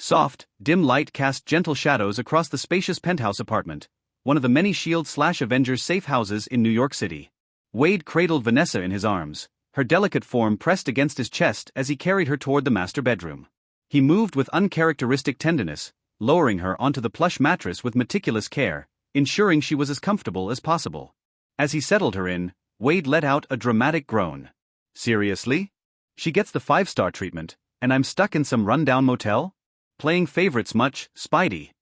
Soft, dim light cast gentle shadows across the spacious penthouse apartment, one of the many S.H.I.E.L.D. safe houses in New York City. Wade cradled Vanessa in his arms, her delicate form pressed against his chest as he carried her toward the master bedroom. He moved with uncharacteristic tenderness, lowering her onto the plush mattress with meticulous care, ensuring she was as comfortable as possible. As he settled her in, Wade let out a dramatic groan. Seriously? She gets the 5-star treatment, and I'm stuck in some rundown motel? Playing favorites much, Spidey?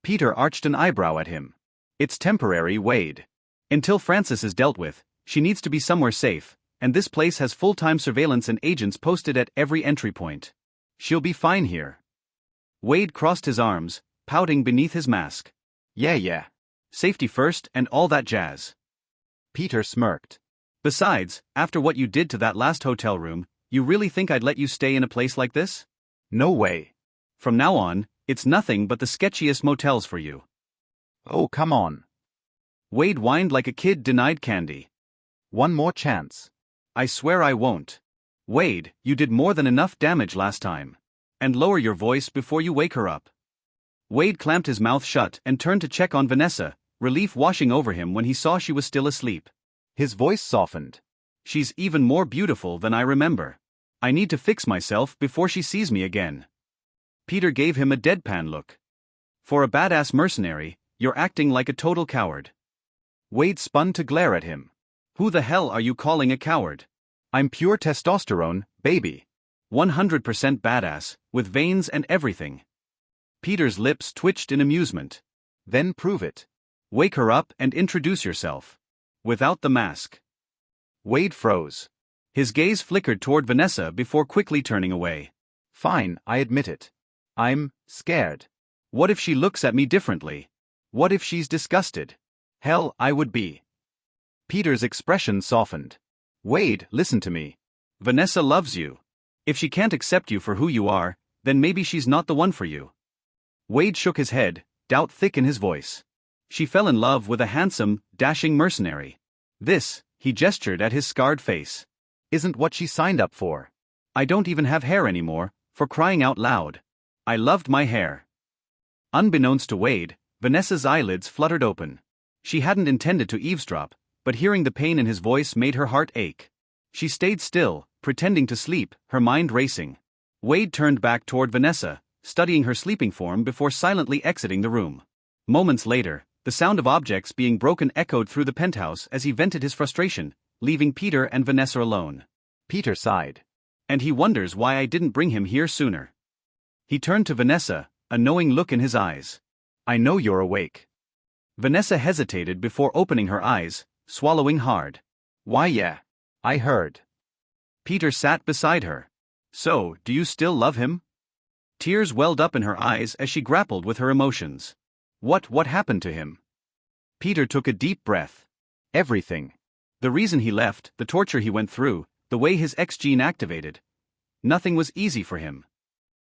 Peter arched an eyebrow at him. It's temporary, Wade. Until Frances is dealt with, she needs to be somewhere safe, and this place has full-time surveillance and agents posted at every entry point. She'll be fine here. Wade crossed his arms, pouting beneath his mask. Yeah. Safety first and all that jazz. Peter smirked. Besides, after what you did to that last hotel room, you really think I'd let you stay in a place like this? No way. From now on, it's nothing but the sketchiest motels for you. Oh, come on. Wade whined like a kid denied candy. One more chance. I swear I won't. Wade, you did more than enough damage last time. And lower your voice before you wake her up. Wade clamped his mouth shut and turned to check on Vanessa, relief washing over him when he saw she was still asleep. His voice softened. She's even more beautiful than I remember. I need to fix myself before she sees me again. Peter gave him a deadpan look. For a badass mercenary, you're acting like a total coward. Wade spun to glare at him. Who the hell are you calling a coward? I'm pure testosterone, baby. 100% badass, with veins and everything. Peter's lips twitched in amusement. Then prove it. Wake her up and introduce yourself. Without the mask. Wade froze. His gaze flickered toward Vanessa before quickly turning away. Fine, I admit it. I'm scared. What if she looks at me differently? What if she's disgusted? Hell, I would be. Peter's expression softened. Wade, listen to me. Vanessa loves you. If she can't accept you for who you are, then maybe she's not the one for you. Wade shook his head, doubt thick in his voice. She fell in love with a handsome, dashing mercenary. This, he gestured at his scarred face, isn't what she signed up for. I don't even have hair anymore, for crying out loud. I loved my hair. Unbeknownst to Wade, Vanessa's eyelids fluttered open. She hadn't intended to eavesdrop, but hearing the pain in his voice made her heart ache. She stayed still, pretending to sleep, her mind racing. Wade turned back toward Vanessa, studying her sleeping form before silently exiting the room. Moments later, the sound of objects being broken echoed through the penthouse as he vented his frustration, leaving Peter and Vanessa alone. Peter sighed. And he wonders why I didn't bring him here sooner. He turned to Vanessa, a knowing look in his eyes. I know you're awake. Vanessa hesitated before opening her eyes, swallowing hard. Why yeah. I heard. Peter sat beside her. So, do you still love him? Tears welled up in her eyes as she grappled with her emotions. What happened to him? Peter took a deep breath. Everything. The reason he left, the torture he went through, the way his X gene activated. Nothing was easy for him.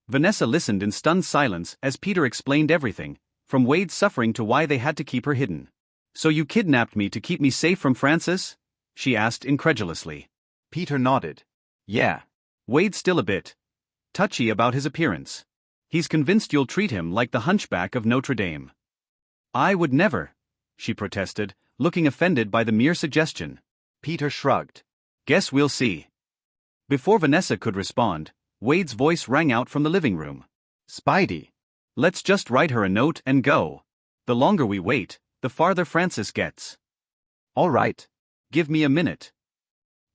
Vanessa listened in stunned silence as Peter explained everything, from Wade's suffering to why they had to keep her hidden. So you kidnapped me to keep me safe from Frances? She asked incredulously. Peter nodded. Yeah. Wade's still a bit touchy about his appearance. He's convinced you'll treat him like the hunchback of Notre Dame. I would never, she protested, looking offended by the mere suggestion. Peter shrugged. Guess we'll see. Before Vanessa could respond, Wade's voice rang out from the living room. Spidey. Let's just write her a note and go. The longer we wait, the farther Frances gets. All right. Give me a minute.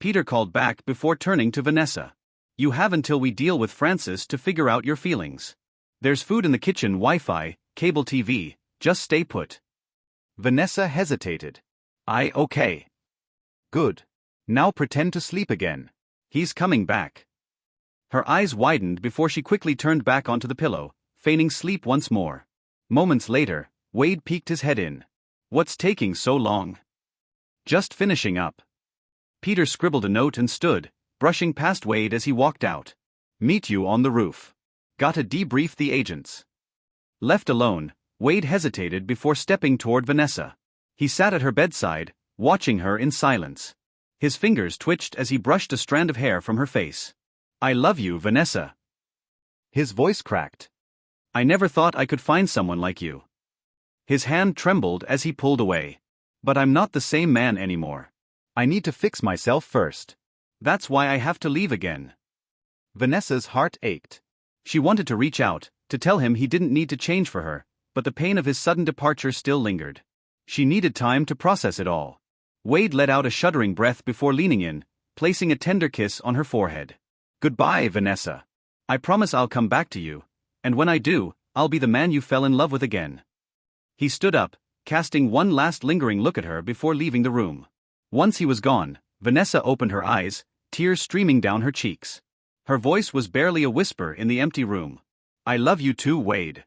Peter called back before turning to Vanessa. You have until we deal with Frances to figure out your feelings. There's food in the kitchen, Wi-Fi, cable TV, just stay put. Vanessa hesitated. Okay. Good. Now pretend to sleep again. He's coming back. Her eyes widened before she quickly turned back onto the pillow, feigning sleep once more. Moments later, Wade peeked his head in. What's taking so long? Just finishing up. Peter scribbled a note and stood, brushing past Wade as he walked out. Meet you on the roof. Gotta debrief the agents. Left alone, Wade hesitated before stepping toward Vanessa. He sat at her bedside, watching her in silence. His fingers twitched as he brushed a strand of hair from her face. I love you, Vanessa. His voice cracked. I never thought I could find someone like you. His hand trembled as he pulled away. But I'm not the same man anymore. I need to fix myself first. That's why I have to leave again. Vanessa's heart ached. She wanted to reach out, to tell him he didn't need to change for her, but the pain of his sudden departure still lingered. She needed time to process it all. Wade let out a shuddering breath before leaning in, placing a tender kiss on her forehead. Goodbye, Vanessa. I promise I'll come back to you, and when I do, I'll be the man you fell in love with again. He stood up, casting one last lingering look at her before leaving the room. Once he was gone, Vanessa opened her eyes, tears streaming down her cheeks. Her voice was barely a whisper in the empty room. I love you too, Wade.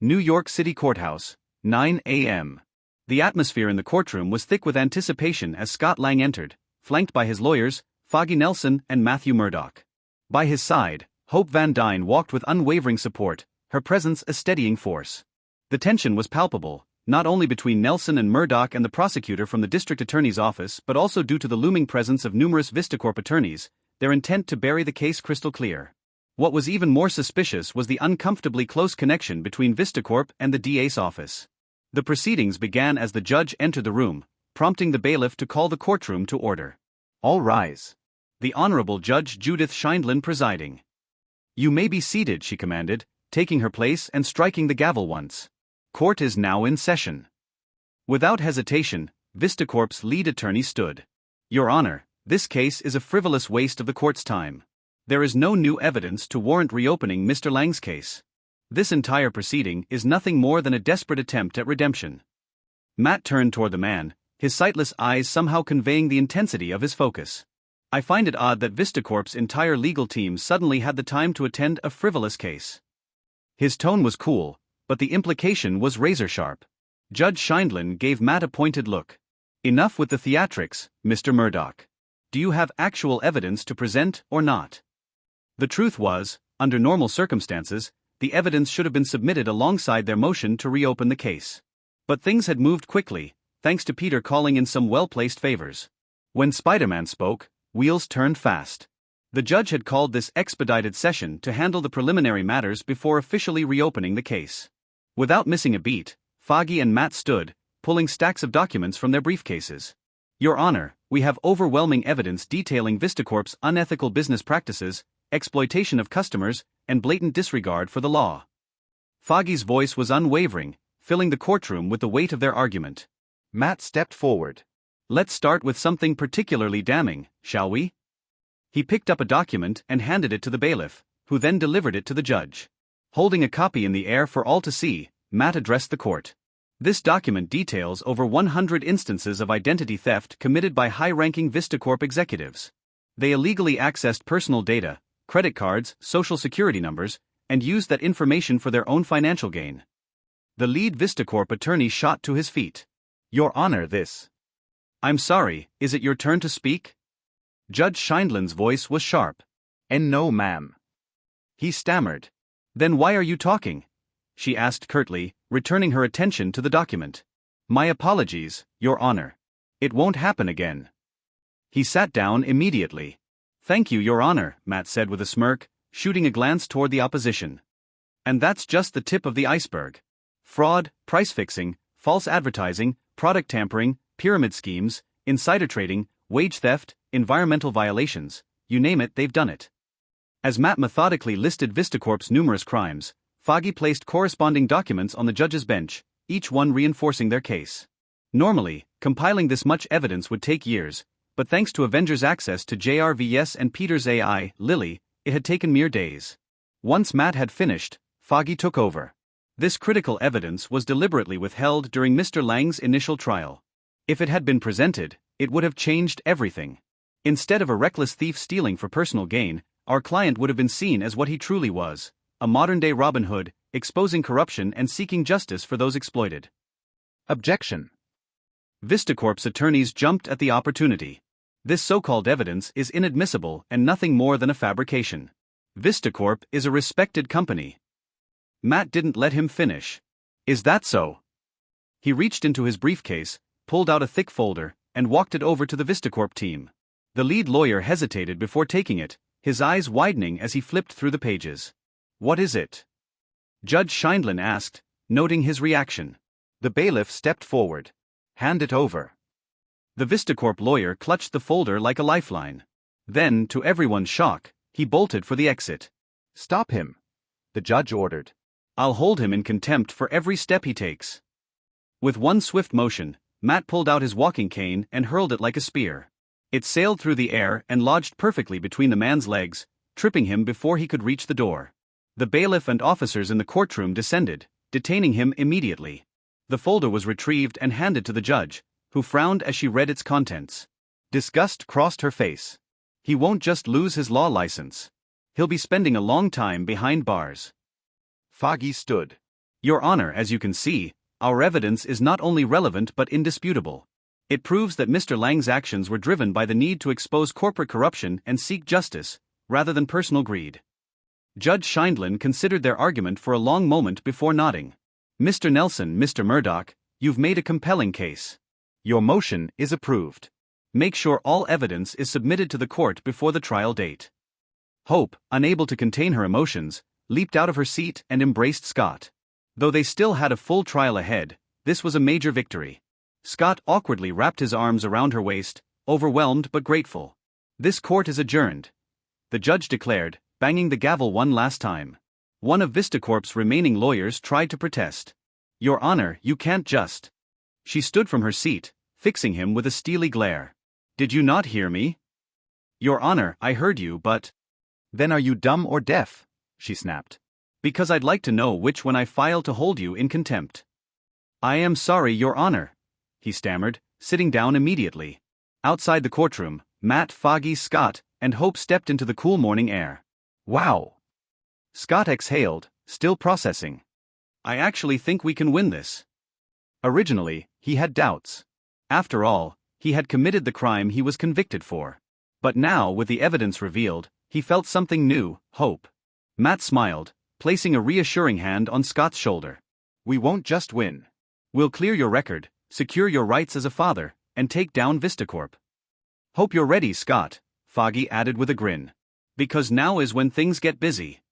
New York City Courthouse, 9 a.m. The atmosphere in the courtroom was thick with anticipation as Scott Lang entered, flanked by his lawyers, Foggy Nelson and Matthew Murdoch. By his side, Hope Van Dyne walked with unwavering support, her presence a steadying force. The tension was palpable, not only between Nelson and Murdoch and the prosecutor from the district attorney's office but also due to the looming presence of numerous VistaCorp attorneys, their intent to bury the case crystal clear. What was even more suspicious was the uncomfortably close connection between VistaCorp and the DA's office. The proceedings began as the judge entered the room, prompting the bailiff to call the courtroom to order. All rise. The Honorable Judge Judith Scheindlin presiding. You may be seated, she commanded, taking her place and striking the gavel once. Court is now in session. Without hesitation, VistaCorp's lead attorney stood. Your Honor, this case is a frivolous waste of the court's time. There is no new evidence to warrant reopening Mr. Lang's case. This entire proceeding is nothing more than a desperate attempt at redemption. Matt turned toward the man, his sightless eyes somehow conveying the intensity of his focus. I find it odd that VistaCorp's entire legal team suddenly had the time to attend a frivolous case. His tone was cool, but the implication was razor-sharp. Judge Scheindlin gave Matt a pointed look. Enough with the theatrics, Mr. Murdoch. Do you have actual evidence to present or not? The truth was, under normal circumstances, the evidence should have been submitted alongside their motion to reopen the case. But things had moved quickly, thanks to Peter calling in some well-placed favors. When Spider-Man spoke, wheels turned fast. The judge had called this expedited session to handle the preliminary matters before officially reopening the case. Without missing a beat, Foggy and Matt stood, pulling stacks of documents from their briefcases. Your Honor, we have overwhelming evidence detailing VistaCorp's unethical business practices, exploitation of customers, and blatant disregard for the law. Foggy's voice was unwavering, filling the courtroom with the weight of their argument. Matt stepped forward. Let's start with something particularly damning, shall we? He picked up a document and handed it to the bailiff, who then delivered it to the judge. Holding a copy in the air for all to see, Matt addressed the court. This document details over 100 instances of identity theft committed by high-ranking VistaCorp executives. They illegally accessed personal data, credit cards, social security numbers, and used that information for their own financial gain. The lead VistaCorp attorney shot to his feet. Your Honor, this. I'm sorry, is it your turn to speak? Judge Scheindlin's voice was sharp. And no, ma'am. He stammered. Then why are you talking? She asked curtly, returning her attention to the document. My apologies, Your Honor. It won't happen again. He sat down immediately. Thank you, Your Honor, Matt said with a smirk, shooting a glance toward the opposition. And that's just the tip of the iceberg. Fraud, price fixing, false advertising, product tampering, pyramid schemes, insider trading, wage theft, environmental violations, you name it, they've done it. As Matt methodically listed VistaCorp's numerous crimes, Foggy placed corresponding documents on the judge's bench, each one reinforcing their case. Normally, compiling this much evidence would take years, but thanks to Avengers' access to JRVS and Peter's AI, Lily, it had taken mere days. Once Matt had finished, Foggy took over. This critical evidence was deliberately withheld during Mr. Lang's initial trial. If it had been presented, it would have changed everything. Instead of a reckless thief stealing for personal gain, our client would have been seen as what he truly was, a modern-day Robin Hood, exposing corruption and seeking justice for those exploited. Objection. VistaCorp's attorneys jumped at the opportunity. This so-called evidence is inadmissible and nothing more than a fabrication. VistaCorp is a respected company. Matt didn't let him finish. Is that so? He reached into his briefcase, pulled out a thick folder, and walked it over to the VistaCorp team. The lead lawyer hesitated before taking it, his eyes widening as he flipped through the pages. What is it? Judge Scheindlin asked, noting his reaction. The bailiff stepped forward. Hand it over. The Vistacorp lawyer clutched the folder like a lifeline. Then, to everyone's shock, he bolted for the exit. Stop him, the judge ordered. I'll hold him in contempt for every step he takes. With one swift motion, Matt pulled out his walking cane and hurled it like a spear. It sailed through the air and lodged perfectly between the man's legs, tripping him before he could reach the door. The bailiff and officers in the courtroom descended, detaining him immediately. The folder was retrieved and handed to the judge, who frowned as she read its contents. Disgust crossed her face. He won't just lose his law license. He'll be spending a long time behind bars. Foggy stood. Your Honor, as you can see, our evidence is not only relevant but indisputable. It proves that Mr. Lang's actions were driven by the need to expose corporate corruption and seek justice, rather than personal greed. Judge Scheindlin considered their argument for a long moment before nodding. Mr. Nelson, Mr. Murdoch, you've made a compelling case. Your motion is approved. Make sure all evidence is submitted to the court before the trial date. Hope, unable to contain her emotions, leaped out of her seat and embraced Scott. Though they still had a full trial ahead, this was a major victory. Scott awkwardly wrapped his arms around her waist, overwhelmed but grateful. This court is adjourned, the judge declared, banging the gavel one last time. One of Vistacorp's remaining lawyers tried to protest. Your Honor, you can't just. She stood from her seat, fixing him with a steely glare. Did you not hear me? Your Honor, I heard you, but. Then are you dumb or deaf? She snapped. Because I'd like to know which one I file to hold you in contempt. I am sorry, Your Honor, he stammered, sitting down immediately. Outside the courtroom, Matt, Foggy, Scott, and Hope stepped into the cool morning air. Wow! Scott exhaled, still processing. I actually think we can win this. Originally, he had doubts. After all, he had committed the crime he was convicted for. But now, with the evidence revealed, he felt something new, hope. Matt smiled, placing a reassuring hand on Scott's shoulder. We won't just win. We'll clear your record, secure your rights as a father, and take down Vistacorp. Hope you're ready, Scott, Foggy added with a grin. Because now is when things get busy.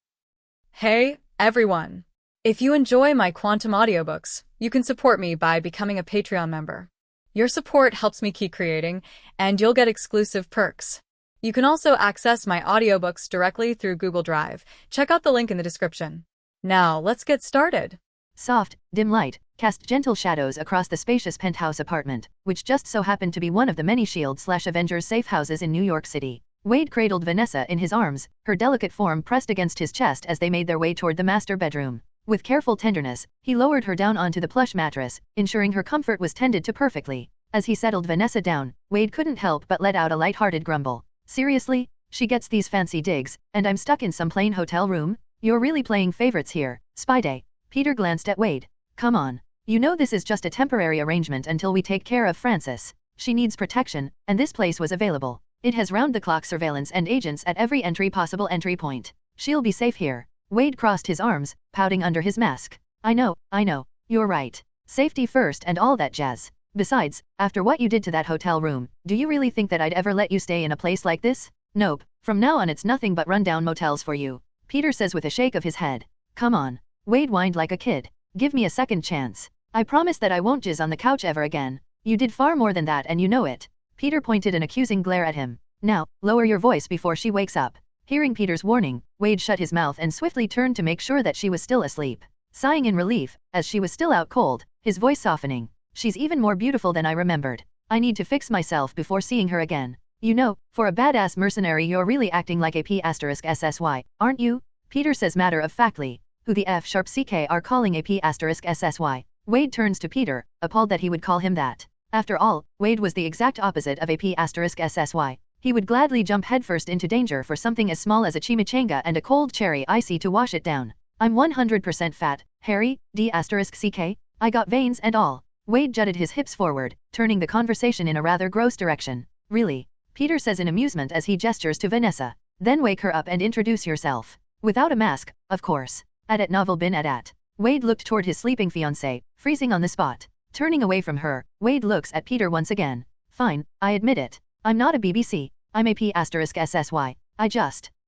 Hey, everyone. If you enjoy my quantum audiobooks, you can support me by becoming a Patreon member. Your support helps me keep creating, and you'll get exclusive perks. You can also access my audiobooks directly through Google Drive. Check out the link in the description. Now, let's get started. Soft, dim light cast gentle shadows across the spacious penthouse apartment, which just so happened to be one of the many S.H.I.E.L.D. safe houses in New York City. Wade cradled Vanessa in his arms, her delicate form pressed against his chest as they made their way toward the master bedroom. With careful tenderness, he lowered her down onto the plush mattress, ensuring her comfort was tended to perfectly. As he settled Vanessa down, Wade couldn't help but let out a light-hearted grumble. Seriously? She gets these fancy digs, and I'm stuck in some plain hotel room? You're really playing favorites here, Spidey. Peter glanced at Wade. Come on. You know this is just a temporary arrangement until we take care of Frances. She needs protection, and this place was available. It has round-the-clock surveillance and agents at every possible entry point. She'll be safe here. Wade crossed his arms, pouting under his mask. I know. You're right. Safety first and all that jazz. Besides, after what you did to that hotel room, do you really think that I'd ever let you stay in a place like this? Nope. From now on it's nothing but rundown motels for you. Peter says with a shake of his head. Come on. Wade whined like a kid. Give me a second chance. I promise that I won't jizz on the couch ever again. You did far more than that and you know it. Peter pointed an accusing glare at him. Now, lower your voice before she wakes up. Hearing Peter's warning, Wade shut his mouth and swiftly turned to make sure that she was still asleep. Sighing in relief, as she was still out cold, his voice softening. She's even more beautiful than I remembered. I need to fix myself before seeing her again. You know, for a badass mercenary you're really acting like a P*SSY, aren't you? Peter says matter-of-factly. Who the F*CK are calling a P*SSY? Wade turns to Peter, appalled that he would call him that. After all, Wade was the exact opposite of a P*SSY. He would gladly jump headfirst into danger for something as small as a chimichanga and a cold cherry icy to wash it down. I'm 100% fat, Harry, D*CK. I got veins and all. Wade jutted his hips forward, turning the conversation in a rather gross direction. Really? Peter says in amusement as he gestures to Vanessa. Then wake her up and introduce yourself. Without a mask, of course. At novel bin at. Wade looked toward his sleeping fiancée, freezing on the spot. Turning away from her, Wade looks at Peter once again. Fine, I admit it. I'm not a BBC. I'm a P*SSY.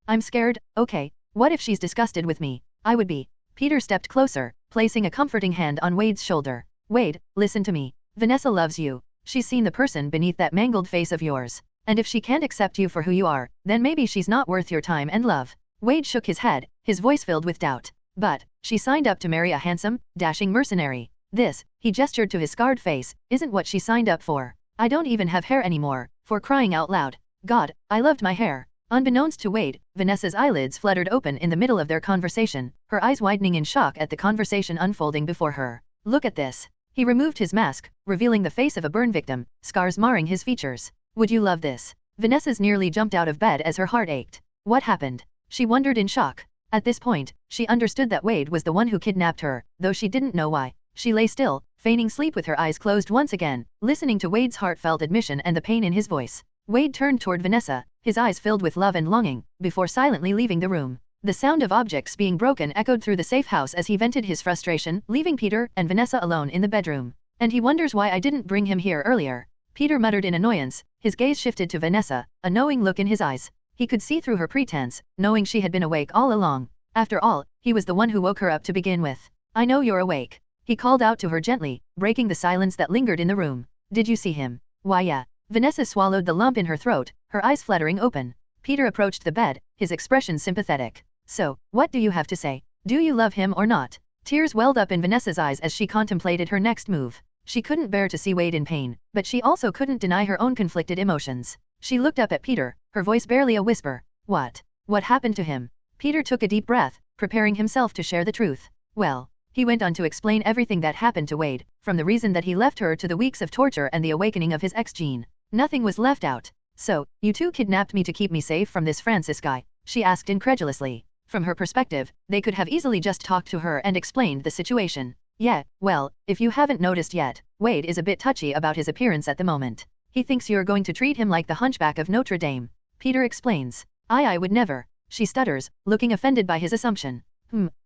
I'm scared. Okay, what if she's disgusted with me? I would be. Peter stepped closer, placing a comforting hand on Wade's shoulder. Wade, listen to me. Vanessa loves you. She's seen the person beneath that mangled face of yours. And if she can't accept you for who you are, then maybe she's not worth your time and love. Wade shook his head, his voice filled with doubt. But, she signed up to marry a handsome, dashing mercenary. This, he gestured to his scarred face, isn't what she signed up for. I don't even have hair anymore, for crying out loud. God, I loved my hair. Unbeknownst to Wade, Vanessa's eyelids fluttered open in the middle of their conversation, her eyes widening in shock at the conversation unfolding before her. Look at this. He removed his mask, revealing the face of a burn victim, scars marring his features. Would you love this? Vanessa's nearly jumped out of bed as her heart ached. What happened? She wondered in shock. At this point, she understood that Wade was the one who kidnapped her, though she didn't know why. She lay still, feigning sleep with her eyes closed once again, listening to Wade's heartfelt admission and the pain in his voice. Wade turned toward Vanessa, his eyes filled with love and longing, before silently leaving the room. The sound of objects being broken echoed through the safe house as he vented his frustration, leaving Peter and Vanessa alone in the bedroom. And he wonders why I didn't bring him here earlier. Peter muttered in annoyance, his gaze shifted to Vanessa, a knowing look in his eyes. He could see through her pretense, knowing she had been awake all along. After all, he was the one who woke her up to begin with. I know you're awake. He called out to her gently, breaking the silence that lingered in the room. Did you see him? Why yeah. Vanessa swallowed the lump in her throat, her eyes fluttering open. Peter approached the bed, his expression sympathetic. So, what do you have to say? Do you love him or not? Tears welled up in Vanessa's eyes as she contemplated her next move. She couldn't bear to see Wade in pain, but she also couldn't deny her own conflicted emotions. She looked up at Peter, her voice barely a whisper. What? What happened to him? Peter took a deep breath, preparing himself to share the truth. Well, he went on to explain everything that happened to Wade, from the reason that he left her to the weeks of torture and the awakening of his ex-gene. Nothing was left out. So, you two kidnapped me to keep me safe from this Francis guy? She asked incredulously. From her perspective, they could have easily just talked to her and explained the situation. Yeah, well, if you haven't noticed yet, Wade is a bit touchy about his appearance at the moment. He thinks you're going to treat him like the hunchback of Notre Dame. Peter explains. I would never. She stutters, looking offended by his assumption.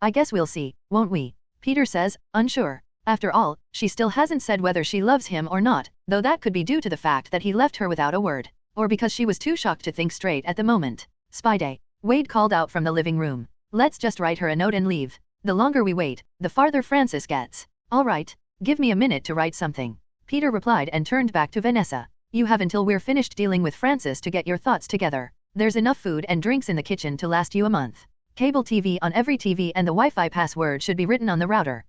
I guess we'll see, won't we? Peter says, unsure. After all, she still hasn't said whether she loves him or not, though that could be due to the fact that he left her without a word. Or because she was too shocked to think straight at the moment. Spy day. Wade called out from the living room. Let's just write her a note and leave. The longer we wait, the farther Francis gets. All right. Give me a minute to write something. Peter replied and turned back to Vanessa. You have until we're finished dealing with Francis to get your thoughts together. There's enough food and drinks in the kitchen to last you a month. Cable TV on every TV and the Wi-Fi password should be written on the router.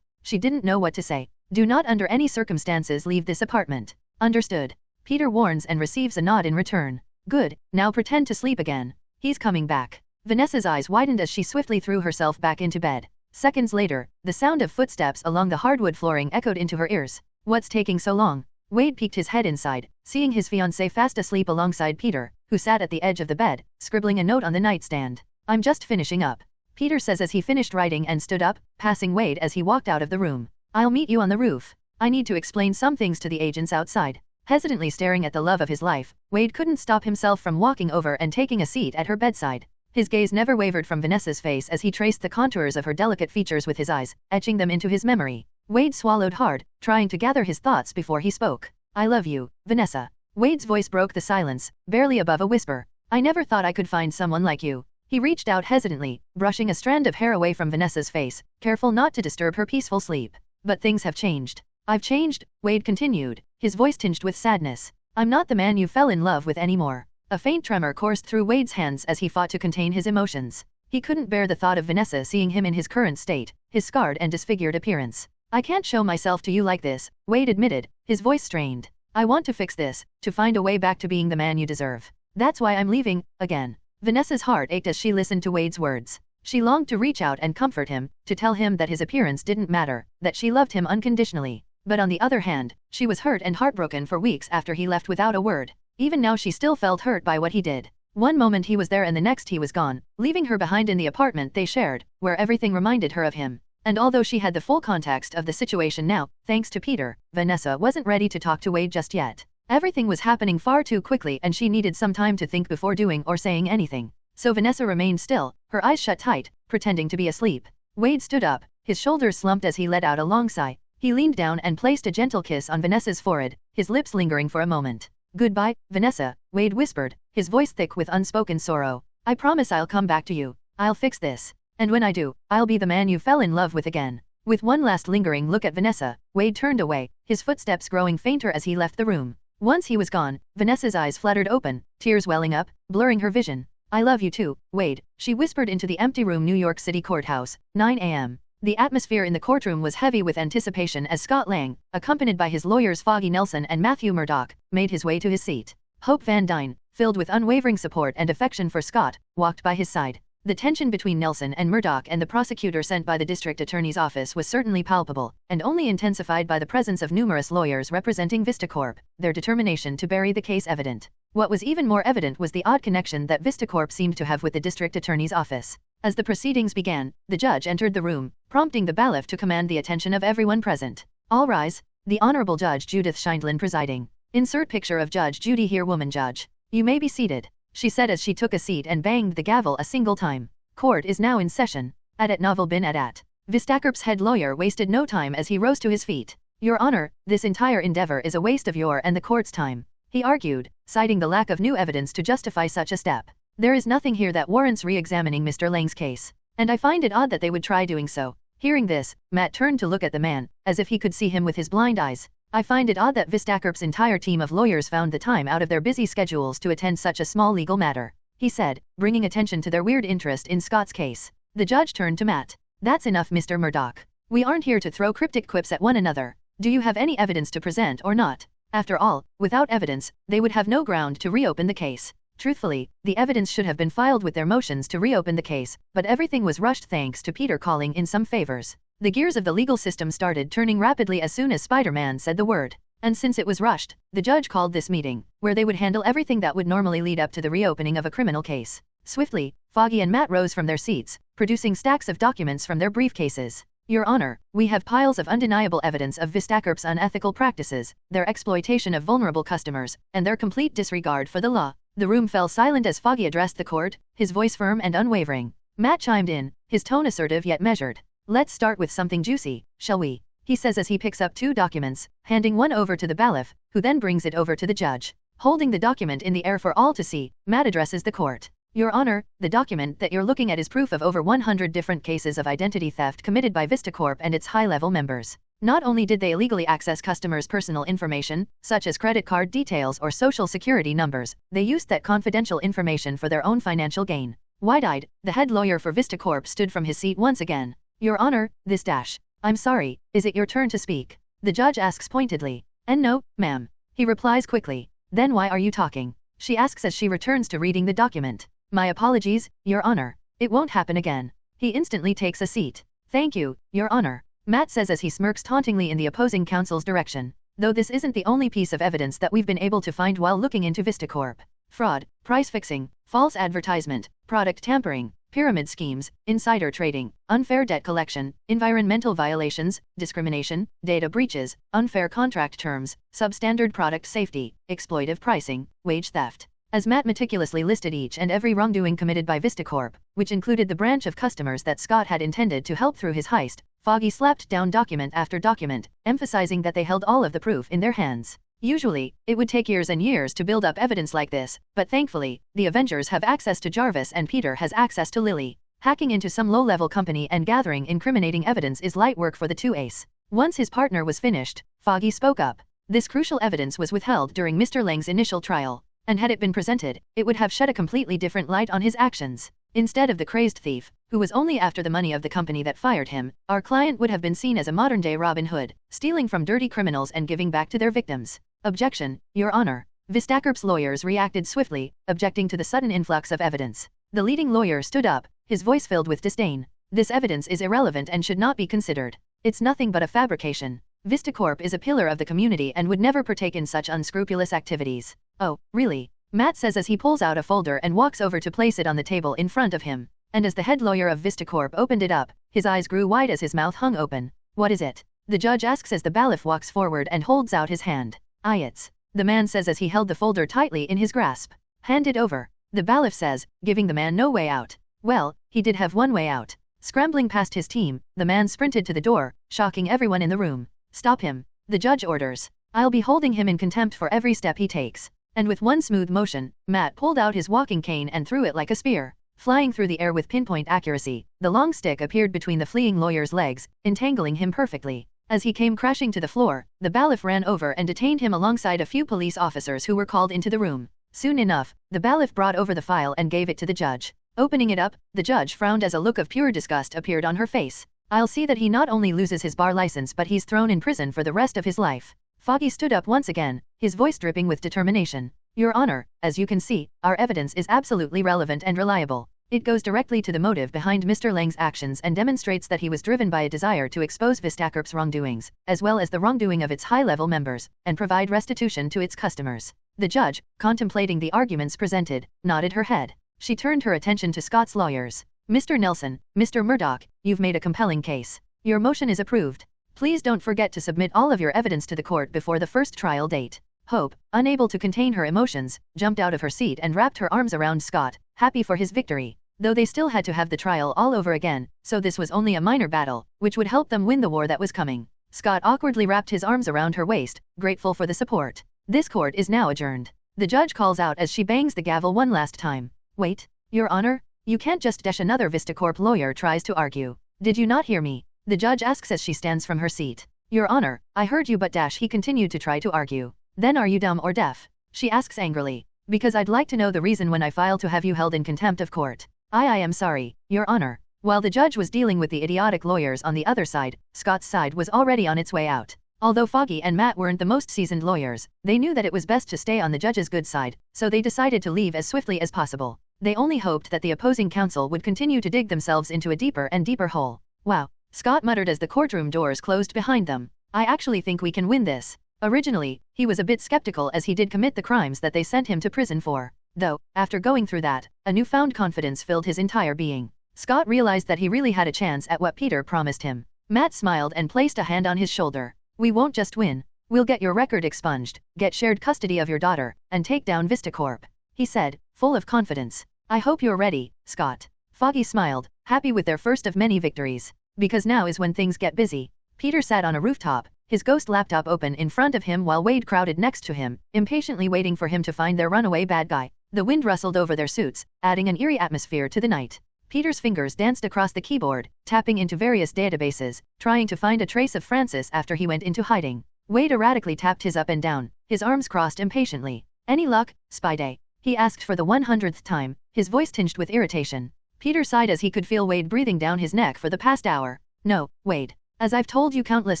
She didn't know what to say. Do not under any circumstances leave this apartment. Understood. Peter warns and receives a nod in return. Good, now pretend to sleep again. He's coming back. Vanessa's eyes widened as she swiftly threw herself back into bed. Seconds later, the sound of footsteps along the hardwood flooring echoed into her ears. What's taking so long? Wade peeked his head inside, seeing his fiancée fast asleep alongside Peter, who sat at the edge of the bed, scribbling a note on the nightstand. I'm just finishing up. Peter says as he finished writing and stood up, passing Wade as he walked out of the room. I'll meet you on the roof. I need to explain some things to the agents outside. Hesitantly staring at the love of his life, Wade couldn't stop himself from walking over and taking a seat at her bedside. His gaze never wavered from Vanessa's face as he traced the contours of her delicate features with his eyes, etching them into his memory. Wade swallowed hard, trying to gather his thoughts before he spoke. I love you, Vanessa. Wade's voice broke the silence, barely above a whisper. I never thought I could find someone like you. He reached out hesitantly, brushing a strand of hair away from Vanessa's face, careful not to disturb her peaceful sleep. But things have changed. I've changed, Wade continued, his voice tinged with sadness. I'm not the man you fell in love with anymore. A faint tremor coursed through Wade's hands as he fought to contain his emotions. He couldn't bear the thought of Vanessa seeing him in his current state, his scarred and disfigured appearance. I can't show myself to you like this, Wade admitted, his voice strained. I want to fix this, to find a way back to being the man you deserve. That's why I'm leaving, again. Vanessa's heart ached as she listened to Wade's words. She longed to reach out and comfort him, to tell him that his appearance didn't matter, that she loved him unconditionally. But on the other hand, she was hurt and heartbroken for weeks after he left without a word. Even now she still felt hurt by what he did. One moment he was there and the next he was gone, leaving her behind in the apartment they shared, where everything reminded her of him. And although she had the full context of the situation now, thanks to Peter, Vanessa wasn't ready to talk to Wade just yet. Everything was happening far too quickly and she needed some time to think before doing or saying anything. So Vanessa remained still, her eyes shut tight, pretending to be asleep. Wade stood up, his shoulders slumped as he let out a long sigh. He leaned down and placed a gentle kiss on Vanessa's forehead, his lips lingering for a moment. Goodbye, Vanessa, Wade whispered, his voice thick with unspoken sorrow. I promise I'll come back to you. I'll fix this. And when I do, I'll be the man you fell in love with again. With one last lingering look at Vanessa, Wade turned away, his footsteps growing fainter as he left the room. Once he was gone, Vanessa's eyes fluttered open, tears welling up, blurring her vision. I love you too, Wade, she whispered into the empty room. New York City courthouse, 9 a.m. The atmosphere in the courtroom was heavy with anticipation as Scott Lang, accompanied by his lawyers Foggy Nelson and Matthew Murdoch, made his way to his seat. Hope Van Dyne, filled with unwavering support and affection for Scott, walked by his side. The tension between Nelson and Murdoch and the prosecutor sent by the district attorney's office was certainly palpable, and only intensified by the presence of numerous lawyers representing VistaCorp, their determination to bury the case evident. What was even more evident was the odd connection that VistaCorp seemed to have with the district attorney's office. As the proceedings began, the judge entered the room, prompting the bailiff to command the attention of everyone present. All rise. The Honorable Judge Judith Scheindlin presiding. Insert picture of Judge Judy here. Woman judge. You may be seated, she said as she took a seat and banged the gavel a single time. Court is now in session. At novel bin at. VistaCorp's head lawyer wasted no time as he rose to his feet. Your Honor, this entire endeavor is a waste of your and the court's time, he argued, citing the lack of new evidence to justify such a step. There is nothing here that warrants re-examining Mr. Lang's case, and I find it odd that they would try doing so. Hearing this, Matt turned to look at the man, as if he could see him with his blind eyes. I find it odd that VistaCorp's entire team of lawyers found the time out of their busy schedules to attend such a small legal matter, he said, bringing attention to their weird interest in Scott's case. The judge turned to Matt. That's enough, Mr. Murdoch. We aren't here to throw cryptic quips at one another. Do you have any evidence to present or not? After all, without evidence, they would have no ground to reopen the case. Truthfully, the evidence should have been filed with their motions to reopen the case, but everything was rushed thanks to Peter calling in some favors. The gears of the legal system started turning rapidly as soon as Spider-Man said the word. And since it was rushed, the judge called this meeting, where they would handle everything that would normally lead up to the reopening of a criminal case. Swiftly, Foggy and Matt rose from their seats, producing stacks of documents from their briefcases. Your Honor, we have piles of undeniable evidence of VistaCorp's unethical practices, their exploitation of vulnerable customers, and their complete disregard for the law. The room fell silent as Foggy addressed the court, his voice firm and unwavering. Matt chimed in, his tone assertive yet measured. Let's start with something juicy, shall we? He says as he picks up two documents, handing one over to the bailiff, who then brings it over to the judge. Holding the document in the air for all to see, Matt addresses the court. Your Honor, the document that you're looking at is proof of over 100 different cases of identity theft committed by VistaCorp and its high-level members. Not only did they illegally access customers' personal information, such as credit card details or social security numbers, they used that confidential information for their own financial gain. Wide-eyed, the head lawyer for VistaCorp stood from his seat once again. Your Honor, this dash. I'm sorry, is it your turn to speak? The judge asks pointedly. And no, ma'am. He replies quickly. Then why are you talking? She asks as she returns to reading the document. My apologies, Your Honor. It won't happen again. He instantly takes a seat. Thank you, Your Honor, Matt says as he smirks tauntingly in the opposing counsel's direction. Though this isn't the only piece of evidence that we've been able to find while looking into VistaCorp. Fraud, price fixing, false advertisement, product tampering, pyramid schemes, insider trading, unfair debt collection, environmental violations, discrimination, data breaches, unfair contract terms, substandard product safety, exploitive pricing, wage theft. As Matt meticulously listed each and every wrongdoing committed by VistaCorp, which included the branch of customers that Scott had intended to help through his heist, Foggy slapped down document after document, emphasizing that they held all of the proof in their hands. Usually, it would take years and years to build up evidence like this, but thankfully, the Avengers have access to Jarvis and Peter has access to Lily. Hacking into some low-level company and gathering incriminating evidence is light work for the two-ace. Once his partner was finished, Foggy spoke up. This crucial evidence was withheld during Mr. Lang's initial trial, and had it been presented, it would have shed a completely different light on his actions. Instead of the crazed thief, who was only after the money of the company that fired him, our client would have been seen as a modern-day Robin Hood, stealing from dirty criminals and giving back to their victims. Objection, Your Honor. VistaCorp's lawyers reacted swiftly, objecting to the sudden influx of evidence. The leading lawyer stood up, his voice filled with disdain. This evidence is irrelevant and should not be considered. It's nothing but a fabrication. VistaCorp is a pillar of the community and would never partake in such unscrupulous activities. Oh, really? Matt says as he pulls out a folder and walks over to place it on the table in front of him. And as the head lawyer of VistaCorp opened it up, his eyes grew wide as his mouth hung open. What is it? The judge asks as the bailiff walks forward and holds out his hand. It's. The man says as he held the folder tightly in his grasp. Hand it over. The bailiff says, giving the man no way out. Well, he did have one way out. Scrambling past his team, the man sprinted to the door, shocking everyone in the room. Stop him. The judge orders. I'll be holding him in contempt for every step he takes. And with one smooth motion, Matt pulled out his walking cane and threw it like a spear. Flying through the air with pinpoint accuracy, the long stick appeared between the fleeing lawyer's legs, entangling him perfectly. As he came crashing to the floor, the bailiff ran over and detained him alongside a few police officers who were called into the room. Soon enough, the bailiff brought over the file and gave it to the judge. Opening it up, the judge frowned as a look of pure disgust appeared on her face. I'll see that he not only loses his bar license but he's thrown in prison for the rest of his life. Foggy stood up once again, his voice dripping with determination. Your Honor, as you can see, our evidence is absolutely relevant and reliable. It goes directly to the motive behind Mr. Lang's actions and demonstrates that he was driven by a desire to expose Vistacorp's wrongdoings, as well as the wrongdoing of its high-level members, and provide restitution to its customers. The judge, contemplating the arguments presented, nodded her head. She turned her attention to Scott's lawyers. Mr. Nelson, Mr. Murdoch, you've made a compelling case. Your motion is approved. Please don't forget to submit all of your evidence to the court before the first trial date. Hope, unable to contain her emotions, jumped out of her seat and wrapped her arms around Scott, happy for his victory. Though they still had to have the trial all over again, so this was only a minor battle, which would help them win the war that was coming. Scott awkwardly wrapped his arms around her waist, grateful for the support. This court is now adjourned. The judge calls out as she bangs the gavel one last time. Wait, Your Honor? You can't just dash. Another Vistacorp lawyer tries to argue. Did you not hear me? The judge asks as she stands from her seat. Your Honor, I heard you but he continued to try to argue. Then are you dumb or deaf? She asks angrily. Because I'd like to know the reason when I filed to have you held in contempt of court. I am sorry, Your Honor. While the judge was dealing with the idiotic lawyers on the other side, Scott's side was already on its way out. Although Foggy and Matt weren't the most seasoned lawyers, they knew that it was best to stay on the judge's good side, so they decided to leave as swiftly as possible. They only hoped that the opposing counsel would continue to dig themselves into a deeper and deeper hole. Wow, Scott muttered as the courtroom doors closed behind them. I actually think we can win this. Originally, he was a bit skeptical as he did commit the crimes that they sent him to prison for. Though, after going through that, a newfound confidence filled his entire being. Scott realized that he really had a chance at what Peter promised him. Matt smiled and placed a hand on his shoulder. We won't just win. We'll get your record expunged, get shared custody of your daughter, and take down Vistacorp, he said, full of confidence. I hope you're ready, Scott. Foggy smiled, happy with their first of many victories. Because now is when things get busy. Peter sat on a rooftop, his ghost laptop open in front of him while Wade crowded next to him, impatiently waiting for him to find their runaway bad guy. The wind rustled over their suits, adding an eerie atmosphere to the night. Peter's fingers danced across the keyboard, tapping into various databases, trying to find a trace of Francis after he went into hiding. Wade erratically tapped his up and down, his arms crossed impatiently. Any luck, Spidey? He asked for the 100th time, his voice tinged with irritation. Peter sighed as he could feel Wade breathing down his neck for the past hour. No, Wade. As I've told you countless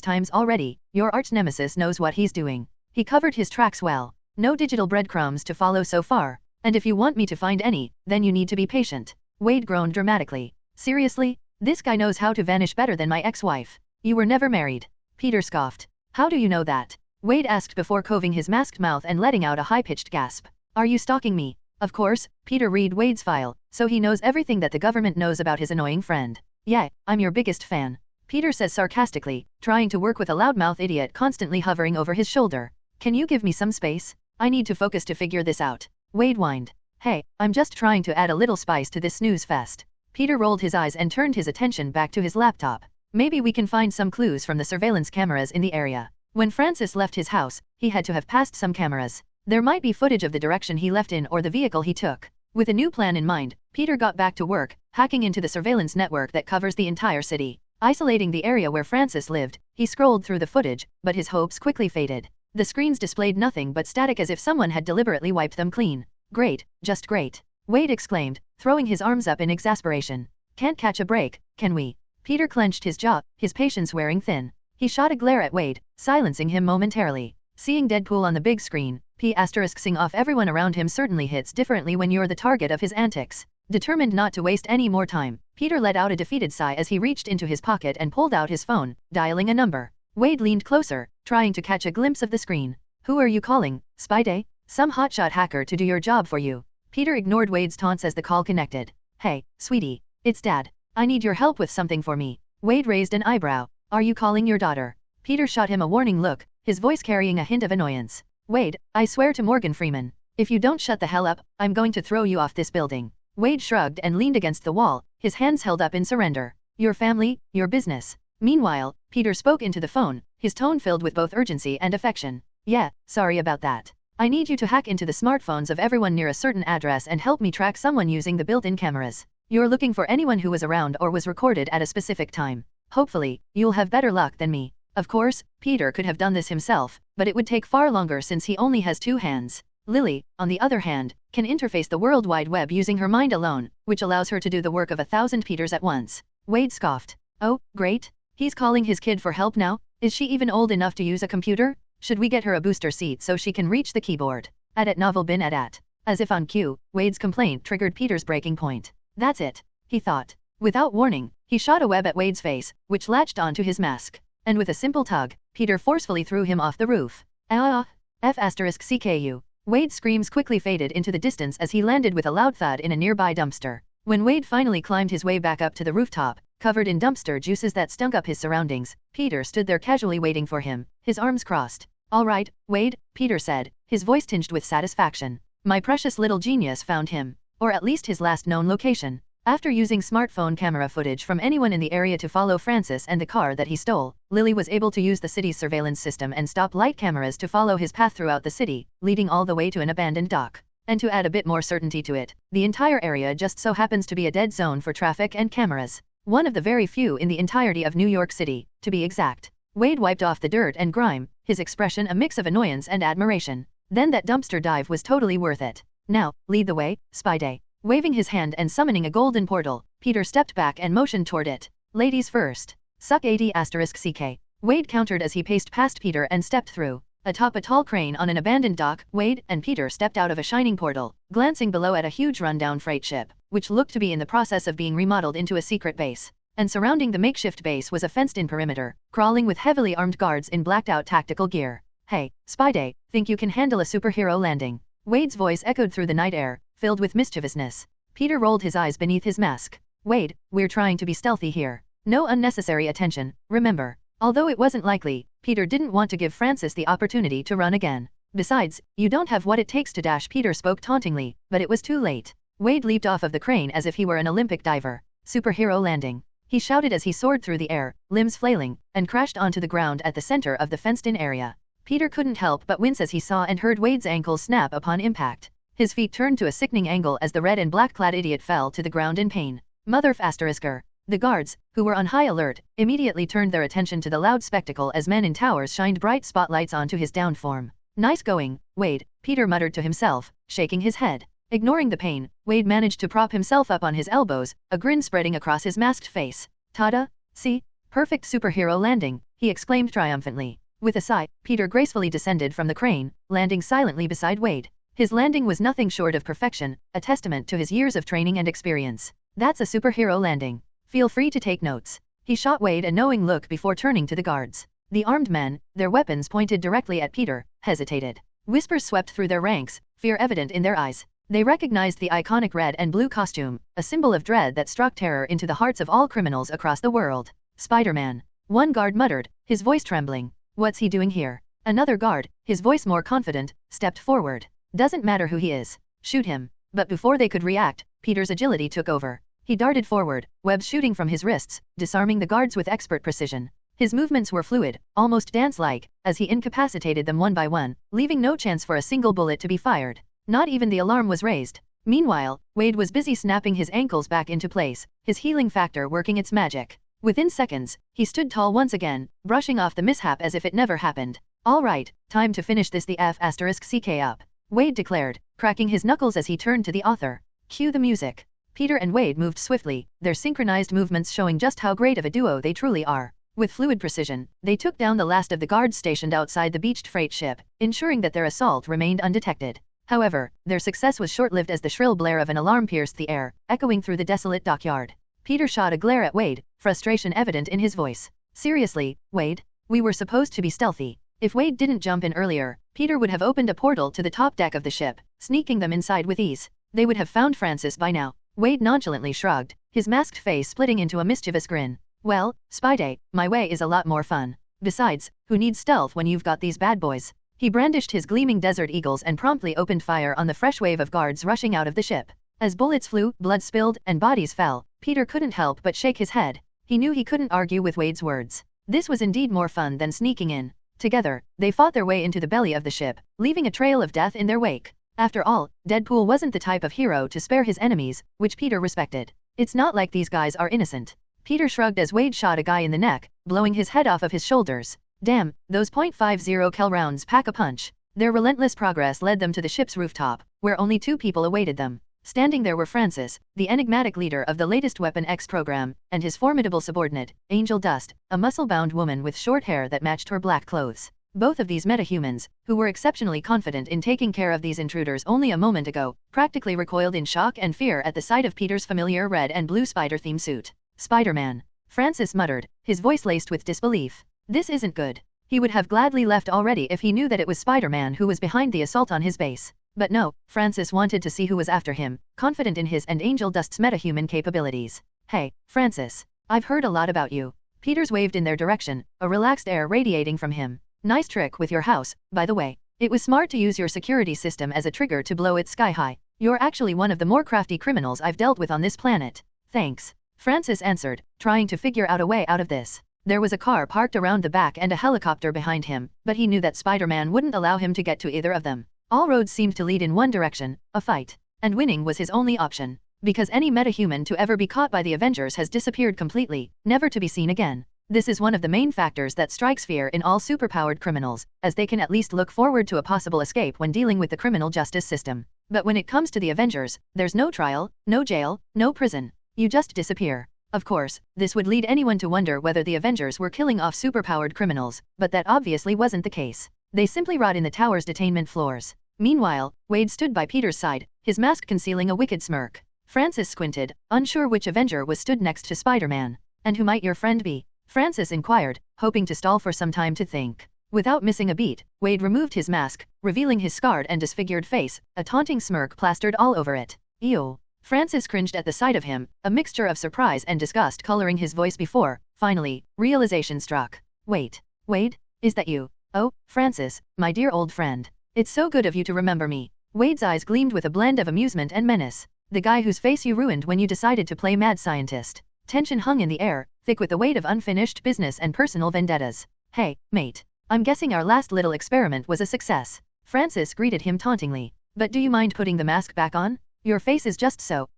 times already, your arch nemesis knows what he's doing. He covered his tracks well. No digital breadcrumbs to follow so far. And if you want me to find any, then you need to be patient. Wade groaned dramatically. Seriously? This guy knows how to vanish better than my ex-wife. You were never married. Peter scoffed. How do you know that? Wade asked before coving his masked mouth and letting out a high-pitched gasp. Are you stalking me? Of course, Peter read Wade's file, so he knows everything that the government knows about his annoying friend. Yeah, I'm your biggest fan. Peter says sarcastically, trying to work with a loudmouth idiot constantly hovering over his shoulder. Can you give me some space? I need to focus to figure this out. Wade whined. Hey, I'm just trying to add a little spice to this snooze fest. Peter rolled his eyes and turned his attention back to his laptop. Maybe we can find some clues from the surveillance cameras in the area. When Francis left his house, he had to have passed some cameras. There might be footage of the direction he left in or the vehicle he took. With a new plan in mind, Peter got back to work, hacking into the surveillance network that covers the entire city. Isolating the area where Francis lived, he scrolled through the footage, but his hopes quickly faded. The screens displayed nothing but static as if someone had deliberately wiped them clean. Great, just great. Wade exclaimed, throwing his arms up in exasperation. Can't catch a break, can we? Peter clenched his jaw, his patience wearing thin. He shot a glare at Wade, silencing him momentarily. Seeing Deadpool on the big screen, P***ing off everyone around him certainly hits differently when you're the target of his antics. Determined not to waste any more time, Peter let out a defeated sigh as he reached into his pocket and pulled out his phone, dialing a number. Wade leaned closer, trying to catch a glimpse of the screen. Who are you calling, Spidey? Some hotshot hacker to do your job for you. Peter ignored Wade's taunts as the call connected. Hey, sweetie. It's Dad. I need your help with something for me. Wade raised an eyebrow. Are you calling your daughter? Peter shot him a warning look, his voice carrying a hint of annoyance. Wade, I swear to Morgan Freeman. If you don't shut the hell up, I'm going to throw you off this building. Wade shrugged and leaned against the wall, his hands held up in surrender. Your family, your business. Meanwhile, Peter spoke into the phone, his tone filled with both urgency and affection. Yeah, sorry about that. I need you to hack into the smartphones of everyone near a certain address and help me track someone using the built-in cameras. You're looking for anyone who was around or was recorded at a specific time. Hopefully, you'll have better luck than me. Of course, Peter could have done this himself, but it would take far longer since he only has 2 hands. Lily, on the other hand, can interface the World Wide Web using her mind alone, which allows her to do the work of 1,000 Peters at once. Wade scoffed. Oh, great. He's calling his kid for help now? Is she even old enough to use a computer? Should we get her a booster seat so she can reach the keyboard? At novel bin at. As if on cue, Wade's complaint triggered Peter's breaking point. That's it, he thought. Without warning, he shot a web at Wade's face, which latched onto his mask. And with a simple tug, Peter forcefully threw him off the roof. F***CKU. Wade's screams quickly faded into the distance as he landed with a loud thud in a nearby dumpster. When Wade finally climbed his way back up to the rooftop, covered in dumpster juices that stunk up his surroundings, Peter stood there casually waiting for him, his arms crossed. All right, Wade, Peter said, his voice tinged with satisfaction. My precious little genius found him. Or at least his last known location. After using smartphone camera footage from anyone in the area to follow Francis and the car that he stole, Lily was able to use the city's surveillance system and stop light cameras to follow his path throughout the city, leading all the way to an abandoned dock. And to add a bit more certainty to it, the entire area just so happens to be a dead zone for traffic and cameras. One of the very few in the entirety of New York City, to be exact. Wade wiped off the dirt and grime, his expression a mix of annoyance and admiration. Then that dumpster dive was totally worth it. Now, lead the way, Spidey. Waving his hand and summoning a golden portal, Peter stepped back and motioned toward it. Ladies first. Suck AD**CK. Wade countered as he paced past Peter and stepped through. Atop a tall crane on an abandoned dock, Wade and Peter stepped out of a shining portal, glancing below at a huge rundown freight ship, which looked to be in the process of being remodeled into a secret base. And surrounding the makeshift base was a fenced-in perimeter, crawling with heavily armed guards in blacked-out tactical gear. Hey, Spidey, think you can handle a superhero landing? Wade's voice echoed through the night air, filled with mischievousness. Peter rolled his eyes beneath his mask. Wade, we're trying to be stealthy here. No unnecessary attention, remember. Although it wasn't likely, Peter didn't want to give Francis the opportunity to run again. Besides, you don't have what it takes to dash. Peter spoke tauntingly, but it was too late. Wade leaped off of the crane as if he were an Olympic diver. Superhero landing. He shouted as he soared through the air, limbs flailing, and crashed onto the ground at the center of the fenced-in area. Peter couldn't help but wince as he saw and heard Wade's ankles snap upon impact. His feet turned to a sickening angle as the red and black-clad idiot fell to the ground in pain. Mother***er. The guards, who were on high alert, immediately turned their attention to the loud spectacle as men in towers shined bright spotlights onto his downed form. Nice going, Wade, Peter muttered to himself, shaking his head. Ignoring the pain, Wade managed to prop himself up on his elbows, a grin spreading across his masked face. Ta-da! See? Perfect superhero landing, he exclaimed triumphantly. With a sigh, Peter gracefully descended from the crane, landing silently beside Wade. His landing was nothing short of perfection, a testament to his years of training and experience. That's a superhero landing. Feel free to take notes. He shot Wade a knowing look before turning to the guards. The armed men, their weapons pointed directly at Peter, hesitated. Whispers swept through their ranks, fear evident in their eyes. They recognized the iconic red and blue costume, a symbol of dread that struck terror into the hearts of all criminals across the world. Spider-Man. One guard muttered, his voice trembling. What's he doing here? Another guard, his voice more confident, stepped forward. Doesn't matter who he is. Shoot him. But before they could react, Peter's agility took over. He darted forward, webs shooting from his wrists, disarming the guards with expert precision. His movements were fluid, almost dance-like, as he incapacitated them one by one, leaving no chance for a single bullet to be fired. Not even the alarm was raised. Meanwhile, Wade was busy snapping his ankles back into place, his healing factor working its magic. Within seconds, he stood tall once again, brushing off the mishap as if it never happened. All right, time to finish this the F***CK up, Wade declared, cracking his knuckles as he turned to the author. Cue the music. Peter and Wade moved swiftly, their synchronized movements showing just how great of a duo they truly are. With fluid precision, they took down the last of the guards stationed outside the beached freight ship, ensuring that their assault remained undetected. However, their success was short-lived as the shrill blare of an alarm pierced the air, echoing through the desolate dockyard. Peter shot a glare at Wade, frustration evident in his voice. Seriously, Wade? We were supposed to be stealthy. If Wade didn't jump in earlier, Peter would have opened a portal to the top deck of the ship, sneaking them inside with ease. They would have found Francis by now. Wade nonchalantly shrugged, his masked face splitting into a mischievous grin. Well, Spidey, my way is a lot more fun. Besides, who needs stealth when you've got these bad boys? He brandished his gleaming desert eagles and promptly opened fire on the fresh wave of guards rushing out of the ship. As bullets flew, blood spilled, and bodies fell, Peter couldn't help but shake his head. He knew he couldn't argue with Wade's words. This was indeed more fun than sneaking in. Together, they fought their way into the belly of the ship, leaving a trail of death in their wake. After all, Deadpool wasn't the type of hero to spare his enemies, which Peter respected. It's not like these guys are innocent. Peter shrugged as Wade shot a guy in the neck, blowing his head off of his shoulders. Damn, those .50 cal rounds pack a punch. Their relentless progress led them to the ship's rooftop, where only 2 people awaited them. Standing there were Francis, the enigmatic leader of the latest Weapon X program, and his formidable subordinate, Angel Dust, a muscle-bound woman with short hair that matched her black clothes. Both of these metahumans, who were exceptionally confident in taking care of these intruders only a moment ago, practically recoiled in shock and fear at the sight of Peter's familiar red and blue spider-themed suit. Spider-Man. Francis muttered, his voice laced with disbelief. This isn't good. He would have gladly left already if he knew that it was Spider-Man who was behind the assault on his base. But no, Francis wanted to see who was after him, confident in his and Angel Dust's metahuman capabilities. Hey, Francis. I've heard a lot about you. Peters waved in their direction, a relaxed air radiating from him. Nice trick with your house, by the way. It was smart to use your security system as a trigger to blow it sky high. You're actually one of the more crafty criminals I've dealt with on this planet. Thanks. Francis answered, trying to figure out a way out of this. There was a car parked around the back and a helicopter behind him, but he knew that Spider-Man wouldn't allow him to get to either of them. All roads seemed to lead in one direction, a fight. And winning was his only option. Because any metahuman to ever be caught by the Avengers has disappeared completely, never to be seen again. This is one of the main factors that strikes fear in all superpowered criminals, as they can at least look forward to a possible escape when dealing with the criminal justice system. But when it comes to the Avengers, there's no trial, no jail, no prison. You just disappear. Of course, this would lead anyone to wonder whether the Avengers were killing off superpowered criminals, but that obviously wasn't the case. They simply rot in the tower's detainment floors. Meanwhile, Wade stood by Peter's side, his mask concealing a wicked smirk. Francis squinted, unsure which Avenger was stood next to Spider-Man. And who might your friend be? Francis inquired, hoping to stall for some time to think. Without missing a beat, Wade removed his mask, revealing his scarred and disfigured face, a taunting smirk plastered all over it. Ew. Francis cringed at the sight of him, a mixture of surprise and disgust coloring his voice before, finally, realization struck. Wait. Wade? Is that you? Oh, Francis, my dear old friend. It's so good of you to remember me. Wade's eyes gleamed with a blend of amusement and menace. The guy whose face you ruined when you decided to play mad scientist. Tension hung in the air, thick with the weight of unfinished business and personal vendettas. Hey, mate. I'm guessing our last little experiment was a success. Francis greeted him tauntingly. But do you mind putting the mask back on? Your face is just so,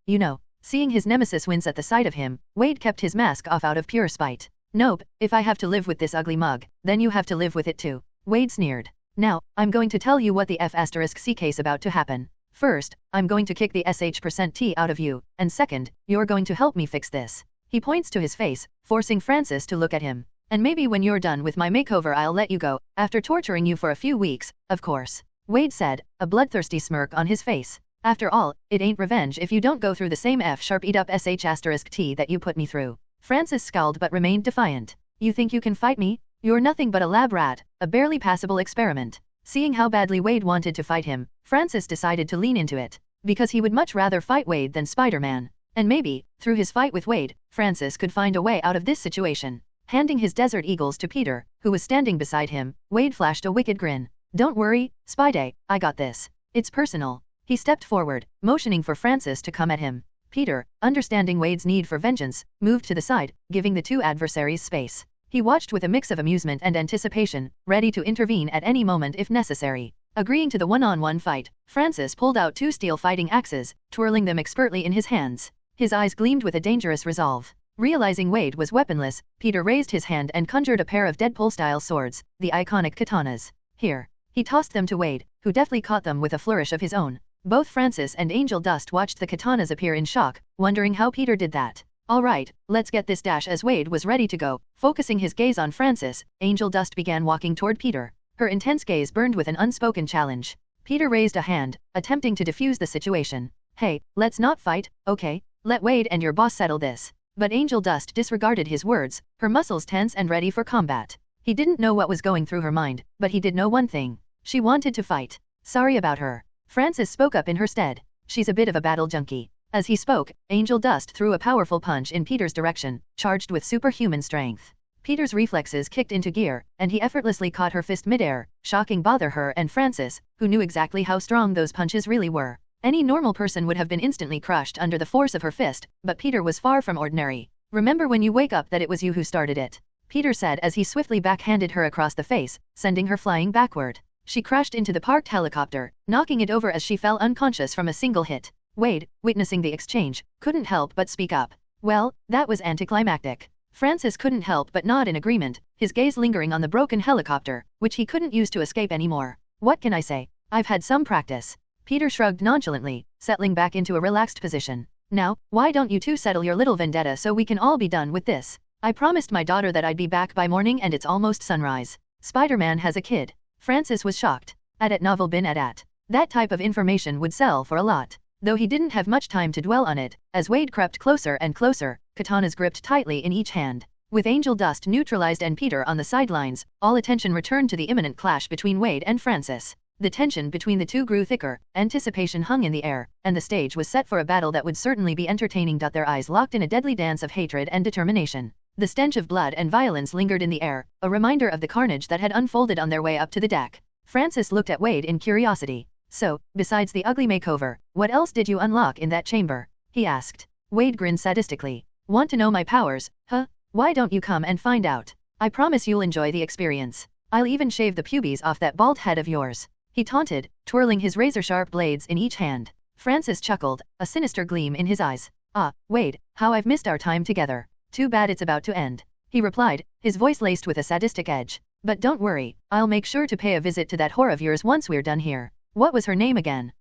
you know. Seeing his nemesis wince at the sight of him, Wade kept his mask off out of pure spite. Nope, if I have to live with this ugly mug, then you have to live with it too. Wade sneered. Now, I'm going to tell you what the F*** case about to happen. First, I'm going to kick the sh% out of you, and second, you're going to help me fix this. He points to his face, forcing Francis to look at him. And maybe when you're done with my makeover I'll let you go, after torturing you for a few weeks, of course. Wade said, a bloodthirsty smirk on his face. After all, it ain't revenge if you don't go through the same F#*eat-up sh*t that you put me through. Francis scowled but remained defiant. You think you can fight me? You're nothing but a lab rat, a barely passable experiment. Seeing how badly Wade wanted to fight him, Francis decided to lean into it. Because he would much rather fight Wade than Spider-Man. And maybe, through his fight with Wade, Francis could find a way out of this situation. Handing his Desert Eagles to Peter, who was standing beside him, Wade flashed a wicked grin. Don't worry, Spidey, I got this. It's personal. He stepped forward, motioning for Francis to come at him. Peter, understanding Wade's need for vengeance, moved to the side, giving the two adversaries space. He watched with a mix of amusement and anticipation, ready to intervene at any moment if necessary. Agreeing to the one-on-one fight, Francis pulled out 2 steel fighting axes, twirling them expertly in his hands. His eyes gleamed with a dangerous resolve. Realizing Wade was weaponless, Peter raised his hand and conjured a pair of Deadpool-style swords, the iconic katanas. Here. He tossed them to Wade, who deftly caught them with a flourish of his own. Both Francis and Angel Dust watched the katanas appear in shock, wondering how Peter did that. Alright, let's get this dash. As Wade was ready to go, focusing his gaze on Francis, Angel Dust began walking toward Peter. Her intense gaze burned with an unspoken challenge. Peter raised a hand, attempting to defuse the situation. Hey, let's not fight, okay? Let Wade and your boss settle this. But Angel Dust disregarded his words, her muscles tense and ready for combat. He didn't know what was going through her mind, but he did know one thing. She wanted to fight. Sorry about her. Francis spoke up in her stead. She's a bit of a battle junkie. As he spoke, Angel Dust threw a powerful punch in Peter's direction, charged with superhuman strength. Peter's reflexes kicked into gear, and he effortlessly caught her fist midair, shocking both her and Francis, who knew exactly how strong those punches really were. Any normal person would have been instantly crushed under the force of her fist, but Peter was far from ordinary. Remember when you wake up that it was you who started it. Peter said as he swiftly backhanded her across the face, sending her flying backward. She crashed into the parked helicopter, knocking it over as she fell unconscious from a single hit. Wade, witnessing the exchange, couldn't help but speak up. Well, that was anticlimactic. Francis couldn't help but nod in agreement, his gaze lingering on the broken helicopter, which he couldn't use to escape anymore. What can I say? I've had some practice. Peter shrugged nonchalantly, settling back into a relaxed position. Now, why don't you two settle your little vendetta so we can all be done with this? I promised my daughter that I'd be back by morning and it's almost sunrise. Spider-Man has a kid. Francis was shocked. At novel bin at. That type of information would sell for a lot. Though he didn't have much time to dwell on it, as Wade crept closer and closer, katanas gripped tightly in each hand. With angel dust neutralized and Peter on the sidelines, all attention returned to the imminent clash between Wade and Francis. The tension between the two grew thicker, anticipation hung in the air, and the stage was set for a battle that would certainly be entertaining. Their eyes locked in a deadly dance of hatred and determination. The stench of blood and violence lingered in the air, a reminder of the carnage that had unfolded on their way up to the deck. Francis looked at Wade in curiosity. So, besides the ugly makeover, what else did you unlock in that chamber? He asked. Wade grinned sadistically. Want to know my powers, huh? Why don't you come and find out? I promise you'll enjoy the experience. I'll even shave the pubes off that bald head of yours. He taunted, twirling his razor-sharp blades in each hand. Francis chuckled, a sinister gleam in his eyes. Ah, Wade, how I've missed our time together. Too bad it's about to end. He replied, his voice laced with a sadistic edge. But don't worry, I'll make sure to pay a visit to that whore of yours once we're done here. What was her name again?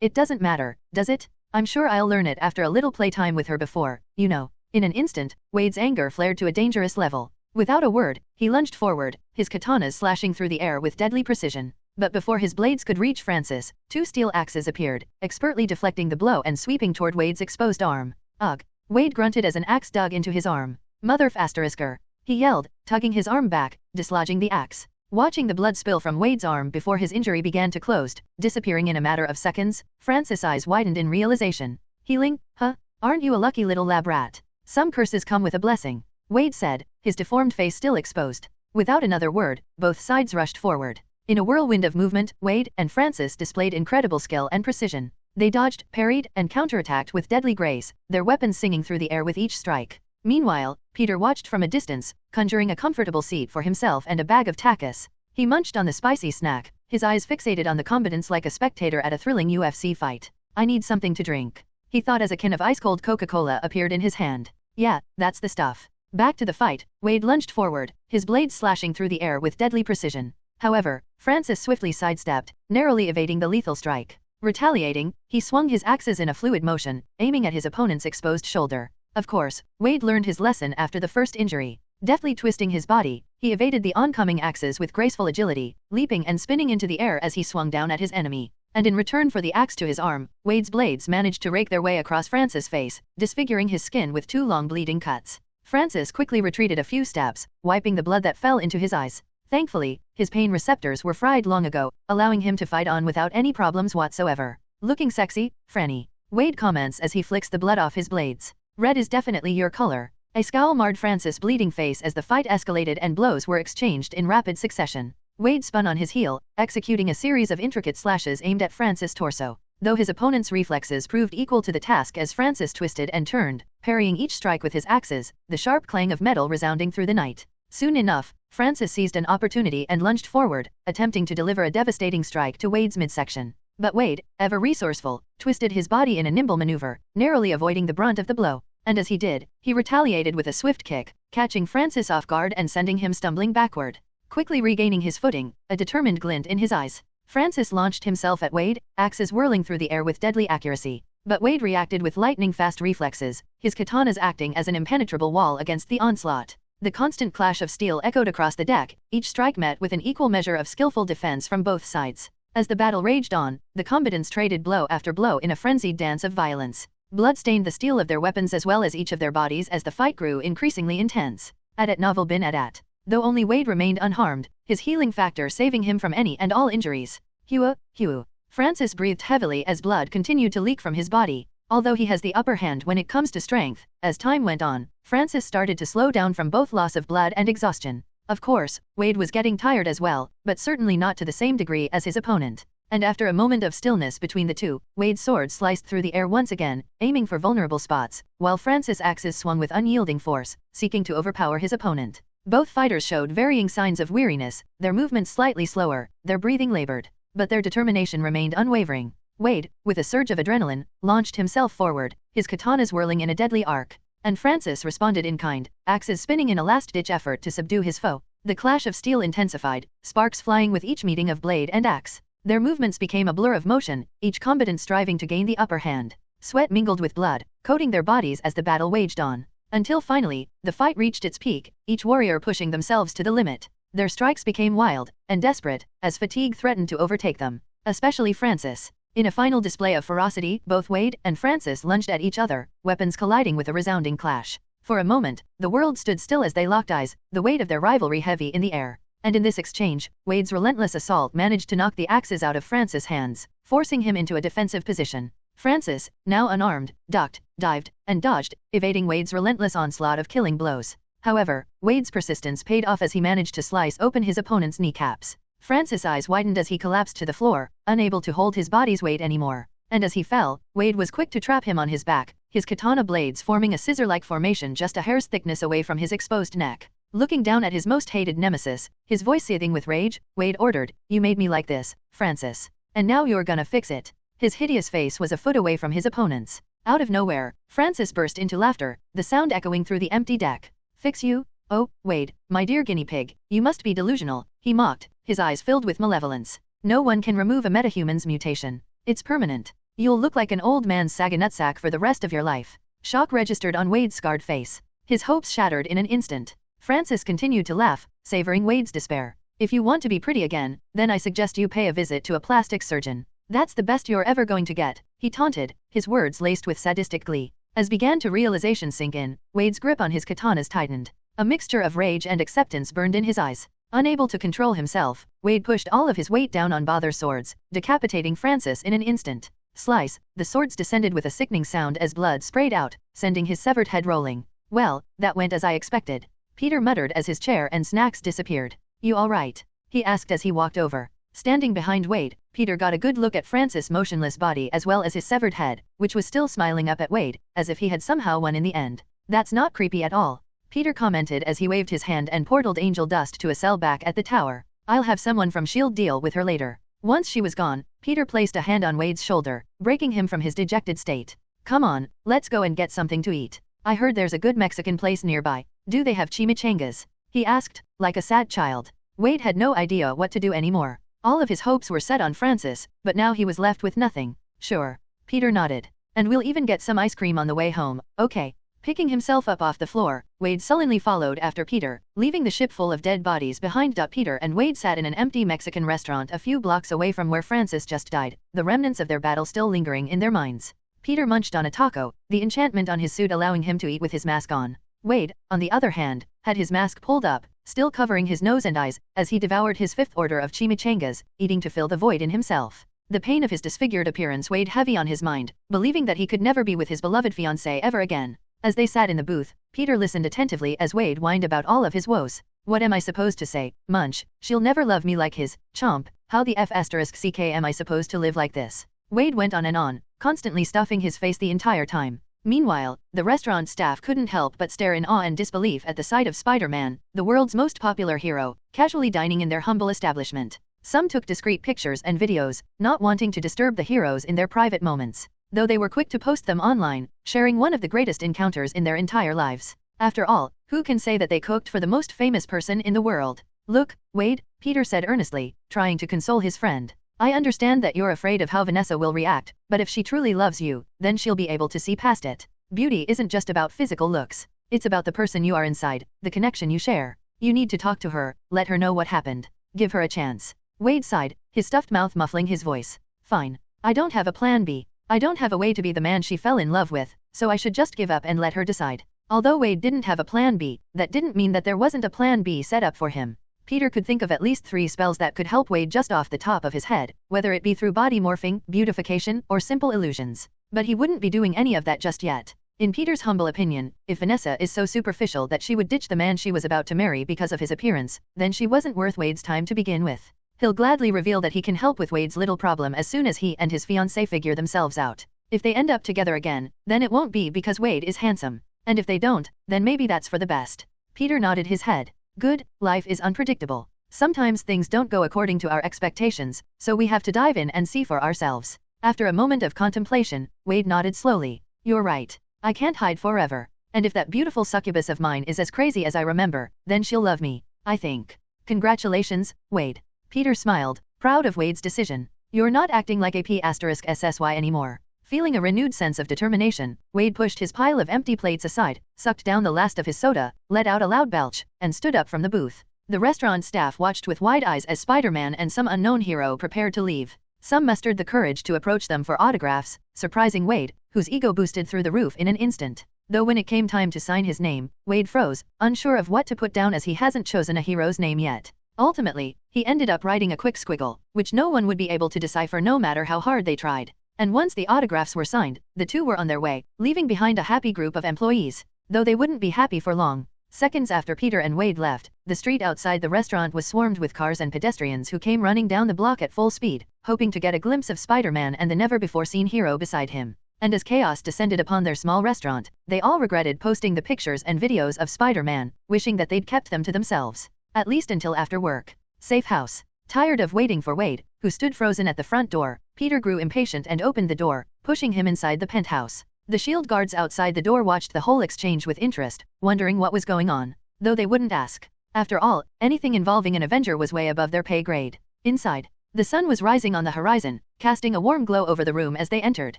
It doesn't matter, does it? I'm sure I'll learn it after a little playtime with her before, you know. In an instant, Wade's anger flared to a dangerous level. Without a word, he lunged forward, his katanas slashing through the air with deadly precision. But before his blades could reach Francis, two steel axes appeared, expertly deflecting the blow and sweeping toward Wade's exposed arm. Ugh! Wade grunted as an axe dug into his arm. Mother f***er! He yelled, tugging his arm back, dislodging the axe. Watching the blood spill from Wade's arm before his injury began to close, disappearing in a matter of seconds, Francis' eyes widened in realization. Healing? Huh? Aren't you a lucky little lab rat? Some curses come with a blessing, Wade said, his deformed face still exposed. Without another word, both sides rushed forward. In a whirlwind of movement, Wade and Francis displayed incredible skill and precision. They dodged, parried, and counterattacked with deadly grace, their weapons singing through the air with each strike. Meanwhile, Peter watched from a distance, conjuring a comfortable seat for himself and a bag of tacos. He munched on the spicy snack, his eyes fixated on the combatants like a spectator at a thrilling UFC fight. I need something to drink, he thought as a can of ice-cold Coca-Cola appeared in his hand. Yeah, that's the stuff. Back to the fight, Wade lunged forward, his blades slashing through the air with deadly precision. However, Francis swiftly sidestepped, narrowly evading the lethal strike. Retaliating, he swung his axes in a fluid motion, aiming at his opponent's exposed shoulder. Of course, Wade learned his lesson after the first injury. Deftly twisting his body, he evaded the oncoming axes with graceful agility, leaping and spinning into the air as he swung down at his enemy. And in return for the axe to his arm, Wade's blades managed to rake their way across Francis' face, disfiguring his skin with two long bleeding cuts. Francis quickly retreated a few steps, wiping the blood that fell into his eyes. Thankfully, his pain receptors were fried long ago, allowing him to fight on without any problems whatsoever. Looking sexy, Franny, Wade comments as he flicks the blood off his blades. Red is definitely your color. A scowl marred Francis' bleeding face as the fight escalated and blows were exchanged in rapid succession. Wade spun on his heel, executing a series of intricate slashes aimed at Francis' torso. Though his opponent's reflexes proved equal to the task as Francis twisted and turned, parrying each strike with his axes, the sharp clang of metal resounding through the night. Soon enough, Francis seized an opportunity and lunged forward, attempting to deliver a devastating strike to Wade's midsection. But Wade, ever resourceful, twisted his body in a nimble maneuver, narrowly avoiding the brunt of the blow. And as he did, he retaliated with a swift kick, catching Francis off guard and sending him stumbling backward. Quickly regaining his footing, a determined glint in his eyes, Francis launched himself at Wade, axes whirling through the air with deadly accuracy. But Wade reacted with lightning-fast reflexes, his katanas acting as an impenetrable wall against the onslaught. The constant clash of steel echoed across the deck, each strike met with an equal measure of skillful defense from both sides. As the battle raged on, the combatants traded blow after blow in a frenzied dance of violence. Blood stained the steel of their weapons as well as each of their bodies as the fight grew increasingly intense. At novel bin at. Though only Wade remained unharmed, his healing factor saving him from any and all injuries. Hew. Francis breathed heavily as blood continued to leak from his body. Although he has the upper hand when it comes to strength, as time went on, Francis started to slow down from both loss of blood and exhaustion. Of course, Wade was getting tired as well, but certainly not to the same degree as his opponent. And after a moment of stillness between the two, Wade's sword sliced through the air once again, aiming for vulnerable spots, while Francis' axes swung with unyielding force, seeking to overpower his opponent. Both fighters showed varying signs of weariness, their movements slightly slower, their breathing labored. But their determination remained unwavering. Wade, with a surge of adrenaline, launched himself forward, his katanas whirling in a deadly arc. And Francis responded in kind, axes spinning in a last-ditch effort to subdue his foe. The clash of steel intensified, sparks flying with each meeting of blade and axe. Their movements became a blur of motion, each combatant striving to gain the upper hand. Sweat mingled with blood, coating their bodies as the battle waged on. Until finally, the fight reached its peak, each warrior pushing themselves to the limit. Their strikes became wild and desperate, as fatigue threatened to overtake them. Especially Francis. In a final display of ferocity, both Wade and Francis lunged at each other, weapons colliding with a resounding clash. For a moment, the world stood still as they locked eyes, the weight of their rivalry heavy in the air. And in this exchange, Wade's relentless assault managed to knock the axes out of Francis' hands, forcing him into a defensive position. Francis, now unarmed, ducked, dived, and dodged, evading Wade's relentless onslaught of killing blows. However, Wade's persistence paid off as he managed to slice open his opponent's kneecaps. Francis' eyes widened as he collapsed to the floor, unable to hold his body's weight anymore. And as he fell, Wade was quick to trap him on his back, his katana blades forming a scissor-like formation just a hair's thickness away from his exposed neck. Looking down at his most hated nemesis, his voice seething with rage, Wade ordered, "You made me like this, Francis. And now you're gonna fix it." His hideous face was a foot away from his opponent's. Out of nowhere, Francis burst into laughter, the sound echoing through the empty deck. "Fix you? Oh, Wade, my dear guinea pig, you must be delusional," he mocked, his eyes filled with malevolence. "No one can remove a metahuman's mutation. It's permanent. You'll look like an old man's saga nutsack for the rest of your life." Shock registered on Wade's scarred face. His hopes shattered in an instant. Francis continued to laugh, savoring Wade's despair. "If you want to be pretty again, then I suggest you pay a visit to a plastic surgeon. That's the best you're ever going to get," he taunted, his words laced with sadistic glee. As began to realization sink in, Wade's grip on his katanas tightened. A mixture of rage and acceptance burned in his eyes. Unable to control himself, Wade pushed all of his weight down on Bother's swords, decapitating Francis in an instant. Slice, the swords descended with a sickening sound as blood sprayed out, sending his severed head rolling. "Well, that went as I expected," Peter muttered as his chair and snacks disappeared. "You all right?" he asked as he walked over. Standing behind Wade, Peter got a good look at Francis' motionless body as well as his severed head, which was still smiling up at Wade, as if he had somehow won in the end. "That's not creepy at all," Peter commented as he waved his hand and portaled Angel Dust to a cell back at the tower. "I'll have someone from S.H.I.E.L.D. deal with her later." Once she was gone, Peter placed a hand on Wade's shoulder, breaking him from his dejected state. "Come on, let's go and get something to eat. I heard there's a good Mexican place nearby. Do they have chimichangas?" he asked, like a sad child. Wade had no idea what to do anymore. All of his hopes were set on Francis, but now he was left with nothing. "Sure." Peter nodded. "And we'll even get some ice cream on the way home, okay?" Picking himself up off the floor, Wade sullenly followed after Peter, leaving the ship full of dead bodies behind. Peter and Wade sat in an empty Mexican restaurant a few blocks away from where Francis just died, the remnants of their battle still lingering in their minds. Peter munched on a taco, the enchantment on his suit allowing him to eat with his mask on. Wade, on the other hand, had his mask pulled up, still covering his nose and eyes, as he devoured his fifth order of chimichangas, eating to fill the void in himself. The pain of his disfigured appearance weighed heavy on his mind, believing that he could never be with his beloved fiancée ever again. As they sat in the booth, Peter listened attentively as Wade whined about all of his woes. "What am I supposed to say? Munch, she'll never love me like his. Chomp, how the f*** am I supposed to live like this?" Wade went on and on, constantly stuffing his face the entire time. Meanwhile, the restaurant staff couldn't help but stare in awe and disbelief at the sight of Spider-Man, the world's most popular hero, casually dining in their humble establishment. Some took discreet pictures and videos, not wanting to disturb the heroes in their private moments, though they were quick to post them online, sharing one of the greatest encounters in their entire lives. After all, who can say that they cooked for the most famous person in the world? "Look, Wade," Peter said earnestly, trying to console his friend. "I understand that you're afraid of how Vanessa will react, but if she truly loves you, then she'll be able to see past it. Beauty isn't just about physical looks. It's about the person you are inside, the connection you share. You need to talk to her, let her know what happened. Give her a chance." Wade sighed, his stuffed mouth muffling his voice. "Fine. I don't have a plan B. I don't have a way to be the man she fell in love with, so I should just give up and let her decide." Although Wade didn't have a plan B, that didn't mean that there wasn't a plan B set up for him. Peter could think of at least 3 spells that could help Wade just off the top of his head, whether it be through body morphing, beautification, or simple illusions. But he wouldn't be doing any of that just yet. In Peter's humble opinion, if Vanessa is so superficial that she would ditch the man she was about to marry because of his appearance, then she wasn't worth Wade's time to begin with. He'll gladly reveal that he can help with Wade's little problem as soon as he and his fiancée figure themselves out. If they end up together again, then it won't be because Wade is handsome. And if they don't, then maybe that's for the best. Peter nodded his head. Good, life is unpredictable. Sometimes things don't go according to our expectations, so we have to dive in and see for ourselves. After a moment of contemplation, Wade nodded slowly. You're right. I can't hide forever. And if that beautiful succubus of mine is as crazy as I remember, then she'll love me, I think. Congratulations, Wade. Peter smiled, proud of Wade's decision. You're not acting like a P***SSY anymore. Feeling a renewed sense of determination, Wade pushed his pile of empty plates aside, sucked down the last of his soda, let out a loud belch, and stood up from the booth. The restaurant staff watched with wide eyes as Spider-Man and some unknown hero prepared to leave. Some mustered the courage to approach them for autographs, surprising Wade, whose ego boosted through the roof in an instant. Though when it came time to sign his name, Wade froze, unsure of what to put down as he hasn't chosen a hero's name yet. Ultimately, he ended up writing a quick squiggle, which no one would be able to decipher no matter how hard they tried. And once the autographs were signed, the two were on their way, leaving behind a happy group of employees. Though they wouldn't be happy for long. Seconds after Peter and Wade left, the street outside the restaurant was swarmed with cars and pedestrians who came running down the block at full speed, hoping to get a glimpse of Spider-Man and the never-before-seen hero beside him. And as chaos descended upon their small restaurant, they all regretted posting the pictures and videos of Spider-Man, wishing that they'd kept them to themselves. At least until after work. Safe house. Tired of waiting for Wade, who stood frozen at the front door, Peter grew impatient and opened the door, pushing him inside the penthouse. The shield guards outside the door watched the whole exchange with interest, wondering what was going on. Though they wouldn't ask. After all, anything involving an Avenger was way above their pay grade. Inside, the sun was rising on the horizon, casting a warm glow over the room as they entered.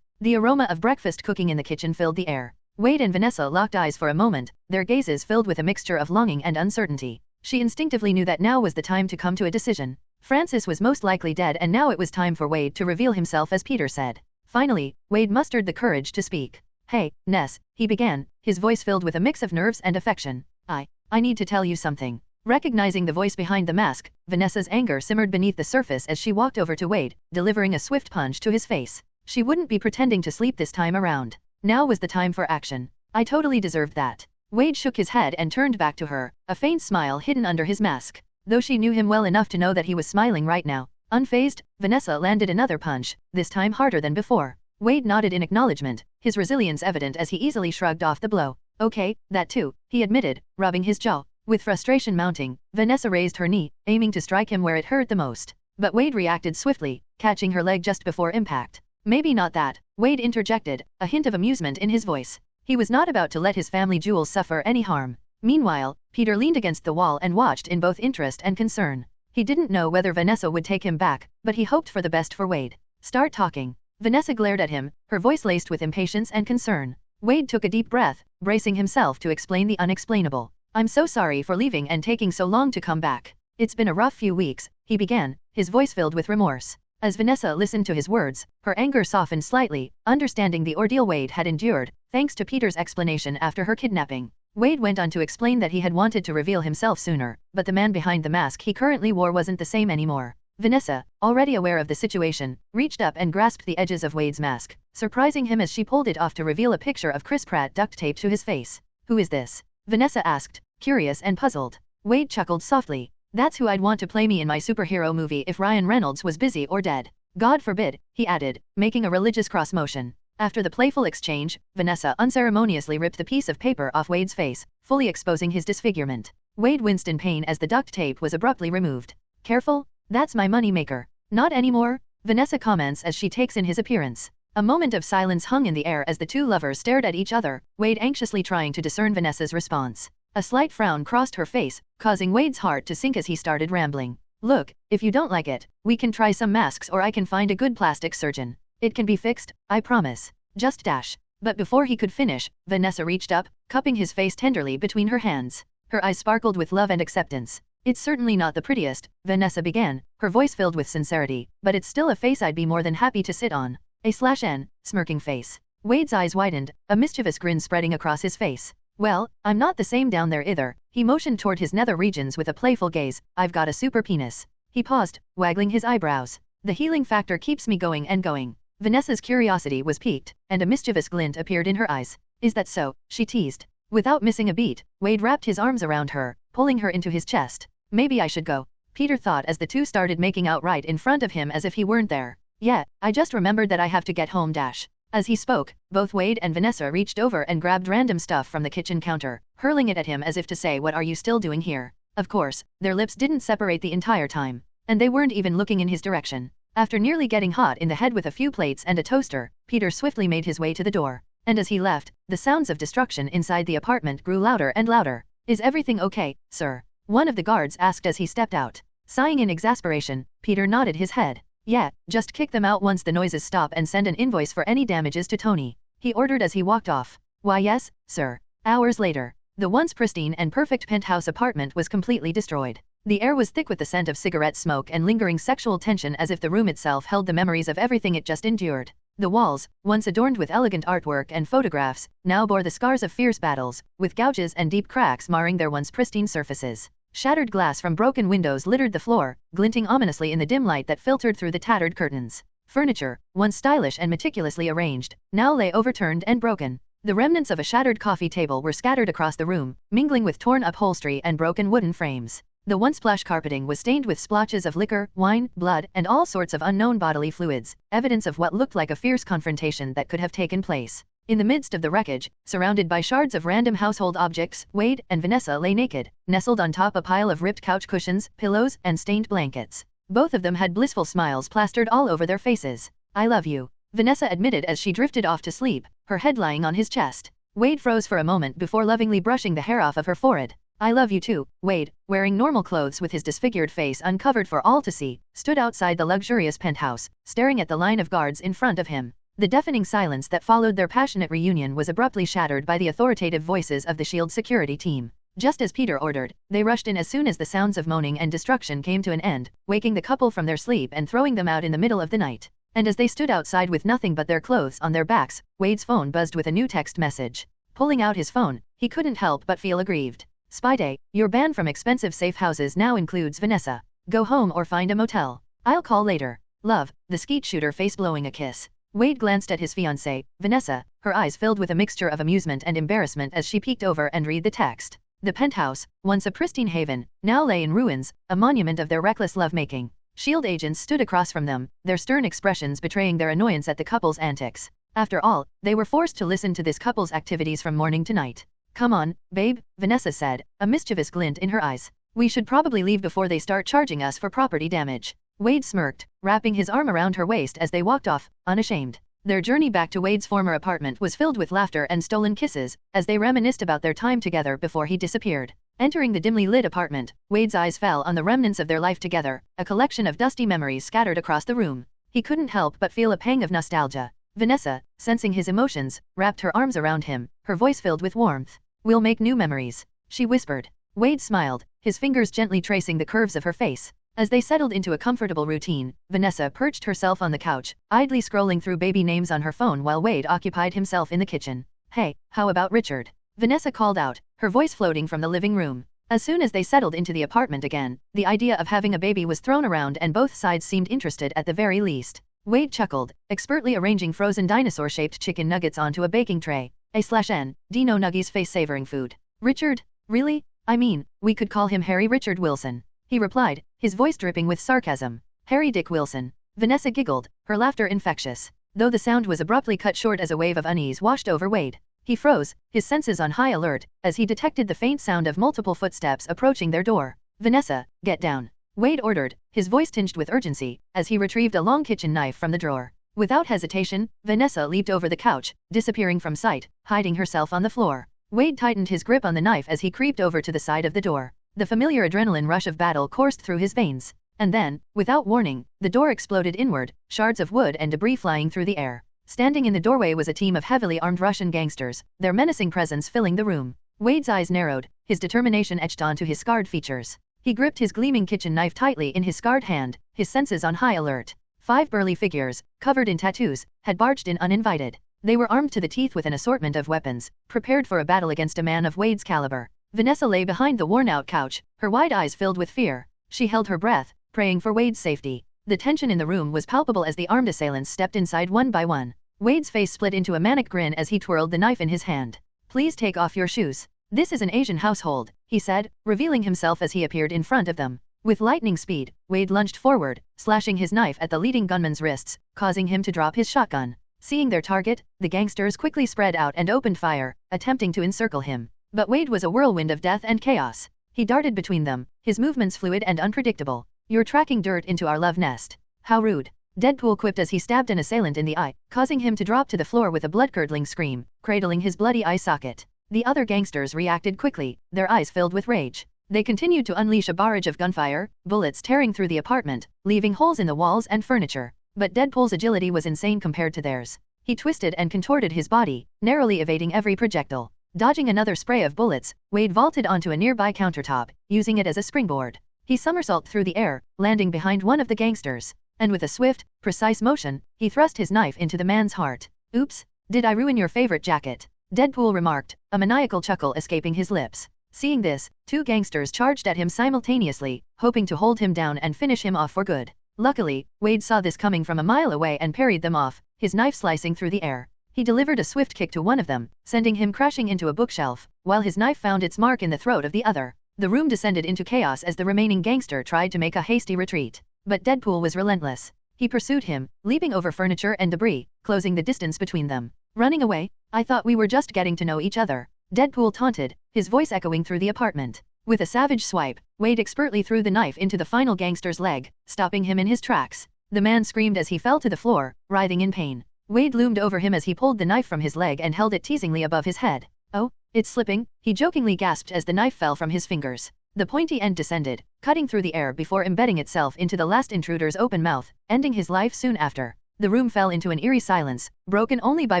The aroma of breakfast cooking in the kitchen filled the air. Wade and Vanessa locked eyes for a moment, their gazes filled with a mixture of longing and uncertainty. She instinctively knew that now was the time to come to a decision. Francis was most likely dead and now it was time for Wade to reveal himself as Peter said. Finally, Wade mustered the courage to speak. Hey, Ness, he began, his voice filled with a mix of nerves and affection. I need to tell you something. Recognizing the voice behind the mask, Vanessa's anger simmered beneath the surface as she walked over to Wade, delivering a swift punch to his face. She wouldn't be pretending to sleep this time around. Now was the time for action. I totally deserved that. Wade shook his head and turned back to her, a faint smile hidden under his mask. Though she knew him well enough to know that he was smiling right now. Unfazed, Vanessa landed another punch, this time harder than before. Wade nodded in acknowledgement, his resilience evident as he easily shrugged off the blow. Okay, that too, he admitted, rubbing his jaw. With frustration mounting, Vanessa raised her knee, aiming to strike him where it hurt the most. But Wade reacted swiftly, catching her leg just before impact. Maybe not that, Wade interjected, a hint of amusement in his voice. He was not about to let his family jewels suffer any harm. Meanwhile, Peter leaned against the wall and watched in both interest and concern. He didn't know whether Vanessa would take him back, but he hoped for the best for Wade. Start talking. Vanessa glared at him, her voice laced with impatience and concern. Wade took a deep breath, bracing himself to explain the unexplainable. I'm so sorry for leaving and taking so long to come back. It's been a rough few weeks, he began, his voice filled with remorse. As Vanessa listened to his words, her anger softened slightly, understanding the ordeal Wade had endured, thanks to Peter's explanation after her kidnapping. Wade went on to explain that he had wanted to reveal himself sooner, but the man behind the mask he currently wore wasn't the same anymore. Vanessa, already aware of the situation, reached up and grasped the edges of Wade's mask, surprising him as she pulled it off to reveal a picture of Chris Pratt duct taped to his face. Who is this? Vanessa asked, curious and puzzled. Wade chuckled softly. That's who I'd want to play me in my superhero movie if Ryan Reynolds was busy or dead. God forbid, he added, making a religious cross motion. After the playful exchange, Vanessa unceremoniously ripped the piece of paper off Wade's face, fully exposing his disfigurement. Wade winced in pain as the duct tape was abruptly removed. Careful? That's my money maker. Not anymore, Vanessa comments as she takes in his appearance. A moment of silence hung in the air as the two lovers stared at each other, Wade anxiously trying to discern Vanessa's response. A slight frown crossed her face, causing Wade's heart to sink as he started rambling. Look, if you don't like it, we can try some masks or I can find a good plastic surgeon. It can be fixed, I promise. Just dash. But before he could finish, Vanessa reached up, cupping his face tenderly between her hands. Her eyes sparkled with love and acceptance. It's certainly not the prettiest, Vanessa began, her voice filled with sincerity, but it's still a face I'd be more than happy to sit on. A/N, smirking face. Wade's eyes widened, a mischievous grin spreading across his face. Well, I'm not the same down there either. He motioned toward his nether regions with a playful gaze. I've got a super penis. He paused, waggling his eyebrows. The healing factor keeps me going and going. Vanessa's curiosity was piqued, and a mischievous glint appeared in her eyes. Is that so? She teased. Without missing a beat, Wade wrapped his arms around her, pulling her into his chest. Maybe I should go, Peter thought as the two started making out right in front of him as if he weren't there. Yeah, I just remembered that I have to get home dash. As he spoke, both Wade and Vanessa reached over and grabbed random stuff from the kitchen counter, hurling it at him as if to say what are you still doing here? Of course, their lips didn't separate the entire time, and they weren't even looking in his direction. After nearly getting hot in the head with a few plates and a toaster, Peter swiftly made his way to the door. And as he left, the sounds of destruction inside the apartment grew louder and louder. Is everything okay, sir? One of the guards asked as he stepped out. Sighing in exasperation, Peter nodded his head. Yeah, just kick them out once the noises stop and send an invoice for any damages to Tony, he ordered as he walked off. Why yes, sir. Hours later, the once pristine and perfect penthouse apartment was completely destroyed. The air was thick with the scent of cigarette smoke and lingering sexual tension, as if the room itself held the memories of everything it just endured. The walls, once adorned with elegant artwork and photographs, now bore the scars of fierce battles, with gouges and deep cracks marring their once pristine surfaces. Shattered glass from broken windows littered the floor, glinting ominously in the dim light that filtered through the tattered curtains. Furniture, once stylish and meticulously arranged, now lay overturned and broken. The remnants of a shattered coffee table were scattered across the room, mingling with torn upholstery and broken wooden frames. The once plush carpeting was stained with splotches of liquor, wine, blood, and all sorts of unknown bodily fluids, evidence of what looked like a fierce confrontation that could have taken place. In the midst of the wreckage, surrounded by shards of random household objects, Wade and Vanessa lay naked, nestled on top a pile of ripped couch cushions, pillows, and stained blankets. Both of them had blissful smiles plastered all over their faces. I love you, Vanessa admitted as she drifted off to sleep, her head lying on his chest. Wade froze for a moment before lovingly brushing the hair off of her forehead. I love you too. Wade, wearing normal clothes with his disfigured face uncovered for all to see, stood outside the luxurious penthouse, staring at the line of guards in front of him. The deafening silence that followed their passionate reunion was abruptly shattered by the authoritative voices of the SHIELD security team. Just as Peter ordered, they rushed in as soon as the sounds of moaning and destruction came to an end, waking the couple from their sleep and throwing them out in the middle of the night. And as they stood outside with nothing but their clothes on their backs, Wade's phone buzzed with a new text message. Pulling out his phone, he couldn't help but feel aggrieved. Spy Day, your ban from expensive safe houses now includes Vanessa. Go home or find a motel. I'll call later. Love, the skeet shooter face blowing a kiss. Wade glanced at his fiancée, Vanessa, her eyes filled with a mixture of amusement and embarrassment as she peeked over and read the text. The penthouse, once a pristine haven, now lay in ruins, a monument of their reckless lovemaking. SHIELD agents stood across from them, their stern expressions betraying their annoyance at the couple's antics. After all, they were forced to listen to this couple's activities from morning to night. Come on, babe, Vanessa said, a mischievous glint in her eyes. We should probably leave before they start charging us for property damage. Wade smirked, wrapping his arm around her waist as they walked off, unashamed. Their journey back to Wade's former apartment was filled with laughter and stolen kisses, as they reminisced about their time together before he disappeared. Entering the dimly lit apartment, Wade's eyes fell on the remnants of their life together, a collection of dusty memories scattered across the room. He couldn't help but feel a pang of nostalgia. Vanessa, sensing his emotions, wrapped her arms around him, her voice filled with warmth. We'll make new memories, she whispered. Wade smiled, his fingers gently tracing the curves of her face. As they settled into a comfortable routine, Vanessa perched herself on the couch, idly scrolling through baby names on her phone while Wade occupied himself in the kitchen. Hey, how about Richard? Vanessa called out, her voice floating from the living room. As soon as they settled into the apartment again, the idea of having a baby was thrown around and both sides seemed interested at the very least. Wade chuckled, expertly arranging frozen dinosaur-shaped chicken nuggets onto a baking tray. Dino Nuggies face-savoring food. Richard? Really? I mean, we could call him Harry Richard Wilson. He replied, his voice dripping with sarcasm. Harry Dick Wilson. Vanessa giggled, her laughter infectious. Though the sound was abruptly cut short as a wave of unease washed over Wade. He froze, his senses on high alert, as he detected the faint sound of multiple footsteps approaching their door. Vanessa, get down. Wade ordered, his voice tinged with urgency, as he retrieved a long kitchen knife from the drawer. Without hesitation, Vanessa leaped over the couch, disappearing from sight, hiding herself on the floor. Wade tightened his grip on the knife as he creeped over to the side of the door. The familiar adrenaline rush of battle coursed through his veins. And then, without warning, the door exploded inward, shards of wood and debris flying through the air. Standing in the doorway was a team of heavily armed Russian gangsters, their menacing presence filling the room. Wade's eyes narrowed, his determination etched onto his scarred features. He gripped his gleaming kitchen knife tightly in his scarred hand, his senses on high alert. 5 burly figures, covered in tattoos, had barged in uninvited. They were armed to the teeth with an assortment of weapons, prepared for a battle against a man of Wade's caliber. Vanessa lay behind the worn-out couch, her wide eyes filled with fear. She held her breath, praying for Wade's safety. The tension in the room was palpable as the armed assailants stepped inside one by one. Wade's face split into a manic grin as he twirled the knife in his hand. Please take off your shoes. This is an Asian household, he said, revealing himself as he appeared in front of them. With lightning speed, Wade lunged forward, slashing his knife at the leading gunman's wrists, causing him to drop his shotgun. Seeing their target, the gangsters quickly spread out and opened fire, attempting to encircle him. But Wade was a whirlwind of death and chaos. He darted between them, his movements fluid and unpredictable. "You're tracking dirt into our love nest. How rude," Deadpool quipped as he stabbed an assailant in the eye, causing him to drop to the floor with a blood-curdling scream, cradling his bloody eye socket. The other gangsters reacted quickly, their eyes filled with rage. They continued to unleash a barrage of gunfire, bullets tearing through the apartment, leaving holes in the walls and furniture. But Deadpool's agility was insane compared to theirs. He twisted and contorted his body, narrowly evading every projectile. Dodging another spray of bullets, Wade vaulted onto a nearby countertop, using it as a springboard. He somersaulted through the air, landing behind one of the gangsters. And with a swift, precise motion, he thrust his knife into the man's heart. "Oops, did I ruin your favorite jacket?" Deadpool remarked, a maniacal chuckle escaping his lips. Seeing this, two gangsters charged at him simultaneously, hoping to hold him down and finish him off for good. Luckily, Wade saw this coming from a mile away and parried them off, his knife slicing through the air. He delivered a swift kick to one of them, sending him crashing into a bookshelf, while his knife found its mark in the throat of the other. The room descended into chaos as the remaining gangster tried to make a hasty retreat. But Deadpool was relentless. He pursued him, leaping over furniture and debris, closing the distance between them. "Running away? I thought we were just getting to know each other," Deadpool taunted, his voice echoing through the apartment. With a savage swipe, Wade expertly threw the knife into the final gangster's leg, stopping him in his tracks. The man screamed as he fell to the floor, writhing in pain. Wade loomed over him as he pulled the knife from his leg and held it teasingly above his head. "Oh, it's slipping," he jokingly gasped as the knife fell from his fingers. The pointy end descended, cutting through the air before embedding itself into the last intruder's open mouth, ending his life soon after. The room fell into an eerie silence, broken only by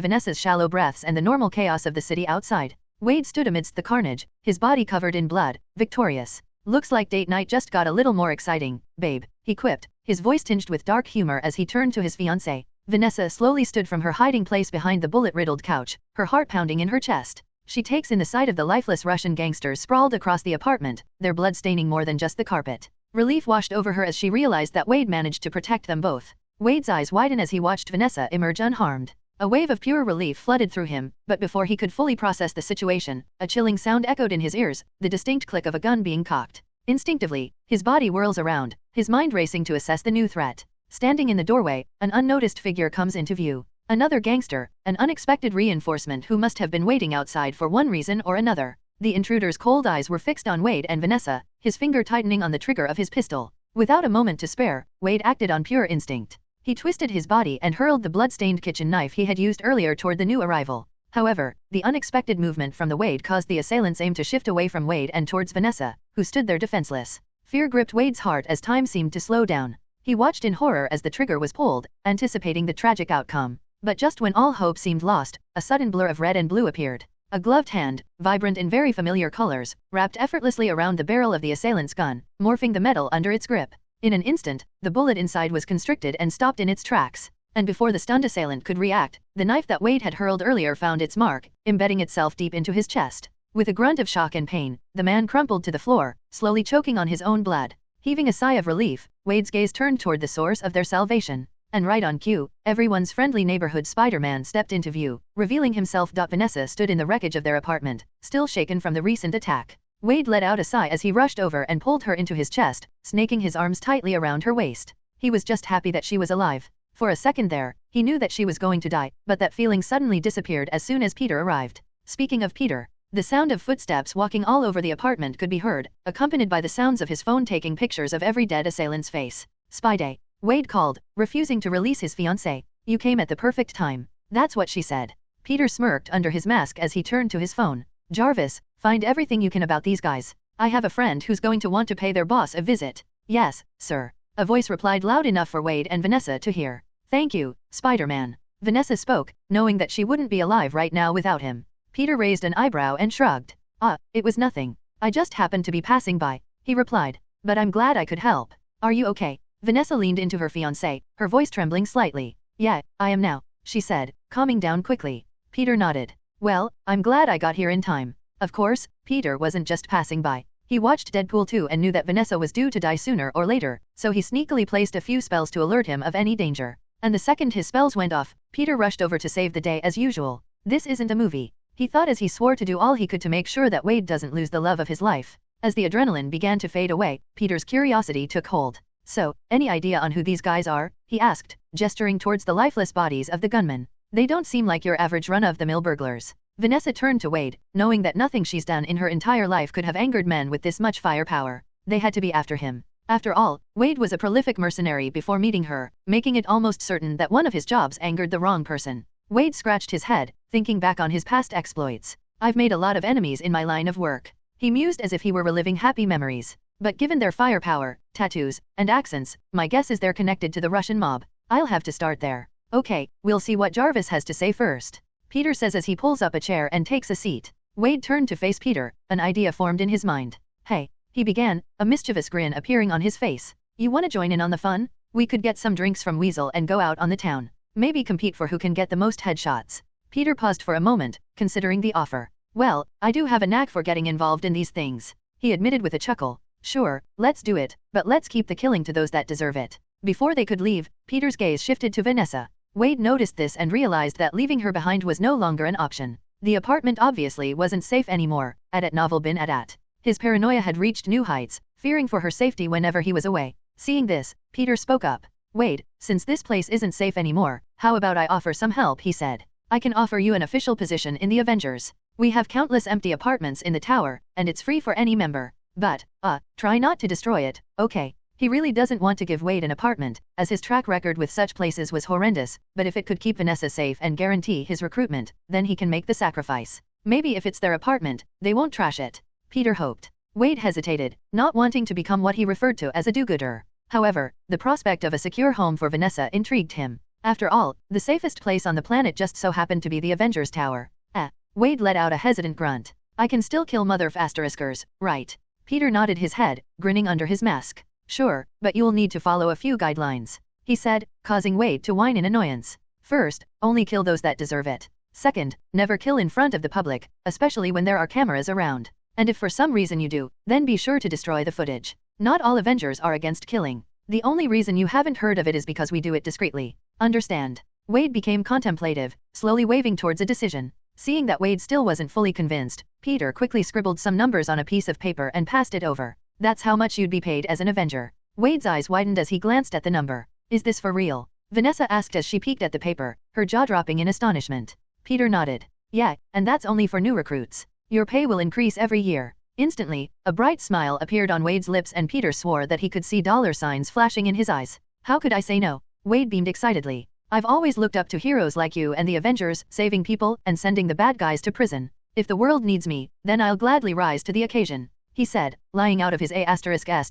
Vanessa's shallow breaths and the normal chaos of the city outside. Wade stood amidst the carnage, his body covered in blood, victorious. "Looks like date night just got a little more exciting, babe," he quipped, his voice tinged with dark humor as he turned to his fiancée. Vanessa slowly stood from her hiding place behind the bullet-riddled couch, her heart pounding in her chest. She takes in the sight of the lifeless Russian gangsters sprawled across the apartment, their blood staining more than just the carpet. Relief washed over her as she realized that Wade managed to protect them both. Wade's eyes widened as he watched Vanessa emerge unharmed. A wave of pure relief flooded through him, but before he could fully process the situation, a chilling sound echoed in his ears, the distinct click of a gun being cocked. Instinctively, his body whirls around, his mind racing to assess the new threat. Standing in the doorway, an unnoticed figure comes into view. Another gangster, an unexpected reinforcement who must have been waiting outside for one reason or another. The intruder's cold eyes were fixed on Wade and Vanessa, his finger tightening on the trigger of his pistol. Without a moment to spare, Wade acted on pure instinct. He twisted his body and hurled the blood-stained kitchen knife he had used earlier toward the new arrival. However, the unexpected movement from the Wade caused the assailant's aim to shift away from Wade and towards Vanessa, who stood there defenseless. Fear gripped Wade's heart as time seemed to slow down. He watched in horror as the trigger was pulled, anticipating the tragic outcome. But just when all hope seemed lost, a sudden blur of red and blue appeared. A gloved hand, vibrant in very familiar colors, wrapped effortlessly around the barrel of the assailant's gun, morphing the metal under its grip. In an instant, the bullet inside was constricted and stopped in its tracks. And before the stunned assailant could react, the knife that Wade had hurled earlier found its mark, embedding itself deep into his chest. With a grunt of shock and pain, the man crumpled to the floor, slowly choking on his own blood. Heaving a sigh of relief, Wade's gaze turned toward the source of their salvation. And right on cue, everyone's friendly neighborhood Spider-Man stepped into view, revealing himself. Vanessa stood in the wreckage of their apartment, still shaken from the recent attack. Wade let out a sigh as he rushed over and pulled her into his chest, snaking his arms tightly around her waist. He was just happy that she was alive. For a second there, he knew that she was going to die, but that feeling suddenly disappeared as soon as Peter arrived. Speaking of Peter, the sound of footsteps walking all over the apartment could be heard, accompanied by the sounds of his phone taking pictures of every dead assailant's face. "Spy day," Wade called, refusing to release his fiancée. "You came at the perfect time." "That's what she said." Peter smirked under his mask as he turned to his phone. "Jarvis, find everything you can about these guys. I have a friend who's going to want to pay their boss a visit." "Yes, sir," a voice replied loud enough for Wade and Vanessa to hear. "Thank you, Spider-Man." Vanessa spoke, knowing that she wouldn't be alive right now without him. Peter raised an eyebrow and shrugged. It was nothing. I just happened to be passing by," he replied. "But I'm glad I could help. Are you okay?" Vanessa leaned into her fiancé, her voice trembling slightly. "Yeah, I am now," she said, calming down quickly. Peter nodded. "Well, I'm glad I got here in time." Of course, Peter wasn't just passing by. He watched Deadpool 2 and knew that Vanessa was due to die sooner or later, so he sneakily placed a few spells to alert him of any danger. And the second his spells went off, Peter rushed over to save the day as usual. This isn't a movie, he thought as he swore to do all he could to make sure that Wade doesn't lose the love of his life. As the adrenaline began to fade away, Peter's curiosity took hold. "So, any idea on who these guys are?" he asked, gesturing towards the lifeless bodies of the gunmen. "They don't seem like your average run-of-the-mill burglars." Vanessa turned to Wade, knowing that nothing she's done in her entire life could have angered men with this much firepower. They had to be after him. After all, Wade was a prolific mercenary before meeting her, making it almost certain that one of his jobs angered the wrong person. Wade scratched his head, thinking back on his past exploits. I've made a lot of enemies in my line of work. He mused as if he were reliving happy memories. But given their firepower, tattoos, and accents, my guess is they're connected to the Russian mob. I'll have to start there. Okay, we'll see what Jarvis has to say first. Peter says as he pulls up a chair and takes a seat. Wade turned to face Peter, an idea formed in his mind. Hey, he began, a mischievous grin appearing on his face. You wanna join in on the fun? We could get some drinks from Weasel and go out on the town. Maybe compete for who can get the most headshots. Peter paused for a moment, considering the offer. Well, I do have a knack for getting involved in these things. He admitted with a chuckle. Sure, let's do it, but let's keep the killing to those that deserve it. Before they could leave, Peter's gaze shifted to Vanessa. Wade noticed this and realized that leaving her behind was no longer an option. The apartment obviously wasn't safe anymore, at novel bin at. His paranoia had reached new heights, fearing for her safety whenever he was away. Seeing this, Peter spoke up. Wade, since this place isn't safe anymore, how about I offer some help, he said. I can offer you an official position in the Avengers. We have countless empty apartments in the tower, and it's free for any member. But, try not to destroy it, okay? He really doesn't want to give Wade an apartment, as his track record with such places was horrendous, but if it could keep Vanessa safe and guarantee his recruitment, then he can make the sacrifice. Maybe if it's their apartment, they won't trash it. Peter hoped. Wade hesitated, not wanting to become what he referred to as a do-gooder. However, the prospect of a secure home for Vanessa intrigued him. After all, the safest place on the planet just so happened to be the Avengers Tower. Wade let out a hesitant grunt. I can still kill mother f***ers, right? Peter nodded his head, grinning under his mask. Sure, but you'll need to follow a few guidelines, he said, causing Wade to whine in annoyance. First, only kill those that deserve it. Second, never kill in front of the public, especially when there are cameras around. And if for some reason you do, then be sure to destroy the footage. Not all Avengers are against killing. The only reason you haven't heard of it is because we do it discreetly. Understand? Wade became contemplative, slowly waving towards a decision. Seeing that Wade still wasn't fully convinced, Peter quickly scribbled some numbers on a piece of paper and passed it over. That's how much you'd be paid as an Avenger. Wade's eyes widened as he glanced at the number. Is this for real? Vanessa asked as she peeked at the paper, her jaw dropping in astonishment. Peter nodded. Yeah, and that's only for new recruits. Your pay will increase every year. Instantly, a bright smile appeared on Wade's lips and Peter swore that he could see dollar signs flashing in his eyes. How could I say no? Wade beamed excitedly. I've always looked up to heroes like you and the Avengers, saving people and sending the bad guys to prison. If the world needs me, then I'll gladly rise to the occasion, he said, lying out of his A*S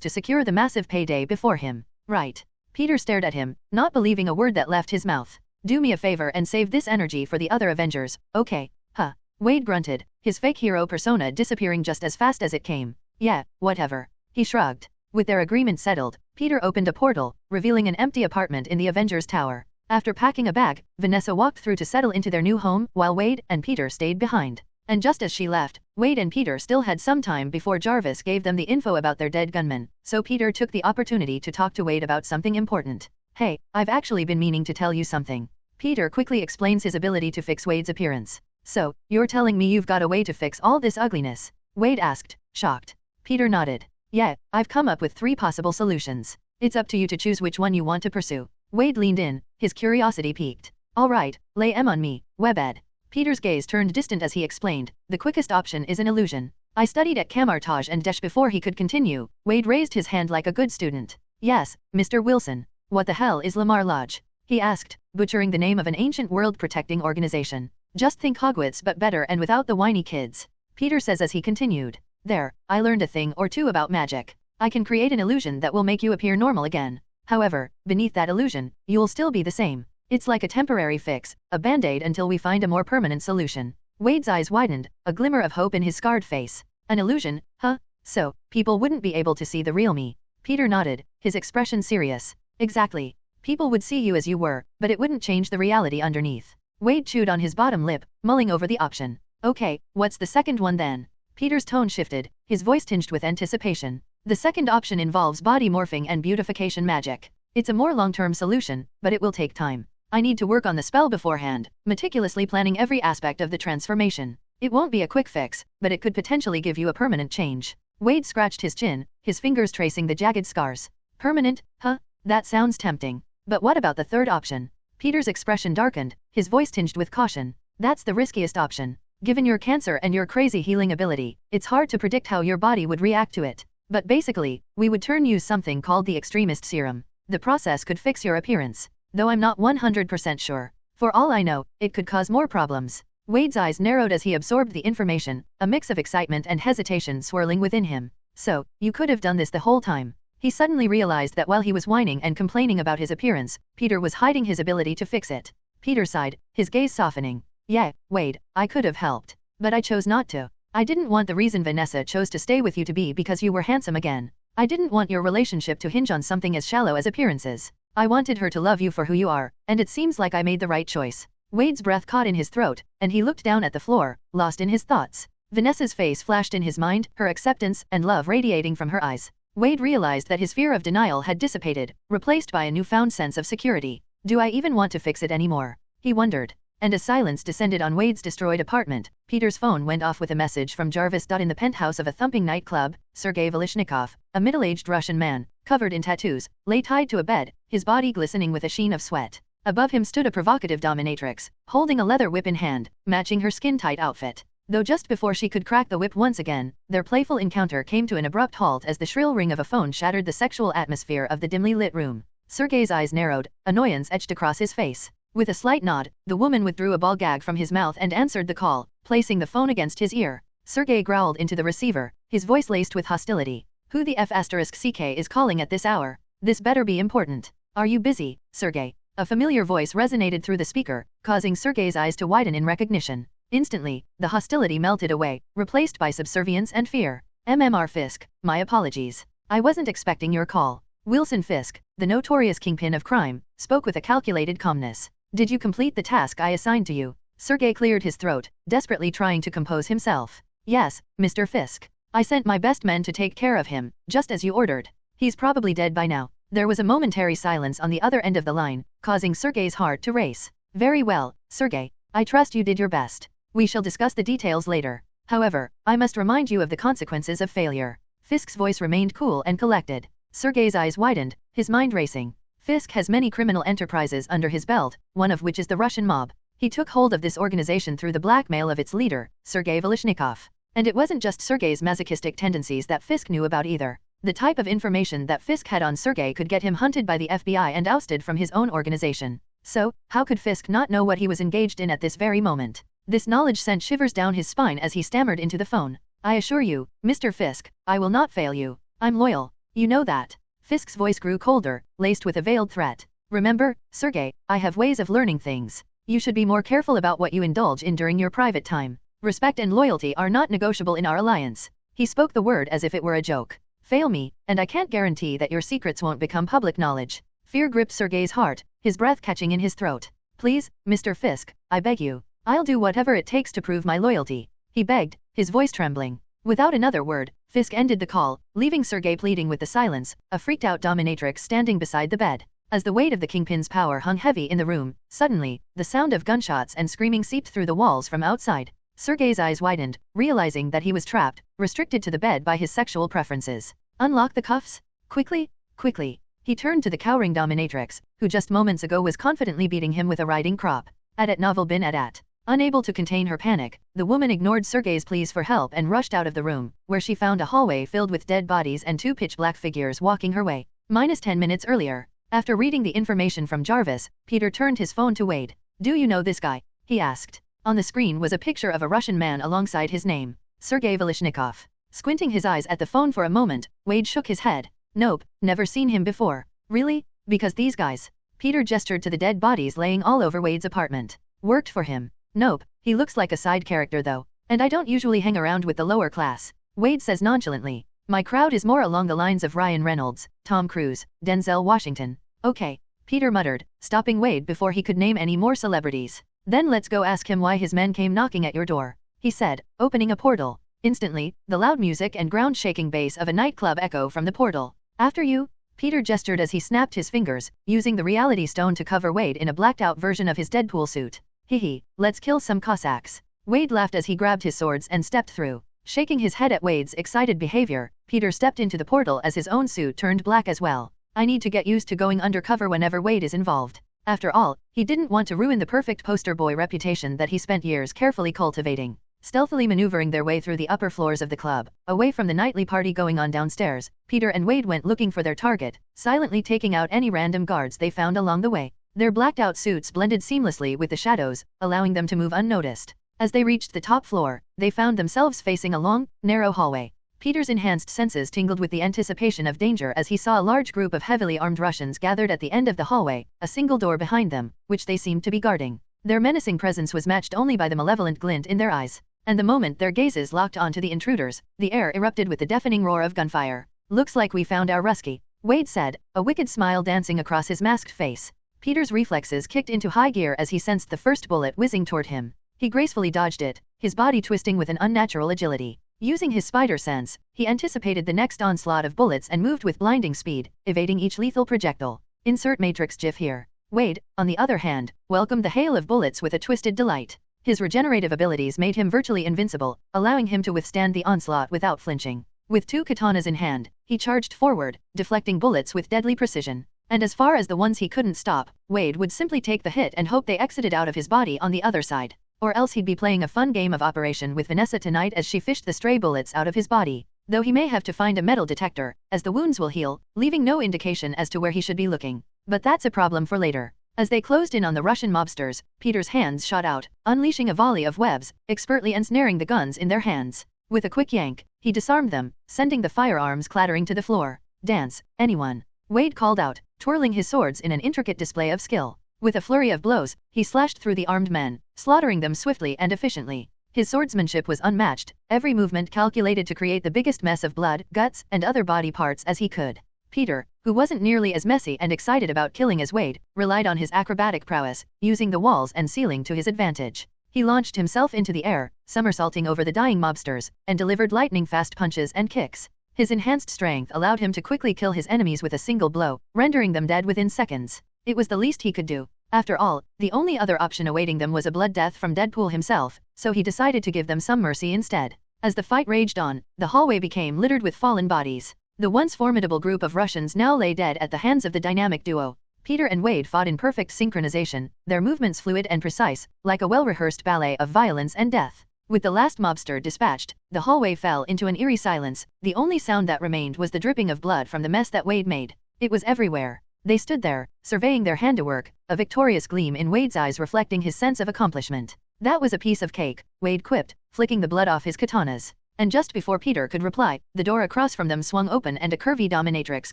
to secure the massive payday before him. Right. Peter stared at him, not believing a word that left his mouth. Do me a favor and save this energy for the other Avengers, okay? Huh. Wade grunted, his fake hero persona disappearing just as fast as it came. Yeah, whatever. He shrugged. With their agreement settled, Peter opened a portal, revealing an empty apartment in the Avengers Tower. After packing a bag, Vanessa walked through to settle into their new home, while Wade and Peter stayed behind. And just as she left, Wade and Peter still had some time before Jarvis gave them the info about their dead gunman, so Peter took the opportunity to talk to Wade about something important. Hey, I've actually been meaning to tell you something. Peter quickly explains his ability to fix Wade's appearance. So, you're telling me you've got a way to fix all this ugliness? Wade asked, shocked. Peter nodded. Yeah, I've come up with 3 possible solutions. It's up to you to choose which one you want to pursue. Wade leaned in, his curiosity piqued. All right, lay M on me, Webed. Peter's gaze turned distant as he explained, the quickest option is an illusion. I studied at Camartage and Desch before he could continue. Wade raised his hand like a good student. Yes, Mr. Wilson. What the hell is Lamar Lodge? He asked, butchering the name of an ancient world-protecting organization. Just think Hogwarts but better and without the whiny kids. Peter says as he continued. There, I learned a thing or two about magic. I can create an illusion that will make you appear normal again. However, beneath that illusion, you'll still be the same. It's like a temporary fix, a band-aid until we find a more permanent solution. Wade's eyes widened, a glimmer of hope in his scarred face. An illusion, huh? So, people wouldn't be able to see the real me. Peter nodded, his expression serious. Exactly. People would see you as you were, but it wouldn't change the reality underneath. Wade chewed on his bottom lip, mulling over the option. Okay, what's the second one then? Peter's tone shifted, his voice tinged with anticipation. The second option involves body morphing and beautification magic. It's a more long-term solution, but it will take time. I need to work on the spell beforehand, meticulously planning every aspect of the transformation. It won't be a quick fix, but it could potentially give you a permanent change. Wade scratched his chin, his fingers tracing the jagged scars. Permanent, huh? That sounds tempting. But what about the third option? Peter's expression darkened, his voice tinged with caution. That's the riskiest option. Given your cancer and your crazy healing ability, it's hard to predict how your body would react to it. But basically, we would use something called the extremist serum. The process could fix your appearance, though I'm not 100% sure. For all I know, it could cause more problems. Wade's eyes narrowed as he absorbed the information, a mix of excitement and hesitation swirling within him. So, you could have done this the whole time. He suddenly realized that while he was whining and complaining about his appearance, Peter was hiding his ability to fix it. Peter sighed, his gaze softening. Yeah, Wade, I could have helped. But I chose not to. I didn't want the reason Vanessa chose to stay with you to be because you were handsome again. I didn't want your relationship to hinge on something as shallow as appearances. I wanted her to love you for who you are, and it seems like I made the right choice. Wade's breath caught in his throat, and he looked down at the floor, lost in his thoughts. Vanessa's face flashed in his mind, her acceptance and love radiating from her eyes. Wade realized that his fear of denial had dissipated, replaced by a newfound sense of security. Do I even want to fix it anymore? He wondered. And as silence descended on Wade's destroyed apartment, Peter's phone went off with a message from Jarvis. In the penthouse of a thumping nightclub, Sergei Velishnikov, a middle-aged Russian man, covered in tattoos, lay tied to a bed, his body glistening with a sheen of sweat. Above him stood a provocative dominatrix, holding a leather whip in hand, matching her skin-tight outfit. Though just before she could crack the whip once again, their playful encounter came to an abrupt halt as the shrill ring of a phone shattered the sexual atmosphere of the dimly lit room. Sergei's eyes narrowed, annoyance etched across his face. With a slight nod, the woman withdrew a ball gag from his mouth and answered the call, placing the phone against his ear. Sergei growled into the receiver, his voice laced with hostility. Who the F***ck is calling at this hour? This better be important. Are you busy, Sergei? A familiar voice resonated through the speaker, causing Sergei's eyes to widen in recognition. Instantly, the hostility melted away, replaced by subservience and fear. MMR Fisk, my apologies. I wasn't expecting your call. Wilson Fisk, the notorious kingpin of crime, spoke with a calculated calmness. Did you complete the task I assigned to you? Sergei cleared his throat, desperately trying to compose himself. Yes, Mr. Fisk. I sent my best men to take care of him, just as you ordered. He's probably dead by now. There was a momentary silence on the other end of the line, causing Sergei's heart to race. Very well, Sergei. I trust you did your best. We shall discuss the details later. However, I must remind you of the consequences of failure. Fisk's voice remained cool and collected. Sergei's eyes widened, his mind racing. Fisk has many criminal enterprises under his belt, one of which is the Russian mob. He took hold of this organization through the blackmail of its leader, Sergei Velishnikov. And it wasn't just Sergei's masochistic tendencies that Fisk knew about either. The type of information that Fisk had on Sergei could get him hunted by the FBI and ousted from his own organization. So, how could Fisk not know what he was engaged in at this very moment? This knowledge sent shivers down his spine as he stammered into the phone. I assure you, Mr. Fisk, I will not fail you. I'm loyal. You know that. Fisk's voice grew colder, laced with a veiled threat. Remember, Sergei, I have ways of learning things. You should be more careful about what you indulge in during your private time. Respect and loyalty are not negotiable in our alliance. He spoke the word as if it were a joke. Fail me, and I can't guarantee that your secrets won't become public knowledge. Fear gripped Sergei's heart, his breath catching in his throat. Please, Mr. Fisk, I beg you. I'll do whatever it takes to prove my loyalty. He begged, his voice trembling. Without another word, Fisk ended the call, leaving Sergei pleading with the silence, a freaked-out dominatrix standing beside the bed. As the weight of the Kingpin's power hung heavy in the room, suddenly, the sound of gunshots and screaming seeped through the walls from outside. Sergei's eyes widened, realizing that he was trapped, restricted to the bed by his sexual preferences. Unlock the cuffs? Quickly, quickly. He turned to the cowering dominatrix, who just moments ago was confidently beating him with a riding crop. At novel bin at. Unable to contain her panic, the woman ignored Sergei's pleas for help and rushed out of the room, where she found a hallway filled with dead bodies and two pitch-black figures walking her way. -10 minutes earlier. After reading the information from Jarvis, Peter turned his phone to Wade. Do you know this guy? He asked. On the screen was a picture of a Russian man alongside his name, Sergei Velishnikov. Squinting his eyes at the phone for a moment, Wade shook his head. Nope, never seen him before. Really? Because these guys. Peter gestured to the dead bodies laying all over Wade's apartment. Worked for him. Nope, he looks like a side character though. And I don't usually hang around with the lower class. Wade says nonchalantly. My crowd is more along the lines of Ryan Reynolds, Tom Cruise, Denzel Washington. Okay, Peter muttered, stopping Wade before he could name any more celebrities. Then let's go ask him why his men came knocking at your door, he said, opening a portal. Instantly, the loud music and ground-shaking bass of a nightclub echo from the portal. After you, Peter gestured as he snapped his fingers, using the reality stone to cover Wade in a blacked-out version of his Deadpool suit. Hehe, let's kill some Cossacks. Wade laughed as he grabbed his swords and stepped through. Shaking his head at Wade's excited behavior, Peter stepped into the portal as his own suit turned black as well. I need to get used to going undercover whenever Wade is involved. After all, he didn't want to ruin the perfect poster boy reputation that he spent years carefully cultivating. Stealthily maneuvering their way through the upper floors of the club, away from the nightly party going on downstairs, Peter and Wade went looking for their target, silently taking out any random guards they found along the way. Their blacked-out suits blended seamlessly with the shadows, allowing them to move unnoticed. As they reached the top floor, they found themselves facing a long, narrow hallway. Peter's enhanced senses tingled with the anticipation of danger as he saw a large group of heavily armed Russians gathered at the end of the hallway, a single door behind them, which they seemed to be guarding. Their menacing presence was matched only by the malevolent glint in their eyes. And the moment their gazes locked onto the intruders, the air erupted with the deafening roar of gunfire. "Looks like we found our Rusky," Wade said, a wicked smile dancing across his masked face. Peter's reflexes kicked into high gear as he sensed the first bullet whizzing toward him. He gracefully dodged it, his body twisting with an unnatural agility. Using his spider sense, he anticipated the next onslaught of bullets and moved with blinding speed, evading each lethal projectile. Insert Matrix gif here. Wade, on the other hand, welcomed the hail of bullets with a twisted delight. His regenerative abilities made him virtually invincible, allowing him to withstand the onslaught without flinching. With 2 katanas in hand, he charged forward, deflecting bullets with deadly precision. And as far as the ones he couldn't stop, Wade would simply take the hit and hope they exited out of his body on the other side. Or else he'd be playing a fun game of Operation with Vanessa tonight as she fished the stray bullets out of his body. Though he may have to find a metal detector, as the wounds will heal, leaving no indication as to where he should be looking. But that's a problem for later. As they closed in on the Russian mobsters, Peter's hands shot out, unleashing a volley of webs, expertly ensnaring the guns in their hands. With a quick yank, he disarmed them, sending the firearms clattering to the floor. "Dance, anyone," Wade called out, twirling his swords in an intricate display of skill. With a flurry of blows, he slashed through the armed men, slaughtering them swiftly and efficiently. His swordsmanship was unmatched, every movement calculated to create the biggest mess of blood, guts, and other body parts as he could. Peter, who wasn't nearly as messy and excited about killing as Wade, relied on his acrobatic prowess, using the walls and ceiling to his advantage. He launched himself into the air, somersaulting over the dying mobsters, and delivered lightning-fast punches and kicks. His enhanced strength allowed him to quickly kill his enemies with a single blow, rendering them dead within seconds. It was the least he could do. After all, the only other option awaiting them was a blood death from Deadpool himself, so he decided to give them some mercy instead. As the fight raged on, the hallway became littered with fallen bodies. The once formidable group of Russians now lay dead at the hands of the dynamic duo. Peter and Wade fought in perfect synchronization, their movements fluid and precise, like a well-rehearsed ballet of violence and death. With the last mobster dispatched, the hallway fell into an eerie silence. The only sound that remained was the dripping of blood from the mess that Wade made. It was everywhere. They stood there, surveying their handiwork, a victorious gleam in Wade's eyes reflecting his sense of accomplishment. "That was a piece of cake," Wade quipped, flicking the blood off his katanas. And just before Peter could reply, the door across from them swung open and a curvy dominatrix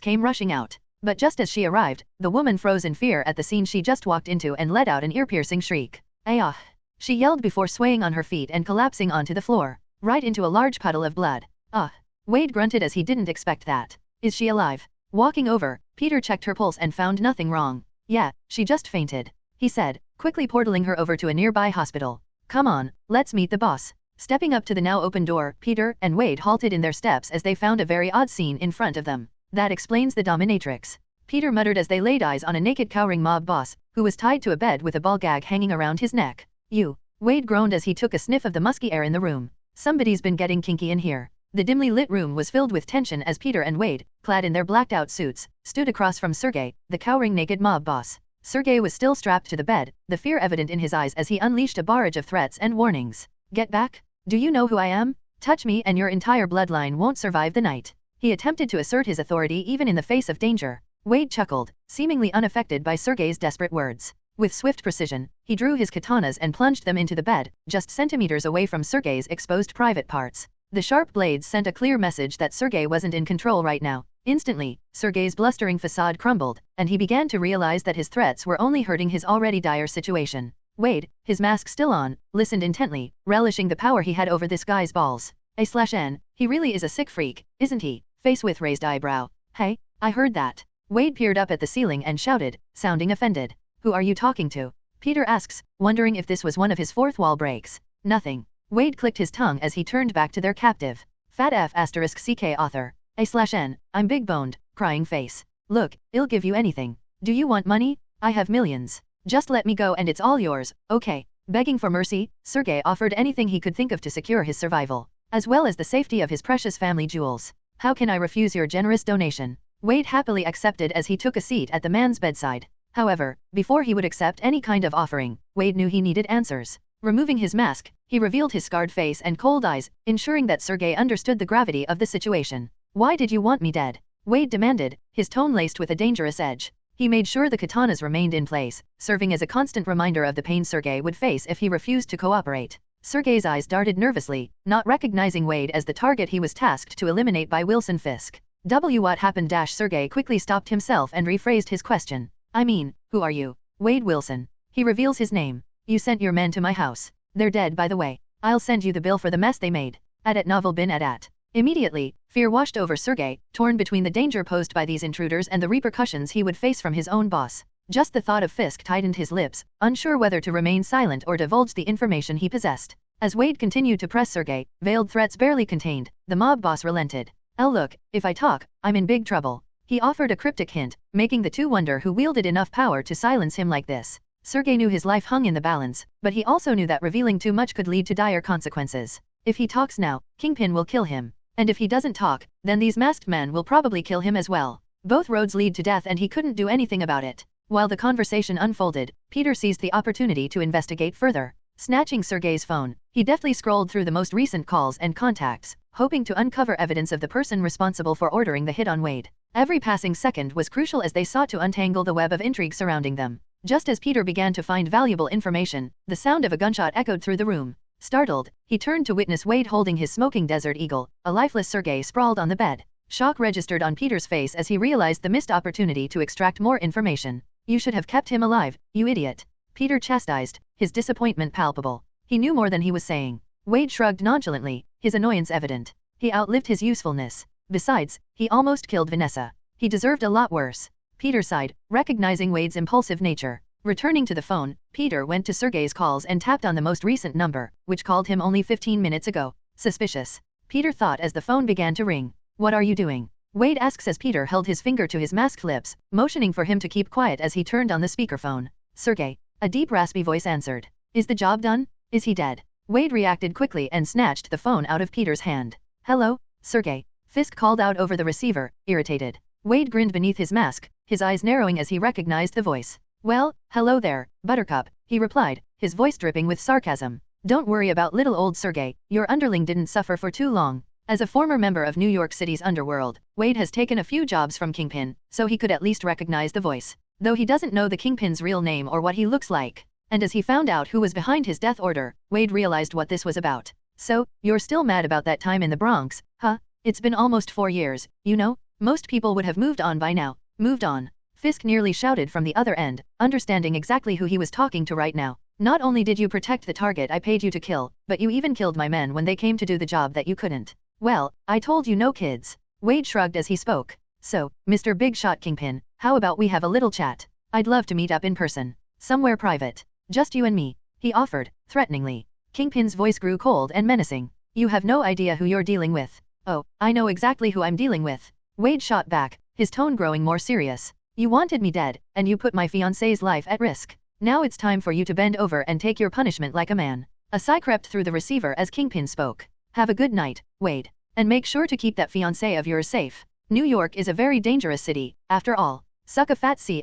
came rushing out. But just as she arrived, the woman froze in fear at the scene she just walked into and let out an ear-piercing shriek. "Ayah!" She yelled before swaying on her feet and collapsing onto the floor, right into a large puddle of blood. Wade grunted as he didn't expect that. "Is she alive?" Walking over, Peter checked her pulse and found nothing wrong. "Yeah, she just fainted," he said, quickly portaling her over to a nearby hospital. "Come on, let's meet the boss." Stepping up to the now open door, Peter and Wade halted in their steps as they found a very odd scene in front of them. "That explains the dominatrix," Peter muttered as they laid eyes on a naked cowering mob boss, who was tied to a bed with a ball gag hanging around his neck. "You," Wade groaned as he took a sniff of the musky air in the room. "Somebody's been getting kinky in here." The dimly lit room was filled with tension as Peter and Wade, clad in their blacked-out suits, stood across from Sergey, the cowering naked mob boss. Sergey was still strapped to the bed, the fear evident in his eyes as he unleashed a barrage of threats and warnings. "Get back! Do you know who I am? Touch me and your entire bloodline won't survive the night." He attempted to assert his authority even in the face of danger. Wade chuckled, seemingly unaffected by Sergey's desperate words. With swift precision, he drew his katanas and plunged them into the bed, just centimeters away from Sergey's exposed private parts. The sharp blades sent a clear message that Sergey wasn't in control right now. Instantly, Sergey's blustering facade crumbled, and he began to realize that his threats were only hurting his already dire situation. Wade, his mask still on, listened intently, relishing the power he had over this guy's balls. A/N, he really is a sick freak, isn't he? Face with raised eyebrow. "Hey, I heard that." Wade peered up at the ceiling and shouted, sounding offended. "Who are you talking to?" Peter asks, wondering if this was one of his fourth wall breaks. "Nothing." Wade clicked his tongue as he turned back to their captive. Fat F *CK author. A/N, I'm big-boned, crying face. "Look, I'll give you anything. Do you want money? I have millions. Just let me go and it's all yours, okay?" Begging for mercy, Sergey offered anything he could think of to secure his survival, as well as the safety of his precious family jewels. "How can I refuse your generous donation?" Wade happily accepted as he took a seat at the man's bedside. However, before he would accept any kind of offering, Wade knew he needed answers. Removing his mask, he revealed his scarred face and cold eyes, ensuring that Sergei understood the gravity of the situation. Why did you want me dead? Wade demanded, his tone laced with a dangerous edge. He made sure the katanas remained in place, serving as a constant reminder of the pain Sergei would face if he refused to cooperate. Sergei's eyes darted nervously, not recognizing Wade as the target he was tasked to eliminate by Wilson Fisk. What happened? Sergei quickly stopped himself and rephrased his question. I mean, who are you? Wade Wilson. He reveals his name. You sent your men to my house. They're dead, by the way. I'll send you the bill for the mess they made. At novel bin at. Immediately, fear washed over Sergei, torn between the danger posed by these intruders and the repercussions he would face from his own boss. Just the thought of Fisk tightened his lips, unsure whether to remain silent or divulge the information he possessed. As Wade continued to press Sergei, veiled threats barely contained, the mob boss relented. Look, if I talk, I'm in big trouble. He offered a cryptic hint, making the two wonder who wielded enough power to silence him like this. Sergei knew his life hung in the balance, but he also knew that revealing too much could lead to dire consequences. If he talks now, Kingpin will kill him. And if he doesn't talk, then these masked men will probably kill him as well. Both roads lead to death and he couldn't do anything about it. While the conversation unfolded, Peter seized the opportunity to investigate further. Snatching Sergei's phone, he deftly scrolled through the most recent calls and contacts, hoping to uncover evidence of the person responsible for ordering the hit on Wade. Every passing second was crucial as they sought to untangle the web of intrigue surrounding them. Just as Peter began to find valuable information, the sound of a gunshot echoed through the room. Startled, he turned to witness Wade holding his smoking Desert Eagle, a lifeless Sergei sprawled on the bed. Shock registered on Peter's face as he realized the missed opportunity to extract more information. You should have kept him alive, you idiot. Peter chastised, his disappointment palpable. He knew more than he was saying. Wade shrugged nonchalantly, his annoyance evident. He outlived his usefulness. Besides, he almost killed Vanessa. He deserved a lot worse. Peter sighed, recognizing Wade's impulsive nature. Returning to the phone, Peter went to Sergei's calls and tapped on the most recent number, which called him only 15 minutes ago. Suspicious. Peter thought as the phone began to ring. What are you doing? Wade asks as Peter held his finger to his masked lips, motioning for him to keep quiet as he turned on the speakerphone. Sergei. A deep raspy voice answered. Is the job done? Is he dead? Wade reacted quickly and snatched the phone out of Peter's hand. Hello, Sergei. Fisk called out over the receiver, irritated. Wade grinned beneath his mask, his eyes narrowing as he recognized the voice. Well, hello there, Buttercup, he replied, his voice dripping with sarcasm. Don't worry about little old Sergei, your underling didn't suffer for too long. As a former member of New York City's underworld, Wade has taken a few jobs from Kingpin, so he could at least recognize the voice. Though he doesn't know the Kingpin's real name or what he looks like. And as he found out who was behind his death order, Wade realized what this was about. So, you're still mad about that time in the Bronx, huh? It's been almost 4 years, you know? Most people would have moved on by now. Moved on. Fisk nearly shouted from the other end, understanding exactly who he was talking to right now. Not only did you protect the target I paid you to kill, but you even killed my men when they came to do the job that you couldn't. Well, I told you no kids. Wade shrugged as he spoke. So, Mr. Big Shot Kingpin, how about we have a little chat? I'd love to meet up in person. Somewhere private. Just you and me, he offered, threateningly. Kingpin's voice grew cold and menacing. You have no idea who you're dealing with. Oh, I know exactly who I'm dealing with. Wade shot back, his tone growing more serious. You wanted me dead, and you put my fiancé's life at risk. Now it's time for you to bend over and take your punishment like a man. A sigh crept through the receiver as Kingpin spoke. Have a good night, Wade. And make sure to keep that fiancé of yours safe. New York is a very dangerous city, after all. Suck a fat C***,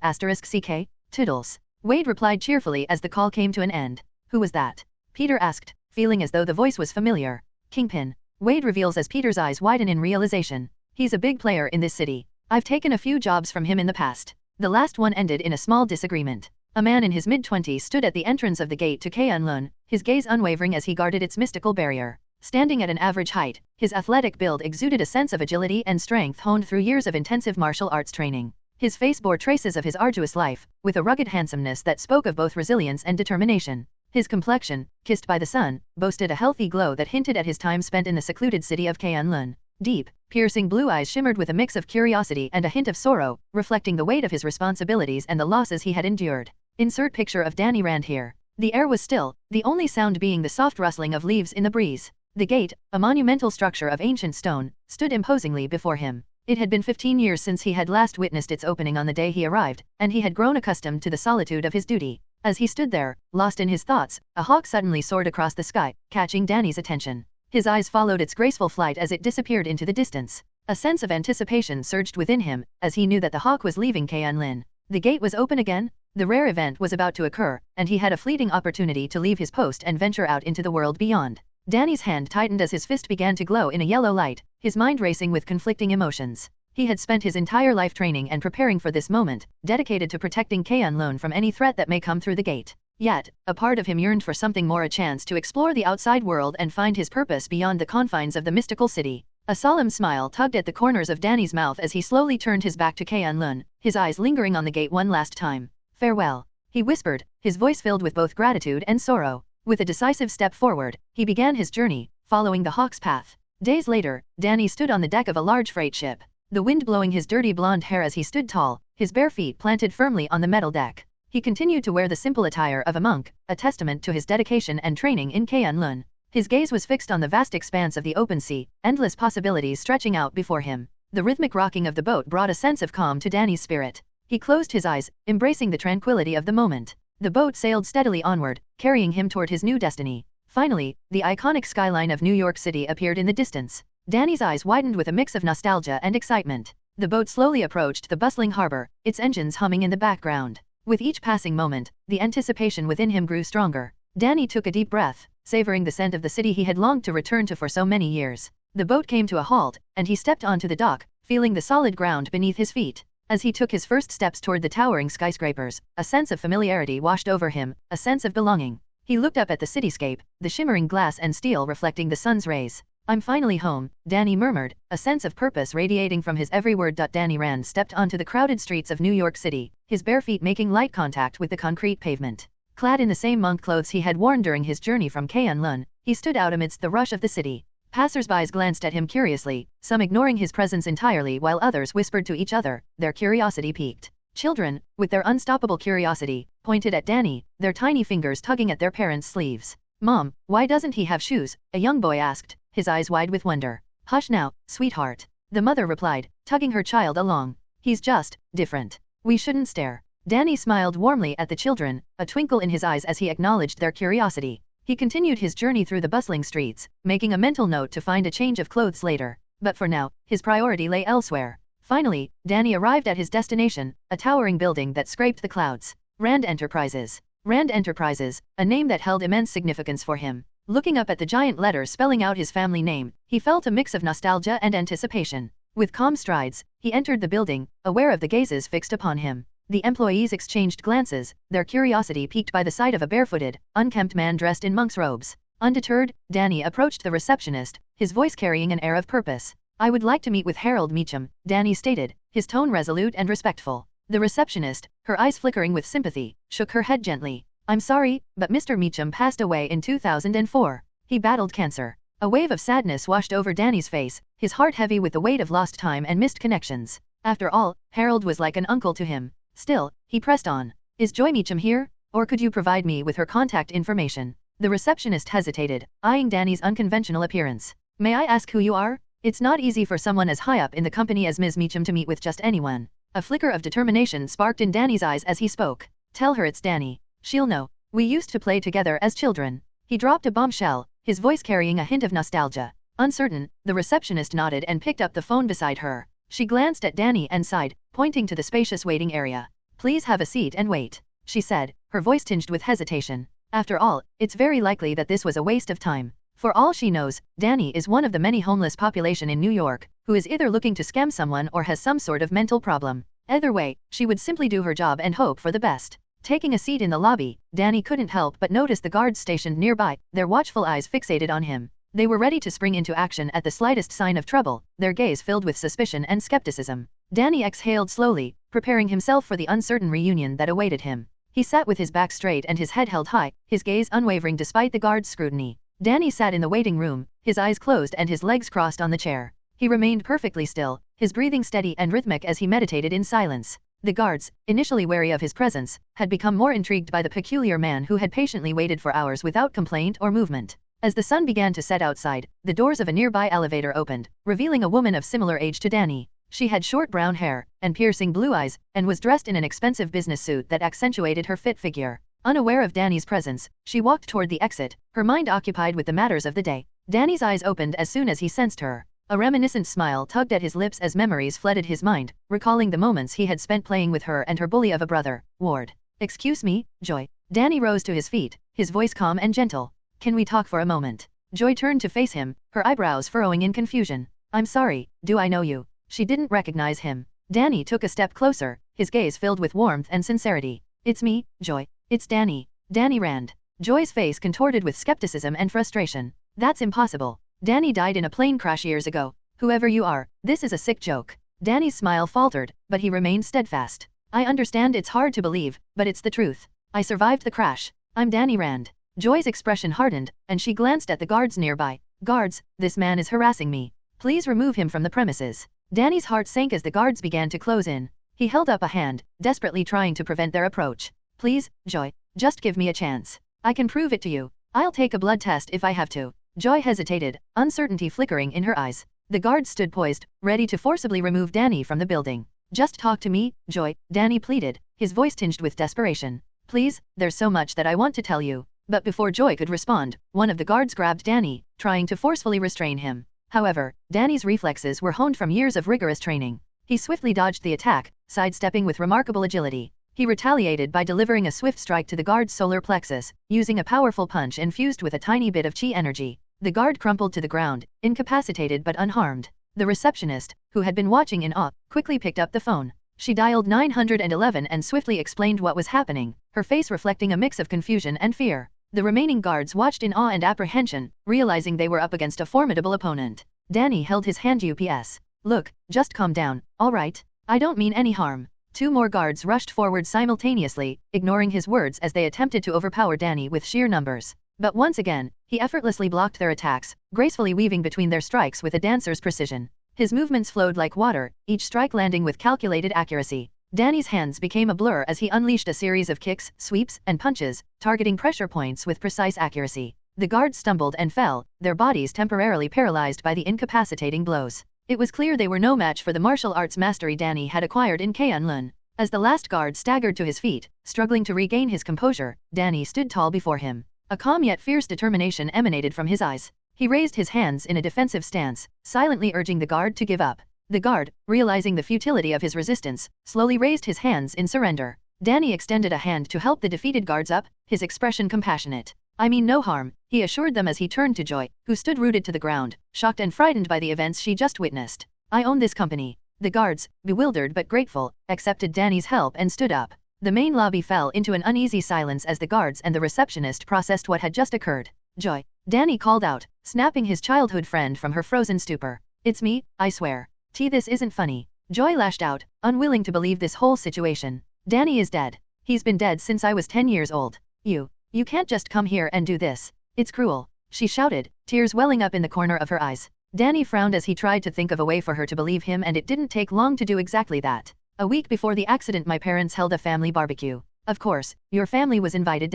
Toodles. Wade replied cheerfully as the call came to an end. Who was that? Peter asked, feeling as though the voice was familiar. Kingpin. Wade reveals as Peter's eyes widen in realization. He's a big player in this city. I've taken a few jobs from him in the past. The last one ended in a small disagreement. A man in his mid-20s stood at the entrance of the gate to K'un-Lun, his gaze unwavering as he guarded its mystical barrier. Standing at an average height, his athletic build exuded a sense of agility and strength honed through years of intensive martial arts training. His face bore traces of his arduous life, with a rugged handsomeness that spoke of both resilience and determination. His complexion, kissed by the sun, boasted a healthy glow that hinted at his time spent in the secluded city of K'un-Lun. Deep, piercing blue eyes shimmered with a mix of curiosity and a hint of sorrow, reflecting the weight of his responsibilities and the losses he had endured. Insert picture of Danny Rand here. The air was still, the only sound being the soft rustling of leaves in the breeze. The gate, a monumental structure of ancient stone, stood imposingly before him. It had been 15 years since he had last witnessed its opening on the day he arrived, and he had grown accustomed to the solitude of his duty. As he stood there, lost in his thoughts, a hawk suddenly soared across the sky, catching Danny's attention. His eyes followed its graceful flight as it disappeared into the distance. A sense of anticipation surged within him, as he knew that the hawk was leaving K'un-Lun. The gate was open again? The rare event was about to occur, and he had a fleeting opportunity to leave his post and venture out into the world beyond. Danny's hand tightened as his fist began to glow in a yellow light, his mind racing with conflicting emotions. He had spent his entire life training and preparing for this moment, dedicated to protecting K'un-Lun from any threat that may come through the gate. Yet, a part of him yearned for something more, a chance to explore the outside world and find his purpose beyond the confines of the mystical city. A solemn smile tugged at the corners of Danny's mouth as he slowly turned his back to K'un-Lun, his eyes lingering on the gate one last time. "Farewell," he whispered, his voice filled with both gratitude and sorrow. With a decisive step forward, he began his journey, following the Hawk's path. Days later, Danny stood on the deck of a large freight ship, the wind blowing his dirty blonde hair as he stood tall, his bare feet planted firmly on the metal deck. He continued to wear the simple attire of a monk, a testament to his dedication and training in K'un-Lun. His gaze was fixed on the vast expanse of the open sea, endless possibilities stretching out before him. The rhythmic rocking of the boat brought a sense of calm to Danny's spirit. He closed his eyes, embracing the tranquility of the moment. The boat sailed steadily onward, carrying him toward his new destiny. Finally, the iconic skyline of New York City appeared in the distance. Danny's eyes widened with a mix of nostalgia and excitement. The boat slowly approached the bustling harbor, its engines humming in the background. With each passing moment, the anticipation within him grew stronger. Danny took a deep breath, savoring the scent of the city he had longed to return to for so many years. The boat came to a halt, and he stepped onto the dock, feeling the solid ground beneath his feet. As he took his first steps toward the towering skyscrapers, a sense of familiarity washed over him, a sense of belonging. He looked up at the cityscape, the shimmering glass and steel reflecting the sun's rays. "I'm finally home," Danny murmured, a sense of purpose radiating from his every word. Danny Rand stepped onto the crowded streets of New York City, his bare feet making light contact with the concrete pavement. Clad in the same monk clothes he had worn during his journey from K'un-Lun, he stood out amidst the rush of the city. Passers-by glanced at him curiously, some ignoring his presence entirely while others whispered to each other, their curiosity piqued. Children, with their unstoppable curiosity, pointed at Danny, their tiny fingers tugging at their parents' sleeves. "Mom, why doesn't he have shoes?" a young boy asked, his eyes wide with wonder. "Hush now, sweetheart," the mother replied, tugging her child along. "He's just different. We shouldn't stare." Danny smiled warmly at the children, a twinkle in his eyes as he acknowledged their curiosity. He continued his journey through the bustling streets, making a mental note to find a change of clothes later. But for now, his priority lay elsewhere. Finally, Danny arrived at his destination, a towering building that scraped the clouds. Rand Enterprises. Rand Enterprises, a name that held immense significance for him. Looking up at the giant letters spelling out his family name, he felt a mix of nostalgia and anticipation. With calm strides, he entered the building, aware of the gazes fixed upon him. The employees exchanged glances, their curiosity piqued by the sight of a barefooted, unkempt man dressed in monk's robes. Undeterred, Danny approached the receptionist, his voice carrying an air of purpose. "I would like to meet with Harold Meacham," Danny stated, his tone resolute and respectful. The receptionist, her eyes flickering with sympathy, shook her head gently. "I'm sorry, but Mr. Meacham passed away in 2004. He battled cancer." A wave of sadness washed over Danny's face, his heart heavy with the weight of lost time and missed connections. After all, Harold was like an uncle to him. Still, he pressed on. "Is Joy Meacham here? Or could you provide me with her contact information?" The receptionist hesitated, eyeing Danny's unconventional appearance. "May I ask who you are? It's not easy for someone as high up in the company as Ms. Meacham to meet with just anyone." A flicker of determination sparked in Danny's eyes as he spoke. "Tell her it's Danny. She'll know. We used to play together as children." He dropped a bombshell, his voice carrying a hint of nostalgia. Uncertain, the receptionist nodded and picked up the phone beside her. She glanced at Danny and sighed, pointing to the spacious waiting area. "Please have a seat and wait," she said, her voice tinged with hesitation. After all, it's very likely that this was a waste of time. For all she knows, Danny is one of the many homeless population in New York, who is either looking to scam someone or has some sort of mental problem. Either way, she would simply do her job and hope for the best. Taking a seat in the lobby, Danny couldn't help but notice the guards stationed nearby, their watchful eyes fixated on him. They were ready to spring into action at the slightest sign of trouble, their gaze filled with suspicion and skepticism. Danny exhaled slowly, preparing himself for the uncertain reunion that awaited him. He sat with his back straight and his head held high, his gaze unwavering despite the guards' scrutiny. Danny sat in the waiting room, his eyes closed and his legs crossed on the chair. He remained perfectly still, his breathing steady and rhythmic as he meditated in silence. The guards, initially wary of his presence, had become more intrigued by the peculiar man who had patiently waited for hours without complaint or movement. As the sun began to set outside, the doors of a nearby elevator opened, revealing a woman of similar age to Danny. She had short brown hair and piercing blue eyes, and was dressed in an expensive business suit that accentuated her fit figure. Unaware of Danny's presence, she walked toward the exit, her mind occupied with the matters of the day. Danny's eyes opened as soon as he sensed her. A reminiscent smile tugged at his lips as memories flooded his mind, recalling the moments he had spent playing with her and her bully of a brother, Ward. Excuse me, Joy. Danny rose to his feet, his voice calm and gentle. Can we talk for a moment? Joy turned to face him, her eyebrows furrowing in confusion. I'm sorry, do I know you? She didn't recognize him. Danny took a step closer, his gaze filled with warmth and sincerity. It's me, Joy. It's Danny. Danny Rand. Joy's face contorted with skepticism and frustration. That's impossible. Danny died in a plane crash years ago. Whoever you are, this is a sick joke. Danny's smile faltered, but he remained steadfast. I understand it's hard to believe, but it's the truth. I survived the crash. I'm Danny Rand. Joy's expression hardened, and she glanced at the guards nearby. Guards, this man is harassing me. Please remove him from the premises. Danny's heart sank as the guards began to close in. He held up a hand, desperately trying to prevent their approach. Please, Joy, just give me a chance. I can prove it to you. I'll take a blood test if I have to. Joy hesitated, uncertainty flickering in her eyes. The guards stood poised, ready to forcibly remove Danny from the building. Just talk to me, Joy, Danny pleaded, his voice tinged with desperation. Please, there's so much that I want to tell you. But before Joy could respond, one of the guards grabbed Danny, trying to forcefully restrain him. However, Danny's reflexes were honed from years of rigorous training. He swiftly dodged the attack, sidestepping with remarkable agility. He retaliated by delivering a swift strike to the guard's solar plexus, using a powerful punch infused with a tiny bit of chi energy. The guard crumpled to the ground, incapacitated but unharmed. The receptionist, who had been watching in awe, quickly picked up the phone. She dialed 911 and swiftly explained what was happening, her face reflecting a mix of confusion and fear. The remaining guards watched in awe and apprehension, realizing they were up against a formidable opponent. Danny held his hand UPS. Look, just calm down, all right? I don't mean any harm. Two more guards rushed forward simultaneously, ignoring his words as they attempted to overpower Danny with sheer numbers. But once again, he effortlessly blocked their attacks, gracefully weaving between their strikes with a dancer's precision. His movements flowed like water, each strike landing with calculated accuracy. Danny's hands became a blur as he unleashed a series of kicks, sweeps, and punches, targeting pressure points with precise accuracy. The guards stumbled and fell, their bodies temporarily paralyzed by the incapacitating blows. It was clear they were no match for the martial arts mastery Danny had acquired in K'un-Lun. As the last guard staggered to his feet, struggling to regain his composure, Danny stood tall before him. A calm yet fierce determination emanated from his eyes. He raised his hands in a defensive stance, silently urging the guard to give up. The guard, realizing the futility of his resistance, slowly raised his hands in surrender. Danny extended a hand to help the defeated guards up, his expression compassionate. I mean no harm, he assured them as he turned to Joy, who stood rooted to the ground, shocked and frightened by the events she just witnessed. I own this company. The guards, bewildered but grateful, accepted Danny's help and stood up. The main lobby fell into an uneasy silence as the guards and the receptionist processed what had just occurred. Joy, Danny called out, snapping his childhood friend from her frozen stupor. It's me, I swear. This isn't funny. Joy lashed out, unwilling to believe this whole situation. Danny is dead. He's been dead since I was 10 years old. You can't just come here and do this. It's cruel. She shouted, tears welling up in the corner of her eyes. Danny frowned as he tried to think of a way for her to believe him, and it didn't take long to do exactly that. A week before the accident, my parents held a family barbecue. Of course, your family was invited.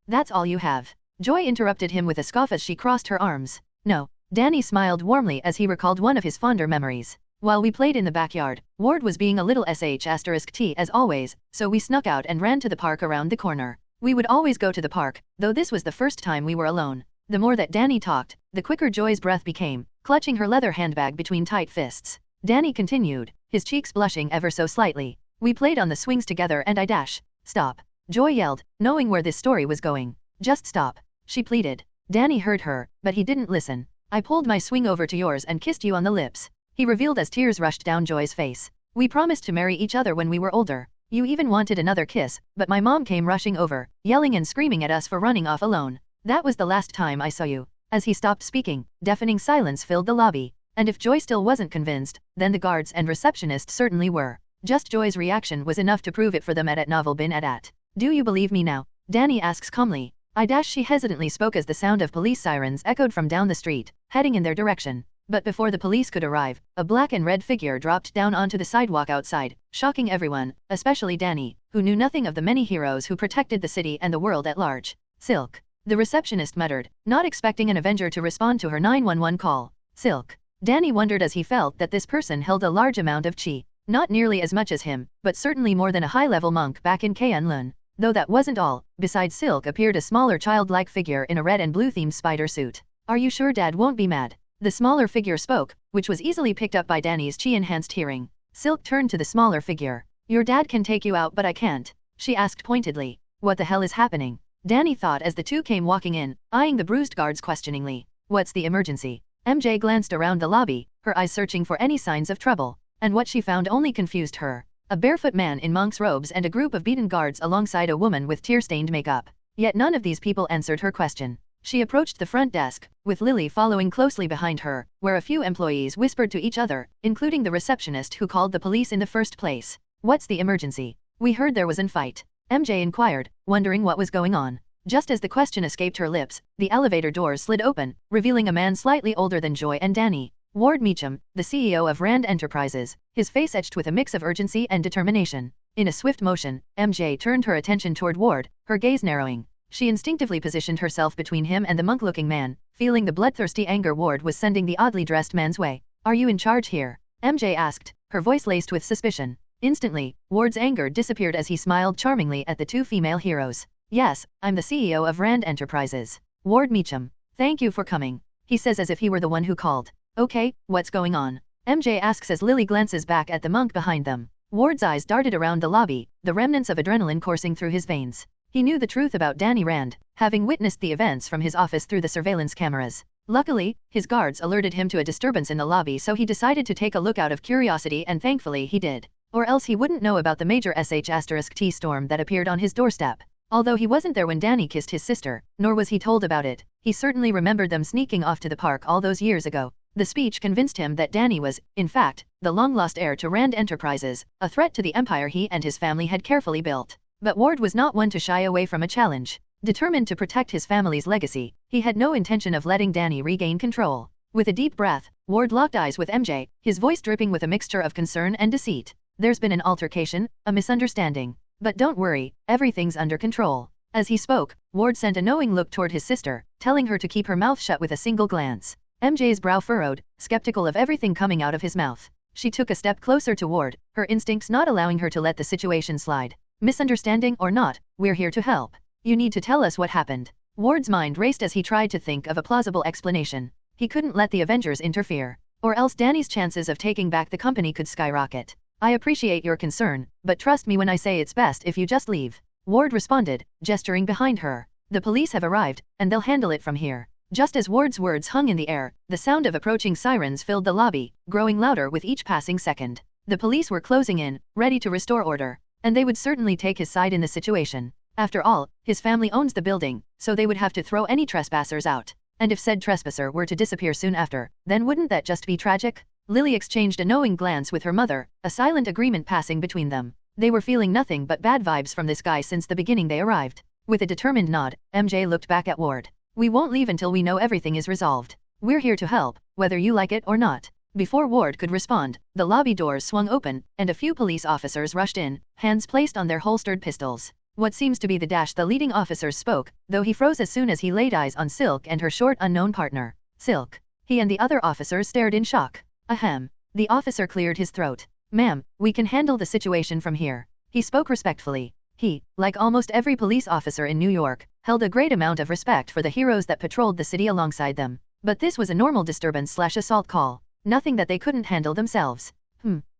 That's all you have. Joy interrupted him with a scoff as she crossed her arms. No. Danny smiled warmly as he recalled one of his fonder memories. While we played in the backyard, Ward was being a little sh*t as always, so we snuck out and ran to the park around the corner. We would always go to the park, though this was the first time we were alone. The more that Danny talked, the quicker Joy's breath became, clutching her leather handbag between tight fists. Danny continued, his cheeks blushing ever so slightly. We played on the swings together and I Stop. Joy yelled, knowing where this story was going. Just stop. She pleaded. Danny heard her, but he didn't listen. I pulled my swing over to yours and kissed you on the lips. He revealed as tears rushed down Joy's face. We promised to marry each other when we were older. You even wanted another kiss, but my mom came rushing over, yelling and screaming at us for running off alone. That was the last time I saw you. As he stopped speaking, deafening silence filled the lobby. And if Joy still wasn't convinced, then the guards and receptionist certainly were. Just Joy's reaction was enough to prove it for them. At novel bin at. Do you believe me now? Danny asks calmly. She hesitantly spoke as the sound of police sirens echoed from down the street, heading in their direction. But before the police could arrive, a black and red figure dropped down onto the sidewalk outside, shocking everyone, especially Danny, who knew nothing of the many heroes who protected the city and the world at large. Silk. The receptionist muttered, not expecting an Avenger to respond to her 911 call. Silk. Danny wondered as he felt that this person held a large amount of chi. Not nearly as much as him, but certainly more than a high-level monk back in K'un-Lun. Though that wasn't all, beside Silk appeared a smaller childlike figure in a red and blue-themed spider suit. Are you sure Dad won't be mad? The smaller figure spoke, which was easily picked up by Danny's chi-enhanced hearing. Silk turned to the smaller figure. Your dad can take you out but I can't. she asked pointedly. What the hell is happening? Danny thought as the two came walking in, eyeing the bruised guards questioningly. What's the emergency? MJ glanced around the lobby, her eyes searching for any signs of trouble, and what she found only confused her. A barefoot man in monk's robes and a group of beaten guards alongside a woman with tear-stained makeup. Yet none of these people answered her question. She approached the front desk, with Lily following closely behind her, where a few employees whispered to each other, including the receptionist who called the police in the first place. What's the emergency? We heard there was an fight. MJ inquired, wondering what was going on. Just as the question escaped her lips, the elevator doors slid open, revealing a man slightly older than Joy and Danny. Ward Meacham, the CEO of Rand Enterprises, his face etched with a mix of urgency and determination. In a swift motion, MJ turned her attention toward Ward, her gaze narrowing. She instinctively positioned herself between him and the monk-looking man, feeling the bloodthirsty anger Ward was sending the oddly dressed man's way. Are you in charge here? MJ asked, her voice laced with suspicion. Instantly, Ward's anger disappeared as he smiled charmingly at the two female heroes. Yes, I'm the CEO of Rand Enterprises. Ward Meacham. Thank you for coming. He says as if he were the one who called. Okay, what's going on? MJ asks as Lily glances back at the monk behind them. Ward's eyes darted around the lobby, the remnants of adrenaline coursing through his veins. He knew the truth about Danny Rand, having witnessed the events from his office through the surveillance cameras. Luckily, his guards alerted him to a disturbance in the lobby, so he decided to take a look out of curiosity, and thankfully he did. Or else he wouldn't know about the major *T storm that appeared on his doorstep. Although he wasn't there when Danny kissed his sister, nor was he told about it, he certainly remembered them sneaking off to the park all those years ago. The speech convinced him that Danny was, in fact, the long-lost heir to Rand Enterprises, a threat to the empire he and his family had carefully built. But Ward was not one to shy away from a challenge. Determined to protect his family's legacy, he had no intention of letting Danny regain control. With a deep breath, Ward locked eyes with MJ, his voice dripping with a mixture of concern and deceit. There's been an altercation, a misunderstanding. But don't worry, everything's under control. As he spoke, Ward sent a knowing look toward his sister, telling her to keep her mouth shut with a single glance. MJ's brow furrowed, skeptical of everything coming out of his mouth. She took a step closer to Ward, her instincts not allowing her to let the situation slide. Misunderstanding or not, we're here to help. You need to tell us what happened. Ward's mind raced as he tried to think of a plausible explanation. He couldn't let the Avengers interfere, or else Danny's chances of taking back the company could skyrocket. I appreciate your concern, but trust me when I say it's best if you just leave. Ward responded, gesturing behind her. The police have arrived, and they'll handle it from here. Just as Ward's words hung in the air, the sound of approaching sirens filled the lobby, growing louder with each passing second. The police were closing in, ready to restore order, and they would certainly take his side in the situation. After all, his family owns the building, so they would have to throw any trespassers out. And if said trespasser were to disappear soon after, then wouldn't that just be tragic? Lily exchanged a knowing glance with her mother, a silent agreement passing between them. They were feeling nothing but bad vibes from this guy since the beginning they arrived. With a determined nod, MJ looked back at Ward. We won't leave until we know everything is resolved. We're here to help, whether you like it or not. Before Ward could respond, the lobby doors swung open, and a few police officers rushed in, hands placed on their holstered pistols. What seems to be the leading officer spoke, though he froze as soon as he laid eyes on Silk and her short unknown partner. Silk. He and the other officers stared in shock. Ahem. The officer cleared his throat. Ma'am, we can handle the situation from here. He spoke respectfully. He, like almost every police officer in New York, held a great amount of respect for the heroes that patrolled the city alongside them. But this was a normal disturbance/assault call. Nothing that they couldn't handle themselves.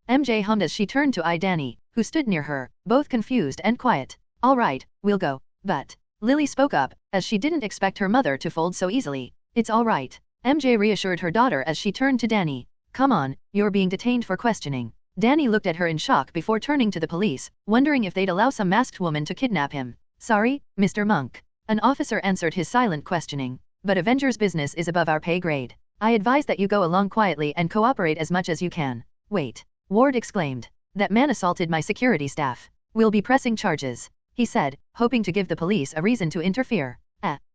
MJ hummed as she turned to eye Danny, who stood near her, both confused and quiet. All right, we'll go. But Lily spoke up, as she didn't expect her mother to fold so easily. It's all right. MJ reassured her daughter as she turned to Danny. Come on, you're being detained for questioning. Danny looked at her in shock before turning to the police, wondering if they'd allow some masked woman to kidnap him. Sorry, Mr. Monk. An officer answered his silent questioning. But Avengers business is above our pay grade. I advise that you go along quietly and cooperate as much as you can. Wait. Ward exclaimed. That man assaulted my security staff. We'll be pressing charges, he said, hoping to give the police a reason to interfere.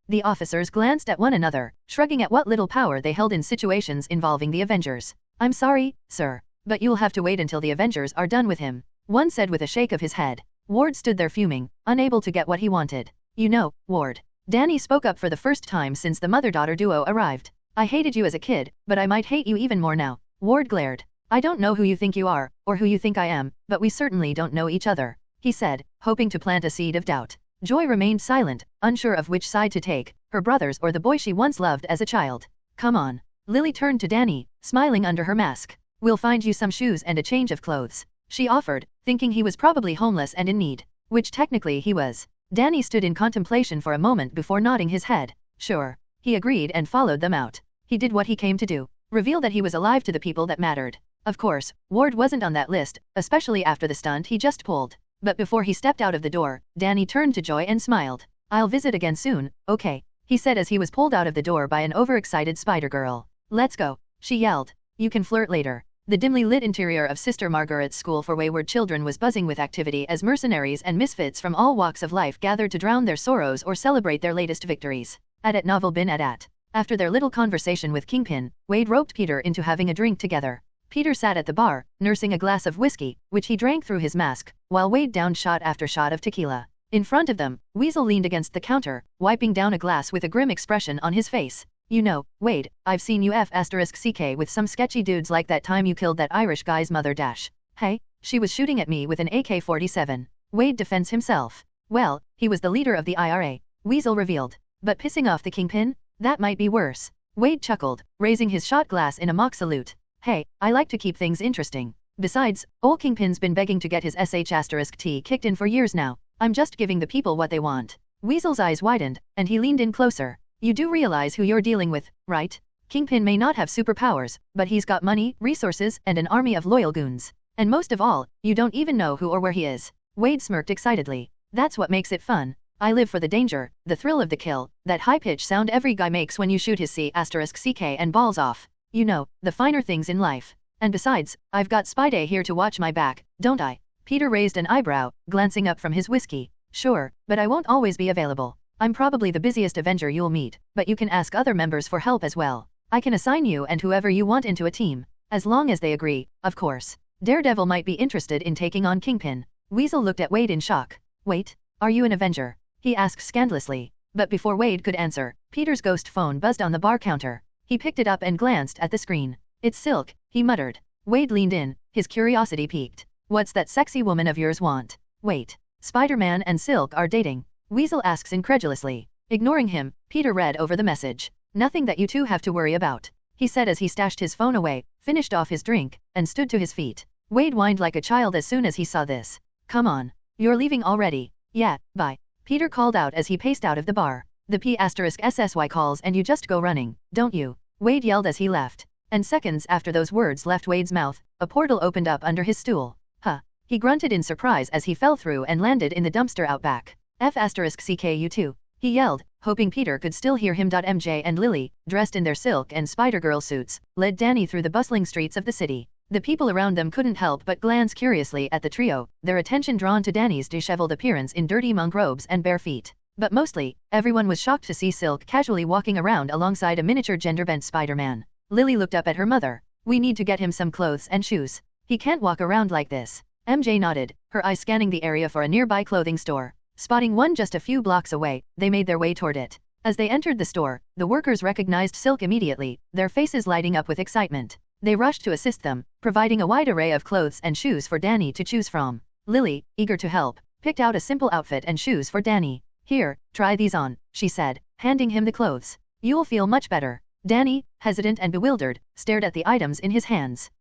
The officers glanced at one another, shrugging at what little power they held in situations involving the Avengers. I'm sorry, sir, but you'll have to wait until the Avengers are done with him, one said with a shake of his head. Ward stood there fuming, unable to get what he wanted. You know, Ward. Danny spoke up for the first time since the mother-daughter duo arrived. I hated you as a kid, but I might hate you even more now. Ward glared. I don't know who you think you are, or who you think I am, but we certainly don't know each other, he said, hoping to plant a seed of doubt. Joy remained silent, unsure of which side to take, her brothers or the boy she once loved as a child. Come on. Lily turned to Danny, smiling under her mask. We'll find you some shoes and a change of clothes, she offered, thinking he was probably homeless and in need. Which technically he was. Danny stood in contemplation for a moment before nodding his head. Sure. He agreed and followed them out. He did what he came to do. Reveal that he was alive to the people that mattered. Of course, Ward wasn't on that list, especially after the stunt he just pulled. But before he stepped out of the door, Danny turned to Joy and smiled. I'll visit again soon, okay? He said as he was pulled out of the door by an overexcited Spider-Girl. Let's go, she yelled. You can flirt later. The dimly lit interior of Sister Margaret's School for Wayward Children was buzzing with activity as mercenaries and misfits from all walks of life gathered to drown their sorrows or celebrate their latest victories. At novel bin at. After their little conversation with Kingpin, Wade roped Peter into having a drink together. Peter sat at the bar, nursing a glass of whiskey, which he drank through his mask, while Wade downed shot after shot of tequila. In front of them, Weasel leaned against the counter, wiping down a glass with a grim expression on his face. You know, Wade, I've seen you f***ck with some sketchy dudes like that time you killed that Irish guy's mother dash. Hey, she was shooting at me with an AK-47. Wade defends himself. Well, he was the leader of the IRA, Weasel revealed. But pissing off the Kingpin? That might be worse. Wade chuckled, raising his shot glass in a mock salute. Hey, I like to keep things interesting. Besides, ol' Kingpin's been begging to get his sh*t kicked in for years now. I'm just giving the people what they want. Weasel's eyes widened, and he leaned in closer. You do realize who you're dealing with, right? Kingpin may not have superpowers, but he's got money, resources, and an army of loyal goons. And most of all, you don't even know who or where he is. Wade smirked excitedly. That's what makes it fun. I live for the danger, the thrill of the kill, that high-pitched sound every guy makes when you shoot his C***ck and balls off. You know, the finer things in life. And besides, I've got Spidey here to watch my back, don't I? Peter raised an eyebrow, glancing up from his whiskey. Sure, but I won't always be available. I'm probably the busiest Avenger you'll meet, but you can ask other members for help as well. I can assign you and whoever you want into a team. As long as they agree, of course. Daredevil might be interested in taking on Kingpin. Weasel looked at Wade in shock. Wait, are you an Avenger? He asked scandalously. But before Wade could answer, Peter's ghost phone buzzed on the bar counter. He picked it up and glanced at the screen. It's Silk, he muttered. Wade leaned in, his curiosity piqued. What's that sexy woman of yours want? Wait, Spider-Man and Silk are dating? Weasel asks incredulously. Ignoring him, Peter read over the message. Nothing that you two have to worry about, he said as he stashed his phone away, finished off his drink, and stood to his feet. Wade whined like a child as soon as he saw this. Come on. You're leaving already? Yeah, bye. Peter called out as he paced out of the bar. The P***SSY calls and you just go running, don't you? Wade yelled as he left. And seconds after those words left Wade's mouth, a portal opened up under his stool. Huh. He grunted in surprise as he fell through and landed in the dumpster out back. F***ck you too, he yelled, hoping Peter could still hear him. MJ and Lily, dressed in their Silk and Spider-Girl suits, led Danny through the bustling streets of the city. The people around them couldn't help but glance curiously at the trio, their attention drawn to Danny's disheveled appearance in dirty monk robes and bare feet. But mostly, everyone was shocked to see Silk casually walking around alongside a miniature gender-bent Spider-Man. Lily looked up at her mother. We need to get him some clothes and shoes. He can't walk around like this. MJ nodded, her eyes scanning the area for a nearby clothing store. Spotting one just a few blocks away, they made their way toward it. As they entered the store, the workers recognized Silk immediately, their faces lighting up with excitement. They rushed to assist them, providing a wide array of clothes and shoes for Danny to choose from. Lily, eager to help, picked out a simple outfit and shoes for Danny. Here, try these on, she said, handing him the clothes. You'll feel much better. Danny, hesitant and bewildered, stared at the items in his hands.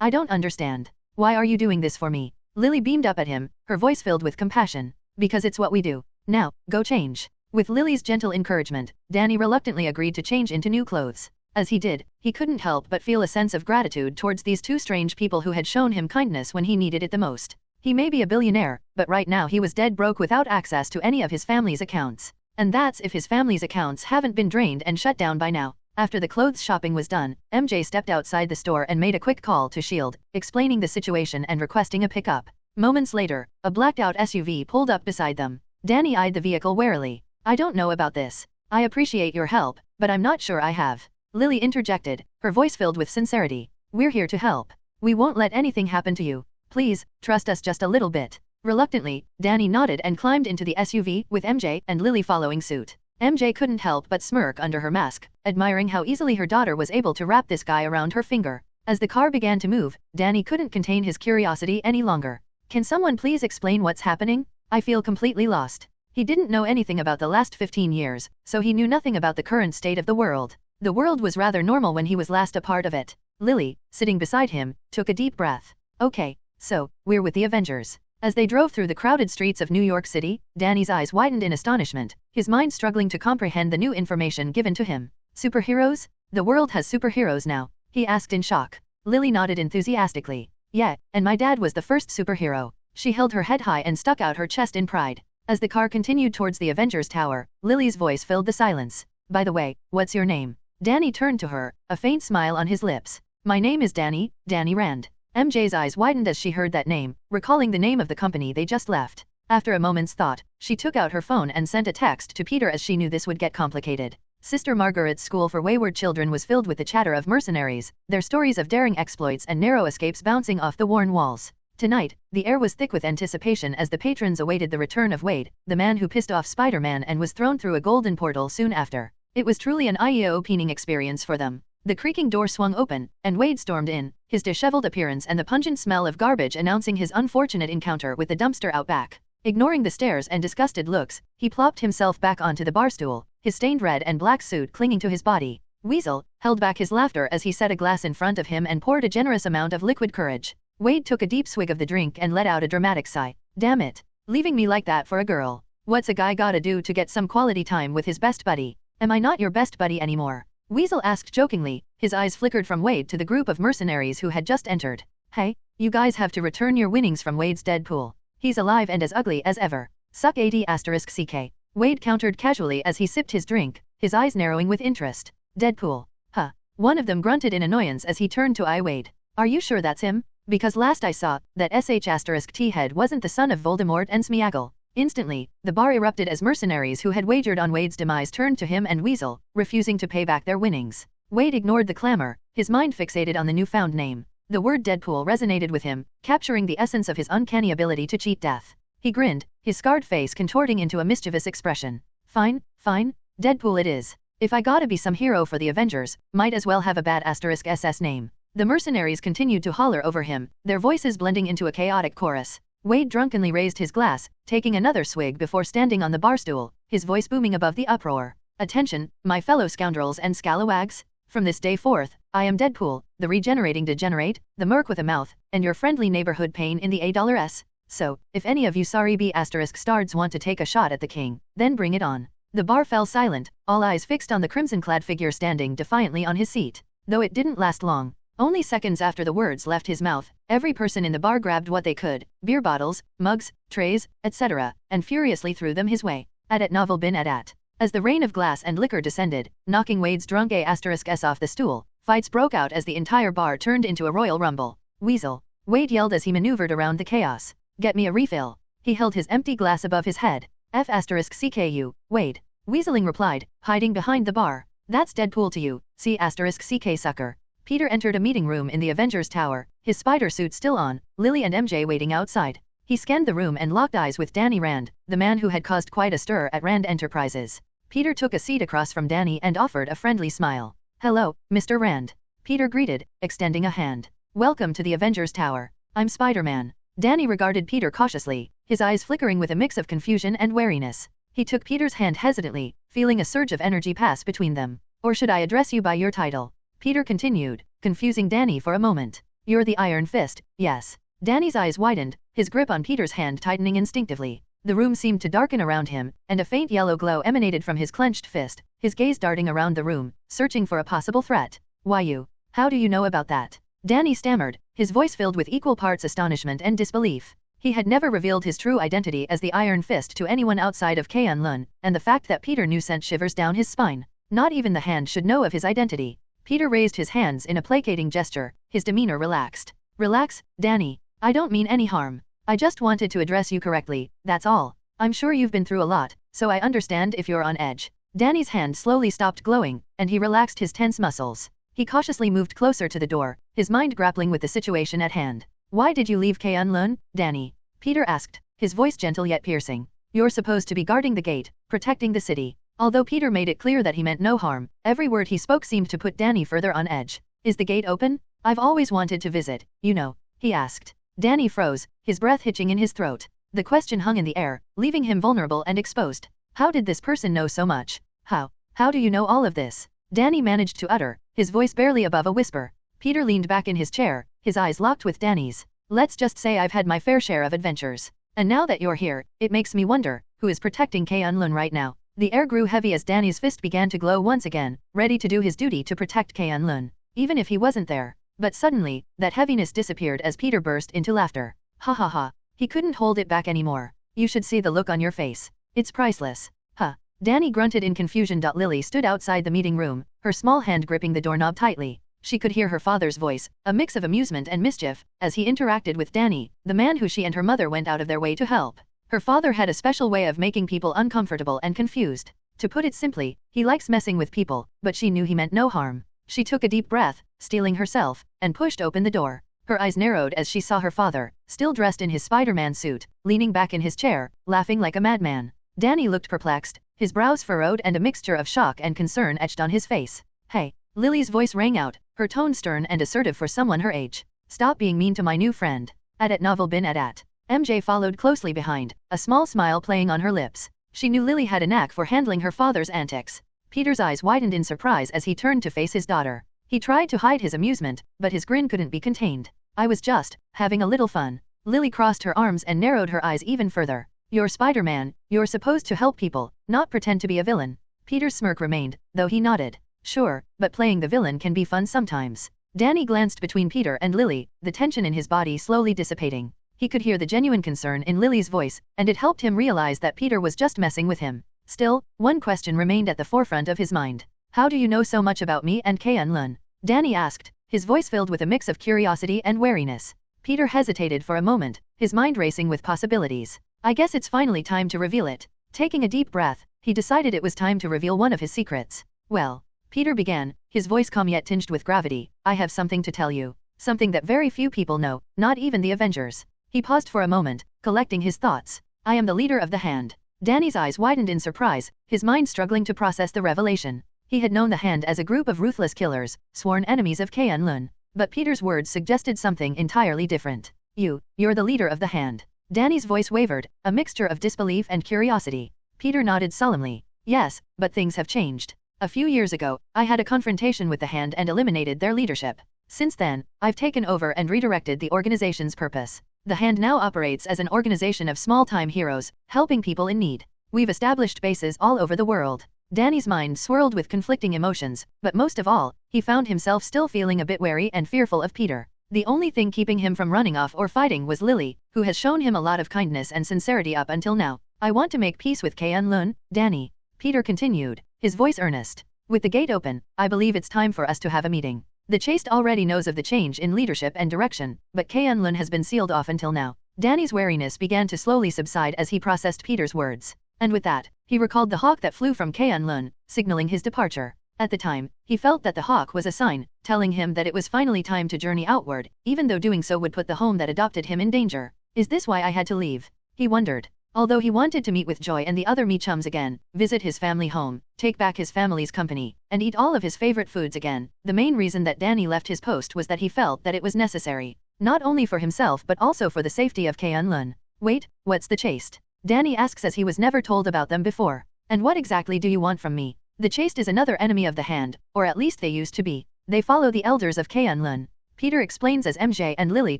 I don't understand. Why are you doing this for me? Lily beamed up at him, her voice filled with compassion. Because it's what we do. Now, go change. With Lily's gentle encouragement, Danny reluctantly agreed to change into new clothes. As he did, he couldn't help but feel a sense of gratitude towards these two strange people who had shown him kindness when he needed it the most. He may be a billionaire, but right now he was dead broke without access to any of his family's accounts. And that's if his family's accounts haven't been drained and shut down by now. After the clothes shopping was done, MJ stepped outside the store and made a quick call to S.H.I.E.L.D., explaining the situation and requesting a pickup. Moments later, a blacked-out SUV pulled up beside them. Danny eyed the vehicle warily. I don't know about this. I appreciate your help, but I'm not sure I have. Lily interjected, her voice filled with sincerity. We're here to help. We won't let anything happen to you. Please, trust us just a little bit. Reluctantly, Danny nodded and climbed into the SUV, with MJ and Lily following suit. MJ couldn't help but smirk under her mask, admiring how easily her daughter was able to wrap this guy around her finger. As the car began to move, Danny couldn't contain his curiosity any longer. Can someone please explain what's happening? I feel completely lost. He didn't know anything about the last 15 years, so he knew nothing about the current state of the world. The world was rather normal when he was last a part of it. Lily, sitting beside him, took a deep breath. Okay, so, we're with the Avengers. As they drove through the crowded streets of New York City, Danny's eyes widened in astonishment, his mind struggling to comprehend the new information given to him. Superheroes? The world has superheroes now, he asked in shock. Lily nodded enthusiastically. Yeah, and my dad was the first superhero. She held her head high and stuck out her chest in pride. As the car continued towards the Avengers Tower, Lily's voice filled the silence. By the way, what's your name? Danny turned to her, a faint smile on his lips. My name is Danny, Danny Rand. MJ's eyes widened as she heard that name, recalling the name of the company they just left. After a moment's thought, she took out her phone and sent a text to Peter as she knew this would get complicated. Sister Margaret's school for wayward children was filled with the chatter of mercenaries, their stories of daring exploits and narrow escapes bouncing off the worn walls. Tonight, the air was thick with anticipation as the patrons awaited the return of Wade, the man who pissed off Spider-Man and was thrown through a golden portal soon after. It was truly an eye-opening experience for them. The creaking door swung open, and Wade stormed in, his disheveled appearance and the pungent smell of garbage announcing his unfortunate encounter with the dumpster out back. Ignoring the stares and disgusted looks, he plopped himself back onto the bar stool, his stained red and black suit clinging to his body. Weasel held back his laughter as he set a glass in front of him and poured a generous amount of liquid courage. Wade took a deep swig of the drink and let out a dramatic sigh. Damn it. Leaving me like that for a girl. What's a guy gotta do to get some quality time with his best buddy? Am I not your best buddy anymore? Weasel asked jokingly, his eyes flickered from Wade to the group of mercenaries who had just entered. Hey, you guys have to return your winnings from Wade's Deadpool. He's alive and as ugly as ever. Suck 80 *CK. Wade countered casually as he sipped his drink, his eyes narrowing with interest. Deadpool. Huh. One of them grunted in annoyance as he turned to eye Wade. Are you sure that's him? Because last I saw, that sh*T head wasn't the son of Voldemort and Smeagol. Instantly, the bar erupted as mercenaries who had wagered on Wade's demise turned to him and Weasel, refusing to pay back their winnings. Wade ignored the clamor, his mind fixated on the newfound name. The word Deadpool resonated with him, capturing the essence of his uncanny ability to cheat death. He grinned, his scarred face contorting into a mischievous expression. Fine, fine, Deadpool it is. If I gotta be some hero for the Avengers, might as well have a bad *SS name. The mercenaries continued to holler over him, their voices blending into a chaotic chorus. Wade drunkenly raised his glass, taking another swig before standing on the bar stool, his voice booming above the uproar. Attention, my fellow scoundrels and scalawags. From this day forth, I am Deadpool, the regenerating degenerate, the merc with a mouth, and your friendly neighborhood pain in the $. So, if any of you sorry B***stards want to take a shot at the king, then bring it on. The bar fell silent, all eyes fixed on the crimson-clad figure standing defiantly on his seat. Though it didn't last long. Only seconds after the words left his mouth, every person in the bar grabbed what they could, beer bottles, mugs, trays, etc., and furiously threw them his way. At novel bin at. As the rain of glass and liquor descended, knocking Wade's drunk *S off the stool, fights broke out as the entire bar turned into a royal rumble. Weasel. Wade yelled as he maneuvered around the chaos. Get me a refill. He held his empty glass above his head. F***CKU, Wade. Weaseling replied, hiding behind the bar. That's Deadpool to you, C***CK sucker. Peter entered a meeting room in the Avengers Tower, his spider suit still on, Lily and MJ waiting outside. He scanned the room and locked eyes with Danny Rand, the man who had caused quite a stir at Rand Enterprises. Peter took a seat across from Danny and offered a friendly smile. Hello, Mr. Rand. Peter greeted, extending a hand. Welcome to the Avengers Tower. I'm Spider-Man. Danny regarded Peter cautiously, his eyes flickering with a mix of confusion and wariness. He took Peter's hand hesitantly, feeling a surge of energy pass between them. Or should I address you by your title? Peter continued, confusing Danny for a moment. You're the Iron Fist, yes. Danny's eyes widened, his grip on Peter's hand tightening instinctively. The room seemed to darken around him, and a faint yellow glow emanated from his clenched fist, his gaze darting around the room, searching for a possible threat. Why you? How do you know about that? Danny stammered, his voice filled with equal parts astonishment and disbelief. He had never revealed his true identity as the Iron Fist to anyone outside of K'un-Lun, and the fact that Peter knew sent shivers down his spine. Not even the hand should know of his identity. Peter raised his hands in a placating gesture, his demeanor relaxed. Relax, Danny. I don't mean any harm. I just wanted to address you correctly, that's all. I'm sure you've been through a lot, so I understand if you're on edge. Danny's hand slowly stopped glowing, and he relaxed his tense muscles. He cautiously moved closer to the door, his mind grappling with the situation at hand. Why did you leave K'un-Lun, Danny? Peter asked, his voice gentle yet piercing. You're supposed to be guarding the gate, protecting the city. Although Peter made it clear that he meant no harm, every word he spoke seemed to put Danny further on edge. Is the gate open? I've always wanted to visit, you know, he asked. Danny froze, his breath hitching in his throat. The question hung in the air, leaving him vulnerable and exposed. How did this person know so much? How do you know all of this? Danny managed to utter, his voice barely above a whisper. Peter leaned back in his chair, his eyes locked with Danny's. Let's just say I've had my fair share of adventures. And now that you're here, it makes me wonder, who is protecting K'un-lun right now? The air grew heavy as Danny's fist began to glow once again, ready to do his duty to protect K'un-lun, even if he wasn't there. But suddenly, that heaviness disappeared as Peter burst into laughter. Ha ha ha. He couldn't hold it back anymore. You should see the look on your face. It's priceless. Huh. Danny grunted in confusion. Lily stood outside the meeting room, her small hand gripping the doorknob tightly. She could hear her father's voice, a mix of amusement and mischief, as he interacted with Danny, the man who she and her mother went out of their way to help. Her father had a special way of making people uncomfortable and confused. To put it simply, he likes messing with people, but she knew he meant no harm. She took a deep breath, steeling herself, and pushed open the door. Her eyes narrowed as she saw her father, still dressed in his Spider-Man suit, leaning back in his chair, laughing like a madman. Danny looked perplexed, his brows furrowed and a mixture of shock and concern etched on his face. Hey! Lily's voice rang out, her tone stern and assertive for someone her age. Stop being mean to my new friend. At novel bin at. MJ followed closely behind, a small smile playing on her lips. She knew Lily had a knack for handling her father's antics. Peter's eyes widened in surprise as he turned to face his daughter. He tried to hide his amusement, but his grin couldn't be contained. I was just having a little fun. Lily crossed her arms and narrowed her eyes even further. You're Spider-Man, you're supposed to help people, not pretend to be a villain. Peter's smirk remained, though he nodded. Sure, but playing the villain can be fun sometimes. Danny glanced between Peter and Lily, the tension in his body slowly dissipating. He could hear the genuine concern in Lily's voice, and it helped him realize that Peter was just messing with him. Still, one question remained at the forefront of his mind. How do you know so much about me and K'un-lun? Danny asked, his voice filled with a mix of curiosity and wariness. Peter hesitated for a moment, his mind racing with possibilities. I guess it's finally time to reveal it. Taking a deep breath, he decided it was time to reveal one of his secrets. Well, Peter began, his voice calm yet tinged with gravity. I have something to tell you. Something that very few people know, not even the Avengers. He paused for a moment, collecting his thoughts. I am the leader of the Hand. Danny's eyes widened in surprise, his mind struggling to process the revelation. He had known the Hand as a group of ruthless killers, sworn enemies of K'un-lun. But Peter's words suggested something entirely different. You're the leader of the Hand. Danny's voice wavered, a mixture of disbelief and curiosity. Peter nodded solemnly. Yes, but things have changed. A few years ago, I had a confrontation with the Hand and eliminated their leadership. Since then, I've taken over and redirected the organization's purpose. The Hand now operates as an organization of small-time heroes, helping people in need. We've established bases all over the world. Danny's mind swirled with conflicting emotions, but most of all, he found himself still feeling a bit wary and fearful of Peter. The only thing keeping him from running off or fighting was Lily, who has shown him a lot of kindness and sincerity up until now. I want to make peace with K'un-lun, Danny. Peter continued, his voice earnest. With the gate open, I believe it's time for us to have a meeting. The Chaste already knows of the change in leadership and direction, but K'un-lun has been sealed off until now. Danny's wariness began to slowly subside as he processed Peter's words. And with that, he recalled the hawk that flew from K'un-lun, signaling his departure. At the time, he felt that the hawk was a sign, telling him that it was finally time to journey outward, even though doing so would put the home that adopted him in danger. Is this why I had to leave? He wondered. Although he wanted to meet with Joy and the other chums again, visit his family home, take back his family's company, and eat all of his favorite foods again, the main reason that Danny left his post was that he felt that it was necessary. Not only for himself but also for the safety of K'un-lun. Wait, what's the Chaste? Danny asks as he was never told about them before. And what exactly do you want from me? The Chaste is another enemy of the Hand, or at least they used to be. They follow the elders of K'un-lun. Peter explains as MJ and Lily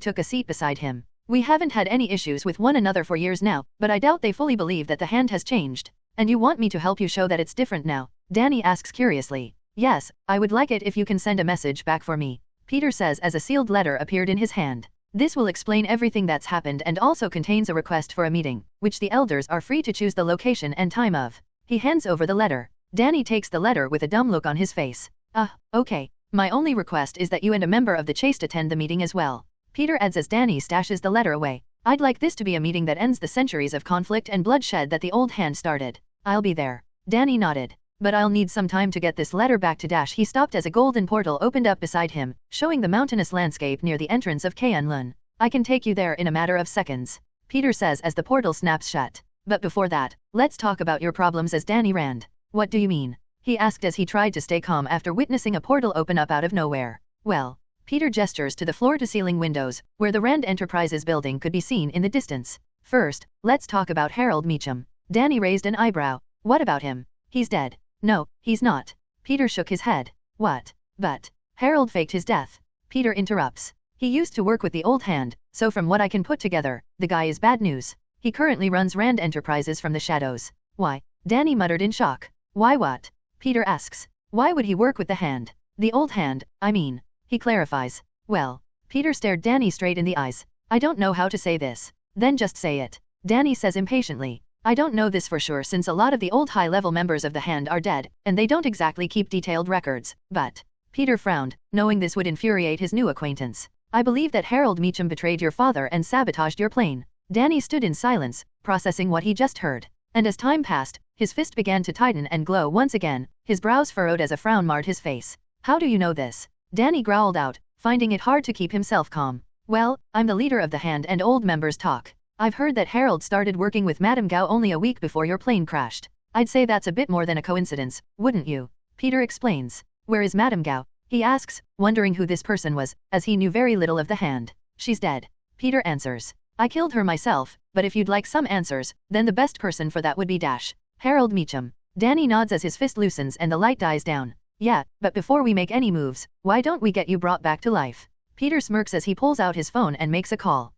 took a seat beside him. We haven't had any issues with one another for years now, but I doubt they fully believe that the Hand has changed. And you want me to help you show that it's different now? Danny asks curiously. Yes, I would like it if you can send a message back for me. Peter says as a sealed letter appeared in his hand. This will explain everything that's happened and also contains a request for a meeting, which the elders are free to choose the location and time of. He hands over the letter. Danny takes the letter with a dumb look on his face. Okay. My only request is that you and a member of the Chaste attend the meeting as well. Peter adds as Danny stashes the letter away. I'd like this to be a meeting that ends the centuries of conflict and bloodshed that the old Hand started. I'll be there. Danny nodded. But I'll need some time to get this letter back to Dash. He stopped as a golden portal opened up beside him, showing the mountainous landscape near the entrance of K'un-lun. I can take you there in a matter of seconds. Peter says as the portal snaps shut. But before that, let's talk about your problems as Danny ran. What do you mean? He asked as he tried to stay calm after witnessing a portal open up out of nowhere. Well, Peter gestures to the floor-to-ceiling windows, where the Rand Enterprises building could be seen in the distance. First, let's talk about Harold Meacham. Danny raised an eyebrow. What about him? He's dead. No, he's not. Peter shook his head. What? But Harold faked his death. Peter interrupts. He used to work with the old hand, so from what I can put together, the guy is bad news. He currently runs Rand Enterprises from the shadows. Why? Danny muttered in shock. Why what? Peter asks. Why would he work with the hand? The old hand, I mean. He clarifies. Well. Peter stared Danny straight in the eyes. I don't know how to say this. Then just say it. Danny says impatiently. I don't know this for sure since a lot of the old high-level members of the hand are dead, and they don't exactly keep detailed records, but... Peter frowned, knowing this would infuriate his new acquaintance. I believe that Harold Meacham betrayed your father and sabotaged your plane. Danny stood in silence, processing what he just heard. And as time passed, his fist began to tighten and glow once again, his brows furrowed as a frown marred his face. How do you know this? Danny growled out, finding it hard to keep himself calm. Well, I'm the leader of the hand and old members talk. I've heard that Harold started working with Madame Gao only a week before your plane crashed. I'd say that's a bit more than a coincidence, wouldn't you? Peter explains. Where is Madame Gao? He asks, wondering who this person was, as he knew very little of the hand. She's dead. Peter answers. I killed her myself, but if you'd like some answers, then the best person for that would be Harold Meacham. Danny nods as his fist loosens and the light dies down. Yeah, but before we make any moves, why don't we get you brought back to life? Peter smirks as he pulls out his phone and makes a call.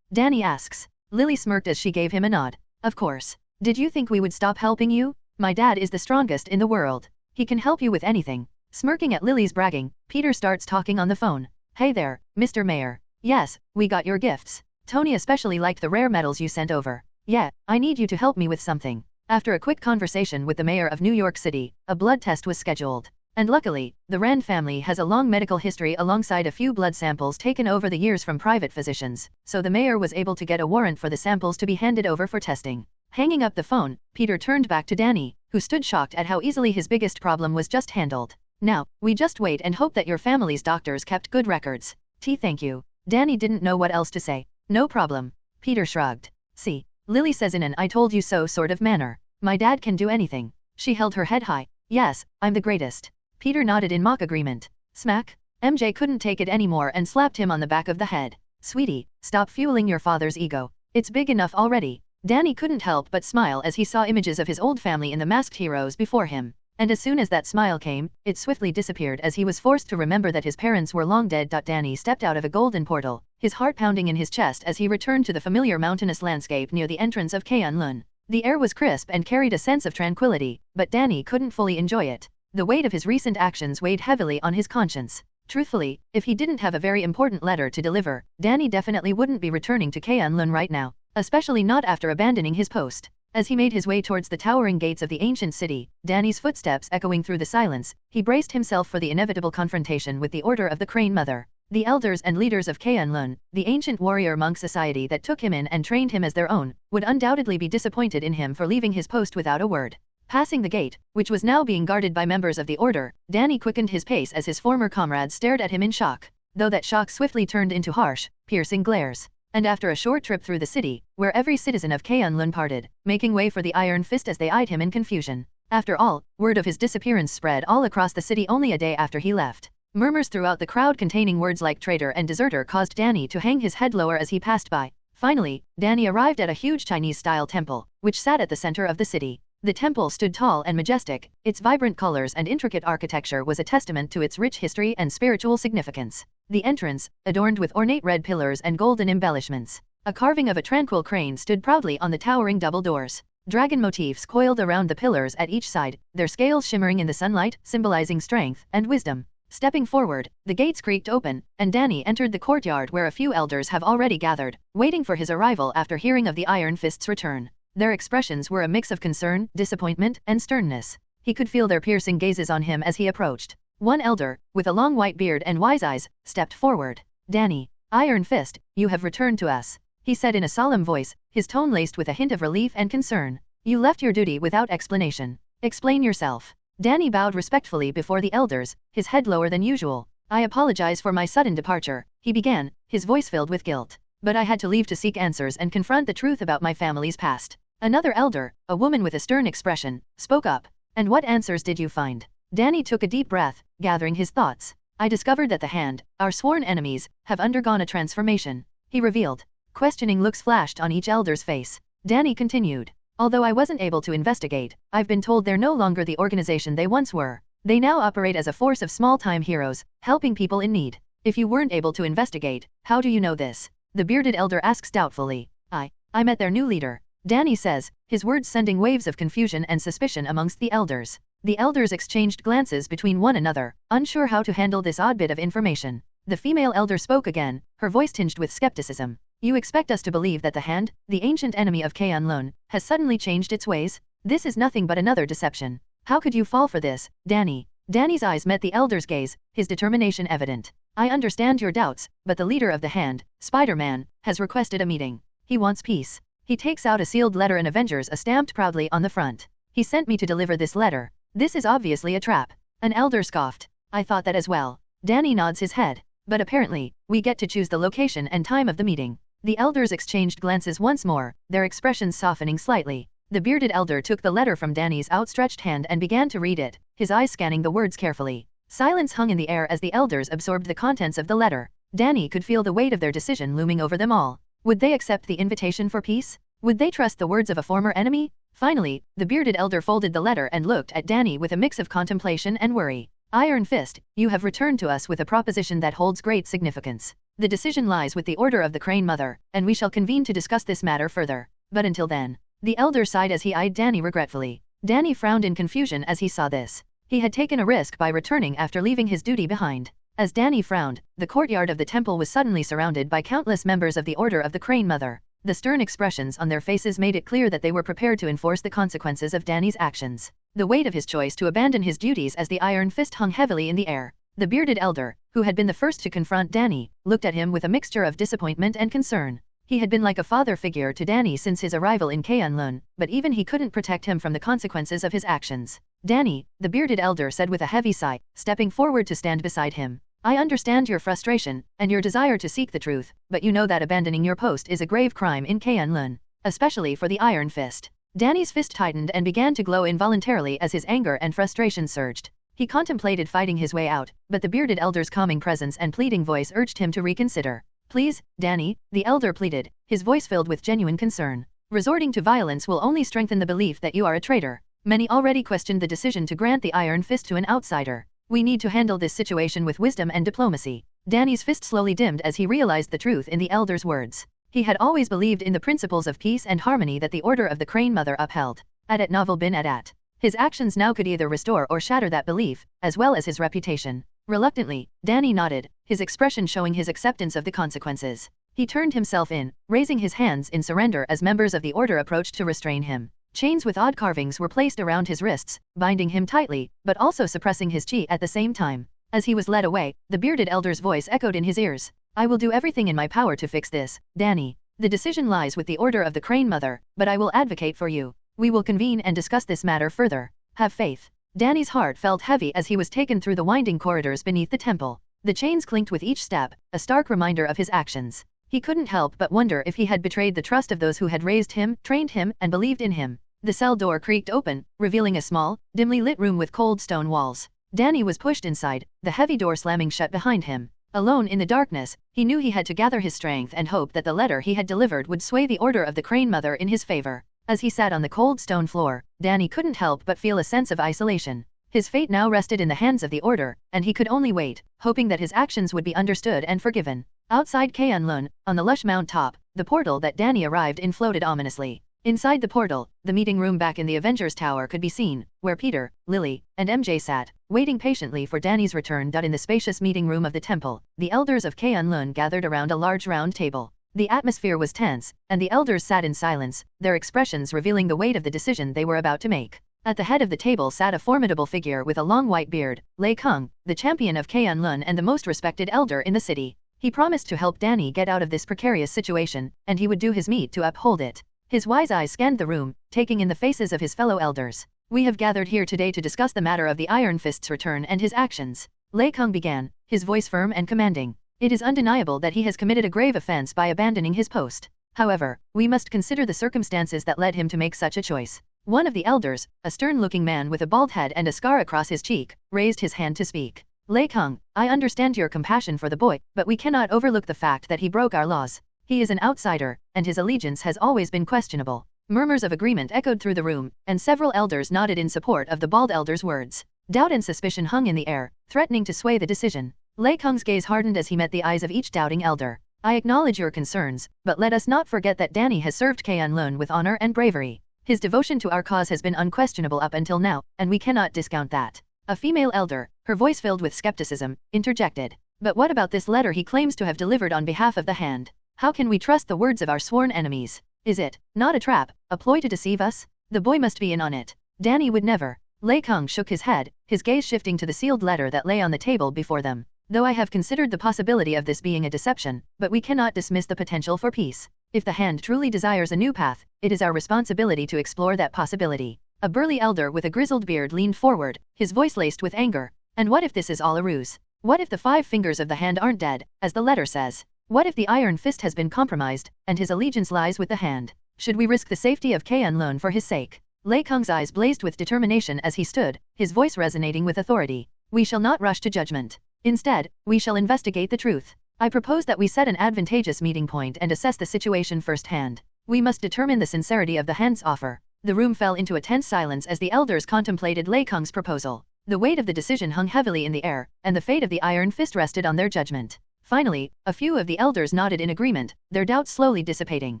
Danny asks. Lily smirked as she gave him a nod. Of course. Did you think we would stop helping you? My dad is the strongest in the world. He can help you with anything. Smirking at Lily's bragging, Peter starts talking on the phone. Hey there, Mr. Mayor. Yes, we got your gifts. Tony especially liked the rare metals you sent over. Yeah, I need you to help me with something. After a quick conversation with the mayor of New York City, a blood test was scheduled. And luckily, the Rand family has a long medical history alongside a few blood samples taken over the years from private physicians, so the mayor was able to get a warrant for the samples to be handed over for testing. Hanging up the phone, Peter turned back to Danny, who stood shocked at how easily his biggest problem was just handled. Now, we just wait and hope that your family's doctors kept good records. Thank you. Danny didn't know what else to say. No problem. Peter shrugged. See, Lily says in an I told you so sort of manner. My dad can do anything. She held her head high. Yes, I'm the greatest. Peter nodded in mock agreement. Smack. MJ couldn't take it anymore and slapped him on the back of the head. Sweetie, stop fueling your father's ego. It's big enough already. Danny couldn't help but smile as he saw images of his old family in the masked heroes before him. And as soon as that smile came, it swiftly disappeared as he was forced to remember that his parents were long dead. Danny stepped out of a golden portal, his heart pounding in his chest as he returned to the familiar mountainous landscape near the entrance of K'un-Lun. The air was crisp and carried a sense of tranquility, but Danny couldn't fully enjoy it. The weight of his recent actions weighed heavily on his conscience. Truthfully, if he didn't have a very important letter to deliver, Danny definitely wouldn't be returning to K'un-Lun right now, especially not after abandoning his post. As he made his way towards the towering gates of the ancient city, Danny's footsteps echoing through the silence, he braced himself for the inevitable confrontation with the Order of the Crane Mother. The elders and leaders of K'un-Lun, the ancient warrior monk society that took him in and trained him as their own, would undoubtedly be disappointed in him for leaving his post without a word. Passing the gate, which was now being guarded by members of the Order, Danny quickened his pace as his former comrades stared at him in shock, though that shock swiftly turned into harsh, piercing glares. And after a short trip through the city, where every citizen of K'un-Lun parted, making way for the Iron Fist as they eyed him in confusion. After all, word of his disappearance spread all across the city only a day after he left. Murmurs throughout the crowd containing words like traitor and deserter caused Danny to hang his head lower as he passed by. Finally, Danny arrived at a huge Chinese-style temple, which sat at the center of the city. The temple stood tall and majestic, its vibrant colors and intricate architecture was a testament to its rich history and spiritual significance. The entrance, adorned with ornate red pillars and golden embellishments. A carving of a tranquil crane stood proudly on the towering double doors. Dragon motifs coiled around the pillars at each side, their scales shimmering in the sunlight, symbolizing strength and wisdom. Stepping forward, the gates creaked open, and Danny entered the courtyard where a few elders have already gathered, waiting for his arrival after hearing of the Iron Fist's return. Their expressions were a mix of concern, disappointment, and sternness. He could feel their piercing gazes on him as he approached. One elder, with a long white beard and wise eyes, stepped forward. Danny, Iron Fist, you have returned to us, he said in a solemn voice, his tone laced with a hint of relief and concern. You left your duty without explanation. Explain yourself. Danny bowed respectfully before the elders, his head lower than usual. I apologize for my sudden departure, he began, his voice filled with guilt. But I had to leave to seek answers and confront the truth about my family's past. Another elder, a woman with a stern expression, spoke up. And what answers did you find? Danny took a deep breath, gathering his thoughts. I discovered that the Hand, our sworn enemies, have undergone a transformation, he revealed. Questioning looks flashed on each elder's face. Danny continued. Although I wasn't able to investigate, I've been told they're no longer the organization they once were. They now operate as a force of small-time heroes, helping people in need. If you weren't able to investigate, how do you know this? The bearded elder asks doubtfully. I met their new leader, Danny says, his words sending waves of confusion and suspicion amongst the elders. The elders exchanged glances between one another, unsure how to handle this odd bit of information. The female elder spoke again, her voice tinged with skepticism. You expect us to believe that the hand, the ancient enemy of K'un-Lun, has suddenly changed its ways? This is nothing but another deception. How could you fall for this, Danny? Danny's eyes met the elder's gaze, his determination evident. I understand your doubts, but the leader of the hand, Spider-Man, has requested a meeting. He wants peace. He takes out a sealed letter and Avengers stamped proudly on the front. He sent me to deliver this letter. This is obviously a trap. An elder scoffed. I thought that as well. Danny nods his head. But apparently, we get to choose the location and time of the meeting. The elders exchanged glances once more, their expressions softening slightly. The bearded elder took the letter from Danny's outstretched hand and began to read it, his eyes scanning the words carefully. Silence hung in the air as the elders absorbed the contents of the letter. Danny could feel the weight of their decision looming over them all. Would they accept the invitation for peace? Would they trust the words of a former enemy? Finally, the bearded elder folded the letter and looked at Danny with a mix of contemplation and worry. Iron Fist, you have returned to us with a proposition that holds great significance. The decision lies with the Order of the Crane Mother, and we shall convene to discuss this matter further. But until then. The elder sighed as he eyed Danny regretfully. Danny frowned in confusion as he saw this. He had taken a risk by returning after leaving his duty behind. As Danny frowned, the courtyard of the temple was suddenly surrounded by countless members of the Order of the Crane Mother. The stern expressions on their faces made it clear that they were prepared to enforce the consequences of Danny's actions. The weight of his choice to abandon his duties as the Iron Fist hung heavily in the air. The bearded elder, who had been the first to confront Danny, looked at him with a mixture of disappointment and concern. He had been like a father figure to Danny since his arrival in K'un-Lun, but even he couldn't protect him from the consequences of his actions. Danny, the bearded elder said with a heavy sigh, stepping forward to stand beside him. I understand your frustration, and your desire to seek the truth, but you know that abandoning your post is a grave crime in K'un-Lun, especially for the Iron Fist. Danny's fist tightened and began to glow involuntarily as his anger and frustration surged. He contemplated fighting his way out, but the bearded elder's calming presence and pleading voice urged him to reconsider. Please, Danny, the elder pleaded, his voice filled with genuine concern. Resorting to violence will only strengthen the belief that you are a traitor. Many already questioned the decision to grant the Iron Fist to an outsider. We need to handle this situation with wisdom and diplomacy. Danny's fist slowly dimmed as he realized the truth in the elder's words. He had always believed in the principles of peace and harmony that the Order of the Crane Mother upheld. At novel bin at. His actions now could either restore or shatter that belief, as well as his reputation. Reluctantly, Danny nodded, his expression showing his acceptance of the consequences. He turned himself in, raising his hands in surrender as members of the Order approached to restrain him. Chains with odd carvings were placed around his wrists, binding him tightly, but also suppressing his chi at the same time. As he was led away, the bearded elder's voice echoed in his ears. I will do everything in my power to fix this, Danny. The decision lies with the Order of the Crane Mother, but I will advocate for you. We will convene and discuss this matter further. Have faith. Danny's heart felt heavy as he was taken through the winding corridors beneath the temple. The chains clinked with each step, a stark reminder of his actions. He couldn't help but wonder if he had betrayed the trust of those who had raised him, trained him, and believed in him. The cell door creaked open, revealing a small, dimly lit room with cold stone walls. Danny was pushed inside, the heavy door slamming shut behind him. Alone in the darkness, he knew he had to gather his strength and hope that the letter he had delivered would sway the Order of the Crane Mother in his favor. As he sat on the cold stone floor, Danny couldn't help but feel a sense of isolation. His fate now rested in the hands of the Order, and he could only wait, hoping that his actions would be understood and forgiven. Outside K'un-Lun, on the lush mount top, the portal that Danny arrived in floated ominously. Inside the portal, the meeting room back in the Avengers Tower could be seen, where Peter, Lily, and MJ sat, waiting patiently for Danny's return. In the spacious meeting room of the temple, the elders of K'un-Lun gathered around a large round table. The atmosphere was tense, and the elders sat in silence, their expressions revealing the weight of the decision they were about to make. At the head of the table sat a formidable figure with a long white beard, Lei Kung, the champion of K'un-Lun and the most respected elder in the city. He promised to help Danny get out of this precarious situation, and he would do his meat to uphold it. His wise eyes scanned the room, taking in the faces of his fellow elders. We have gathered here today to discuss the matter of the Iron Fist's return and his actions. Lei Kung began, his voice firm and commanding. It is undeniable that he has committed a grave offense by abandoning his post. However, we must consider the circumstances that led him to make such a choice. One of the elders, a stern-looking man with a bald head and a scar across his cheek, raised his hand to speak. Lei Kung, I understand your compassion for the boy, but we cannot overlook the fact that he broke our laws. He is an outsider, and his allegiance has always been questionable. Murmurs of agreement echoed through the room, and several elders nodded in support of the bald elder's words. Doubt and suspicion hung in the air, threatening to sway the decision. Lei Kung's gaze hardened as he met the eyes of each doubting elder. I acknowledge your concerns, but let us not forget that Danny has served K'un-lun with honor and bravery. His devotion to our cause has been unquestionable up until now, and we cannot discount that. A female elder, her voice filled with skepticism, interjected. But what about this letter he claims to have delivered on behalf of the Hand? How can we trust the words of our sworn enemies? Is it not a trap, a ploy to deceive us? The boy must be in on it. Danny would never. Lei Kung shook his head, his gaze shifting to the sealed letter that lay on the table before them. Though I have considered the possibility of this being a deception, but we cannot dismiss the potential for peace. If the Hand truly desires a new path, it is our responsibility to explore that possibility. A burly elder with a grizzled beard leaned forward, his voice laced with anger. And what if this is all a ruse? What if the 5 fingers of the Hand aren't dead, as the letter says? What if the Iron Fist has been compromised, and his allegiance lies with the Hand? Should we risk the safety of K'un-lun for his sake? Lei Kung's eyes blazed with determination as he stood, his voice resonating with authority. We shall not rush to judgment. Instead, we shall investigate the truth. I propose that we set an advantageous meeting point and assess the situation firsthand. We must determine the sincerity of the Hand's offer. The room fell into a tense silence as the elders contemplated Lei Kung's proposal. The weight of the decision hung heavily in the air, and the fate of the Iron Fist rested on their judgment. Finally, a few of the elders nodded in agreement, their doubts slowly dissipating.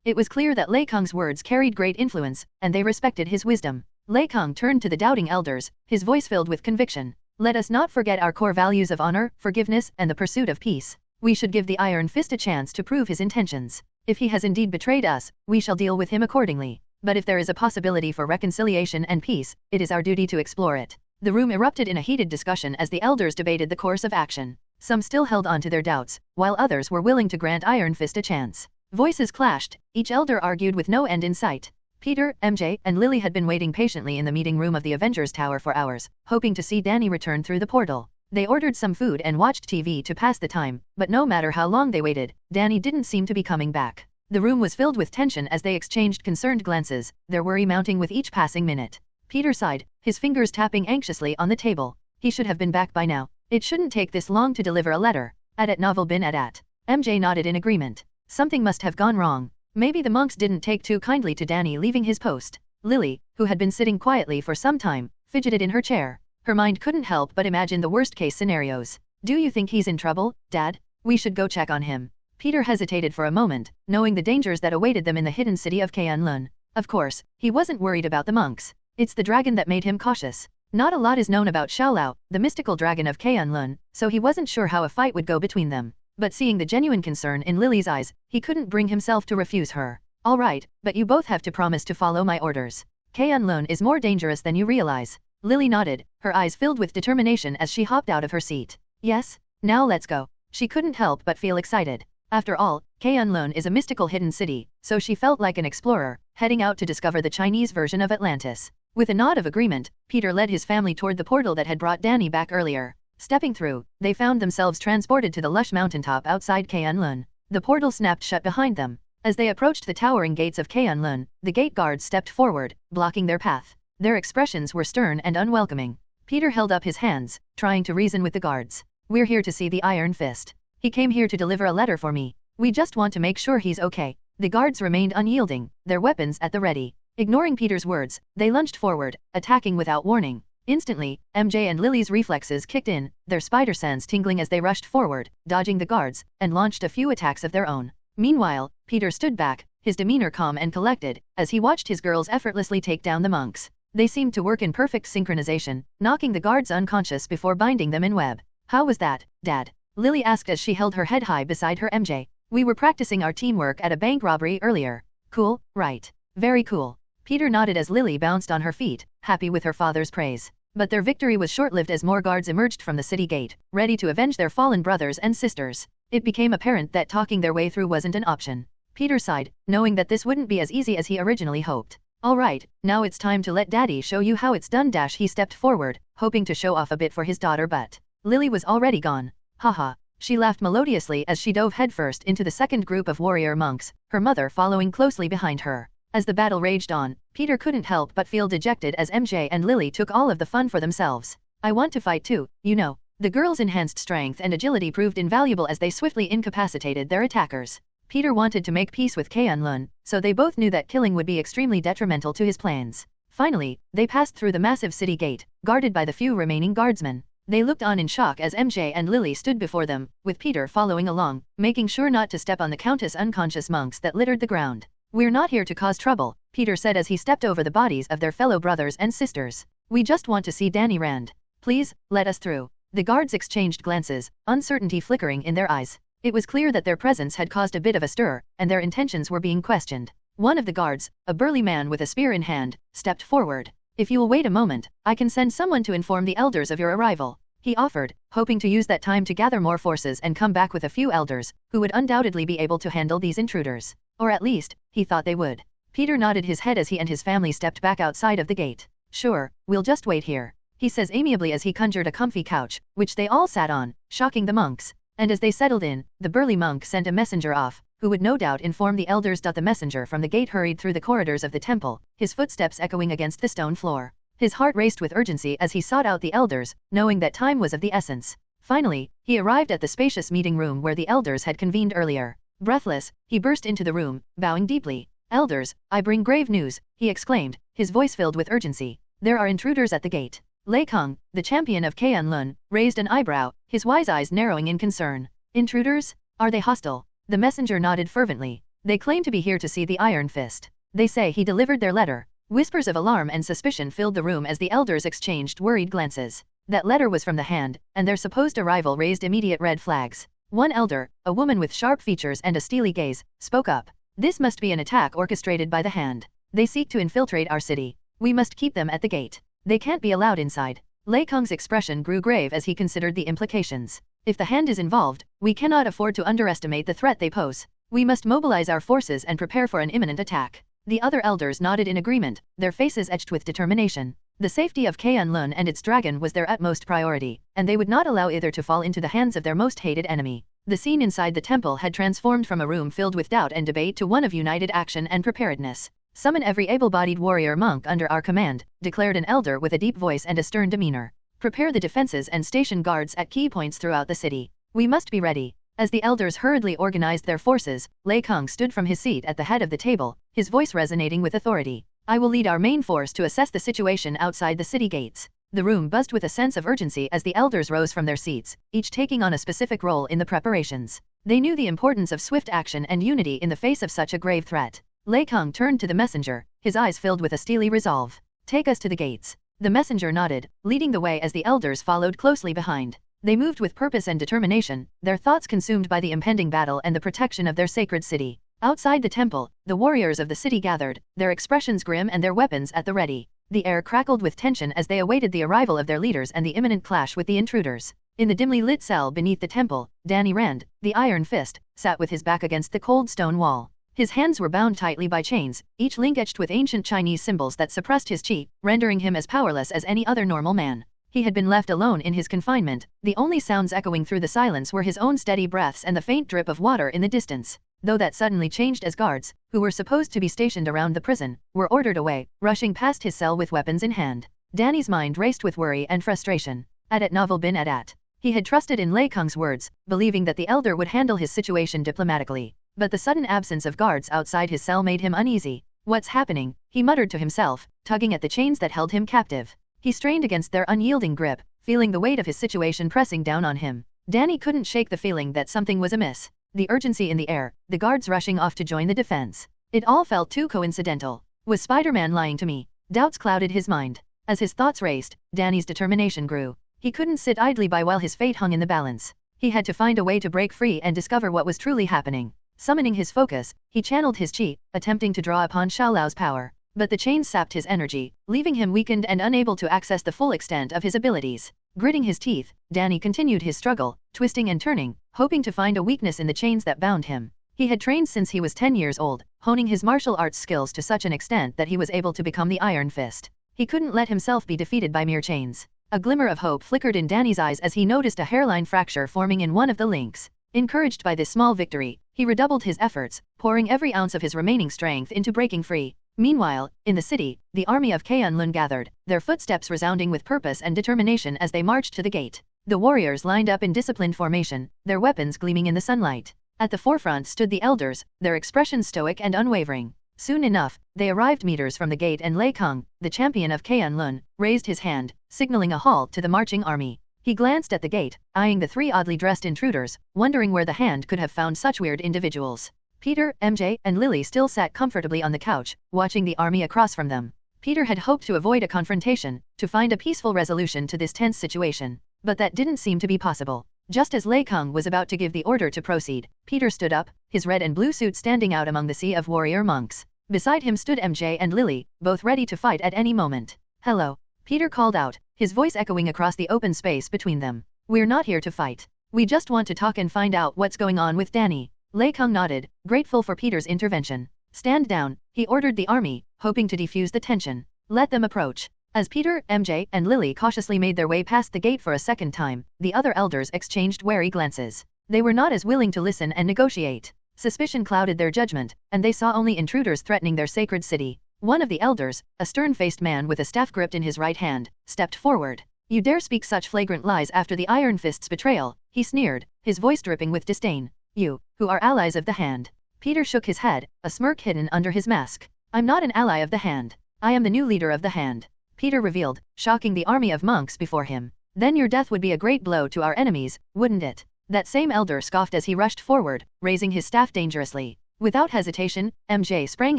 It was clear that Lei Kung's words carried great influence, and they respected his wisdom. Lei Kung turned to the doubting elders, his voice filled with conviction. Let us not forget our core values of honor, forgiveness, and the pursuit of peace. We should give the Iron Fist a chance to prove his intentions. If he has indeed betrayed us, we shall deal with him accordingly. But if there is a possibility for reconciliation and peace, it is our duty to explore it. The room erupted in a heated discussion as the elders debated the course of action. Some still held on to their doubts, while others were willing to grant Iron Fist a chance. Voices clashed, each elder argued with no end in sight. Peter, MJ, and Lily had been waiting patiently in the meeting room of the Avengers Tower for hours, hoping to see Danny return through the portal. They ordered some food and watched TV to pass the time, but no matter how long they waited, Danny didn't seem to be coming back. The room was filled with tension as they exchanged concerned glances, their worry mounting with each passing minute. Peter sighed, his fingers tapping anxiously on the table. He should have been back by now. It shouldn't take this long to deliver a letter. At novel bin at. MJ nodded in agreement. Something must have gone wrong. Maybe the monks didn't take too kindly to Danny leaving his post. Lily, who had been sitting quietly for some time, fidgeted in her chair. Her mind couldn't help but imagine the worst-case scenarios. Do you think he's in trouble, Dad? We should go check on him. Peter hesitated for a moment, knowing the dangers that awaited them in the hidden city of K'un-lun. Of course, he wasn't worried about the monks. It's the dragon that made him cautious. Not a lot is known about Xiaolao, the mystical dragon of K'un-lun, so he wasn't sure how a fight would go between them. But seeing the genuine concern in Lily's eyes, he couldn't bring himself to refuse her. All right, but you both have to promise to follow my orders. K'un-lun is more dangerous than you realize. Lily nodded, her eyes filled with determination as she hopped out of her seat. Yes, now let's go. She couldn't help but feel excited. After all, K'un-lun is a mystical hidden city, so she felt like an explorer, heading out to discover the Chinese version of Atlantis. With a nod of agreement, Peter led his family toward the portal that had brought Danny back earlier. Stepping through, they found themselves transported to the lush mountaintop outside K'un-lun. The portal snapped shut behind them. As they approached the towering gates of K'un-lun, the gate guards stepped forward, blocking their path. Their expressions were stern and unwelcoming. Peter held up his hands, trying to reason with the guards. We're here to see the Iron Fist. He came here to deliver a letter for me. We just want to make sure he's okay. The guards remained unyielding, their weapons at the ready. Ignoring Peter's words, they lunged forward, attacking without warning. Instantly, MJ and Lily's reflexes kicked in, their spider sense tingling as they rushed forward, dodging the guards, and launched a few attacks of their own. Meanwhile, Peter stood back, his demeanor calm and collected, as he watched his girls effortlessly take down the monks. They seemed to work in perfect synchronization, knocking the guards unconscious before binding them in web. How was that, Dad? Lily asked as she held her head high beside her MJ. We were practicing our teamwork at a bank robbery earlier. Cool, right? Very cool. Peter nodded as Lily bounced on her feet, happy with her father's praise. But their victory was short-lived as more guards emerged from the city gate, ready to avenge their fallen brothers and sisters. It became apparent that talking their way through wasn't an option. Peter sighed, knowing that this wouldn't be as easy as he originally hoped. All right, now it's time to let Daddy show you how it's done. He stepped forward, hoping to show off a bit for his daughter, but Lily was already gone. Haha. She laughed melodiously as she dove headfirst into the second group of warrior monks, her mother following closely behind her. As the battle raged on, Peter couldn't help but feel dejected as MJ and Lily took all of the fun for themselves. I want to fight too, you know. The girls' enhanced strength and agility proved invaluable as they swiftly incapacitated their attackers. Peter wanted to make peace with K'un-lun, so they both knew that killing would be extremely detrimental to his plans. Finally, they passed through the massive city gate, guarded by the few remaining guardsmen. They looked on in shock as MJ and Lily stood before them, with Peter following along, making sure not to step on the countless unconscious monks that littered the ground. "We're not here to cause trouble," Peter said as he stepped over the bodies of their fellow brothers and sisters. "We just want to see Danny Rand. Please, let us through." The guards exchanged glances, uncertainty flickering in their eyes. It was clear that their presence had caused a bit of a stir, and their intentions were being questioned. One of the guards, a burly man with a spear in hand, stepped forward. "If you will wait a moment, I can send someone to inform the elders of your arrival," he offered, hoping to use that time to gather more forces and come back with a few elders, who would undoubtedly be able to handle these intruders. Or at least, he thought they would. Peter nodded his head as he and his family stepped back outside of the gate. "Sure, we'll just wait here," he says amiably as he conjured a comfy couch, which they all sat on, shocking the monks. And as they settled in, the burly monk sent a messenger off, who would no doubt inform the elders. The messenger from the gate hurried through the corridors of the temple, his footsteps echoing against the stone floor. His heart raced with urgency as he sought out the elders, knowing that time was of the essence. Finally, he arrived at the spacious meeting room where the elders had convened earlier. Breathless, he burst into the room, bowing deeply. "Elders, I bring grave news," he exclaimed, his voice filled with urgency. "There are intruders at the gate." Lei Kung, the champion of Qianlun, raised an eyebrow, his wise eyes narrowing in concern. "Intruders? Are they hostile?" The messenger nodded fervently. "They claim to be here to see the Iron Fist. They say he delivered their letter." Whispers of alarm and suspicion filled the room as the elders exchanged worried glances. That letter was from the Hand, and their supposed arrival raised immediate red flags. One elder, a woman with sharp features and a steely gaze, spoke up. "This must be an attack orchestrated by the Hand. They seek to infiltrate our city. We must keep them at the gate. They can't be allowed inside." Lei Kung's expression grew grave as he considered the implications. "If the Hand is involved, we cannot afford to underestimate the threat they pose. We must mobilize our forces and prepare for an imminent attack." The other elders nodded in agreement, their faces etched with determination. The safety of Qianlun and its dragon was their utmost priority, and they would not allow either to fall into the hands of their most hated enemy. The scene inside the temple had transformed from a room filled with doubt and debate to one of united action and preparedness. "Summon every able-bodied warrior monk under our command," declared an elder with a deep voice and a stern demeanor. "Prepare the defenses and station guards at key points throughout the city. We must be ready." As the elders hurriedly organized their forces, Lei Kung stood from his seat at the head of the table, his voice resonating with authority. "I will lead our main force to assess the situation outside the city gates." The room buzzed with a sense of urgency as the elders rose from their seats, each taking on a specific role in the preparations. They knew the importance of swift action and unity in the face of such a grave threat. Lei Kung turned to the messenger, his eyes filled with a steely resolve. "Take us to the gates." The messenger nodded, leading the way as the elders followed closely behind. They moved with purpose and determination, their thoughts consumed by the impending battle and the protection of their sacred city. Outside the temple, the warriors of the city gathered, their expressions grim and their weapons at the ready. The air crackled with tension as they awaited the arrival of their leaders and the imminent clash with the intruders. In the dimly lit cell beneath the temple, Danny Rand, the Iron Fist, sat with his back against the cold stone wall. His hands were bound tightly by chains, each link etched with ancient Chinese symbols that suppressed his chi, rendering him as powerless as any other normal man. He had been left alone in his confinement, the only sounds echoing through the silence were his own steady breaths and the faint drip of water in the distance. Though that suddenly changed as guards, who were supposed to be stationed around the prison, were ordered away, rushing past his cell with weapons in hand. Danny's mind raced with worry and frustration. Adat Novel bin Adat. He had trusted in Lei Kung's words, believing that the elder would handle his situation diplomatically. But the sudden absence of guards outside his cell made him uneasy. "What's happening?" he muttered to himself, tugging at the chains that held him captive. He strained against their unyielding grip, feeling the weight of his situation pressing down on him. Danny couldn't shake the feeling that something was amiss. The urgency in the air, the guards rushing off to join the defense. It all felt too coincidental. Was Spider-Man lying to me? Doubts clouded his mind. As his thoughts raced, Danny's determination grew. He couldn't sit idly by while his fate hung in the balance. He had to find a way to break free and discover what was truly happening. Summoning his focus, he channeled his chi, attempting to draw upon Xiaolao's power. But the chains sapped his energy, leaving him weakened and unable to access the full extent of his abilities. Gritting his teeth, Danny continued his struggle, twisting and turning, hoping to find a weakness in the chains that bound him. He had trained since he was 10 years old, honing his martial arts skills to such an extent that he was able to become the Iron Fist. He couldn't let himself be defeated by mere chains. A glimmer of hope flickered in Danny's eyes as he noticed a hairline fracture forming in one of the links. Encouraged by this small victory, he redoubled his efforts, pouring every ounce of his remaining strength into breaking free. Meanwhile, in the city, the army of Qianlun gathered, their footsteps resounding with purpose and determination as they marched to the gate. The warriors lined up in disciplined formation, their weapons gleaming in the sunlight. At the forefront stood the elders, their expressions stoic and unwavering. Soon enough, they arrived meters from the gate and Lei Kung, the champion of Qianlun, raised his hand, signaling a halt to the marching army. He glanced at the gate, eyeing the 3 oddly dressed intruders, wondering where the hand could have found such weird individuals. Peter, MJ, and Lily still sat comfortably on the couch, watching the army across from them. Peter had hoped to avoid a confrontation, to find a peaceful resolution to this tense situation. But that didn't seem to be possible. Just as Lei Kung was about to give the order to proceed, Peter stood up, his red and blue suit standing out among the sea of warrior monks. Beside him stood MJ and Lily, both ready to fight at any moment. "Hello," Peter called out, his voice echoing across the open space between them. "We're not here to fight. We just want to talk and find out what's going on with Danny." Lei Kung nodded, grateful for Peter's intervention. "Stand down," he ordered the army, hoping to defuse the tension. "Let them approach." As Peter, MJ, and Lily cautiously made their way past the gate for a second time, the other elders exchanged wary glances. They were not as willing to listen and negotiate. Suspicion clouded their judgment, and they saw only intruders threatening their sacred city. One of the elders, a stern-faced man with a staff gripped in his right hand, stepped forward. "You dare speak such flagrant lies after the Iron Fist's betrayal," he sneered, his voice dripping with disdain. "You, who are allies of the Hand." Peter shook his head, a smirk hidden under his mask. "I'm not an ally of the Hand. I am the new leader of the Hand," Peter revealed, shocking the army of monks before him. "Then your death would be a great blow to our enemies, wouldn't it?" That same elder scoffed as he rushed forward, raising his staff dangerously. Without hesitation, MJ sprang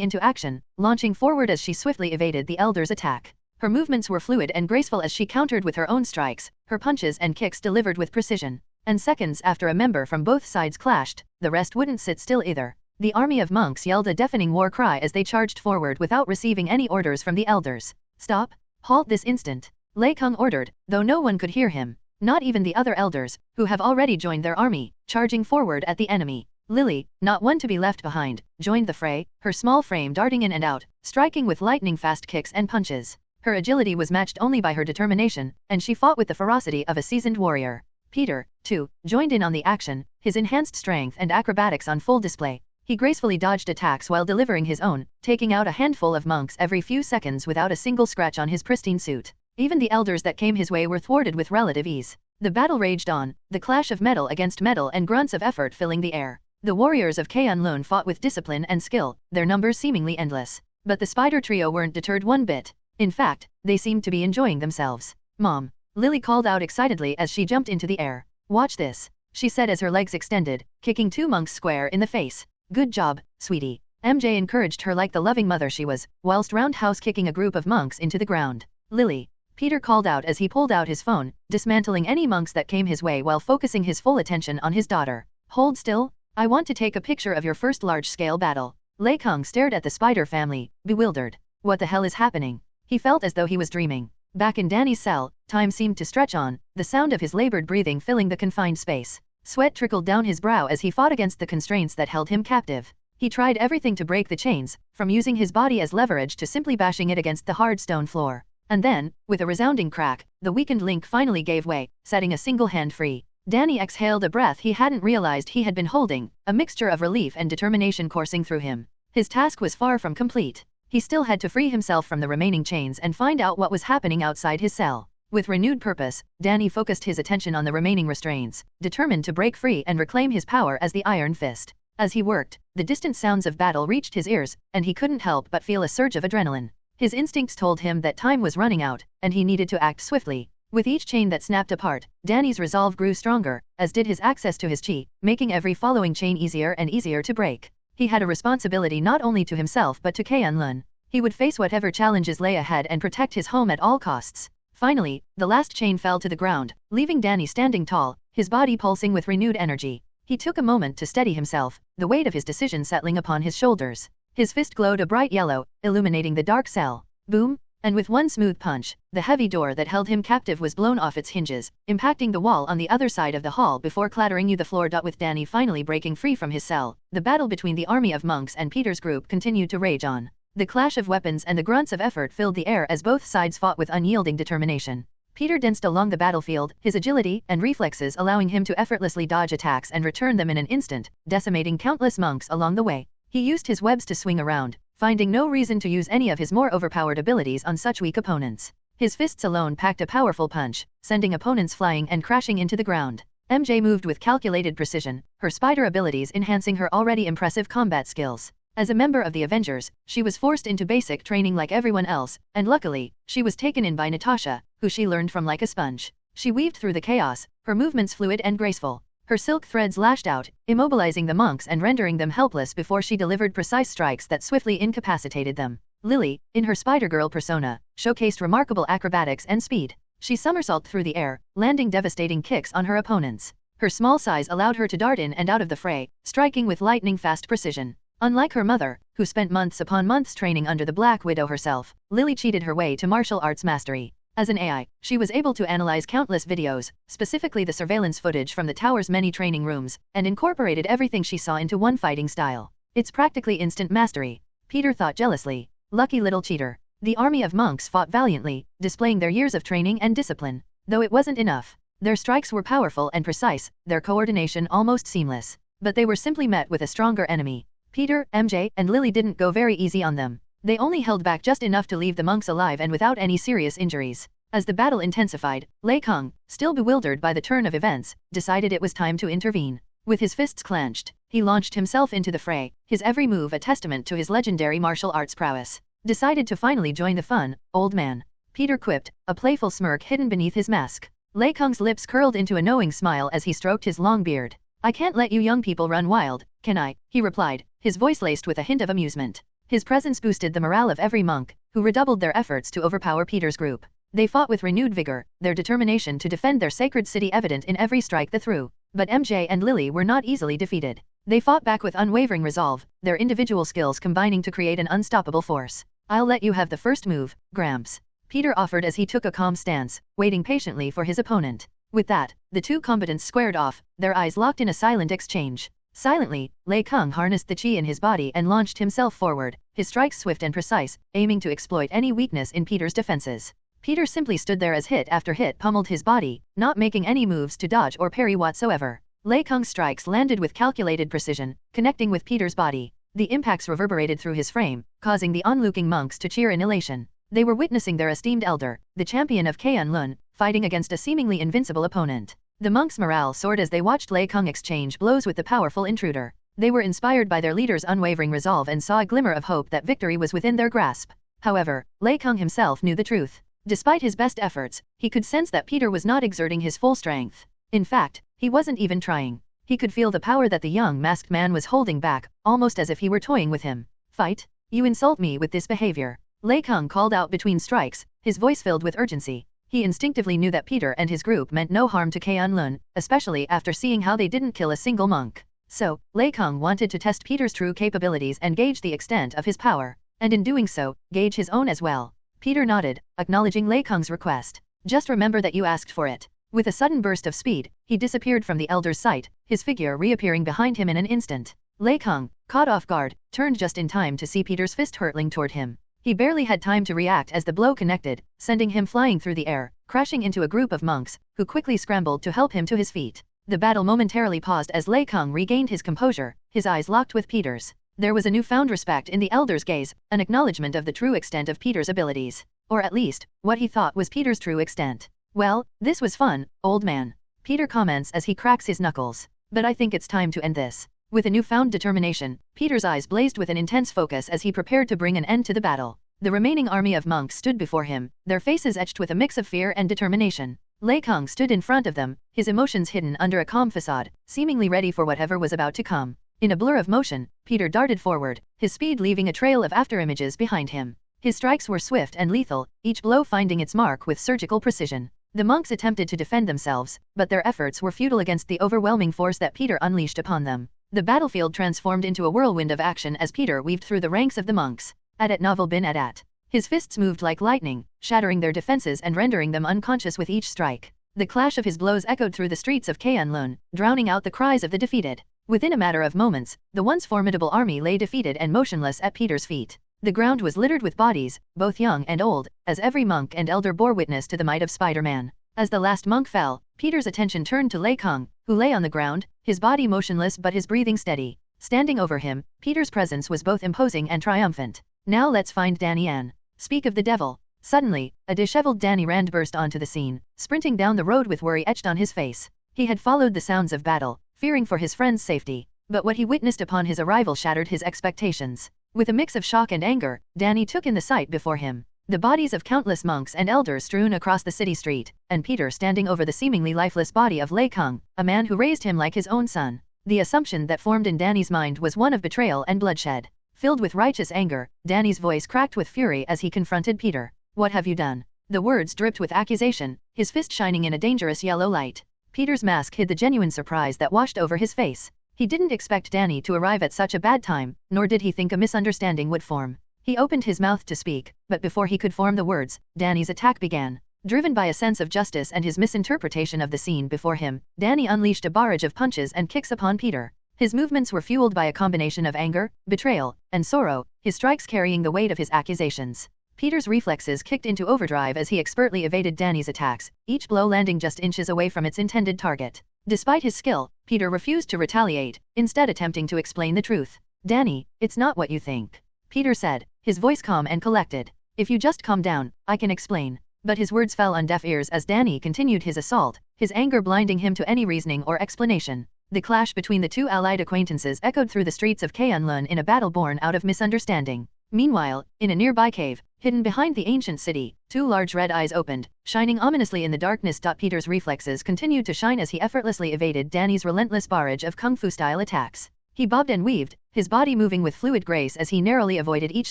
into action, launching forward as she swiftly evaded the elder's attack. Her movements were fluid and graceful as she countered with her own strikes, her punches and kicks delivered with precision. And seconds after a member from both sides clashed, the rest wouldn't sit still either. The army of monks yelled a deafening war cry as they charged forward without receiving any orders from the elders. "Stop! Halt this instant!" Lei Kung ordered, though no one could hear him. Not even the other elders, who have already joined their army, charging forward at the enemy. Lily, not one to be left behind, joined the fray, her small frame darting in and out, striking with lightning-fast kicks and punches. Her agility was matched only by her determination, and she fought with the ferocity of a seasoned warrior. Peter, too, joined in on the action, his enhanced strength and acrobatics on full display. He gracefully dodged attacks while delivering his own, taking out a handful of monks every few seconds without a single scratch on his pristine suit. Even the elders that came his way were thwarted with relative ease. The battle raged on, the clash of metal against metal and grunts of effort filling the air. The warriors of K'un-Lun fought with discipline and skill, their numbers seemingly endless. But the spider trio weren't deterred one bit. In fact, they seemed to be enjoying themselves. "Mom," Lily called out excitedly as she jumped into the air. "Watch this," she said as her legs extended, kicking 2 monks square in the face. "Good job, sweetie." MJ encouraged her like the loving mother she was, whilst roundhouse kicking a group of monks into the ground. "Lily," Peter called out as he pulled out his phone, dismantling any monks that came his way while focusing his full attention on his daughter. "Hold still. I want to take a picture of your first large-scale battle." Lei Kung stared at the spider family, bewildered. What the hell is happening? He felt as though he was dreaming. Back in Danny's cell, time seemed to stretch on, the sound of his labored breathing filling the confined space. Sweat trickled down his brow as he fought against the constraints that held him captive. He tried everything to break the chains, from using his body as leverage to simply bashing it against the hard stone floor. And then, with a resounding crack, the weakened link finally gave way, setting a single hand free. Danny exhaled a breath he hadn't realized he had been holding, a mixture of relief and determination coursing through him. His task was far from complete. He still had to free himself from the remaining chains and find out what was happening outside his cell. With renewed purpose, Danny focused his attention on the remaining restraints, determined to break free and reclaim his power as the Iron Fist. As he worked, the distant sounds of battle reached his ears, and he couldn't help but feel a surge of adrenaline. His instincts told him that time was running out, and he needed to act swiftly. With each chain that snapped apart, Danny's resolve grew stronger, as did his access to his chi, making every following chain easier and easier to break. He had a responsibility not only to himself but to K'un-Lun. He would face whatever challenges lay ahead and protect his home at all costs. Finally, the last chain fell to the ground, leaving Danny standing tall, his body pulsing with renewed energy. He took a moment to steady himself, the weight of his decision settling upon his shoulders. His fist glowed a bright yellow, illuminating the dark cell. Boom! And with one smooth punch, the heavy door that held him captive was blown off its hinges, impacting the wall on the other side of the hall before clattering to the floor. With Danny finally breaking free from his cell, the battle between the army of monks and Peter's group continued to rage on. The clash of weapons and the grunts of effort filled the air as both sides fought with unyielding determination. Peter danced along the battlefield, his agility and reflexes allowing him to effortlessly dodge attacks and return them in an instant, decimating countless monks along the way. He used his webs to swing around, finding no reason to use any of his more overpowered abilities on such weak opponents. His fists alone packed a powerful punch, sending opponents flying and crashing into the ground. MJ moved with calculated precision, her spider abilities enhancing her already impressive combat skills. As a member of the Avengers, she was forced into basic training like everyone else, and luckily, she was taken in by Natasha, who she learned from like a sponge. She weaved through the chaos, her movements fluid and graceful. Her silk threads lashed out, immobilizing the monks and rendering them helpless before she delivered precise strikes that swiftly incapacitated them. Lily, in her Spider-Girl persona, showcased remarkable acrobatics and speed. She somersaulted through the air, landing devastating kicks on her opponents. Her small size allowed her to dart in and out of the fray, striking with lightning-fast precision. Unlike her mother, who spent months upon months training under the Black Widow herself, Lily cheated her way to martial arts mastery. As an AI, she was able to analyze countless videos, specifically the surveillance footage from the tower's many training rooms, and incorporated everything she saw into one fighting style. It's practically instant mastery. Peter thought jealously. Lucky little cheater. The army of monks fought valiantly, displaying their years of training and discipline. Though it wasn't enough. Their strikes were powerful and precise, their coordination almost seamless. But they were simply met with a stronger enemy. Peter, MJ, and Lily didn't go very easy on them. They only held back just enough to leave the monks alive and without any serious injuries. As the battle intensified, Lei Kung, still bewildered by the turn of events, decided it was time to intervene. With his fists clenched, he launched himself into the fray, his every move a testament to his legendary martial arts prowess. Decided to finally join the fun, old man. Peter quipped, a playful smirk hidden beneath his mask. Lei Kung's lips curled into a knowing smile as he stroked his long beard. I can't let you young people run wild, can I? He replied, his voice laced with a hint of amusement. His presence boosted the morale of every monk, who redoubled their efforts to overpower Peter's group. They fought with renewed vigor, their determination to defend their sacred city evident in every strike they threw. But MJ and Lily were not easily defeated. They fought back with unwavering resolve, their individual skills combining to create an unstoppable force. I'll let you have the first move, Gramps. Peter offered as he took a calm stance, waiting patiently for his opponent. With that, the two combatants squared off, their eyes locked in a silent exchange. Silently, Lei Kung harnessed the chi in his body and launched himself forward, his strikes swift and precise, aiming to exploit any weakness in Peter's defenses. Peter simply stood there as hit after hit pummeled his body, not making any moves to dodge or parry whatsoever. Lei Kung's strikes landed with calculated precision, connecting with Peter's body. The impacts reverberated through his frame, causing the onlooking monks to cheer in elation. They were witnessing their esteemed elder, the champion of K'un-Lun, fighting against a seemingly invincible opponent. The monks' morale soared as they watched Lei Kung exchange blows with the powerful intruder. They were inspired by their leader's unwavering resolve and saw a glimmer of hope that victory was within their grasp. However, Lei Kung himself knew the truth. Despite his best efforts, he could sense that Peter was not exerting his full strength. In fact, he wasn't even trying. He could feel the power that the young masked man was holding back, almost as if he were toying with him. Fight? You insult me with this behavior. Lei Kung called out between strikes, his voice filled with urgency. He instinctively knew that Peter and his group meant no harm to K'un-Lun, especially after seeing how they didn't kill a single monk. So, Lei Kung wanted to test Peter's true capabilities and gauge the extent of his power. And in doing so, gauge his own as well. Peter nodded, acknowledging Lei Kung's request. Just remember that you asked for it. With a sudden burst of speed, he disappeared from the elder's sight, his figure reappearing behind him in an instant. Lei Kung, caught off guard, turned just in time to see Peter's fist hurtling toward him. He barely had time to react as the blow connected, sending him flying through the air, crashing into a group of monks, who quickly scrambled to help him to his feet. The battle momentarily paused as Lei Kung regained his composure, his eyes locked with Peter's. There was a newfound respect in the elder's gaze, an acknowledgement of the true extent of Peter's abilities. Or at least, what he thought was Peter's true extent. Well, this was fun, old man. Peter comments as he cracks his knuckles. But I think it's time to end this. With a newfound determination, Peter's eyes blazed with an intense focus as he prepared to bring an end to the battle. The remaining army of monks stood before him, their faces etched with a mix of fear and determination. Lei Kung stood in front of them, his emotions hidden under a calm facade, seemingly ready for whatever was about to come. In a blur of motion, Peter darted forward, his speed leaving a trail of afterimages behind him. His strikes were swift and lethal, each blow finding its mark with surgical precision. The monks attempted to defend themselves, but their efforts were futile against the overwhelming force that Peter unleashed upon them. The battlefield transformed into a whirlwind of action as Peter weaved through the ranks of the monks. At novel bin at. His fists moved like lightning, shattering their defenses and rendering them unconscious with each strike. The clash of his blows echoed through the streets of K'un-Lun, drowning out the cries of the defeated. Within a matter of moments, the once formidable army lay defeated and motionless at Peter's feet. The ground was littered with bodies, both young and old, as every monk and elder bore witness to the might of Spider-Man. As the last monk fell, Peter's attention turned to Lei Kung, who lay on the ground, his body motionless but his breathing steady. Standing over him, Peter's presence was both imposing and triumphant. Now let's find Danny Ann. Speak of the devil. Suddenly, a disheveled Danny Rand burst onto the scene, sprinting down the road with worry etched on his face. He had followed the sounds of battle, fearing for his friend's safety. But what he witnessed upon his arrival shattered his expectations. With a mix of shock and anger, Danny took in the sight before him. The bodies of countless monks and elders strewn across the city street, and Peter standing over the seemingly lifeless body of Lei Kung, a man who raised him like his own son. The assumption that formed in Danny's mind was one of betrayal and bloodshed. Filled with righteous anger, Danny's voice cracked with fury as he confronted Peter. "What have you done?" The words dripped with accusation, his fist shining in a dangerous yellow light. Peter's mask hid the genuine surprise that washed over his face. He didn't expect Danny to arrive at such a bad time, nor did he think a misunderstanding would form. He opened his mouth to speak, but before he could form the words, Danny's attack began. Driven by a sense of justice and his misinterpretation of the scene before him, Danny unleashed a barrage of punches and kicks upon Peter. His movements were fueled by a combination of anger, betrayal, and sorrow, his strikes carrying the weight of his accusations. Peter's reflexes kicked into overdrive as he expertly evaded Danny's attacks, each blow landing just inches away from its intended target. Despite his skill, Peter refused to retaliate, instead attempting to explain the truth. "Danny, it's not what you think," Peter said, his voice calm and collected. "If you just calm down, I can explain." But his words fell on deaf ears as Danny continued his assault, his anger blinding him to any reasoning or explanation. The clash between the two allied acquaintances echoed through the streets of K'un-Lun in a battle born out of misunderstanding. Meanwhile, in a nearby cave, hidden behind the ancient city, two large red eyes opened, shining ominously in the darkness. Peter's reflexes continued to shine as he effortlessly evaded Danny's relentless barrage of kung fu-style attacks. He bobbed and weaved, his body moving with fluid grace as he narrowly avoided each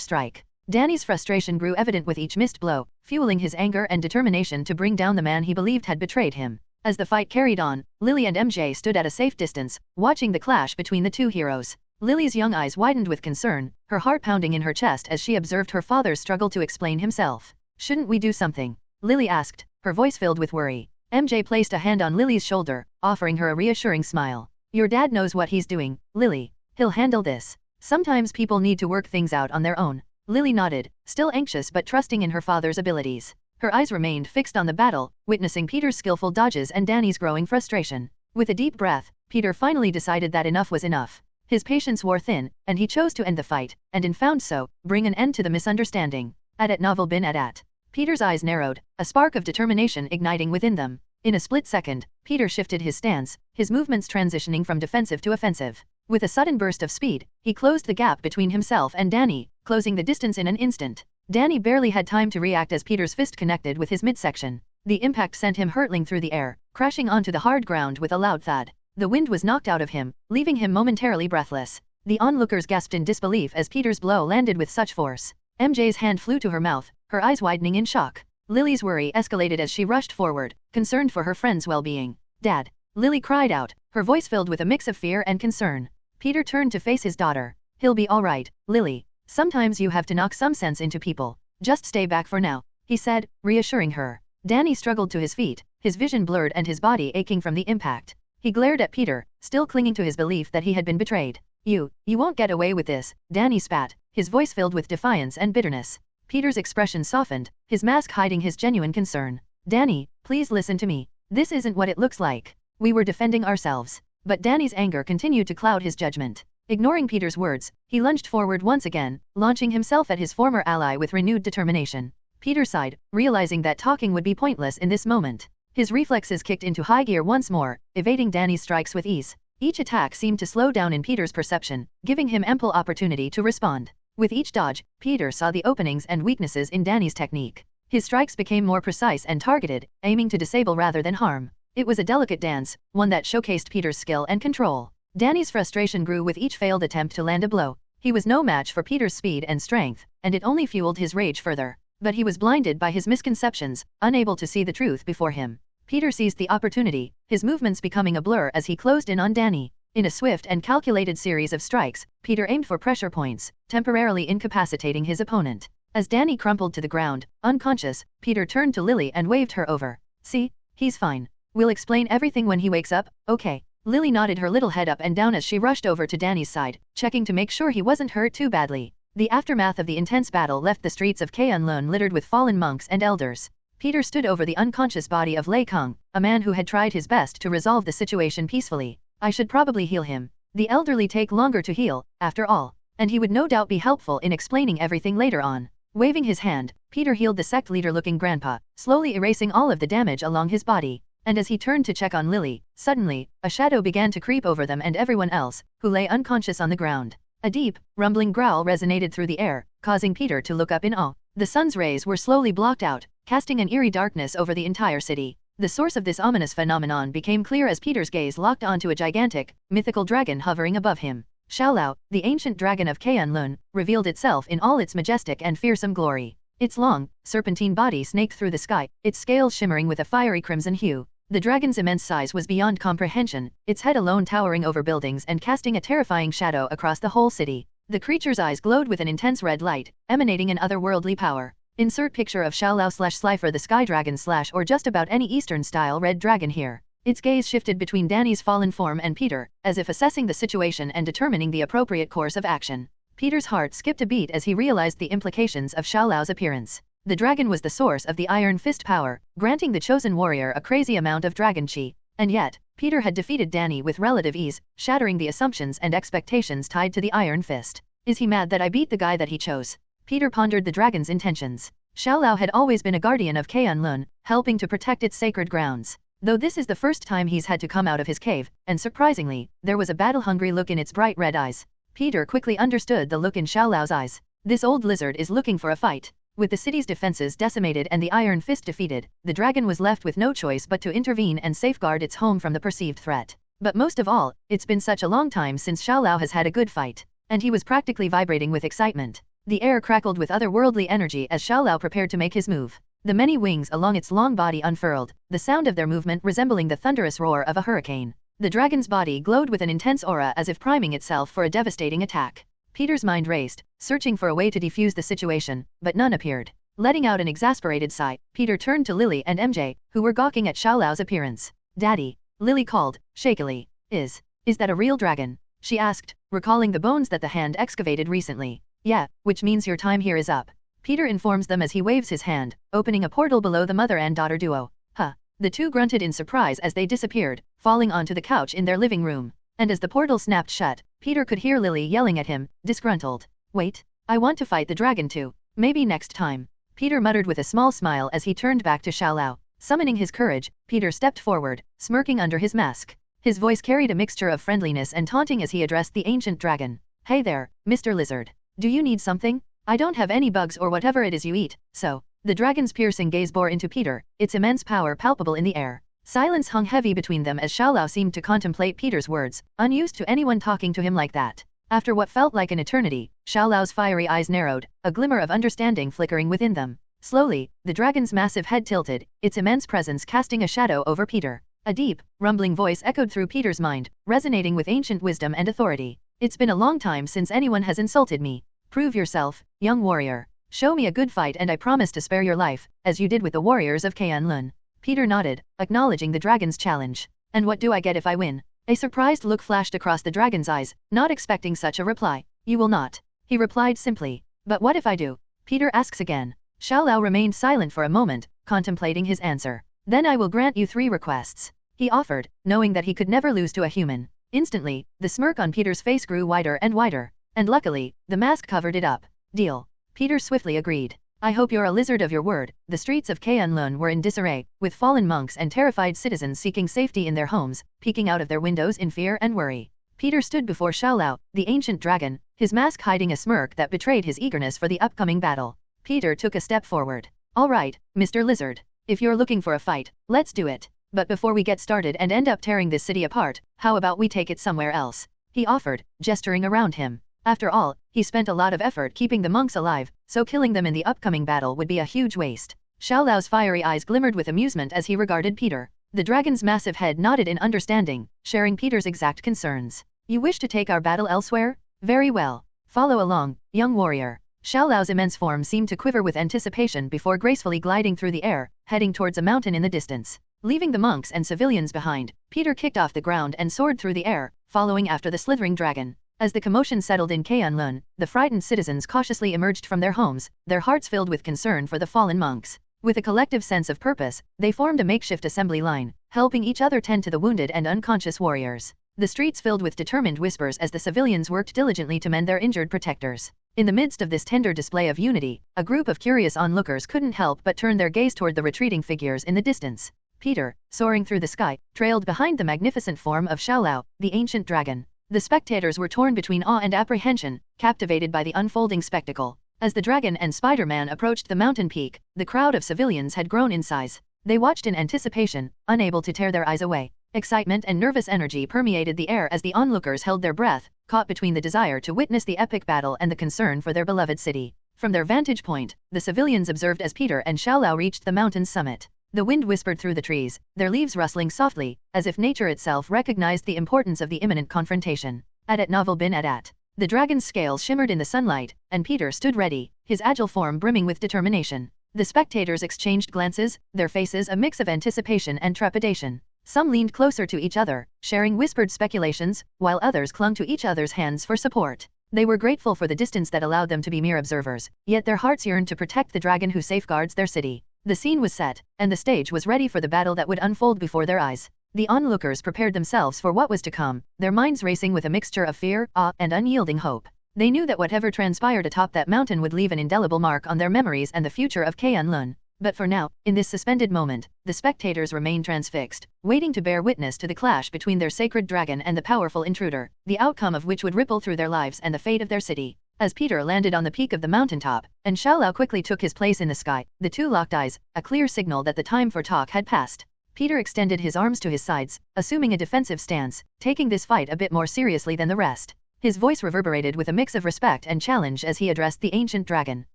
strike. Danny's frustration grew evident with each missed blow, fueling his anger and determination to bring down the man he believed had betrayed him. As the fight carried on, Lily and MJ stood at a safe distance, watching the clash between the two heroes. Lily's young eyes widened with concern, her heart pounding in her chest as she observed her father's struggle to explain himself. "Shouldn't we do something?" Lily asked, her voice filled with worry. MJ placed a hand on Lily's shoulder, offering her a reassuring smile. "Your dad knows what he's doing, Lily. He'll handle this. Sometimes people need to work things out on their own." Lily nodded, still anxious but trusting in her father's abilities. Her eyes remained fixed on the battle, witnessing Peter's skillful dodges and Danny's growing frustration. With a deep breath, Peter finally decided that enough was enough. His patience wore thin, and he chose to end the fight, and in found so, bring an end to the misunderstanding. At novel bin at. Peter's eyes narrowed, a spark of determination igniting within them. In a split second, Peter shifted his stance, his movements transitioning from defensive to offensive. With a sudden burst of speed, he closed the gap between himself and Danny, closing the distance in an instant. Danny barely had time to react as Peter's fist connected with his midsection. The impact sent him hurtling through the air, crashing onto the hard ground with a loud thud. The wind was knocked out of him, leaving him momentarily breathless. The onlookers gasped in disbelief as Peter's blow landed with such force. MJ's hand flew to her mouth, her eyes widening in shock. Lily's worry escalated as she rushed forward, concerned for her friend's well-being. "Dad!" Lily cried out, her voice filled with a mix of fear and concern. Peter turned to face his daughter. "He'll be all right, Lily. Sometimes you have to knock some sense into people. Just stay back for now," he said, reassuring her. Danny struggled to his feet, his vision blurred and his body aching from the impact. He glared at Peter, still clinging to his belief that he had been betrayed. You won't get away with this," Danny spat, his voice filled with defiance and bitterness. Peter's expression softened, his mask hiding his genuine concern. "Danny, please listen to me. This isn't what it looks like. We were defending ourselves." But Danny's anger continued to cloud his judgment. Ignoring Peter's words, he lunged forward once again, launching himself at his former ally with renewed determination. Peter sighed, realizing that talking would be pointless in this moment. His reflexes kicked into high gear once more, evading Danny's strikes with ease. Each attack seemed to slow down in Peter's perception, giving him ample opportunity to respond. With each dodge, Peter saw the openings and weaknesses in Danny's technique. His strikes became more precise and targeted, aiming to disable rather than harm. It was a delicate dance, one that showcased Peter's skill and control. Danny's frustration grew with each failed attempt to land a blow. He was no match for Peter's speed and strength, and it only fueled his rage further. But he was blinded by his misconceptions, unable to see the truth before him. Peter seized the opportunity, his movements becoming a blur as he closed in on Danny. In a swift and calculated series of strikes, Peter aimed for pressure points, temporarily incapacitating his opponent. As Danny crumpled to the ground, unconscious, Peter turned to Lily and waved her over. "See, he's fine. We'll explain everything when he wakes up, okay?" Lily nodded her little head up and down as she rushed over to Danny's side, checking to make sure he wasn't hurt too badly. The aftermath of the intense battle left the streets of K'un-Lun littered with fallen monks and elders. Peter stood over the unconscious body of Lei Kung, a man who had tried his best to resolve the situation peacefully. "I should probably heal him. The elderly take longer to heal, after all, and he would no doubt be helpful in explaining everything later on." Waving his hand, Peter healed the sect leader-looking grandpa, slowly erasing all of the damage along his body. And as he turned to check on Lily, suddenly, a shadow began to creep over them and everyone else, who lay unconscious on the ground. A deep, rumbling growl resonated through the air, causing Peter to look up in awe. The sun's rays were slowly blocked out, casting an eerie darkness over the entire city. The source of this ominous phenomenon became clear as Peter's gaze locked onto a gigantic, mythical dragon hovering above him. Xiaolao, the ancient dragon of Qianlun, revealed itself in all its majestic and fearsome glory. Its long, serpentine body snaked through the sky, its scales shimmering with a fiery crimson hue. The dragon's immense size was beyond comprehension, its head alone towering over buildings and casting a terrifying shadow across the whole city. The creature's eyes glowed with an intense red light, emanating an otherworldly power. Insert picture of Xiaolao/Slifer the Sky Dragon/ or just about any Eastern-style red dragon here. Its gaze shifted between Danny's fallen form and Peter, as if assessing the situation and determining the appropriate course of action. Peter's heart skipped a beat as he realized the implications of Xiaolao's appearance. The dragon was the source of the Iron Fist power, granting the chosen warrior a crazy amount of dragon chi. And yet, Peter had defeated Danny with relative ease, shattering the assumptions and expectations tied to the Iron Fist. Is he mad that I beat the guy that he chose? Peter pondered the dragon's intentions. Xiaolao had always been a guardian of Qianlun, helping to protect its sacred grounds. Though this is the first time he's had to come out of his cave, and surprisingly, there was a battle-hungry look in its bright red eyes. Peter quickly understood the look in Xiaolao's eyes. This old lizard is looking for a fight. With the city's defenses decimated and the Iron Fist defeated, the dragon was left with no choice but to intervene and safeguard its home from the perceived threat. But most of all, it's been such a long time since Xiaolao has had a good fight, and he was practically vibrating with excitement. The air crackled with otherworldly energy as Xiaolao prepared to make his move. The many wings along its long body unfurled, the sound of their movement resembling the thunderous roar of a hurricane. The dragon's body glowed with an intense aura as if priming itself for a devastating attack. Peter's mind raced, searching for a way to defuse the situation, but none appeared. Letting out an exasperated sigh, Peter turned to Lily and MJ, who were gawking at Xiaolao's appearance. "Daddy," Lily called, shakily. Is that a real dragon?" she asked, recalling the bones that the hand excavated recently. "Yeah, which means your time here is up," Peter informs them as he waves his hand, opening a portal below the mother and daughter duo. "Huh." The two grunted in surprise as they disappeared, falling onto the couch in their living room. And as the portal snapped shut, Peter could hear Lily yelling at him, disgruntled. "Wait, I want to fight the dragon too. Maybe next time." Peter muttered with a small smile as he turned back to Xiaolao. Summoning his courage, Peter stepped forward, smirking under his mask. His voice carried a mixture of friendliness and taunting as he addressed the ancient dragon. "Hey there, Mr. Lizard. Do you need something? I don't have any bugs or whatever it is you eat, so." The dragon's piercing gaze bore into Peter, its immense power palpable in the air. Silence hung heavy between them as Xiaolao seemed to contemplate Peter's words, unused to anyone talking to him like that. After what felt like an eternity, Xiaolao's fiery eyes narrowed, a glimmer of understanding flickering within them. Slowly, the dragon's massive head tilted, its immense presence casting a shadow over Peter. A deep, rumbling voice echoed through Peter's mind, resonating with ancient wisdom and authority. "It's been a long time since anyone has insulted me. Prove yourself, young warrior. Show me a good fight and I promise to spare your life, as you did with the warriors of Qianlun." Peter nodded, acknowledging the dragon's challenge. "And what do I get if I win?" A surprised look flashed across the dragon's eyes, not expecting such a reply. "You will not," he replied simply. "But what if I do?" Peter asks again. Xiaolao remained silent for a moment, contemplating his answer. "Then I will grant you 3 requests," he offered, knowing that he could never lose to a human. Instantly, the smirk on Peter's face grew wider and wider, and luckily, the mask covered it up. "Deal." Peter swiftly agreed. "I hope you're a lizard of your word." The streets of Qianlun were in disarray, with fallen monks and terrified citizens seeking safety in their homes, peeking out of their windows in fear and worry. Peter stood before Xiaolao, the ancient dragon, his mask hiding a smirk that betrayed his eagerness for the upcoming battle. Peter took a step forward. "All right, Mr. Lizard. If you're looking for a fight, let's do it. But before we get started and end up tearing this city apart, how about we take it somewhere else?" he offered, gesturing around him. After all, he spent a lot of effort keeping the monks alive, so killing them in the upcoming battle would be a huge waste. Xiaolao's fiery eyes glimmered with amusement as he regarded Peter. The dragon's massive head nodded in understanding, sharing Peter's exact concerns. "You wish to take our battle elsewhere? Very well. Follow along, young warrior." Xiaolao's immense form seemed to quiver with anticipation before gracefully gliding through the air, heading towards a mountain in the distance. Leaving the monks and civilians behind, Peter kicked off the ground and soared through the air, following after the slithering dragon. As the commotion settled in Qianlun, the frightened citizens cautiously emerged from their homes, their hearts filled with concern for the fallen monks. With a collective sense of purpose, they formed a makeshift assembly line, helping each other tend to the wounded and unconscious warriors. The streets filled with determined whispers as the civilians worked diligently to mend their injured protectors. In the midst of this tender display of unity, a group of curious onlookers couldn't help but turn their gaze toward the retreating figures in the distance. Peter, soaring through the sky, trailed behind the magnificent form of Xiaolao, the ancient dragon. The spectators were torn between awe and apprehension, captivated by the unfolding spectacle. As the dragon and Spider-Man approached the mountain peak, the crowd of civilians had grown in size. They watched in anticipation, unable to tear their eyes away. Excitement and nervous energy permeated the air as the onlookers held their breath, caught between the desire to witness the epic battle and the concern for their beloved city. From their vantage point, the civilians observed as Peter and Xiaolao reached the mountain's summit. The wind whispered through the trees, their leaves rustling softly, as if nature itself recognized the importance of the imminent confrontation. At novel bin at. The dragon's scales shimmered in the sunlight, and Peter stood ready, his agile form brimming with determination. The spectators exchanged glances, their faces a mix of anticipation and trepidation. Some leaned closer to each other, sharing whispered speculations, while others clung to each other's hands for support. They were grateful for the distance that allowed them to be mere observers, yet their hearts yearned to protect the dragon who safeguards their city. The scene was set, and the stage was ready for the battle that would unfold before their eyes. The onlookers prepared themselves for what was to come, their minds racing with a mixture of fear, awe, and unyielding hope. They knew that whatever transpired atop that mountain would leave an indelible mark on their memories and the future of K'un-Lun. But for now, in this suspended moment, the spectators remained transfixed, waiting to bear witness to the clash between their sacred dragon and the powerful intruder, the outcome of which would ripple through their lives and the fate of their city. As Peter landed on the peak of the mountaintop, and Xiaolao quickly took his place in the sky, the two locked eyes, a clear signal that the time for talk had passed. Peter extended his arms to his sides, assuming a defensive stance, taking this fight a bit more seriously than the rest. His voice reverberated with a mix of respect and challenge as he addressed the ancient dragon.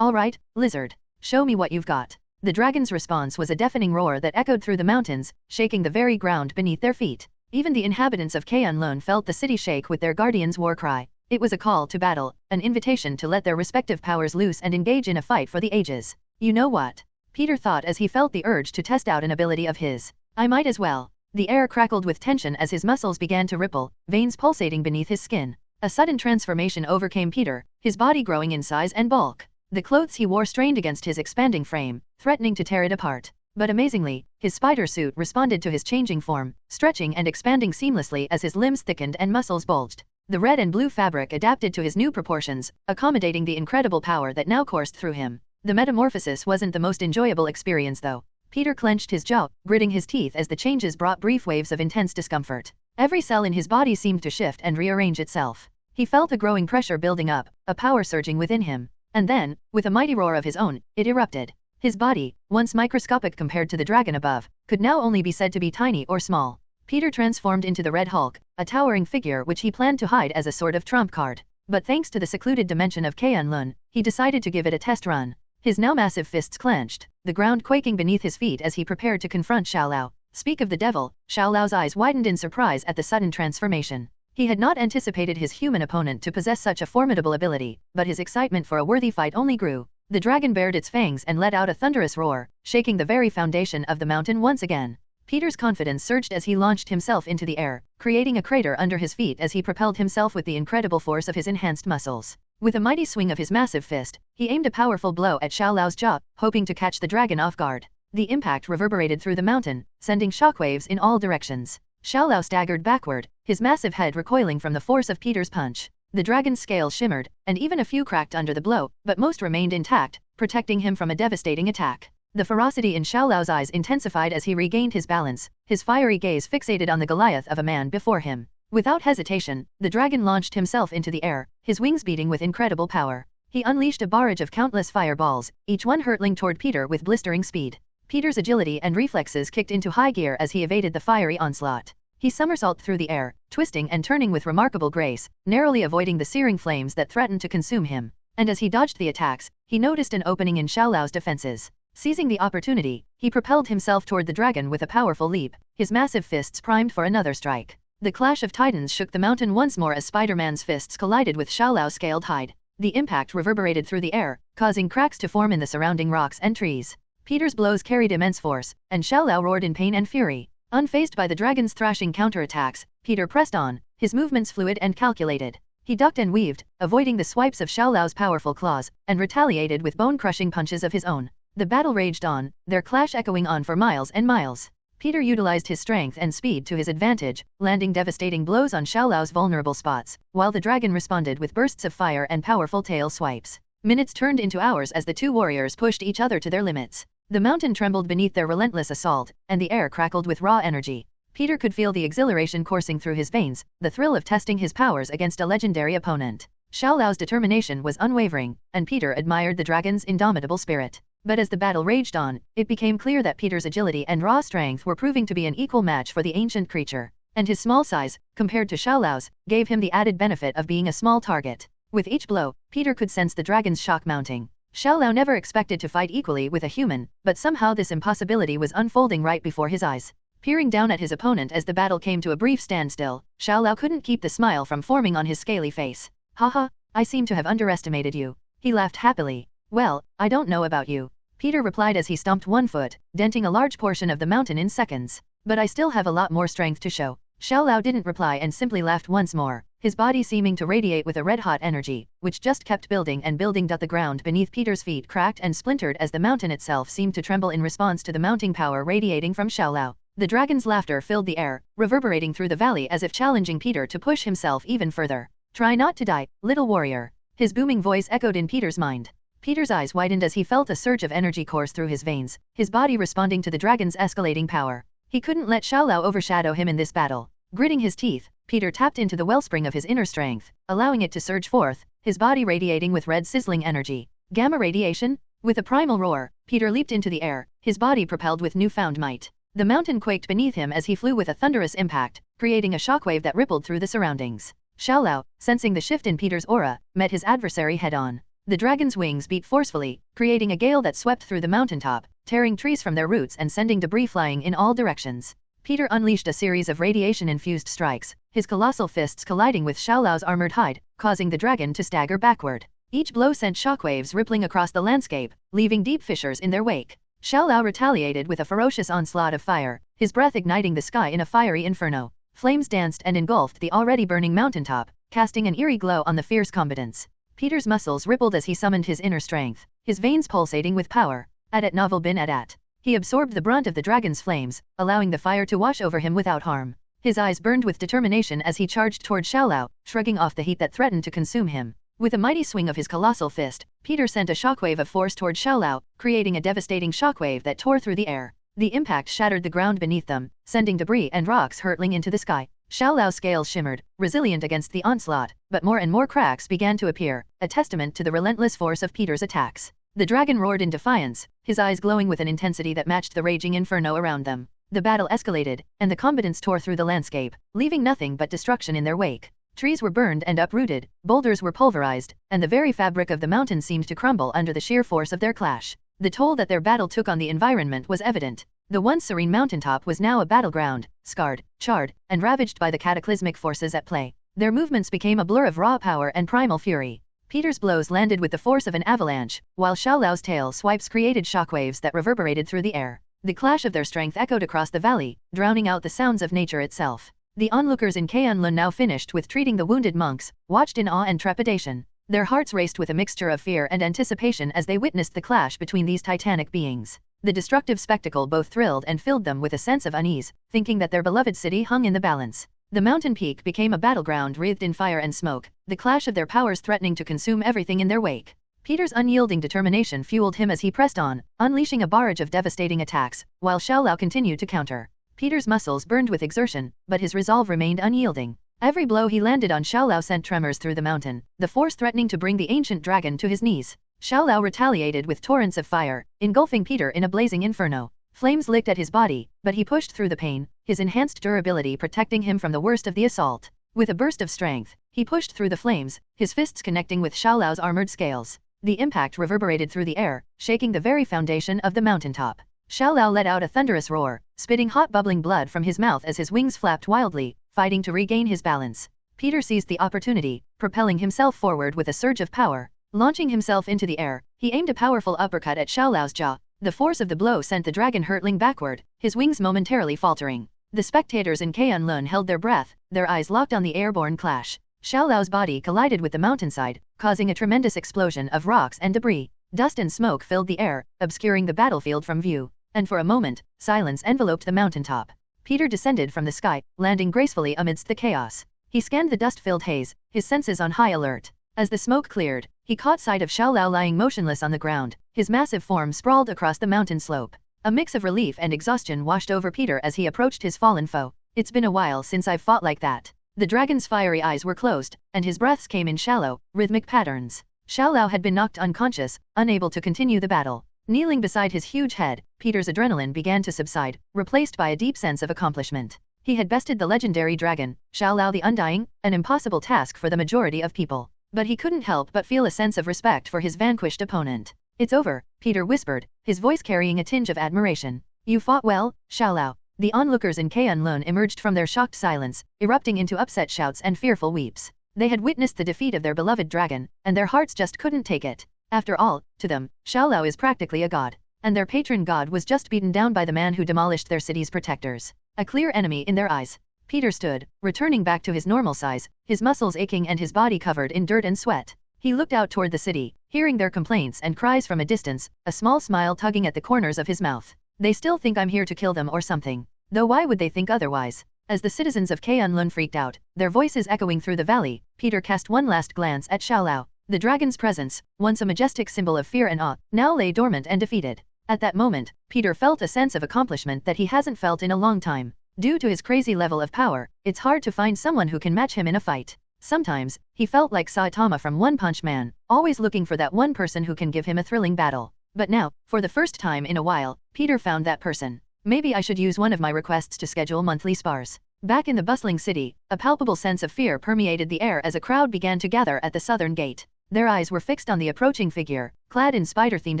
"All right, lizard. Show me what you've got." The dragon's response was a deafening roar that echoed through the mountains, shaking the very ground beneath their feet. Even the inhabitants of K'un-Lun felt the city shake with their guardian's war cry. It was a call to battle, an invitation to let their respective powers loose and engage in a fight for the ages. "You know what?" Peter thought as he felt the urge to test out an ability of his. "I might as well." The air crackled with tension as his muscles began to ripple, veins pulsating beneath his skin. A sudden transformation overcame Peter, his body growing in size and bulk. The clothes he wore strained against his expanding frame, threatening to tear it apart. But amazingly, his spider suit responded to his changing form, stretching and expanding seamlessly as his limbs thickened and muscles bulged. The red and blue fabric adapted to his new proportions, accommodating the incredible power that now coursed through him. The metamorphosis wasn't the most enjoyable experience though. Peter clenched his jaw, gritting his teeth as the changes brought brief waves of intense discomfort. Every cell in his body seemed to shift and rearrange itself. He felt a growing pressure building up, a power surging within him. And then, with a mighty roar of his own, it erupted. His body, once microscopic compared to the dragon above, could now only be said to be tiny or small. Peter transformed into the Red Hulk, a towering figure which he planned to hide as a sort of trump card. But thanks to the secluded dimension of K'un-Lun, he decided to give it a test run. His now massive fists clenched, the ground quaking beneath his feet as he prepared to confront Xiaolao. Speak of the devil, Xiaolao's eyes widened in surprise at the sudden transformation. He had not anticipated his human opponent to possess such a formidable ability, but his excitement for a worthy fight only grew. The dragon bared its fangs and let out a thunderous roar, shaking the very foundation of the mountain once again. Peter's confidence surged as he launched himself into the air, creating a crater under his feet as he propelled himself with the incredible force of his enhanced muscles. With a mighty swing of his massive fist, he aimed a powerful blow at Xiaolao's jaw, hoping to catch the dragon off guard. The impact reverberated through the mountain, sending shockwaves in all directions. Xiaolao staggered backward, his massive head recoiling from the force of Peter's punch. The dragon's scales shimmered, and even a few cracked under the blow, but most remained intact, protecting him from a devastating attack. The ferocity in Xiaolao's eyes intensified as he regained his balance, his fiery gaze fixated on the Goliath of a man before him. Without hesitation, the dragon launched himself into the air, his wings beating with incredible power. He unleashed a barrage of countless fireballs, each one hurtling toward Peter with blistering speed. Peter's agility and reflexes kicked into high gear as he evaded the fiery onslaught. He somersaulted through the air, twisting and turning with remarkable grace, narrowly avoiding the searing flames that threatened to consume him. And as he dodged the attacks, he noticed an opening in Xiaolao's defenses. Seizing the opportunity, he propelled himself toward the dragon with a powerful leap, his massive fists primed for another strike. The clash of titans shook the mountain once more as Spider-Man's fists collided with Xiaolao's scaled hide. The impact reverberated through the air, causing cracks to form in the surrounding rocks and trees. Peter's blows carried immense force, and Xiaolao roared in pain and fury. Unfazed by the dragon's thrashing counterattacks, Peter pressed on, his movements fluid and calculated. He ducked and weaved, avoiding the swipes of Xiaolao's powerful claws, and retaliated with bone-crushing punches of his own. The battle raged on, their clash echoing on for miles and miles. Peter utilized his strength and speed to his advantage, landing devastating blows on Xiaolao's vulnerable spots, while the dragon responded with bursts of fire and powerful tail swipes. Minutes turned into hours as the two warriors pushed each other to their limits. The mountain trembled beneath their relentless assault, and the air crackled with raw energy. Peter could feel the exhilaration coursing through his veins, the thrill of testing his powers against a legendary opponent. Xiao Lao's determination was unwavering, and Peter admired the dragon's indomitable spirit. But as the battle raged on, it became clear that Peter's agility and raw strength were proving to be an equal match for the ancient creature. And his small size, compared to Xiao Lao's, gave him the added benefit of being a small target. With each blow, Peter could sense the dragon's shock mounting. Xiao Lao never expected to fight equally with a human, but somehow this impossibility was unfolding right before his eyes. Peering down at his opponent as the battle came to a brief standstill, Xiao Lao couldn't keep the smile from forming on his scaly face. Haha, I seem to have underestimated you. He laughed happily. Well, I don't know about you. Peter replied as he stomped one foot, denting a large portion of the mountain in seconds. But I still have a lot more strength to show. Xiao Lao didn't reply and simply laughed once more, his body seeming to radiate with a red-hot energy, which just kept building and building. The ground beneath Peter's feet cracked and splintered as the mountain itself seemed to tremble in response to the mounting power radiating from Xiao Lao. The dragon's laughter filled the air, reverberating through the valley as if challenging Peter to push himself even further. Try not to die, little warrior. His booming voice echoed in Peter's mind. Peter's eyes widened as he felt a surge of energy course through his veins, his body responding to the dragon's escalating power. He couldn't let Xiao Lao overshadow him in this battle. Gritting his teeth, Peter tapped into the wellspring of his inner strength, allowing it to surge forth, his body radiating with red sizzling energy. Gamma radiation? With a primal roar, Peter leaped into the air, his body propelled with newfound might. The mountain quaked beneath him as he flew with a thunderous impact, creating a shockwave that rippled through the surroundings. Xiao Lao, sensing the shift in Peter's aura, met his adversary head-on. The dragon's wings beat forcefully, creating a gale that swept through the mountaintop, tearing trees from their roots and sending debris flying in all directions. Peter unleashed a series of radiation-infused strikes, his colossal fists colliding with Xiao Lao's armored hide, causing the dragon to stagger backward. Each blow sent shockwaves rippling across the landscape, leaving deep fissures in their wake. Xiao Lao retaliated with a ferocious onslaught of fire, his breath igniting the sky in a fiery inferno. Flames danced and engulfed the already burning mountaintop, casting an eerie glow on the fierce combatants. Peter's muscles rippled as he summoned his inner strength, his veins pulsating with power. At novel bin at. He absorbed the brunt of the dragon's flames, allowing the fire to wash over him without harm. His eyes burned with determination as he charged toward Xiao Lao, shrugging off the heat that threatened to consume him. With a mighty swing of his colossal fist, Peter sent a shockwave of force toward Xiao Lao, creating a devastating shockwave that tore through the air. The impact shattered the ground beneath them, sending debris and rocks hurtling into the sky. Xiao Lao's scales shimmered, resilient against the onslaught, but more and more cracks began to appear, a testament to the relentless force of Peter's attacks. The dragon roared in defiance, his eyes glowing with an intensity that matched the raging inferno around them. The battle escalated, and the combatants tore through the landscape, leaving nothing but destruction in their wake. Trees were burned and uprooted, boulders were pulverized, and the very fabric of the mountain seemed to crumble under the sheer force of their clash. The toll that their battle took on the environment was evident. The once serene mountaintop was now a battleground, scarred, charred, and ravaged by the cataclysmic forces at play. Their movements became a blur of raw power and primal fury. Peter's blows landed with the force of an avalanche, while Xiao Lao's tail swipes created shockwaves that reverberated through the air. The clash of their strength echoed across the valley, drowning out the sounds of nature itself. The onlookers in K'anlun, now finished with treating the wounded monks, watched in awe and trepidation. Their hearts raced with a mixture of fear and anticipation as they witnessed the clash between these titanic beings. The destructive spectacle both thrilled and filled them with a sense of unease, thinking that their beloved city hung in the balance. The mountain peak became a battleground wreathed in fire and smoke, the clash of their powers threatening to consume everything in their wake. Peter's unyielding determination fueled him as he pressed on, unleashing a barrage of devastating attacks, while Xiao Lao continued to counter. Peter's muscles burned with exertion, but his resolve remained unyielding. Every blow he landed on Xiao Lao sent tremors through the mountain, the force threatening to bring the ancient dragon to his knees. Xiao Lao retaliated with torrents of fire, engulfing Peter in a blazing inferno. Flames licked at his body, but he pushed through the pain, his enhanced durability protecting him from the worst of the assault. With a burst of strength, he pushed through the flames, his fists connecting with Xiao Lao's armored scales. The impact reverberated through the air, shaking the very foundation of the mountaintop. Xiao Lao let out a thunderous roar, spitting hot bubbling blood from his mouth as his wings flapped wildly, fighting to regain his balance. Peter seized the opportunity, propelling himself forward with a surge of power. Launching himself into the air, he aimed a powerful uppercut at Xiao Lao's jaw. The force of the blow sent the dragon hurtling backward, his wings momentarily faltering. The spectators in K'anlun held their breath, their eyes locked on the airborne clash. Xiao Lao's body collided with the mountainside, causing a tremendous explosion of rocks and debris. Dust and smoke filled the air, obscuring the battlefield from view. And for a moment, silence enveloped the mountaintop. Peter descended from the sky, landing gracefully amidst the chaos. He scanned the dust-filled haze, his senses on high alert. As the smoke cleared, he caught sight of Xiao Lao lying motionless on the ground, his massive form sprawled across the mountain slope. A mix of relief and exhaustion washed over Peter as he approached his fallen foe. It's been a while since I've fought like that. The dragon's fiery eyes were closed, and his breaths came in shallow, rhythmic patterns. Xiaolao had been knocked unconscious, unable to continue the battle. Kneeling beside his huge head, Peter's adrenaline began to subside, replaced by a deep sense of accomplishment. He had bested the legendary dragon, Xiaolao the Undying, an impossible task for the majority of people. But he couldn't help but feel a sense of respect for his vanquished opponent. "It's over," Peter whispered, his voice carrying a tinge of admiration. "You fought well, Xiaolao." The onlookers in K'un-Lun emerged from their shocked silence, erupting into upset shouts and fearful weeps. They had witnessed the defeat of their beloved dragon, and their hearts just couldn't take it. After all, to them, Xiaolao is practically a god. And their patron god was just beaten down by the man who demolished their city's protectors. A clear enemy in their eyes. Peter stood, returning back to his normal size, his muscles aching and his body covered in dirt and sweat. He looked out toward the city, hearing their complaints and cries from a distance, a small smile tugging at the corners of his mouth. They still think I'm here to kill them or something. Though why would they think otherwise? As the citizens of K'un-Lun freaked out, their voices echoing through the valley, Peter cast one last glance at Xiaolao. The dragon's presence, once a majestic symbol of fear and awe, now lay dormant and defeated. At that moment, Peter felt a sense of accomplishment that he hasn't felt in a long time. Due to his crazy level of power, it's hard to find someone who can match him in a fight. Sometimes, he felt like Saitama from One Punch Man, always looking for that one person who can give him a thrilling battle. But now, for the first time in a while, Peter found that person. Maybe I should use one of my requests to schedule monthly spars. Back in the bustling city, a palpable sense of fear permeated the air as a crowd began to gather at the southern gate. Their eyes were fixed on the approaching figure, clad in spider-themed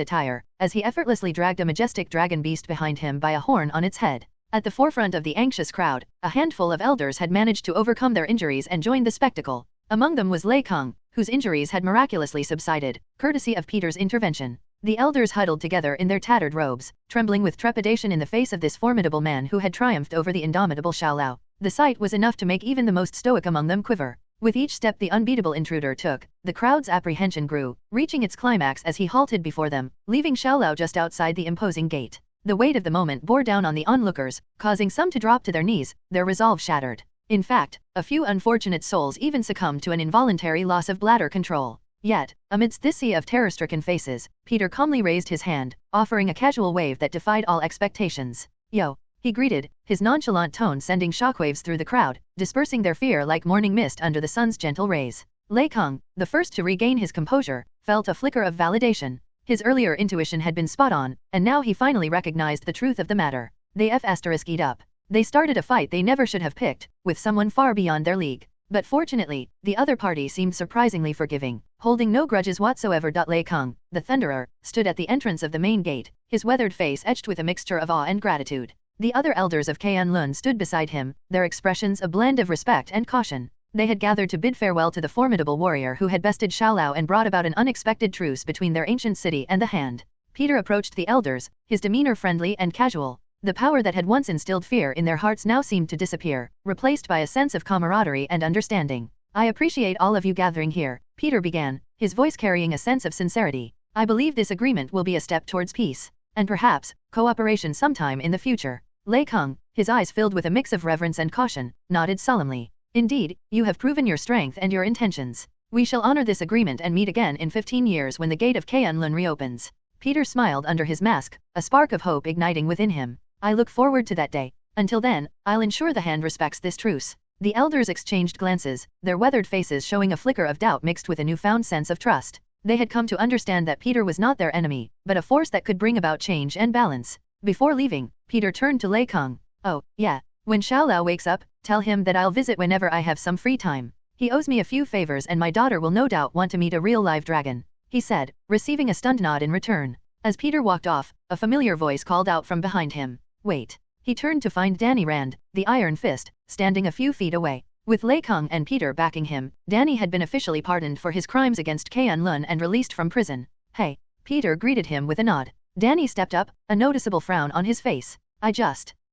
attire, as he effortlessly dragged a majestic dragon beast behind him by a horn on its head. At the forefront of the anxious crowd, a handful of elders had managed to overcome their injuries and joined the spectacle. Among them was Lei Kong, whose injuries had miraculously subsided, courtesy of Peter's intervention. The elders huddled together in their tattered robes, trembling with trepidation in the face of this formidable man who had triumphed over the indomitable Xiaolao. The sight was enough to make even the most stoic among them quiver. With each step the unbeatable intruder took, the crowd's apprehension grew, reaching its climax as he halted before them, leaving Xiaolao just outside the imposing gate. The weight of the moment bore down on the onlookers, causing some to drop to their knees, their resolve shattered. In fact, a few unfortunate souls even succumbed to an involuntary loss of bladder control. Yet, amidst this sea of terror-stricken faces, Peter calmly raised his hand, offering a casual wave that defied all expectations. "Yo," he greeted, his nonchalant tone sending shockwaves through the crowd, dispersing their fear like morning mist under the sun's gentle rays. Lei Kong, the first to regain his composure, felt a flicker of validation. His earlier intuition had been spot on, and now he finally recognized the truth of the matter. They f***ed up. They started a fight they never should have picked, with someone far beyond their league. But fortunately, the other party seemed surprisingly forgiving, holding no grudges whatsoever. Lei Kong, the Thunderer, stood at the entrance of the main gate, his weathered face etched with a mixture of awe and gratitude. The other elders of K'un-Lun stood beside him, their expressions a blend of respect and caution. They had gathered to bid farewell to the formidable warrior who had bested Xiaolao and brought about an unexpected truce between their ancient city and the Hand. Peter approached the elders, his demeanor friendly and casual. The power that had once instilled fear in their hearts now seemed to disappear, replaced by a sense of camaraderie and understanding. "I appreciate all of you gathering here," Peter began, his voice carrying a sense of sincerity. "I believe this agreement will be a step towards peace, and perhaps, cooperation sometime in the future." Lei Kong, his eyes filled with a mix of reverence and caution, nodded solemnly. "Indeed, you have proven your strength and your intentions. We shall honor this agreement and meet again in 15 years when the gate of K'un-Lun reopens." Peter smiled under his mask, a spark of hope igniting within him. "I look forward to that day. Until then, I'll ensure the Hand respects this truce." The elders exchanged glances, their weathered faces showing a flicker of doubt mixed with a newfound sense of trust. They had come to understand that Peter was not their enemy, but a force that could bring about change and balance. Before leaving, Peter turned to Lei Kong. "Oh, yeah. When Xiaolao wakes up, tell him that I'll visit whenever I have some free time. He owes me a few favors and my daughter will no doubt want to meet a real live dragon," he said, receiving a stunned nod in return. As Peter walked off, a familiar voice called out from behind him. "Wait." He turned to find Danny Rand, the Iron Fist, standing a few feet away. With Lei Kong and Peter backing him, Danny had been officially pardoned for his crimes against K'un-Lun and released from prison. "Hey." Peter greeted him with a nod. Danny stepped up, a noticeable frown on his face.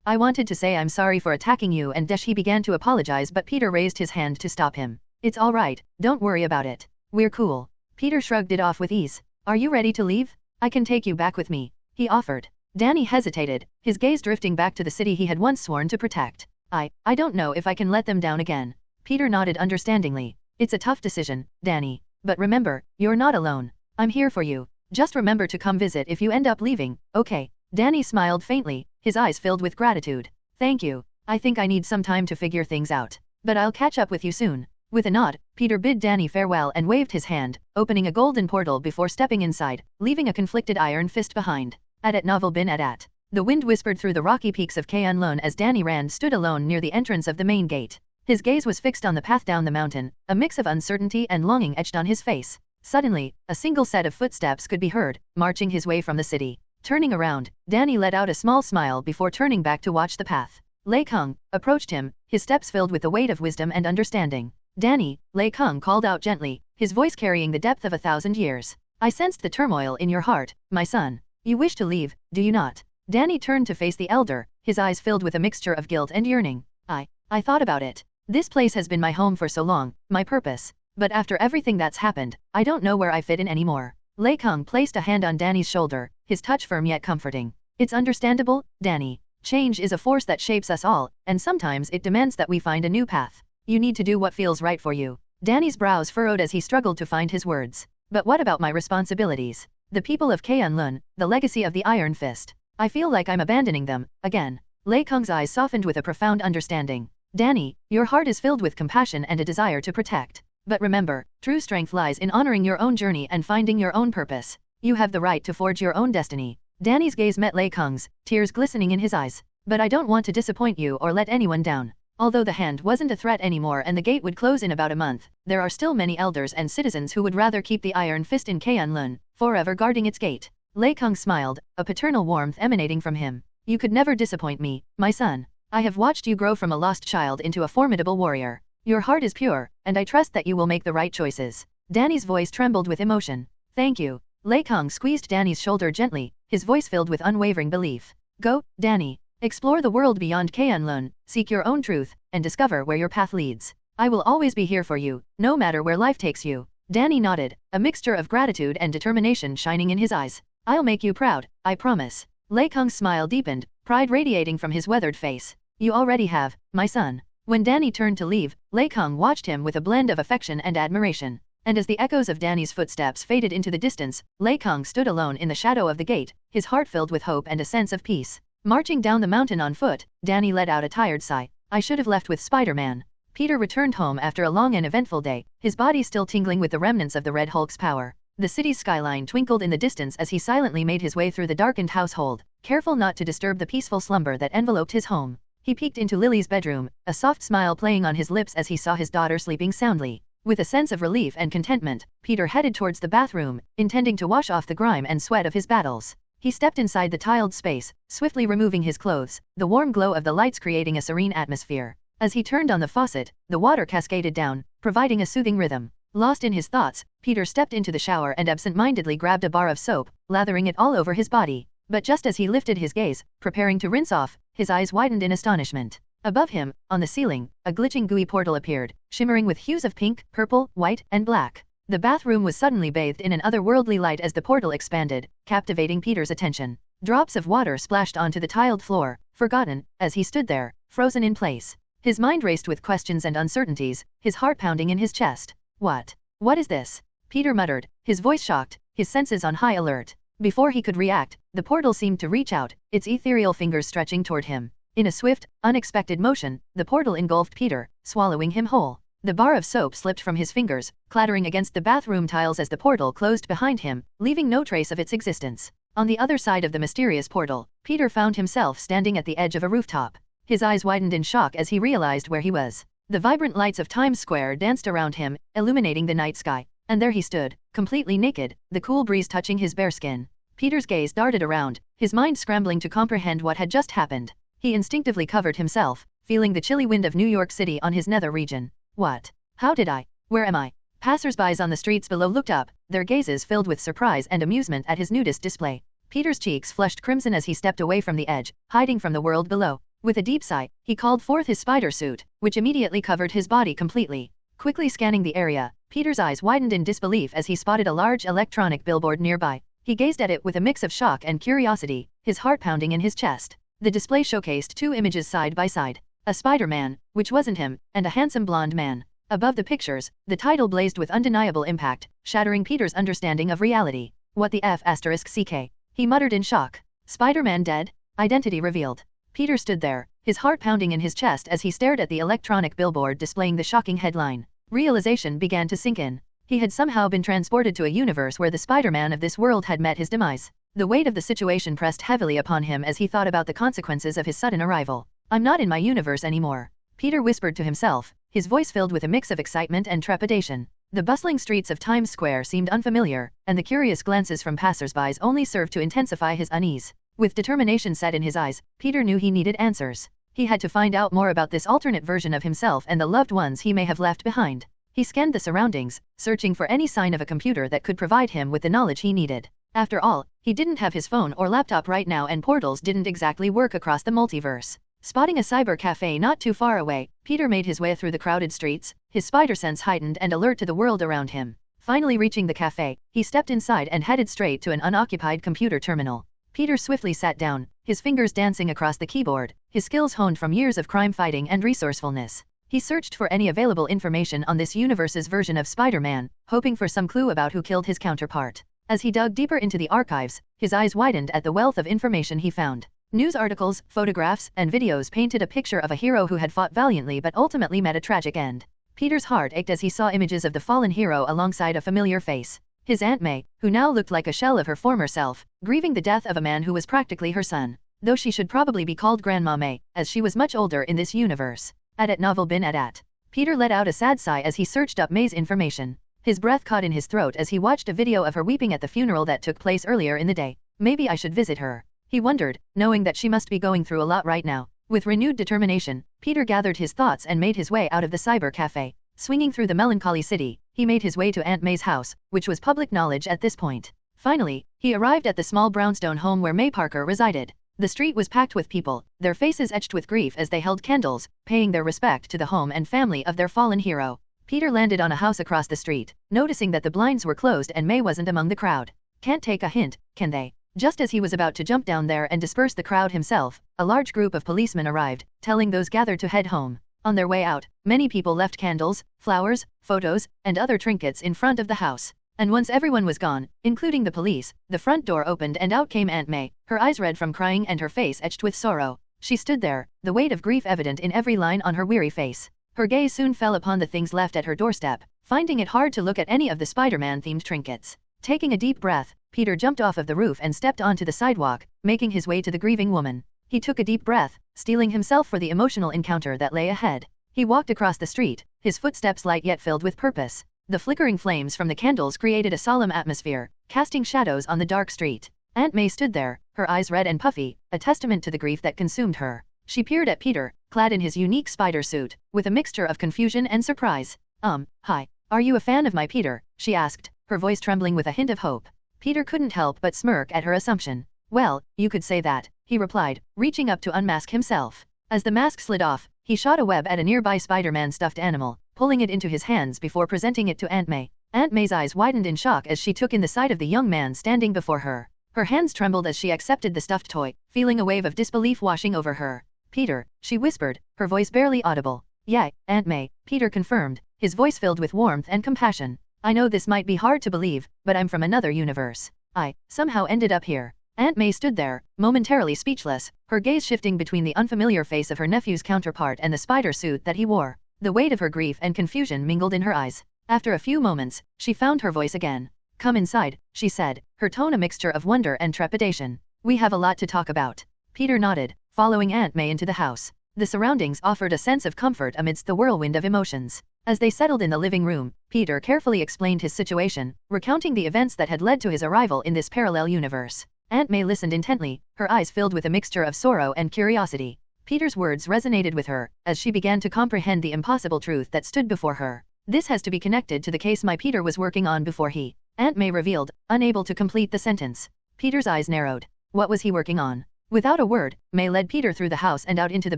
I wanted to say I'm sorry for attacking you," and he began to apologize, but Peter raised his hand to stop him. "It's all right, don't worry about it. We're cool." Peter shrugged it off with ease. "Are you ready to leave? I can take you back with me," he offered. Danny hesitated, his gaze drifting back to the city he had once sworn to protect. I don't know if I can let them down again." Peter nodded understandingly. "It's a tough decision, Danny. But remember, you're not alone. I'm here for you. Just remember to come visit if you end up leaving, okay?" Danny smiled faintly, his eyes filled with gratitude. "Thank you. I think I need some time to figure things out." but I'll catch up with you soon. With a nod, Peter bid Danny farewell and waved his hand, opening a golden portal before stepping inside, leaving a conflicted iron fist behind. At novel bin at. The wind whispered through the rocky peaks of K'un-Lun as Danny Rand stood alone near the entrance of the main gate. His gaze was fixed on the path down the mountain, a mix of uncertainty and longing etched on his face. Suddenly, a single set of footsteps could be heard, marching his way from the city. Turning around, Danny let out a small smile before turning back to watch the path. Lei Kung approached him, his steps filled with the weight of wisdom and understanding. Danny, Lei Kung called out gently, his voice carrying the depth of 1,000 years. I sensed the turmoil in your heart, my son. You wish to leave, do you not? Danny turned to face the elder, his eyes filled with a mixture of guilt and yearning. I thought about it. This place has been my home for so long, my purpose. But after everything that's happened, I don't know where I fit in anymore. Lei Kung placed a hand on Danny's shoulder, his touch firm yet comforting. It's understandable, Danny. Change is a force that shapes us all, and sometimes it demands that we find a new path. You need to do what feels right for you. Danny's brows furrowed as he struggled to find his words. But what about my responsibilities? The people of K'un-Lun, the legacy of the Iron Fist. I feel like I'm abandoning them, again. Lei Kung's eyes softened with a profound understanding. Danny, your heart is filled with compassion and a desire to protect. But remember, true strength lies in honoring your own journey and finding your own purpose. You have the right to forge your own destiny. Danny's gaze met Lei Kung's, tears glistening in his eyes. But I don't want to disappoint you or let anyone down. Although the hand wasn't a threat anymore and the gate would close in about a month, there are still many elders and citizens who would rather keep the Iron Fist in K'un-Lun, forever guarding its gate. Lei Kung smiled, a paternal warmth emanating from him. You could never disappoint me, my son. I have watched you grow from a lost child into a formidable warrior. Your heart is pure, and I trust that you will make the right choices. Danny's voice trembled with emotion. Thank you. Lei Kung squeezed Danny's shoulder gently, his voice filled with unwavering belief. Go, Danny. Explore the world beyond K'un-Lun, seek your own truth, and discover where your path leads. I will always be here for you, no matter where life takes you. Danny nodded, a mixture of gratitude and determination shining in his eyes. I'll make you proud, I promise. Lei Kung's smile deepened, pride radiating from his weathered face. You already have, my son. When Danny turned to leave, Lei Kung watched him with a blend of affection and admiration. And as the echoes of Danny's footsteps faded into the distance, Lei Kung stood alone in the shadow of the gate, his heart filled with hope and a sense of peace. Marching down the mountain on foot, Danny let out a tired sigh. I should have left with Spider-Man. Peter returned home after a long and eventful day, his body still tingling with the remnants of the Red Hulk's power. The city's skyline twinkled in the distance as he silently made his way through the darkened household, careful not to disturb the peaceful slumber that enveloped his home. He peeked into Lily's bedroom, a soft smile playing on his lips as he saw his daughter sleeping soundly. With a sense of relief and contentment, Peter headed towards the bathroom, intending to wash off the grime and sweat of his battles. He stepped inside the tiled space, swiftly removing his clothes, the warm glow of the lights creating a serene atmosphere. As he turned on the faucet, the water cascaded down, providing a soothing rhythm. Lost in his thoughts, Peter stepped into the shower and absent-mindedly grabbed a bar of soap, lathering it all over his body. But just as he lifted his gaze, preparing to rinse off, his eyes widened in astonishment. Above him, on the ceiling, a glitching gooey portal appeared, shimmering with hues of pink, purple, white, and black. The bathroom was suddenly bathed in an otherworldly light as the portal expanded, captivating Peter's attention. Drops of water splashed onto the tiled floor, forgotten, as he stood there, frozen in place. His mind raced with questions and uncertainties, his heart pounding in his chest. What is this? Peter muttered, his voice shocked, his senses on high alert. Before he could react, the portal seemed to reach out, its ethereal fingers stretching toward him. In a swift, unexpected motion, the portal engulfed Peter, swallowing him whole. The bar of soap slipped from his fingers, clattering against the bathroom tiles as the portal closed behind him, leaving no trace of its existence. On the other side of the mysterious portal, Peter found himself standing at the edge of a rooftop. His eyes widened in shock as he realized where he was. The vibrant lights of Times Square danced around him, illuminating the night sky. And there he stood, completely naked, the cool breeze touching his bare skin. Peter's gaze darted around, his mind scrambling to comprehend what had just happened. He instinctively covered himself, feeling the chilly wind of New York City on his nether region. What? How did I? Where am I? Passers-by on the streets below looked up, their gazes filled with surprise and amusement at his nudist display. Peter's cheeks flushed crimson as he stepped away from the edge, hiding from the world below. With a deep sigh, he called forth his spider suit, which immediately covered his body completely. Quickly scanning the area, Peter's eyes widened in disbelief as he spotted a large electronic billboard nearby. He gazed at it with a mix of shock and curiosity, his heart pounding in his chest. The display showcased two images side by side. A Spider-Man, which wasn't him, and a handsome blonde man. Above the pictures, the title blazed with undeniable impact, shattering Peter's understanding of reality. What the F***ck? He muttered in shock. Spider-Man dead? Identity revealed. Peter stood there, his heart pounding in his chest as he stared at the electronic billboard displaying the shocking headline. Realization began to sink in. He had somehow been transported to a universe where the Spider-Man of this world had met his demise. The weight of the situation pressed heavily upon him as he thought about the consequences of his sudden arrival. "I'm not in my universe anymore," Peter whispered to himself, his voice filled with a mix of excitement and trepidation. The bustling streets of Times Square seemed unfamiliar, and the curious glances from passers-by only served to intensify his unease. With determination set in his eyes, Peter knew he needed answers. He had to find out more about this alternate version of himself and the loved ones he may have left behind. He scanned the surroundings, searching for any sign of a computer that could provide him with the knowledge he needed. After all, he didn't have his phone or laptop right now, and portals didn't exactly work across the multiverse. Spotting a cyber cafe not too far away, Peter made his way through the crowded streets, his spider sense heightened and alert to the world around him. Finally reaching the cafe, he stepped inside and headed straight to an unoccupied computer terminal. Peter swiftly sat down, his fingers dancing across the keyboard, his skills honed from years of crime fighting and resourcefulness. He searched for any available information on this universe's version of Spider-Man, hoping for some clue about who killed his counterpart. As he dug deeper into the archives, his eyes widened at the wealth of information he found. News articles, photographs, and videos painted a picture of a hero who had fought valiantly but ultimately met a tragic end. Peter's heart ached as he saw images of the fallen hero alongside a familiar face. His Aunt May, who now looked like a shell of her former self, grieving the death of a man who was practically her son. Though she should probably be called Grandma May, as she was much older in this universe. At novel bin at. Peter let out a sad sigh as he searched up May's information. His breath caught in his throat as he watched a video of her weeping at the funeral that took place earlier in the day. Maybe I should visit her, he wondered, knowing that she must be going through a lot right now. With renewed determination, Peter gathered his thoughts and made his way out of the cyber cafe. Swinging through the melancholy city, he made his way to Aunt May's house, which was public knowledge at this point. Finally, he arrived at the small brownstone home where May Parker resided. The street was packed with people, their faces etched with grief as they held candles, paying their respect to the home and family of their fallen hero. Peter landed on a house across the street, noticing that the blinds were closed and May wasn't among the crowd. Can't take a hint, can they? Just as he was about to jump down there and disperse the crowd himself, a large group of policemen arrived, telling those gathered to head home. On their way out, many people left candles, flowers, photos, and other trinkets in front of the house. And once everyone was gone, including the police, the front door opened and out came Aunt May, her eyes red from crying and her face etched with sorrow. She stood there, the weight of grief evident in every line on her weary face. Her gaze soon fell upon the things left at her doorstep, finding it hard to look at any of the Spider-Man-themed trinkets. Taking a deep breath, Peter jumped off of the roof and stepped onto the sidewalk, making his way to the grieving woman. He took a deep breath, steeling himself for the emotional encounter that lay ahead. He walked across the street, his footsteps light yet filled with purpose. The flickering flames from the candles created a solemn atmosphere, casting shadows on the dark street. Aunt May stood there, her eyes red and puffy, a testament to the grief that consumed her. She peered at Peter, clad in his unique spider suit, with a mixture of confusion and surprise. Hi. Are you a fan of my Peter?" she asked, her voice trembling with a hint of hope. Peter couldn't help but smirk at her assumption. "Well, you could say that," he replied, reaching up to unmask himself. As the mask slid off, he shot a web at a nearby Spider-Man stuffed animal, pulling it into his hands before presenting it to Aunt May. Aunt May's eyes widened in shock as she took in the sight of the young man standing before her. Her hands trembled as she accepted the stuffed toy, feeling a wave of disbelief washing over her. "Peter," she whispered, her voice barely audible. "Yeah, Aunt May," Peter confirmed, his voice filled with warmth and compassion. "I know this might be hard to believe, but I'm from another universe. I somehow ended up here." Aunt May stood there, momentarily speechless, her gaze shifting between the unfamiliar face of her nephew's counterpart and the spider suit that he wore. The weight of her grief and confusion mingled in her eyes. After a few moments, she found her voice again. "Come inside," she said, her tone a mixture of wonder and trepidation. "We have a lot to talk about." Peter nodded, following Aunt May into the house. The surroundings offered a sense of comfort amidst the whirlwind of emotions. As they settled in the living room, Peter carefully explained his situation, recounting the events that had led to his arrival in this parallel universe. Aunt May listened intently, her eyes filled with a mixture of sorrow and curiosity. Peter's words resonated with her, as she began to comprehend the impossible truth that stood before her. "This has to be connected to the case my Peter was working on before he..." Aunt May revealed, unable to complete the sentence. Peter's eyes narrowed. What was he working on? Without a word, May led Peter through the house and out into the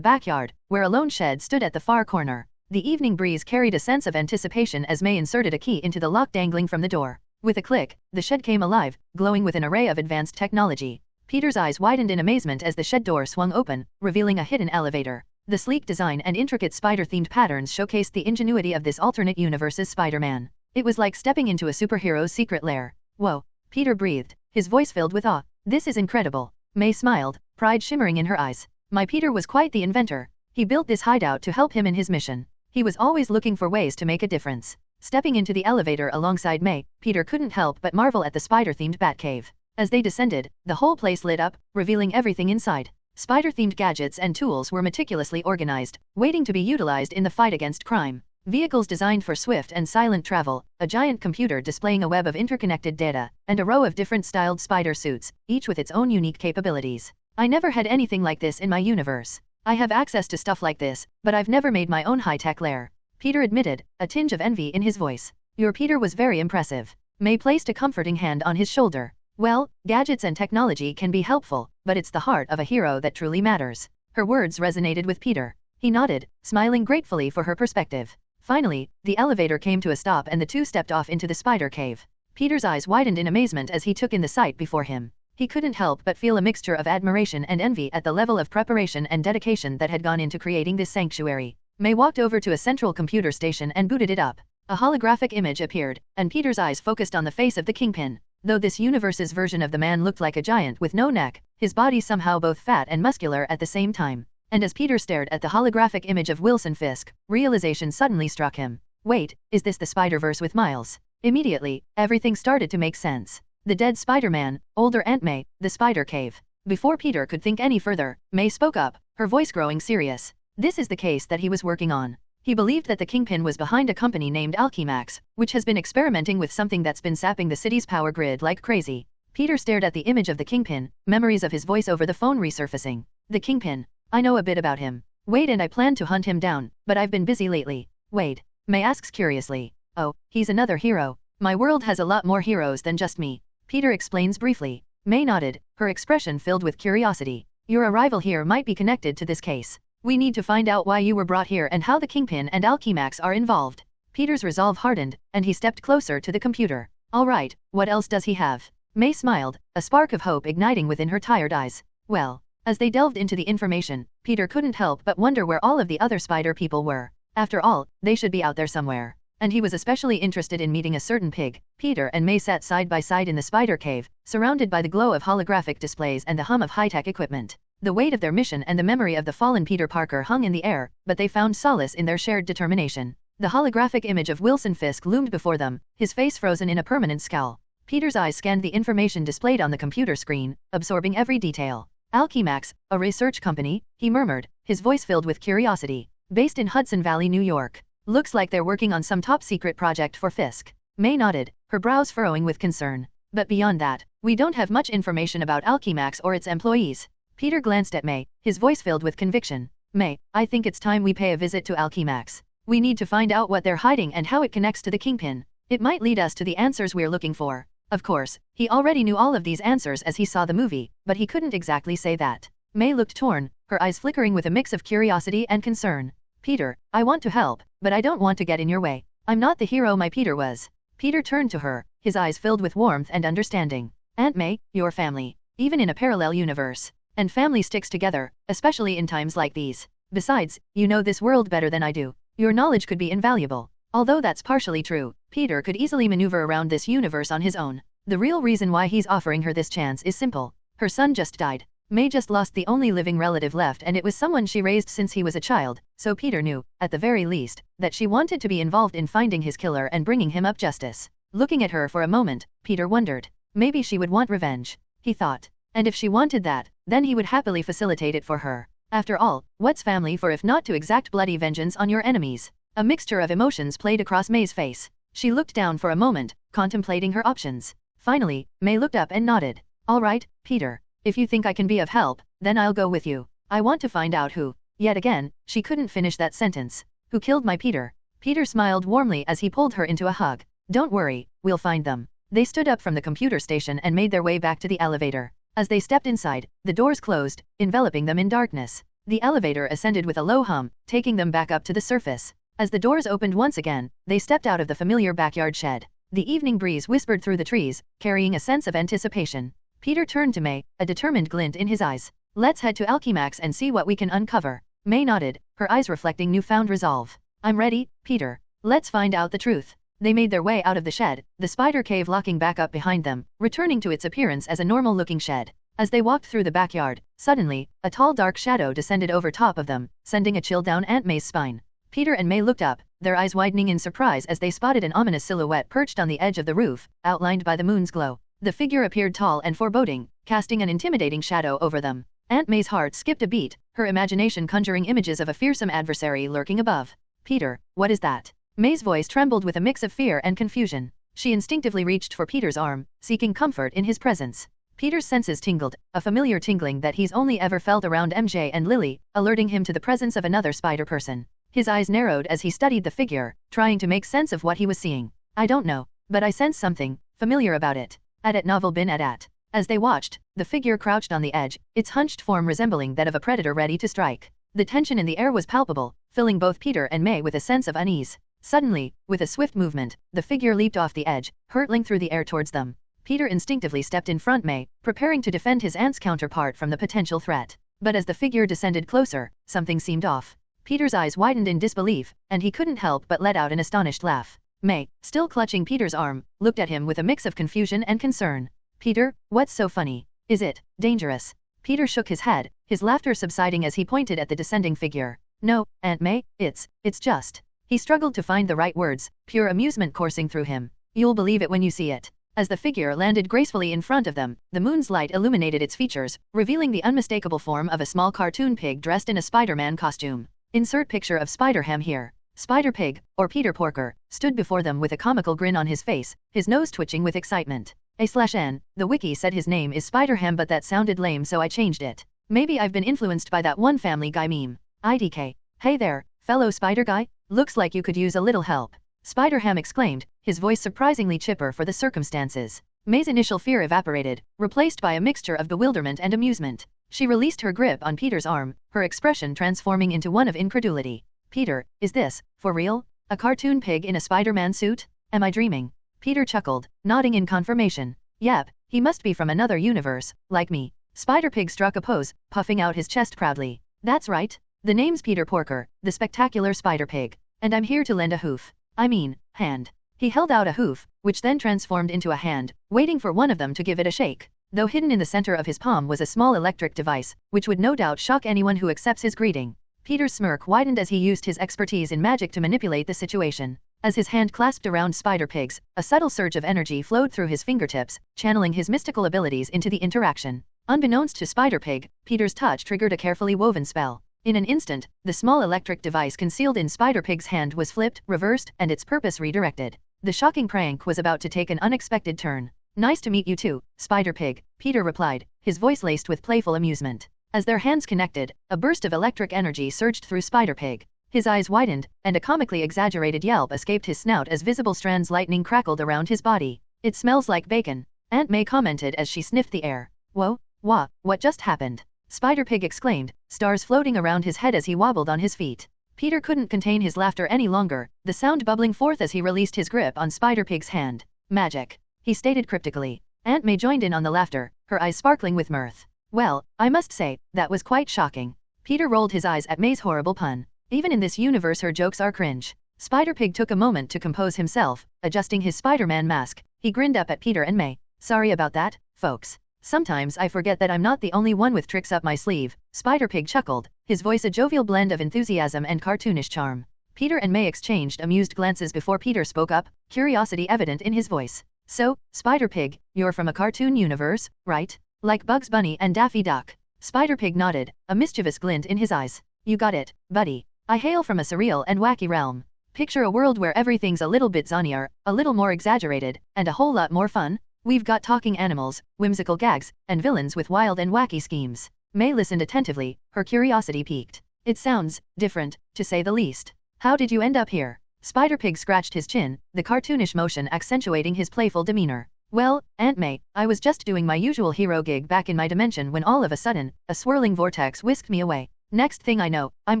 backyard, where a lone shed stood at the far corner. The evening breeze carried a sense of anticipation as May inserted a key into the lock dangling from the door. With a click, the shed came alive, glowing with an array of advanced technology. Peter's eyes widened in amazement as the shed door swung open, revealing a hidden elevator. The sleek design and intricate spider-themed patterns showcased the ingenuity of this alternate universe's Spider-Man. It was like stepping into a superhero's secret lair. "Whoa," Peter breathed, his voice filled with awe. "This is incredible." May smiled, pride shimmering in her eyes. My Peter was quite the inventor. He built this hideout to help him in his mission. He was always looking for ways to make a difference. Stepping into the elevator alongside May, Peter couldn't help but marvel at the spider-themed Batcave. As they descended, the whole place lit up, revealing everything inside. Spider-themed gadgets and tools were meticulously organized, waiting to be utilized in the fight against crime. Vehicles designed for swift and silent travel, a giant computer displaying a web of interconnected data, and a row of different styled spider suits, each with its own unique capabilities. I never had anything like this in my universe. I have access to stuff like this, but I've never made my own high-tech lair, Peter admitted, a tinge of envy in his voice. Your Peter was very impressive. May placed a comforting hand on his shoulder. Well, gadgets and technology can be helpful, but it's the heart of a hero that truly matters. Her words resonated with Peter. He nodded, smiling gratefully for her perspective. Finally, the elevator came to a stop and the two stepped off into the spider cave. Peter's eyes widened in amazement as he took in the sight before him. He couldn't help but feel a mixture of admiration and envy at the level of preparation and dedication that had gone into creating this sanctuary. May walked over to a central computer station and booted it up. A holographic image appeared, and Peter's eyes focused on the face of the Kingpin. Though this universe's version of the man looked like a giant with no neck, his body somehow both fat and muscular at the same time. And as Peter stared at the holographic image of Wilson Fisk, realization suddenly struck him. Wait, is this the Spider-Verse with Miles? Immediately, everything started to make sense. The dead Spider-Man, older Aunt May, the Spider Cave. Before Peter could think any further, May spoke up, her voice growing serious. This is the case that he was working on. He believed that the Kingpin was behind a company named Alchemax, which has been experimenting with something that's been sapping the city's power grid like crazy. Peter stared at the image of the Kingpin, memories of his voice over the phone resurfacing. The Kingpin. I know a bit about him. Wade and I plan to hunt him down, but I've been busy lately. Wade. May asks curiously. Oh, he's another hero. My world has a lot more heroes than just me. Peter explains briefly. May nodded, her expression filled with curiosity. Your arrival here might be connected to this case. We need to find out why you were brought here and how the Kingpin and Alchemax are involved. Peter's resolve hardened, and he stepped closer to the computer. All right, what else does he have? May smiled, a spark of hope igniting within her tired eyes. Well, as they delved into the information, Peter couldn't help but wonder where all of the other spider people were. After all, they should be out there somewhere. And he was especially interested in meeting a certain pig. Peter and May sat side by side in the spider cave, surrounded by the glow of holographic displays and the hum of high-tech equipment. The weight of their mission and the memory of the fallen Peter Parker hung in the air, but they found solace in their shared determination. The holographic image of Wilson Fisk loomed before them, his face frozen in a permanent scowl. Peter's eyes scanned the information displayed on the computer screen, absorbing every detail. Alchemax, a research company, he murmured, his voice filled with curiosity. Based in Hudson Valley, New York. Looks like they're working on some top-secret project for Fisk. May nodded, her brows furrowing with concern. But beyond that, we don't have much information about Alchemax or its employees. Peter glanced at May, his voice filled with conviction. May, I think it's time we pay a visit to Alchemax. We need to find out what they're hiding and how it connects to the Kingpin. It might lead us to the answers we're looking for. Of course, he already knew all of these answers as he saw the movie, but he couldn't exactly say that. May looked torn, her eyes flickering with a mix of curiosity and concern. Peter, I want to help, but I don't want to get in your way. I'm not the hero my Peter was. Peter turned to her, his eyes filled with warmth and understanding. Aunt May, your family. Even in a parallel universe. And family sticks together, especially in times like these. Besides, you know this world better than I do. Your knowledge could be invaluable. Although that's partially true, Peter could easily maneuver around this universe on his own. The real reason why he's offering her this chance is simple. Her son just died. May just lost the only living relative left, and it was someone she raised since he was a child, so Peter knew, at the very least, that she wanted to be involved in finding his killer and bringing him up justice. Looking at her for a moment, Peter wondered. Maybe she would want revenge. He thought. And if she wanted that, then he would happily facilitate it for her. After all, what's family for if not to exact bloody vengeance on your enemies? A mixture of emotions played across May's face. She looked down for a moment, contemplating her options. Finally, May looked up and nodded. All right, Peter. If you think I can be of help, then I'll go with you. I want to find out who. Yet again, she couldn't finish that sentence. Who killed my Peter? Peter smiled warmly as he pulled her into a hug. Don't worry, we'll find them. They stood up from the computer station and made their way back to the elevator. As they stepped inside, the doors closed, enveloping them in darkness. The elevator ascended with a low hum, taking them back up to the surface. As the doors opened once again, they stepped out of the familiar backyard shed. The evening breeze whispered through the trees, carrying a sense of anticipation. Peter turned to May, a determined glint in his eyes. Let's head to Alchemax and see what we can uncover. May nodded, her eyes reflecting newfound resolve. I'm ready, Peter. Let's find out the truth. They made their way out of the shed, the spider cave locking back up behind them, returning to its appearance as a normal-looking shed. As they walked through the backyard, suddenly, a tall dark shadow descended over top of them, sending a chill down Aunt May's spine. Peter and May looked up, their eyes widening in surprise as they spotted an ominous silhouette perched on the edge of the roof, outlined by the moon's glow. The figure appeared tall and foreboding, casting an intimidating shadow over them. Aunt May's heart skipped a beat, her imagination conjuring images of a fearsome adversary lurking above. Peter, what is that? May's voice trembled with a mix of fear and confusion. She instinctively reached for Peter's arm, seeking comfort in his presence. Peter's senses tingled, a familiar tingling that he's only ever felt around MJ and Lily, alerting him to the presence of another spider person. His eyes narrowed as he studied the figure, trying to make sense of what he was seeing. I don't know, but I sense something familiar about it. At novel bin at. As they watched, the figure crouched on the edge, its hunched form resembling that of a predator ready to strike. The tension in the air was palpable, filling both Peter and May with a sense of unease. Suddenly, with a swift movement, the figure leaped off the edge, hurtling through the air towards them. Peter instinctively stepped in front May, preparing to defend his aunt's counterpart from the potential threat. But as the figure descended closer, something seemed off. Peter's eyes widened in disbelief, and he couldn't help but let out an astonished laugh. May, still clutching Peter's arm, looked at him with a mix of confusion and concern. Peter, what's so funny? Is it dangerous? Peter shook his head, his laughter subsiding as he pointed at the descending figure. No, Aunt May, it's just. He struggled to find the right words, pure amusement coursing through him. You'll believe it when you see it. As the figure landed gracefully in front of them, the moon's light illuminated its features, revealing the unmistakable form of a small cartoon pig dressed in a Spider-Man costume. Insert picture of Spider-Ham here. Spider Pig, or Peter Porker, stood before them with a comical grin on his face, his nose twitching with excitement. A/N, the wiki said his name is Spider-Ham but that sounded lame so I changed it. Maybe I've been influenced by that one Family Guy meme. IDK. Hey there, fellow Spider Guy? Looks like you could use a little help. Spider-Ham exclaimed, his voice surprisingly chipper for the circumstances. May's initial fear evaporated, replaced by a mixture of bewilderment and amusement. She released her grip on Peter's arm, her expression transforming into one of incredulity. Peter, is this, for real? A cartoon pig in a Spider-Man suit? Am I dreaming? Peter chuckled, nodding in confirmation. Yep, he must be from another universe, like me. Spider-Pig struck a pose, puffing out his chest proudly. That's right. The name's Peter Porker, the spectacular Spider-Pig. And I'm here to lend a hoof. Hand. He held out a hoof, which then transformed into a hand, waiting for one of them to give it a shake. Though hidden in the center of his palm was a small electric device, which would no doubt shock anyone who accepts his greeting. Peter's smirk widened as he used his expertise in magic to manipulate the situation. As his hand clasped around Spider-Pig's, a subtle surge of energy flowed through his fingertips, channeling his mystical abilities into the interaction. Unbeknownst to Spider-Pig, Peter's touch triggered a carefully woven spell. In an instant, the small electric device concealed in Spider-Pig's hand was flipped, reversed, and its purpose redirected. The shocking prank was about to take an unexpected turn. Nice to meet you too, Spider-Pig, Peter replied, his voice laced with playful amusement. As their hands connected, a burst of electric energy surged through Spider-Pig. His eyes widened, and a comically exaggerated yelp escaped his snout as visible strands lightning crackled around his body. It smells like bacon, Aunt May commented as she sniffed the air. Whoa, what just happened? Spider-Pig exclaimed, stars floating around his head as he wobbled on his feet. Peter couldn't contain his laughter any longer, the sound bubbling forth as he released his grip on Spider-Pig's hand. Magic, he stated cryptically. Aunt May joined in on the laughter, her eyes sparkling with mirth. Well, I must say, that was quite shocking. Peter rolled his eyes at May's horrible pun. Even in this universe her jokes are cringe. Spider-Pig took a moment to compose himself, adjusting his Spider-Man mask. He grinned up at Peter and May. Sorry about that, folks. Sometimes I forget that I'm not the only one with tricks up my sleeve. Spider-Pig chuckled, his voice a jovial blend of enthusiasm and cartoonish charm. Peter and May exchanged amused glances before Peter spoke up, curiosity evident in his voice. So, Spider-Pig, you're from a cartoon universe, right? Like Bugs Bunny and Daffy Duck. Spider-Pig nodded, a mischievous glint in his eyes. You got it, buddy. I hail from a surreal and wacky realm. Picture a world where everything's a little bit zanier, a little more exaggerated, and a whole lot more fun. We've got talking animals, whimsical gags, and villains with wild and wacky schemes. May listened attentively, her curiosity piqued. It sounds different, to say the least. How did you end up here? Spider-Pig scratched his chin, the cartoonish motion accentuating his playful demeanor. Well, Aunt May, I was just doing my usual hero gig back in my dimension when all of a sudden, a swirling vortex whisked me away. Next thing I know, I'm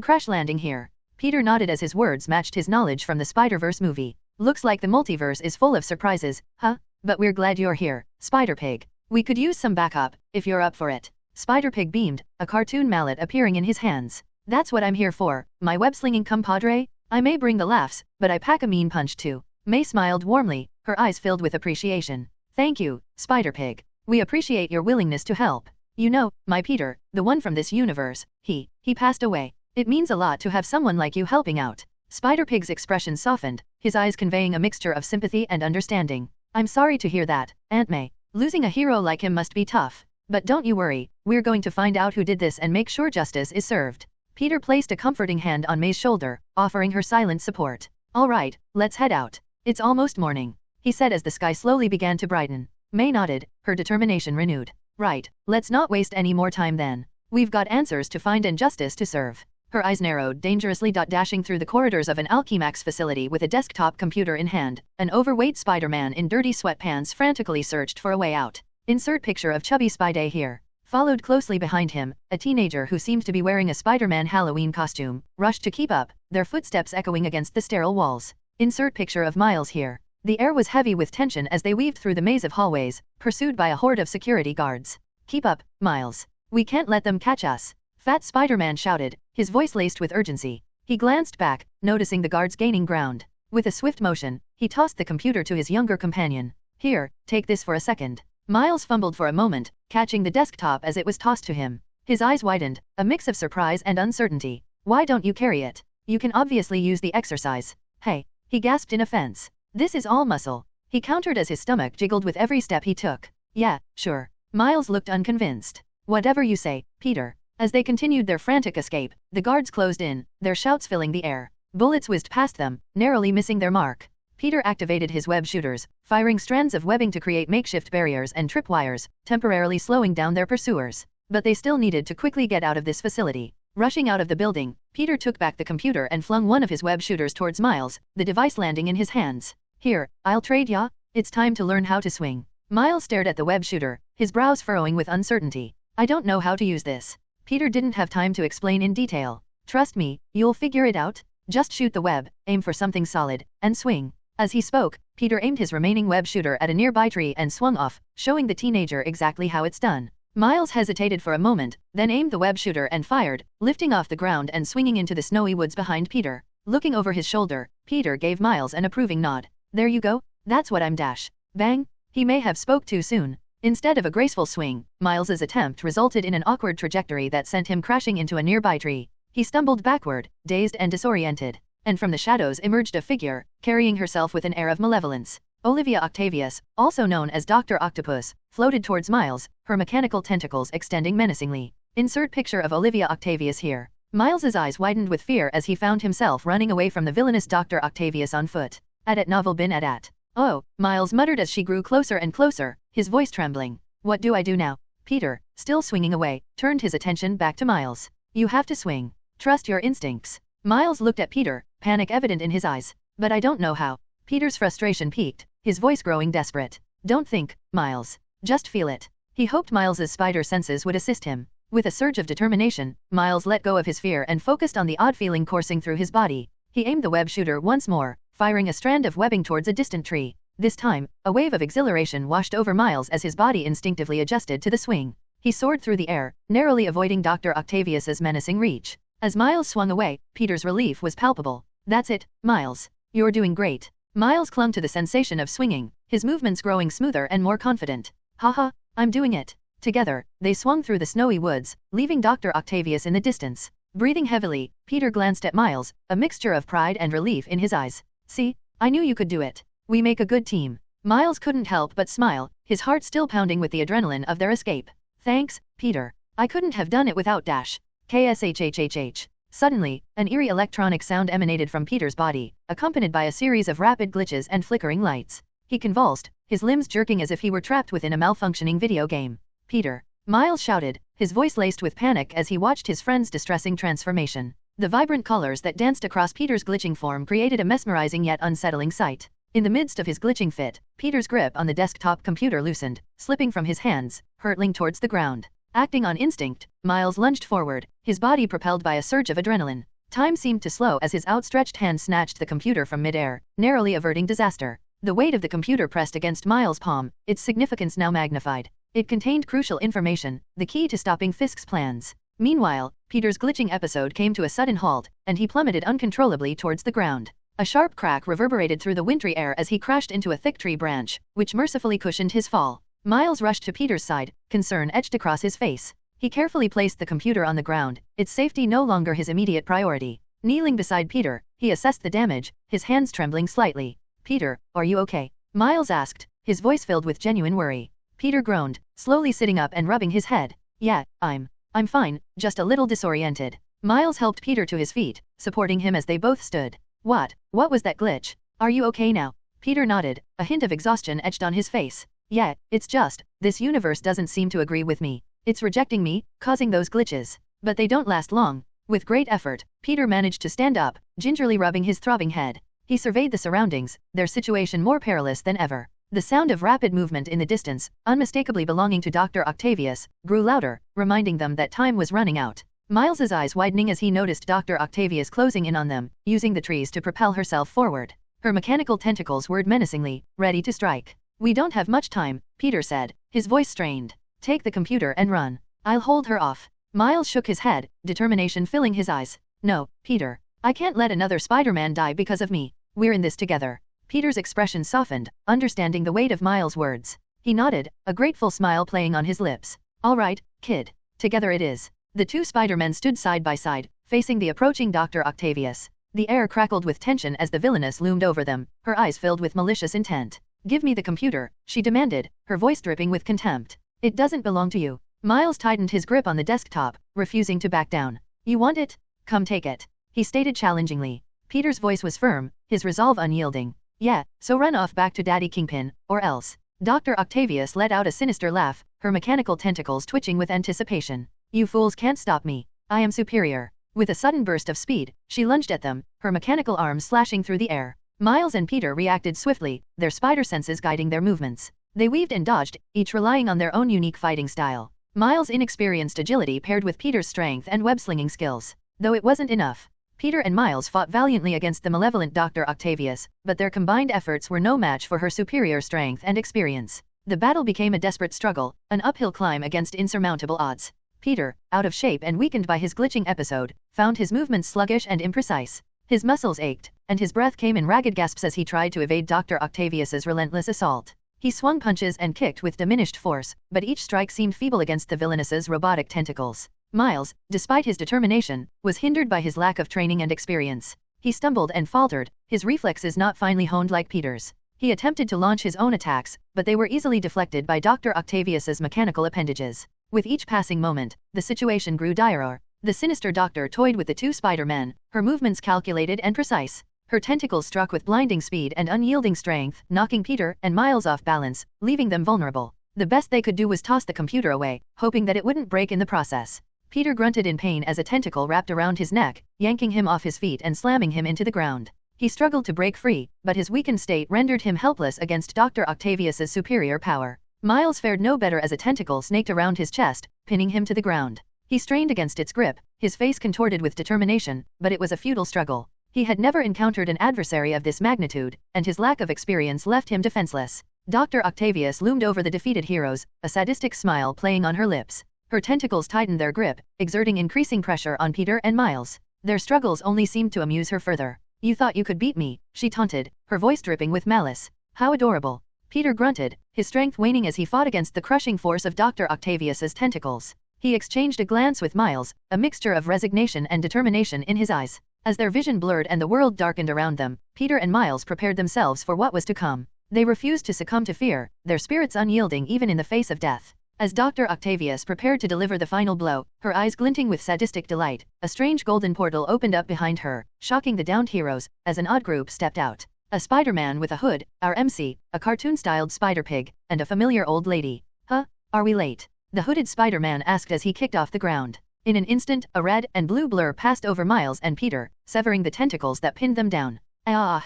crash landing here. Peter nodded as his words matched his knowledge from the Spider-Verse movie. Looks like the multiverse is full of surprises, huh? But we're glad you're here, Spider-Pig. We could use some backup, if you're up for it. Spider-Pig beamed, a cartoon mallet appearing in his hands. That's what I'm here for, my web-slinging compadre. I may bring the laughs, but I pack a mean punch too. May smiled warmly, her eyes filled with appreciation. Thank you, Spider-Pig. We appreciate your willingness to help. You know, my Peter, the one from this universe, he passed away. It means a lot to have someone like you helping out. Spider-Pig's expression softened, his eyes conveying a mixture of sympathy and understanding. I'm sorry to hear that, Aunt May. Losing a hero like him must be tough. But don't you worry, we're going to find out who did this and make sure justice is served. Peter placed a comforting hand on May's shoulder, offering her silent support. All right, let's head out. It's almost morning, he said as the sky slowly began to brighten. May nodded, her determination renewed. Right, let's not waste any more time then. We've got answers to find and justice to serve. Her eyes narrowed dangerously. Dashing through the corridors of an Alchemax facility with a desktop computer in hand, an overweight Spider-Man in dirty sweatpants frantically searched for a way out. Insert picture of chubby Spidey here. Followed closely behind him, a teenager who seemed to be wearing a Spider-Man Halloween costume, rushed to keep up, their footsteps echoing against the sterile walls. Insert picture of Miles here. The air was heavy with tension as they weaved through the maze of hallways, pursued by a horde of security guards. Keep up, Miles. We can't let them catch us. Fat Spider-Man shouted, his voice laced with urgency. He glanced back, noticing the guards gaining ground. With a swift motion, he tossed the computer to his younger companion. Here, take this for a second. Miles fumbled for a moment, catching the desktop as it was tossed to him. His eyes widened, a mix of surprise and uncertainty. Why don't you carry it? You can obviously use the exercise. Hey, he gasped in offense. This is all muscle. He countered as his stomach jiggled with every step he took. Yeah, sure. Miles looked unconvinced. Whatever you say, Peter. As they continued their frantic escape, the guards closed in, their shouts filling the air. Bullets whizzed past them, narrowly missing their mark. Peter activated his web shooters, firing strands of webbing to create makeshift barriers and tripwires, temporarily slowing down their pursuers. But they still needed to quickly get out of this facility. Rushing out of the building, Peter took back the computer and flung one of his web shooters towards Miles, the device landing in his hands. Here, I'll trade ya. It's time to learn how to swing. Miles stared at the web shooter, his brows furrowing with uncertainty. I don't know how to use this. Peter didn't have time to explain in detail. Trust me, you'll figure it out. Just shoot the web, aim for something solid, and swing. As he spoke, Peter aimed his remaining web shooter at a nearby tree and swung off, showing the teenager exactly how it's done. Miles hesitated for a moment, then aimed the web shooter and fired, lifting off the ground and swinging into the snowy woods behind Peter. Looking over his shoulder, Peter gave Miles an approving nod. There you go, that's what I'm dash. Bang! He may have spoke too soon. Instead of a graceful swing, Miles's attempt resulted in an awkward trajectory that sent him crashing into a nearby tree. He stumbled backward, dazed and disoriented. And from the shadows emerged a figure, carrying herself with an air of malevolence. Olivia Octavius, also known as Dr. Octopus, floated towards Miles, her mechanical tentacles extending menacingly. Insert picture of Olivia Octavius here. Miles's eyes widened with fear as he found himself running away from the villainous Dr. Octavius on foot. At novel bin at. Oh, Miles muttered as she grew closer and closer, his voice trembling. What do I do now? Peter, still swinging away, turned his attention back to Miles. You have to swing. Trust your instincts. Miles looked at Peter, panic evident in his eyes. But I don't know how. Peter's frustration peaked, his voice growing desperate. Don't think, Miles. Just feel it. He hoped Miles's spider senses would assist him. With a surge of determination, Miles let go of his fear and focused on the odd feeling coursing through his body. He aimed the web shooter once more, firing a strand of webbing towards a distant tree. This time, a wave of exhilaration washed over Miles as his body instinctively adjusted to the swing. He soared through the air, narrowly avoiding Dr. Octavius's menacing reach. As Miles swung away, Peter's relief was palpable. That's it, Miles. You're doing great. Miles clung to the sensation of swinging, his movements growing smoother and more confident. Haha, I'm doing it. Together, they swung through the snowy woods, leaving Dr. Octavius in the distance. Breathing heavily, Peter glanced at Miles, a mixture of pride and relief in his eyes. See, I knew you could do it. We make a good team. Miles couldn't help but smile, his heart still pounding with the adrenaline of their escape. Thanks, Peter. I couldn't have done it without Dash. KSHHHH. Suddenly, an eerie electronic sound emanated from Peter's body, accompanied by a series of rapid glitches and flickering lights. He convulsed, his limbs jerking as if he were trapped within a malfunctioning video game. Peter. Miles shouted, his voice laced with panic as he watched his friend's distressing transformation. The vibrant colors that danced across Peter's glitching form created a mesmerizing yet unsettling sight. In the midst of his glitching fit, Peter's grip on the desktop computer loosened, slipping from his hands, hurtling towards the ground. Acting on instinct, Miles lunged forward, his body propelled by a surge of adrenaline. Time seemed to slow as his outstretched hand snatched the computer from midair, narrowly averting disaster. The weight of the computer pressed against Miles' palm, its significance now magnified. It contained crucial information, the key to stopping Fisk's plans. Meanwhile, Peter's glitching episode came to a sudden halt, and he plummeted uncontrollably towards the ground. A sharp crack reverberated through the wintry air as he crashed into a thick tree branch, which mercifully cushioned his fall. Miles rushed to Peter's side, concern etched across his face. He carefully placed the computer on the ground, its safety no longer his immediate priority. Kneeling beside Peter, he assessed the damage, his hands trembling slightly. "Peter, are you okay?" Miles asked, his voice filled with genuine worry. Peter groaned, slowly sitting up and rubbing his head. "Yeah, I'm fine, just a little disoriented." Miles helped Peter to his feet, supporting him as they both stood. What was that glitch? Are you okay now?" Peter nodded, a hint of exhaustion etched on his face. "Yeah, it's just, this universe doesn't seem to agree with me. It's rejecting me, causing those glitches. But they don't last long." With great effort, Peter managed to stand up, gingerly rubbing his throbbing head. He surveyed the surroundings, their situation more perilous than ever. The sound of rapid movement in the distance, unmistakably belonging to Dr. Octavius, grew louder, reminding them that time was running out. Miles's eyes widening as he noticed Dr. Octavius closing in on them, using the trees to propel herself forward. Her mechanical tentacles whirred menacingly, ready to strike. "We don't have much time," Peter said, his voice strained. "Take the computer and run. I'll hold her off." Miles shook his head, determination filling his eyes. "No, Peter. I can't let another Spider-Man die because of me. We're in this together." Peter's expression softened, understanding the weight of Miles' words. He nodded, a grateful smile playing on his lips. "All right, kid. Together it is." The two Spider-Men stood side by side, facing the approaching Dr. Octavius. The air crackled with tension as the villainess loomed over them, her eyes filled with malicious intent. "Give me the computer," she demanded, her voice dripping with contempt. "It doesn't belong to you." Miles tightened his grip on the desktop, refusing to back down. "You want it? Come take it," he stated challengingly. Peter's voice was firm, his resolve unyielding. "Yeah, so run off back to Daddy Kingpin, or else." Dr. Octavius let out a sinister laugh, her mechanical tentacles twitching with anticipation. "You fools can't stop me. I am superior." With a sudden burst of speed, she lunged at them, her mechanical arms slashing through the air. Miles and Peter reacted swiftly, their spider senses guiding their movements. They weaved and dodged, each relying on their own unique fighting style. Miles' inexperienced agility paired with Peter's strength and web-slinging skills. Though it wasn't enough. Peter and Miles fought valiantly against the malevolent Dr. Octavius, but their combined efforts were no match for her superior strength and experience. The battle became a desperate struggle, an uphill climb against insurmountable odds. Peter, out of shape and weakened by his glitching episode, found his movements sluggish and imprecise. His muscles ached, and his breath came in ragged gasps as he tried to evade Dr. Octavius's relentless assault. He swung punches and kicked with diminished force, but each strike seemed feeble against the villainess's robotic tentacles. Miles, despite his determination, was hindered by his lack of training and experience. He stumbled and faltered, his reflexes not finely honed like Peter's. He attempted to launch his own attacks, but they were easily deflected by Dr. Octavius's mechanical appendages. With each passing moment, the situation grew direr. The sinister doctor toyed with the two Spider-Men, her movements calculated and precise. Her tentacles struck with blinding speed and unyielding strength, knocking Peter and Miles off balance, leaving them vulnerable. The best they could do was toss the computer away, hoping that it wouldn't break in the process. Peter grunted in pain as a tentacle wrapped around his neck, yanking him off his feet and slamming him into the ground. He struggled to break free, but his weakened state rendered him helpless against Dr. Octavius's superior power. Miles fared no better as a tentacle snaked around his chest, pinning him to the ground. He strained against its grip, his face contorted with determination, but it was a futile struggle. He had never encountered an adversary of this magnitude, and his lack of experience left him defenseless. Dr. Octavius loomed over the defeated heroes, a sadistic smile playing on her lips. Her tentacles tightened their grip, exerting increasing pressure on Peter and Miles. Their struggles only seemed to amuse her further. "You thought you could beat me," she taunted, her voice dripping with malice. "How adorable." Peter grunted, his strength waning as he fought against the crushing force of Dr. Octavius's tentacles. He exchanged a glance with Miles, a mixture of resignation and determination in his eyes. As their vision blurred and the world darkened around them, Peter and Miles prepared themselves for what was to come. They refused to succumb to fear, their spirits unyielding even in the face of death. As Dr. Octavius prepared to deliver the final blow, her eyes glinting with sadistic delight, a strange golden portal opened up behind her, shocking the downed heroes, as an odd group stepped out. A Spider-Man with a hood, our MC, a cartoon-styled Spider-Pig, and a familiar old lady. "Huh? Are we late?" the hooded Spider-Man asked as he kicked off the ground. In an instant, a red and blue blur passed over Miles and Peter, severing the tentacles that pinned them down. "Ah!"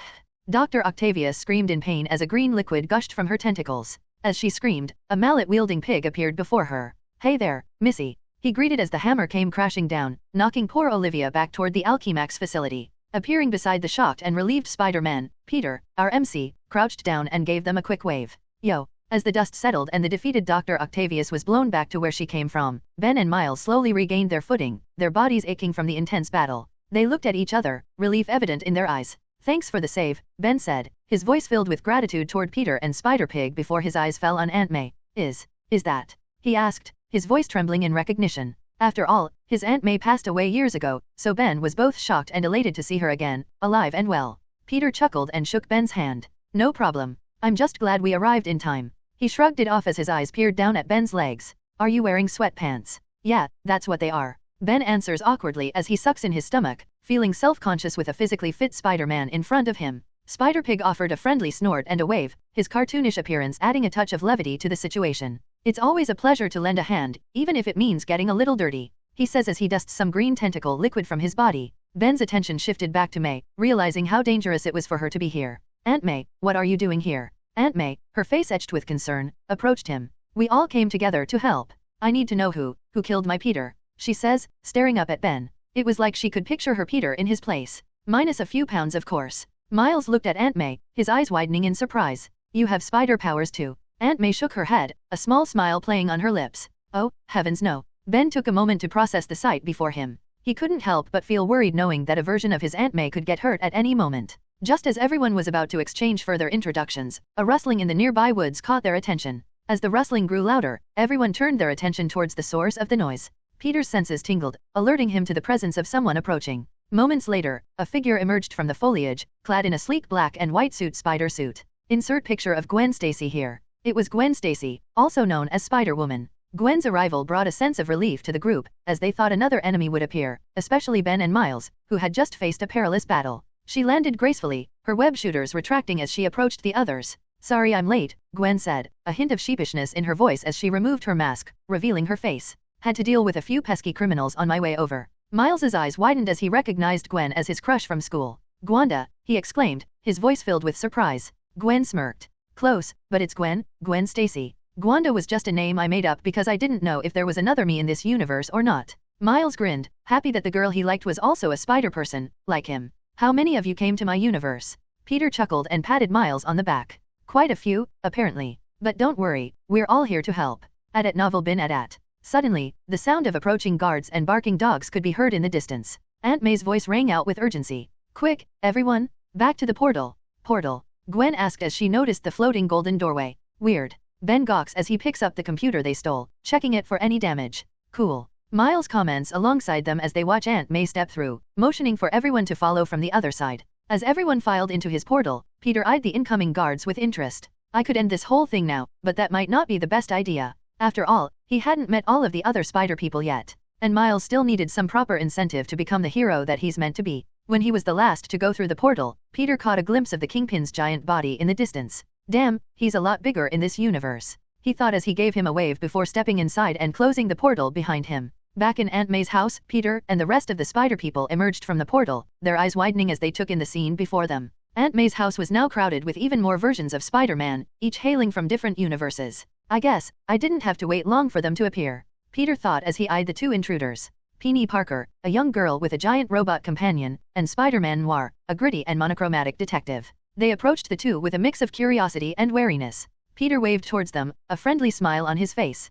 Dr. Octavius screamed in pain as a green liquid gushed from her tentacles. As she screamed, a mallet-wielding pig appeared before her. "Hey there, Missy," he greeted as the hammer came crashing down, knocking poor Olivia back toward the Alchemax facility. Appearing beside the shocked and relieved Spider-Man, Peter, our MC, crouched down and gave them a quick wave. "Yo." As the dust settled and the defeated Dr. Octavius was blown back to where she came from, Ben and Miles slowly regained their footing, their bodies aching from the intense battle. They looked at each other, relief evident in their eyes. "Thanks for the save," Ben said, his voice filled with gratitude toward Peter and Spider-Pig before his eyes fell on Aunt May. Is that? He asked, his voice trembling in recognition. After all, his Aunt May passed away years ago, so Ben was both shocked and elated to see her again, alive and well. Peter chuckled and shook Ben's hand. No problem. I'm just glad we arrived in time. He shrugged it off as his eyes peered down at Ben's legs. Are you wearing sweatpants? Yeah, that's what they are. Ben answers awkwardly as he sucks in his stomach, feeling self-conscious with a physically fit Spider-Man in front of him. Spider-Pig offered a friendly snort and a wave, his cartoonish appearance adding a touch of levity to the situation. It's always a pleasure to lend a hand, even if it means getting a little dirty, he says as he dusts some green tentacle liquid from his body. Ben's attention shifted back to May, realizing how dangerous it was for her to be here. Aunt May, what are you doing here? Aunt May, her face etched with concern, approached him. We all came together to help. I need to know who killed my Peter, she says, staring up at Ben. It was like she could picture her Peter in his place. Minus a few pounds, of course. Miles looked at Aunt May, his eyes widening in surprise. You have spider powers too. Aunt May shook her head, a small smile playing on her lips. Oh, heavens no. Ben took a moment to process the sight before him. He couldn't help but feel worried knowing that a version of his Aunt May could get hurt at any moment. Just as everyone was about to exchange further introductions, a rustling in the nearby woods caught their attention. As the rustling grew louder, everyone turned their attention towards the source of the noise. Peter's senses tingled, alerting him to the presence of someone approaching. Moments later, a figure emerged from the foliage, clad in a sleek black and white spider suit. Insert picture of Gwen Stacy here. It was Gwen Stacy, also known as Spider-Woman. Gwen's arrival brought a sense of relief to the group, as they thought another enemy would appear, especially Ben and Miles, who had just faced a perilous battle. She landed gracefully, her web shooters retracting as she approached the others. Sorry I'm late, Gwen said, a hint of sheepishness in her voice as she removed her mask, revealing her face. Had to deal with a few pesky criminals on my way over. Miles's eyes widened as he recognized Gwen as his crush from school. Gwanda, he exclaimed, his voice filled with surprise. Gwen smirked. Close, but it's Gwen Stacy. Gwanda was just a name I made up because I didn't know if there was another me in this universe or not. Miles grinned, happy that the girl he liked was also a spider person, like him. How many of you came to my universe? Peter chuckled and patted Miles on the back. Quite a few, apparently. But don't worry, we're all here to help. At novel bin at. Suddenly, the sound of approaching guards and barking dogs could be heard in the distance. Aunt May's voice rang out with urgency. Quick, everyone, back to the portal. Portal? Gwen asked as she noticed the floating golden doorway. Weird. Ben gawks as he picks up the computer they stole, checking it for any damage. Cool. Miles comments alongside them as they watch Aunt May step through, motioning for everyone to follow from the other side. As everyone filed into his portal, Peter eyed the incoming guards with interest. I could end this whole thing now, but that might not be the best idea. After all, he hadn't met all of the other spider people yet. And Miles still needed some proper incentive to become the hero that he's meant to be. When he was the last to go through the portal, Peter caught a glimpse of the Kingpin's giant body in the distance. Damn, he's a lot bigger in this universe, he thought as he gave him a wave before stepping inside and closing the portal behind him. Back in Aunt May's house, Peter and the rest of the spider people emerged from the portal, their eyes widening as they took in the scene before them. Aunt May's house was now crowded with even more versions of Spider-Man, each hailing from different universes. I guess, I didn't have to wait long for them to appear, Peter thought as he eyed the two intruders. Peony Parker, a young girl with a giant robot companion, and Spider-Man Noir, a gritty and monochromatic detective. They approached the two with a mix of curiosity and wariness. Peter waved towards them, a friendly smile on his face.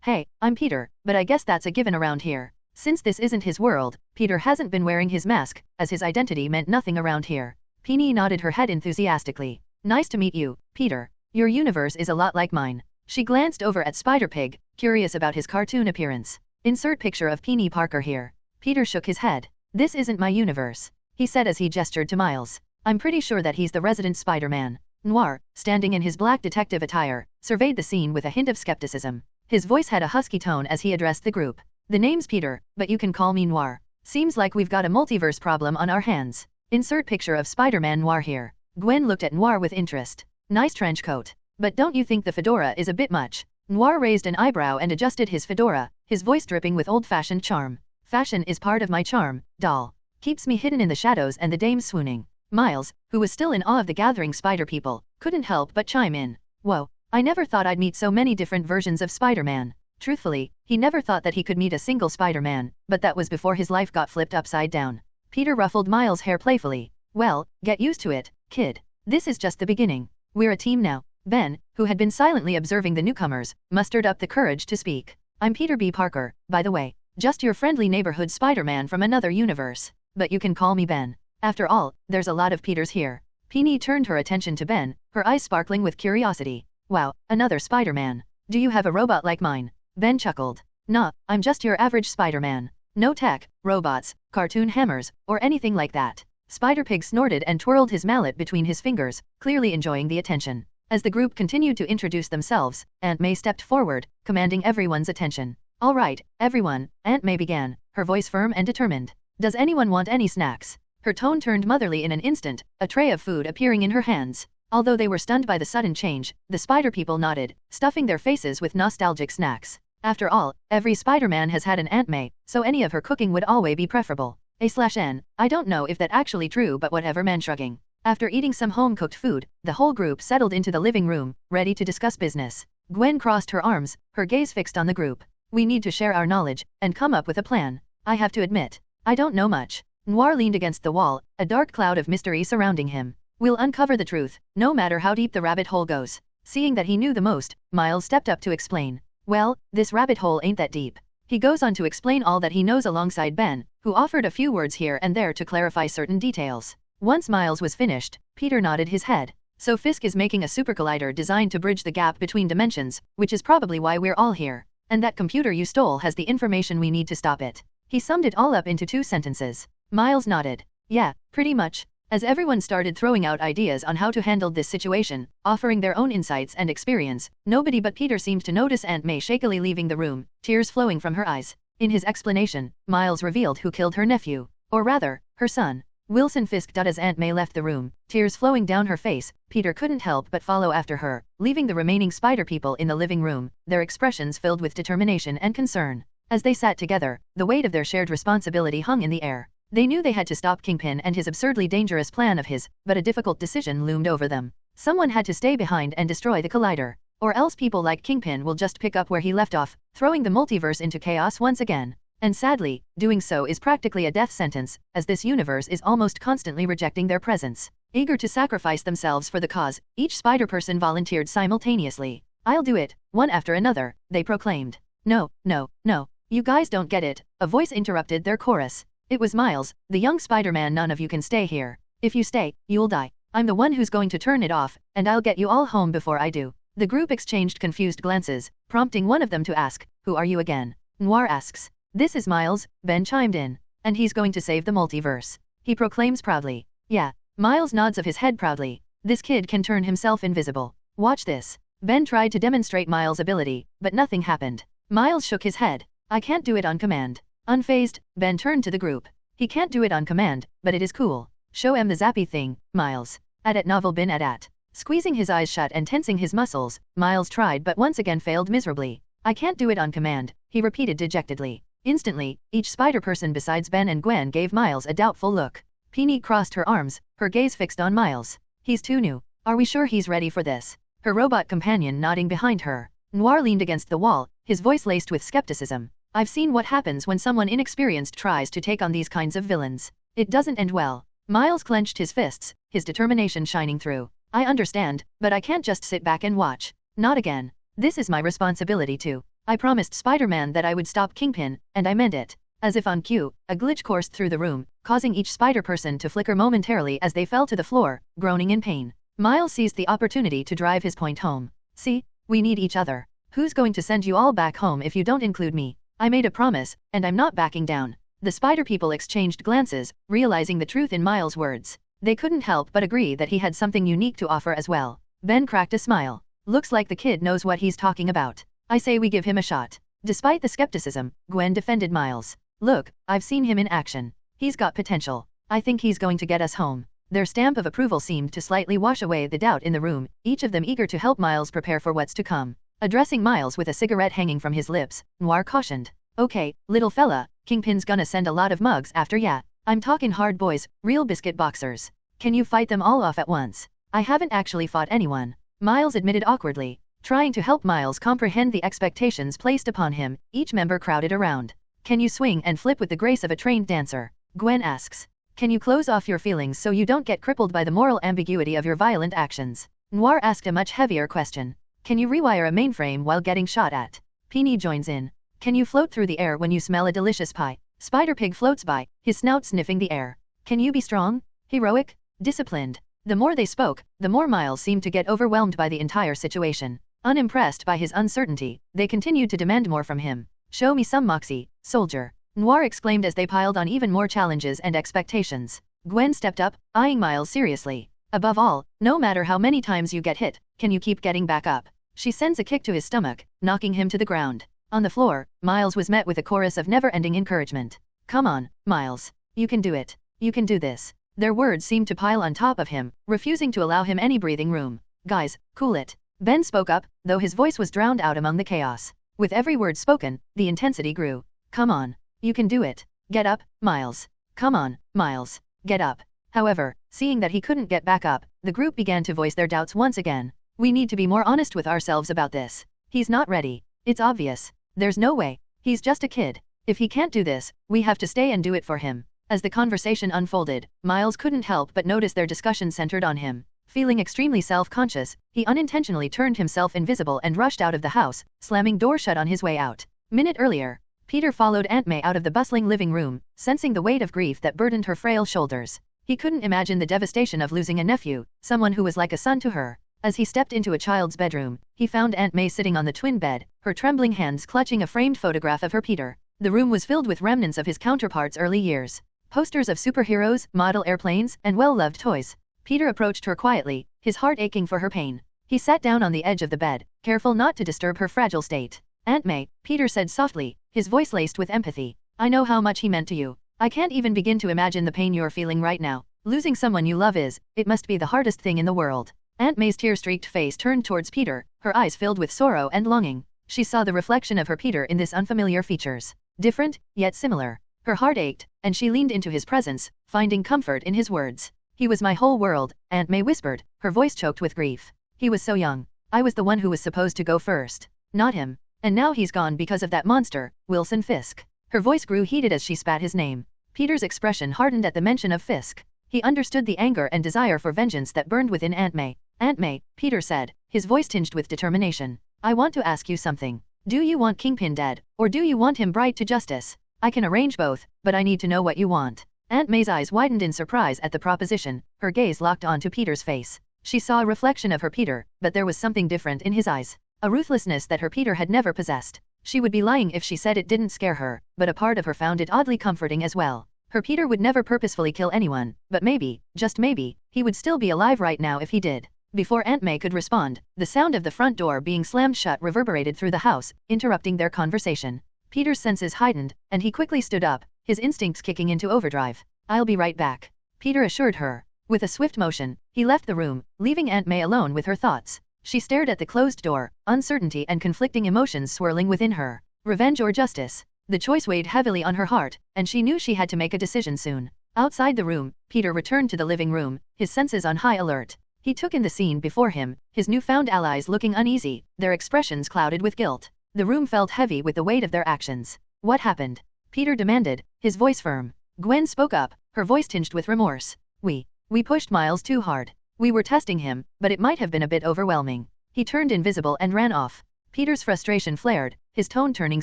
Hey, I'm Peter, but I guess that's a given around here. Since this isn't his world, Peter hasn't been wearing his mask, as his identity meant nothing around here. Peony nodded her head enthusiastically. Nice to meet you, Peter. Your universe is a lot like mine. She glanced over at Spider-Pig, curious about his cartoon appearance. Insert picture of Peony Parker here. Peter shook his head. This isn't my universe, he said as he gestured to Miles. I'm pretty sure that he's the resident Spider-Man. Noir, standing in his black detective attire, surveyed the scene with a hint of skepticism. His voice had a husky tone as he addressed the group. The name's Peter, but you can call me Noir. Seems like we've got a multiverse problem on our hands. Insert picture of Spider-Man Noir here. Gwen looked at Noir with interest. Nice trench coat. But don't you think the fedora is a bit much? Noir raised an eyebrow and adjusted his fedora, his voice dripping with old-fashioned charm. Fashion is part of my charm, doll. Keeps me hidden in the shadows and the dame's swooning. Miles, who was still in awe of the gathering spider people, couldn't help but chime in. Whoa, I never thought I'd meet so many different versions of Spider-Man. Truthfully, he never thought that he could meet a single Spider-Man, but that was before his life got flipped upside down. Peter ruffled Miles' hair playfully. Well, get used to it, kid. This is just the beginning. We're a team now. Ben, who had been silently observing the newcomers, mustered up the courage to speak. I'm Peter B. Parker, by the way. Just your friendly neighborhood Spider-Man from another universe. But you can call me Ben. After all, there's a lot of Peters here. Peony turned her attention to Ben, her eyes sparkling with curiosity. Wow, another Spider-Man. Do you have a robot like mine? Ben chuckled. Nah, I'm just your average Spider-Man. No tech, robots, cartoon hammers, or anything like that. Spider-Pig snorted and twirled his mallet between his fingers, clearly enjoying the attention. As the group continued to introduce themselves, Aunt May stepped forward, commanding everyone's attention. All right, everyone, Aunt May began, her voice firm and determined. Does anyone want any snacks? Her tone turned motherly in an instant, a tray of food appearing in her hands. Although they were stunned by the sudden change, the spider people nodded, stuffing their faces with nostalgic snacks. After all, every Spider-Man has had an Aunt May, so any of her cooking would always be preferable. A/N, I don't know if that actually true, but whatever. Man shrugging. After eating some home-cooked food, the whole group settled into the living room, ready to discuss business. Gwen crossed her arms, her gaze fixed on the group. We need to share our knowledge, and come up with a plan. I have to admit, I don't know much. Noir leaned against the wall, a dark cloud of mystery surrounding him. We'll uncover the truth, no matter how deep the rabbit hole goes. Seeing that he knew the most, Miles stepped up to explain. Well, this rabbit hole ain't that deep. He goes on to explain all that he knows alongside Ben, who offered a few words here and there to clarify certain details. Once Miles was finished, Peter nodded his head. So Fisk is making a super collider designed to bridge the gap between dimensions, which is probably why we're all here. And that computer you stole has the information we need to stop it. He summed it all up into 2 sentences. Miles nodded. Yeah, pretty much. As everyone started throwing out ideas on how to handle this situation, offering their own insights and experience, nobody but Peter seemed to notice Aunt May shakily leaving the room, tears flowing from her eyes. In his explanation, Miles revealed who killed her nephew. Or rather, her son. Wilson Fisk. As Aunt May left the room, tears flowing down her face, Peter couldn't help but follow after her, leaving the remaining spider people in the living room, their expressions filled with determination and concern. As they sat together, the weight of their shared responsibility hung in the air. They knew they had to stop Kingpin and his absurdly dangerous plan of his, but a difficult decision loomed over them. Someone had to stay behind and destroy the collider, or else people like Kingpin will just pick up where he left off, throwing the multiverse into chaos once again. And sadly, doing so is practically a death sentence, as this universe is almost constantly rejecting their presence. Eager to sacrifice themselves for the cause, each spider person volunteered simultaneously. I'll do it, one after another, they proclaimed. No, no, no, you guys don't get it, a voice interrupted their chorus. It was Miles, the young Spider-Man. None of you can stay here. If you stay, you'll die. I'm the one who's going to turn it off, and I'll get you all home before I do. The group exchanged confused glances, prompting one of them to ask, who are you again? Noir asks. This is Miles, Ben chimed in. And he's going to save the multiverse. He proclaims proudly. Yeah. Miles nods of his head proudly. This kid can turn himself invisible. Watch this. Ben tried to demonstrate Miles' ability, but nothing happened. Miles shook his head. I can't do it on command. Unfazed, Ben turned to the group. He can't do it on command, but it is cool. Show him the zappy thing, Miles. At novel bin at. Squeezing his eyes shut and tensing his muscles, Miles tried but once again failed miserably. I can't do it on command, he repeated dejectedly. Instantly, each spider person besides Ben and Gwen gave Miles a doubtful look. Peony crossed her arms, her gaze fixed on Miles. He's too new. Are we sure he's ready for this? Her robot companion nodding behind her. Noir leaned against the wall, his voice laced with skepticism. I've seen what happens when someone inexperienced tries to take on these kinds of villains. It doesn't end well. Miles clenched his fists, his determination shining through. I understand, but I can't just sit back and watch. Not again. This is my responsibility too. I promised Spider-Man that I would stop Kingpin, and I meant it. As if on cue, a glitch coursed through the room, causing each spider person to flicker momentarily as they fell to the floor, groaning in pain. Miles seized the opportunity to drive his point home. See, we need each other. Who's going to send you all back home if you don't include me? I made a promise, and I'm not backing down. The spider people exchanged glances, realizing the truth in Miles' words. They couldn't help but agree that he had something unique to offer as well. Ben cracked a smile. Looks like the kid knows what he's talking about. I say we give him a shot. Despite the skepticism, Gwen defended Miles. Look, I've seen him in action. He's got potential. I think he's going to get us home. Their stamp of approval seemed to slightly wash away the doubt in the room, each of them eager to help Miles prepare for what's to come. Addressing Miles with a cigarette hanging from his lips, Noir cautioned. Okay, little fella, Kingpin's gonna send a lot of mugs after ya. I'm talking hard boys, real biscuit boxers. Can you fight them all off at once? I haven't actually fought anyone. Miles admitted awkwardly. Trying to help Miles comprehend the expectations placed upon him, each member crowded around. Can you swing and flip with the grace of a trained dancer? Gwen asks. Can you close off your feelings so you don't get crippled by the moral ambiguity of your violent actions? Noir asked a much heavier question. Can you rewire a mainframe while getting shot at? Peony joins in. Can you float through the air when you smell a delicious pie? Spider-Pig floats by, his snout sniffing the air. Can you be strong? Heroic? Disciplined? The more they spoke, the more Miles seemed to get overwhelmed by the entire situation. Unimpressed by his uncertainty, they continued to demand more from him. Show me some moxie, soldier. Noir exclaimed as they piled on even more challenges and expectations. Gwen stepped up, eyeing Miles seriously. Above all, no matter how many times you get hit, can you keep getting back up? She sends a kick to his stomach, knocking him to the ground. On the floor, Miles was met with a chorus of never-ending encouragement. Come on, Miles. You can do it. You can do this. Their words seemed to pile on top of him, refusing to allow him any breathing room. Guys, cool it. Ben spoke up, though his voice was drowned out among the chaos. With every word spoken, the intensity grew. Come on. You can do it. Get up, Miles. Come on, Miles. Get up. However, seeing that he couldn't get back up, the group began to voice their doubts once again. We need to be more honest with ourselves about this. He's not ready. It's obvious. There's no way. He's just a kid. If he can't do this, we have to stay and do it for him. As the conversation unfolded, Miles couldn't help but notice their discussion centered on him. Feeling extremely self-conscious, he unintentionally turned himself invisible and rushed out of the house, slamming door shut on his way out. Minute earlier, Peter followed Aunt May out of the bustling living room, sensing the weight of grief that burdened her frail shoulders. He couldn't imagine the devastation of losing a nephew, someone who was like a son to her. As he stepped into a child's bedroom, he found Aunt May sitting on the twin bed, her trembling hands clutching a framed photograph of her Peter. The room was filled with remnants of his counterpart's early years. Posters of superheroes, model airplanes, and well-loved toys. Peter approached her quietly, his heart aching for her pain. He sat down on the edge of the bed, careful not to disturb her fragile state. Aunt May, Peter said softly, his voice laced with empathy. I know how much he meant to you. I can't even begin to imagine the pain you're feeling right now. Losing someone you love it must be the hardest thing in the world. Aunt May's tear-streaked face turned towards Peter, her eyes filled with sorrow and longing. She saw the reflection of her Peter in this unfamiliar features. Different, yet similar. Her heart ached, and she leaned into his presence, finding comfort in his words. He was my whole world, Aunt May whispered, her voice choked with grief. He was so young. I was the one who was supposed to go first. Not him. And now he's gone because of that monster, Wilson Fisk. Her voice grew heated as she spat his name. Peter's expression hardened at the mention of Fisk. He understood the anger and desire for vengeance that burned within Aunt May. Aunt May, Peter said, his voice tinged with determination. I want to ask you something. Do you want Kingpin dead, or do you want him brought to justice? I can arrange both, but I need to know what you want. Aunt May's eyes widened in surprise at the proposition, her gaze locked onto Peter's face. She saw a reflection of her Peter, but there was something different in his eyes. A ruthlessness that her Peter had never possessed. She would be lying if she said it didn't scare her, but a part of her found it oddly comforting as well. Her Peter would never purposefully kill anyone, but maybe, just maybe, he would still be alive right now if he did. Before Aunt May could respond, the sound of the front door being slammed shut reverberated through the house, interrupting their conversation. Peter's senses heightened, and he quickly stood up, his instincts kicking into overdrive. I'll be right back, Peter assured her. With a swift motion, he left the room, leaving Aunt May alone with her thoughts. She stared at the closed door, uncertainty and conflicting emotions swirling within her. Revenge or justice? The choice weighed heavily on her heart, and she knew she had to make a decision soon. Outside the room, Peter returned to the living room, his senses on high alert. He took in the scene before him, his newfound allies looking uneasy, their expressions clouded with guilt. The room felt heavy with the weight of their actions. What happened? Peter demanded, his voice firm. Gwen spoke up, her voice tinged with remorse. We pushed Miles too hard. We were testing him, but it might have been a bit overwhelming. He turned invisible and ran off. Peter's frustration flared, his tone turning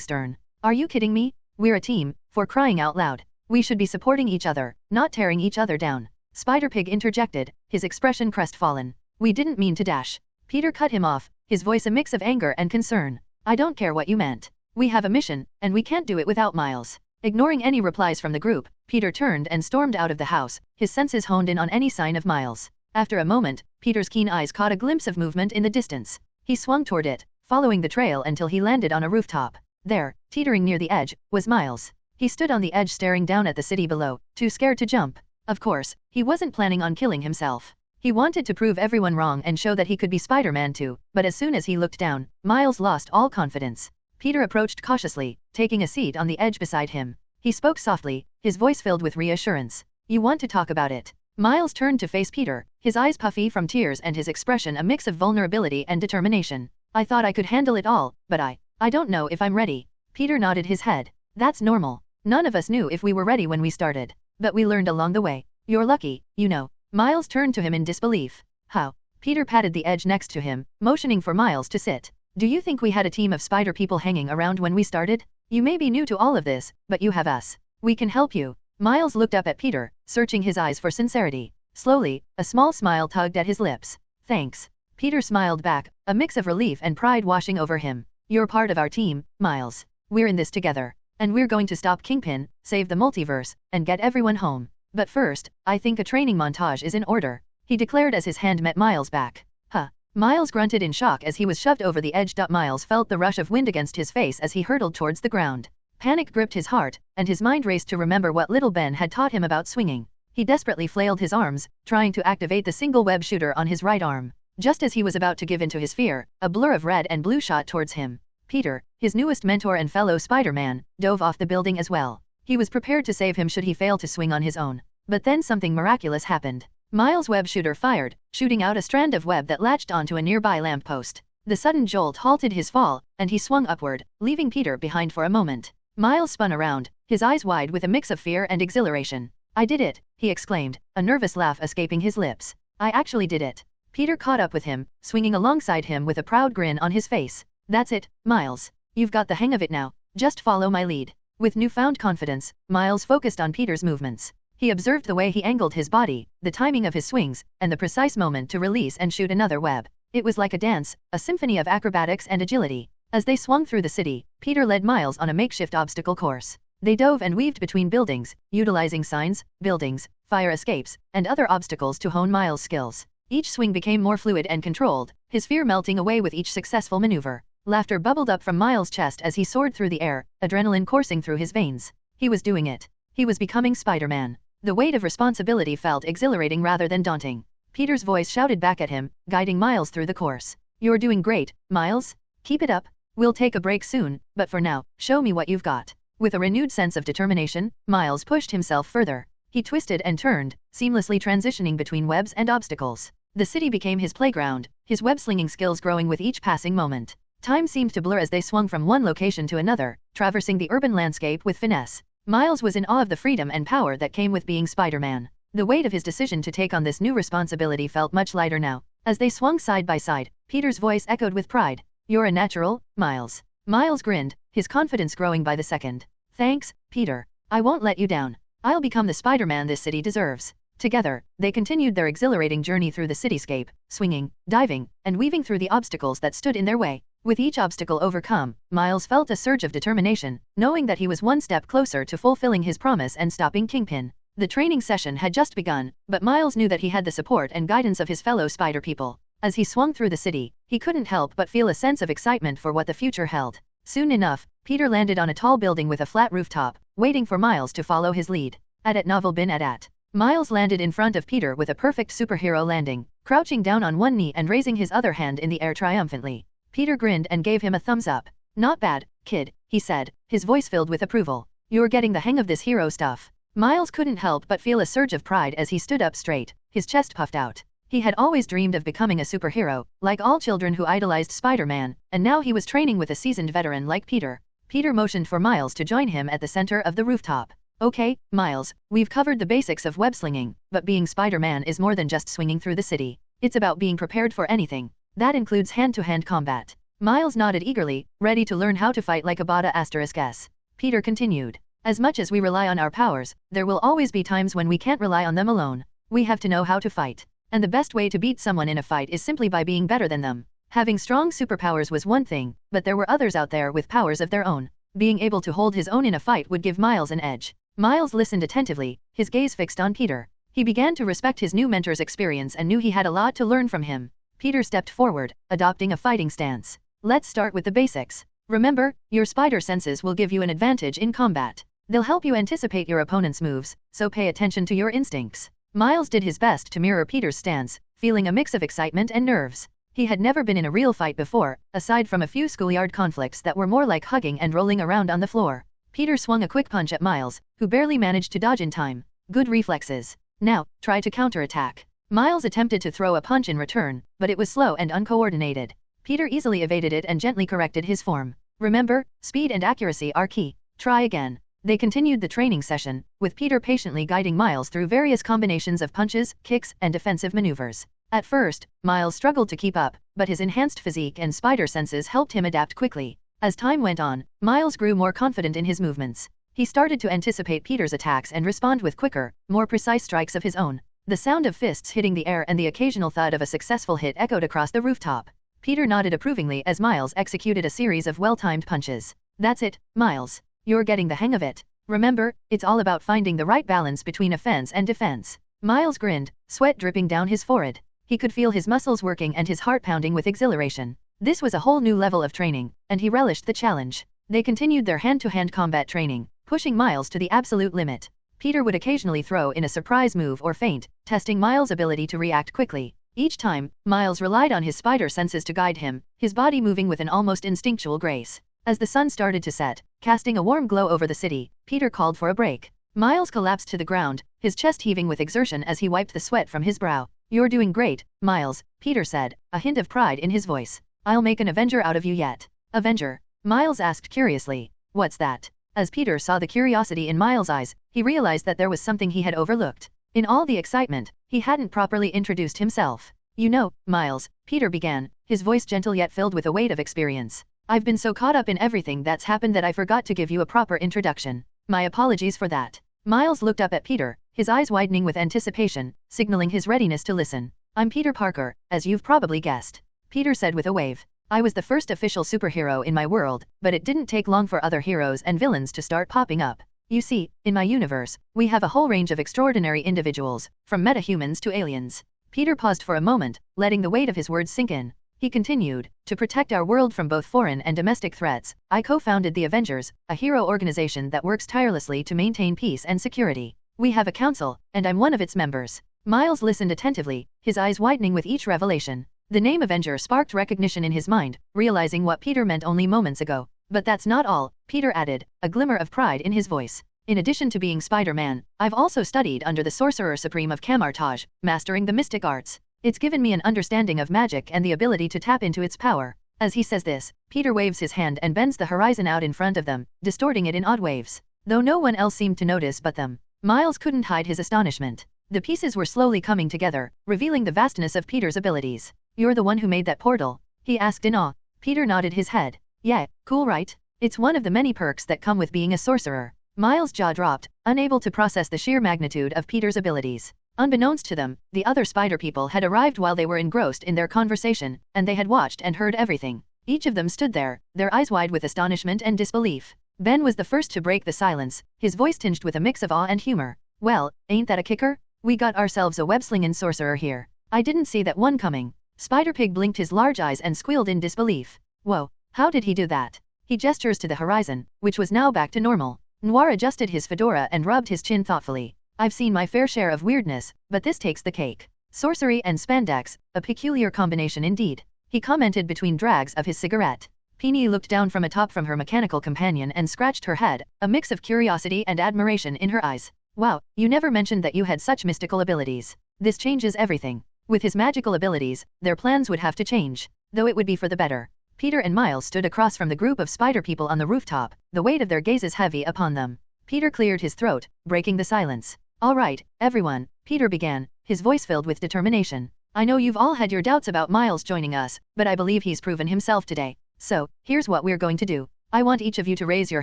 stern. Are you kidding me? We're a team, for crying out loud. We should be supporting each other, not tearing each other down. Spider-Pig interjected, his expression crestfallen. We didn't mean to dash. Peter cut him off, his voice a mix of anger and concern. I don't care what you meant. We have a mission, and we can't do it without Miles. Ignoring any replies from the group, Peter turned and stormed out of the house, his senses honed in on any sign of Miles. After a moment, Peter's keen eyes caught a glimpse of movement in the distance. He swung toward it, following the trail until he landed on a rooftop. There, teetering near the edge, was Miles. He stood on the edge staring down at the city below, too scared to jump. Of course, he wasn't planning on killing himself. He wanted to prove everyone wrong and show that he could be Spider-Man too, but as soon as he looked down, Miles lost all confidence. Peter approached cautiously, taking a seat on the edge beside him. He spoke softly, his voice filled with reassurance. You want to talk about it? Miles turned to face Peter, his eyes puffy from tears and his expression a mix of vulnerability and determination. I thought I could handle it all, but I don't know if I'm ready. Peter nodded his head. That's normal. None of us knew if we were ready when we started. But we learned along the way. You're lucky, you know. Miles turned to him in disbelief. How? Peter patted the edge next to him, motioning for Miles to sit. Do you think we had a team of spider people hanging around when we started? You may be new to all of this, but you have us. We can help you. Miles looked up at Peter, searching his eyes for sincerity. Slowly, a small smile tugged at his lips. Thanks. Peter smiled back, a mix of relief and pride washing over him. You're part of our team, Miles. We're in this together. And we're going to stop Kingpin, save the multiverse, and get everyone home. But first, I think a training montage is in order, he declared as his hand met Miles' back. Huh. Miles grunted in shock as he was shoved over the edge. Miles felt the rush of wind against his face as he hurtled towards the ground. Panic gripped his heart, and his mind raced to remember what little Ben had taught him about swinging. He desperately flailed his arms, trying to activate the single web shooter on his right arm. Just as he was about to give in to his fear, a blur of red and blue shot towards him. Peter, his newest mentor and fellow Spider-Man, dove off the building as well. He was prepared to save him should he fail to swing on his own. But then something miraculous happened. Miles' web shooter fired, shooting out a strand of web that latched onto a nearby lamppost. The sudden jolt halted his fall, and he swung upward, leaving Peter behind for a moment. Miles spun around, his eyes wide with a mix of fear and exhilaration. I did it, he exclaimed, a nervous laugh escaping his lips. I actually did it. Peter caught up with him, swinging alongside him with a proud grin on his face. That's it, Miles. You've got the hang of it now, just follow my lead. With newfound confidence, Miles focused on Peter's movements. He observed the way he angled his body, the timing of his swings, and the precise moment to release and shoot another web. It was like a dance, a symphony of acrobatics and agility. As they swung through the city, Peter led Miles on a makeshift obstacle course. They dove and weaved between buildings, utilizing signs, buildings, fire escapes, and other obstacles to hone Miles' skills. Each swing became more fluid and controlled, his fear melting away with each successful maneuver. Laughter bubbled up from Miles' chest as he soared through the air, adrenaline coursing through his veins. He was doing it. He was becoming Spider-Man. The weight of responsibility felt exhilarating rather than daunting. Peter's voice shouted back at him, guiding Miles through the course. You're doing great, Miles. Keep it up. We'll take a break soon, but for now, show me what you've got. With a renewed sense of determination, Miles pushed himself further. He twisted and turned, seamlessly transitioning between webs and obstacles. The city became his playground, his web-slinging skills growing with each passing moment. Time seemed to blur as they swung from one location to another, traversing the urban landscape with finesse. Miles was in awe of the freedom and power that came with being Spider-Man. The weight of his decision to take on this new responsibility felt much lighter now. As they swung side by side, Peter's voice echoed with pride. You're a natural, Miles. Miles grinned, his confidence growing by the second. Thanks, Peter. I won't let you down. I'll become the Spider-Man this city deserves. Together, they continued their exhilarating journey through the cityscape, swinging, diving, and weaving through the obstacles that stood in their way. With each obstacle overcome, Miles felt a surge of determination, knowing that he was one step closer to fulfilling his promise and stopping Kingpin. The training session had just begun, but Miles knew that he had the support and guidance of his fellow Spider people. As he swung through the city, he couldn't help but feel a sense of excitement for what the future held. Soon enough, Peter landed on a tall building with a flat rooftop, waiting for Miles to follow his lead. At novel bin at. Miles landed in front of Peter with a perfect superhero landing, crouching down on one knee and raising his other hand in the air triumphantly. Peter grinned and gave him a thumbs up. Not bad, kid, he said, his voice filled with approval. You're getting the hang of this hero stuff. Miles couldn't help but feel a surge of pride as he stood up straight, his chest puffed out. He had always dreamed of becoming a superhero, like all children who idolized Spider-Man, and now he was training with a seasoned veteran like Peter. Peter motioned for Miles to join him at the center of the rooftop. Okay, Miles, we've covered the basics of web slinging, but being Spider-Man is more than just swinging through the city. It's about being prepared for anything. That includes hand-to-hand combat. Miles nodded eagerly, ready to learn how to fight like a bada *s. Peter continued. As much as we rely on our powers, there will always be times when we can't rely on them alone. We have to know how to fight. And the best way to beat someone in a fight is simply by being better than them. Having strong superpowers was one thing, but there were others out there with powers of their own. Being able to hold his own in a fight would give Miles an edge. Miles listened attentively, his gaze fixed on Peter. He began to respect his new mentor's experience and knew he had a lot to learn from him. Peter stepped forward, adopting a fighting stance. Let's start with the basics. Remember, your spider senses will give you an advantage in combat. They'll help you anticipate your opponent's moves, so pay attention to your instincts. Miles did his best to mirror Peter's stance, feeling a mix of excitement and nerves. He had never been in a real fight before, aside from a few schoolyard conflicts that were more like hugging and rolling around on the floor. Peter swung a quick punch at Miles, who barely managed to dodge in time. Good reflexes. Now, try to counterattack. Miles attempted to throw a punch in return, but it was slow and uncoordinated. Peter easily evaded it and gently corrected his form. Remember, speed and accuracy are key. Try again. They continued the training session, with Peter patiently guiding Miles through various combinations of punches, kicks, and defensive maneuvers. At first, Miles struggled to keep up, but his enhanced physique and spider senses helped him adapt quickly. As time went on, Miles grew more confident in his movements. He started to anticipate Peter's attacks and respond with quicker, more precise strikes of his own. The sound of fists hitting the air and the occasional thud of a successful hit echoed across the rooftop. Peter nodded approvingly as Miles executed a series of well-timed punches. That's it, Miles. You're getting the hang of it. Remember, it's all about finding the right balance between offense and defense. Miles grinned, sweat dripping down his forehead. He could feel his muscles working and his heart pounding with exhilaration. This was a whole new level of training, and he relished the challenge. They continued their hand-to-hand combat training, pushing Miles to the absolute limit. Peter would occasionally throw in a surprise move or feint, testing Miles' ability to react quickly. Each time, Miles relied on his spider senses to guide him, his body moving with an almost instinctual grace. As the sun started to set, casting a warm glow over the city, Peter called for a break. Miles collapsed to the ground, his chest heaving with exertion as he wiped the sweat from his brow. You're doing great, Miles, Peter said, a hint of pride in his voice. I'll make an Avenger out of you yet. Avenger? Miles asked curiously. What's that? As Peter saw the curiosity in Miles' eyes, he realized that there was something he had overlooked. In all the excitement, he hadn't properly introduced himself. You know, Miles, Peter began, his voice gentle yet filled with a weight of experience. I've been so caught up in everything that's happened that I forgot to give you a proper introduction. My apologies for that. Miles looked up at Peter, his eyes widening with anticipation, signaling his readiness to listen. I'm Peter Parker, as you've probably guessed. Peter said with a wave. I was the first official superhero in my world, but it didn't take long for other heroes and villains to start popping up. You see, in my universe, we have a whole range of extraordinary individuals, from metahumans to aliens. Peter paused for a moment, letting the weight of his words sink in. He continued, to protect our world from both foreign and domestic threats, I co-founded the Avengers, a hero organization that works tirelessly to maintain peace and security. We have a council, and I'm one of its members. Miles listened attentively, his eyes widening with each revelation. The name Avenger sparked recognition in his mind, realizing what Peter meant only moments ago. But that's not all, Peter added, a glimmer of pride in his voice. In addition to being Spider-Man, I've also studied under the Sorcerer Supreme of Camartage, mastering the mystic arts. It's given me an understanding of magic and the ability to tap into its power. As he says this, Peter waves his hand and bends the horizon out in front of them, distorting it in odd waves. Though no one else seemed to notice but them, Miles couldn't hide his astonishment. The pieces were slowly coming together, revealing the vastness of Peter's abilities. You're the one who made that portal? He asked in awe. Peter nodded his head. Yeah, cool right? It's one of the many perks that come with being a sorcerer. Miles' jaw dropped, unable to process the sheer magnitude of Peter's abilities. Unbeknownst to them, the other spider people had arrived while they were engrossed in their conversation, and they had watched and heard everything. Each of them stood there, their eyes wide with astonishment and disbelief. Ben was the first to break the silence, his voice tinged with a mix of awe and humor. Well, ain't that a kicker? We got ourselves a web-slinging sorcerer here. I didn't see that one coming. Spider-Pig blinked his large eyes and squealed in disbelief. Whoa, how did he do that? He gestures to the horizon, which was now back to normal. Noir adjusted his fedora and rubbed his chin thoughtfully. I've seen my fair share of weirdness, but this takes the cake. Sorcery and spandex, a peculiar combination indeed. He commented between drags of his cigarette. Peony looked down from atop from her mechanical companion and scratched her head, a mix of curiosity and admiration in her eyes. Wow, you never mentioned that you had such mystical abilities. This changes everything. With his magical abilities, their plans would have to change, though it would be for the better. Peter and Miles stood across from the group of spider people on the rooftop, the weight of their gazes heavy upon them. Peter cleared his throat, breaking the silence. All right, everyone, Peter began, his voice filled with determination. I know you've all had your doubts about Miles joining us, but I believe he's proven himself today. So, here's what we're going to do. I want each of you to raise your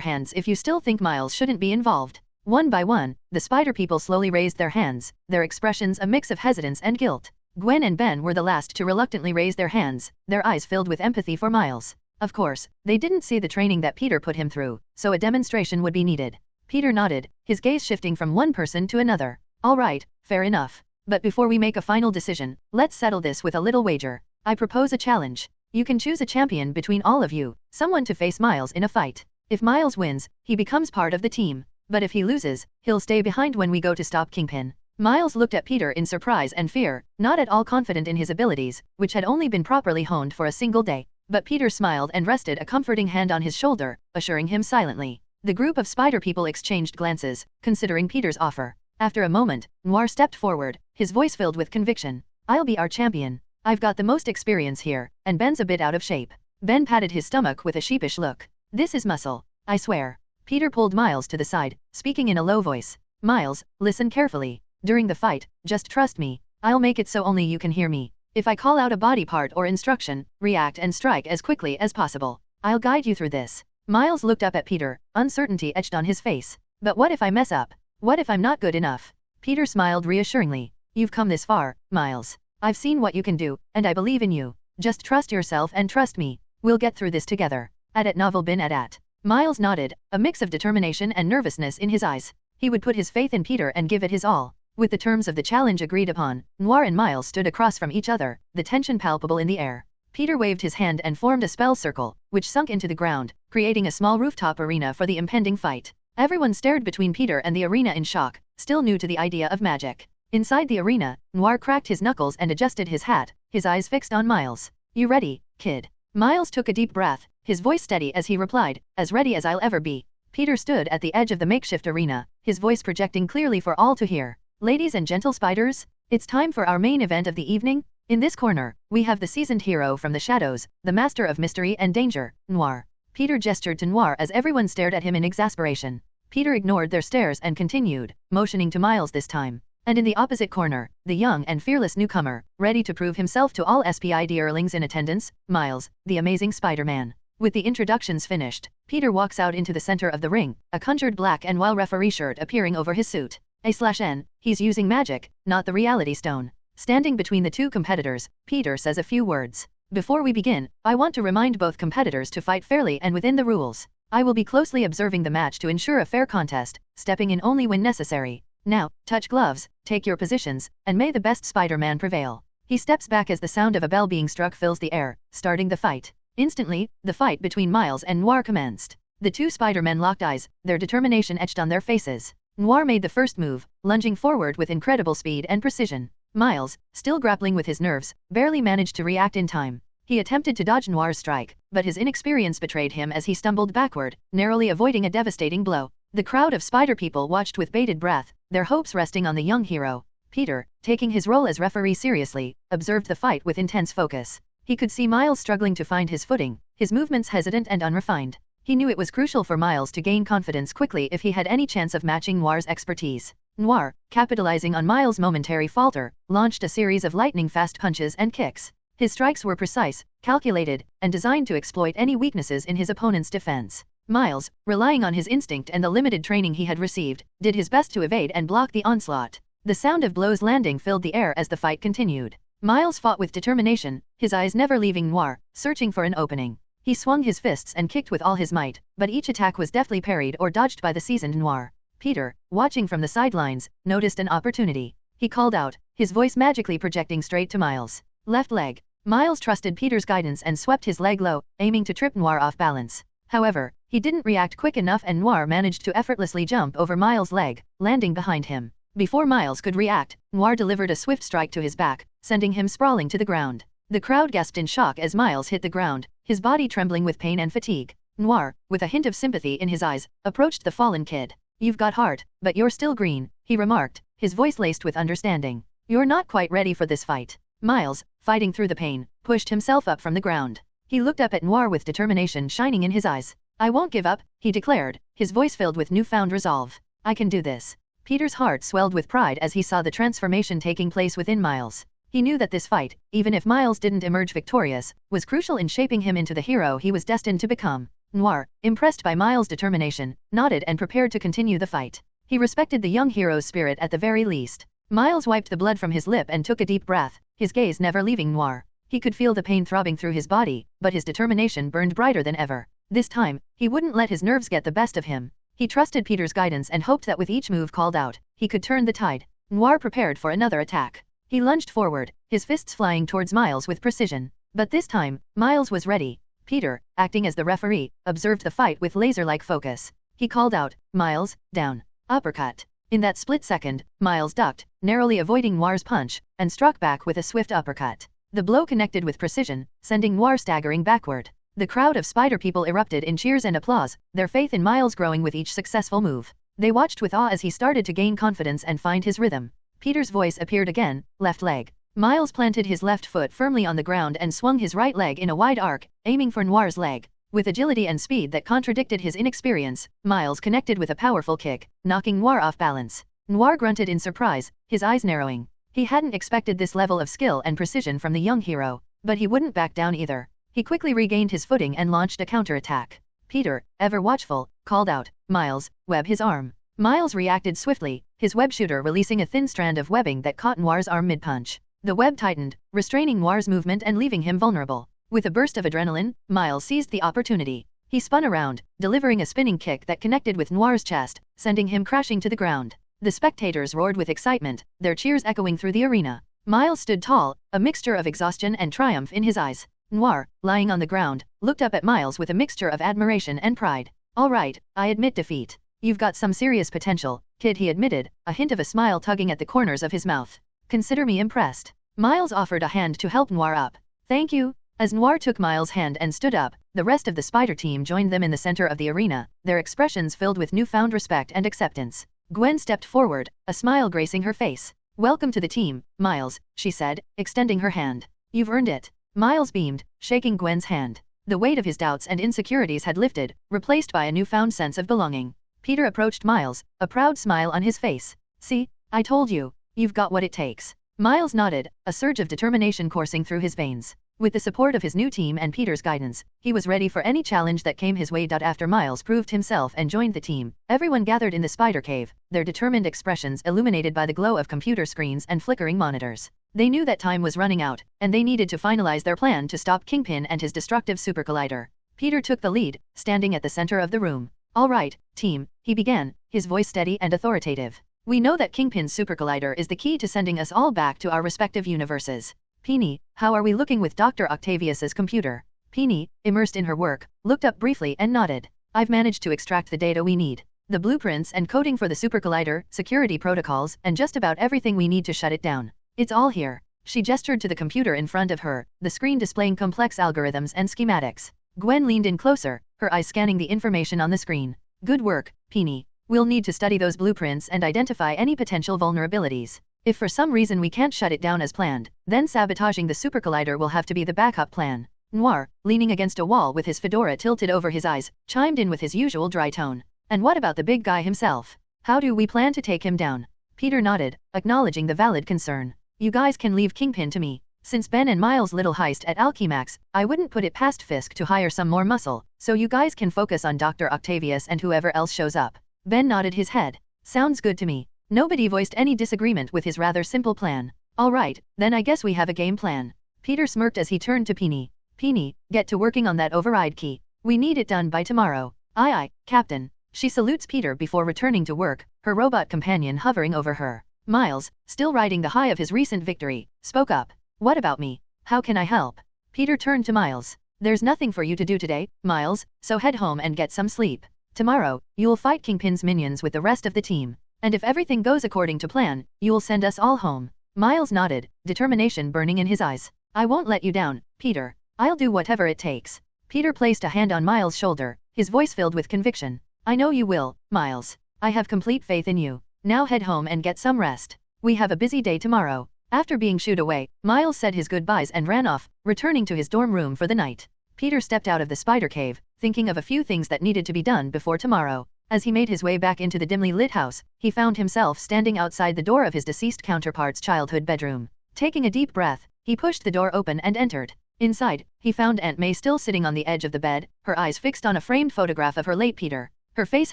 hands if you still think Miles shouldn't be involved. One by one, the spider people slowly raised their hands, their expressions a mix of hesitance and guilt. Gwen and Ben were the last to reluctantly raise their hands, their eyes filled with empathy for Miles. Of course, they didn't see the training that Peter put him through, so a demonstration would be needed. Peter nodded, his gaze shifting from one person to another. All right, fair enough. But before we make a final decision, let's settle this with a little wager. I propose a challenge. You can choose a champion between all of you, someone to face Miles in a fight. If Miles wins, he becomes part of the team. But if he loses, he'll stay behind when we go to stop Kingpin. Miles looked at Peter in surprise and fear, not at all confident in his abilities, which had only been properly honed for a single day. But Peter smiled and rested a comforting hand on his shoulder, assuring him silently. The group of spider people exchanged glances, considering Peter's offer. After a moment, Noir stepped forward, his voice filled with conviction. I'll be our champion. I've got the most experience here, and Ben's a bit out of shape. Ben patted his stomach with a sheepish look. This is muscle, I swear. Peter pulled Miles to the side, speaking in a low voice. Miles, listen carefully. During the fight, just trust me. I'll make it so only you can hear me. If I call out a body part or instruction, react and strike as quickly as possible. I'll guide you through this. Miles looked up at Peter, uncertainty etched on his face. But what if I mess up? What if I'm not good enough? Peter smiled reassuringly. You've come this far, Miles. I've seen what you can do, and I believe in you. Just trust yourself and trust me. We'll get through this together. At novel bin at. Miles nodded, a mix of determination and nervousness in his eyes. He would put his faith in Peter and give it his all. With the terms of the challenge agreed upon, Noir and Miles stood across from each other, the tension palpable in the air. Peter waved his hand and formed a spell circle, which sunk into the ground, creating a small rooftop arena for the impending fight. Everyone stared between Peter and the arena in shock, still new to the idea of magic. Inside the arena, Noir cracked his knuckles and adjusted his hat, his eyes fixed on Miles. You ready, kid? Miles took a deep breath, his voice steady as he replied, as ready as I'll ever be. Peter stood at the edge of the makeshift arena, his voice projecting clearly for all to hear. Ladies and gentle spiders, it's time for our main event of the evening. In this corner, we have the seasoned hero from the shadows, the master of mystery and danger, Noir. Peter gestured to Noir as everyone stared at him in exasperation. Peter ignored their stares and continued, motioning to Miles this time. And in the opposite corner, the young and fearless newcomer, ready to prove himself to all SPI dearlings in attendance, Miles, the amazing Spider-Man. With the introductions finished, Peter walks out into the center of the ring, a conjured black and white referee shirt appearing over his suit. A/N, he's using magic, not the reality stone. Standing between the two competitors, Peter says a few words. Before we begin, I want to remind both competitors to fight fairly and within the rules. I will be closely observing the match to ensure a fair contest, stepping in only when necessary. Now, touch gloves, take your positions, and may the best Spider-Man prevail. He steps back as the sound of a bell being struck fills the air, starting the fight. Instantly, the fight between Miles and Noir commenced. The two Spider-Men locked eyes, their determination etched on their faces. Noir made the first move, lunging forward with incredible speed and precision. Miles, still grappling with his nerves, barely managed to react in time. He attempted to dodge Noir's strike, but his inexperience betrayed him as he stumbled backward, narrowly avoiding a devastating blow. The crowd of spider people watched with bated breath, their hopes resting on the young hero. Peter, taking his role as referee seriously, observed the fight with intense focus. He could see Miles struggling to find his footing, his movements hesitant and unrefined. He knew it was crucial for Miles to gain confidence quickly if he had any chance of matching Noir's expertise. Noir, capitalizing on Miles' momentary falter, launched a series of lightning-fast punches and kicks. His strikes were precise, calculated, and designed to exploit any weaknesses in his opponent's defense. Miles, relying on his instinct and the limited training he had received, did his best to evade and block the onslaught. The sound of blows landing filled the air as the fight continued. Miles fought with determination, his eyes never leaving Noir, searching for an opening. He swung his fists and kicked with all his might, but each attack was deftly parried or dodged by the seasoned Noir. Peter, watching from the sidelines, noticed an opportunity. He called out, his voice magically projecting straight to Miles. Left leg. Miles trusted Peter's guidance and swept his leg low, aiming to trip Noir off balance. However, he didn't react quick enough and Noir managed to effortlessly jump over Miles' leg, landing behind him. Before Miles could react, Noir delivered a swift strike to his back, sending him sprawling to the ground. The crowd gasped in shock as Miles hit the ground, his body trembling with pain and fatigue. Noir, with a hint of sympathy in his eyes, approached the fallen kid. You've got heart, but you're still green, he remarked, his voice laced with understanding. You're not quite ready for this fight. Miles, fighting through the pain, pushed himself up from the ground. He looked up at Noir with determination shining in his eyes. I won't give up, he declared, his voice filled with newfound resolve. I can do this. Peter's heart swelled with pride as he saw the transformation taking place within Miles. He knew that this fight, even if Miles didn't emerge victorious, was crucial in shaping him into the hero he was destined to become. Noir, impressed by Miles' determination, nodded and prepared to continue the fight. He respected the young hero's spirit at the very least. Miles wiped the blood from his lip and took a deep breath, his gaze never leaving Noir. He could feel the pain throbbing through his body, but his determination burned brighter than ever. This time, he wouldn't let his nerves get the best of him. He trusted Peter's guidance and hoped that with each move called out, he could turn the tide. Noir prepared for another attack. He lunged forward, his fists flying towards Miles with precision. But this time, Miles was ready. Peter, acting as the referee, observed the fight with laser-like focus. He called out, Miles, down. Uppercut. In that split second, Miles ducked, narrowly avoiding Noir's punch, and struck back with a swift uppercut. The blow connected with precision, sending Noir staggering backward. The crowd of spider people erupted in cheers and applause, their faith in Miles growing with each successful move. They watched with awe as he started to gain confidence and find his rhythm. Peter's voice appeared again, left leg. Miles planted his left foot firmly on the ground and swung his right leg in a wide arc, aiming for Noir's leg. With agility and speed that contradicted his inexperience, Miles connected with a powerful kick, knocking Noir off balance. Noir grunted in surprise, his eyes narrowing. He hadn't expected this level of skill and precision from the young hero, but he wouldn't back down either. He quickly regained his footing and launched a counterattack. Peter, ever watchful, called out, Miles, web his arm. Miles reacted swiftly, his web shooter releasing a thin strand of webbing that caught Noir's arm mid-punch. The web tightened, restraining Noir's movement and leaving him vulnerable. With a burst of adrenaline, Miles seized the opportunity. He spun around, delivering a spinning kick that connected with Noir's chest, sending him crashing to the ground. The spectators roared with excitement, their cheers echoing through the arena. Miles stood tall, a mixture of exhaustion and triumph in his eyes. Noir, lying on the ground, looked up at Miles with a mixture of admiration and pride. "All right, I admit defeat. You've got some serious potential, kid," he admitted, a hint of a smile tugging at the corners of his mouth. "Consider me impressed." Miles offered a hand to help Noir up. "Thank you." As Noir took Miles' hand and stood up, the rest of the spider team joined them in the center of the arena, their expressions filled with newfound respect and acceptance. Gwen stepped forward, a smile gracing her face. "Welcome to the team, Miles," she said, extending her hand. "You've earned it." Miles beamed, shaking Gwen's hand. The weight of his doubts and insecurities had lifted, replaced by a newfound sense of belonging. Peter approached Miles, a proud smile on his face. "See, I told you, you've got what it takes." Miles nodded, a surge of determination coursing through his veins. With the support of his new team and Peter's guidance, he was ready for any challenge that came his way. After Miles proved himself and joined the team, everyone gathered in the spider cave, their determined expressions illuminated by the glow of computer screens and flickering monitors. They knew that time was running out, and they needed to finalize their plan to stop Kingpin and his destructive super collider. Peter took the lead, standing at the center of the room. "All right, team," he began, his voice steady and authoritative. "We know that Kingpin's super collider is the key to sending us all back to our respective universes. Peony, how are we looking with Dr. Octavius's computer?" Peony, immersed in her work, looked up briefly and nodded. "I've managed to extract the data we need. The blueprints and coding for the super collider, security protocols, and just about everything we need to shut it down. It's all here." She gestured to the computer in front of her, the screen displaying complex algorithms and schematics. Gwen leaned in closer, her eyes scanning the information on the screen. "Good work, Peony. We'll need to study those blueprints and identify any potential vulnerabilities. If for some reason we can't shut it down as planned, then sabotaging the super collider will have to be the backup plan." Noir, leaning against a wall with his fedora tilted over his eyes, chimed in with his usual dry tone. "And what about the big guy himself? How do we plan to take him down?" Peter nodded, acknowledging the valid concern. "You guys can leave Kingpin to me. Since Ben and Miles' little heist at Alchemax, I wouldn't put it past Fisk to hire some more muscle, so you guys can focus on Dr. Octavius and whoever else shows up." Ben nodded his head. "Sounds good to me." Nobody voiced any disagreement with his rather simple plan. "All right, then I guess we have a game plan." Peter smirked as he turned to Peony. "Peony, get to working on that override key. We need it done by tomorrow." "Aye aye, Captain." She salutes Peter before returning to work, her robot companion hovering over her. Miles, still riding the high of his recent victory, spoke up. "What about me? How can I help?" Peter turned to Miles. "There's nothing for you to do today, Miles, so head home and get some sleep. Tomorrow, you'll fight Kingpin's minions with the rest of the team. And if everything goes according to plan, you'll send us all home." Miles nodded, determination burning in his eyes. "I won't let you down, Peter. I'll do whatever it takes." Peter placed a hand on Miles' shoulder, his voice filled with conviction. "I know you will, Miles. I have complete faith in you. Now head home and get some rest. We have a busy day tomorrow." After being shooed away, Miles said his goodbyes and ran off, returning to his dorm room for the night. Peter stepped out of the spider cave, thinking of a few things that needed to be done before tomorrow. As he made his way back into the dimly lit house, he found himself standing outside the door of his deceased counterpart's childhood bedroom. Taking a deep breath, he pushed the door open and entered. Inside, he found Aunt May still sitting on the edge of the bed, her eyes fixed on a framed photograph of her late Peter. Her face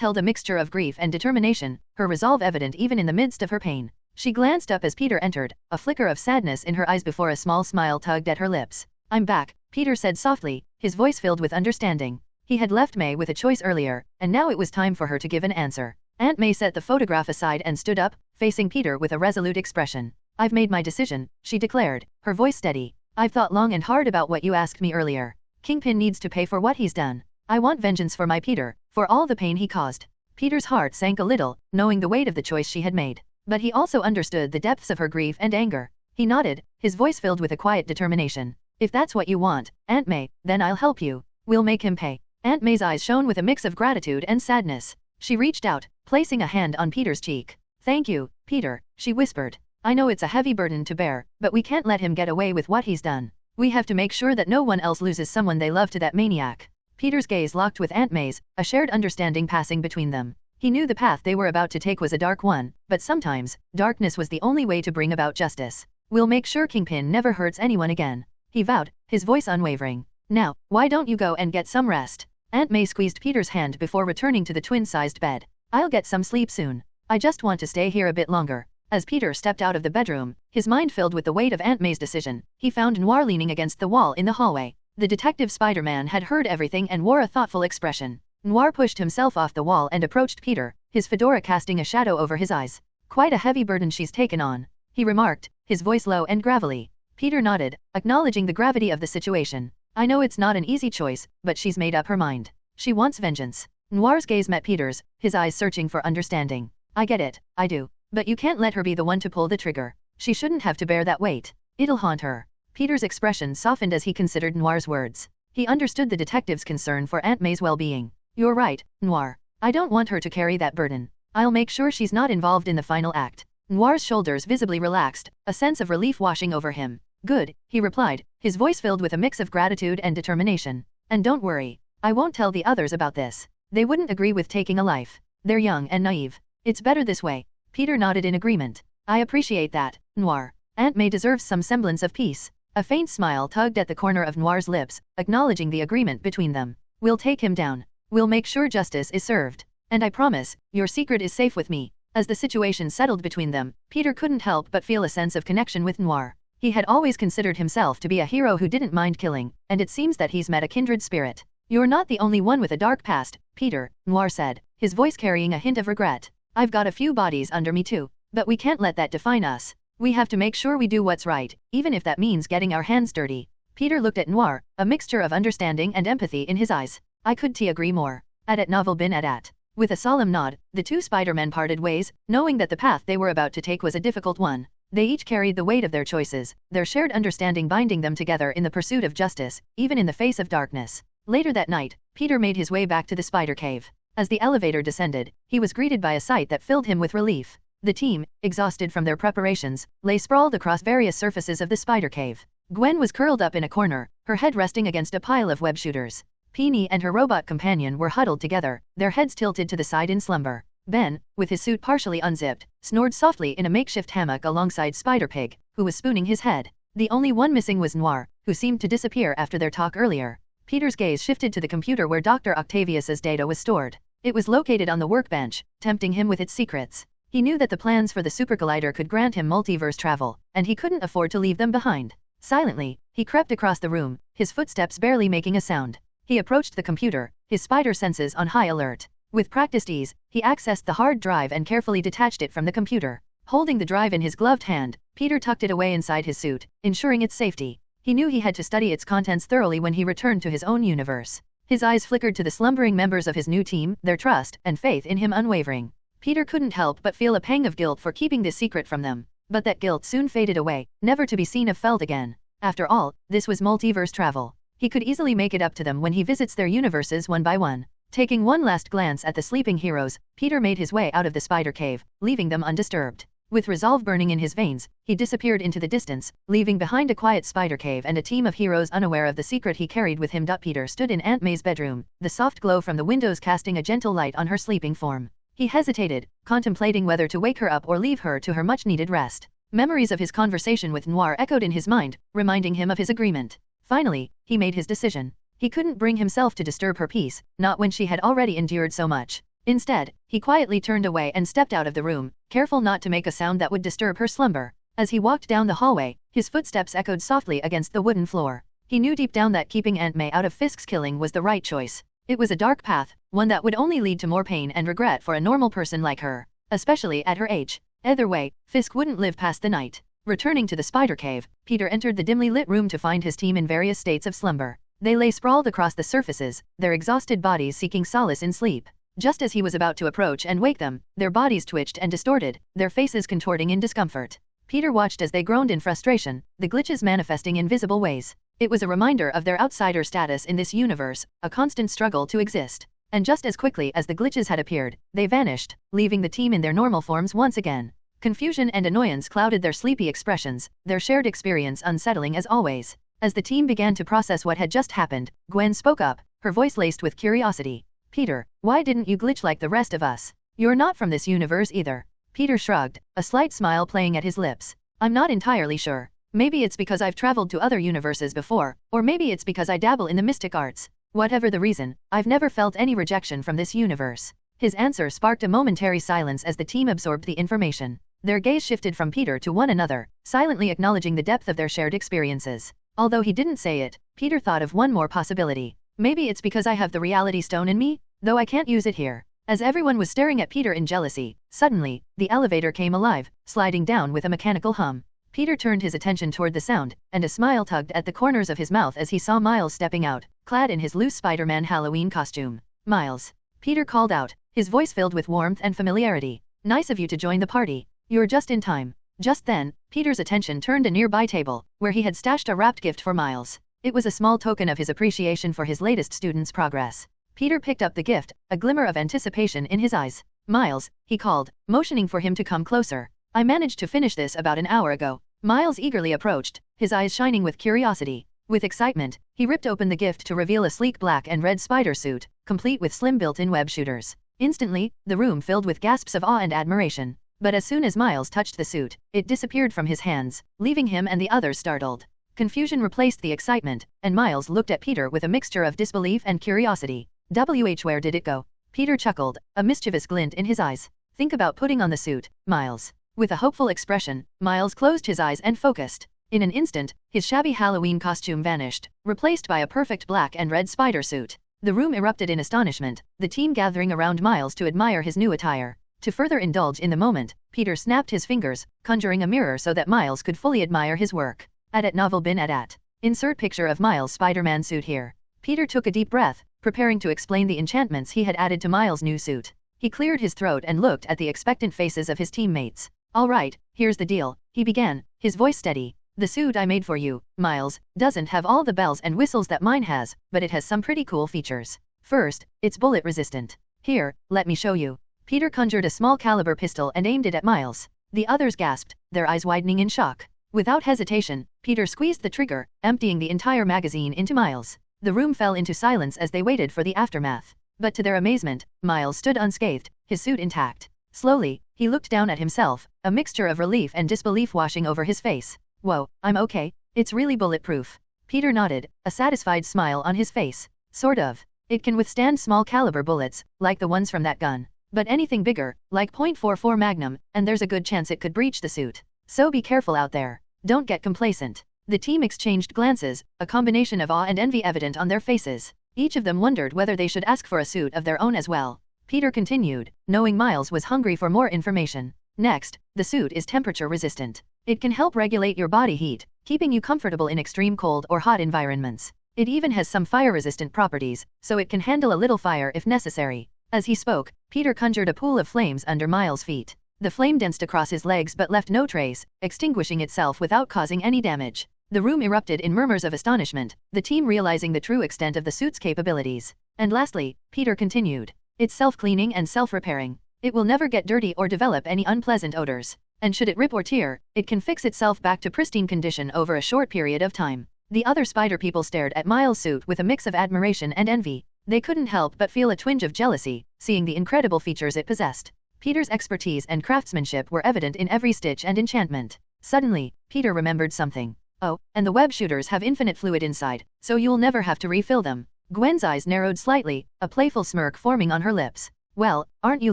held a mixture of grief and determination, her resolve evident even in the midst of her pain. She glanced up as Peter entered, a flicker of sadness in her eyes before a small smile tugged at her lips. "I'm back," Peter said softly, his voice filled with understanding. He had left May with a choice earlier, and now it was time for her to give an answer. Aunt May set the photograph aside and stood up, facing Peter with a resolute expression. "I've made my decision," she declared, her voice steady. "I've thought long and hard about what you asked me earlier. Kingpin needs to pay for what he's done. I want vengeance for my Peter, for all the pain he caused." Peter's heart sank a little, knowing the weight of the choice she had made. But he also understood the depths of her grief and anger. He nodded, his voice filled with a quiet determination. "If that's what you want, Aunt May, then I'll help you. We'll make him pay." Aunt May's eyes shone with a mix of gratitude and sadness. She reached out, placing a hand on Peter's cheek. "Thank you, Peter," she whispered. "I know it's a heavy burden to bear, but we can't let him get away with what he's done. We have to make sure that no one else loses someone they love to that maniac." Peter's gaze locked with Aunt May's, a shared understanding passing between them. He knew the path they were about to take was a dark one, but sometimes, darkness was the only way to bring about justice. "We'll make sure Kingpin never hurts anyone again," he vowed, his voice unwavering. "Now, why don't you go and get some rest?" Aunt May squeezed Peter's hand before returning to the twin-sized bed. "I'll get some sleep soon. I just want to stay here a bit longer." As Peter stepped out of the bedroom, his mind filled with the weight of Aunt May's decision, he found Noir leaning against the wall in the hallway. The detective Spider-Man had heard everything and wore a thoughtful expression. Noir pushed himself off the wall and approached Peter, his fedora casting a shadow over his eyes. "Quite a heavy burden she's taken on," he remarked, his voice low and gravelly. Peter nodded, acknowledging the gravity of the situation. "I know it's not an easy choice, but she's made up her mind. She wants vengeance." Noir's gaze met Peter's, his eyes searching for understanding. "I get it, I do. But you can't let her be the one to pull the trigger. She shouldn't have to bear that weight. It'll haunt her." Peter's expression softened as he considered Noir's words. He understood the detective's concern for Aunt May's well-being. "You're right, Noir. I don't want her to carry that burden. I'll make sure she's not involved in the final act." Noir's shoulders visibly relaxed, a sense of relief washing over him. "Good," he replied, his voice filled with a mix of gratitude and determination. "And don't worry. I won't tell the others about this. They wouldn't agree with taking a life. They're young and naive. It's better this way." Peter nodded in agreement. "I appreciate that, Noir. Aunt May deserves some semblance of peace." A faint smile tugged at the corner of Noir's lips, acknowledging the agreement between them. "We'll take him down. We'll make sure justice is served. And I promise, your secret is safe with me." As the situation settled between them, Peter couldn't help but feel a sense of connection with Noir. He had always considered himself to be a hero who didn't mind killing, and it seems that he's met a kindred spirit. "You're not the only one with a dark past, Peter," Noir said, his voice carrying a hint of regret. "I've got a few bodies under me too. But we can't let that define us. We have to make sure we do what's right, even if that means getting our hands dirty." Peter looked at Noir, a mixture of understanding and empathy in his eyes. "I couldn't agree more. At novel bin at." With a solemn nod, the two Spider-Men parted ways, knowing that the path they were about to take was a difficult one. They each carried the weight of their choices, their shared understanding binding them together in the pursuit of justice, even in the face of darkness. Later that night, Peter made his way back to the spider cave. As the elevator descended, he was greeted by a sight that filled him with relief. The team, exhausted from their preparations, lay sprawled across various surfaces of the spider cave. Gwen was curled up in a corner, her head resting against a pile of web shooters. Peony and her robot companion were huddled together, their heads tilted to the side in slumber. Ben, with his suit partially unzipped, snored softly in a makeshift hammock alongside Spider-Pig, who was spooning his head. The only one missing was Noir, who seemed to disappear after their talk earlier. Peter's gaze shifted to the computer where Dr. Octavius's data was stored. It was located on the workbench, tempting him with its secrets. He knew that the plans for the supercollider could grant him multiverse travel, and he couldn't afford to leave them behind. Silently, he crept across the room, his footsteps barely making a sound. He approached the computer, his spider senses on high alert. With practiced ease, he accessed the hard drive and carefully detached it from the computer. Holding the drive in his gloved hand, Peter tucked it away inside his suit, ensuring its safety. He knew he had to study its contents thoroughly when he returned to his own universe. His eyes flickered to the slumbering members of his new team, their trust and faith in him unwavering. Peter couldn't help but feel a pang of guilt for keeping this secret from them. But that guilt soon faded away, never to be seen or felt again. After all, this was multiverse travel. He could easily make it up to them when he visits their universes one by one. Taking one last glance at the sleeping heroes, Peter made his way out of the spider cave, leaving them undisturbed. With resolve burning in his veins, he disappeared into the distance, leaving behind a quiet spider cave and a team of heroes unaware of the secret he carried with him. Peter stood in Aunt May's bedroom, the soft glow from the windows casting a gentle light on her sleeping form. He hesitated, contemplating whether to wake her up or leave her to her much-needed rest. Memories of his conversation with Noir echoed in his mind, reminding him of his agreement. Finally, he made his decision. He couldn't bring himself to disturb her peace, not when she had already endured so much. Instead, he quietly turned away and stepped out of the room, careful not to make a sound that would disturb her slumber. As he walked down the hallway, his footsteps echoed softly against the wooden floor. He knew deep down that keeping Aunt May out of Fisk's killing was the right choice. It was a dark path, one that would only lead to more pain and regret for a normal person like her, especially at her age. Either way, Fisk wouldn't live past the night. Returning to the spider cave, Peter entered the dimly lit room to find his team in various states of slumber. They lay sprawled across the surfaces, their exhausted bodies seeking solace in sleep. Just as he was about to approach and wake them, their bodies twitched and distorted, their faces contorting in discomfort. Peter watched as they groaned in frustration, the glitches manifesting in visible ways. It was a reminder of their outsider status in this universe, a constant struggle to exist. And just as quickly as the glitches had appeared, they vanished, leaving the team in their normal forms once again. Confusion and annoyance clouded their sleepy expressions, their shared experience unsettling as always. As the team began to process what had just happened, Gwen spoke up, her voice laced with curiosity. "Peter, why didn't you glitch like the rest of us? You're not from this universe either." Peter shrugged, a slight smile playing at his lips. "I'm not entirely sure. Maybe it's because I've traveled to other universes before, or maybe it's because I dabble in the mystic arts. Whatever the reason, I've never felt any rejection from this universe." His answer sparked a momentary silence as the team absorbed the information. Their gaze shifted from Peter to one another, silently acknowledging the depth of their shared experiences. Although he didn't say it, Peter thought of one more possibility. Maybe it's because I have the reality stone in me, though I can't use it here. As everyone was staring at Peter in jealousy, suddenly, the elevator came alive, sliding down with a mechanical hum. Peter turned his attention toward the sound, and a smile tugged at the corners of his mouth as he saw Miles stepping out, clad in his loose Spider-Man Halloween costume. "Miles," Peter called out, his voice filled with warmth and familiarity. "Nice of you to join the party. You're just in time." Just then, Peter's attention turned a nearby table, where he had stashed a wrapped gift for Miles. It was a small token of his appreciation for his latest student's progress. Peter picked up the gift, a glimmer of anticipation in his eyes. "Miles," he called, motioning for him to come closer. "I managed to finish this about an hour ago." Miles eagerly approached, his eyes shining with curiosity. With excitement, he ripped open the gift to reveal a sleek black and red spider suit, complete with slim built-in web shooters. Instantly, the room filled with gasps of awe and admiration. But as soon as Miles touched the suit, it disappeared from his hands, leaving him and the others startled. Confusion replaced the excitement, and Miles looked at Peter with a mixture of disbelief and curiosity. Where did it go?" Peter chuckled, a mischievous glint in his eyes. "Think about putting on the suit, Miles." With a hopeful expression, Miles closed his eyes and focused. In an instant, his shabby Halloween costume vanished, replaced by a perfect black and red spider suit. The room erupted in astonishment, the team gathering around Miles to admire his new attire. To further indulge in the moment, Peter snapped his fingers, conjuring a mirror so that Miles could fully admire his work. At novel bin at. Insert picture of Miles' Spider-Man suit here. Peter took a deep breath, preparing to explain the enchantments he had added to Miles' new suit. He cleared his throat and looked at the expectant faces of his teammates. "All right, here's the deal," he began, his voice steady. "The suit I made for you, Miles, doesn't have all the bells and whistles that mine has, but it has some pretty cool features. First, it's bullet resistant. Here, let me show you." Peter conjured a small caliber pistol and aimed it at Miles. The others gasped, their eyes widening in shock. Without hesitation, Peter squeezed the trigger, emptying the entire magazine into Miles. The room fell into silence as they waited for the aftermath. But to their amazement, Miles stood unscathed, his suit intact. Slowly, he looked down at himself, a mixture of relief and disbelief washing over his face. "Whoa, I'm okay. It's really bulletproof." Peter nodded, a satisfied smile on his face. "Sort of. It can withstand small caliber bullets, like the ones from that gun. But anything bigger, like .44 Magnum, and there's a good chance it could breach the suit. So be careful out there. Don't get complacent." The team exchanged glances, a combination of awe and envy evident on their faces. Each of them wondered whether they should ask for a suit of their own as well. Peter continued, knowing Miles was hungry for more information. "Next, the suit is temperature resistant. It can help regulate your body heat, keeping you comfortable in extreme cold or hot environments. It even has some fire-resistant properties, so it can handle a little fire if necessary." As he spoke, Peter conjured a pool of flames under Miles' feet. The flame danced across his legs but left no trace, extinguishing itself without causing any damage. The room erupted in murmurs of astonishment, the team realizing the true extent of the suit's capabilities. And lastly, Peter continued, "It's self-cleaning and self-repairing. It will never get dirty or develop any unpleasant odors. And should it rip or tear, it can fix itself back to pristine condition over a short period of time." The other spider people stared at Miles' suit with a mix of admiration and envy. They couldn't help but feel a twinge of jealousy, seeing the incredible features it possessed. Peter's expertise and craftsmanship were evident in every stitch and enchantment. Suddenly, Peter remembered something. "Oh, and the web shooters have infinite fluid inside, so you'll never have to refill them." Gwen's eyes narrowed slightly, a playful smirk forming on her lips. "Well, aren't you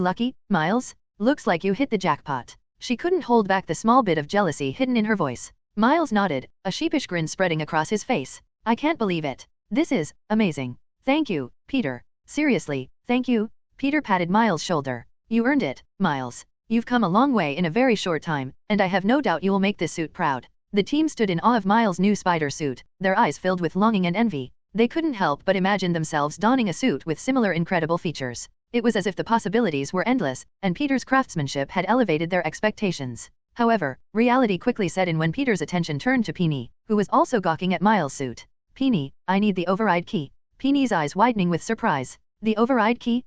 lucky, Miles? Looks like you hit the jackpot." She couldn't hold back the small bit of jealousy hidden in her voice. Miles nodded, a sheepish grin spreading across his face. "I can't believe it. This is amazing. Thank you, Peter. Seriously, thank you." Peter patted Miles' shoulder. "You earned it, Miles. You've come a long way in a very short time, and I have no doubt you will make this suit proud." The team stood in awe of Miles' new spider suit, their eyes filled with longing and envy. They couldn't help but imagine themselves donning a suit with similar incredible features. It was as if the possibilities were endless, and Peter's craftsmanship had elevated their expectations. However, reality quickly set in when Peter's attention turned to Peony, who was also gawking at Miles' suit. "Peony, I need the override key." Peony's eyes widening with surprise. "The override key?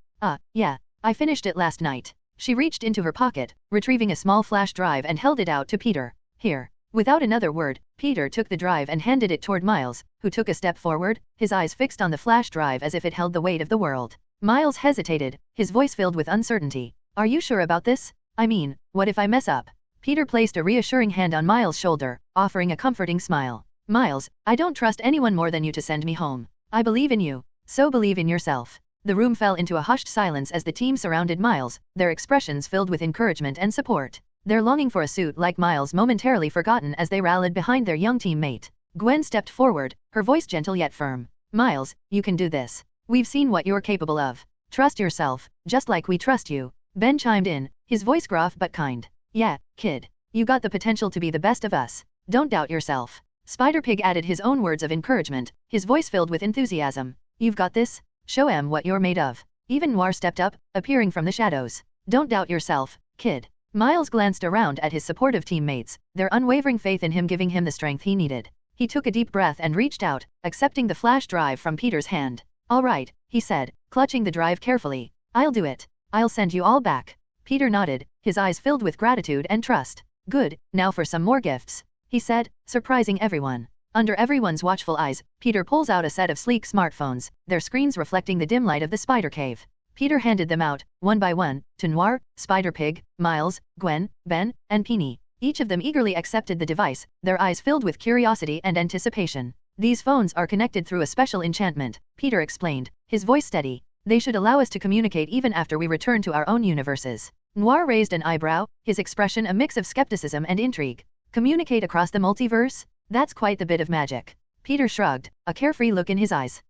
Yeah. I finished it last night." She reached into her pocket, retrieving a small flash drive and held it out to Peter. "Here." Without another word, Peter took the drive and handed it toward Miles, who took a step forward, his eyes fixed on the flash drive as if it held the weight of the world. Miles hesitated, his voice filled with uncertainty. "Are you sure about this? I mean, what if I mess up?" Peter placed a reassuring hand on Miles' shoulder, offering a comforting smile. "Miles, I don't trust anyone more than you to send me home. I believe in you, so believe in yourself." The room fell into a hushed silence as the team surrounded Miles, their expressions filled with encouragement and support. their longing for a suit like Miles momentarily forgotten as they rallied behind their young teammate. Gwen stepped forward, her voice gentle yet firm. Miles, you can do this. We've seen what you're capable of. Trust yourself, just like we trust you. Ben chimed in, his voice gruff but kind. Yeah, kid. You got the potential to be the best of us. Don't doubt yourself. Spider-Pig added his own words of encouragement, his voice filled with enthusiasm. You've got this. Show 'em what you're made of. Even Noir stepped up, appearing from the shadows. Don't doubt yourself, kid. Miles glanced around at his supportive teammates, their unwavering faith in him giving him the strength he needed. He took a deep breath and reached out, accepting the flash drive from Peter's hand. All right, he said, clutching the drive carefully. I'll do it. I'll send you all back. Peter nodded, his eyes filled with gratitude and trust. Good, now for some more gifts, he said, surprising everyone. Under everyone's watchful eyes, Peter pulls out a set of sleek smartphones, their screens reflecting the dim light of the spider cave. Peter handed them out, one by one, to Noir, Spider-Pig, Miles, Gwen, Ben, and Peony. Each of them eagerly accepted the device, their eyes filled with curiosity and anticipation. These phones are connected through a special enchantment, Peter explained, his voice steady. They should allow us to communicate even after we return to our own universes. Noir raised an eyebrow, his expression a mix of skepticism and intrigue. Communicate across the multiverse? That's quite the bit of magic. Peter shrugged, a carefree look in his eyes.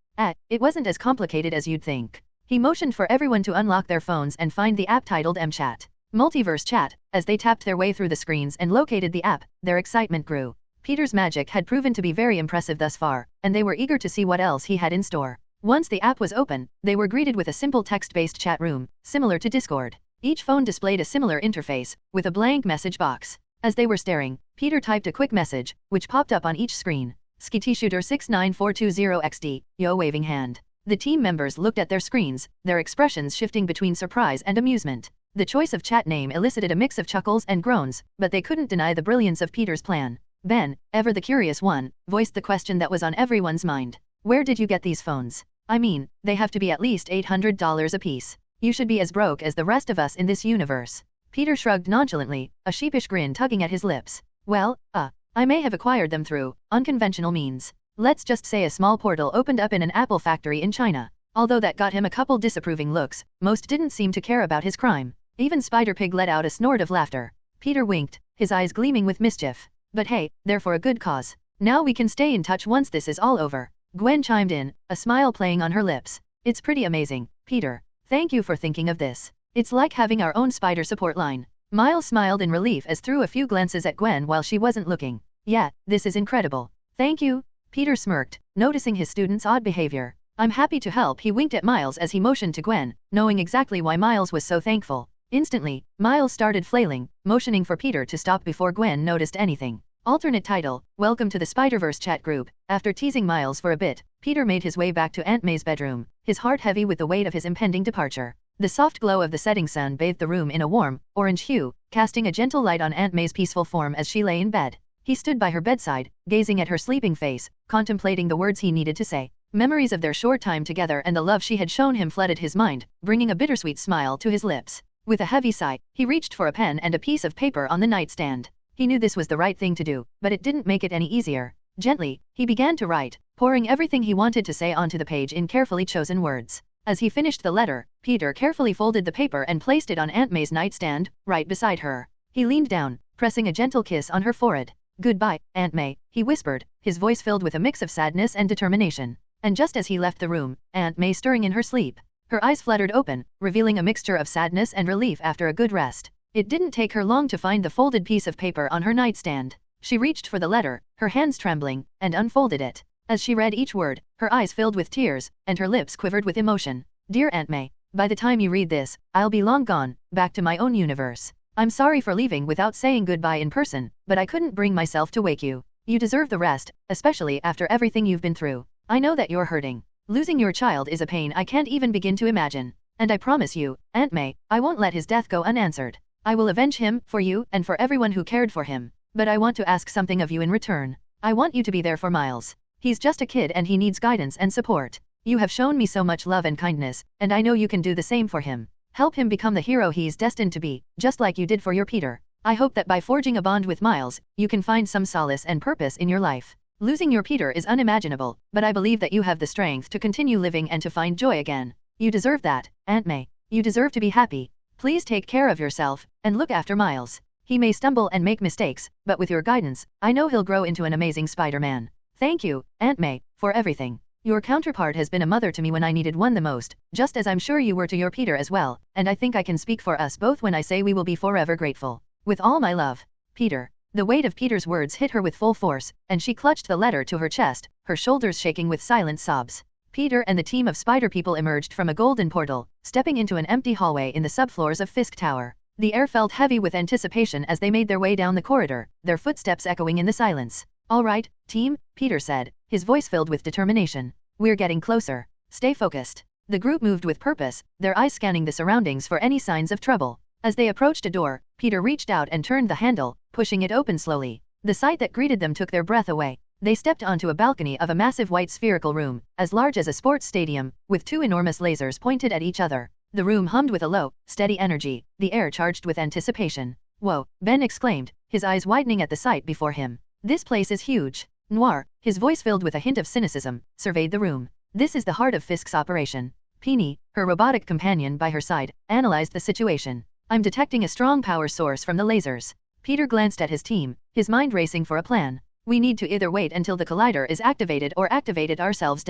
It wasn't as complicated as you'd think. He motioned for everyone to unlock their phones and find the app titled MChat. Multiverse Chat. As they tapped their way through the screens and located the app, their excitement grew. Peter's magic had proven to be very impressive thus far, and they were eager to see what else he had in store. Once the app was open, they were greeted with a simple text-based chat room, similar to Discord. Each phone displayed a similar interface, with a blank message box. As they were staring, Peter typed a quick message, which popped up on each screen. Skitty-shooter 69420XD, yo waving hand. The team members looked at their screens, their expressions shifting between surprise and amusement. The choice of chat name elicited a mix of chuckles and groans, but they couldn't deny the brilliance of Peter's plan. Ben, ever the curious one, voiced the question that was on everyone's mind. Where did you get these phones? I mean, they have to be at least $800 apiece. You should be as broke as the rest of us in this universe. Peter shrugged nonchalantly, a sheepish grin tugging at his lips. Well, I may have acquired them through unconventional means. Let's just say a small portal opened up in an apple factory in China. Although that got him a couple disapproving looks, most didn't seem to care about his crime. Even Spider-Pig let out a snort of laughter. Peter winked, his eyes gleaming with mischief. But hey, they're for a good cause. Now we can stay in touch once this is all over. Gwen chimed in, a smile playing on her lips. It's pretty amazing, Peter. Thank you for thinking of this. It's like having our own spider support line. Miles smiled in relief as threw a few glances at Gwen while she wasn't looking. Yeah, this is incredible. Thank you. Peter smirked, noticing his student's odd behavior. I'm happy to help. He winked at Miles as he motioned to Gwen, knowing exactly why Miles was so thankful. Instantly, Miles started flailing, motioning for Peter to stop before Gwen noticed anything. Alternate title, Welcome to the Spider-Verse chat group. After teasing Miles for a bit, Peter made his way back to Aunt May's bedroom, his heart heavy with the weight of his impending departure. The soft glow of the setting sun bathed the room in a warm, orange hue, casting a gentle light on Aunt May's peaceful form as she lay in bed. He stood by her bedside, gazing at her sleeping face, contemplating the words he needed to say. Memories of their short time together and the love she had shown him flooded his mind, bringing a bittersweet smile to his lips. With a heavy sigh, he reached for a pen and a piece of paper on the nightstand. He knew this was the right thing to do, but it didn't make it any easier. Gently, he began to write, pouring everything he wanted to say onto the page in carefully chosen words. As he finished the letter, Peter carefully folded the paper and placed it on Aunt May's nightstand, right beside her. He leaned down, pressing a gentle kiss on her forehead. Goodbye, Aunt May, he whispered, his voice filled with a mix of sadness and determination. And just as he left the room, Aunt May stirring in her sleep. Her eyes fluttered open, revealing a mixture of sadness and relief after a good rest. It didn't take her long to find the folded piece of paper on her nightstand. She reached for the letter, her hands trembling, and unfolded it. As she read each word, her eyes filled with tears, and her lips quivered with emotion. Dear Aunt May, by the time you read this, I'll be long gone, back to my own universe. I'm sorry for leaving without saying goodbye in person, but I couldn't bring myself to wake you. You deserve the rest, especially after everything you've been through. I know that you're hurting. Losing your child is a pain I can't even begin to imagine. And I promise you, Aunt May, I won't let his death go unanswered. I will avenge him, for you, and for everyone who cared for him. But I want to ask something of you in return. I want you to be there for Miles. He's just a kid and he needs guidance and support. You have shown me so much love and kindness, and I know you can do the same for him. Help him become the hero he's destined to be, just like you did for your Peter. I hope that by forging a bond with Miles, you can find some solace and purpose in your life. Losing your Peter is unimaginable, but I believe that you have the strength to continue living and to find joy again. You deserve that, Aunt May. You deserve to be happy. Please take care of yourself, and look after Miles. He may stumble and make mistakes, but with your guidance, I know he'll grow into an amazing Spider-Man. Thank you, Aunt May, for everything. Your counterpart has been a mother to me when I needed one the most, just as I'm sure you were to your Peter as well, and I think I can speak for us both when I say we will be forever grateful. With all my love, Peter. The weight of Peter's words hit her with full force, and she clutched the letter to her chest, her shoulders shaking with silent sobs. Peter and the team of spider people emerged from a golden portal, stepping into an empty hallway in the subfloors of Fisk Tower. The air felt heavy with anticipation as they made their way down the corridor, their footsteps echoing in the silence. All right, team, Peter said, his voice filled with determination. We're getting closer. Stay focused. The group moved with purpose, their eyes scanning the surroundings for any signs of trouble. As they approached a door, Peter reached out and turned the handle, pushing it open slowly. The sight that greeted them took their breath away. They stepped onto a balcony of a massive white spherical room, as large as a sports stadium, with two enormous lasers pointed at each other. The room hummed with a low, steady energy, the air charged with anticipation. Whoa, Ben exclaimed, his eyes widening at the sight before him. This place is huge. Noir, his voice filled with a hint of cynicism, surveyed the room. This is the heart of Fisk's operation. Peony, her robotic companion by her side, analyzed the situation. I'm detecting a strong power source from the lasers. Peter glanced at his team, his mind racing for a plan. We need to either wait until the collider is activated or activate it ourselves.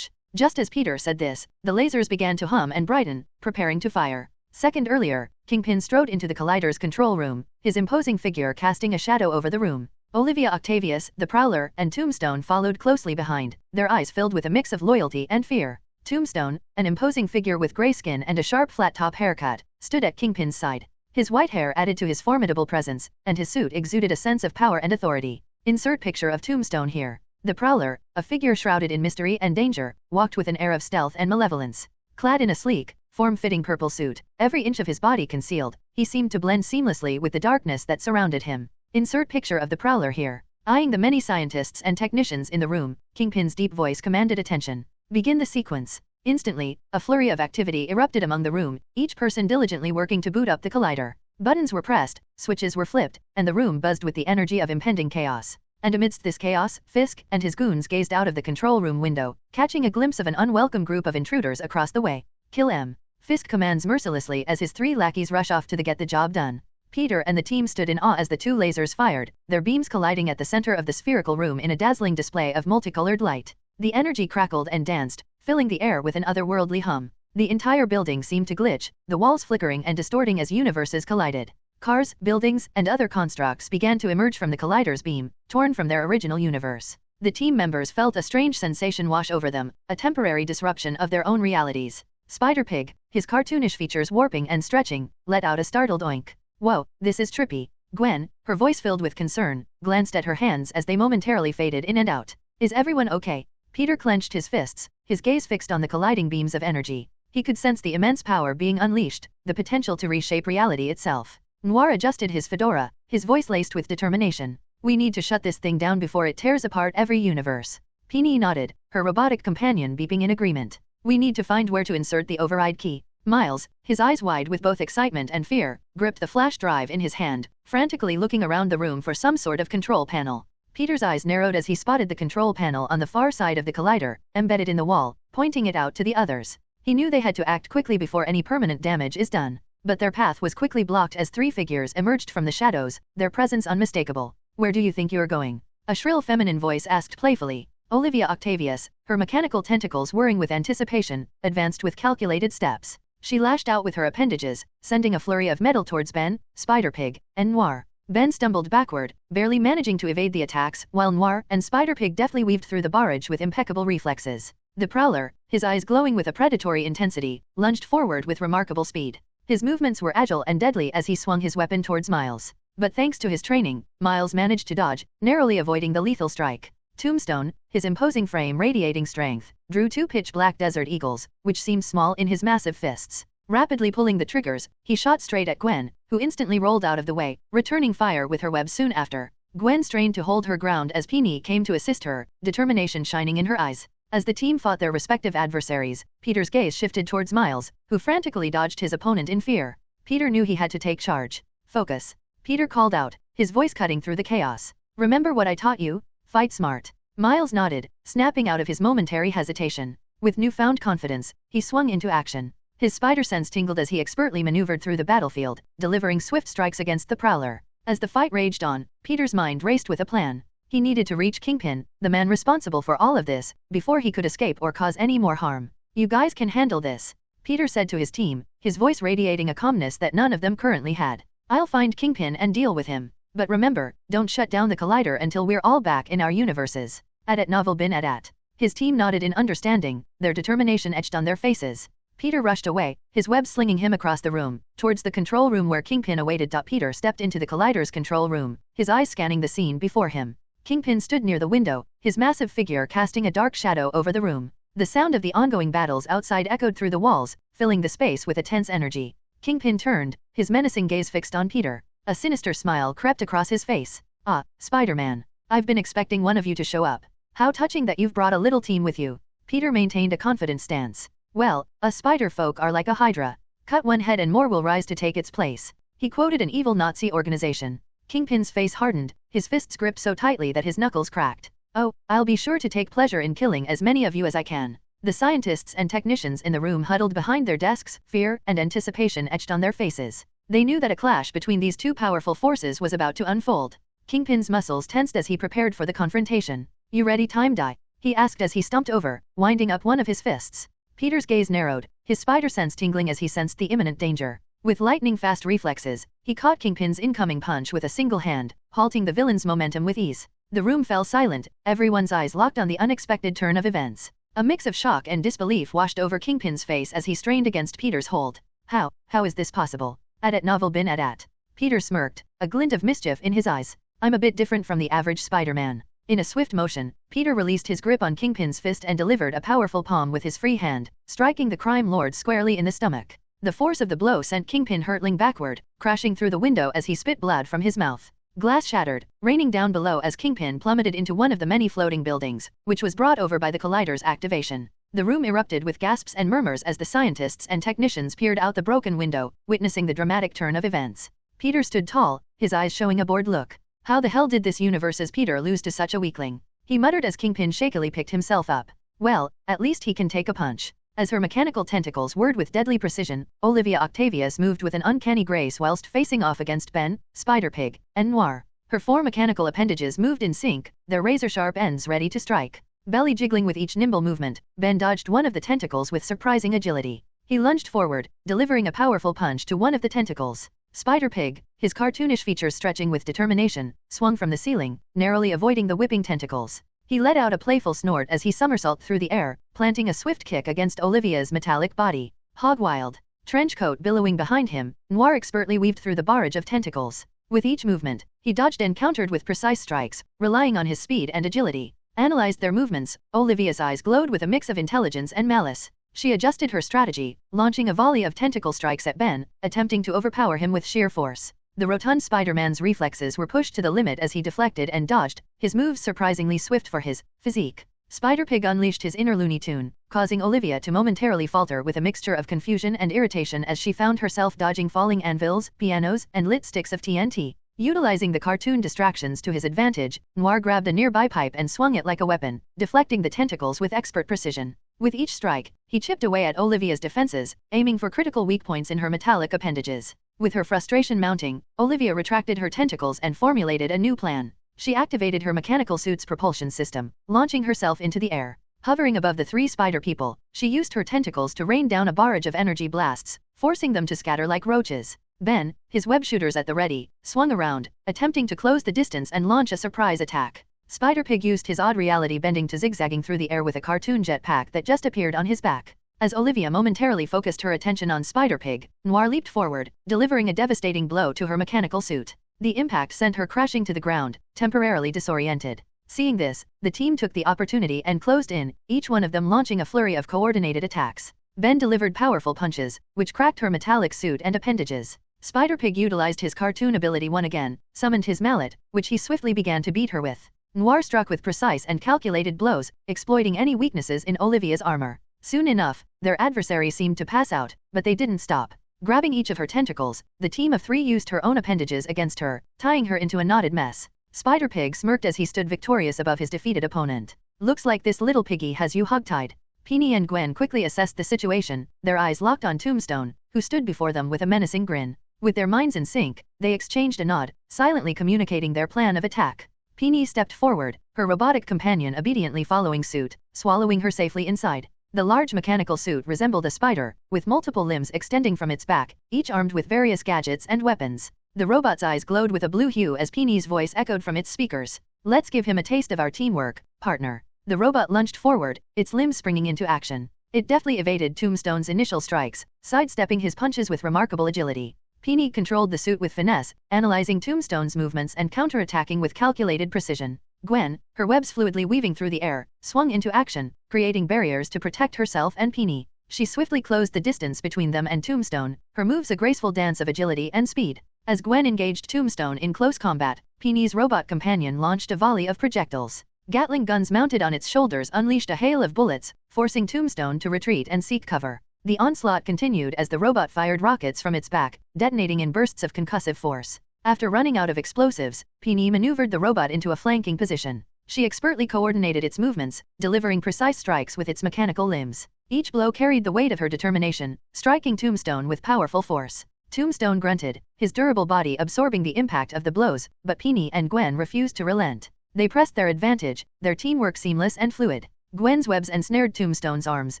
Just as Peter said this, the lasers began to hum and brighten, preparing to fire. Second earlier, Kingpin strode into the collider's control room, his imposing figure casting a shadow over the room. Olivia Octavius, the Prowler, and Tombstone followed closely behind, their eyes filled with a mix of loyalty and fear. Tombstone, an imposing figure with gray skin and a sharp flat-top haircut, stood at Kingpin's side. His white hair added to his formidable presence, and his suit exuded a sense of power and authority. Insert picture of Tombstone here. The Prowler, a figure shrouded in mystery and danger, walked with an air of stealth and malevolence. Clad in a sleek, form-fitting purple suit, every inch of his body concealed, he seemed to blend seamlessly with the darkness that surrounded him. Insert picture of the Prowler here. Eyeing the many scientists and technicians in the room, Kingpin's deep voice commanded attention. Begin the sequence. Instantly, a flurry of activity erupted among the room, each person diligently working to boot up the collider. Buttons were pressed, switches were flipped, and the room buzzed with the energy of impending chaos. And amidst this chaos, Fisk and his goons gazed out of the control room window, catching a glimpse of an unwelcome group of intruders across the way. Kill 'em. Fisk commands mercilessly as his three lackeys rush off to get the job done. Peter and the team stood in awe as the two lasers fired, their beams colliding at the center of the spherical room in a dazzling display of multicolored light. The energy crackled and danced, filling the air with an otherworldly hum. The entire building seemed to glitch, the walls flickering and distorting as universes collided. Cars, buildings, and other constructs began to emerge from the collider's beam, torn from their original universe. The team members felt a strange sensation wash over them, a temporary disruption of their own realities. Spider-Pig, his cartoonish features warping and stretching, let out a startled oink. Whoa, this is trippy. Gwen, her voice filled with concern, glanced at her hands as they momentarily faded in and out. Is everyone okay? Peter clenched his fists, his gaze fixed on the colliding beams of energy. He could sense the immense power being unleashed, the potential to reshape reality itself. Noir adjusted his fedora, his voice laced with determination. We need to shut this thing down before it tears apart every universe. Peony nodded, her robotic companion beeping in agreement. We need to find where to insert the override key. Miles, his eyes wide with both excitement and fear, gripped the flash drive in his hand, frantically looking around the room for some sort of control panel. Peter's eyes narrowed as he spotted the control panel on the far side of the collider, embedded in the wall, pointing it out to the others. He knew they had to act quickly before any permanent damage is done. But their path was quickly blocked as three figures emerged from the shadows, their presence unmistakable. Where do you think you're going? A shrill feminine voice asked playfully. Olivia Octavius, her mechanical tentacles whirring with anticipation, advanced with calculated steps. She lashed out with her appendages, sending a flurry of metal towards Ben, Spider-Pig, and Noir. Ben stumbled backward, barely managing to evade the attacks, while Noir and Spider-Pig deftly weaved through the barrage with impeccable reflexes. The Prowler, his eyes glowing with a predatory intensity, lunged forward with remarkable speed. His movements were agile and deadly as he swung his weapon towards Miles. But thanks to his training, Miles managed to dodge, narrowly avoiding the lethal strike. Tombstone, his imposing frame radiating strength, drew two pitch-black desert eagles, which seemed small in his massive fists. Rapidly pulling the triggers, he shot straight at Gwen, who instantly rolled out of the way, returning fire with her web soon after. Gwen strained to hold her ground as Peony came to assist her, determination shining in her eyes. As the team fought their respective adversaries, Peter's gaze shifted towards Miles, who frantically dodged his opponent in fear. Peter knew he had to take charge. Focus. Peter called out, his voice cutting through the chaos. Remember what I taught you? Fight smart. Miles nodded, snapping out of his momentary hesitation. With newfound confidence, he swung into action. His spider sense tingled as he expertly maneuvered through the battlefield, delivering swift strikes against the Prowler. As the fight raged on, Peter's mind raced with a plan. He needed to reach Kingpin, the man responsible for all of this, before he could escape or cause any more harm. You guys can handle this, Peter said to his team, his voice radiating a calmness that none of them currently had. I'll find Kingpin and deal with him. But remember, don't shut down the collider until we're all back in our universes. At novel bin at. His team nodded in understanding, their determination etched on their faces. Peter rushed away, his web slinging him across the room, towards the control room where Kingpin awaited. Peter stepped into the collider's control room, his eyes scanning the scene before him. Kingpin stood near the window, his massive figure casting a dark shadow over the room. The sound of the ongoing battles outside echoed through the walls, filling the space with a tense energy. Kingpin turned, his menacing gaze fixed on Peter. A sinister smile crept across his face. Ah, Spider-Man. I've been expecting one of you to show up. How touching that you've brought a little team with you. Peter maintained a confident stance. Well, us spider folk are like a hydra. Cut one head and more will rise to take its place. He quoted an evil Nazi organization. Kingpin's face hardened, his fists gripped so tightly that his knuckles cracked. Oh, I'll be sure to take pleasure in killing as many of you as I can. The scientists and technicians in the room huddled behind their desks, fear and anticipation etched on their faces. They knew that a clash between these two powerful forces was about to unfold. Kingpin's muscles tensed as he prepared for the confrontation. You ready, time die? He asked as he stumped over, winding up one of his fists. Peter's gaze narrowed, his spider sense tingling as he sensed the imminent danger. With lightning-fast reflexes, he caught Kingpin's incoming punch with a single hand, halting the villain's momentum with ease. The room fell silent, everyone's eyes locked on the unexpected turn of events. A mix of shock and disbelief washed over Kingpin's face as he strained against Peter's hold. How is this possible? At novel bin at. Peter smirked, a glint of mischief in his eyes. I'm a bit different from the average Spider-Man. In a swift motion, Peter released his grip on Kingpin's fist and delivered a powerful palm with his free hand, striking the crime lord squarely in the stomach. The force of the blow sent Kingpin hurtling backward, crashing through the window as he spit blood from his mouth. Glass shattered, raining down below as Kingpin plummeted into one of the many floating buildings, which was brought over by the collider's activation. The room erupted with gasps and murmurs as the scientists and technicians peered out the broken window, witnessing the dramatic turn of events. Peter stood tall, his eyes showing a bored look. How the hell did this universe's Peter lose to such a weakling? He muttered as Kingpin shakily picked himself up. Well, at least he can take a punch. As her mechanical tentacles whirred with deadly precision, Olivia Octavius moved with an uncanny grace whilst facing off against Ben, Spider-Pig, and Noir. Her four mechanical appendages moved in sync, their razor-sharp ends ready to strike. Belly jiggling with each nimble movement, Ben dodged one of the tentacles with surprising agility. He lunged forward, delivering a powerful punch to one of the tentacles. Spider-Pig, his cartoonish features stretching with determination, swung from the ceiling, narrowly avoiding the whipping tentacles. He let out a playful snort as he somersaulted through the air, planting a swift kick against Olivia's metallic body. Hog wild. Trench coat billowing behind him, Noir expertly weaved through the barrage of tentacles. With each movement, he dodged and countered with precise strikes, relying on his speed and agility. Analyzed their movements, Olivia's eyes glowed with a mix of intelligence and malice. She adjusted her strategy, launching a volley of tentacle strikes at Ben, attempting to overpower him with sheer force. The rotund Spider-Man's reflexes were pushed to the limit as he deflected and dodged, his moves surprisingly swift for his physique. Spider-Pig unleashed his inner Looney Tune, causing Olivia to momentarily falter with a mixture of confusion and irritation as she found herself dodging falling anvils, pianos, and lit sticks of TNT. Utilizing the cartoon distractions to his advantage, Noir grabbed a nearby pipe and swung it like a weapon, deflecting the tentacles with expert precision. With each strike, he chipped away at Olivia's defenses, aiming for critical weak points in her metallic appendages. With her frustration mounting, Olivia retracted her tentacles and formulated a new plan. She activated her mechanical suit's propulsion system, launching herself into the air. Hovering above the three spider people, she used her tentacles to rain down a barrage of energy blasts, forcing them to scatter like roaches. Ben, his web shooters at the ready, swung around, attempting to close the distance and launch a surprise attack. Spider-Pig used his odd reality bending to zigzagging through the air with a cartoon jetpack that just appeared on his back. As Olivia momentarily focused her attention on Spider-Pig, Noir leaped forward, delivering a devastating blow to her mechanical suit. The impact sent her crashing to the ground, temporarily disoriented. Seeing this, the team took the opportunity and closed in, each one of them launching a flurry of coordinated attacks. Ben delivered powerful punches, which cracked her metallic suit and appendages. Spider-Pig utilized his cartoon ability once again, summoned his mallet, which he swiftly began to beat her with. Noir struck with precise and calculated blows, exploiting any weaknesses in Olivia's armor. Soon enough, their adversary seemed to pass out, but they didn't stop. Grabbing each of her tentacles, the team of three used her own appendages against her, tying her into a knotted mess. Spider-Pig smirked as he stood victorious above his defeated opponent. Looks like this little piggy has you hogtied. Peony and Gwen quickly assessed the situation, their eyes locked on Tombstone, who stood before them with a menacing grin. With their minds in sync, they exchanged a nod, silently communicating their plan of attack. Peony stepped forward, her robotic companion obediently following suit, swallowing her safely inside. The large mechanical suit resembled a spider, with multiple limbs extending from its back, each armed with various gadgets and weapons. The robot's eyes glowed with a blue hue as Peony's voice echoed from its speakers. Let's give him a taste of our teamwork, partner. The robot lunged forward, its limbs springing into action. It deftly evaded Tombstone's initial strikes, sidestepping his punches with remarkable agility. Peony controlled the suit with finesse, analyzing Tombstone's movements and counterattacking with calculated precision. Gwen, her webs fluidly weaving through the air, swung into action, creating barriers to protect herself and Peony. She swiftly closed the distance between them and Tombstone, her moves a graceful dance of agility and speed. As Gwen engaged Tombstone in close combat, Peony's robot companion launched a volley of projectiles. Gatling guns mounted on its shoulders unleashed a hail of bullets, forcing Tombstone to retreat and seek cover. The onslaught continued as the robot fired rockets from its back, detonating in bursts of concussive force. After running out of explosives, Peony maneuvered the robot into a flanking position. She expertly coordinated its movements, delivering precise strikes with its mechanical limbs. Each blow carried the weight of her determination, striking Tombstone with powerful force. Tombstone grunted, his durable body absorbing the impact of the blows, but Peony and Gwen refused to relent. They pressed their advantage, their teamwork seamless and fluid. Gwen's webs ensnared Tombstone's arms,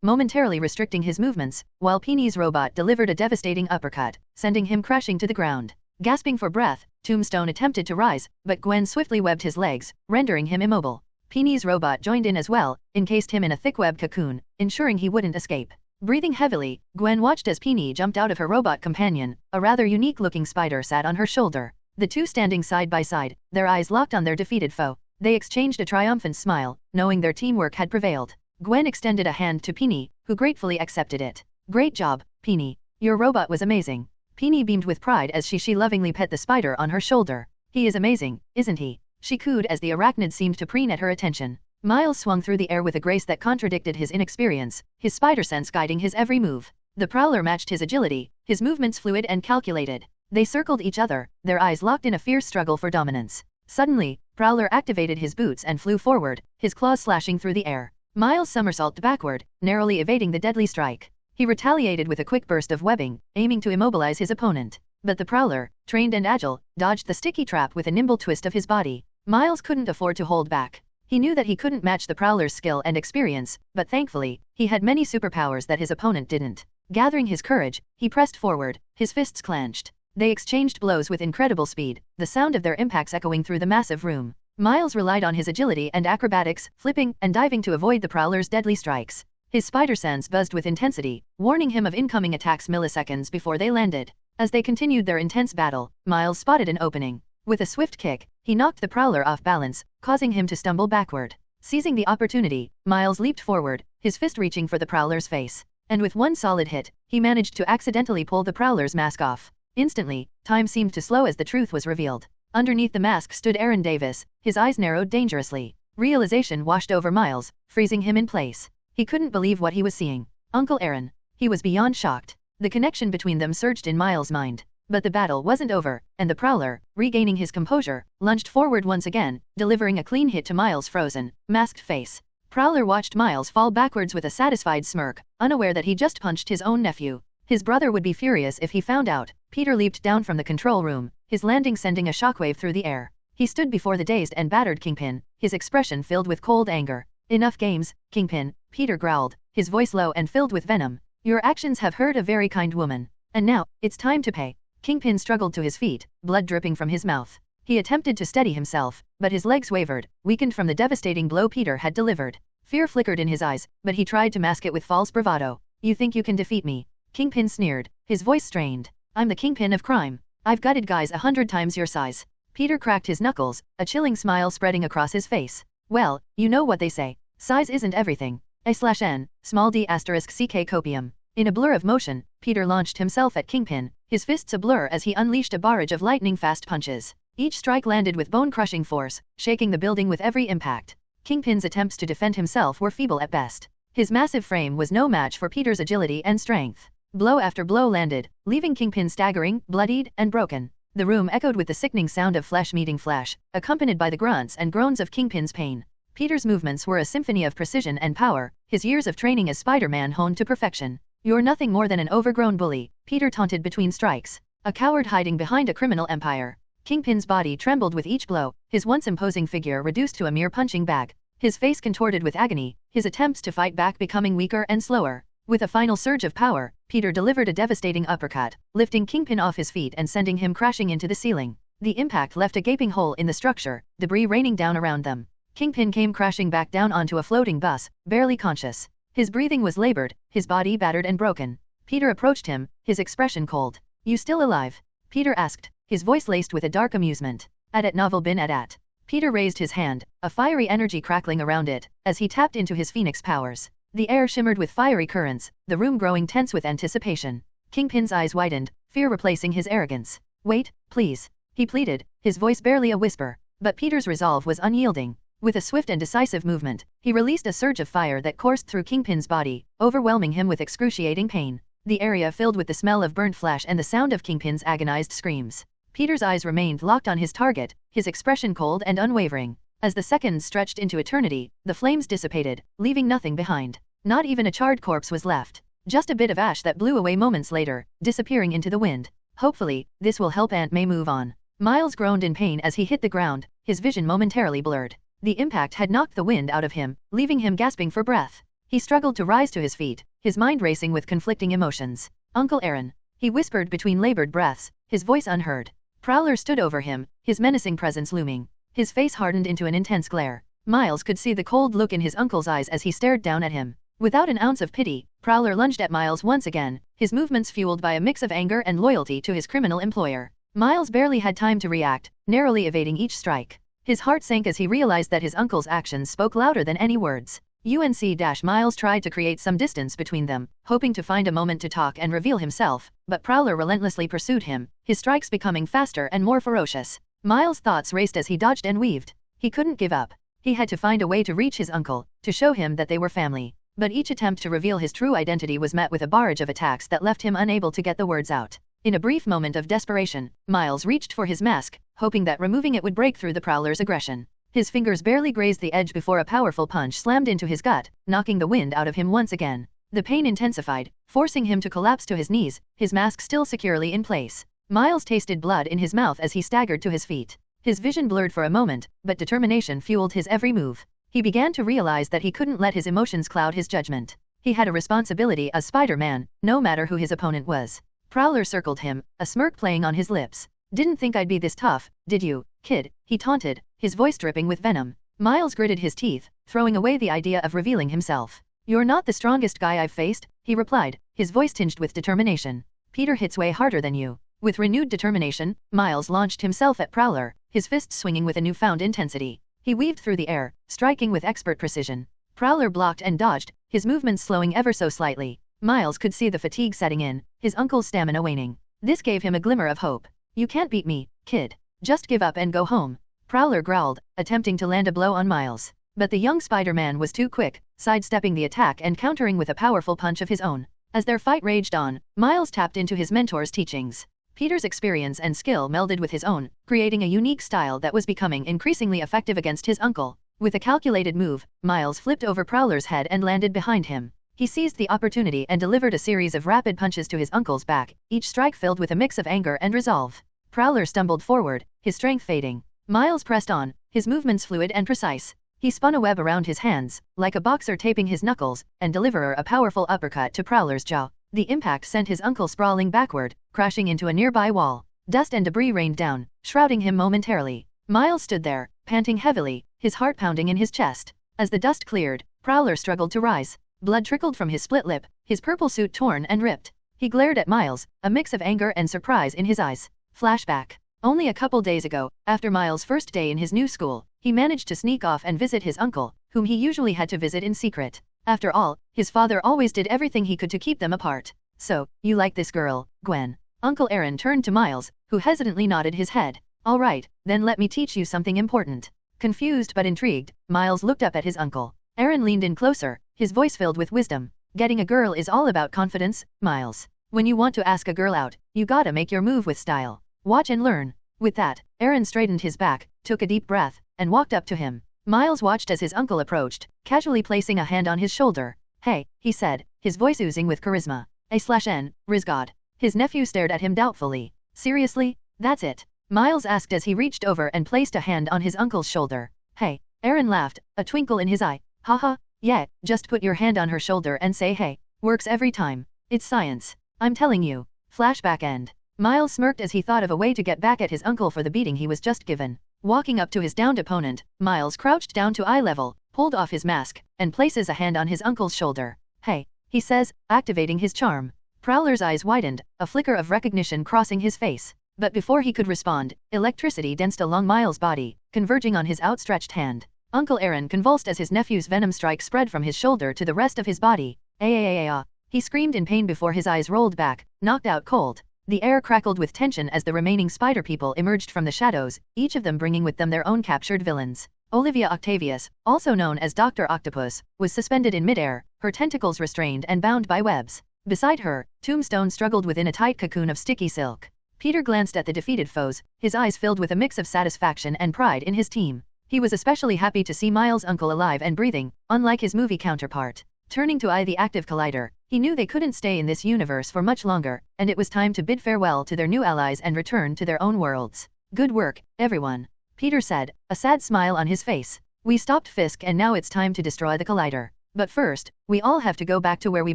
momentarily restricting his movements, while Peony's robot delivered a devastating uppercut, sending him crashing to the ground. Gasping for breath, Tombstone attempted to rise, but Gwen swiftly webbed his legs, rendering him immobile. Peony's robot joined in as well, encased him in a thick web cocoon, ensuring he wouldn't escape. Breathing heavily, Gwen watched as Peony jumped out of her robot companion. A rather unique-looking spider sat on her shoulder. The two standing side by side, their eyes locked on their defeated foe. They exchanged a triumphant smile, knowing their teamwork had prevailed. Gwen extended a hand to Peony, who gratefully accepted it. Great job, Peony. Your robot was amazing. Peony beamed with pride as she lovingly pet the spider on her shoulder. He is amazing, isn't he? She cooed as the arachnid seemed to preen at her attention. Miles swung through the air with a grace that contradicted his inexperience, his spider sense guiding his every move. The prowler matched his agility, his movements fluid and calculated. They circled each other, their eyes locked in a fierce struggle for dominance. Suddenly, Prowler activated his boots and flew forward, his claws slashing through the air. Miles somersaulted backward, narrowly evading the deadly strike. He retaliated with a quick burst of webbing, aiming to immobilize his opponent. But the Prowler, trained and agile, dodged the sticky trap with a nimble twist of his body. Miles couldn't afford to hold back. He knew that he couldn't match the Prowler's skill and experience, but thankfully, he had many superpowers that his opponent didn't. Gathering his courage, he pressed forward, his fists clenched. They exchanged blows with incredible speed, the sound of their impacts echoing through the massive room. Miles relied on his agility and acrobatics, flipping and diving to avoid the Prowler's deadly strikes. His spider sense buzzed with intensity, warning him of incoming attacks milliseconds before they landed. As they continued their intense battle, Miles spotted an opening. With a swift kick, he knocked the Prowler off balance, causing him to stumble backward. Seizing the opportunity, Miles leaped forward, his fist reaching for the Prowler's face. And with one solid hit, he managed to accidentally pull the Prowler's mask off. Instantly, time seemed to slow as the truth was revealed. Underneath the mask stood Aaron Davis, his eyes narrowed dangerously. Realization washed over Miles, freezing him in place. He couldn't believe what he was seeing. Uncle Aaron. He was beyond shocked. The connection between them surged in Miles' mind. But the battle wasn't over, and the Prowler, regaining his composure, lunged forward once again, delivering a clean hit to Miles' frozen, masked face. Prowler watched Miles fall backwards with a satisfied smirk, unaware that he just punched his own nephew. His brother would be furious if he found out. Peter leaped down from the control room, his landing sending a shockwave through the air. He stood before the dazed and battered Kingpin, his expression filled with cold anger. Enough games, Kingpin, Peter growled, his voice low and filled with venom. Your actions have hurt a very kind woman. And now, it's time to pay. Kingpin struggled to his feet, blood dripping from his mouth. He attempted to steady himself, but his legs wavered, weakened from the devastating blow Peter had delivered. Fear flickered in his eyes, but he tried to mask it with false bravado. You think you can defeat me? Kingpin sneered, his voice strained. I'm the Kingpin of crime. I've gutted guys 100 times your size. Peter cracked his knuckles, a chilling smile spreading across his face. Well, you know what they say. Size isn't everything. A/N, small d asterisk ck copium. In a blur of motion, Peter launched himself at Kingpin, his fists a blur as he unleashed a barrage of lightning-fast punches. Each strike landed with bone-crushing force, shaking the building with every impact. Kingpin's attempts to defend himself were feeble at best. His massive frame was no match for Peter's agility and strength. Blow after blow landed, leaving Kingpin staggering, bloodied, and broken. The room echoed with the sickening sound of flesh meeting flesh, accompanied by the grunts and groans of Kingpin's pain. Peter's movements were a symphony of precision and power, his years of training as Spider-Man honed to perfection. You're nothing more than an overgrown bully, Peter taunted between strikes. A coward hiding behind a criminal empire. Kingpin's body trembled with each blow, his once imposing figure reduced to a mere punching bag. His face contorted with agony, his attempts to fight back becoming weaker and slower. With a final surge of power, Peter delivered a devastating uppercut, lifting Kingpin off his feet and sending him crashing into the ceiling. The impact left a gaping hole in the structure, debris raining down around them. Kingpin came crashing back down onto a floating bus, barely conscious. His breathing was labored, his body battered and broken. Peter approached him, his expression cold. "You still alive?" Peter asked, his voice laced with a dark amusement. "At novel bin at." Peter raised his hand, a fiery energy crackling around it, as he tapped into his phoenix powers. The air shimmered with fiery currents, the room growing tense with anticipation. Kingpin's eyes widened, fear replacing his arrogance. "Wait, please," he pleaded, his voice barely a whisper. But Peter's resolve was unyielding. With a swift and decisive movement, he released a surge of fire that coursed through Kingpin's body, overwhelming him with excruciating pain. The area filled with the smell of burnt flesh and the sound of Kingpin's agonized screams. Peter's eyes remained locked on his target, his expression cold and unwavering. As the seconds stretched into eternity, the flames dissipated, leaving nothing behind. Not even a charred corpse was left. Just a bit of ash that blew away moments later, disappearing into the wind. "Hopefully, this will help Aunt May move on." Miles groaned in pain as he hit the ground, his vision momentarily blurred. The impact had knocked the wind out of him, leaving him gasping for breath. He struggled to rise to his feet, his mind racing with conflicting emotions. "Uncle Aaron," he whispered between labored breaths, his voice unheard. Prowler stood over him, his menacing presence looming. His face hardened into an intense glare. Miles could see the cold look in his uncle's eyes as he stared down at him. Without an ounce of pity, Prowler lunged at Miles once again, his movements fueled by a mix of anger and loyalty to his criminal employer. Miles barely had time to react, narrowly evading each strike. His heart sank as he realized that his uncle's actions spoke louder than any words. Miles tried to create some distance between them, hoping to find a moment to talk and reveal himself, but Prowler relentlessly pursued him, his strikes becoming faster and more ferocious. Miles' thoughts raced as he dodged and weaved. He couldn't give up. He had to find a way to reach his uncle, to show him that they were family. But each attempt to reveal his true identity was met with a barrage of attacks that left him unable to get the words out. In a brief moment of desperation, Miles reached for his mask, hoping that removing it would break through the Prowler's aggression. His fingers barely grazed the edge before a powerful punch slammed into his gut, knocking the wind out of him once again. The pain intensified, forcing him to collapse to his knees, his mask still securely in place. Miles tasted blood in his mouth as he staggered to his feet. His vision blurred for a moment, but determination fueled his every move. He began to realize that he couldn't let his emotions cloud his judgment. He had a responsibility as Spider-Man, no matter who his opponent was. Prowler circled him, a smirk playing on his lips. "Didn't think I'd be this tough, did you, kid?" he taunted, his voice dripping with venom. Miles gritted his teeth, throwing away the idea of revealing himself. "You're not the strongest guy I've faced," he replied, his voice tinged with determination. "Peter hits way harder than you." With renewed determination, Miles launched himself at Prowler, his fists swinging with a newfound intensity. He weaved through the air, striking with expert precision. Prowler blocked and dodged, his movements slowing ever so slightly. Miles could see the fatigue setting in, his uncle's stamina waning. This gave him a glimmer of hope. "You can't beat me, kid. Just give up and go home." Prowler growled, attempting to land a blow on Miles. But the young Spider-Man was too quick, sidestepping the attack and countering with a powerful punch of his own. As their fight raged on, Miles tapped into his mentor's teachings. Peter's experience and skill melded with his own, creating a unique style that was becoming increasingly effective against his uncle. With a calculated move, Miles flipped over Prowler's head and landed behind him. He seized the opportunity and delivered a series of rapid punches to his uncle's back, each strike filled with a mix of anger and resolve. Prowler stumbled forward, his strength fading. Miles pressed on, his movements fluid and precise. He spun a web around his hands, like a boxer taping his knuckles, and delivered a powerful uppercut to Prowler's jaw. The impact sent his uncle sprawling backward, crashing into a nearby wall. Dust and debris rained down, shrouding him momentarily. Miles stood there, panting heavily, his heart pounding in his chest. As the dust cleared, Prowler struggled to rise. Blood trickled from his split lip, his purple suit torn and ripped. He glared at Miles, a mix of anger and surprise in his eyes. Flashback. Only a couple days ago, after Miles' first day in his new school, he managed to sneak off and visit his uncle, whom he usually had to visit in secret. After all, his father always did everything he could to keep them apart. "So, you like this girl, Gwen?" Uncle Aaron turned to Miles, who hesitantly nodded his head. "All right, then let me teach you something important." Confused but intrigued, Miles looked up at his uncle. Aaron leaned in closer, his voice filled with wisdom. "Getting a girl is all about confidence, Miles. When you want to ask a girl out, you gotta make your move with style. Watch and learn." With that, Aaron straightened his back, took a deep breath, and walked up to him. Miles watched as his uncle approached, casually placing a hand on his shoulder. "Hey," he said, his voice oozing with charisma. "A/N, Rizgod." His nephew stared at him doubtfully. Seriously? That's it? Miles asked as he reached over and placed a hand on his uncle's shoulder. Hey. Aaron laughed, a twinkle in his eye. Haha, yeah, just put your hand on her shoulder and say hey. Works every time. It's science. I'm telling you. Flashback end. Miles smirked as he thought of a way to get back at his uncle for the beating he was just given. Walking up to his downed opponent, Miles crouched down to eye level, pulled off his mask, and places a hand on his uncle's shoulder. Hey, he says, activating his charm. Prowler's eyes widened, a flicker of recognition crossing his face. But before he could respond, electricity danced along Miles' body, converging on his outstretched hand. Uncle Aaron convulsed as his nephew's venom strike spread from his shoulder to the rest of his body. Ah! He screamed in pain before his eyes rolled back, knocked out cold. The air crackled with tension as the remaining spider people emerged from the shadows, each of them bringing with them their own captured villains. Olivia Octavius, also known as Dr. Octopus, was suspended in midair, her tentacles restrained and bound by webs. Beside her, Tombstone struggled within a tight cocoon of sticky silk. Peter glanced at the defeated foes, his eyes filled with a mix of satisfaction and pride in his team. He was especially happy to see Miles' uncle alive and breathing, unlike his movie counterpart. Turning to eye the active collider, he knew they couldn't stay in this universe for much longer, and it was time to bid farewell to their new allies and return to their own worlds. Good work, everyone. Peter said, a sad smile on his face. We stopped Fisk and now it's time to destroy the collider. But first, we all have to go back to where we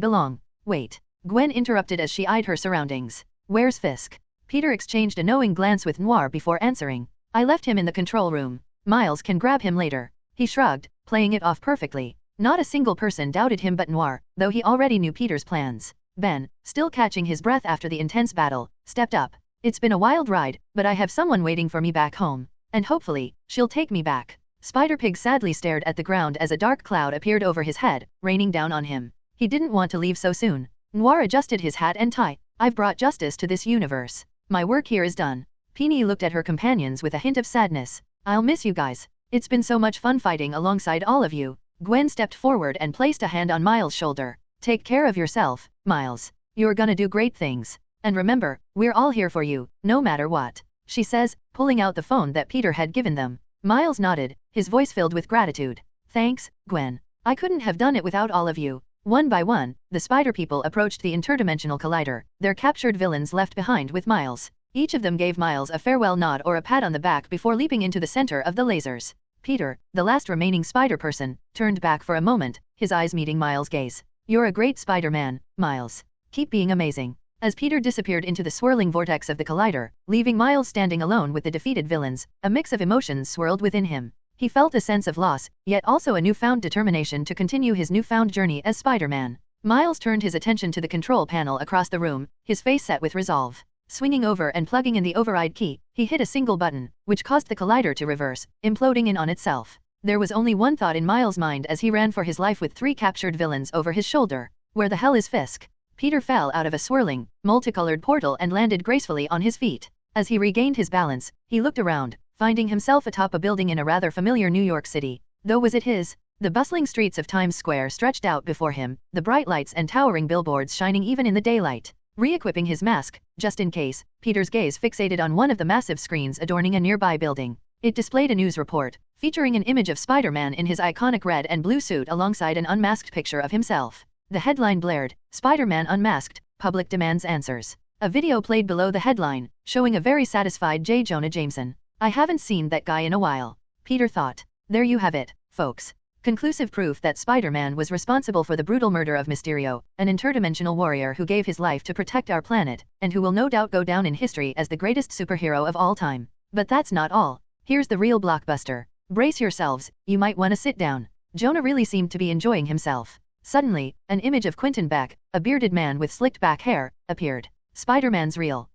belong. Wait. Gwen interrupted as she eyed her surroundings. Where's Fisk? Peter exchanged a knowing glance with Noir before answering. I left him in the control room. Miles can grab him later. He shrugged, playing it off perfectly. Not a single person doubted him but Noir, though he already knew Peter's plans. Ben, still catching his breath after the intense battle, stepped up. It's been a wild ride, but I have someone waiting for me back home. And hopefully, she'll take me back. Spider-Pig sadly stared at the ground as a dark cloud appeared over his head, raining down on him. He didn't want to leave so soon. Noir adjusted his hat and tie. I've brought justice to this universe. My work here is done. Peony looked at her companions with a hint of sadness. I'll miss you guys. It's been so much fun fighting alongside all of you. Gwen stepped forward and placed a hand on Miles' shoulder. Take care of yourself, Miles. You're gonna do great things. And remember, we're all here for you, no matter what. She says, pulling out the phone that Peter had given them. Miles nodded, his voice filled with gratitude. Thanks, Gwen. I couldn't have done it without all of you. One by one, the spider people approached the interdimensional collider, their captured villains left behind with Miles. Each of them gave Miles a farewell nod or a pat on the back before leaping into the center of the lasers. Peter, the last remaining spider person, turned back for a moment, his eyes meeting Miles' gaze. You're a great Spider-Man, Miles. Keep being amazing. As Peter disappeared into the swirling vortex of the collider, leaving Miles standing alone with the defeated villains, a mix of emotions swirled within him. He felt a sense of loss, yet also a newfound determination to continue his newfound journey as Spider-Man. Miles turned his attention to the control panel across the room, his face set with resolve. Swinging over and plugging in the override key, he hit a single button, which caused the collider to reverse, imploding in on itself. There was only one thought in Miles' mind as he ran for his life with 3 captured villains over his shoulder. Where the hell is Fisk? Peter fell out of a swirling, multicolored portal and landed gracefully on his feet. As he regained his balance, he looked around, finding himself atop a building in a rather familiar New York City. Though was it his? The bustling streets of Times Square stretched out before him, the bright lights and towering billboards shining even in the daylight. Re-equipping his mask, just in case, Peter's gaze fixated on one of the massive screens adorning a nearby building. It displayed a news report, featuring an image of Spider-Man in his iconic red and blue suit alongside an unmasked picture of himself. The headline blared, Spider-Man unmasked, public demands answers. A video played below the headline, showing a very satisfied J. Jonah Jameson. I haven't seen that guy in a while. Peter thought. There you have it, folks. Conclusive proof that Spider-Man was responsible for the brutal murder of Mysterio, an interdimensional warrior who gave his life to protect our planet, and who will no doubt go down in history as the greatest superhero of all time. But that's not all. Here's the real blockbuster. Brace yourselves, you might want to sit down. Jonah really seemed to be enjoying himself. Suddenly, an image of Quentin Beck, a bearded man with slicked back hair, appeared. Spider-Man's real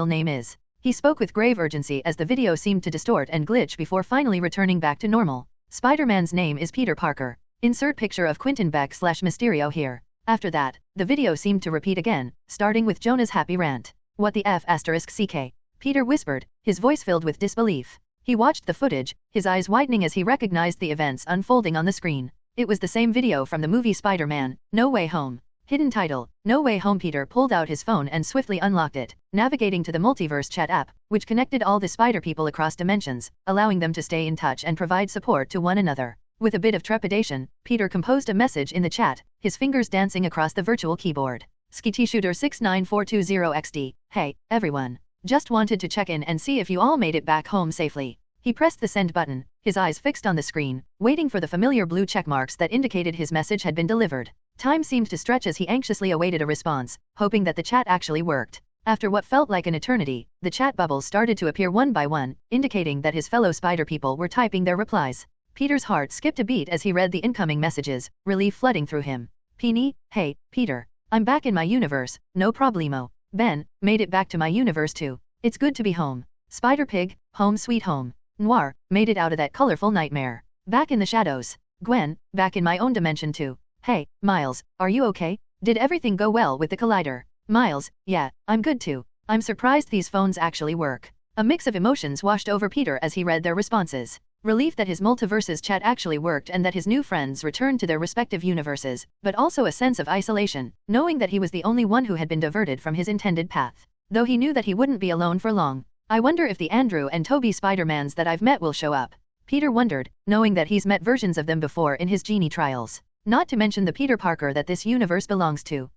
name is. He spoke with grave urgency as the video seemed to distort and glitch before finally returning back to normal. Spider-Man's name is Peter Parker. Insert picture of Quentin Beck / Mysterio here. After that, the video seemed to repeat again, starting with Jonah's happy rant. What the F*** CK? Peter whispered, his voice filled with disbelief. He watched the footage, his eyes widening as he recognized the events unfolding on the screen. It was the same video from the movie Spider-Man, No Way Home. Hidden title, No Way Home. Peter pulled out his phone and swiftly unlocked it, navigating to the Multiverse chat app, which connected all the spider people across dimensions, allowing them to stay in touch and provide support to one another. With a bit of trepidation, Peter composed a message in the chat, his fingers dancing across the virtual keyboard. SkiTshooter69420XD, hey, everyone. Just wanted to check in and see if you all made it back home safely. He pressed the send button, his eyes fixed on the screen, waiting for the familiar blue checkmarks that indicated his message had been delivered. Time seemed to stretch as he anxiously awaited a response, hoping that the chat actually worked. After what felt like an eternity, the chat bubbles started to appear one by one, indicating that his fellow spider people were typing their replies. Peter's heart skipped a beat as he read the incoming messages, relief flooding through him. Peony, hey, Peter. I'm back in my universe, no problemo. Ben, made it back to my universe too. It's good to be home. Spider Pig, home sweet home. Noir, made it out of that colorful nightmare. Back in the shadows. Gwen, back in my own dimension too. Hey, Miles, are you okay? Did everything go well with the collider? Miles, yeah, I'm good too. I'm surprised these phones actually work. A mix of emotions washed over Peter as he read their responses. Relief that his Multiverse's chat actually worked and that his new friends returned to their respective universes, but also a sense of isolation, knowing that he was the only one who had been diverted from his intended path. Though he knew that he wouldn't be alone for long. I wonder if the Andrew and Toby Spider-Mans that I've met will show up. Peter wondered, knowing that he's met versions of them before in his genie trials. Not to mention the Peter Parker that this universe belongs to.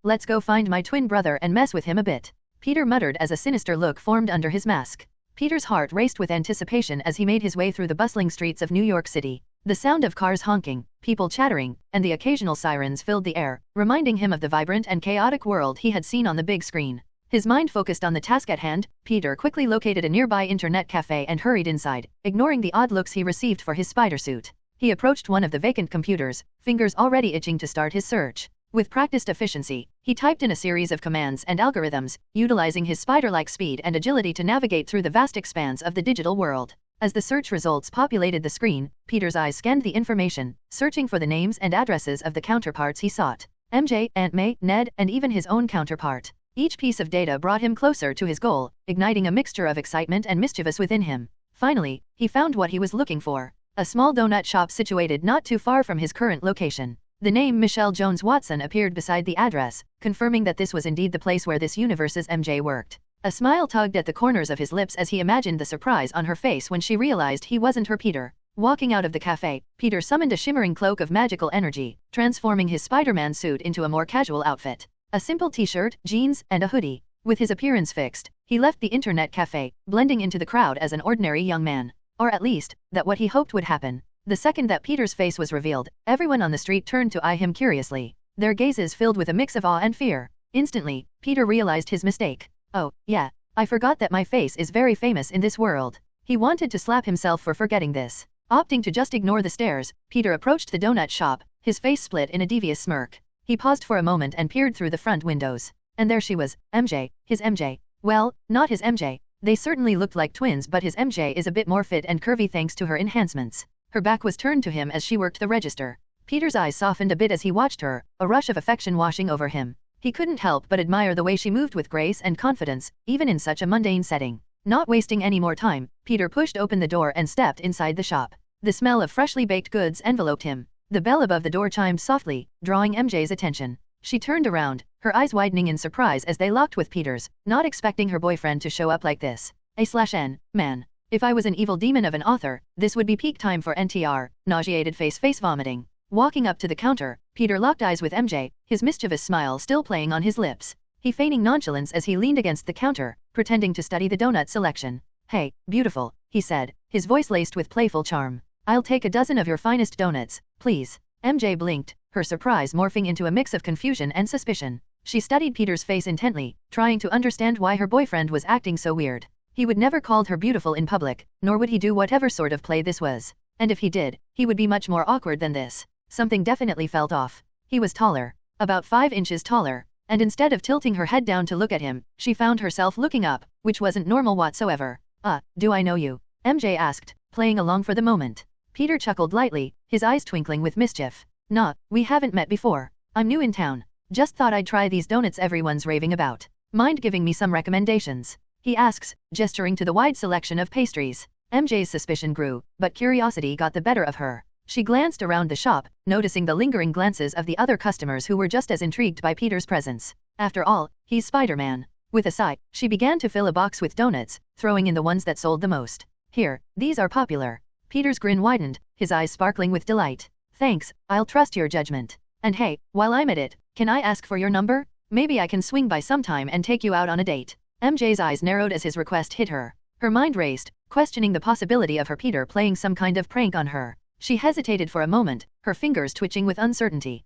Let's go find my twin brother and mess with him a bit. Peter muttered as a sinister look formed under his mask. Peter's heart raced with anticipation as he made his way through the bustling streets of New York City. The sound of cars honking, people chattering, and the occasional sirens filled the air, reminding him of the vibrant and chaotic world he had seen on the big screen. His mind focused on the task at hand. Peter quickly located a nearby internet cafe and hurried inside, ignoring the odd looks he received for his spider suit. He approached one of the vacant computers, fingers already itching to start his search. With practiced efficiency, he typed in a series of commands and algorithms, utilizing his spider-like speed and agility to navigate through the vast expanse of the digital world. As the search results populated the screen, Peter's eyes scanned the information, searching for the names and addresses of the counterparts he sought. MJ, Aunt May, Ned, and even his own counterpart. Each piece of data brought him closer to his goal, igniting a mixture of excitement and mischievous within him. Finally, he found what he was looking for. A small donut shop situated not too far from his current location. The name Michelle Jones Watson appeared beside the address, confirming that this was indeed the place where this universe's MJ worked. A smile tugged at the corners of his lips as he imagined the surprise on her face when she realized he wasn't her Peter. Walking out of the cafe, Peter summoned a shimmering cloak of magical energy, transforming his Spider-Man suit into a more casual outfit. A simple t-shirt, jeans, and a hoodie. With his appearance fixed, he left the internet cafe, blending into the crowd as an ordinary young man. Or at least, that what he hoped would happen. The second that Peter's face was revealed, everyone on the street turned to eye him curiously, their gazes filled with a mix of awe and fear. Instantly, Peter realized his mistake. Oh, yeah, I forgot that my face is very famous in this world. He wanted to slap himself for forgetting this. Opting to just ignore the stares, Peter approached the donut shop, his face split in a devious smirk. He paused for a moment and peered through the front windows. And there she was, MJ, his MJ. Well, not his MJ. They certainly looked like twins, but his MJ is a bit more fit and curvy thanks to her enhancements. Her back was turned to him as she worked the register. Peter's eyes softened a bit as he watched her, a rush of affection washing over him. He couldn't help but admire the way she moved with grace and confidence, even in such a mundane setting. Not wasting any more time, Peter pushed open the door and stepped inside the shop. The smell of freshly baked goods enveloped him. The bell above the door chimed softly, drawing MJ's attention. She turned around, her eyes widening in surprise as they locked with Peter's, not expecting her boyfriend to show up like this. Man. If I was an evil demon of an author, this would be peak time for NTR, nauseated face vomiting. Walking up to the counter, Peter locked eyes with MJ, his mischievous smile still playing on his lips. He feigning nonchalance as he leaned against the counter, pretending to study the donut selection. Hey, beautiful, he said, his voice laced with playful charm. I'll take a dozen of your finest donuts, please. MJ blinked, her surprise morphing into a mix of confusion and suspicion. She studied Peter's face intently, trying to understand why her boyfriend was acting so weird. He would never call her beautiful in public, nor would he do whatever sort of play this was. And if he did, he would be much more awkward than this. Something definitely felt off. He was taller. About 5 inches taller. And instead of tilting her head down to look at him, she found herself looking up, which wasn't normal whatsoever. Do I know you? MJ asked, playing along for the moment. Peter chuckled lightly, his eyes twinkling with mischief. Nah, we haven't met before. I'm new in town. Just thought I'd try these donuts everyone's raving about. Mind giving me some recommendations? He asks, gesturing to the wide selection of pastries. MJ's suspicion grew, but curiosity got the better of her. She glanced around the shop, noticing the lingering glances of the other customers who were just as intrigued by Peter's presence. After all, he's Spider-Man. With a sigh, she began to fill a box with donuts, throwing in the ones that sold the most. Here, these are popular. Peter's grin widened, his eyes sparkling with delight. Thanks, I'll trust your judgment. And hey, while I'm at it, can I ask for your number? Maybe I can swing by sometime and take you out on a date. MJ's eyes narrowed as his request hit her. Her mind raced, questioning the possibility of her Peter playing some kind of prank on her. She hesitated for a moment, her fingers twitching with uncertainty.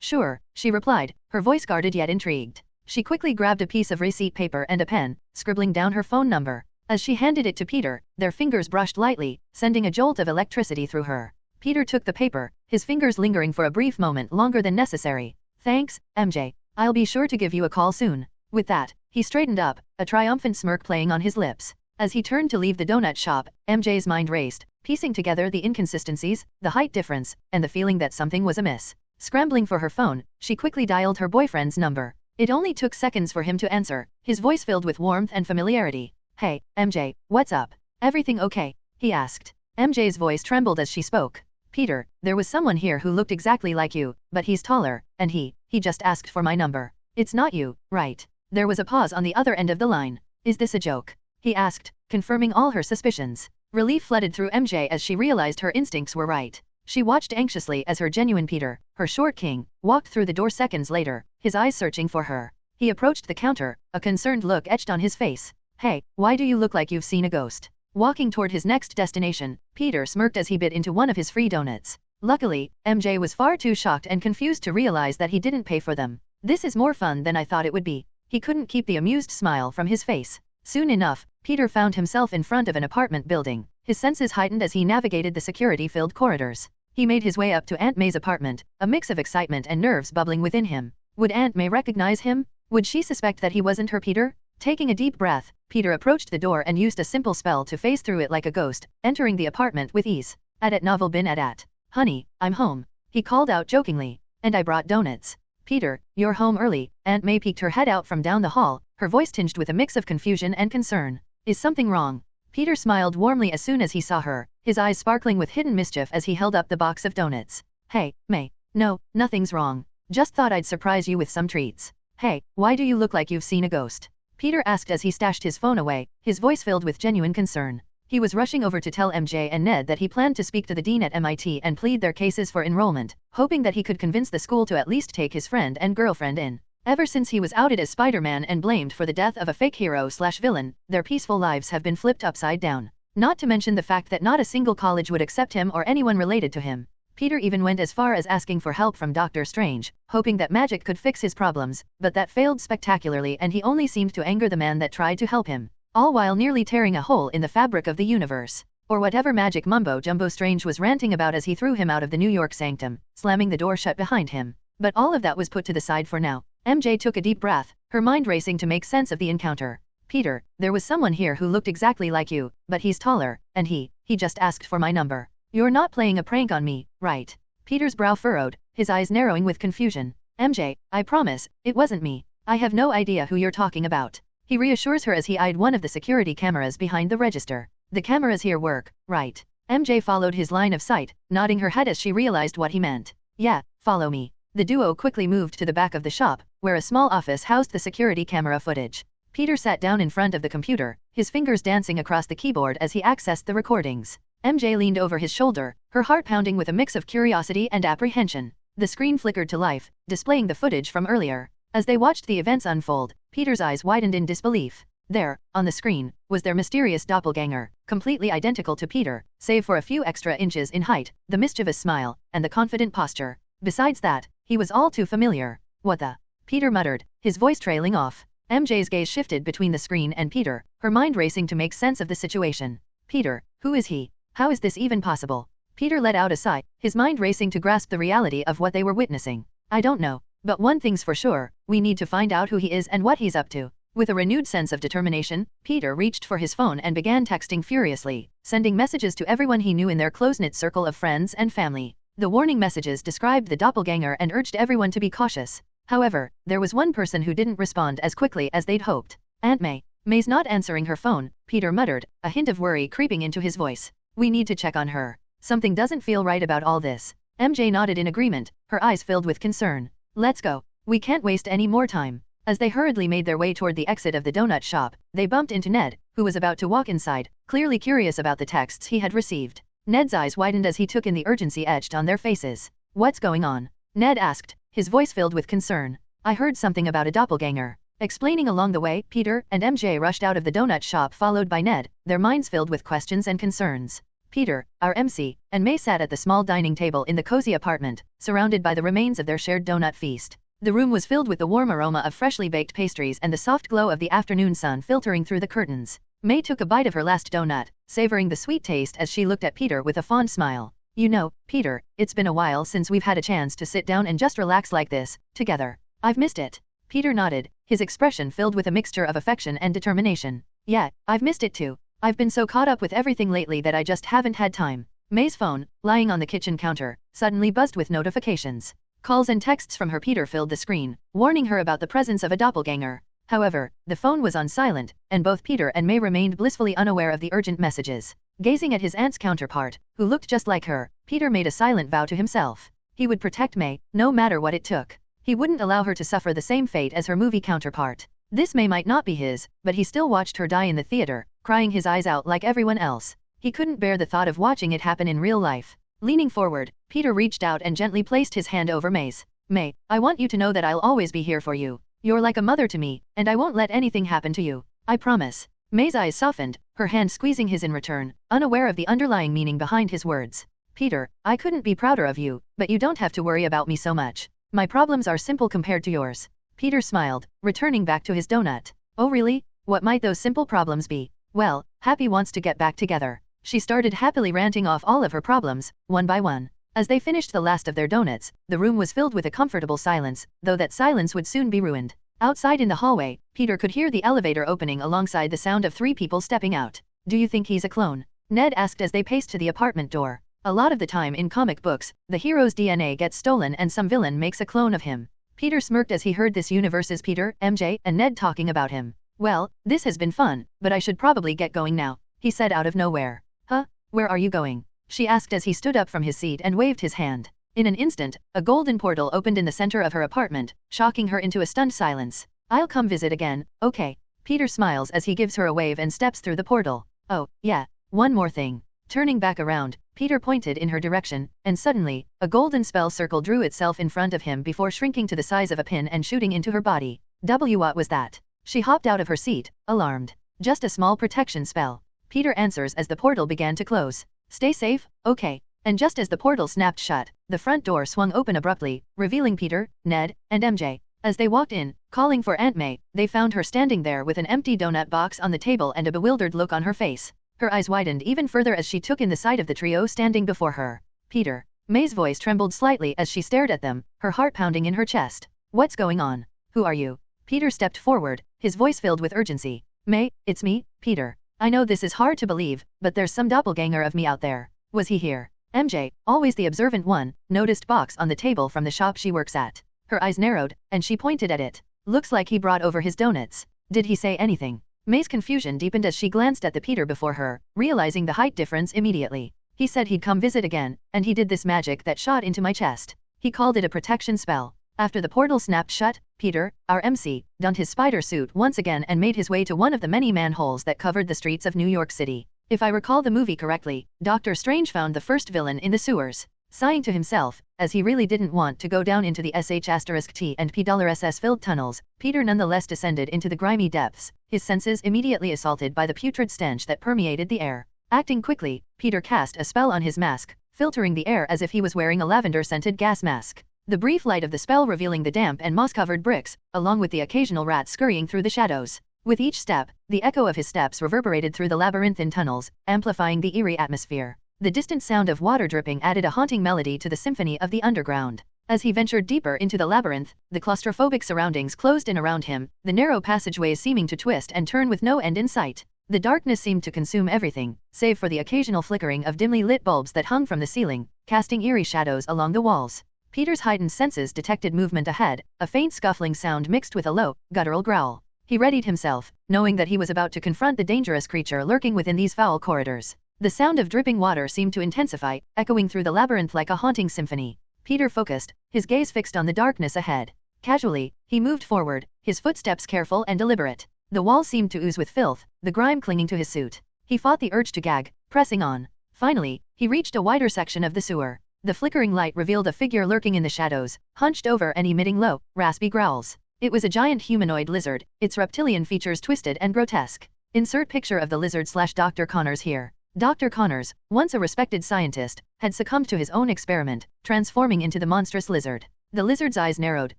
Sure, she replied, her voice guarded yet intrigued. She quickly grabbed a piece of receipt paper and a pen, scribbling down her phone number. As she handed it to Peter, their fingers brushed lightly, sending a jolt of electricity through her. Peter took the paper, his fingers lingering for a brief moment longer than necessary. Thanks, MJ. I'll be sure to give you a call soon. With that, he straightened up, a triumphant smirk playing on his lips. As he turned to leave the donut shop, MJ's mind raced, piecing together the inconsistencies, the height difference, and the feeling that something was amiss. Scrambling for her phone, she quickly dialed her boyfriend's number. It only took seconds for him to answer, his voice filled with warmth and familiarity. Hey, MJ, what's up? Everything okay? He asked. MJ's voice trembled as she spoke. Peter, there was someone here who looked exactly like you, but he's taller, and he just asked for my number. It's not you, right? There was a pause on the other end of the line. Is this a joke? He asked, confirming all her suspicions. Relief flooded through MJ as she realized her instincts were right. She watched anxiously as her genuine Peter, her short king, walked through the door seconds later, his eyes searching for her. He approached the counter, a concerned look etched on his face. Hey, why do you look like you've seen a ghost? Walking toward his next destination, Peter smirked as he bit into one of his free donuts. Luckily, MJ was far too shocked and confused to realize that he didn't pay for them. This is more fun than I thought it would be. He couldn't keep the amused smile from his face. Soon enough, Peter found himself in front of an apartment building, his senses heightened as he navigated the security-filled corridors. He made his way up to Aunt May's apartment, a mix of excitement and nerves bubbling within him. Would Aunt May recognize him? Would she suspect that he wasn't her Peter? Taking a deep breath, Peter approached the door and used a simple spell to phase through it like a ghost, entering the apartment with ease. At novel bin at. Honey, I'm home. He called out jokingly. And I brought donuts. Peter, you're home early. Aunt May peeked her head out from down the hall, her voice tinged with a mix of confusion and concern. Is something wrong? Peter smiled warmly as soon as he saw her, his eyes sparkling with hidden mischief as he held up the box of donuts. Hey, May. No, nothing's wrong. Just thought I'd surprise you with some treats. Hey, why do you look like you've seen a ghost? Peter asked as he stashed his phone away, his voice filled with genuine concern. He was rushing over to tell MJ and Ned that he planned to speak to the dean at MIT and plead their cases for enrollment, hoping that he could convince the school to at least take his friend and girlfriend in. Ever since he was outed as Spider-Man and blamed for the death of a fake hero/villain, their peaceful lives have been flipped upside down. Not to mention the fact that not a single college would accept him or anyone related to him. Peter even went as far as asking for help from Dr. Strange, hoping that magic could fix his problems, but that failed spectacularly and he only seemed to anger the man that tried to help him. All while nearly tearing a hole in the fabric of the universe. Or whatever magic mumbo-jumbo Strange was ranting about as he threw him out of the New York sanctum, slamming the door shut behind him. But all of that was put to the side for now. MJ took a deep breath, her mind racing to make sense of the encounter. Peter, there was someone here who looked exactly like you, but he's taller, and he just asked for my number. You're not playing a prank on me, right? Peter's brow furrowed, his eyes narrowing with confusion. MJ, I promise, it wasn't me. I have no idea who you're talking about. He reassures her as he eyed one of the security cameras behind the register. The cameras here work, right? MJ followed his line of sight, nodding her head as she realized what he meant. Yeah, follow me. The duo quickly moved to the back of the shop, where a small office housed the security camera footage. Peter sat down in front of the computer, his fingers dancing across the keyboard as he accessed the recordings. MJ leaned over his shoulder, her heart pounding with a mix of curiosity and apprehension. The screen flickered to life, displaying the footage from earlier. As they watched the events unfold, Peter's eyes widened in disbelief. There, on the screen, was their mysterious doppelganger, completely identical to Peter, save for a few extra inches in height, the mischievous smile, and the confident posture. Besides that, he was all too familiar. What the? Peter muttered, his voice trailing off. MJ's gaze shifted between the screen and Peter, her mind racing to make sense of the situation. Peter, who is he? How is this even possible? Peter let out a sigh, his mind racing to grasp the reality of what they were witnessing. I don't know. But one thing's for sure, we need to find out who he is and what he's up to. With a renewed sense of determination, Peter reached for his phone and began texting furiously, sending messages to everyone he knew in their close-knit circle of friends and family. The warning messages described the doppelganger and urged everyone to be cautious. However, there was one person who didn't respond as quickly as they'd hoped. Aunt May. May's not answering her phone, Peter muttered, a hint of worry creeping into his voice. We need to check on her. Something doesn't feel right about all this. MJ nodded in agreement, her eyes filled with concern. Let's go. We can't waste any more time. As they hurriedly made their way toward the exit of the donut shop, they bumped into Ned, who was about to walk inside, clearly curious about the texts he had received. Ned's eyes widened as he took in the urgency etched on their faces. What's going on? Ned asked, his voice filled with concern. I heard something about a doppelganger. Explaining along the way, Peter and MJ rushed out of the donut shop followed by Ned, their minds filled with questions and concerns. Peter, our MC, and May sat at the small dining table in the cozy apartment, surrounded by the remains of their shared donut feast. The room was filled with the warm aroma of freshly baked pastries and the soft glow of the afternoon sun filtering through the curtains. May took a bite of her last donut, savoring the sweet taste as she looked at Peter with a fond smile. You know, Peter, it's been a while since we've had a chance to sit down and just relax like this, together. I've missed it. Peter nodded, his expression filled with a mixture of affection and determination. Yeah, I've missed it too. I've been so caught up with everything lately that I just haven't had time. May's phone, lying on the kitchen counter, suddenly buzzed with notifications. Calls and texts from her Peter filled the screen, warning her about the presence of a doppelganger. However, the phone was on silent, and both Peter and May remained blissfully unaware of the urgent messages. Gazing at his aunt's counterpart, who looked just like her, Peter made a silent vow to himself. He would protect May, no matter what it took. He wouldn't allow her to suffer the same fate as her movie counterpart. This May might not be his, but he still watched her die in the theater, crying his eyes out like everyone else. He couldn't bear the thought of watching it happen in real life. Leaning forward, Peter reached out and gently placed his hand over May's. May, I want you to know that I'll always be here for you. You're like a mother to me, and I won't let anything happen to you. I promise. May's eyes softened, her hand squeezing his in return, unaware of the underlying meaning behind his words. Peter, I couldn't be prouder of you, but you don't have to worry about me so much. My problems are simple compared to yours. Peter smiled, returning back to his donut. Oh really? What might those simple problems be? Well, Happy wants to get back together. She started happily ranting off all of her problems, one by one. As they finished the last of their donuts, the room was filled with a comfortable silence, though that silence would soon be ruined. Outside in the hallway, Peter could hear the elevator opening alongside the sound of 3 people stepping out. Do you think he's a clone? Ned asked as they paced to the apartment door. A lot of the time in comic books, the hero's DNA gets stolen and some villain makes a clone of him. Peter smirked as he heard this universe's Peter, MJ, and Ned talking about him. Well, this has been fun, but I should probably get going now, he said out of nowhere. Huh? Where are you going? She asked as he stood up from his seat and waved his hand. In an instant, a golden portal opened in the center of her apartment, shocking her into a stunned silence. I'll come visit again, okay? Peter smiles as he gives her a wave and steps through the portal. Oh, yeah, one more thing. Turning back around, Peter pointed in her direction, and suddenly, a golden spell circle drew itself in front of him before shrinking to the size of a pin and shooting into her body. What was that? She hopped out of her seat, alarmed. Just a small protection spell. Peter answers as the portal began to close. Stay safe, okay. And just as the portal snapped shut, the front door swung open abruptly, revealing Peter, Ned, and MJ. As they walked in, calling for Aunt May, they found her standing there with an empty donut box on the table and a bewildered look on her face. Her eyes widened even further as she took in the sight of the trio standing before her. Peter. May's voice trembled slightly as she stared at them, her heart pounding in her chest. What's going on? Who are you? Peter stepped forward, his voice filled with urgency. May, it's me, Peter. I know this is hard to believe, but there's some doppelganger of me out there. Was he here? MJ, always the observant one, noticed box on the table from the shop she works at. Her eyes narrowed, and she pointed at it. Looks like he brought over his donuts. Did he say anything? May's confusion deepened as she glanced at the Peter before her, realizing the height difference immediately. He said he'd come visit again, and he did this magic that shot into my chest. He called it a protection spell. After the portal snapped shut, Peter, our MC, donned his spider suit once again and made his way to one of the many manholes that covered the streets of New York City. If I recall the movie correctly, Doctor Strange found the first villain in the sewers. Sighing to himself, as he really didn't want to go down into the *T and P$SS filled tunnels, Peter nonetheless descended into the grimy depths, his senses immediately assaulted by the putrid stench that permeated the air. Acting quickly, Peter cast a spell on his mask, filtering the air as if he was wearing a lavender-scented gas mask. The brief light of the spell revealing the damp and moss-covered bricks, along with the occasional rat scurrying through the shadows. With each step, the echo of his steps reverberated through the labyrinthine tunnels, amplifying the eerie atmosphere. The distant sound of water dripping added a haunting melody to the symphony of the underground. As he ventured deeper into the labyrinth, the claustrophobic surroundings closed in around him, the narrow passageways seeming to twist and turn with no end in sight. The darkness seemed to consume everything, save for the occasional flickering of dimly lit bulbs that hung from the ceiling, casting eerie shadows along the walls. Peter's heightened senses detected movement ahead, a faint scuffling sound mixed with a low, guttural growl. He readied himself, knowing that he was about to confront the dangerous creature lurking within these foul corridors. The sound of dripping water seemed to intensify, echoing through the labyrinth like a haunting symphony. Peter focused, his gaze fixed on the darkness ahead. Casually, he moved forward, his footsteps careful and deliberate. The wall seemed to ooze with filth, the grime clinging to his suit. He fought the urge to gag, pressing on. Finally, he reached a wider section of the sewer. The flickering light revealed a figure lurking in the shadows, hunched over and emitting low, raspy growls. It was a giant humanoid lizard, its reptilian features twisted and grotesque. Insert picture of the lizard/Dr. Connors here. Dr. Connors, once a respected scientist, had succumbed to his own experiment, transforming into the monstrous lizard. The lizard's eyes narrowed,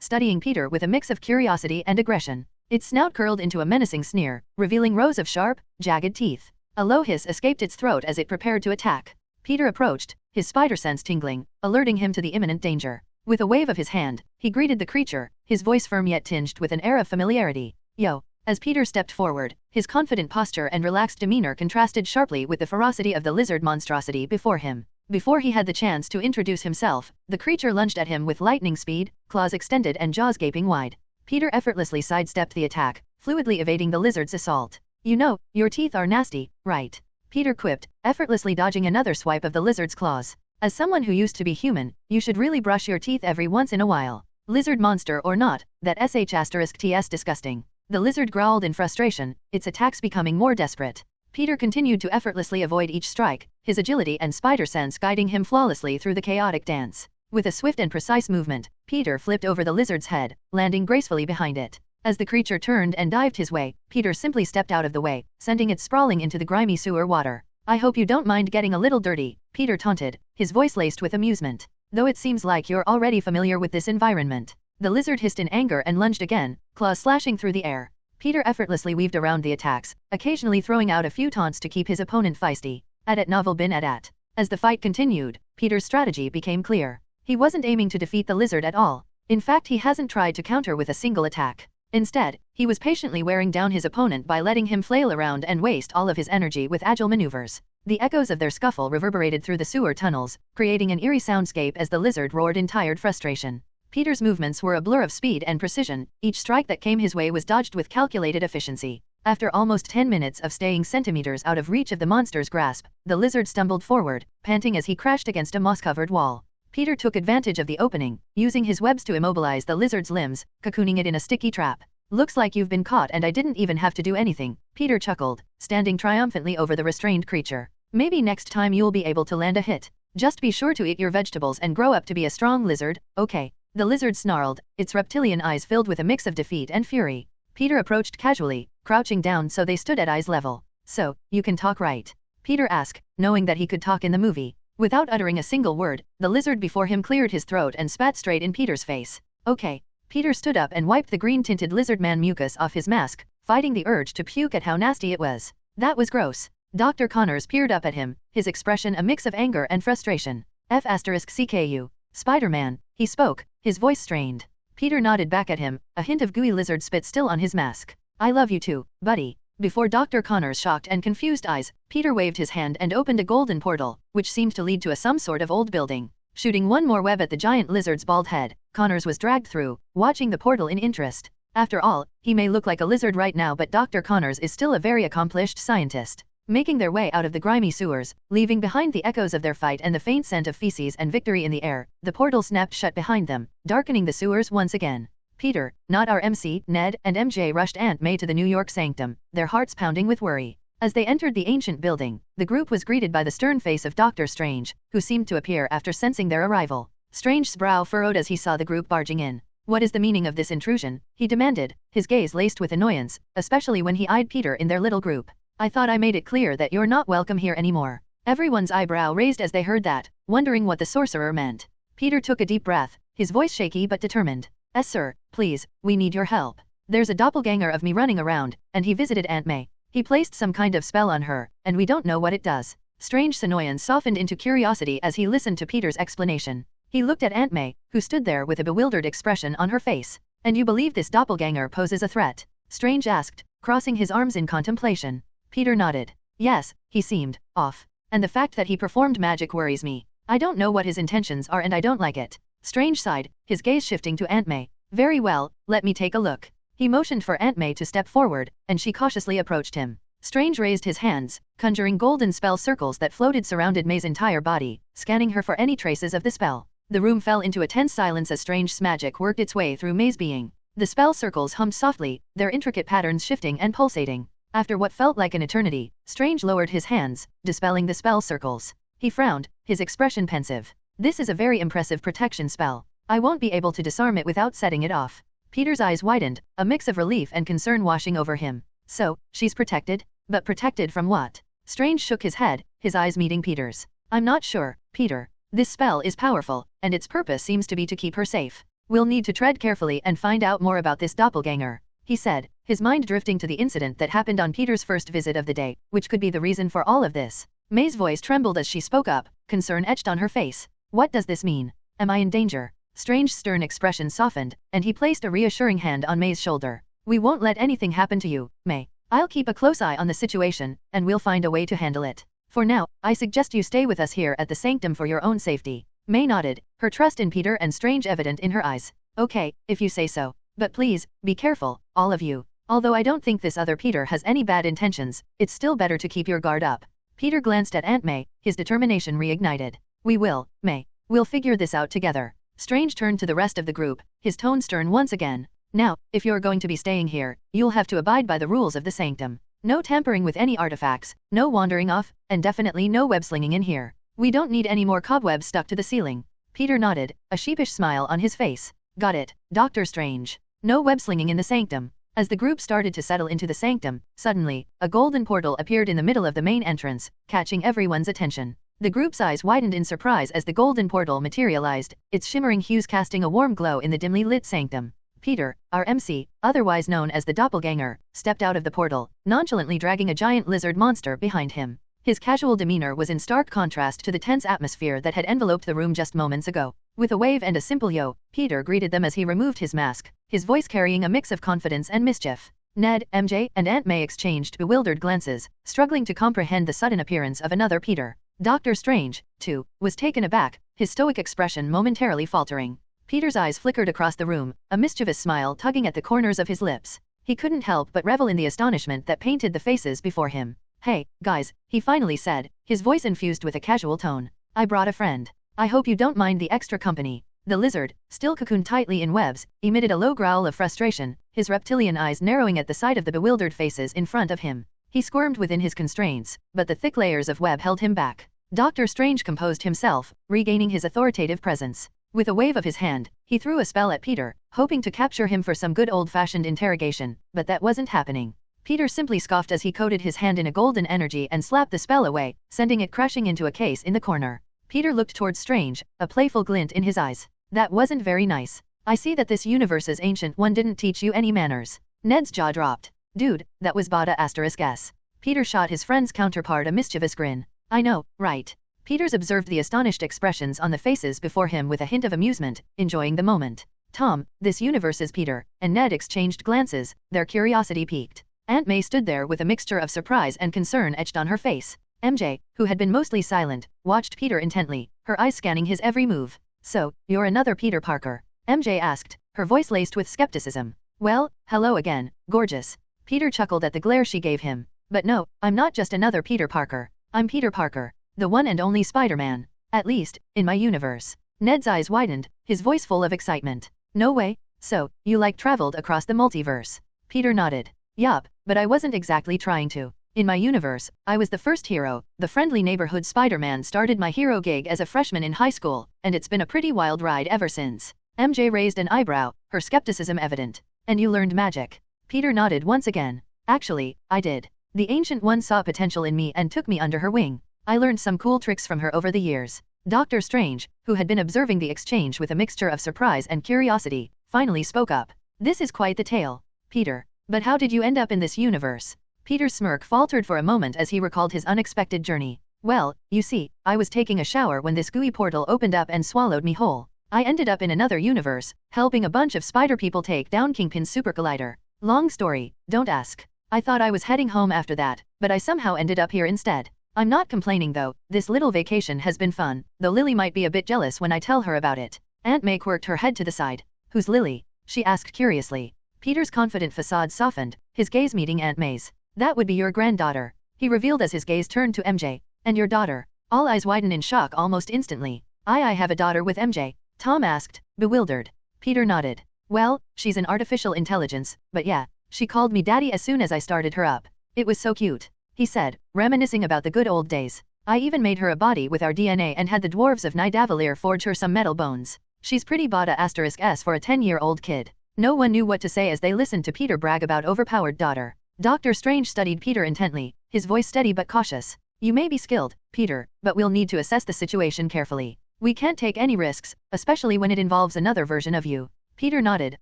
studying Peter with a mix of curiosity and aggression. Its snout curled into a menacing sneer, revealing rows of sharp, jagged teeth. A low hiss escaped its throat as it prepared to attack. Peter approached, his spider sense tingling, alerting him to the imminent danger. With a wave of his hand, he greeted the creature, his voice firm yet tinged with an air of familiarity. Yo. As Peter stepped forward, his confident posture and relaxed demeanor contrasted sharply with the ferocity of the lizard monstrosity before him. Before he had the chance to introduce himself, the creature lunged at him with lightning speed, claws extended and jaws gaping wide. Peter effortlessly sidestepped the attack, fluidly evading the lizard's assault. You know, your teeth are nasty, right? Peter quipped, effortlessly dodging another swipe of the lizard's claws. As someone who used to be human, you should really brush your teeth every once in a while. Lizard monster or not, that sh*ts disgusting. The lizard growled in frustration, its attacks becoming more desperate. Peter continued to effortlessly avoid each strike, his agility and spider sense guiding him flawlessly through the chaotic dance. With a swift and precise movement, Peter flipped over the lizard's head, landing gracefully behind it. As the creature turned and dived his way, Peter simply stepped out of the way, sending it sprawling into the grimy sewer water. I hope you don't mind getting a little dirty, Peter taunted, his voice laced with amusement. Though it seems like you're already familiar with this environment. The lizard hissed in anger and lunged again, claws slashing through the air. Peter effortlessly weaved around the attacks, occasionally throwing out a few taunts to keep his opponent feisty. At novel bin at. As the fight continued, Peter's strategy became clear. He wasn't aiming to defeat the lizard at all. In fact, he hasn't tried to counter with a single attack. Instead, he was patiently wearing down his opponent by letting him flail around and waste all of his energy with agile maneuvers. The echoes of their scuffle reverberated through the sewer tunnels, creating an eerie soundscape as the lizard roared in tired frustration. Peter's movements were a blur of speed and precision, each strike that came his way was dodged with calculated efficiency. After almost 10 minutes of staying centimeters out of reach of the monster's grasp, the lizard stumbled forward, panting as he crashed against a moss-covered wall. Peter took advantage of the opening, using his webs to immobilize the lizard's limbs, cocooning it in a sticky trap. Looks like you've been caught and I didn't even have to do anything, Peter chuckled, standing triumphantly over the restrained creature. Maybe next time you'll be able to land a hit. Just be sure to eat your vegetables and grow up to be a strong lizard, okay? The lizard snarled, its reptilian eyes filled with a mix of defeat and fury. Peter approached casually, crouching down so they stood at eyes level. So, you can talk, right? Peter asked, knowing that he could talk in the movie. Without uttering a single word, the lizard before him cleared his throat and spat straight in Peter's face. Okay. Peter stood up and wiped the green-tinted lizard man mucus off his mask, fighting the urge to puke at how nasty it was. That was gross. Dr. Connors peered up at him, his expression a mix of anger and frustration. F***CKU. Spider-Man, he spoke, his voice strained. Peter nodded back at him, a hint of gooey lizard spit still on his mask. I love you too, buddy. Before Dr. Connors' shocked and confused eyes, Peter waved his hand and opened a golden portal, which seemed to lead to some sort of old building. Shooting one more web at the giant lizard's bald head, Connors was dragged through, watching the portal in interest. After all, he may look like a lizard right now, but Dr. Connors is still a very accomplished scientist. Making their way out of the grimy sewers, leaving behind the echoes of their fight and the faint scent of feces and victory in the air, the portal snapped shut behind them, darkening the sewers once again. Peter, not our MC, Ned, and MJ rushed Aunt May to the New York sanctum, their hearts pounding with worry. As they entered the ancient building, the group was greeted by the stern face of Doctor Strange, who seemed to appear after sensing their arrival. Strange's brow furrowed as he saw the group barging in. What is the meaning of this intrusion? He demanded, his gaze laced with annoyance, especially when he eyed Peter in their little group. I thought I made it clear that you're not welcome here anymore. Everyone's eyebrow raised as they heard that, wondering what the sorcerer meant. Peter took a deep breath, his voice shaky but determined. Sir, please, we need your help. There's a doppelganger of me running around, and he visited Aunt May. He placed some kind of spell on her, and we don't know what it does. Strange's annoyance softened into curiosity as he listened to Peter's explanation. He looked at Aunt May, who stood there with a bewildered expression on her face. And you believe this doppelganger poses a threat? Strange asked, crossing his arms in contemplation. Peter nodded. Yes, he seemed off. And the fact that he performed magic worries me. I don't know what his intentions are and I don't like it. Strange sighed, his gaze shifting to Aunt May. Very well, let me take a look. He motioned for Aunt May to step forward, and she cautiously approached him. Strange raised his hands, conjuring golden spell circles that floated surrounded May's entire body, scanning her for any traces of the spell. The room fell into a tense silence as Strange's magic worked its way through May's being. The spell circles hummed softly, their intricate patterns shifting and pulsating. After what felt like an eternity, Strange lowered his hands, dispelling the spell circles. He frowned, his expression pensive. This is a very impressive protection spell. I won't be able to disarm it without setting it off. Peter's eyes widened, a mix of relief and concern washing over him. So, she's protected? But protected from what? Strange shook his head, his eyes meeting Peter's. I'm not sure, Peter. This spell is powerful, and its purpose seems to be to keep her safe. We'll need to tread carefully and find out more about this doppelganger, he said, his mind drifting to the incident that happened on Peter's first visit of the day, which could be the reason for all of this. May's voice trembled as she spoke up, concern etched on her face. What does this mean? Am I in danger? Strange's stern expression softened, and he placed a reassuring hand on May's shoulder. We won't let anything happen to you, May. I'll keep a close eye on the situation, and we'll find a way to handle it. For now, I suggest you stay with us here at the sanctum for your own safety. May nodded, her trust in Peter and Strange evident in her eyes. Okay, if you say so. But please, be careful, all of you. Although I don't think this other Peter has any bad intentions, it's still better to keep your guard up. Peter glanced at Aunt May, his determination reignited. We will, May. We'll figure this out together. Strange turned to the rest of the group, his tone stern once again. Now, if you're going to be staying here, you'll have to abide by the rules of the sanctum. No tampering with any artifacts, no wandering off, and definitely no web-slinging in here. We don't need any more cobwebs stuck to the ceiling. Peter nodded, a sheepish smile on his face. Got it, Dr. Strange. No web-slinging in the sanctum. As the group started to settle into the sanctum, suddenly, a golden portal appeared in the middle of the main entrance, catching everyone's attention. The group's eyes widened in surprise as the golden portal materialized, its shimmering hues casting a warm glow in the dimly lit sanctum. Peter, our MC, otherwise known as the doppelganger, stepped out of the portal, nonchalantly dragging a giant lizard monster behind him. His casual demeanor was in stark contrast to the tense atmosphere that had enveloped the room just moments ago. With a wave and a simple yo, Peter greeted them as he removed his mask, his voice carrying a mix of confidence and mischief. Ned, MJ, and Aunt May exchanged bewildered glances, struggling to comprehend the sudden appearance of another Peter. Dr. Strange, too, was taken aback, his stoic expression momentarily faltering. Peter's eyes flickered across the room, a mischievous smile tugging at the corners of his lips. He couldn't help but revel in the astonishment that painted the faces before him. Hey, guys, he finally said, his voice infused with a casual tone. I brought a friend. I hope you don't mind the extra company. The lizard, still cocooned tightly in webs, emitted a low growl of frustration, his reptilian eyes narrowing at the sight of the bewildered faces in front of him. He squirmed within his constraints, but the thick layers of web held him back. Dr. Strange composed himself, regaining his authoritative presence. With a wave of his hand, he threw a spell at Peter, hoping to capture him for some good old-fashioned interrogation, but that wasn't happening. Peter simply scoffed as he coated his hand in a golden energy and slapped the spell away, sending it crashing into a case in the corner. Peter looked towards Strange, a playful glint in his eyes. That wasn't very nice. I see that this universe's ancient one didn't teach you any manners. Ned's jaw dropped. Dude, that was Bada *S. Peter shot his friend's counterpart a mischievous grin. I know, right? Peter's observed the astonished expressions on the faces before him with a hint of amusement, enjoying the moment. Tom, this universe's Peter, and Ned exchanged glances, their curiosity piqued. Aunt May stood there with a mixture of surprise and concern etched on her face. MJ, who had been mostly silent, watched Peter intently, her eyes scanning his every move. So, you're another Peter Parker? MJ asked, her voice laced with skepticism. Well, hello again, gorgeous. Peter chuckled at the glare she gave him. But no, I'm not just another Peter Parker. I'm Peter Parker, the one and only Spider-Man. At least, in my universe. Ned's eyes widened, his voice full of excitement. No way. So, you traveled across the multiverse? Peter nodded. Yup, but I wasn't exactly trying to. In my universe, I was the first hero. The friendly neighborhood Spider-Man started my hero gig as a freshman in high school, and it's been a pretty wild ride ever since. MJ raised an eyebrow, her skepticism evident. And you learned magic? Peter nodded once again. Actually, I did. The Ancient One saw potential in me and took me under her wing. I learned some cool tricks from her over the years. Dr. Strange, who had been observing the exchange with a mixture of surprise and curiosity, finally spoke up. This is quite the tale. Peter. But how did you end up in this universe? Peter's smirk faltered for a moment as he recalled his unexpected journey. Well, you see, I was taking a shower when this gooey portal opened up and swallowed me whole. I ended up in another universe, helping a bunch of spider people take down Kingpin's super collider. Long story, don't ask. I thought I was heading home after that, but I somehow ended up here instead. I'm not complaining though, this little vacation has been fun, though Lily might be a bit jealous when I tell her about it. Aunt May quirked her head to the side. Who's Lily? She asked curiously. Peter's confident facade softened, his gaze meeting Aunt May's. That would be your granddaughter, he revealed as his gaze turned to MJ. And your daughter? All eyes widened in shock almost instantly. I have a daughter with MJ, Tom asked, bewildered. Peter nodded. Well, she's an artificial intelligence, but yeah. She called me daddy as soon as I started her up. It was so cute, he said, reminiscing about the good old days. I even made her a body with our DNA and had the dwarves of Nidavellir forge her some metal bones. She's pretty bada *S for a 10-year-old kid. No one knew what to say as they listened to Peter brag about overpowered daughter. Doctor Strange studied Peter intently, his voice steady but cautious. You may be skilled, Peter, but we'll need to assess the situation carefully. We can't take any risks, especially when it involves another version of you. Peter nodded,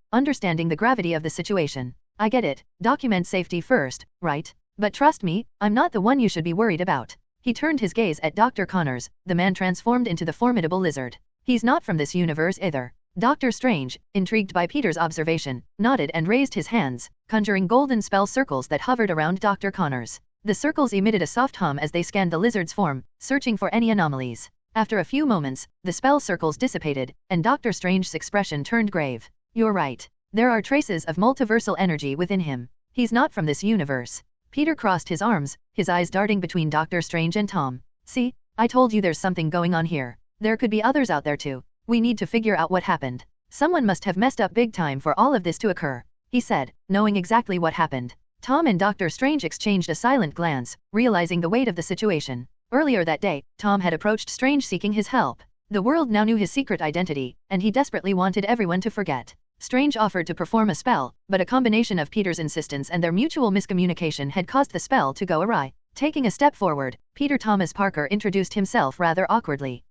understanding the gravity of the situation. I get it, document safety first, right? But trust me, I'm not the one you should be worried about. He turned his gaze at Dr. Connors, the man transformed into the formidable lizard. He's not from this universe either. Doctor Strange, intrigued by Peter's observation, nodded and raised his hands, conjuring golden spell circles that hovered around Dr. Connors. The circles emitted a soft hum as they scanned the lizard's form, searching for any anomalies. After a few moments, the spell circles dissipated, and Doctor Strange's expression turned grave. You're right. There are traces of multiversal energy within him. He's not from this universe. Peter crossed his arms, his eyes darting between Doctor Strange and Tom. See? I told you there's something going on here. There could be others out there too. We need to figure out what happened. Someone must have messed up big time for all of this to occur, he said, knowing exactly what happened. Tom and Doctor Strange exchanged a silent glance, realizing the weight of the situation. Earlier that day, Tom had approached Strange seeking his help. The world now knew his secret identity, and he desperately wanted everyone to forget. Strange offered to perform a spell, but a combination of Peter's insistence and their mutual miscommunication had caused the spell to go awry. Taking a step forward, Peter Thomas Parker introduced himself rather awkwardly.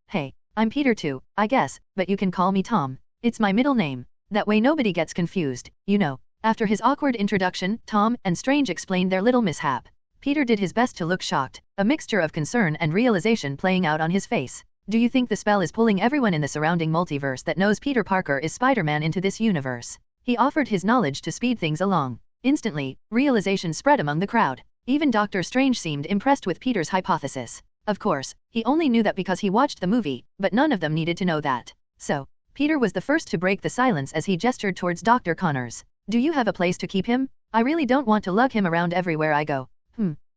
Hey, I'm Peter too, I guess, but you can call me Tom. It's my middle name. That way nobody gets confused, you know. After his awkward introduction, Tom and Strange explained their little mishap. Peter did his best to look shocked, a mixture of concern and realization playing out on his face. Do you think the spell is pulling everyone in the surrounding multiverse that knows Peter Parker is Spider-Man into this universe? He offered his knowledge to speed things along. Instantly, realization spread among the crowd. Even Doctor Strange seemed impressed with Peter's hypothesis. Of course, he only knew that because he watched the movie, but none of them needed to know that. So, Peter was the first to break the silence as he gestured towards Dr. Connors. Do you have a place to keep him? I really don't want to lug him around everywhere I go.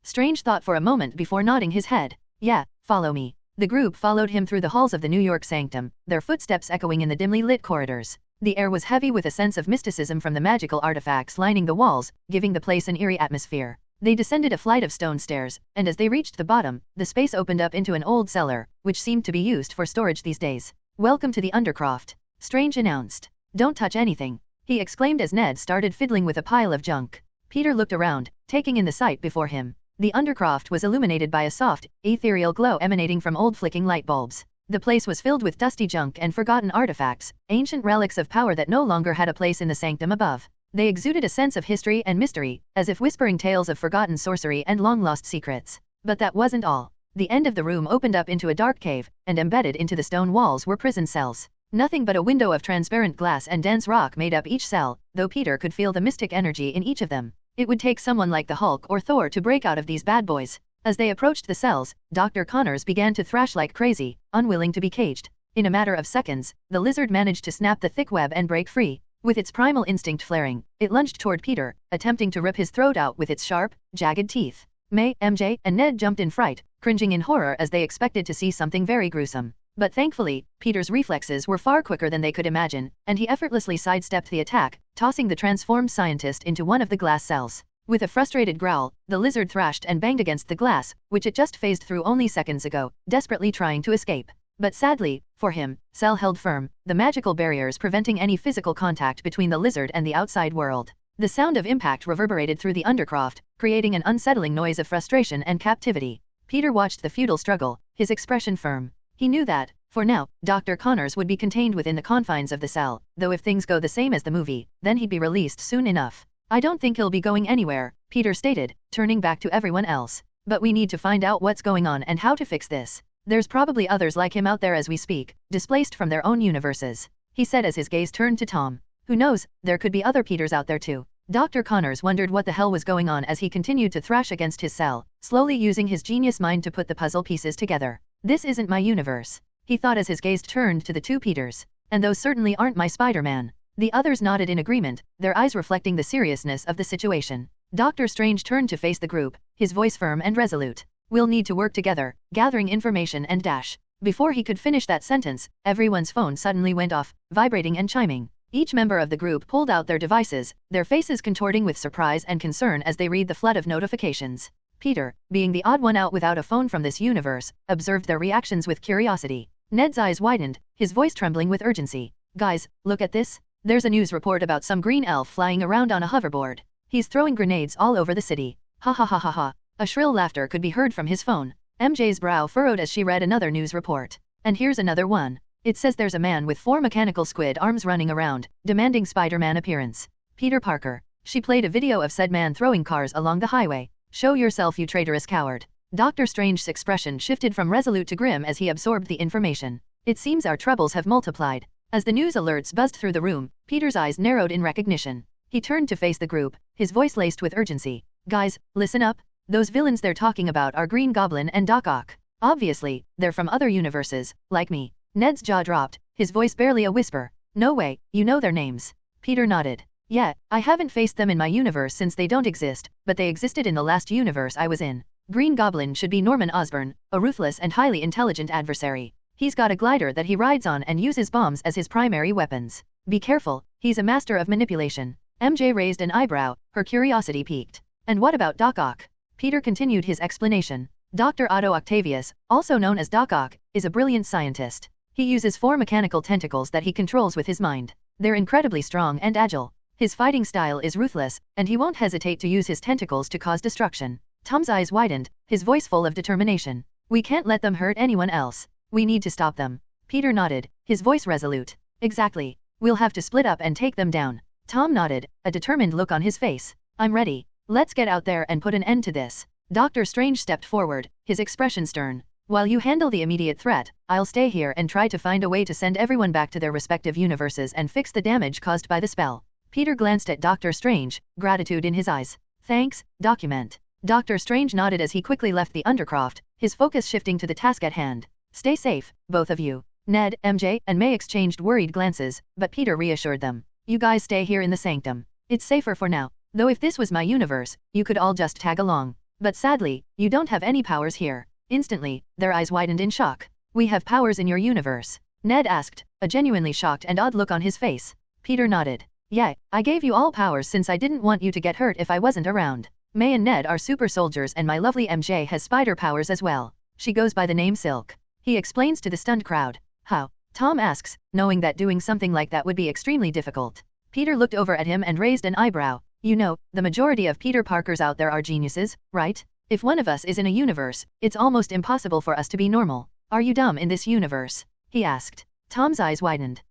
Strange thought for a moment before nodding his head. Yeah, follow me. The group followed him through the halls of the New York sanctum, their footsteps echoing in the dimly lit corridors. The air was heavy with a sense of mysticism from the magical artifacts lining the walls, giving the place an eerie atmosphere. They descended a flight of stone stairs, and as they reached the bottom, the space opened up into an old cellar, which seemed to be used for storage these days. Welcome to the Undercroft, Strange announced. Don't touch anything, he exclaimed as Ned started fiddling with a pile of junk. Peter looked around, taking in the sight before him. The Undercroft was illuminated by a soft, ethereal glow emanating from old flicking light bulbs. The place was filled with dusty junk and forgotten artifacts, ancient relics of power that no longer had a place in the sanctum above. They exuded a sense of history and mystery, as if whispering tales of forgotten sorcery and long-lost secrets. But that wasn't all. The end of the room opened up into a dark cave, and embedded into the stone walls were prison cells. Nothing but a window of transparent glass and dense rock made up each cell, though Peter could feel the mystic energy in each of them. It would take someone like the Hulk or Thor to break out of these bad boys. As they approached the cells, Dr. Connors began to thrash like crazy, unwilling to be caged. In a matter of seconds, the lizard managed to snap the thick web and break free. With its primal instinct flaring, it lunged toward Peter, attempting to rip his throat out with its sharp, jagged teeth. May, MJ, and Ned jumped in fright, cringing in horror as they expected to see something very gruesome. But thankfully, Peter's reflexes were far quicker than they could imagine, and he effortlessly sidestepped the attack, tossing the transformed scientist into one of the glass cells. With a frustrated growl, the lizard thrashed and banged against the glass, which it just phased through only seconds ago, desperately trying to escape. But sadly, for him, cell held firm, the magical barriers preventing any physical contact between the lizard and the outside world. The sound of impact reverberated through the Undercroft, creating an unsettling noise of frustration and captivity. Peter watched the futile struggle, his expression firm. He knew that, for now, Dr. Connors would be contained within the confines of the cell, though if things go the same as the movie, then he'd be released soon enough. I don't think he'll be going anywhere, Peter stated, turning back to everyone else. But we need to find out what's going on and how to fix this. There's probably others like him out there as we speak, displaced from their own universes, he said as his gaze turned to Tom. Who knows, there could be other Peters out there too. Dr. Connors wondered what the hell was going on as he continued to thrash against his cell, slowly using his genius mind to put the puzzle pieces together. This isn't my universe, he thought as his gaze turned to the two Peters. And those certainly aren't my Spider-Man. The others nodded in agreement, their eyes reflecting the seriousness of the situation. Doctor Strange turned to face the group, his voice firm and resolute. We'll need to work together, gathering information and dash. Before he could finish that sentence, everyone's phone suddenly went off, vibrating and chiming. Each member of the group pulled out their devices, their faces contorting with surprise and concern as they read the flood of notifications. Peter, being the odd one out without a phone from this universe, observed their reactions with curiosity. Ned's eyes widened, his voice trembling with urgency. Guys, look at this. There's a news report about some green elf flying around on a hoverboard. He's throwing grenades all over the city. Ha ha ha ha ha. A shrill laughter could be heard from his phone. MJ's brow furrowed as she read another news report. And here's another one. It says there's a man with 4 mechanical squid arms running around, demanding Spider-Man appearance. Peter Parker. She played a video of said man throwing cars along the highway. Show yourself, you traitorous coward. Doctor Strange's expression shifted from resolute to grim as he absorbed the information. It seems our troubles have multiplied. As the news alerts buzzed through the room, Peter's eyes narrowed in recognition. He turned to face the group, his voice laced with urgency. Guys, listen up. Those villains they're talking about are Green Goblin and Doc Ock. Obviously, they're from other universes, like me. Ned's jaw dropped, his voice barely a whisper. No way, you know their names. Peter nodded. Yeah, I haven't faced them in my universe since they don't exist, but they existed in the last universe I was in. Green Goblin should be Norman Osborn, a ruthless and highly intelligent adversary. He's got a glider that he rides on and uses bombs as his primary weapons. Be careful, he's a master of manipulation. MJ raised an eyebrow, her curiosity piqued. And what about Doc Ock? Peter continued his explanation. Dr. Otto Octavius, also known as Doc Ock, is a brilliant scientist. He uses 4 mechanical tentacles that he controls with his mind. They're incredibly strong and agile. His fighting style is ruthless, and he won't hesitate to use his tentacles to cause destruction. Tom's eyes widened, his voice full of determination. We can't let them hurt anyone else. We need to stop them. Peter nodded, his voice resolute. Exactly. We'll have to split up and take them down. Tom nodded, a determined look on his face. I'm ready. Let's get out there and put an end to this. Doctor Strange stepped forward, his expression stern. While you handle the immediate threat, I'll stay here and try to find a way to send everyone back to their respective universes and fix the damage caused by the spell. Peter glanced at Doctor Strange, gratitude in his eyes. Thanks, document. Doctor Strange nodded as he quickly left the Undercroft, his focus shifting to the task at hand. Stay safe, both of you. Ned, MJ, and May exchanged worried glances, but Peter reassured them. You guys stay here in the sanctum. It's safer for now, though if this was my universe, you could all just tag along. But sadly, you don't have any powers here. Instantly, their eyes widened in shock. We have powers in your universe? Ned asked, a genuinely shocked and odd look on his face. Peter nodded. Yeah, I gave you all powers since I didn't want you to get hurt if I wasn't around. May and Ned are super soldiers and my lovely MJ has spider powers as well. She goes by the name Silk. He explains to the stunned crowd. How? Tom asks, knowing that doing something like that would be extremely difficult. Peter looked over at him and raised an eyebrow. You know, the majority of Peter Parkers out there are geniuses, right? If one of us is in a universe, it's almost impossible for us to be normal. Are you dumb in this universe? He asked. Tom's eyes widened.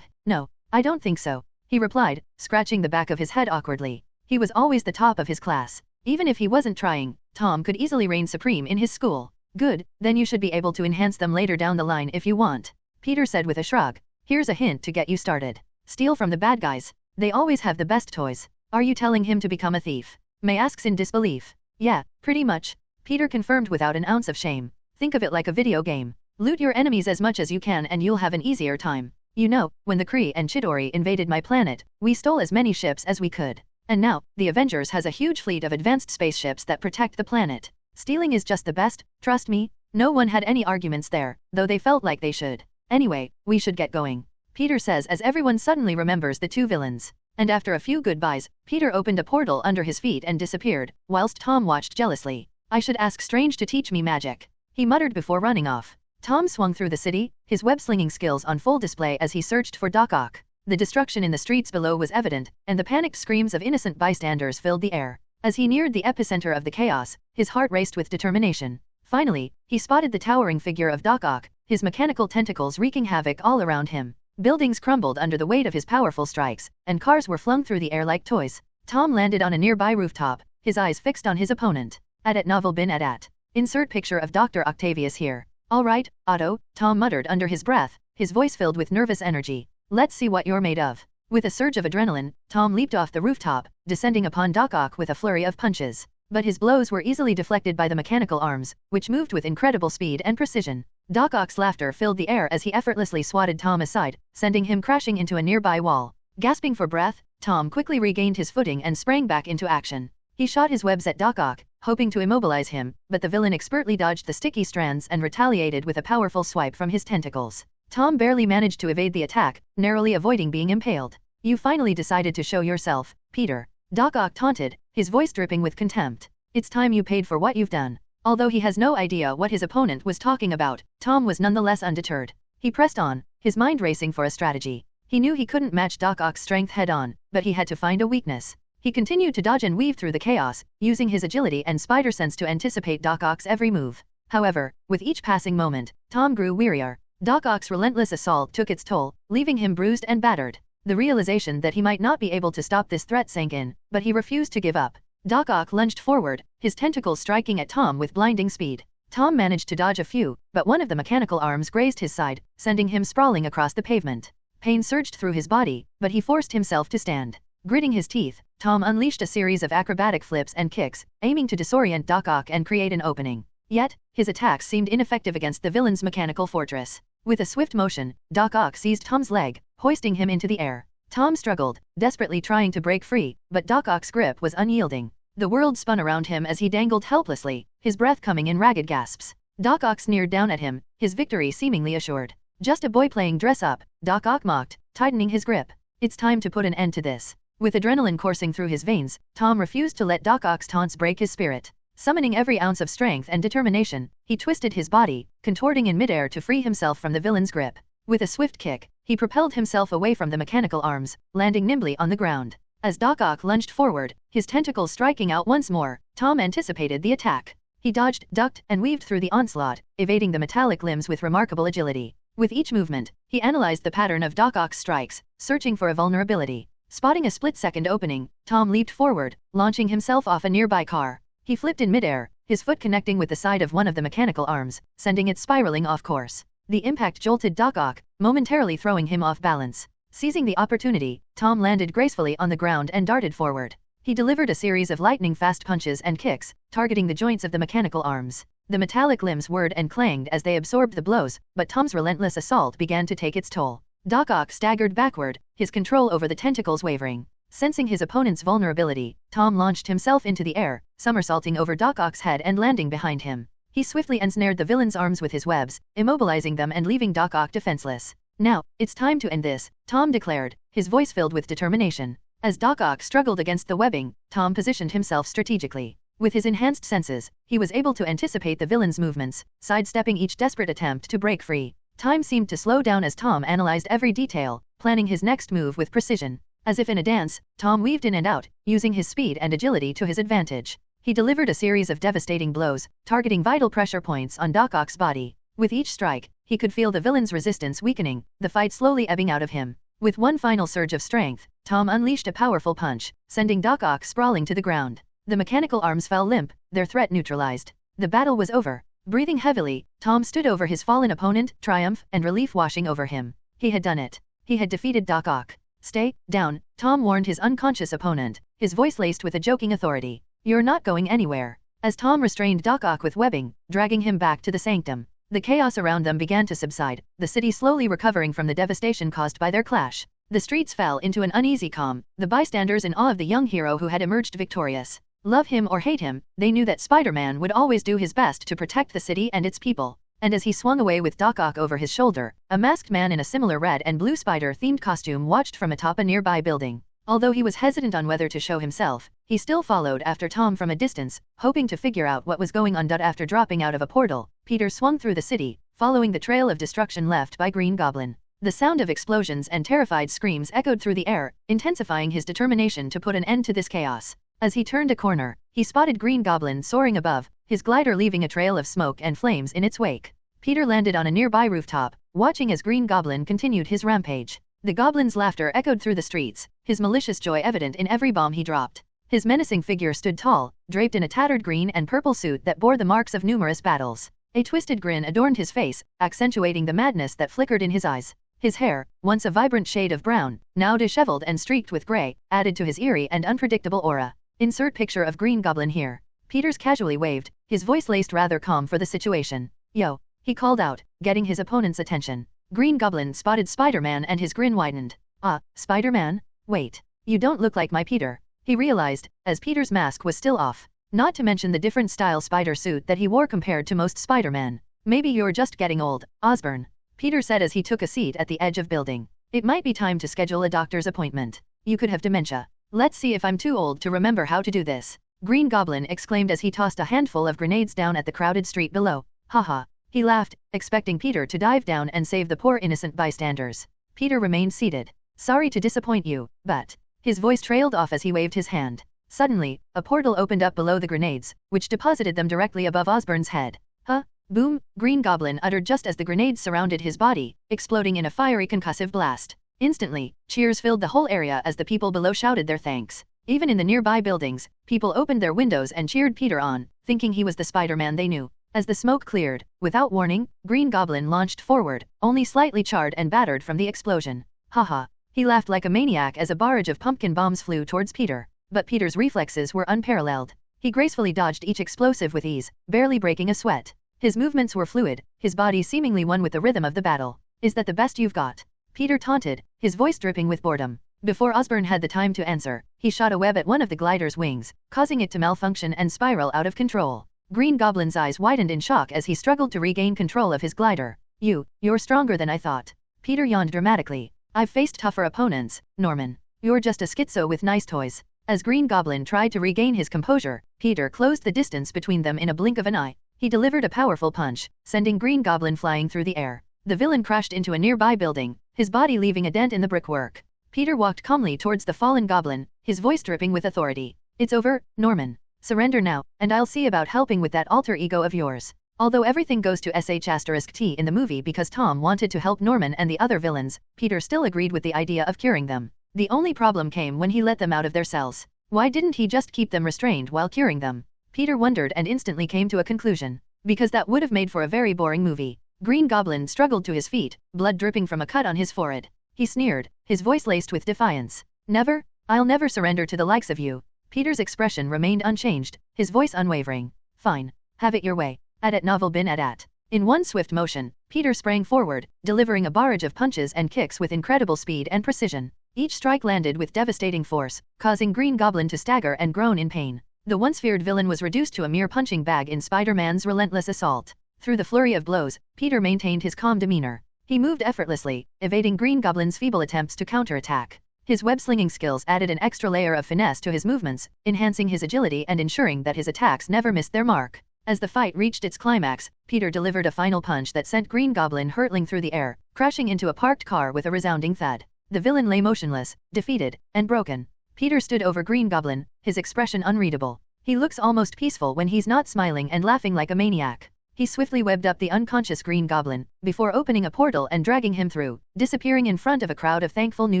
No, I don't think so. He replied, scratching the back of his head awkwardly. He was always the top of his class. Even if he wasn't trying, Tom could easily reign supreme in his school. Good, then you should be able to enhance them later down the line if you want. Peter said with a shrug. Here's a hint to get you started. Steal from the bad guys. They always have the best toys. Are you telling him to become a thief? May asks in disbelief. Yeah, pretty much. Peter confirmed without an ounce of shame. Think of it like a video game. Loot your enemies as much as you can and you'll have an easier time. You know, when the Kree and Chidori invaded my planet, we stole as many ships as we could. And now, the Avengers has a huge fleet of advanced spaceships that protect the planet. Stealing is just the best, trust me. No one had any arguments there, though they felt like they should. Anyway, we should get going. Peter says as everyone suddenly remembers the 2 villains. And after a few goodbyes, Peter opened a portal under his feet and disappeared, whilst Tom watched jealously. I should ask Strange to teach me magic. He muttered before running off. Tom swung through the city, his web-slinging skills on full display as he searched for Doc Ock. The destruction in the streets below was evident, and the panicked screams of innocent bystanders filled the air. As he neared the epicenter of the chaos, his heart raced with determination. Finally, he spotted the towering figure of Doc Ock, his mechanical tentacles wreaking havoc all around him. Buildings crumbled under the weight of his powerful strikes, and cars were flung through the air like toys. Tom landed on a nearby rooftop, his eyes fixed on his opponent. At novel bin at. Insert picture of Dr. Octavius here. All right, Otto, Tom muttered under his breath, his voice filled with nervous energy. Let's see what you're made of. With a surge of adrenaline, Tom leaped off the rooftop, descending upon Doc Ock with a flurry of punches. But his blows were easily deflected by the mechanical arms, which moved with incredible speed and precision. Doc Ock's laughter filled the air as he effortlessly swatted Tom aside, sending him crashing into a nearby wall. Gasping for breath, Tom quickly regained his footing and sprang back into action. He shot his webs at Doc Ock, hoping to immobilize him, but the villain expertly dodged the sticky strands and retaliated with a powerful swipe from his tentacles. Tom barely managed to evade the attack, narrowly avoiding being impaled. You finally decided to show yourself, Peter. Doc Ock taunted, his voice dripping with contempt. It's time you paid for what you've done. Although he has no idea what his opponent was talking about, Tom was nonetheless undeterred. He pressed on, his mind racing for a strategy. He knew he couldn't match Doc Ock's strength head-on, but he had to find a weakness. He continued to dodge and weave through the chaos, using his agility and spider sense to anticipate Doc Ock's every move. However, with each passing moment, Tom grew wearier. Doc Ock's relentless assault took its toll, leaving him bruised and battered. The realization that he might not be able to stop this threat sank in, but he refused to give up. Doc Ock lunged forward, his tentacles striking at Tom with blinding speed. Tom managed to dodge a few, but one of the mechanical arms grazed his side, sending him sprawling across the pavement. Pain surged through his body, but he forced himself to stand. Gritting his teeth, Tom unleashed a series of acrobatic flips and kicks, aiming to disorient Doc Ock and create an opening. Yet, his attacks seemed ineffective against the villain's mechanical fortress. With a swift motion, Doc Ock seized Tom's leg, hoisting him into the air. Tom struggled, desperately trying to break free, but Doc Ock's grip was unyielding. The world spun around him as he dangled helplessly, his breath coming in ragged gasps. Doc Ock sneered down at him, his victory seemingly assured. Just a boy playing dress-up, Doc Ock mocked, tightening his grip. It's time to put an end to this. With adrenaline coursing through his veins, Tom refused to let Doc Ock's taunts break his spirit. Summoning every ounce of strength and determination, he twisted his body, contorting in midair to free himself from the villain's grip. With a swift kick, he propelled himself away from the mechanical arms, landing nimbly on the ground. As Doc Ock lunged forward, his tentacles striking out once more, Tom anticipated the attack. He dodged, ducked, and weaved through the onslaught, evading the metallic limbs with remarkable agility. With each movement, he analyzed the pattern of Doc Ock's strikes, searching for a vulnerability. Spotting a split-second opening, Tom leaped forward, launching himself off a nearby car. He flipped in midair, his foot connecting with the side of one of the mechanical arms, sending it spiraling off course. The impact jolted Doc Ock, momentarily throwing him off balance. Seizing the opportunity, Tom landed gracefully on the ground and darted forward. He delivered a series of lightning-fast punches and kicks, targeting the joints of the mechanical arms. The metallic limbs whirred and clanged as they absorbed the blows, but Tom's relentless assault began to take its toll. Doc Ock staggered backward, his control over the tentacles wavering. Sensing his opponent's vulnerability, Tom launched himself into the air, somersaulting over Doc Ock's head and landing behind him. He swiftly ensnared the villain's arms with his webs, immobilizing them and leaving Doc Ock defenseless. Now, it's time to end this, Tom declared, his voice filled with determination. As Doc Ock struggled against the webbing, Tom positioned himself strategically. With his enhanced senses, he was able to anticipate the villain's movements, sidestepping each desperate attempt to break free. Time seemed to slow down as Tom analyzed every detail, planning his next move with precision. As if in a dance, Tom weaved in and out, using his speed and agility to his advantage. He delivered a series of devastating blows, targeting vital pressure points on Doc Ock's body. With each strike, he could feel the villain's resistance weakening, the fight slowly ebbing out of him. With one final surge of strength, Tom unleashed a powerful punch, sending Doc Ock sprawling to the ground. The mechanical arms fell limp, their threat neutralized. The battle was over. Breathing heavily, Tom stood over his fallen opponent, triumph and relief washing over him. He had done it. He had defeated Doc Ock. Stay down, Tom warned his unconscious opponent, his voice laced with a joking authority. You're not going anywhere. As Tom restrained Doc Ock with webbing, dragging him back to the sanctum. The chaos around them began to subside, the city slowly recovering from the devastation caused by their clash. The streets fell into an uneasy calm, the bystanders in awe of the young hero who had emerged victorious. Love him or hate him, they knew that Spider-Man would always do his best to protect the city and its people. And as he swung away with Doc Ock over his shoulder, a masked man in a similar red and blue spider-themed costume watched from atop a nearby building. Although he was hesitant on whether to show himself, he still followed after Tom from a distance, hoping to figure out what was going on. After dropping out of a portal, Peter swung through the city, following the trail of destruction left by Green Goblin. The sound of explosions and terrified screams echoed through the air, intensifying his determination to put an end to this chaos. As he turned a corner, he spotted Green Goblin soaring above, his glider leaving a trail of smoke and flames in its wake. Peter landed on a nearby rooftop, watching as Green Goblin continued his rampage. The goblin's laughter echoed through the streets, his malicious joy evident in every bomb he dropped. His menacing figure stood tall, draped in a tattered green and purple suit that bore the marks of numerous battles. A twisted grin adorned his face, accentuating the madness that flickered in his eyes. His hair, once a vibrant shade of brown, now disheveled and streaked with gray, added to his eerie and unpredictable aura. Insert picture of Green Goblin here. Peters casually waved, his voice laced rather calm for the situation. Yo, he called out, getting his opponent's attention. Green Goblin spotted Spider-Man and his grin widened. Ah, Spider-Man? Wait. You don't look like my Peter. He realized, as Peter's mask was still off. Not to mention the different style spider suit that he wore compared to most Spider-Man. Maybe you're just getting old, Osborn. Peter said as he took a seat at the edge of building. It might be time to schedule a doctor's appointment. You could have dementia. Let's see if I'm too old to remember how to do this. Green Goblin exclaimed as he tossed a handful of grenades down at the crowded street below. Haha. He laughed, expecting Peter to dive down and save the poor innocent bystanders. Peter remained seated. Sorry to disappoint you, but... His voice trailed off as he waved his hand. Suddenly, a portal opened up below the grenades, which deposited them directly above Osborn's head. Huh? Boom, Green Goblin uttered just as the grenades surrounded his body, exploding in a fiery concussive blast. Instantly, cheers filled the whole area as the people below shouted their thanks. Even in the nearby buildings, people opened their windows and cheered Peter on, thinking he was the Spider-Man they knew. As the smoke cleared, without warning, Green Goblin launched forward, only slightly charred and battered from the explosion. Haha. He laughed like a maniac as a barrage of pumpkin bombs flew towards Peter. But Peter's reflexes were unparalleled. He gracefully dodged each explosive with ease, barely breaking a sweat. His movements were fluid, his body seemingly one with the rhythm of the battle. Is that the best you've got? Peter taunted, his voice dripping with boredom. Before Osborn had the time to answer, he shot a web at one of the glider's wings, causing it to malfunction and spiral out of control. Green Goblin's eyes widened in shock as he struggled to regain control of his glider. You're stronger than I thought. Peter yawned dramatically. I've faced tougher opponents, Norman. You're just a schizo with nice toys. As Green Goblin tried to regain his composure, Peter closed the distance between them in a blink of an eye. He delivered a powerful punch, sending Green Goblin flying through the air. The villain crashed into a nearby building, his body leaving a dent in the brickwork. Peter walked calmly towards the fallen goblin, his voice dripping with authority. It's over, Norman. Surrender now, and I'll see about helping with that alter ego of yours. Although everything goes to **T in the movie because Tom wanted to help Norman and the other villains, Peter still agreed with the idea of curing them. The only problem came when he let them out of their cells. Why didn't he just keep them restrained while curing them? Peter wondered and instantly came to a conclusion. Because that would have made for a very boring movie. Green Goblin struggled to his feet, blood dripping from a cut on his forehead. He sneered, his voice laced with defiance. Never? I'll never surrender to the likes of you. Peter's expression remained unchanged, his voice unwavering. Fine. Have it your way. At novel bin at. In one swift motion, Peter sprang forward, delivering a barrage of punches and kicks with incredible speed and precision. Each strike landed with devastating force, causing Green Goblin to stagger and groan in pain. The once feared villain was reduced to a mere punching bag in Spider-Man's relentless assault. Through the flurry of blows, Peter maintained his calm demeanor. He moved effortlessly, evading Green Goblin's feeble attempts to counterattack. His web-slinging skills added an extra layer of finesse to his movements, enhancing his agility and ensuring that his attacks never missed their mark. As the fight reached its climax, Peter delivered a final punch that sent Green Goblin hurtling through the air, crashing into a parked car with a resounding thud. The villain lay motionless, defeated, and broken. Peter stood over Green Goblin, his expression unreadable. He looks almost peaceful when he's not smiling and laughing like a maniac. He swiftly webbed up the unconscious Green Goblin, before opening a portal and dragging him through, disappearing in front of a crowd of thankful New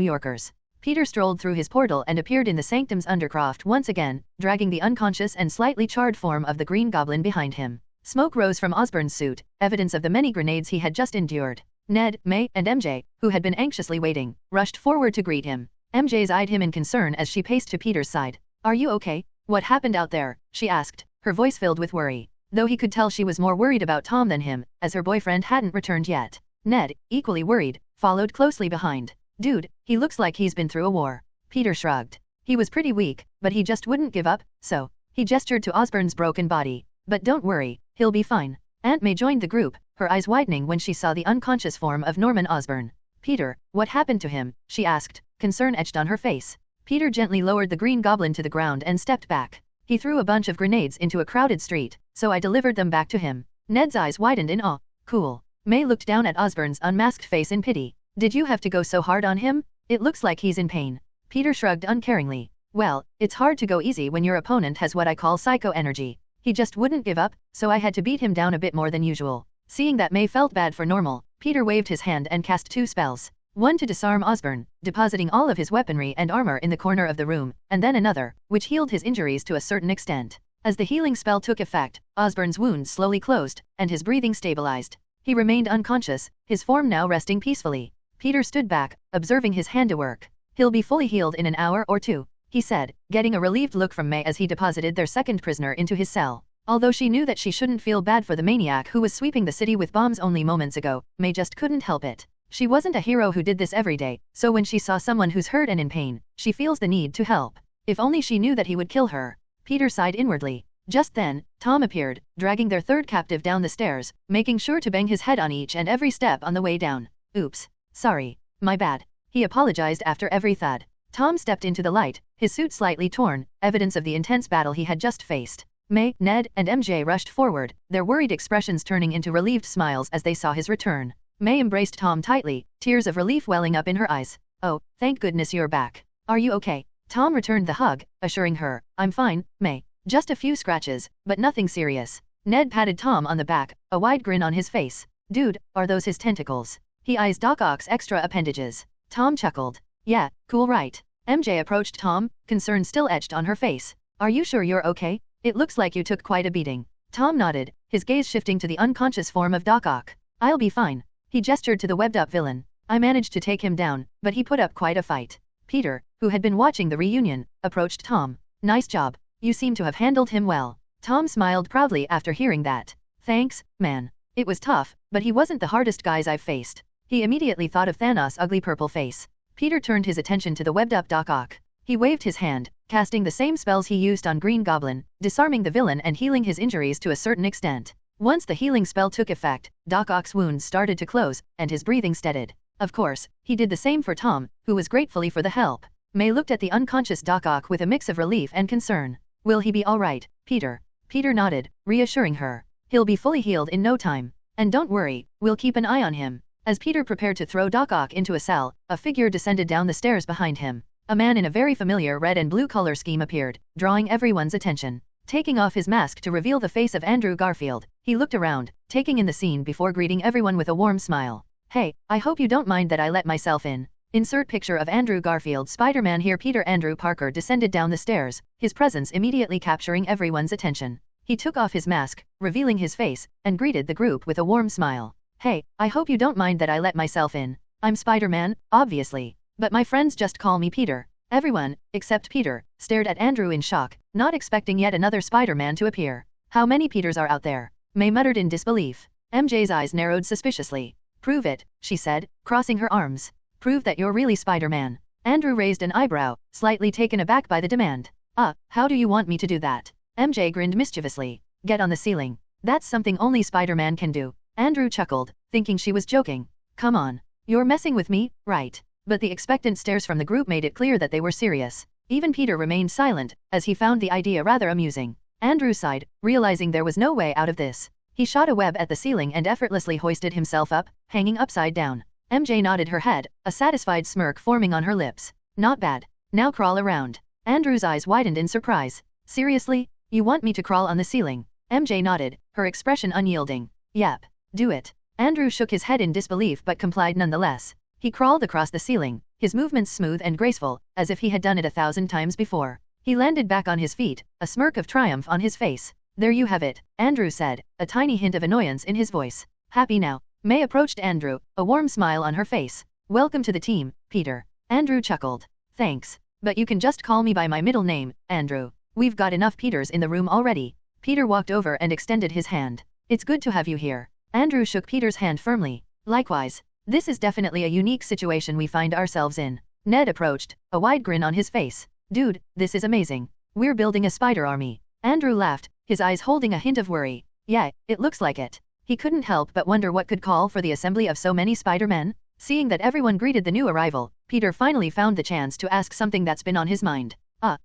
Yorkers. Peter strolled through his portal and appeared in the Sanctum's undercroft once again, dragging the unconscious and slightly charred form of the Green Goblin behind him. Smoke rose from Osborn's suit, evidence of the many grenades he had just endured. Ned, May, and MJ, who had been anxiously waiting, rushed forward to greet him. MJ eyed him in concern as she paced to Peter's side. Are you okay? What happened out there? She asked, her voice filled with worry. Though he could tell she was more worried about Tom than him, as her boyfriend hadn't returned yet. Ned, equally worried, followed closely behind. Dude, he looks like he's been through a war. Peter shrugged. He was pretty weak, but he just wouldn't give up, so. He gestured to Osborn's broken body. But don't worry, he'll be fine. Aunt May joined the group, her eyes widening when she saw the unconscious form of Norman Osborn. Peter, what happened to him? She asked, concern etched on her face. Peter gently lowered the Green Goblin to the ground and stepped back. He threw a bunch of grenades into a crowded street, so I delivered them back to him. Ned's eyes widened in awe. Cool. May looked down at Osborn's unmasked face in pity. Did you have to go so hard on him? It looks like he's in pain. Peter shrugged uncaringly. Well, it's hard to go easy when your opponent has what I call psycho energy. He just wouldn't give up, so I had to beat him down a bit more than usual. Seeing that May felt bad for Normal, Peter waved his hand and cast 2 spells. One to disarm Osborn, depositing all of his weaponry and armor in the corner of the room, and then another, which healed his injuries to a certain extent. As the healing spell took effect, Osborn's wounds slowly closed, and his breathing stabilized. He remained unconscious, his form now resting peacefully. Peter stood back, observing his handiwork. He'll be fully healed in an hour or 2, he said, getting a relieved look from May as he deposited their second prisoner into his cell. Although she knew that she shouldn't feel bad for the maniac who was sweeping the city with bombs only moments ago, May just couldn't help it. She wasn't a hero who did this every day, so when she saw someone who's hurt and in pain, she feels the need to help. If only she knew that he would kill her. Peter sighed inwardly. Just then, Tom appeared, dragging their third captive down the stairs, making sure to bang his head on each and every step on the way down. Oops. Sorry. My bad. He apologized after every thud. Tom stepped into the light, his suit slightly torn, evidence of the intense battle he had just faced. May, Ned, and MJ rushed forward, their worried expressions turning into relieved smiles as they saw his return. May embraced Tom tightly, tears of relief welling up in her eyes. "Oh, thank goodness you're back. Are you okay?" Tom returned the hug, assuring her, "I'm fine, May. Just a few scratches, but nothing serious." Ned patted Tom on the back, a wide grin on his face. "Dude, are those his tentacles?" He eyes Doc Ock's extra appendages. Tom chuckled. "Yeah, cool right." MJ approached Tom, concern still etched on her face. "Are you sure you're okay? It looks like you took quite a beating." Tom nodded, his gaze shifting to the unconscious form of Doc Ock. "I'll be fine." He gestured to the webbed-up villain. "I managed to take him down, but he put up quite a fight." Peter, who had been watching the reunion, approached Tom. "Nice job. You seem to have handled him well." Tom smiled proudly after hearing that. "Thanks, man. It was tough, but he wasn't the hardest guys I've faced." He immediately thought of Thanos' ugly purple face. Peter turned his attention to the webbed-up Doc Ock. He waved his hand, casting the same spells he used on Green Goblin, disarming the villain and healing his injuries to a certain extent. Once the healing spell took effect, Doc Ock's wounds started to close, and his breathing steadied. Of course, he did the same for Tom, who was gratefully for the help. May looked at the unconscious Doc Ock with a mix of relief and concern. "Will he be all right, Peter?" Peter nodded, reassuring her. "He'll be fully healed in no time. And don't worry, we'll keep an eye on him." As Peter prepared to throw Doc Ock into a cell, a figure descended down the stairs behind him. A man in a very familiar red and blue color scheme appeared, drawing everyone's attention. Taking off his mask to reveal the face of Andrew Garfield, he looked around, taking in the scene before greeting everyone with a warm smile. "Hey, I hope you don't mind that I let myself in." Insert picture of Andrew Garfield Spider-Man here. Peter Andrew Parker descended down the stairs, his presence immediately capturing everyone's attention. He took off his mask, revealing his face, and greeted the group with a warm smile. "Hey, I hope you don't mind that I let myself in. I'm Spider-Man, obviously. But my friends just call me Peter." Everyone, except Peter, stared at Andrew in shock, not expecting yet another Spider-Man to appear. "How many Peters are out there?" May muttered in disbelief. MJ's eyes narrowed suspiciously. "Prove it," she said, crossing her arms. "Prove that you're really Spider-Man." Andrew raised an eyebrow, slightly taken aback by the demand. How do you want me to do that?" MJ grinned mischievously. "Get on the ceiling. That's something only Spider-Man can do." Andrew chuckled, thinking she was joking. "Come on. You're messing with me, right?" But the expectant stares from the group made it clear that they were serious. Even Peter remained silent, as he found the idea rather amusing. Andrew sighed, realizing there was no way out of this. He shot a web at the ceiling and effortlessly hoisted himself up, hanging upside down. MJ nodded her head, a satisfied smirk forming on her lips. "Not bad. Now crawl around." Andrew's eyes widened in surprise. "Seriously? You want me to crawl on the ceiling?" MJ nodded, her expression unyielding. "Yep. Do it." Andrew shook his head in disbelief but complied nonetheless. He crawled across the ceiling, his movements smooth and graceful, as if he had done it 1,000 times before. He landed back on his feet, a smirk of triumph on his face. "There you have it," Andrew said, a tiny hint of annoyance in his voice. "Happy now?" May approached Andrew, a warm smile on her face. "Welcome to the team, Peter." Andrew chuckled. "Thanks. But you can just call me by my middle name, Andrew. We've got enough Peters in the room already." Peter walked over and extended his hand. "It's good to have you here." Andrew shook Peter's hand firmly. "Likewise. This is definitely a unique situation we find ourselves in." Ned approached, a wide grin on his face. "Dude, this is amazing. We're building a spider army." Andrew laughed, his eyes holding a hint of worry. "Yeah, it looks like it." He couldn't help but wonder what could call for the assembly of so many Spider-Men. Seeing that everyone greeted the new arrival, Peter finally found the chance to ask something that's been on his mind.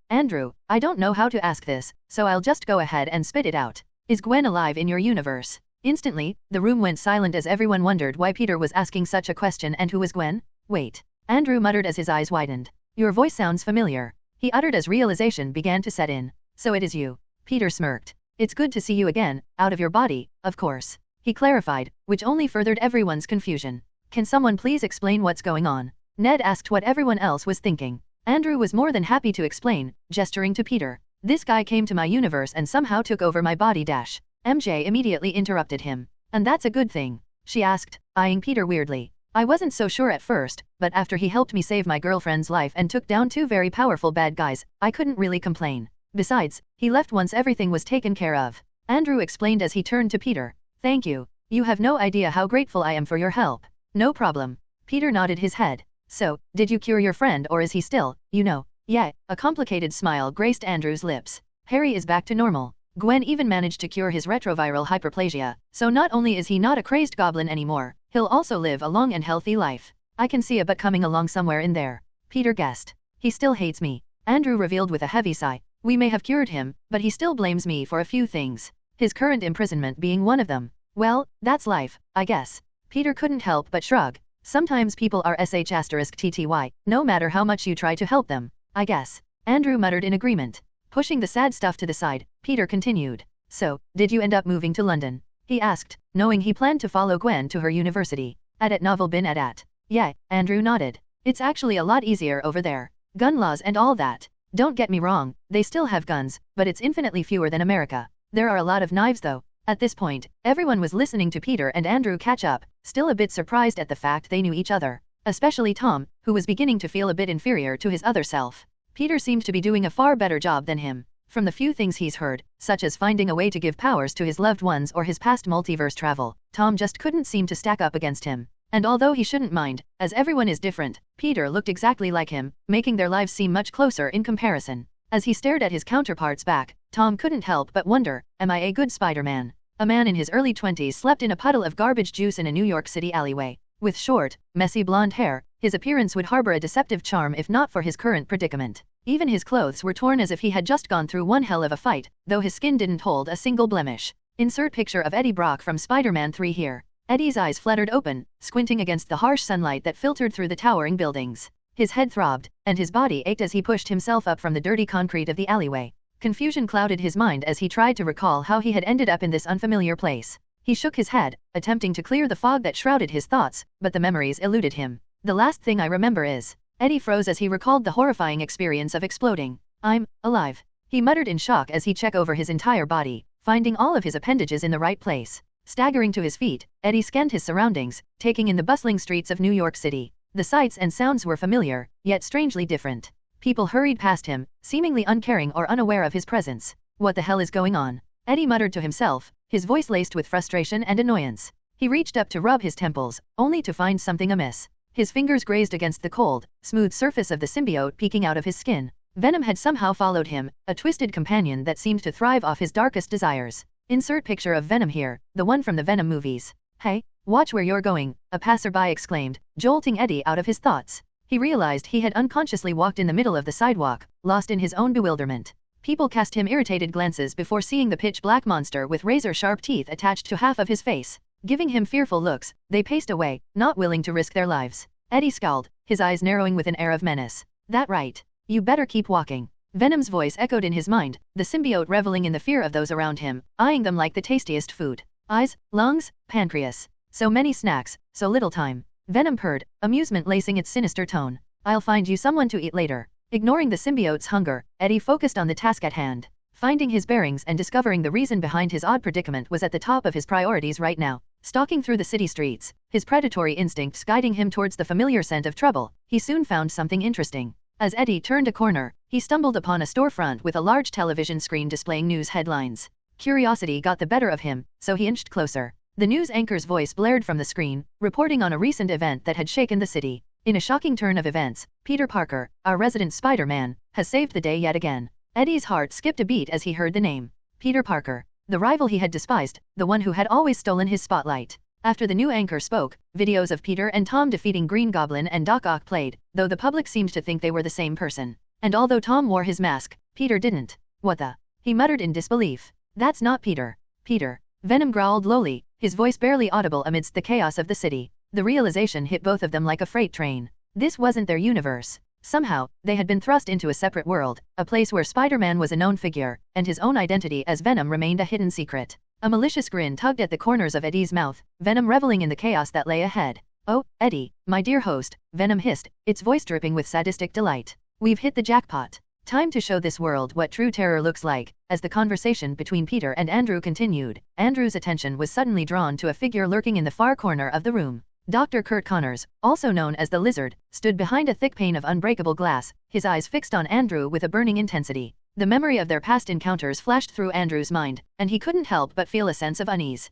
Andrew, I don't know how to ask this, so I'll just go ahead and spit it out. Is Gwen alive in your universe?" Instantly, the room went silent as everyone wondered why Peter was asking such a question and who was Gwen? "Wait." Andrew muttered as his eyes widened. "Your voice sounds familiar." He uttered as realization began to set in. "So it is you." Peter smirked. "It's good to see you again, out of your body, of course." He clarified, which only furthered everyone's confusion. "Can someone please explain what's going on?" Ned asked what everyone else was thinking. Andrew was more than happy to explain, gesturing to Peter. "This guy came to my universe and somehow took over my body dash." MJ immediately interrupted him. "And that's a good thing?" she asked, eyeing Peter weirdly. "I wasn't so sure at first, but after he helped me save my girlfriend's life and took down 2 very powerful bad guys, I couldn't really complain. Besides, he left once everything was taken care of." Andrew explained as he turned to Peter. "Thank you. You have no idea how grateful I am for your help." "No problem." Peter nodded his head. "So, did you cure your friend or is he still, Yeah." A complicated smile graced Andrew's lips. "Harry is back to normal. Gwen even managed to cure his retroviral hyperplasia, so not only is he not a crazed goblin anymore, he'll also live a long and healthy life. I can see a but coming along somewhere in there." Peter guessed. "He still hates me." Andrew revealed with a heavy sigh. We may have cured him, but he still blames me for a few things. His current imprisonment being one of them. Well, that's life, I guess. Peter couldn't help but shrug. Sometimes people are sh*tty, no matter how much you try to help them, I guess. Andrew muttered in agreement. Pushing the sad stuff to the side, Peter continued. So, did you end up moving to London? He asked, knowing he planned to follow Gwen to her university. At novel bin at. Yeah, Andrew nodded. It's actually a lot easier over there. Gun laws and all that. Don't get me wrong, they still have guns, but it's infinitely fewer than America. There are a lot of knives though. At this point, everyone was listening to Peter and Andrew catch up, still a bit surprised at the fact they knew each other. Especially Tom, who was beginning to feel a bit inferior to his other self. Peter seemed to be doing a far better job than him. From the few things he's heard, such as finding a way to give powers to his loved ones or his past multiverse travel, Tom just couldn't seem to stack up against him. And although he shouldn't mind, as everyone is different, Peter looked exactly like him, making their lives seem much closer in comparison. As he stared at his counterpart's back, Tom couldn't help but wonder, am I a good Spider-Man? A man in his early 20s slept in a puddle of garbage juice in a New York City alleyway. With short, messy blonde hair, his appearance would harbor a deceptive charm if not for his current predicament. Even his clothes were torn as if he had just gone through one hell of a fight, though his skin didn't hold a single blemish. Insert picture of Eddie Brock from Spider-Man 3 here. Eddie's eyes fluttered open, squinting against the harsh sunlight that filtered through the towering buildings. His head throbbed, and his body ached as he pushed himself up from the dirty concrete of the alleyway. Confusion clouded his mind as he tried to recall how he had ended up in this unfamiliar place. He shook his head, attempting to clear the fog that shrouded his thoughts, but the memories eluded him. The last thing I remember is... Eddie froze as he recalled the horrifying experience of exploding. I'm alive. He muttered in shock as he checked over his entire body, finding all of his appendages in the right place. Staggering to his feet, Eddie scanned his surroundings, taking in the bustling streets of New York City. The sights and sounds were familiar, yet strangely different. People hurried past him, seemingly uncaring or unaware of his presence. What the hell is going on? Eddie muttered to himself, his voice laced with frustration and annoyance. He reached up to rub his temples, only to find something amiss. His fingers grazed against the cold, smooth surface of the symbiote peeking out of his skin. Venom had somehow followed him, a twisted companion that seemed to thrive off his darkest desires. Insert picture of Venom here, the one from the Venom movies. Hey, watch where you're going, a passerby exclaimed, jolting Eddie out of his thoughts. He realized he had unconsciously walked in the middle of the sidewalk, lost in his own bewilderment. People cast him irritated glances before seeing the pitch-black monster with razor-sharp teeth attached to half of his face. Giving him fearful looks, they paced away, not willing to risk their lives. Eddie scowled, his eyes narrowing with an air of menace. That right. You better keep walking. Venom's voice echoed in his mind, the symbiote reveling in the fear of those around him, eyeing them like the tastiest food. Eyes, lungs, pancreas. So many snacks, so little time. Venom purred, amusement lacing its sinister tone. I'll find you someone to eat later. Ignoring the symbiote's hunger, Eddie focused on the task at hand. Finding his bearings and discovering the reason behind his odd predicament was at the top of his priorities right now. Stalking through the city streets, his predatory instincts guiding him towards the familiar scent of trouble, he soon found something interesting. As Eddie turned a corner, he stumbled upon a storefront with a large television screen displaying news headlines. Curiosity got the better of him, so he inched closer. The news anchor's voice blared from the screen, reporting on a recent event that had shaken the city. In a shocking turn of events, Peter Parker, our resident Spider-Man, has saved the day yet again. Eddie's heart skipped a beat as he heard the name. Peter Parker. The rival he had despised, the one who had always stolen his spotlight. After the new anchor spoke, videos of Peter and Tom defeating Green Goblin and Doc Ock played, though the public seemed to think they were the same person. And although Tom wore his mask, Peter didn't. What the? He muttered in disbelief. That's not Peter. Peter. Venom growled lowly, his voice barely audible amidst the chaos of the city. The realization hit both of them like a freight train. This wasn't their universe. Somehow, they had been thrust into a separate world, a place where Spider-Man was a known figure, and his own identity as Venom remained a hidden secret. A malicious grin tugged at the corners of Eddie's mouth, Venom reveling in the chaos that lay ahead. Oh, Eddie, my dear host, Venom hissed, its voice dripping with sadistic delight. We've hit the jackpot. Time to show this world what true terror looks like. As the conversation between Peter and Andrew continued, Andrew's attention was suddenly drawn to a figure lurking in the far corner of the room. Dr. Kurt Connors, also known as the Lizard, stood behind a thick pane of unbreakable glass, his eyes fixed on Andrew with a burning intensity. The memory of their past encounters flashed through Andrew's mind, and he couldn't help but feel a sense of unease.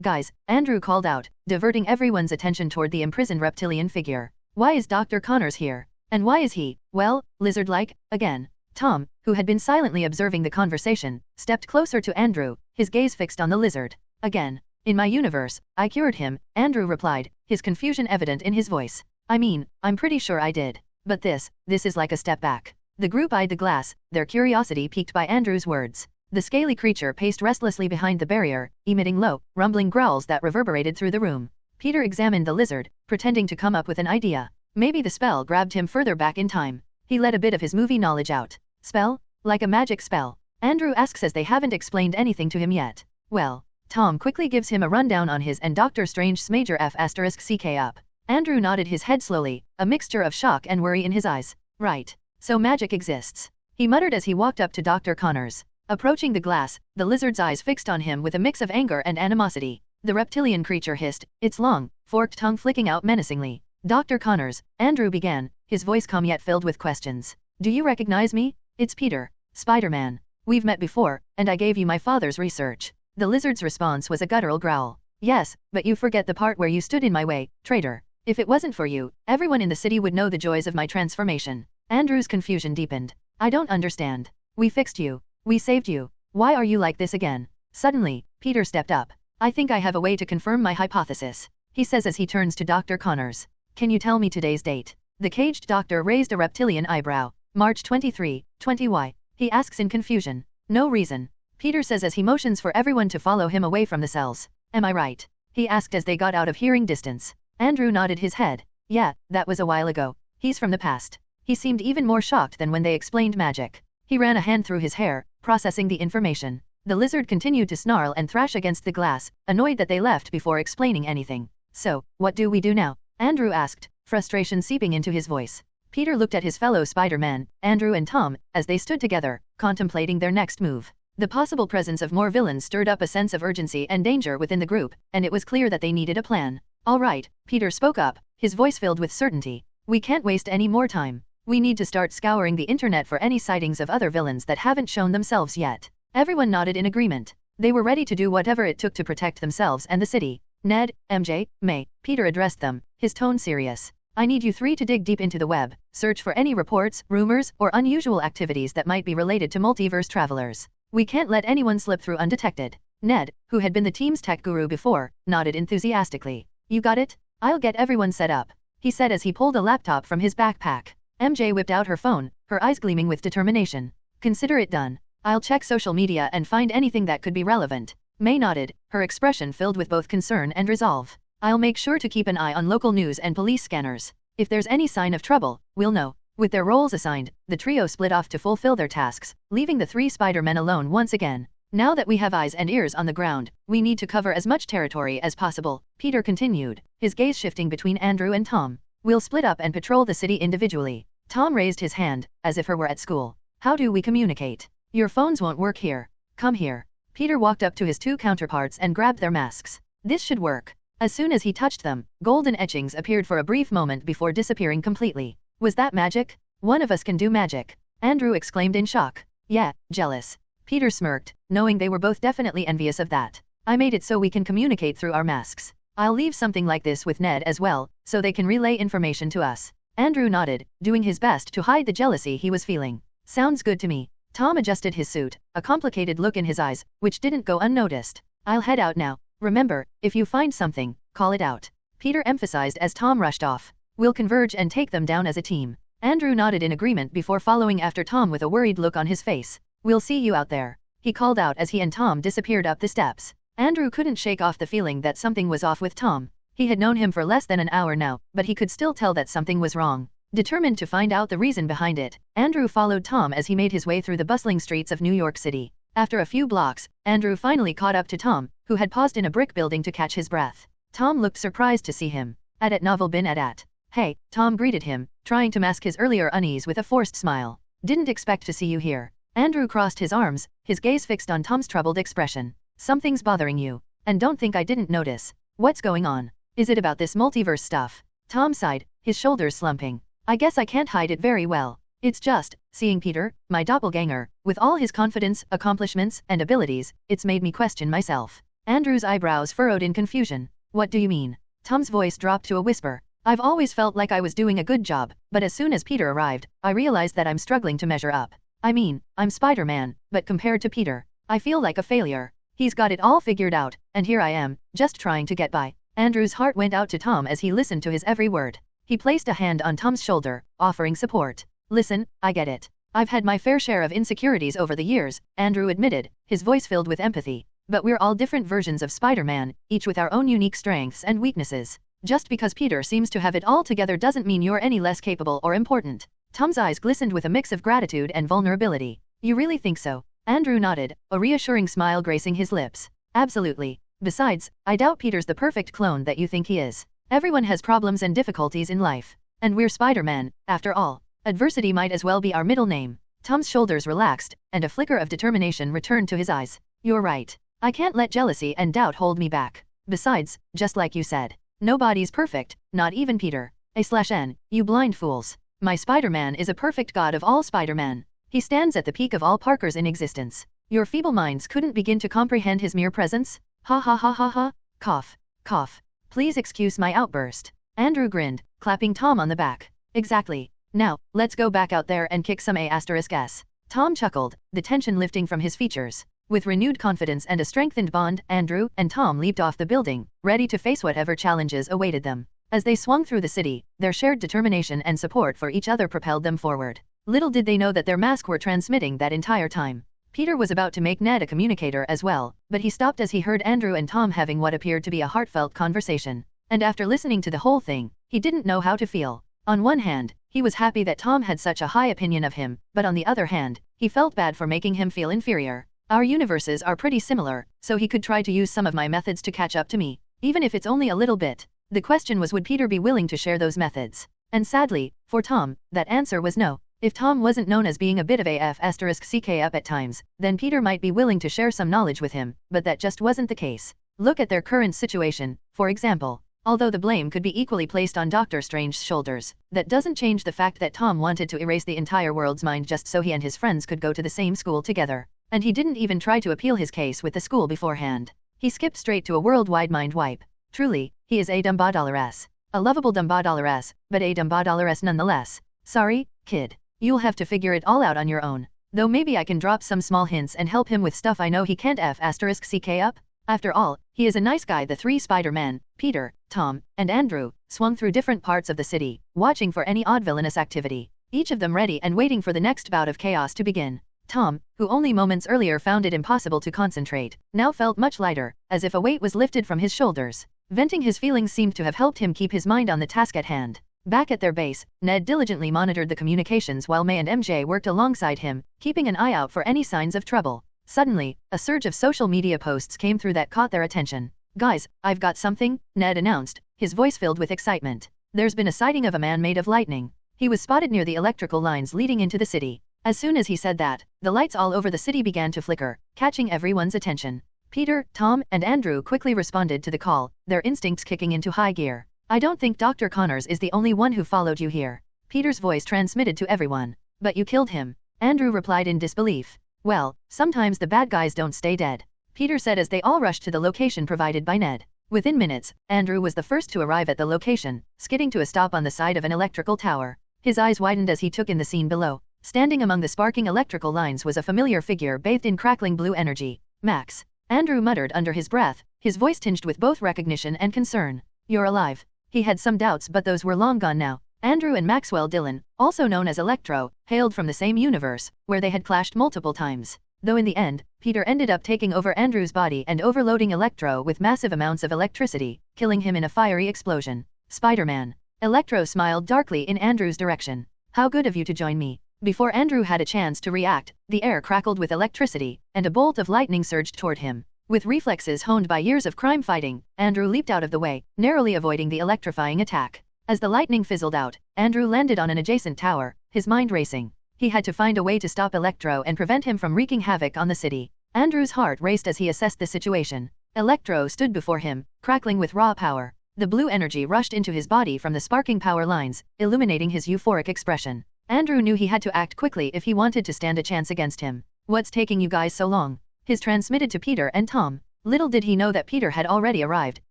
Guys, Andrew called out, diverting everyone's attention toward the imprisoned reptilian figure. Why is Dr. Connors here? And why is he, well, lizard-like, again? Tom, who had been silently observing the conversation, stepped closer to Andrew, his gaze fixed on the lizard. Again. In my universe, I cured him, Andrew replied, his confusion evident in his voice. I mean, I'm pretty sure I did. But this is like a step back. The group eyed the glass, their curiosity piqued by Andrew's words. The scaly creature paced restlessly behind the barrier, emitting low, rumbling growls that reverberated through the room. Peter examined the lizard, pretending to come up with an idea. Maybe the spell grabbed him further back in time. He let a bit of his movie knowledge out. Spell? Like a magic spell? Andrew asks as they haven't explained anything to him yet. Well, Tom quickly gives him a rundown on his and Doctor Strange's major F***ck up. Andrew nodded his head slowly, a mixture of shock and worry in his eyes. Right. So magic exists. He muttered as he walked up to Dr. Connors. Approaching the glass, the lizard's eyes fixed on him with a mix of anger and animosity. The reptilian creature hissed, its long, forked tongue flicking out menacingly. Dr. Connors, Andrew began, his voice calm yet filled with questions. Do you recognize me? It's Peter, Spider-Man. We've met before, and I gave you my father's research. The lizard's response was a guttural growl. Yes, but you forget the part where you stood in my way, traitor. If it wasn't for you, everyone in the city would know the joys of my transformation. Andrew's confusion deepened. I don't understand. We fixed you. We saved you. Why are you like this again? Suddenly, Peter stepped up. I think I have a way to confirm my hypothesis, he says as he turns to Dr. Connors. Can you tell me today's date? The caged doctor raised a reptilian eyebrow. March 23, 20 why? He asks in confusion. No reason. Peter says as he motions for everyone to follow him away from the cells. Am I right? He asked as they got out of hearing distance. Andrew nodded his head. Yeah, that was a while ago. He's from the past. He seemed even more shocked than when they explained magic. He ran a hand through his hair, processing the information. The lizard continued to snarl and thrash against the glass, annoyed that they left before explaining anything. So, what do we do now? Andrew asked, frustration seeping into his voice. Peter looked at his fellow Spider-Man, Andrew and Tom, as they stood together, contemplating their next move. The possible presence of more villains stirred up a sense of urgency and danger within the group, and it was clear that they needed a plan. All right, Peter spoke up, his voice filled with certainty. We can't waste any more time. We need to start scouring the internet for any sightings of other villains that haven't shown themselves yet. Everyone nodded in agreement. They were ready to do whatever it took to protect themselves and the city. Ned, MJ, May, Peter addressed them, his tone serious. I need you three to dig deep into the web, search for any reports, rumors, or unusual activities that might be related to multiverse travelers. We can't let anyone slip through undetected. Ned, who had been the team's tech guru before, nodded enthusiastically. You got it? I'll get everyone set up, he said as he pulled a laptop from his backpack. MJ whipped out her phone, her eyes gleaming with determination. Consider it done. I'll check social media and find anything that could be relevant. May nodded, her expression filled with both concern and resolve. I'll make sure to keep an eye on local news and police scanners. If there's any sign of trouble, we'll know. With their roles assigned, the trio split off to fulfill their tasks, leaving the three Spider-Men alone once again. Now that we have eyes and ears on the ground, we need to cover as much territory as possible, Peter continued, his gaze shifting between Andrew and Tom. We'll split up and patrol the city individually. Tom raised his hand, as if he were at school. How do we communicate? Your phones won't work here. Come here. Peter walked up to his two counterparts and grabbed their masks. This should work. As soon as he touched them, golden etchings appeared for a brief moment before disappearing completely. Was that magic? One of us can do magic, Andrew exclaimed in shock. Yeah, jealous. Peter smirked, knowing they were both definitely envious of that. I made it so we can communicate through our masks. I'll leave something like this with Ned as well, so they can relay information to us. Andrew nodded, doing his best to hide the jealousy he was feeling. Sounds good to me. Tom adjusted his suit, a complicated look in his eyes, which didn't go unnoticed. I'll head out now. Remember, if you find something, call it out, Peter emphasized as Tom rushed off. We'll converge and take them down as a team. Andrew nodded in agreement before following after Tom with a worried look on his face. We'll see you out there, he called out as he and Tom disappeared up the steps. Andrew couldn't shake off the feeling that something was off with Tom. He had known him for less than an hour now, but he could still tell that something was wrong. Determined to find out the reason behind it, Andrew followed Tom as he made his way through the bustling streets of New York City. After a few blocks, Andrew finally caught up to Tom, who had paused in a brick building to catch his breath. Tom looked surprised to see him. At novel bin at. Hey, Tom greeted him, trying to mask his earlier unease with a forced smile. Didn't expect to see you here. Andrew crossed his arms, his gaze fixed on Tom's troubled expression. Something's bothering you. And don't think I didn't notice. What's going on? Is it about this multiverse stuff? Tom sighed, his shoulders slumping. I guess I can't hide it very well. It's just, seeing Peter, my doppelganger, with all his confidence, accomplishments, and abilities, it's made me question myself. Andrew's eyebrows furrowed in confusion. What do you mean? Tom's voice dropped to a whisper. I've always felt like I was doing a good job, but as soon as Peter arrived, I realized that I'm struggling to measure up. I mean, I'm Spider-Man, but compared to Peter, I feel like a failure. He's got it all figured out, and here I am, just trying to get by. Andrew's heart went out to Tom as he listened to his every word. He placed a hand on Tom's shoulder, offering support. Listen, I get it. I've had my fair share of insecurities over the years, Andrew admitted, his voice filled with empathy. But we're all different versions of Spider-Man, each with our own unique strengths and weaknesses. Just because Peter seems to have it all together doesn't mean you're any less capable or important. Tom's eyes glistened with a mix of gratitude and vulnerability. You really think so? Andrew nodded, a reassuring smile gracing his lips. Absolutely. Besides, I doubt Peter's the perfect clone that you think he is. Everyone has problems and difficulties in life. And we're Spider-Man, after all. Adversity might as well be our middle name. Tom's shoulders relaxed, and a flicker of determination returned to his eyes. You're right. I can't let jealousy and doubt hold me back. Besides, just like you said, nobody's perfect, not even Peter. A/N, you blind fools. My Spider-Man is a perfect god of all Spider-Man. He stands at the peak of all Parkers in existence. Your feeble minds couldn't begin to comprehend his mere presence? Ha ha ha ha ha. Cough. Cough. Please excuse my outburst. Andrew grinned, clapping Tom on the back. Exactly. Now, let's go back out there and kick some A**s. Tom chuckled, the tension lifting from his features. With renewed confidence and a strengthened bond, Andrew and Tom leaped off the building, ready to face whatever challenges awaited them. As they swung through the city, their shared determination and support for each other propelled them forward. Little did they know that their masks were transmitting that entire time. Peter was about to make Ned a communicator as well, but he stopped as he heard Andrew and Tom having what appeared to be a heartfelt conversation. And after listening to the whole thing, he didn't know how to feel. On one hand, he was happy that Tom had such a high opinion of him, but on the other hand, he felt bad for making him feel inferior. Our universes are pretty similar, so he could try to use some of my methods to catch up to me, even if it's only a little bit. The question was, would Peter be willing to share those methods? And sadly, for Tom, that answer was no. If Tom wasn't known as being a bit of a f***ck up at times, then Peter might be willing to share some knowledge with him, but that just wasn't the case. Look at their current situation, for example. Although the blame could be equally placed on Doctor Strange's shoulders, that doesn't change the fact that Tom wanted to erase the entire world's mind just so he and his friends could go to the same school together. And he didn't even try to appeal his case with the school beforehand. He skipped straight to a worldwide mind wipe. Truly, he is a dumb-ba-dollar-ass. A lovable dumb-ba-dollar-ass, but a dumb-ba-dollar-ass nonetheless. Sorry, kid. You'll have to figure it all out on your own. Though maybe I can drop some small hints and help him with stuff I know he can't f***ck up. After all, he is a nice guy. The three Spider-Men, Peter, Tom, and Andrew, swung through different parts of the city, watching for any odd villainous activity. Each of them ready and waiting for the next bout of chaos to begin. Tom, who only moments earlier found it impossible to concentrate, now felt much lighter, as if a weight was lifted from his shoulders. Venting his feelings seemed to have helped him keep his mind on the task at hand. Back at their base, Ned diligently monitored the communications while May and MJ worked alongside him, keeping an eye out for any signs of trouble. Suddenly, a surge of social media posts came through that caught their attention. Guys, I've got something, Ned announced, his voice filled with excitement. There's been a sighting of a man made of lightning. He was spotted near the electrical lines leading into the city. As soon as he said that, the lights all over the city began to flicker, catching everyone's attention. Peter, Tom, and Andrew quickly responded to the call, their instincts kicking into high gear. I don't think Dr. Connors is the only one who followed you here. Peter's voice transmitted to everyone. But you killed him. Andrew replied in disbelief. Well, sometimes the bad guys don't stay dead, Peter said as they all rushed to the location provided by Ned. Within minutes, Andrew was the first to arrive at the location, skidding to a stop on the side of an electrical tower. His eyes widened as he took in the scene below. Standing among the sparking electrical lines was a familiar figure bathed in crackling blue energy. Max. Andrew muttered under his breath, his voice tinged with both recognition and concern. You're alive. He had some doubts, but those were long gone now. Andrew and Maxwell Dillon, also known as Electro, hailed from the same universe, where they had clashed multiple times. Though in the end, Peter ended up taking over Andrew's body and overloading Electro with massive amounts of electricity, killing him in a fiery explosion. Spider-Man. Electro smiled darkly in Andrew's direction. How good of you to join me. Before Andrew had a chance to react, the air crackled with electricity, and a bolt of lightning surged toward him. With reflexes honed by years of crime fighting, Andrew leaped out of the way, narrowly avoiding the electrifying attack. As the lightning fizzled out, Andrew landed on an adjacent tower, his mind racing. He had to find a way to stop Electro and prevent him from wreaking havoc on the city. Andrew's heart raced as he assessed the situation. Electro stood before him, crackling with raw power. The blue energy rushed into his body from the sparking power lines, illuminating his euphoric expression. Andrew knew he had to act quickly if he wanted to stand a chance against him. What's taking you guys so long? His transmitted to Peter and Tom. Little did he know that Peter had already arrived,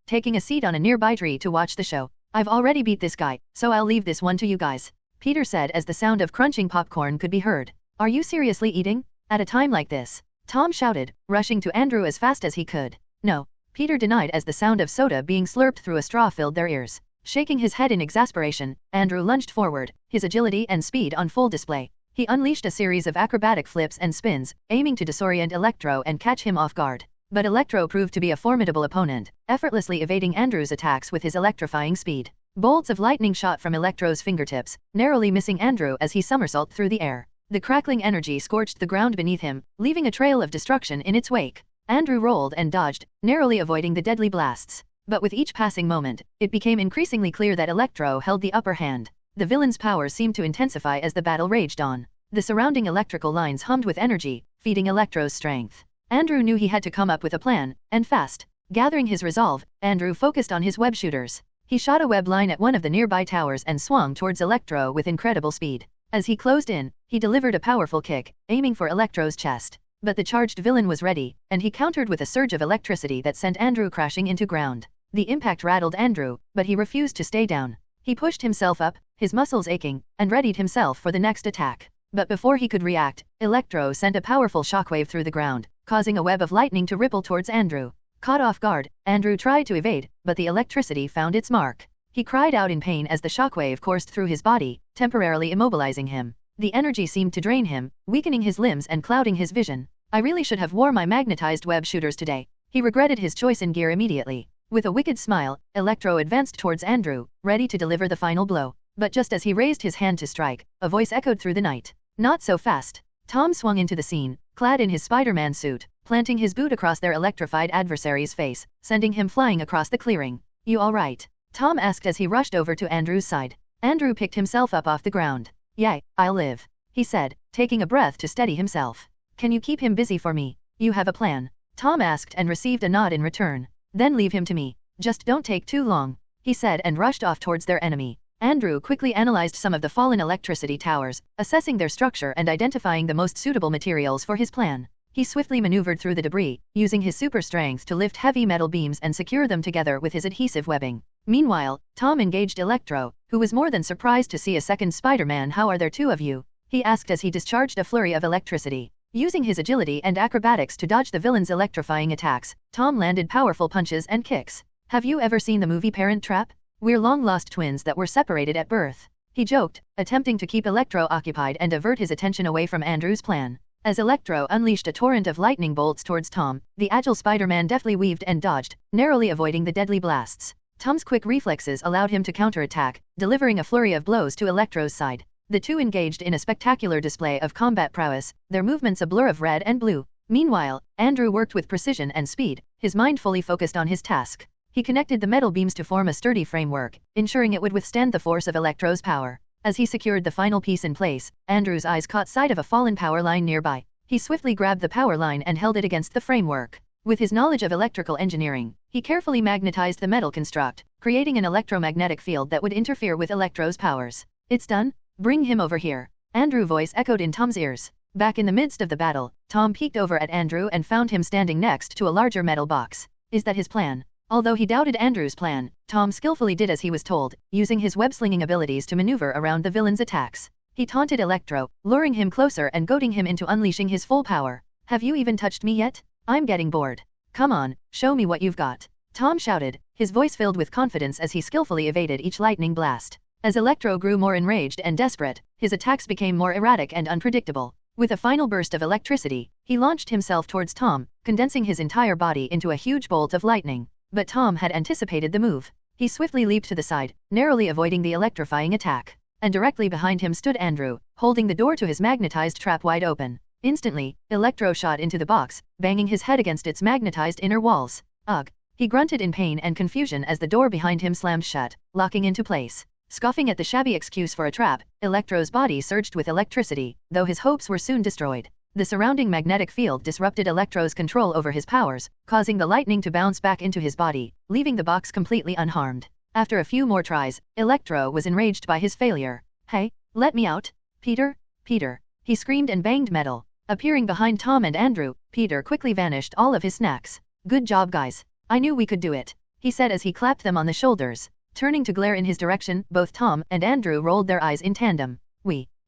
taking a seat on a nearby tree to watch the show. I've already beat this guy, so I'll leave this one to you guys, Peter said as the sound of crunching popcorn could be heard. Are you seriously eating? At a time like this? Tom shouted, rushing to Andrew as fast as he could. No, Peter denied as the sound of soda being slurped through a straw filled their ears. Shaking his head in exasperation, Andrew lunged forward, his agility and speed on full display. He unleashed a series of acrobatic flips and spins, aiming to disorient Electro and catch him off guard. But Electro proved to be a formidable opponent, effortlessly evading Andrew's attacks with his electrifying speed. Bolts of lightning shot from Electro's fingertips, narrowly missing Andrew as he somersaulted through the air. The crackling energy scorched the ground beneath him, leaving a trail of destruction in its wake. Andrew rolled and dodged, narrowly avoiding the deadly blasts. But with each passing moment, it became increasingly clear that Electro held the upper hand. The villain's powers seemed to intensify as the battle raged on. The surrounding electrical lines hummed with energy, feeding Electro's strength. Andrew knew he had to come up with a plan, and fast. Gathering his resolve, Andrew focused on his web shooters. He shot a web line at one of the nearby towers and swung towards Electro with incredible speed. As he closed in, he delivered a powerful kick, aiming for Electro's chest. But the charged villain was ready, and he countered with a surge of electricity that sent Andrew crashing into ground. The impact rattled Andrew, but he refused to stay down. He pushed himself up, his muscles aching, and readied himself for the next attack. But before he could react, Electro sent a powerful shockwave through the ground, causing a web of lightning to ripple towards Andrew. Caught off guard, Andrew tried to evade, but the electricity found its mark. He cried out in pain as the shockwave coursed through his body, temporarily immobilizing him. The energy seemed to drain him, weakening his limbs and clouding his vision. I really should have worn my magnetized web shooters today. He regretted his choice in gear immediately. With a wicked smile, Electro advanced towards Andrew, ready to deliver the final blow. But just as he raised his hand to strike, a voice echoed through the night. Not so fast. Tom swung into the scene, clad in his Spider-Man suit, planting his boot across their electrified adversary's face, sending him flying across the clearing. You all right? Tom asked as he rushed over to Andrew's side. Andrew picked himself up off the ground. Yeah, I'll live, he said, taking a breath to steady himself. Can you keep him busy for me? You have a plan? Tom asked and received a nod in return. Then leave him to me. Just don't take too long, he said and rushed off towards their enemy. Andrew quickly analyzed some of the fallen electricity towers, assessing their structure and identifying the most suitable materials for his plan. He swiftly maneuvered through the debris, using his super strength to lift heavy metal beams and secure them together with his adhesive webbing. Meanwhile, Tom engaged Electro, who was more than surprised to see a second Spider-Man. How are there two of you? He asked as he discharged a flurry of electricity. Using his agility and acrobatics to dodge the villain's electrifying attacks, Tom landed powerful punches and kicks. Have you ever seen the movie Parent Trap? We're long-lost twins that were separated at birth, he joked, attempting to keep Electro occupied and divert his attention away from Andrew's plan. As Electro unleashed a torrent of lightning bolts towards Tom, the agile Spider-Man deftly weaved and dodged, narrowly avoiding the deadly blasts. Tom's quick reflexes allowed him to counterattack, delivering a flurry of blows to Electro's side. The two engaged in a spectacular display of combat prowess, their movements a blur of red and blue. Meanwhile, Andrew worked with precision and speed, his mind fully focused on his task. He connected the metal beams to form a sturdy framework, ensuring it would withstand the force of Electro's power. As he secured the final piece in place, Andrew's eyes caught sight of a fallen power line nearby. He swiftly grabbed the power line and held it against the framework. With his knowledge of electrical engineering, he carefully magnetized the metal construct, creating an electromagnetic field that would interfere with Electro's powers. It's done? Bring him over here. Andrew's voice echoed in Tom's ears. Back in the midst of the battle, Tom peeked over at Andrew and found him standing next to a larger metal box. Is that his plan? Although he doubted Andrew's plan, Tom skillfully did as he was told, using his web-slinging abilities to maneuver around the villain's attacks. He taunted Electro, luring him closer and goading him into unleashing his full power. Have you even touched me yet? I'm getting bored. Come on, show me what you've got. Tom shouted, his voice filled with confidence as he skillfully evaded each lightning blast. As Electro grew more enraged and desperate, his attacks became more erratic and unpredictable. With a final burst of electricity, he launched himself towards Tom, condensing his entire body into a huge bolt of lightning. But Tom had anticipated the move. He swiftly leaped to the side, narrowly avoiding the electrifying attack. And directly behind him stood Andrew, holding the door to his magnetized trap wide open. Instantly, Electro shot into the box, banging his head against its magnetized inner walls. Ugh! He grunted in pain and confusion as the door behind him slammed shut, locking into place. Scoffing at the shabby excuse for a trap, Electro's body surged with electricity, though his hopes were soon destroyed. The surrounding magnetic field disrupted Electro's control over his powers, causing the lightning to bounce back into his body, leaving the box completely unharmed. After a few more tries, Electro was enraged by his failure. Hey, let me out! Peter! Peter! He screamed and banged metal. Appearing behind Tom and Andrew, Peter quickly vanished all of his snacks. Good job, guys. I knew we could do it, he said as he clapped them on the shoulders. Turning to glare in his direction, both Tom and Andrew rolled their eyes in tandem.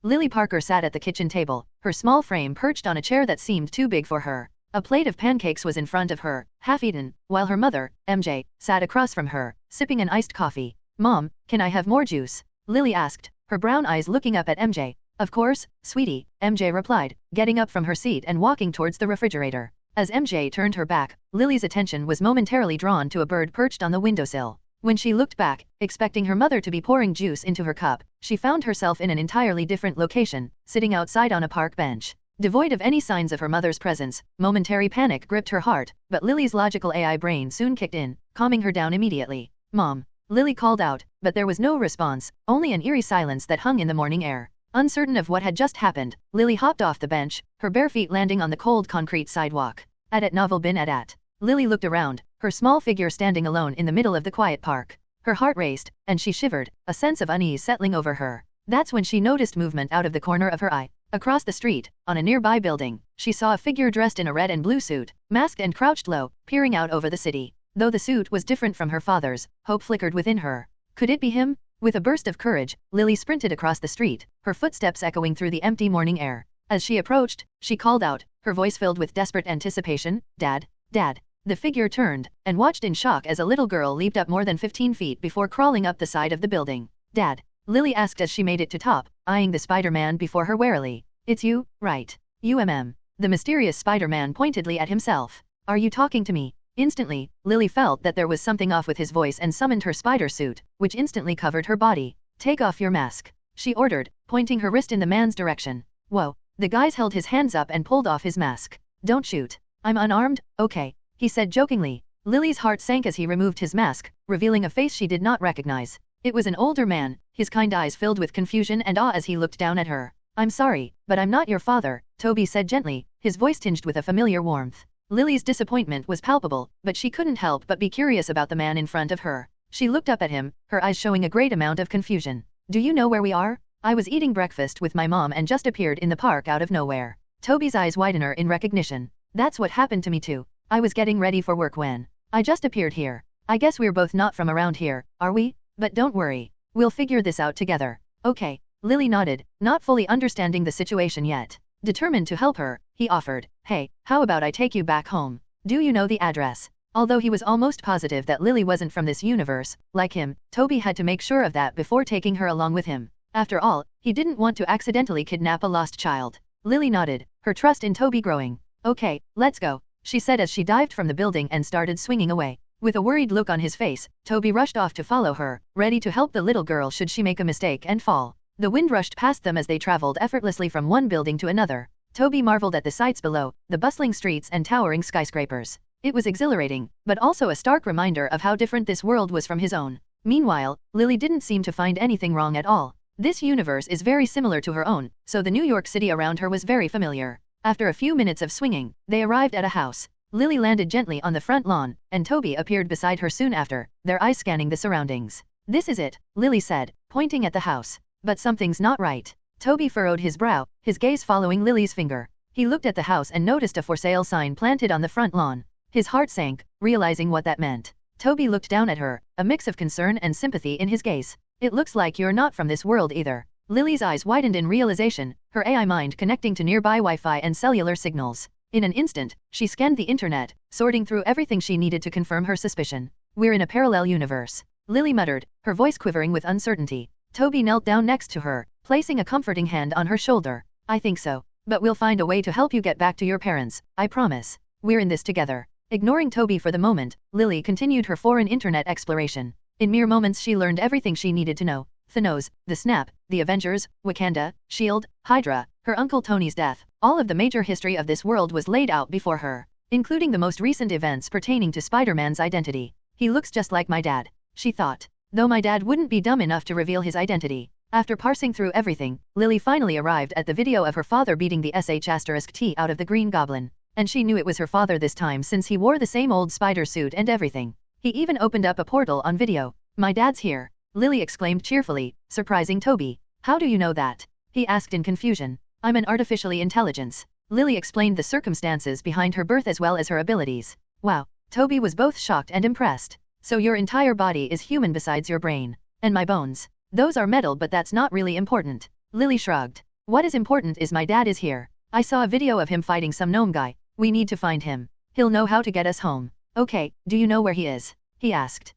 Lily Parker sat at the kitchen table, her small frame perched on a chair that seemed too big for her. A plate of pancakes was in front of her, half-eaten, while her mother, MJ, sat across from her, sipping an iced coffee. Mom, can I have more juice? Lily asked, her brown eyes looking up at MJ. Of course, sweetie, MJ replied, getting up from her seat and walking towards the refrigerator. As MJ turned her back, Lily's attention was momentarily drawn to a bird perched on the windowsill. When she looked back, expecting her mother to be pouring juice into her cup, she found herself in an entirely different location, sitting outside on a park bench. Devoid of any signs of her mother's presence, momentary panic gripped her heart, but Lily's logical AI brain soon kicked in, calming her down immediately. "Mom," Lily called out, but there was no response, only an eerie silence that hung in the morning air. Uncertain of what had just happened, Lily hopped off the bench, her bare feet landing on the cold concrete sidewalk. At novel bin at. Lily looked around, her small figure standing alone in the middle of the quiet park. Her heart raced, and she shivered, a sense of unease settling over her. That's when she noticed movement out of the corner of her eye. Across the street, on a nearby building, she saw a figure dressed in a red and blue suit, masked and crouched low, peering out over the city. Though the suit was different from her father's, hope flickered within her. Could it be him? With a burst of courage, Lily sprinted across the street, her footsteps echoing through the empty morning air. As she approached, she called out, her voice filled with desperate anticipation, "Dad, Dad." The figure turned, and watched in shock as a little girl leaped up more than 15 feet before crawling up the side of the building. "Dad?" Lily asked as she made it to top, eyeing the Spider-Man before her warily. "It's you, right? The mysterious Spider-Man pointedly at himself. "Are you talking to me?" Instantly, Lily felt that there was something off with his voice and summoned her spider suit, which instantly covered her body. "Take off your mask," she ordered, pointing her wrist in the man's direction. "Whoa." The guy held his hands up and pulled off his mask. "Don't shoot. I'm unarmed, okay," he said jokingly. Lily's heart sank as he removed his mask, revealing a face she did not recognize. It was an older man, his kind eyes filled with confusion and awe as he looked down at her. "I'm sorry, but I'm not your father," Toby said gently, his voice tinged with a familiar warmth. Lily's disappointment was palpable, but she couldn't help but be curious about the man in front of her. She looked up at him, her eyes showing a great amount of confusion. "Do you know where we are? I was eating breakfast with my mom and just appeared in the park out of nowhere." Toby's eyes widened in recognition. "That's what happened to me too. I was getting ready for work when I just appeared here. I guess we're both not from around here, are we? But don't worry. We'll figure this out together." "Okay." Lily nodded, not fully understanding the situation yet. Determined to help her, he offered, "Hey, how about I take you back home? Do you know the address?" Although he was almost positive that Lily wasn't from this universe, like him, Toby had to make sure of that before taking her along with him. After all, he didn't want to accidentally kidnap a lost child. Lily nodded, her trust in Toby growing. "Okay, let's go," she said as she dived from the building and started swinging away. With a worried look on his face, Toby rushed off to follow her, ready to help the little girl should she make a mistake and fall. The wind rushed past them as they traveled effortlessly from one building to another. Toby marveled at the sights below, the bustling streets and towering skyscrapers. It was exhilarating, but also a stark reminder of how different this world was from his own. Meanwhile, Lily didn't seem to find anything wrong at all. This universe is very similar to her own, so the New York City around her was very familiar. After a few minutes of swinging, they arrived at a house. Lily landed gently on the front lawn, and Toby appeared beside her soon after, their eyes scanning the surroundings. "This is it," Lily said, pointing at the house. "But something's not right." Toby furrowed his brow, his gaze following Lily's finger. He looked at the house and noticed a for sale sign planted on the front lawn. His heart sank, realizing what that meant. Toby looked down at her, a mix of concern and sympathy in his gaze. "It looks like you're not from this world either." Lily's eyes widened in realization, her AI mind connecting to nearby Wi-Fi and cellular signals. In an instant, she scanned the internet, sorting through everything she needed to confirm her suspicion. "We're in a parallel universe," Lily muttered, her voice quivering with uncertainty. Toby knelt down next to her, placing a comforting hand on her shoulder. "I think so. But we'll find a way to help you get back to your parents, I promise. We're in this together." Ignoring Toby for the moment, Lily continued her foreign internet exploration. In mere moments she learned everything she needed to know. Thanos, the Snap, the Avengers, Wakanda, S.H.I.E.L.D., Hydra, her Uncle Tony's death. All of the major history of this world was laid out before her, including the most recent events pertaining to Spider-Man's identity. "He looks just like my dad," she thought. Though my dad wouldn't be dumb enough to reveal his identity. After parsing through everything, Lily finally arrived at the video of her father beating the sh*t out of the Green Goblin. And she knew it was her father this time since he wore the same old spider suit and everything. He even opened up a portal on video. "My dad's here," Lily exclaimed cheerfully, surprising Toby. "How do you know that?" he asked in confusion. "I'm an artificial intelligence." Lily explained the circumstances behind her birth as well as her abilities. "Wow." Toby was both shocked and impressed. "So your entire body is human besides your brain. And my bones. Those are metal, but that's not really important." Lily shrugged. "What is important is my dad is here. I saw a video of him fighting some gnome guy. We need to find him. He'll know how to get us home." "Okay, do you know where he is?" he asked.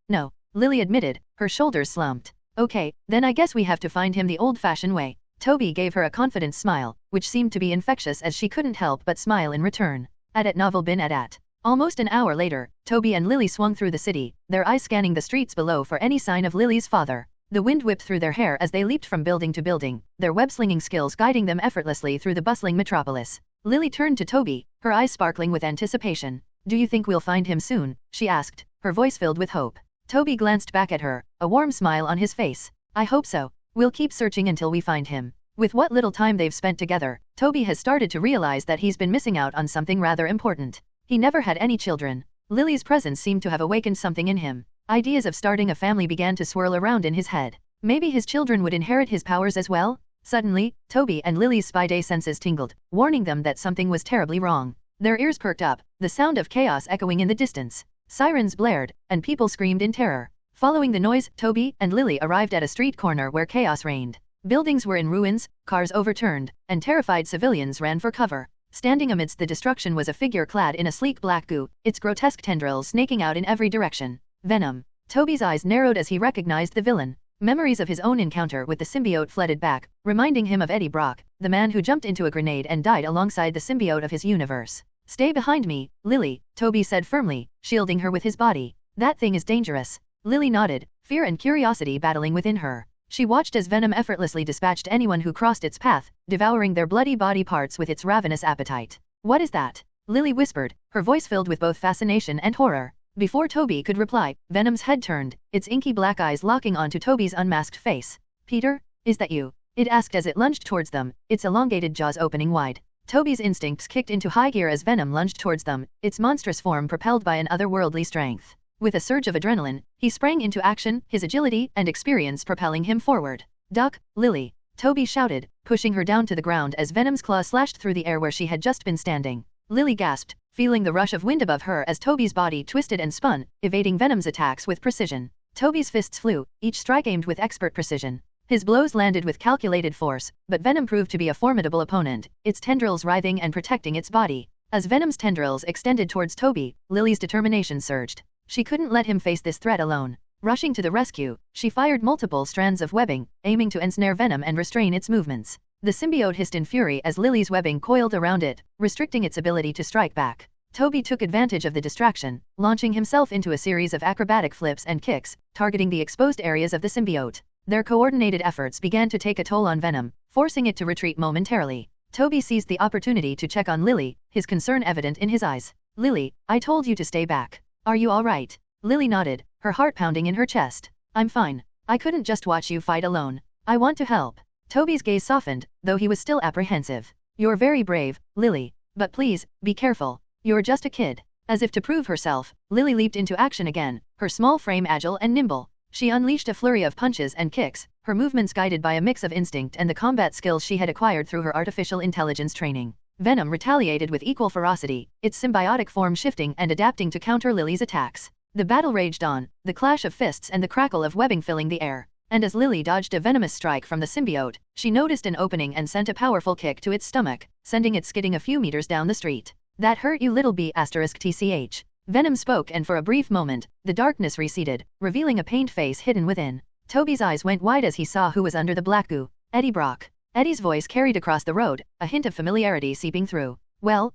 No," Lily admitted, her shoulders slumped. "Okay, then I guess we have to find him the old-fashioned way. Toby gave her a confident smile, which seemed to be infectious as she couldn't help but smile in return. At novel bin at. Almost an hour later, Toby and Lily swung through the city, their eyes scanning the streets below for any sign of Lily's father. The wind whipped through their hair as they leaped from building to building, their web-slinging skills guiding them effortlessly through the bustling metropolis. Lily turned to Toby, her eyes sparkling with anticipation. "Do you think we'll find him soon?" she asked, her voice filled with hope. Toby glanced back at her, a warm smile on his face. "I hope so. We'll keep searching until we find him." With what little time they've spent together, Toby has started to realize that he's been missing out on something rather important. He never had any children. Lily's presence seemed to have awakened something in him. Ideas of starting a family began to swirl around in his head. Maybe his children would inherit his powers as well? Suddenly, Toby and Lily's spy-day senses tingled, warning them that something was terribly wrong. Their ears perked up, the sound of chaos echoing in the distance. Sirens blared, and people screamed in terror. Following the noise, Toby and Lily arrived at a street corner where chaos reigned. Buildings were in ruins, cars overturned, and terrified civilians ran for cover. Standing amidst the destruction was a figure clad in a sleek black goo, its grotesque tendrils snaking out in every direction. Venom. Toby's eyes narrowed as he recognized the villain. Memories of his own encounter with the symbiote flooded back, reminding him of Eddie Brock, the man who jumped into a grenade and died alongside the symbiote of his universe. "Stay behind me, Lily," Toby said firmly, shielding her with his body. "That thing is dangerous." Lily nodded, fear and curiosity battling within her. She watched as Venom effortlessly dispatched anyone who crossed its path, devouring their bloody body parts with its ravenous appetite. "What is that?" Lily whispered, her voice filled with both fascination and horror. Before Toby could reply, Venom's head turned, its inky black eyes locking onto Toby's unmasked face. "Peter, is that you?" it asked as it lunged towards them, its elongated jaws opening wide. Toby's instincts kicked into high gear as Venom lunged towards them, its monstrous form propelled by an otherworldly strength. With a surge of adrenaline, he sprang into action, his agility and experience propelling him forward. "Duck, Lily!" Toby shouted, pushing her down to the ground as Venom's claw slashed through the air where she had just been standing. Lily gasped, feeling the rush of wind above her as Toby's body twisted and spun, evading Venom's attacks with precision. Toby's fists flew, each strike aimed with expert precision. His blows landed with calculated force, but Venom proved to be a formidable opponent, its tendrils writhing and protecting its body. As Venom's tendrils extended towards Toby, Lily's determination surged. She couldn't let him face this threat alone. Rushing to the rescue, she fired multiple strands of webbing, aiming to ensnare Venom and restrain its movements. The symbiote hissed in fury as Lily's webbing coiled around it, restricting its ability to strike back. Toby took advantage of the distraction, launching himself into a series of acrobatic flips and kicks, targeting the exposed areas of the symbiote. Their coordinated efforts began to take a toll on Venom, forcing it to retreat momentarily. Toby seized the opportunity to check on Lily, his concern evident in his eyes. "Lily, I told you to stay back. Are you all right?" Lily nodded, her heart pounding in her chest. "I'm fine. I couldn't just watch you fight alone. I want to help." Toby's gaze softened, though he was still apprehensive. "You're very brave, Lily. But please, be careful. You're just a kid." As if to prove herself, Lily leaped into action again, her small frame agile and nimble. She unleashed a flurry of punches and kicks, her movements guided by a mix of instinct and the combat skills she had acquired through her artificial intelligence training. Venom retaliated with equal ferocity, its symbiotic form shifting and adapting to counter Lily's attacks. The battle raged on, the clash of fists and the crackle of webbing filling the air. And as Lily dodged a venomous strike from the symbiote, she noticed an opening and sent a powerful kick to its stomach, sending it skidding a few meters down the street. "That hurt you little b***tch. Venom spoke and for a brief moment, the darkness receded, revealing a pained face hidden within. Toby's eyes went wide as he saw who was under the black goo. Eddie Brock. Eddie's voice carried across the road, a hint of familiarity seeping through. Well,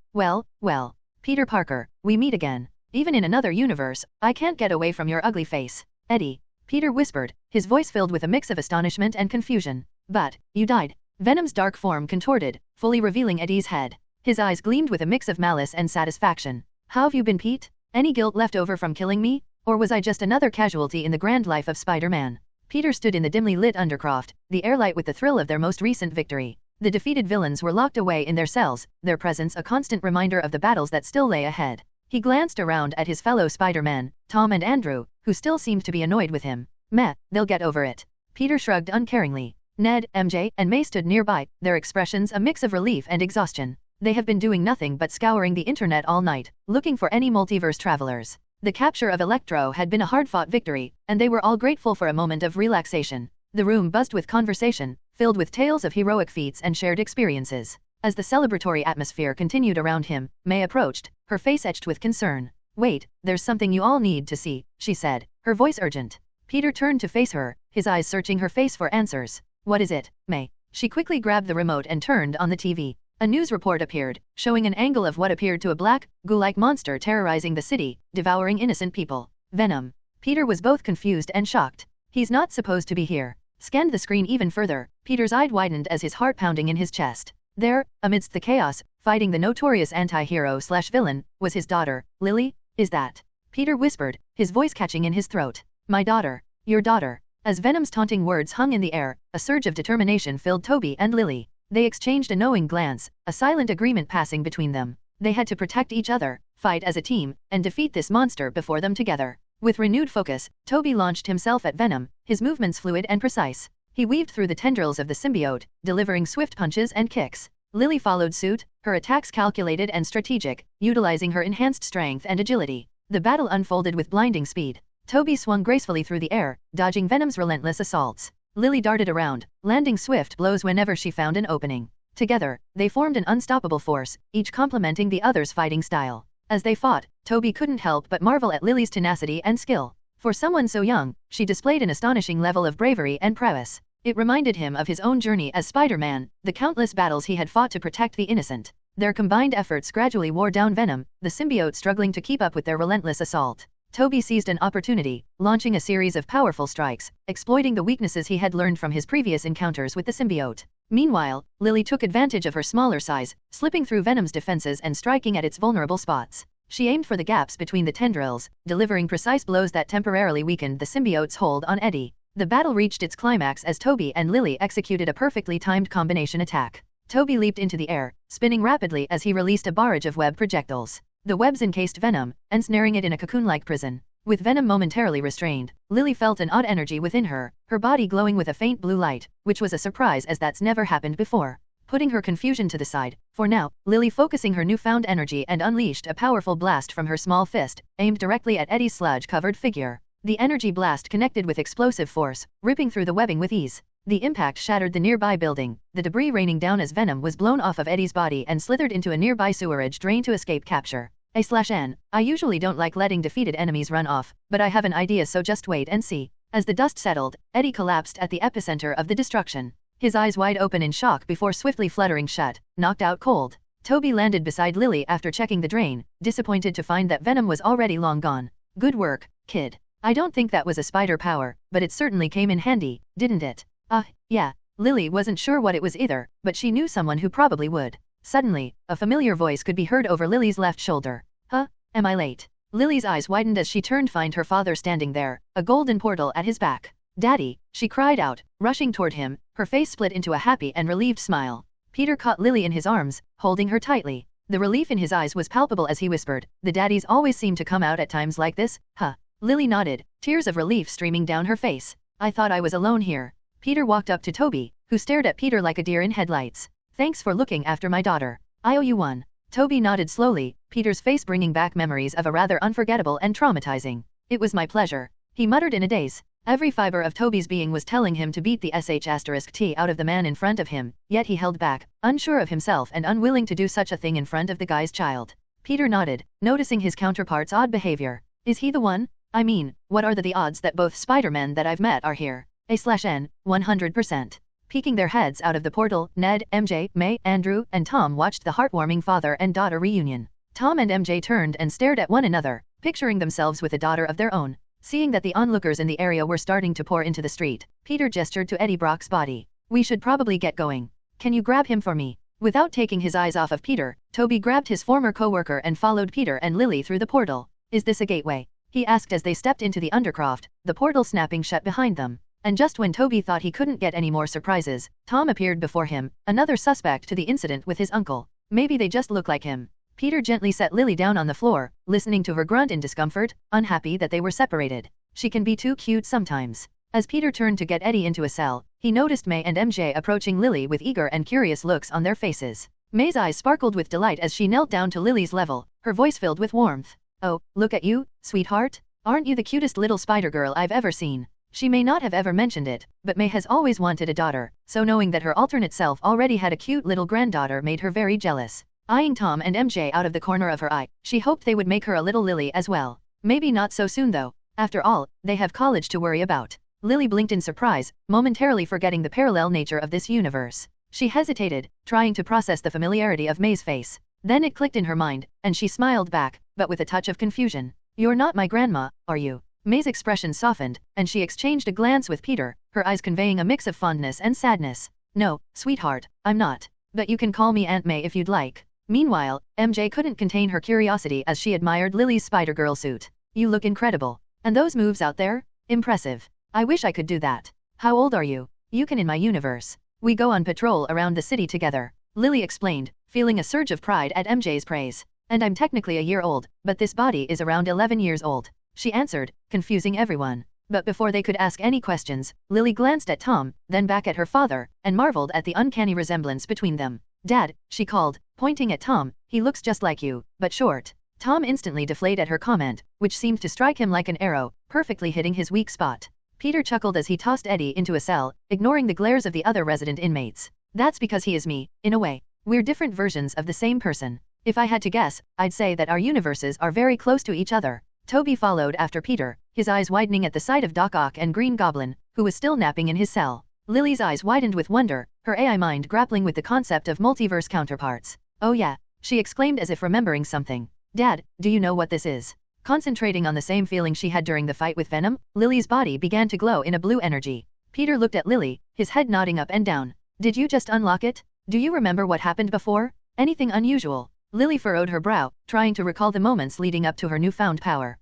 Peter Parker, we meet again. Even in another universe, I can't get away from your ugly face. Eddie." Peter whispered, his voice filled with a mix of astonishment and confusion. "But, you died." Venom's dark form contorted, fully revealing Eddie's head. His eyes gleamed with a mix of malice and satisfaction. "How have you been, Pete? Any guilt left over from killing me? Or was I just another casualty in the grand life of Spider-Man?" Peter stood in the dimly lit Undercroft, the air light with the thrill of their most recent victory. The defeated villains were locked away in their cells, their presence a constant reminder of the battles that still lay ahead. He glanced around at his fellow Spider-Man, Tom and Andrew, who still seemed to be annoyed with him. "Meh, they'll get over it." Peter shrugged uncaringly. Ned, MJ, and May stood nearby, their expressions a mix of relief and exhaustion. They have been doing nothing but scouring the internet all night, looking for any multiverse travelers. The capture of Electro had been a hard-fought victory, and they were all grateful for a moment of relaxation. The room buzzed with conversation, filled with tales of heroic feats and shared experiences. As the celebratory atmosphere continued around him, May approached, her face etched with concern. "Wait, there's something you all need to see," she said, her voice urgent. Peter turned to face her, his eyes searching her face for answers. "What is it, May?" She quickly grabbed the remote and turned on the TV. A news report appeared, showing an angle of what appeared to a black, ghoul-like monster terrorizing the city, devouring innocent people. Venom. Peter was both confused and shocked. He's not supposed to be here. Scanned the screen even further, Peter's eye widened as his heart pounding in his chest. There, amidst the chaos, fighting the notorious anti-hero/villain, was his daughter. Lily? Is that? Peter whispered, his voice catching in his throat. My daughter. Your daughter. As Venom's taunting words hung in the air, a surge of determination filled Toby and Lily. They exchanged a knowing glance, a silent agreement passing between them. They had to protect each other, fight as a team, and defeat this monster before them together. With renewed focus, Toby launched himself at Venom, his movements fluid and precise. He weaved through the tendrils of the symbiote, delivering swift punches and kicks. Lily followed suit, her attacks calculated and strategic, utilizing her enhanced strength and agility. The battle unfolded with blinding speed. Toby swung gracefully through the air, dodging Venom's relentless assaults. Lily darted around, landing swift blows whenever she found an opening. Together, they formed an unstoppable force, each complementing the other's fighting style. As they fought, Toby couldn't help but marvel at Lily's tenacity and skill. For someone so young, she displayed an astonishing level of bravery and prowess. It reminded him of his own journey as Spider-Man, the countless battles he had fought to protect the innocent. Their combined efforts gradually wore down Venom, the symbiote struggling to keep up with their relentless assault. Toby seized an opportunity, launching a series of powerful strikes, exploiting the weaknesses he had learned from his previous encounters with the symbiote. Meanwhile, Lily took advantage of her smaller size, slipping through Venom's defenses and striking at its vulnerable spots. She aimed for the gaps between the tendrils, delivering precise blows that temporarily weakened the symbiote's hold on Eddie. The battle reached its climax as Toby and Lily executed a perfectly timed combination attack. Toby leaped into the air, spinning rapidly as he released a barrage of web projectiles. The webs encased Venom, ensnaring it in a cocoon-like prison. With Venom momentarily restrained, Lily felt an odd energy within her, her body glowing with a faint blue light, which was a surprise as that's never happened before. Putting her confusion to the side, for now, Lily focusing her newfound energy and unleashed a powerful blast from her small fist, aimed directly at Eddie's sludge-covered figure. The energy blast connected with explosive force, ripping through the webbing with ease. The impact shattered the nearby building, the debris raining down as Venom was blown off of Eddie's body and slithered into a nearby sewerage drain to escape capture. A/N. I usually don't like letting defeated enemies run off, but I have an idea, so just wait and see. As the dust settled, Eddie collapsed at the epicenter of the destruction. His eyes wide open in shock before swiftly fluttering shut, knocked out cold. Toby landed beside Lily after checking the drain, disappointed to find that Venom was already long gone. Good work, kid. I don't think that was a spider power, but it certainly came in handy, didn't it? Yeah. Lily wasn't sure what it was either, but she knew someone who probably would. Suddenly, a familiar voice could be heard over Lily's left shoulder. Am I late? Lily's eyes widened as she turned to find her father standing there, a golden portal at his back. Daddy, she cried out, rushing toward him, her face split into a happy and relieved smile. Peter caught Lily in his arms, holding her tightly. The relief in his eyes was palpable as he whispered, the daddies always seem to come out at times like this, huh? Lily nodded, tears of relief streaming down her face. I thought I was alone here. Peter walked up to Toby, who stared at Peter like a deer in headlights. Thanks for looking after my daughter. I owe you one. Toby nodded slowly, Peter's face bringing back memories of a rather unforgettable and traumatizing. It was my pleasure. He muttered in a daze. Every fiber of Toby's being was telling him to beat the sh*t out of the man in front of him, yet he held back, unsure of himself and unwilling to do such a thing in front of the guy's child. Peter nodded, noticing his counterpart's odd behavior. Is he the one? I mean, what are the odds that both Spider-Men that I've met are here? A/N, 100%. Peeking their heads out of the portal, Ned, MJ, May, Andrew, and Tom watched the heartwarming father and daughter reunion. Tom and MJ turned and stared at one another, picturing themselves with a daughter of their own. Seeing that the onlookers in the area were starting to pour into the street, Peter gestured to Eddie Brock's body. We should probably get going. Can you grab him for me? Without taking his eyes off of Peter, Toby grabbed his former co-worker and followed Peter and Lily through the portal. Is this a gateway? He asked as they stepped into the undercroft, the portal snapping shut behind them. And just when Toby thought he couldn't get any more surprises, Tom appeared before him, another suspect to the incident with his uncle. Maybe they just look like him. Peter gently set Lily down on the floor, listening to her grunt in discomfort, unhappy that they were separated. She can be too cute sometimes. As Peter turned to get Eddie into a cell, he noticed May and MJ approaching Lily with eager and curious looks on their faces. May's eyes sparkled with delight as she knelt down to Lily's level, her voice filled with warmth. Oh, look at you, sweetheart. Aren't you the cutest little spider girl I've ever seen? She may not have ever mentioned it, but May has always wanted a daughter, so knowing that her alternate self already had a cute little granddaughter made her very jealous. Eyeing Tom and MJ out of the corner of her eye, she hoped they would make her a little Lily as well. Maybe not so soon though. After all, they have college to worry about. Lily blinked in surprise, momentarily forgetting the parallel nature of this universe. She hesitated, trying to process the familiarity of May's face. Then it clicked in her mind, and she smiled back, but with a touch of confusion. "You're not my grandma, are you?" May's expression softened, and she exchanged a glance with Peter, her eyes conveying a mix of fondness and sadness. "No, sweetheart, I'm not. But you can call me Aunt May if you'd like." Meanwhile, MJ couldn't contain her curiosity as she admired Lily's Spider-Girl suit. "You look incredible. And those moves out there? Impressive. I wish I could do that. How old are you?" "You can in my universe. We go on patrol around the city together," Lily explained, feeling a surge of pride at MJ's praise. "And I'm technically a year old, but this body is around 11 years old," she answered, confusing everyone. But before they could ask any questions, Lily glanced at Tom, then back at her father, and marveled at the uncanny resemblance between them. "Dad," she called, pointing at Tom, "he looks just like you, but short." Tom instantly deflated at her comment, which seemed to strike him like an arrow, perfectly hitting his weak spot. Peter chuckled as he tossed Eddie into a cell, ignoring the glares of the other resident inmates. "That's because he is me, in a way. We're different versions of the same person. If I had to guess, I'd say that our universes are very close to each other." Toby followed after Peter, his eyes widening at the sight of Doc Ock and Green Goblin, who was still napping in his cell. Lily's eyes widened with wonder, her AI mind grappling with the concept of multiverse counterparts. "Oh yeah," she exclaimed as if remembering something. "Dad, do you know what this is?" Concentrating on the same feeling she had during the fight with Venom, Lily's body began to glow in a blue energy. Peter looked at Lily, his head nodding up and down. "Did you just unlock it? Do you remember what happened before? Anything unusual?" Lily furrowed her brow, trying to recall the moments leading up to her newfound power.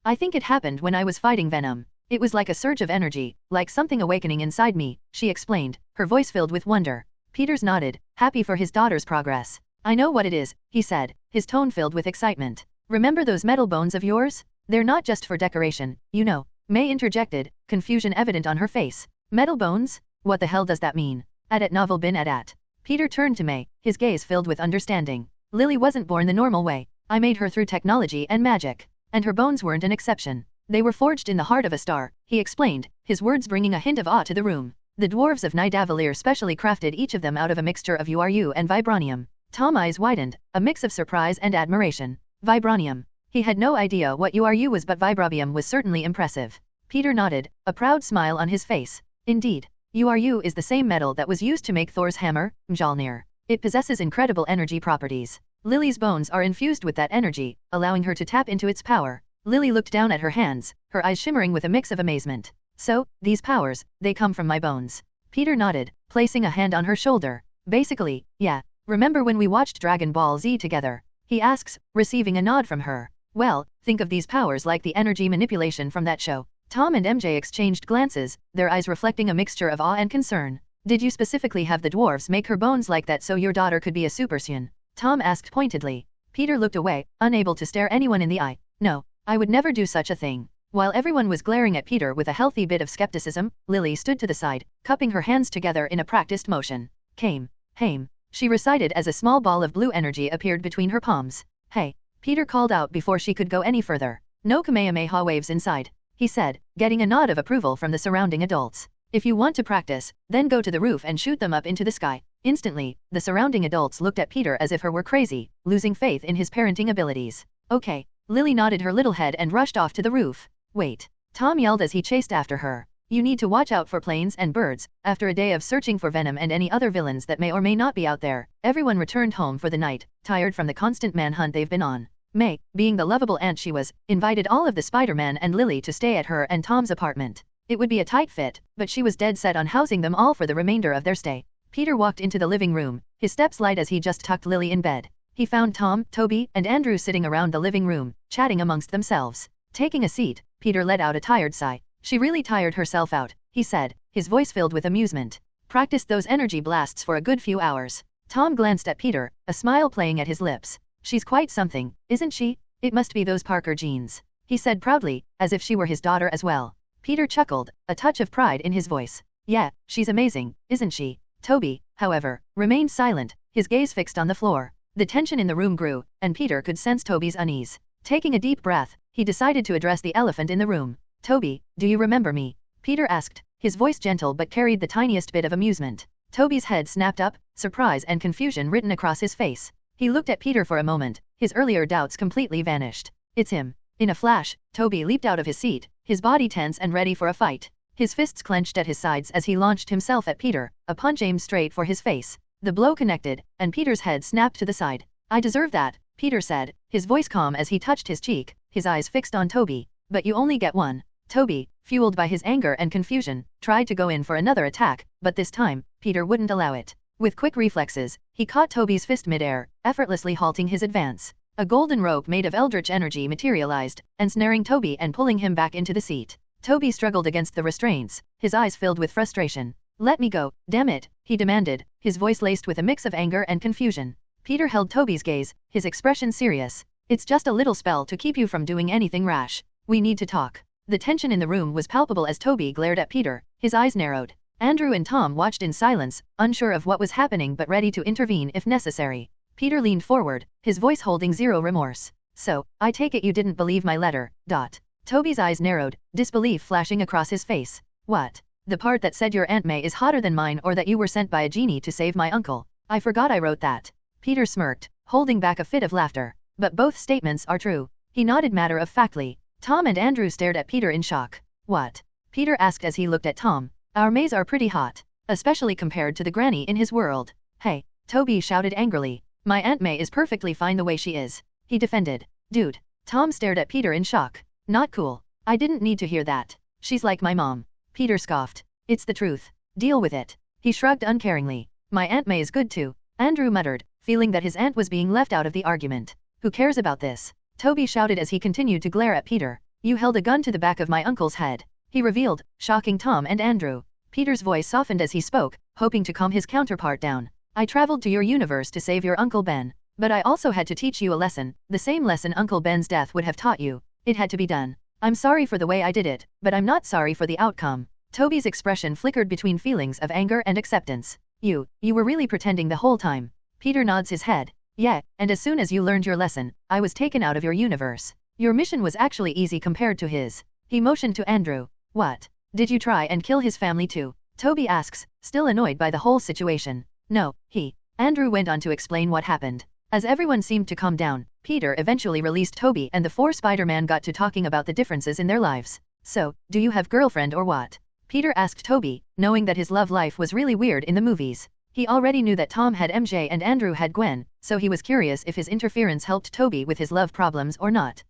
I think it happened when I was fighting Venom. It was like a surge of energy, like something awakening inside me," she explained, her voice filled with wonder. Peters nodded, happy for his daughter's progress. "I know what it is," he said, his tone filled with excitement. "Remember those metal bones of yours? They're not just for decoration, you know." May interjected, confusion evident on her face. "Metal bones? What the hell does that mean?" "At novel bin at." Peter turned to May, his gaze filled with understanding. "Lily wasn't born the normal way. I made her through technology and magic. And her bones weren't an exception. They were forged in the heart of a star," he explained, his words bringing a hint of awe to the room. "The dwarves of Nidavellir specially crafted each of them out of a mixture of URU and vibranium." Tom's eyes widened, a mix of surprise and admiration. Vibranium. He had no idea what URU was, but vibranium was certainly impressive. Peter nodded, a proud smile on his face. "Indeed. URU is the same metal that was used to make Thor's hammer, Mjolnir. It possesses incredible energy properties. Lily's bones are infused with that energy, allowing her to tap into its power." Lily looked down at her hands, her eyes shimmering with a mix of amazement. "So, these powers, they come from my bones?" Peter nodded, placing a hand on her shoulder. "Basically, yeah. Remember when we watched Dragon Ball Z together?" he asks, receiving a nod from her. "Well, think of these powers like the energy manipulation from that show." Tom and MJ exchanged glances, their eyes reflecting a mixture of awe and concern. "Did you specifically have the dwarves make her bones like that so your daughter could be a Super Saiyan?" Tom asked pointedly. Peter looked away, unable to stare anyone in the eye. "No, I would never do such a thing." While everyone was glaring at Peter with a healthy bit of skepticism, Lily stood to the side, cupping her hands together in a practiced motion. "Haim, she recited as a small ball of blue energy appeared between her palms. "Hey," Peter called out before she could go any further. "No Kamehameha waves inside," he said, getting a nod of approval from the surrounding adults. "If you want to practice, then go to the roof and shoot them up into the sky." Instantly, the surrounding adults looked at Peter as if he were crazy, losing faith in his parenting abilities. "Okay." Lily nodded her little head and rushed off to the roof. "Wait," Tom yelled as he chased after her. "You need to watch out for planes and birds." After a day of searching for Venom and any other villains that may or may not be out there, everyone returned home for the night, tired from the constant manhunt they've been on. May, being the lovable aunt she was, invited all of the Spider-Man and Lily to stay at her and Tom's apartment. It would be a tight fit, but she was dead set on housing them all for the remainder of their stay. Peter walked into the living room, his steps light as he just tucked Lily in bed. He found Tom, Toby, and Andrew sitting around the living room, chatting amongst themselves. Taking a seat, Peter let out a tired sigh. "She really tired herself out," he said, his voice filled with amusement. "Practiced those energy blasts for a good few hours." Tom glanced at Peter, a smile playing at his lips. "She's quite something, isn't she? It must be those Parker genes," he said proudly, as if she were his daughter as well. Peter chuckled, a touch of pride in his voice. "Yeah, she's amazing, isn't she?" Toby, however, remained silent, his gaze fixed on the floor. The tension in the room grew, and Peter could sense Toby's unease. Taking a deep breath, he decided to address the elephant in the room. "Toby, do you remember me?" Peter asked, his voice gentle but carried the tiniest bit of amusement. Toby's head snapped up, surprise and confusion written across his face. He looked at Peter for a moment, his earlier doubts completely vanished. "It's him." In a flash, Toby leaped out of his seat, his body tense and ready for a fight. His fists clenched at his sides as he launched himself at Peter, a punch aimed straight for his face. The blow connected, and Peter's head snapped to the side. "I deserve that," Peter said, his voice calm as he touched his cheek, his eyes fixed on Toby. "But you only get one." Toby, fueled by his anger and confusion, tried to go in for another attack, but this time, Peter wouldn't allow it. With quick reflexes, he caught Toby's fist mid-air, effortlessly halting his advance. A golden rope made of eldritch energy materialized, ensnaring Toby and pulling him back into the seat. Toby struggled against the restraints, his eyes filled with frustration. "Let me go, damn it," he demanded, his voice laced with a mix of anger and confusion. Peter held Toby's gaze, his expression serious. "It's just a little spell to keep you from doing anything rash. We need to talk." The tension in the room was palpable as Toby glared at Peter, his eyes narrowed. Andrew and Tom watched in silence, unsure of what was happening but ready to intervene if necessary. Peter leaned forward, his voice holding zero remorse. "So, I take it you didn't believe my letter, dot." Toby's eyes narrowed, disbelief flashing across his face. "What? The part that said your Aunt May is hotter than mine or that you were sent by a genie to save my uncle? I forgot I wrote that." Peter smirked, holding back a fit of laughter. "But both statements are true." He nodded matter-of-factly. Tom and Andrew stared at Peter in shock. "What?" Peter asked as he looked at Tom. "Our Mays are pretty hot, especially compared to the granny in his world." "Hey," Toby shouted angrily. "My Aunt May is perfectly fine the way she is," he defended. "Dude." Tom stared at Peter in shock. "Not cool. I didn't need to hear that. She's like my mom." Peter scoffed. "It's the truth. Deal with it." He shrugged uncaringly. "My Aunt May is good too," Andrew muttered, feeling that his aunt was being left out of the argument. "Who cares about this?" Toby shouted as he continued to glare at Peter. "You held a gun to the back of my uncle's head," he revealed, shocking Tom and Andrew. Peter's voice softened as he spoke, hoping to calm his counterpart down. "I traveled to your universe to save your Uncle Ben. But I also had to teach you a lesson, the same lesson Uncle Ben's death would have taught you. It had to be done. I'm sorry for the way I did it, but I'm not sorry for the outcome." Toby's expression flickered between feelings of anger and acceptance. You were really pretending the whole time." Peter nods his head. "Yeah, and as soon as you learned your lesson, I was taken out of your universe. Your mission was actually easy compared to his." He motioned to Andrew. "What? Did you try and kill his family too?" Toby asks, still annoyed by the whole situation. "No, Andrew went on to explain what happened. As everyone seemed to calm down, Peter eventually released Toby and the four Spider-Man got to talking about the differences in their lives. "So, do you have girlfriend or what?" Peter asked Toby, knowing that his love life was really weird in the movies. He already knew that Tom had MJ and Andrew had Gwen, so he was curious if his interference helped Toby with his love problems or not.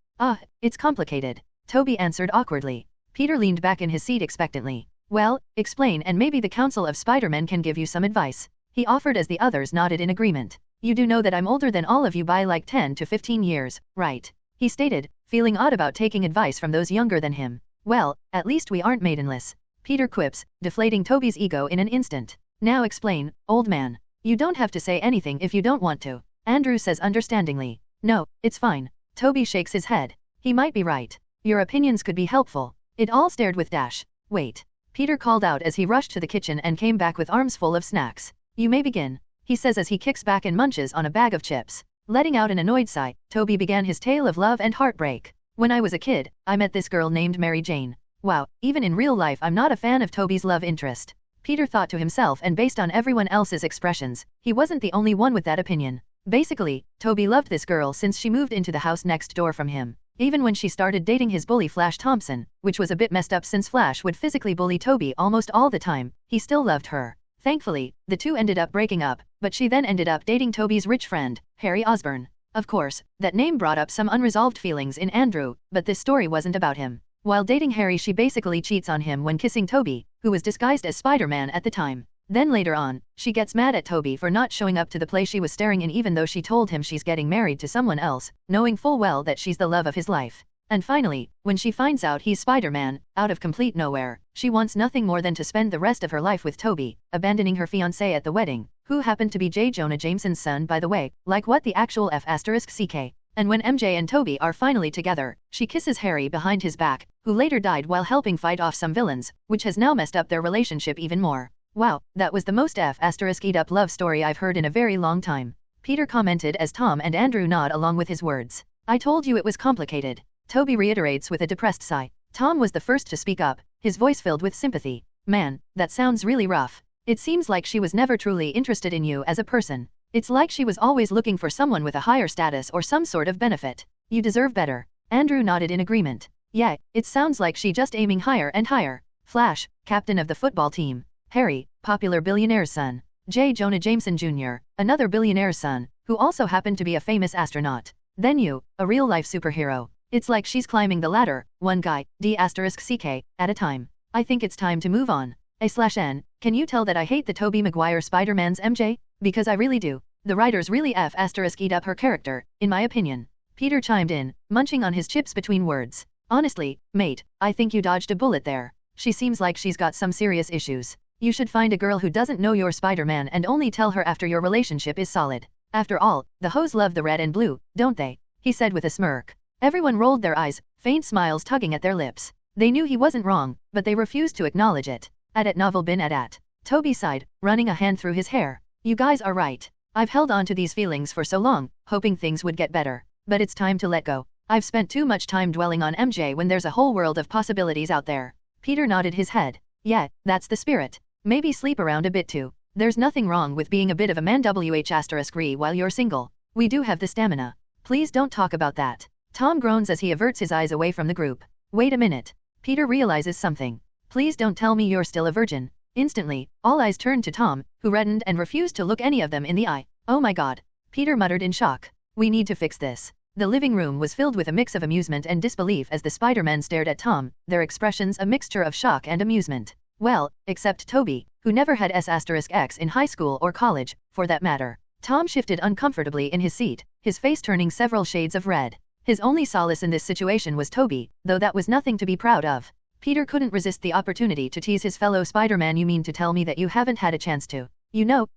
It's complicated," Toby answered awkwardly. Peter leaned back in his seat expectantly. "Well, explain and maybe the Council of Spider-Men can give you some advice," he offered as the others nodded in agreement. "You do know that I'm older than all of you by like 10 to 15 years, right?" he stated, feeling odd about taking advice from those younger than him. "Well, at least we aren't maidenless," Peter quips, deflating Toby's ego in an instant. "Now explain, old man." "You don't have to say anything if you don't want to," Andrew says understandingly. "No, it's fine." Toby shakes his head. He might be right. Your opinions could be helpful. It all stared with dash. "Wait," Peter called out as he rushed to the kitchen and came back with arms full of snacks. "You may begin," he says as he kicks back and munches on a bag of chips. Letting out an annoyed sigh, Toby began his tale of love and heartbreak. "When I was a kid, I met this girl named Mary Jane. Wow, even in real life I'm not a fan of Toby's love interest." Peter thought to himself, and based on everyone else's expressions, he wasn't the only one with that opinion. Basically, Toby loved this girl since she moved into the house next door from him. Even when she started dating his bully Flash Thompson, which was a bit messed up since Flash would physically bully Toby almost all the time, he still loved her. Thankfully, the two ended up breaking up, but she then ended up dating Toby's rich friend, Harry Osborn. Of course, that name brought up some unresolved feelings in Andrew, but this story wasn't about him. While dating Harry, she basically cheats on him when kissing Toby, who was disguised as Spider-Man at the time. Then later on, she gets mad at Toby for not showing up to the play she was staring in even though she told him she's getting married to someone else, knowing full well that she's the love of his life. And finally, when she finds out he's Spider-Man, out of complete nowhere, she wants nothing more than to spend the rest of her life with Toby, abandoning her fiancé at the wedding, who happened to be J. Jonah Jameson's son by the way, like what the actual F***ck. And when MJ and Toby are finally together, she kisses Harry behind his back, who later died while helping fight off some villains, which has now messed up their relationship even more. "Wow, that was the most F***ed up love story I've heard in a very long time," Peter commented as Tom and Andrew nod along with his words. "I told you it was complicated," Toby reiterates with a depressed sigh. Tom was the first to speak up, his voice filled with sympathy. "Man, that sounds really rough. It seems like she was never truly interested in you as a person. It's like she was always looking for someone with a higher status or some sort of benefit. You deserve better." Andrew nodded in agreement. "Yeah, it sounds like she just aiming higher and higher." Flash, captain of the football team. Harry, popular billionaire's son. J. Jonah Jameson Jr., another billionaire's son, who also happened to be a famous astronaut. Then you, a real-life superhero. It's like she's climbing the ladder, one guy, D***CK, at a time. I think it's time to move on. A/N, can you tell that I hate the Tobey Maguire Spider-Man's MJ? Because I really do. The writers really F***ed up her character, in my opinion. Peter chimed in, munching on his chips between words. Honestly, mate, I think you dodged a bullet there. She seems like she's got some serious issues. You should find a girl who doesn't know you're Spider-Man and only tell her after your relationship is solid. After all, the hoes love the red and blue, don't they? He said with a smirk. Everyone rolled their eyes, faint smiles tugging at their lips. They knew he wasn't wrong, but they refused to acknowledge it. At novel bin at. Toby sighed, running a hand through his hair. You guys are right. I've held on to these feelings for so long, hoping things would get better. But it's time to let go. I've spent too much time dwelling on MJ when there's a whole world of possibilities out there. Peter nodded his head. Yeah, that's the spirit. Maybe sleep around a bit too. There's nothing wrong with being a bit of a man ***re while you're single. We do have the stamina. Please don't talk about that. Tom groans as he averts his eyes away from the group. Wait a minute. Peter realizes something. Please don't tell me you're still a virgin. Instantly, all eyes turned to Tom, who reddened and refused to look any of them in the eye. Oh my god. Peter muttered in shock. We need to fix this. The living room was filled with a mix of amusement and disbelief as the Spider-Men stared at Tom, their expressions a mixture of shock and amusement. Well, except Toby, who never had S**X in high school or college, for that matter. Tom shifted uncomfortably in his seat, his face turning several shades of red. His only solace in this situation was Toby, though that was nothing to be proud of. Peter couldn't resist the opportunity to tease his fellow Spider-Man. You mean to tell me that you haven't had a chance to,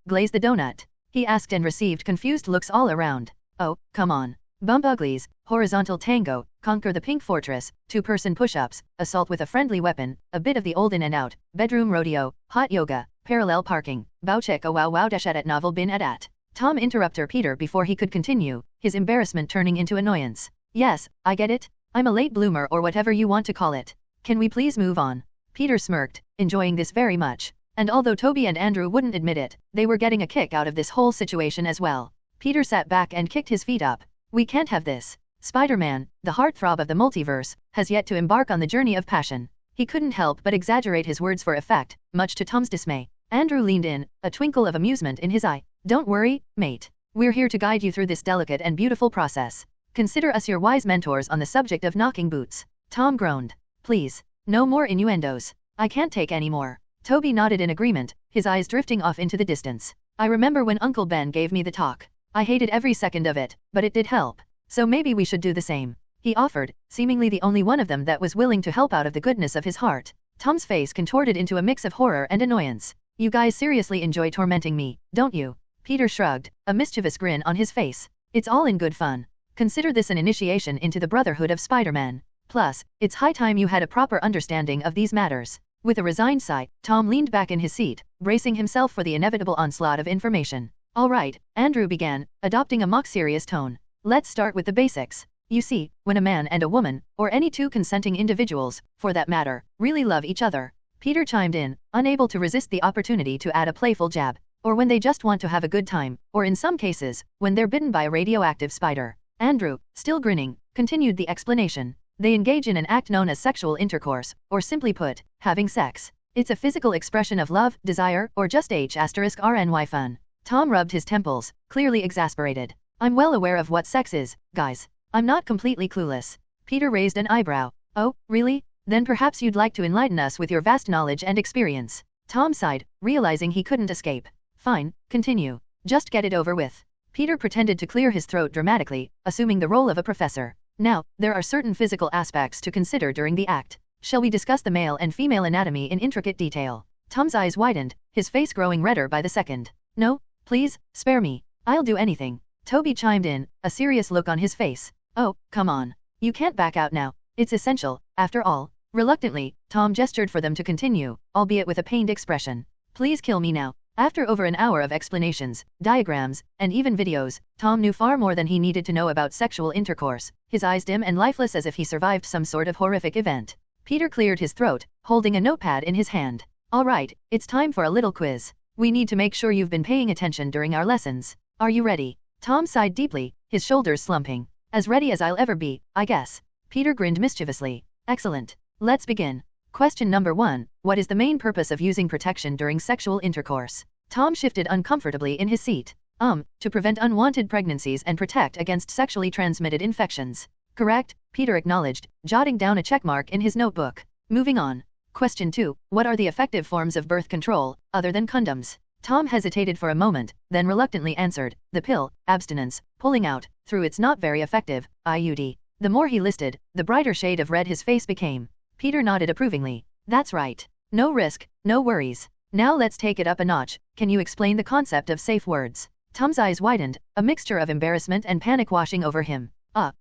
glaze the donut? He asked and received confused looks all around. Oh, come on. Bump uglies, horizontal tango, conquer the pink fortress, two-person push-ups, assault with a friendly weapon, a bit of the old in and out, bedroom rodeo, hot yoga, parallel parking, bow check a wow wow dash at novel bin at. Tom interrupted Peter before he could continue, his embarrassment turning into annoyance. Yes, I get it. I'm a late bloomer or whatever you want to call it. Can we please move on? Peter smirked, enjoying this very much. And although Toby and Andrew wouldn't admit it, they were getting a kick out of this whole situation as well. Peter sat back and kicked his feet up. We can't have this. Spider-Man, the heartthrob of the multiverse, has yet to embark on the journey of passion. He couldn't help but exaggerate his words for effect, much to Tom's dismay. Andrew leaned in, a twinkle of amusement in his eye. Don't worry, mate. We're here to guide you through this delicate and beautiful process. Consider us your wise mentors on the subject of knocking boots. Tom groaned. Please, no more innuendos. I can't take any more. Toby nodded in agreement, his eyes drifting off into the distance. I remember when Uncle Ben gave me the talk. I hated every second of it, but it did help. So maybe we should do the same. He offered, seemingly the only one of them that was willing to help out of the goodness of his heart. Tom's face contorted into a mix of horror and annoyance. You guys seriously enjoy tormenting me, don't you? Peter shrugged, a mischievous grin on his face. It's all in good fun. Consider this an initiation into the Brotherhood of Spider-Man. Plus, it's high time you had a proper understanding of these matters. With a resigned sigh, Tom leaned back in his seat, bracing himself for the inevitable onslaught of information. All right, Andrew began, adopting a mock-serious tone. Let's start with the basics. You see, when a man and a woman, or any two consenting individuals, for that matter, really love each other. Peter chimed in, unable to resist the opportunity to add a playful jab. Or when they just want to have a good time, or in some cases, when they're bitten by a radioactive spider. Andrew, still grinning, continued the explanation. They engage in an act known as sexual intercourse, or simply put, having sex. It's a physical expression of love, desire, or just **RNY fun. Tom rubbed his temples, clearly exasperated. I'm well aware of what sex is, guys. I'm not completely clueless. Peter raised an eyebrow. Oh, really? Then perhaps you'd like to enlighten us with your vast knowledge and experience. Tom sighed, realizing he couldn't escape. Fine, continue. Just get it over with. Peter pretended to clear his throat dramatically, assuming the role of a professor. Now, there are certain physical aspects to consider during the act. Shall we discuss the male and female anatomy in intricate detail? Tom's eyes widened, his face growing redder by the second. No, please, spare me. I'll do anything. Toby chimed in, a serious look on his face. Oh, come on. You can't back out now. It's essential, after all. Reluctantly, Tom gestured for them to continue, albeit with a pained expression. Please kill me now. After over an hour of explanations, diagrams, and even videos, Tom knew far more than he needed to know about sexual intercourse, his eyes dim and lifeless as if he survived some sort of horrific event. Peter cleared his throat, holding a notepad in his hand. All right, it's time for a little quiz. We need to make sure you've been paying attention during our lessons. Are you ready? Tom sighed deeply, his shoulders slumping. As ready as I'll ever be, I guess. Peter grinned mischievously. Excellent. Let's begin. Question number 1. What is the main purpose of using protection during sexual intercourse? Tom shifted uncomfortably in his seat. To prevent unwanted pregnancies and protect against sexually transmitted infections. Correct, Peter acknowledged, jotting down a checkmark in his notebook. Moving on. Question 2. What are the effective forms of birth control, other than condoms? Tom hesitated for a moment, then reluctantly answered, the pill, abstinence, pulling out, through its not very effective, IUD. The more he listed, the brighter shade of red his face became. Peter nodded approvingly. That's right. No risk, no worries. Now let's take it up a notch. Can you explain the concept of safe words? Tom's eyes widened, a mixture of embarrassment and panic washing over him.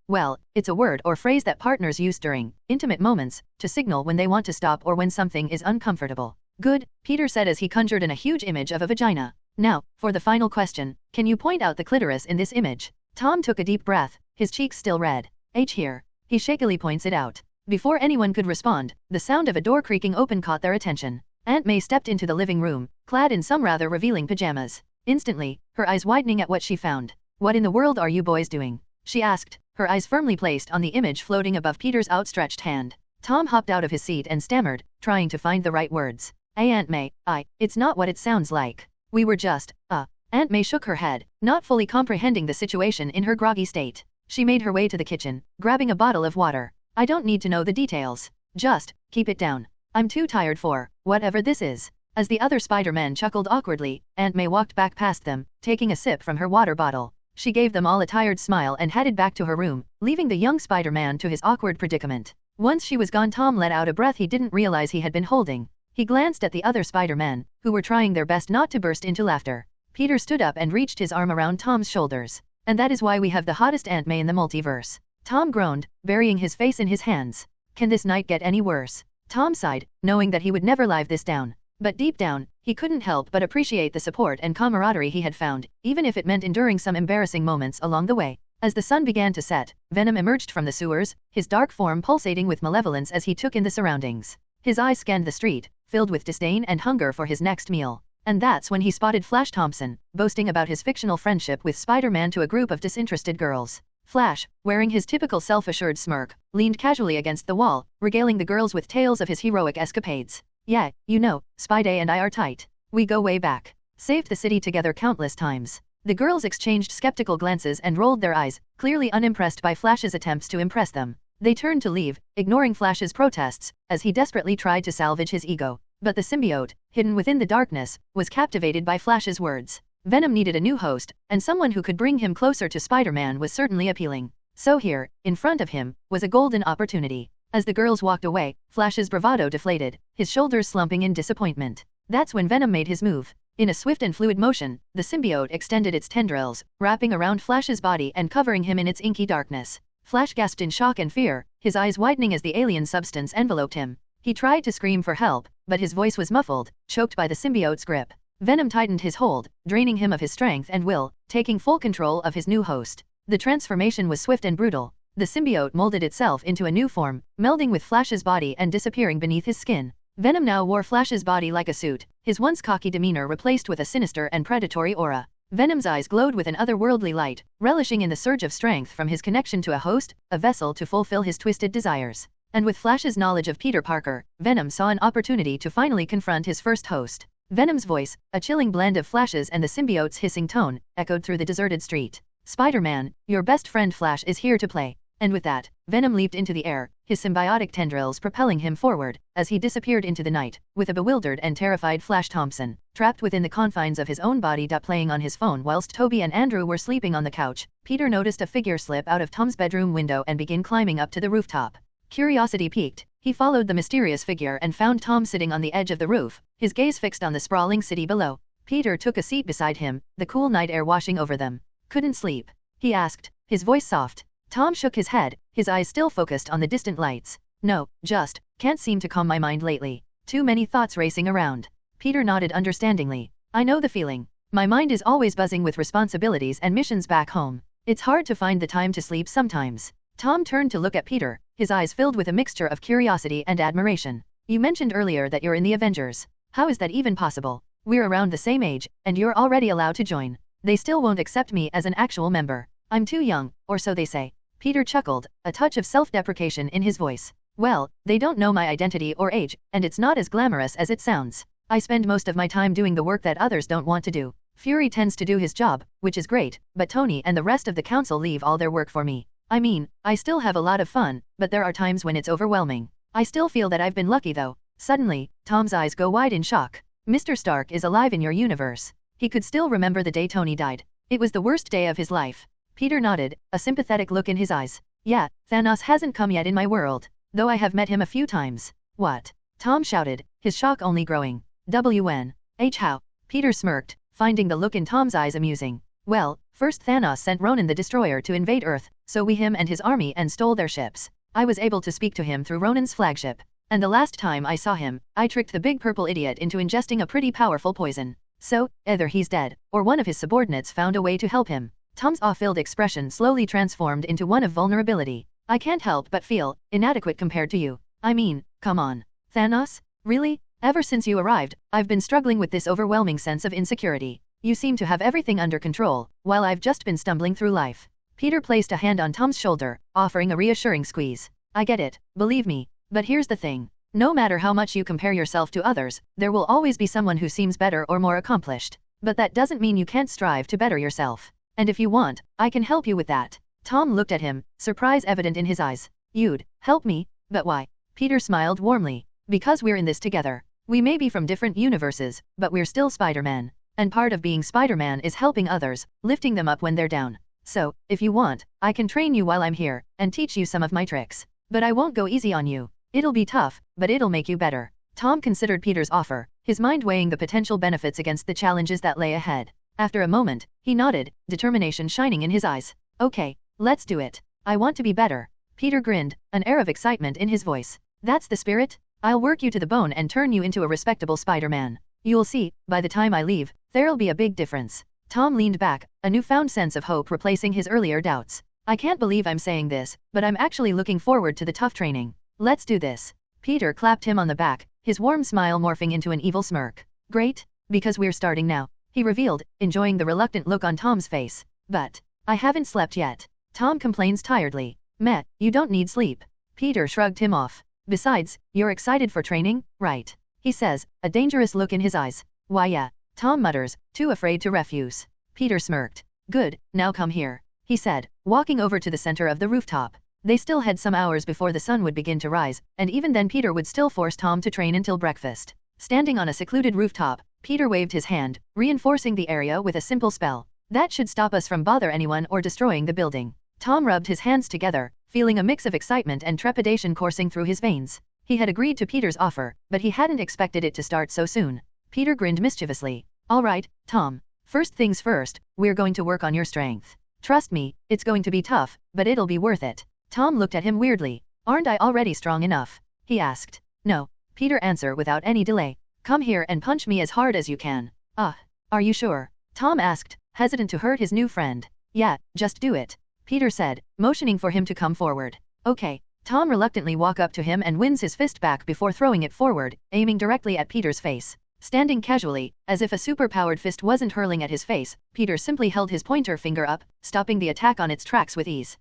Well, it's a word or phrase that partners use during intimate moments to signal when they want to stop or when something is uncomfortable. Good, Peter said as he conjured in a huge image of a vagina. Now, for the final question, can you point out the clitoris in this image? Tom took a deep breath, his cheeks still red. Here. He shakily points it out. Before anyone could respond, the sound of a door creaking open caught their attention. Aunt May stepped into the living room, clad in some rather revealing pajamas. Instantly, her eyes widening at what she found. What in the world are you boys doing? She asked, her eyes firmly placed on the image floating above Peter's outstretched hand. Tom hopped out of his seat and stammered, trying to find the right words. Aunt May, it's not what it sounds like. We were just, Aunt May shook her head, not fully comprehending the situation in her groggy state. She made her way to the kitchen, grabbing a bottle of water. I don't need to know the details. Just, keep it down. I'm too tired for whatever this is. As the other Spider-Man chuckled awkwardly, Aunt May walked back past them, taking a sip from her water bottle. She gave them all a tired smile and headed back to her room, leaving the young Spider-Man to his awkward predicament. Once she was gone, Tom let out a breath he didn't realize he had been holding. He glanced at the other Spider-Men, who were trying their best not to burst into laughter. Peter stood up and reached his arm around Tom's shoulders. And that is why we have the hottest Aunt May in the multiverse. Tom groaned, burying his face in his hands. Can this night get any worse? Tom sighed, knowing that he would never live this down. But deep down, he couldn't help but appreciate the support and camaraderie he had found, even if it meant enduring some embarrassing moments along the way. As the sun began to set, Venom emerged from the sewers, his dark form pulsating with malevolence as he took in the surroundings. His eyes scanned the street, filled with disdain and hunger for his next meal. And that's when he spotted Flash Thompson, boasting about his fictional friendship with Spider-Man to a group of disinterested girls. Flash, wearing his typical self-assured smirk, leaned casually against the wall, regaling the girls with tales of his heroic escapades. Yeah, you know, Spidey and I are tight. We go way back. Saved the city together countless times. The girls exchanged skeptical glances and rolled their eyes, clearly unimpressed by Flash's attempts to impress them. They turned to leave, ignoring Flash's protests, as he desperately tried to salvage his ego. But the symbiote, hidden within the darkness, was captivated by Flash's words. Venom needed a new host, and someone who could bring him closer to Spider-Man was certainly appealing. So here, in front of him, was a golden opportunity. As the girls walked away, Flash's bravado deflated, his shoulders slumping in disappointment. That's when Venom made his move. In a swift and fluid motion, the symbiote extended its tendrils, wrapping around Flash's body and covering him in its inky darkness. Flash gasped in shock and fear, his eyes widening as the alien substance enveloped him. He tried to scream for help, but his voice was muffled, choked by the symbiote's grip. Venom tightened his hold, draining him of his strength and will, taking full control of his new host. The transformation was swift and brutal. The symbiote molded itself into a new form, melding with Flash's body and disappearing beneath his skin. Venom now wore Flash's body like a suit, his once cocky demeanor replaced with a sinister and predatory aura. Venom's eyes glowed with an otherworldly light, relishing in the surge of strength from his connection to a host, a vessel to fulfill his twisted desires. And with Flash's knowledge of Peter Parker, Venom saw an opportunity to finally confront his first host. Venom's voice, a chilling blend of Flash's and the symbiote's hissing tone, echoed through the deserted street. Spider-Man, your best friend Flash is here to play. And with that, Venom leaped into the air, his symbiotic tendrils propelling him forward, as he disappeared into the night, with a bewildered and terrified Flash Thompson, trapped within the confines of his own body. Playing on his phone whilst Toby and Andrew were sleeping on the couch, Peter noticed a figure slip out of Tom's bedroom window and begin climbing up to the rooftop. Curiosity piqued, he followed the mysterious figure and found Tom sitting on the edge of the roof, his gaze fixed on the sprawling city below. Peter took a seat beside him, the cool night air washing over them. Couldn't sleep? He asked, his voice soft. Tom shook his head, his eyes still focused on the distant lights. No, just, can't seem to calm my mind lately. Too many thoughts racing around. Peter nodded understandingly. I know the feeling. My mind is always buzzing with responsibilities and missions back home. It's hard to find the time to sleep sometimes. Tom turned to look at Peter, his eyes filled with a mixture of curiosity and admiration. You mentioned earlier that you're in the Avengers. How is that even possible? We're around the same age, and you're already allowed to join. They still won't accept me as an actual member. I'm too young, or so they say. Peter chuckled, a touch of self-deprecation in his voice. Well, they don't know my identity or age, and it's not as glamorous as it sounds. I spend most of my time doing the work that others don't want to do. Fury tends to do his job, which is great, but Tony and the rest of the council leave all their work for me. I mean, I still have a lot of fun, but there are times when it's overwhelming. I still feel that I've been lucky though. Suddenly, Tom's eyes go wide in shock. Mr. Stark is alive in your universe. He could still remember the day Tony died. It was the worst day of his life. Peter nodded, a sympathetic look in his eyes. Yeah, Thanos hasn't come yet in my world, though I have met him a few times. What? Tom shouted, his shock only growing. WNH how? Peter smirked, finding the look in Tom's eyes amusing. Well, first Thanos sent Ronan the Destroyer to invade Earth, so we him and his army and stole their ships. I was able to speak to him through Ronan's flagship. And the last time I saw him, I tricked the big purple idiot into ingesting a pretty powerful poison. So, either he's dead, or one of his subordinates found a way to help him. Tom's awe-filled expression slowly transformed into one of vulnerability. I can't help but feel inadequate compared to you. I mean, come on. Thanos? Really? Ever since you arrived, I've been struggling with this overwhelming sense of insecurity. You seem to have everything under control, while I've just been stumbling through life. Peter placed a hand on Tom's shoulder, offering a reassuring squeeze. I get it, believe me, but here's the thing. No matter how much you compare yourself to others, there will always be someone who seems better or more accomplished. But that doesn't mean you can't strive to better yourself. And if you want, I can help you with that. Tom looked at him, surprise evident in his eyes. You'd help me? But why? Peter smiled warmly. Because we're in this together. We may be from different universes, but we're still Spider-Man. And part of being Spider-Man is helping others, lifting them up when they're down. So, if you want, I can train you while I'm here, and teach you some of my tricks. But I won't go easy on you. It'll be tough, but it'll make you better. Tom considered Peter's offer, his mind weighing the potential benefits against the challenges that lay ahead. After a moment, he nodded, determination shining in his eyes. Okay, let's do it. I want to be better. Peter grinned, an air of excitement in his voice. That's the spirit? I'll work you to the bone and turn you into a respectable Spider-Man. You'll see, by the time I leave, there'll be a big difference. Tom leaned back, a newfound sense of hope replacing his earlier doubts. I can't believe I'm saying this, but I'm actually looking forward to the tough training. Let's do this. Peter clapped him on the back, his warm smile morphing into an evil smirk. Great, because we're starting now, he revealed, enjoying the reluctant look on Tom's face. But I haven't slept yet. Tom complains tiredly. Meh, you don't need sleep. Peter shrugged him off. Besides, you're excited for training, right? He says, a dangerous look in his eyes. Why yeah, Tom mutters, too afraid to refuse. Peter smirked. Good, now come here, he said, walking over to the center of the rooftop. They still had some hours before the sun would begin to rise, and even then Peter would still force Tom to train until breakfast. Standing on a secluded rooftop, Peter waved his hand, reinforcing the area with a simple spell. That should stop us from bother anyone or destroying the building. Tom rubbed his hands together, feeling a mix of excitement and trepidation coursing through his veins. He had agreed to Peter's offer, but he hadn't expected it to start so soon. Peter grinned mischievously. All right, Tom. First things first, we're going to work on your strength. Trust me, it's going to be tough, but it'll be worth it. Tom looked at him weirdly. Aren't I already strong enough? He asked. No, Peter answered without any delay. Come here and punch me as hard as you can. Are you sure? Tom asked, hesitant to hurt his new friend. Yeah, just do it, Peter said, motioning for him to come forward. Okay. Tom reluctantly walked up to him and wins his fist back before throwing it forward, aiming directly at Peter's face. Standing casually, as if a super-powered fist wasn't hurling at his face, Peter simply held his pointer finger up, stopping the attack on its tracks with ease.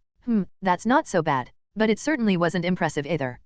That's not so bad. But it certainly wasn't impressive either.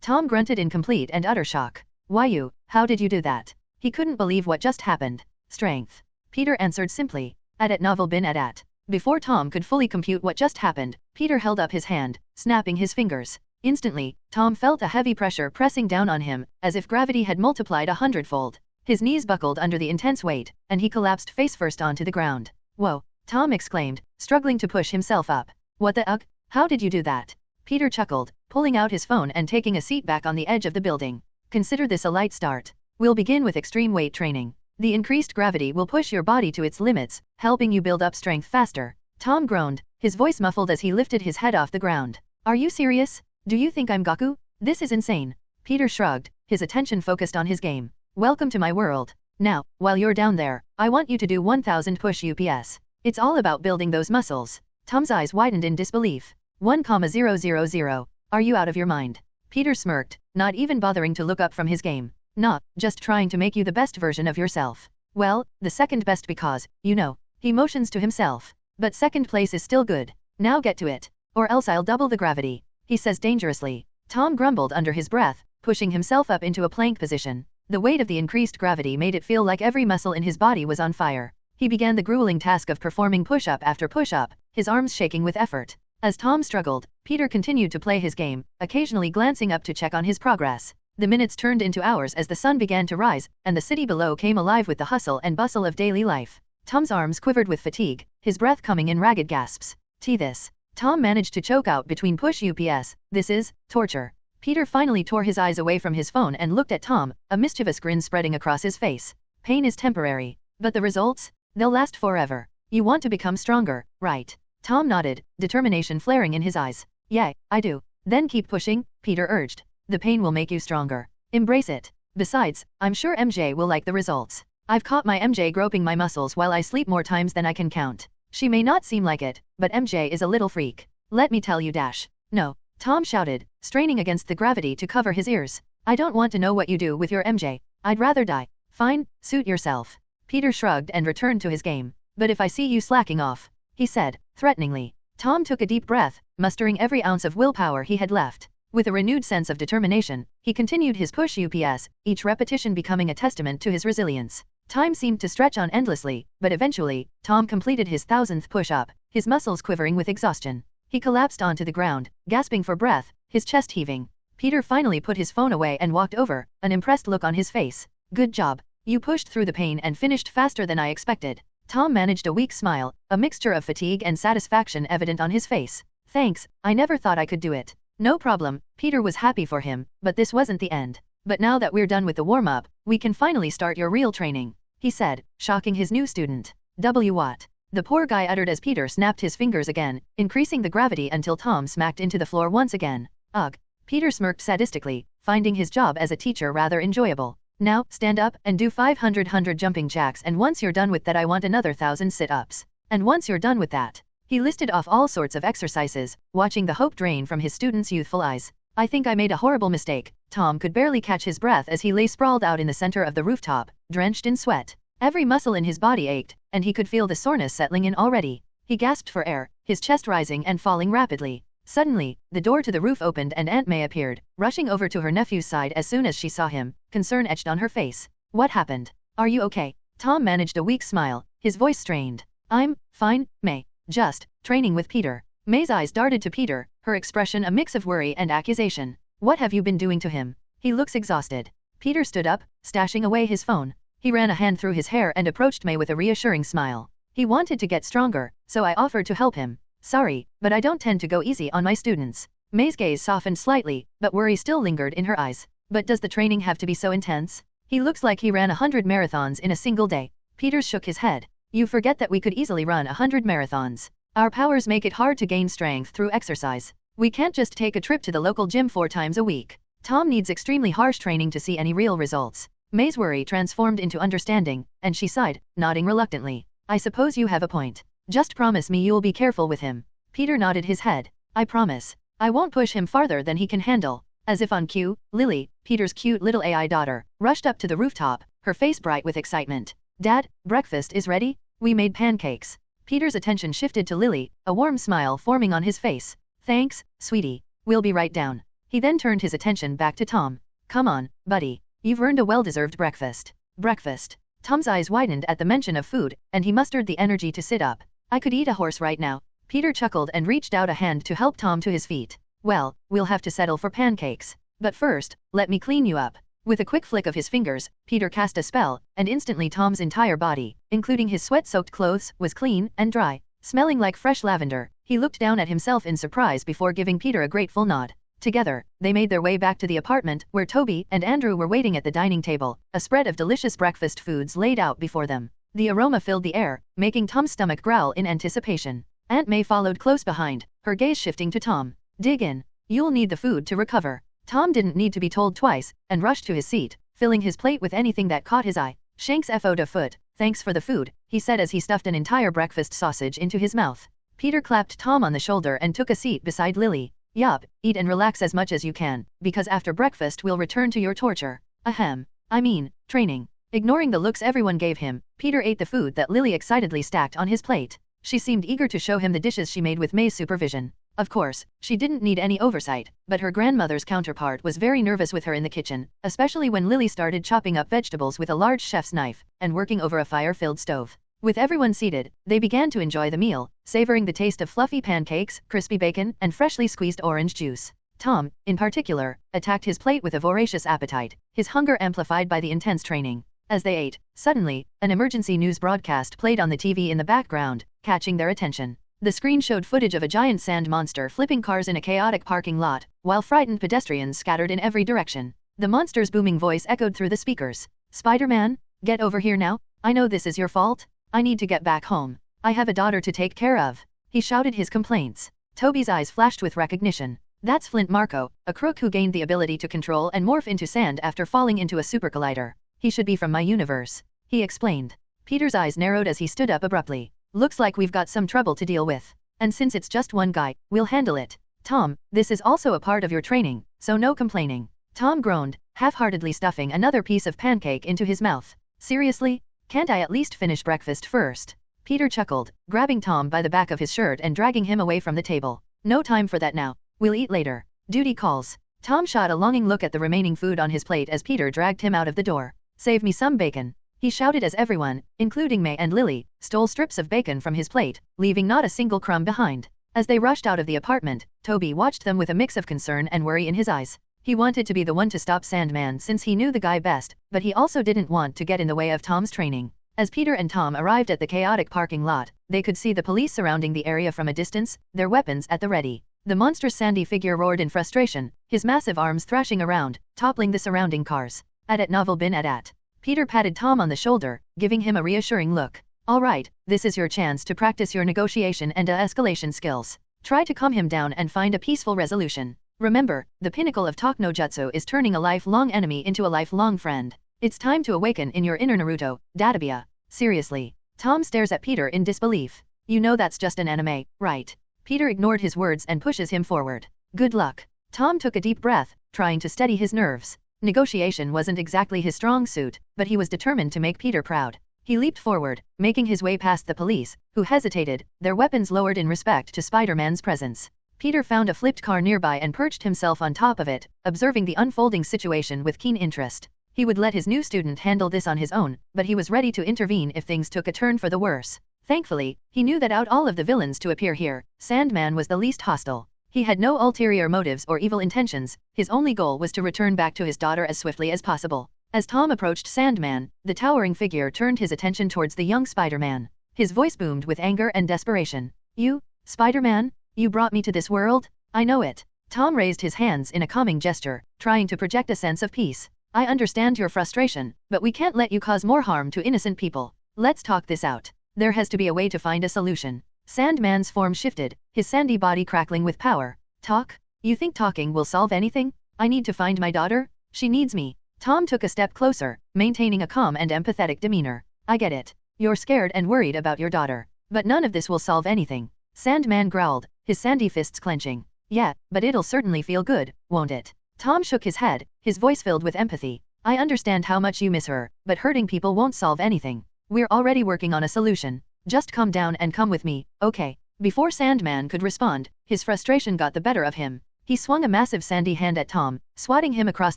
Tom grunted in complete and utter shock. Why you? How did you do that? He couldn't believe what just happened. Strength. Peter answered simply. At novel bin at. Before Tom could fully compute what just happened, Peter held up his hand, snapping his fingers. Instantly, Tom felt a heavy pressure pressing down on him, as if gravity had multiplied 100-fold. His knees buckled under the intense weight, and he collapsed face-first onto the ground. Whoa, Tom exclaimed, struggling to push himself up. What the ugh? How did you do that? Peter chuckled, pulling out his phone and taking a seat back on the edge of the building. Consider this a light start. We'll begin with extreme weight training. The increased gravity will push your body to its limits, helping you build up strength faster. Tom groaned, his voice muffled as he lifted his head off the ground. Are you serious? Do you think I'm Goku? This is insane. Peter shrugged, his attention focused on his game. Welcome to my world. Now, while you're down there, I want you to do 1000 push-ups. It's all about building those muscles. Tom's eyes widened in disbelief. 1,000. Are you out of your mind? Peter smirked, not even bothering to look up from his game. Nah, just trying to make you the best version of yourself. Well, the second best because, you know, he motions to himself. But second place is still good. Now get to it. Or else I'll double the gravity, he says dangerously. Tom grumbled under his breath, pushing himself up into a plank position. The weight of the increased gravity made it feel like every muscle in his body was on fire. He began the grueling task of performing push-up after push-up, his arms shaking with effort. As Tom struggled, Peter continued to play his game, occasionally glancing up to check on his progress. The minutes turned into hours as the sun began to rise, and the city below came alive with the hustle and bustle of daily life. Tom's arms quivered with fatigue, his breath coming in ragged gasps. This. Tom managed to choke out between push-ups, this is torture. Peter finally tore his eyes away from his phone and looked at Tom, a mischievous grin spreading across his face. Pain is temporary. But the results? They'll last forever. You want to become stronger, right? Tom nodded, determination flaring in his eyes. Yeah, I do. Then keep pushing, Peter urged. The pain will make you stronger. Embrace it. Besides, I'm sure MJ will like the results. I've caught my MJ groping my muscles while I sleep more times than I can count. She may not seem like it, but MJ is a little freak. Let me tell you dash. No. Tom shouted, straining against the gravity to cover his ears. I don't want to know what you do with your MJ. I'd rather die. Fine, suit yourself. Peter shrugged and returned to his game. But if I see you slacking off, he said, threateningly. Tom took a deep breath, mustering every ounce of willpower he had left. With a renewed sense of determination, he continued his push-ups, each repetition becoming a testament to his resilience. Time seemed to stretch on endlessly, but eventually, Tom completed his 1000th push-up, his muscles quivering with exhaustion. He collapsed onto the ground, gasping for breath, his chest heaving. Peter finally put his phone away and walked over, an impressed look on his face. Good job. You pushed through the pain and finished faster than I expected. Tom managed a weak smile, a mixture of fatigue and satisfaction evident on his face. Thanks, I never thought I could do it. No problem, Peter was happy for him, but this wasn't the end. But now that we're done with the warm-up, we can finally start your real training, he said, shocking his new student. What? The poor guy uttered as Peter snapped his fingers again, increasing the gravity until Tom smacked into the floor once again. Ugh. Peter smirked sadistically, finding his job as a teacher rather enjoyable. Now, stand up and do 500 jumping jacks, and once you're done with that I want another 1000 sit-ups. And once you're done with that. He listed off all sorts of exercises, watching the hope drain from his students' youthful eyes. I think I made a horrible mistake. Tom could barely catch his breath as he lay sprawled out in the center of the rooftop, drenched in sweat. Every muscle in his body ached, and he could feel the soreness settling in already. He gasped for air, his chest rising and falling rapidly. Suddenly, the door to the roof opened and Aunt May appeared, rushing over to her nephew's side as soon as she saw him, concern etched on her face. What happened? Are you okay? Tom managed a weak smile, his voice strained. I'm fine, May. Just training with Peter. May's eyes darted to Peter, her expression a mix of worry and accusation. What have you been doing to him? He looks exhausted. Peter stood up, stashing away his phone. He ran a hand through his hair and approached May with a reassuring smile. He wanted to get stronger, so I offered to help him. Sorry, but I don't tend to go easy on my students. May's gaze softened slightly, but worry still lingered in her eyes. But does the training have to be so intense? He looks like he ran 100 marathons in a single day. Peter shook his head. You forget that we could easily run 100 marathons. Our powers make it hard to gain strength through exercise. We can't just take a trip to the local gym 4 times a week. Tom needs extremely harsh training to see any real results. May's worry transformed into understanding, and she sighed, nodding reluctantly. I suppose you have a point. Just promise me you'll be careful with him. Peter nodded his head. I promise. I won't push him farther than he can handle. As if on cue, Lily, Peter's cute little AI daughter, rushed up to the rooftop, her face bright with excitement. Dad, breakfast is ready? We made pancakes. Peter's attention shifted to Lily, a warm smile forming on his face. Thanks, sweetie. We'll be right down. He then turned his attention back to Tom. Come on, buddy. You've earned a well-deserved breakfast. Breakfast. Tom's eyes widened at the mention of food, and he mustered the energy to sit up. I could eat a horse right now. Peter chuckled and reached out a hand to help Tom to his feet. Well, we'll have to settle for pancakes. But first, let me clean you up. With a quick flick of his fingers, Peter cast a spell, and instantly Tom's entire body, including his sweat-soaked clothes, was clean and dry. Smelling like fresh lavender, he looked down at himself in surprise before giving Peter a grateful nod. Together, they made their way back to the apartment, where Toby and Andrew were waiting at the dining table, a spread of delicious breakfast foods laid out before them. The aroma filled the air, making Tom's stomach growl in anticipation. Aunt May followed close behind, her gaze shifting to Tom. Dig in. You'll need the food to recover. Tom didn't need to be told twice, and rushed to his seat, filling his plate with anything that caught his eye. Shanks FO'd a foot. Thanks for the food, he said as he stuffed an entire breakfast sausage into his mouth. Peter clapped Tom on the shoulder and took a seat beside Lily. Yup, eat and relax as much as you can, because after breakfast we'll return to your torture. Ahem. I mean, training. Ignoring the looks everyone gave him, Peter ate the food that Lily excitedly stacked on his plate. She seemed eager to show him the dishes she made with May's supervision. Of course, she didn't need any oversight, but her grandmother's counterpart was very nervous with her in the kitchen, especially when Lily started chopping up vegetables with a large chef's knife and working over a fire-filled stove. With everyone seated, they began to enjoy the meal, savoring the taste of fluffy pancakes, crispy bacon, and freshly squeezed orange juice. Tom, in particular, attacked his plate with a voracious appetite, his hunger amplified by the intense training. As they ate, suddenly, an emergency news broadcast played on the TV in the background, catching their attention. The screen showed footage of a giant sand monster flipping cars in a chaotic parking lot, while frightened pedestrians scattered in every direction. The monster's booming voice echoed through the speakers. "Spider-Man, get over here now. I know this is your fault. I need to get back home. I have a daughter to take care of." He shouted his complaints. Toby's eyes flashed with recognition. "That's Flint Marko, a crook who gained the ability to control and morph into sand after falling into a super collider. He should be from my universe," he explained. Peter's eyes narrowed as he stood up abruptly. "Looks like we've got some trouble to deal with. And since it's just one guy, we'll handle it. Tom, this is also a part of your training, so no complaining." Tom groaned, half-heartedly stuffing another piece of pancake into his mouth. "Seriously? Can't I at least finish breakfast first?" Peter chuckled, grabbing Tom by the back of his shirt and dragging him away from the table. "No time for that now. We'll eat later. Duty calls." Tom shot a longing look at the remaining food on his plate as Peter dragged him out of the door. "Save me some bacon," he shouted as everyone, including May and Lily, stole strips of bacon from his plate, leaving not a single crumb behind. As they rushed out of the apartment, Toby watched them with a mix of concern and worry in his eyes. He wanted to be the one to stop Sandman since he knew the guy best, but he also didn't want to get in the way of Tom's training. As Peter and Tom arrived at the chaotic parking lot, they could see the police surrounding the area from a distance, their weapons at the ready. The monstrous sandy figure roared in frustration, his massive arms thrashing around, toppling the surrounding cars. "At novel bin at." Peter patted Tom on the shoulder, giving him a reassuring look. "All right, this is your chance to practice your negotiation and escalation skills. Try to calm him down and find a peaceful resolution. Remember, the pinnacle of talk no jutsu is turning a lifelong enemy into a lifelong friend. It's time to awaken in your inner Naruto, Databia." "Seriously?" Tom stares at Peter in disbelief. "You know that's just an anime, right?" Peter ignored his words and pushes him forward. "Good luck." Tom took a deep breath, trying to steady his nerves. Negotiation wasn't exactly his strong suit, but he was determined to make Peter proud. He leaped forward, making his way past the police, who hesitated, their weapons lowered in respect to Spider-Man's presence. Peter found a flipped car nearby and perched himself on top of it, observing the unfolding situation with keen interest. He would let his new student handle this on his own, but he was ready to intervene if things took a turn for the worse. Thankfully, he knew that out all of the villains to appear here, Sandman was the least hostile. He had no ulterior motives or evil intentions, his only goal was to return back to his daughter as swiftly as possible. As Tom approached Sandman, the towering figure turned his attention towards the young Spider-Man. His voice boomed with anger and desperation. "You, Spider-Man? You brought me to this world? I know it." Tom raised his hands in a calming gesture, trying to project a sense of peace. "I understand your frustration, but we can't let you cause more harm to innocent people. Let's talk this out. There has to be a way to find a solution." Sandman's form shifted, his sandy body crackling with power. "Talk? You think talking will solve anything? I need to find my daughter. She needs me." Tom took a step closer, maintaining a calm and empathetic demeanor. "I get it. You're scared and worried about your daughter. But none of this will solve anything." Sandman growled, his sandy fists clenching. "Yeah, but it'll certainly feel good, won't it?" Tom shook his head, his voice filled with empathy. "I understand how much you miss her, but hurting people won't solve anything. We're already working on a solution. Just calm down and come with me, okay?" Before Sandman could respond, his frustration got the better of him. He swung a massive sandy hand at Tom, swatting him across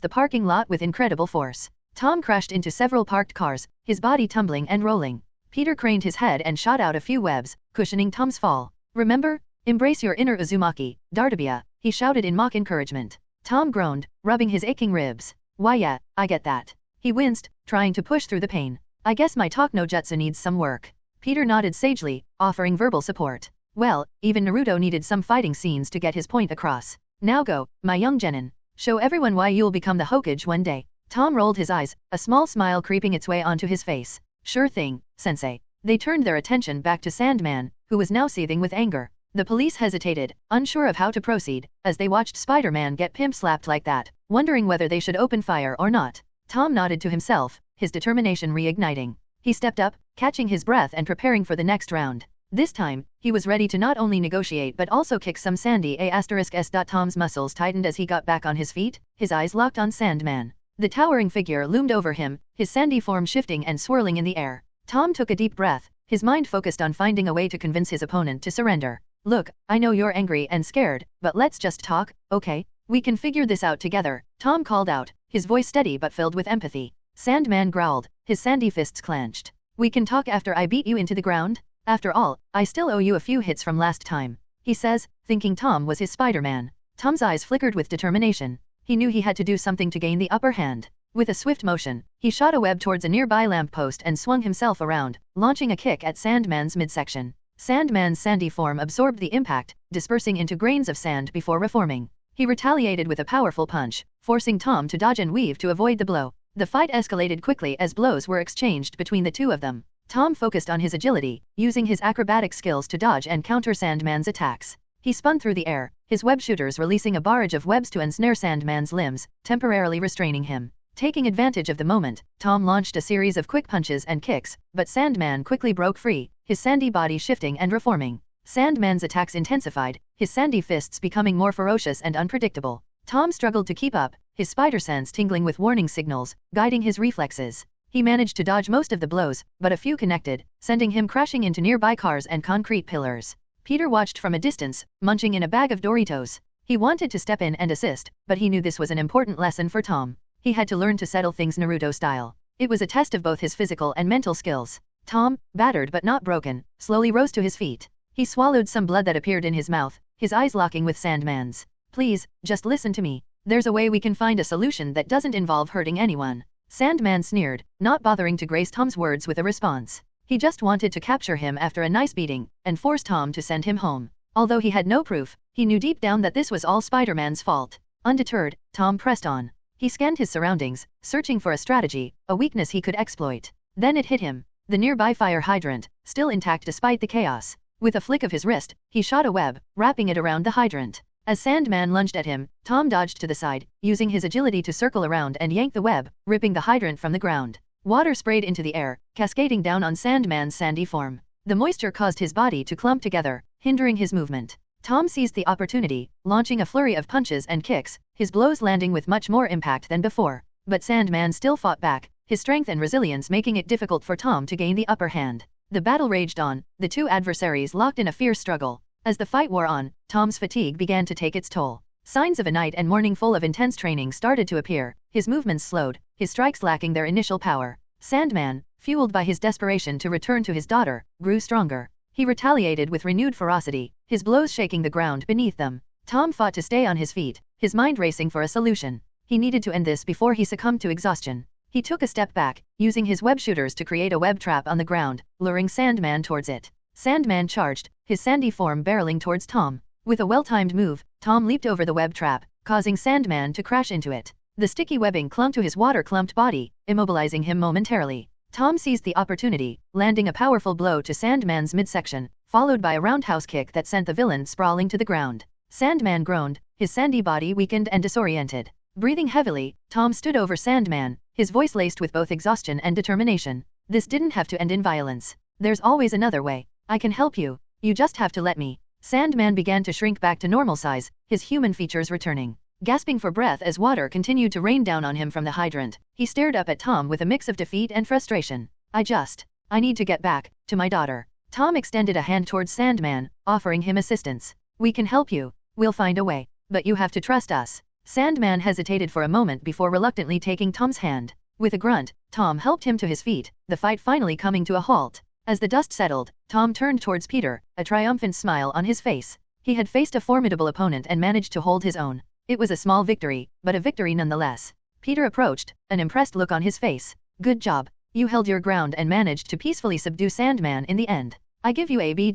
the parking lot with incredible force. Tom crashed into several parked cars, his body tumbling and rolling. Peter craned his head and shot out a few webs, cushioning Tom's fall. "Remember? Embrace your inner Uzumaki, Databia," he shouted in mock encouragement. Tom groaned, rubbing his aching ribs. "Why yeah, I get that." He winced, trying to push through the pain. "I guess my talk no jutsu needs some work." Peter nodded sagely, offering verbal support. Well, even Naruto needed some fighting scenes to get his point across. "Now go, my young genin. Show everyone why you'll become the Hokage one day." Tom rolled his eyes, a small smile creeping its way onto his face. "Sure thing, sensei." They turned their attention back to Sandman, who was now seething with anger. The police hesitated, unsure of how to proceed, as they watched Spider-Man get pimp-slapped like that, wondering whether they should open fire or not. Tom nodded to himself, his determination reigniting. He stepped up, catching his breath and preparing for the next round. This time, he was ready to not only negotiate but also kick some sandy s. Tom's muscles tightened as he got back on his feet, his eyes locked on Sandman. The towering figure loomed over him, his sandy form shifting and swirling in the air. Tom took a deep breath, his mind focused on finding a way to convince his opponent to surrender. Look, I know you're angry and scared, but let's just talk, okay? We can figure this out together, Tom called out, his voice steady but filled with empathy. Sandman growled, his sandy fists clenched. We can talk after I beat you into the ground? After all, I still owe you a few hits from last time, he says, thinking Tom was his Spider-Man. Tom's eyes flickered with determination. He knew he had to do something to gain the upper hand. With a swift motion, he shot a web towards a nearby lamppost and swung himself around, launching a kick at Sandman's midsection. Sandman's sandy form absorbed the impact, dispersing into grains of sand before reforming. He retaliated with a powerful punch, forcing Tom to dodge and weave to avoid the blow. The fight escalated quickly as blows were exchanged between the two of them. Tom focused on his agility, using his acrobatic skills to dodge and counter Sandman's attacks. He spun through the air, his web shooters releasing a barrage of webs to ensnare Sandman's limbs, temporarily restraining him. Taking advantage of the moment, Tom launched a series of quick punches and kicks, but Sandman quickly broke free, his sandy body shifting and reforming. Sandman's attacks intensified, his sandy fists becoming more ferocious and unpredictable. Tom struggled to keep up, his spider sense tingling with warning signals, guiding his reflexes. He managed to dodge most of the blows, but a few connected, sending him crashing into nearby cars and concrete pillars. Peter watched from a distance, munching in a bag of Doritos. He wanted to step in and assist, but he knew this was an important lesson for Tom. He had to learn to settle things Naruto style. It was a test of both his physical and mental skills. Tom, battered but not broken, slowly rose to his feet. He swallowed some blood that appeared in his mouth, his eyes locking with Sandman's. Please, just listen to me. There's a way we can find a solution that doesn't involve hurting anyone. Sandman sneered, not bothering to grace Tom's words with a response. He just wanted to capture him after a nice beating, and force Tom to send him home. Although he had no proof, he knew deep down that this was all Spider-Man's fault. Undeterred, Tom pressed on. He scanned his surroundings, searching for a strategy, a weakness he could exploit. Then it hit him. The nearby fire hydrant, still intact despite the chaos. With a flick of his wrist, he shot a web, wrapping it around the hydrant. As Sandman lunged at him, Tom dodged to the side, using his agility to circle around and yank the web, ripping the hydrant from the ground. Water sprayed into the air, cascading down on Sandman's sandy form. The moisture caused his body to clump together, hindering his movement. Tom seized the opportunity, launching a flurry of punches and kicks, his blows landing with much more impact than before. But Sandman still fought back, his strength and resilience making it difficult for Tom to gain the upper hand. The battle raged on, the two adversaries locked in a fierce struggle. As the fight wore on, Tom's fatigue began to take its toll. Signs of a night and morning full of intense training started to appear, his movements slowed, his strikes lacking their initial power. Sandman, fueled by his desperation to return to his daughter, grew stronger. He retaliated with renewed ferocity, his blows shaking the ground beneath them. Tom fought to stay on his feet, his mind racing for a solution. He needed to end this before he succumbed to exhaustion. He took a step back, using his web shooters to create a web trap on the ground, luring Sandman towards it. Sandman charged, his sandy form barreling towards Tom. With a well-timed move, Tom leaped over the web trap, causing Sandman to crash into it. The sticky webbing clung to his water-clumped body, immobilizing him momentarily. Tom seized the opportunity, landing a powerful blow to Sandman's midsection, followed by a roundhouse kick that sent the villain sprawling to the ground. Sandman groaned, his sandy body weakened and disoriented. Breathing heavily, Tom stood over Sandman, his voice laced with both exhaustion and determination. This didn't have to end in violence. There's always another way. I can help you. You just have to let me. Sandman began to shrink back to normal size, his human features returning. Gasping for breath as water continued to rain down on him from the hydrant, he stared up at Tom with a mix of defeat and frustration. I need to get back to my daughter. Tom extended a hand towards Sandman, offering him assistance. We can help you. We'll find a way. But you have to trust us. Sandman hesitated for a moment before reluctantly taking Tom's hand. With a grunt, Tom helped him to his feet, the fight finally coming to a halt. As the dust settled, Tom turned towards Peter, a triumphant smile on his face. He had faced a formidable opponent and managed to hold his own. It was a small victory, but a victory nonetheless. Peter approached, an impressed look on his face. Good job. You held your ground and managed to peacefully subdue Sandman in the end. I give you a B-.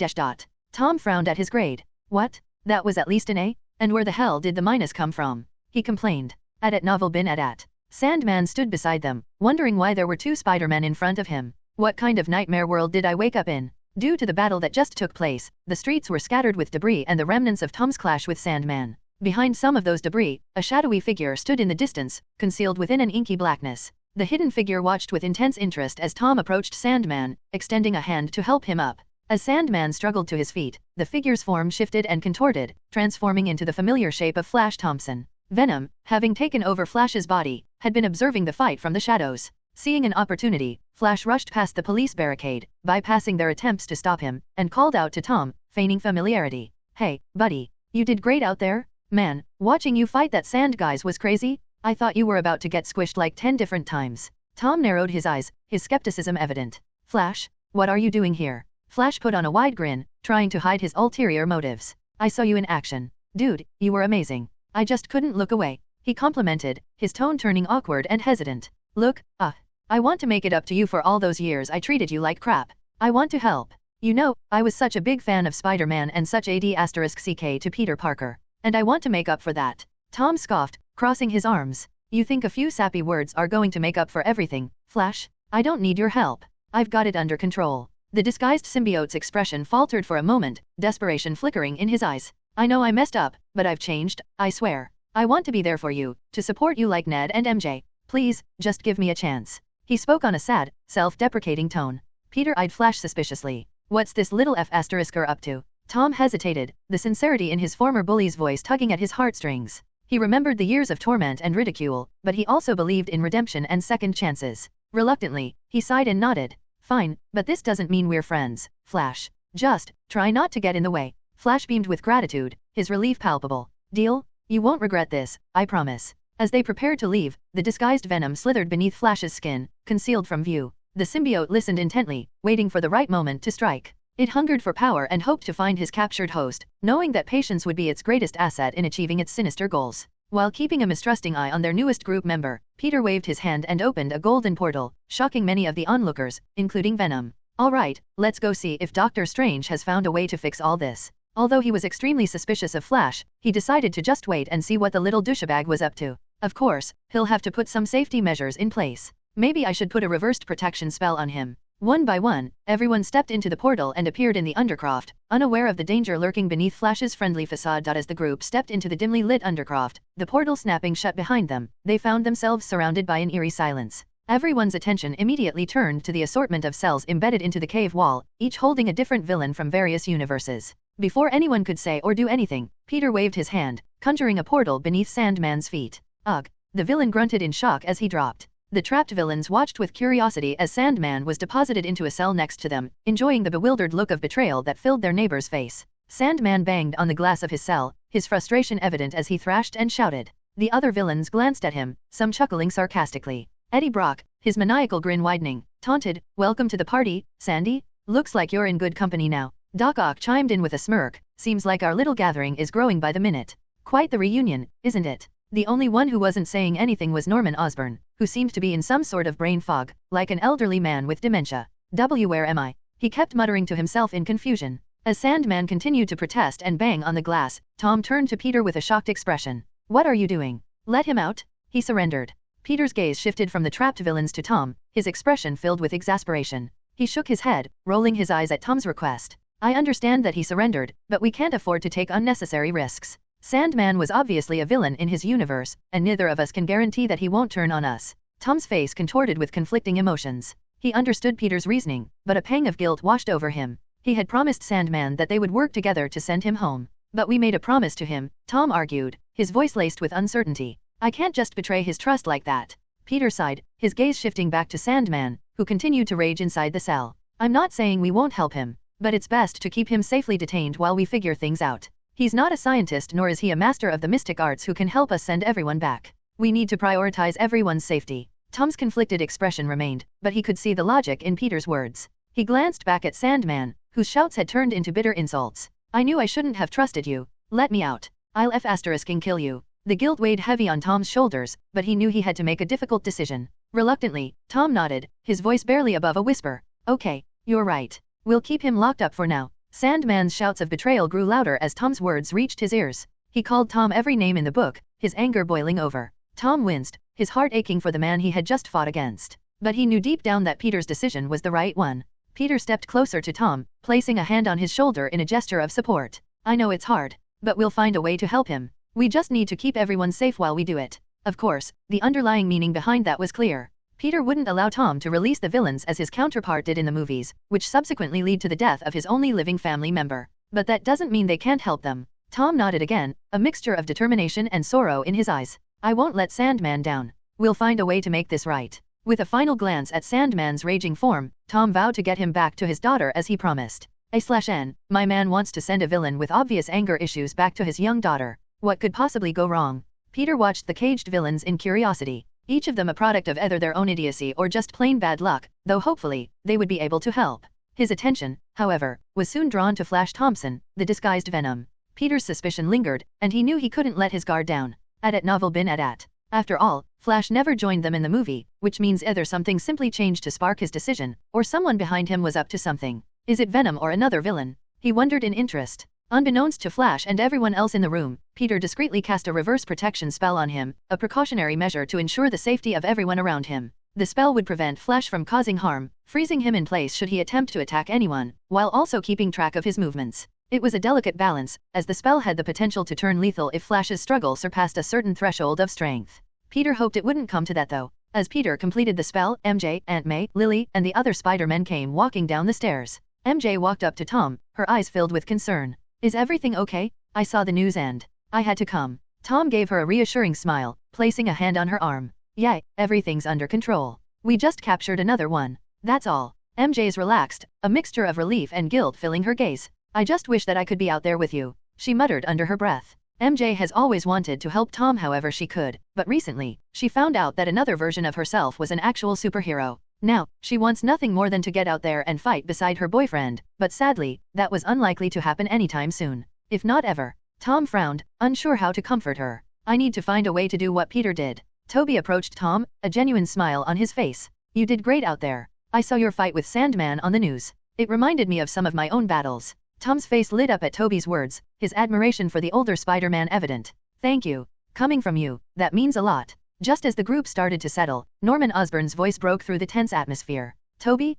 Tom frowned at his grade. What? That was at least an A? And where the hell did the minus come from? He complained. At novel bin at. Sandman stood beside them, wondering why there were two Spider-Men in front of him. What kind of nightmare world did I wake up in? Due to the battle that just took place, the streets were scattered with debris and the remnants of Tom's clash with Sandman. Behind some of those debris, a shadowy figure stood in the distance, concealed within an inky blackness. The hidden figure watched with intense interest as Tom approached Sandman, extending a hand to help him up. As Sandman struggled to his feet, the figure's form shifted and contorted, transforming into the familiar shape of Flash Thompson. Venom, having taken over Flash's body, had been observing the fight from the shadows. Seeing an opportunity, Flash rushed past the police barricade, bypassing their attempts to stop him, and called out to Tom, feigning familiarity. Hey, buddy. You did great out there? Man, watching you fight that sand guys was crazy. I thought you were about to get squished like 10 different times. Tom narrowed his eyes, his skepticism evident. Flash, what are you doing here? Flash put on a wide grin, trying to hide his ulterior motives. I saw you in action. Dude, you were amazing. I just couldn't look away. He complimented, his tone turning awkward and hesitant. Look, I want to make it up to you for all those years I treated you like crap. I want to help. You know, I was such a big fan of Spider-Man and such AD*CK to Peter Parker. And I want to make up for that. Tom scoffed, crossing his arms. You think a few sappy words are going to make up for everything, Flash? I don't need your help. I've got it under control. The disguised symbiote's expression faltered for a moment, desperation flickering in his eyes. I know I messed up, but I've changed, I swear. I want to be there for you, to support you like Ned and MJ. Please, just give me a chance. He spoke on a sad, self-deprecating tone. Peter eyed Flash suspiciously. What's this little F***er up to? Tom hesitated, the sincerity in his former bully's voice tugging at his heartstrings. He remembered the years of torment and ridicule, but he also believed in redemption and second chances. Reluctantly, he sighed and nodded. Fine, but this doesn't mean we're friends, Flash. Just, try not to get in the way. Flash beamed with gratitude, his relief palpable. Deal? You won't regret this, I promise. As they prepared to leave, the disguised venom slithered beneath Flash's skin, concealed from view. The symbiote listened intently, waiting for the right moment to strike. It hungered for power and hoped to find his captured host, knowing that patience would be its greatest asset in achieving its sinister goals. While keeping a mistrusting eye on their newest group member, Peter waved his hand and opened a golden portal, shocking many of the onlookers, including Venom. All right, let's go see if Doctor Strange has found a way to fix all this. Although he was extremely suspicious of Flash, he decided to just wait and see what the little douchebag was up to. Of course, he'll have to put some safety measures in place. Maybe I should put a reversed protection spell on him. One by one, everyone stepped into the portal and appeared in the Undercroft, unaware of the danger lurking beneath Flash's friendly facade. As the group stepped into the dimly lit Undercroft, the portal snapping shut behind them, they found themselves surrounded by an eerie silence. Everyone's attention immediately turned to the assortment of cells embedded into the cave wall, each holding a different villain from various universes. Before anyone could say or do anything, Peter waved his hand, conjuring a portal beneath Sandman's feet. Ugh! The villain grunted in shock as he dropped. The trapped villains watched with curiosity as Sandman was deposited into a cell next to them, enjoying the bewildered look of betrayal that filled their neighbor's face. Sandman banged on the glass of his cell, his frustration evident as he thrashed and shouted. The other villains glanced at him, some chuckling sarcastically. Eddie Brock, his maniacal grin widening, taunted, "Welcome to the party, Sandy? Looks like you're in good company now." Doc Ock chimed in with a smirk, "Seems like our little gathering is growing by the minute. Quite the reunion, isn't it?" The only one who wasn't saying anything was Norman Osborn, who seemed to be in some sort of brain fog, like an elderly man with dementia. Where am I? He kept muttering to himself in confusion. As Sandman continued to protest and bang on the glass, Tom turned to Peter with a shocked expression. "What are you doing? Let him out?" He surrendered. Peter's gaze shifted from the trapped villains to Tom, his expression filled with exasperation. He shook his head, rolling his eyes at Tom's request. "I understand that he surrendered, but we can't afford to take unnecessary risks. Sandman was obviously a villain in his universe, and neither of us can guarantee that he won't turn on us." Tom's face contorted with conflicting emotions. He understood Peter's reasoning, but a pang of guilt washed over him. He had promised Sandman that they would work together to send him home. "But we made a promise to him," Tom argued, his voice laced with uncertainty. "I can't just betray his trust like that." Peter sighed, his gaze shifting back to Sandman, who continued to rage inside the cell. "I'm not saying we won't help him, but it's best to keep him safely detained while we figure things out. He's not a scientist nor is he a master of the mystic arts who can help us send everyone back. We need to prioritize everyone's safety." Tom's conflicted expression remained, but he could see the logic in Peter's words. He glanced back at Sandman, whose shouts had turned into bitter insults. "I knew I shouldn't have trusted you. Let me out. I'll kill you." The guilt weighed heavy on Tom's shoulders, but he knew he had to make a difficult decision. Reluctantly, Tom nodded, his voice barely above a whisper. "Okay, you're right. We'll keep him locked up for now." Sandman's shouts of betrayal grew louder as Tom's words reached his ears. He called Tom every name in the book, his anger boiling over. Tom winced, his heart aching for the man he had just fought against. But he knew deep down that Peter's decision was the right one. Peter stepped closer to Tom, placing a hand on his shoulder in a gesture of support. "I know it's hard, but we'll find a way to help him. We just need to keep everyone safe while we do it." Of course, the underlying meaning behind that was clear. Peter wouldn't allow Tom to release the villains as his counterpart did in the movies, which subsequently lead to the death of his only living family member. But that doesn't mean they can't help them. Tom nodded again, a mixture of determination and sorrow in his eyes. "I won't let Sandman down. We'll find a way to make this right." With a final glance at Sandman's raging form, Tom vowed to get him back to his daughter as he promised. A/N, my man wants to send a villain with obvious anger issues back to his young daughter. What could possibly go wrong? Peter watched the caged villains in curiosity, each of them a product of either their own idiocy or just plain bad luck, though hopefully, they would be able to help. His attention, however, was soon drawn to Flash Thompson, the disguised Venom. Peter's suspicion lingered, and he knew he couldn't let his guard down. At novel bin at. After all, Flash never joined them in the movie, which means either something simply changed to spark his decision, or someone behind him was up to something. Is it Venom or another villain? He wondered in interest. Unbeknownst to Flash and everyone else in the room, Peter discreetly cast a reverse protection spell on him, a precautionary measure to ensure the safety of everyone around him. The spell would prevent Flash from causing harm, freezing him in place should he attempt to attack anyone, while also keeping track of his movements. It was a delicate balance, as the spell had the potential to turn lethal if Flash's struggle surpassed a certain threshold of strength. Peter hoped it wouldn't come to that though. As Peter completed the spell, MJ, Aunt May, Lily, and the other Spider-Men came walking down the stairs. MJ walked up to Tom, her eyes filled with concern. Is everything okay? I saw the news and I had to come. Tom gave her a reassuring smile, placing a hand on her arm. Yeah, everything's under control. We just captured another one. That's all. MJ's relaxed, a mixture of relief and guilt filling her gaze. I just wish that I could be out there with you, she muttered under her breath. MJ has always wanted to help Tom however she could, but recently, she found out that another version of herself was an actual superhero. Now, she wants nothing more than to get out there and fight beside her boyfriend, but sadly, that was unlikely to happen anytime soon. If not ever. Tom frowned, unsure how to comfort her. I need to find a way to do what Peter did. Toby approached Tom, a genuine smile on his face. You did great out there. I saw your fight with Sandman on the news. It reminded me of some of my own battles. Tom's face lit up at Toby's words, his admiration for the older Spider-Man evident. Thank you. Coming from you, that means a lot. Just as the group started to settle, Norman Osborn's voice broke through the tense atmosphere. Toby,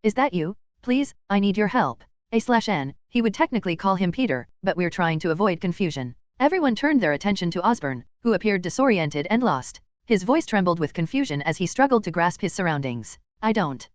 is that you? Please, I need your help. A/N, he would technically call him Peter, but we're trying to avoid confusion. Everyone turned their attention to Osborn, who appeared disoriented and lost. His voice trembled with confusion as he struggled to grasp his surroundings. I don't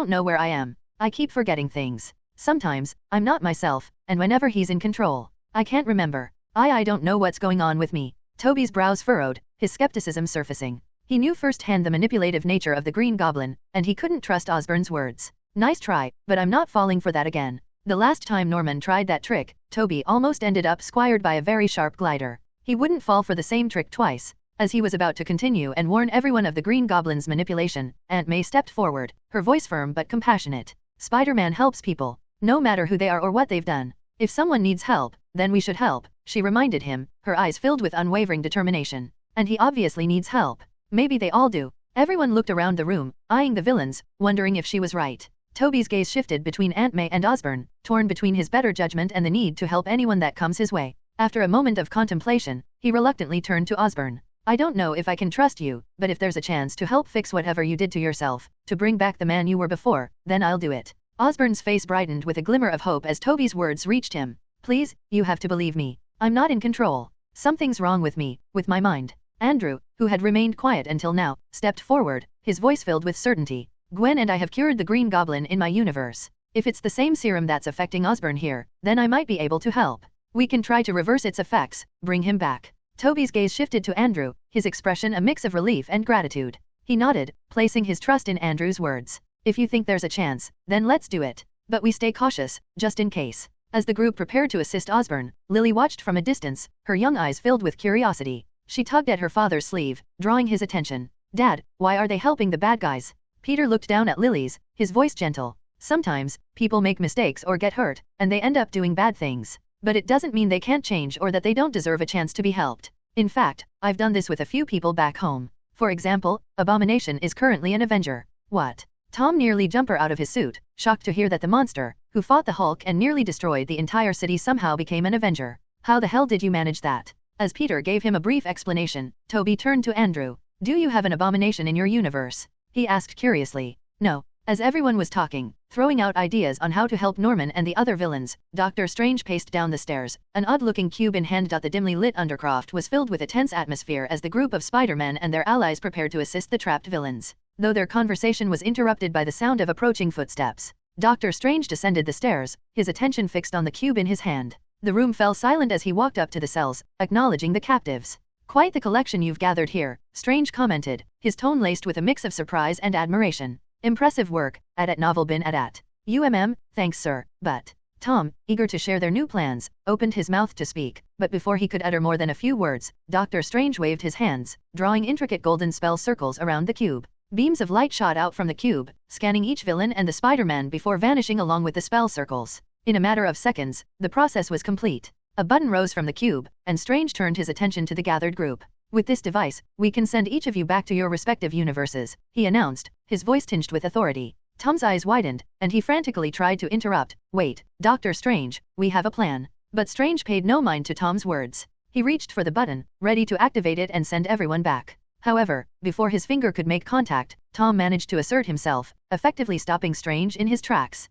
know where I am. I keep forgetting things. Sometimes, I'm not myself, and whenever he's in control, I can't remember. I don't know what's going on with me. Toby's brows furrowed, his skepticism surfacing. He knew firsthand the manipulative nature of the Green Goblin, and he couldn't trust Osborn's words. Nice try, but I'm not falling for that again. The last time Norman tried that trick, Toby almost ended up squired by a very sharp glider. He wouldn't fall for the same trick twice. As he was about to continue and warn everyone of the Green Goblin's manipulation, Aunt May stepped forward, her voice firm but compassionate. Spider-Man helps people, no matter who they are or what they've done. If someone needs help, then we should help, she reminded him, her eyes filled with unwavering determination. And he obviously needs help. Maybe they all do. Everyone looked around the room, eyeing the villains, wondering if she was right. Toby's gaze shifted between Aunt May and Osborn, torn between his better judgment and the need to help anyone that comes his way. After a moment of contemplation, he reluctantly turned to Osborn. I don't know if I can trust you, but if there's a chance to help fix whatever you did to yourself, to bring back the man you were before, then I'll do it. Osborn's face brightened with a glimmer of hope as Toby's words reached him. Please, you have to believe me. I'm not in control. Something's wrong with me, with my mind. Andrew, who had remained quiet until now, stepped forward, his voice filled with certainty. Gwen and I have cured the Green Goblin in my universe. If it's the same serum that's affecting Osborn here, then I might be able to help. We can try to reverse its effects, bring him back. Toby's gaze shifted to Andrew, his expression a mix of relief and gratitude. He nodded, placing his trust in Andrew's words. If you think there's a chance, then let's do it. But we stay cautious, just in case. As the group prepared to assist Osborn, Lily watched from a distance, her young eyes filled with curiosity. She tugged at her father's sleeve, drawing his attention. Dad, why are they helping the bad guys? Peter looked down at Lily's, his voice gentle. Sometimes, people make mistakes or get hurt, and they end up doing bad things. But it doesn't mean they can't change or that they don't deserve a chance to be helped. In fact, I've done this with a few people back home. For example, Abomination is currently an Avenger. What? Tom nearly jumped out of his suit, shocked to hear that the monster, who fought the Hulk and nearly destroyed the entire city somehow became an Avenger. How the hell did you manage that? As Peter gave him a brief explanation, Toby turned to Andrew. Do you have an Abomination in your universe? He asked curiously. No. As everyone was talking, throwing out ideas on how to help Norman and the other villains, Dr. Strange paced down the stairs. An odd-looking cube in hand. The dimly lit undercroft was filled with a tense atmosphere as the group of Spider-Men and their allies prepared to assist the trapped villains. Though their conversation was interrupted by the sound of approaching footsteps, Dr. Strange descended the stairs, his attention fixed on the cube in his hand. The room fell silent as he walked up to the cells, acknowledging the captives. Quite the collection you've gathered here, Strange commented, his tone laced with a mix of surprise and admiration. Impressive work, at novel bin at. Thanks sir, but... Tom, eager to share their new plans, opened his mouth to speak, but before he could utter more than a few words, Dr. Strange waved his hands, drawing intricate golden spell circles around the cube. Beams of light shot out from the cube, scanning each villain and the Spider-Man before vanishing along with the spell circles. In a matter of seconds, the process was complete. A button rose from the cube, and Strange turned his attention to the gathered group. With this device, we can send each of you back to your respective universes, he announced, his voice tinged with authority. Tom's eyes widened, and he frantically tried to interrupt. Wait, Dr. Strange, we have a plan. But Strange paid no mind to Tom's words. He reached for the button, ready to activate it and send everyone back. However, before his finger could make contact, Tom managed to assert himself, effectively stopping Strange in his tracks.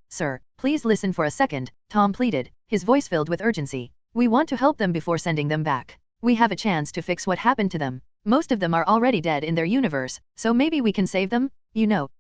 Sir, please listen for a second, Tom pleaded, his voice filled with urgency. We want to help them before sending them back. We have a chance to fix what happened to them. Most of them are already dead in their universe, so maybe we can save them?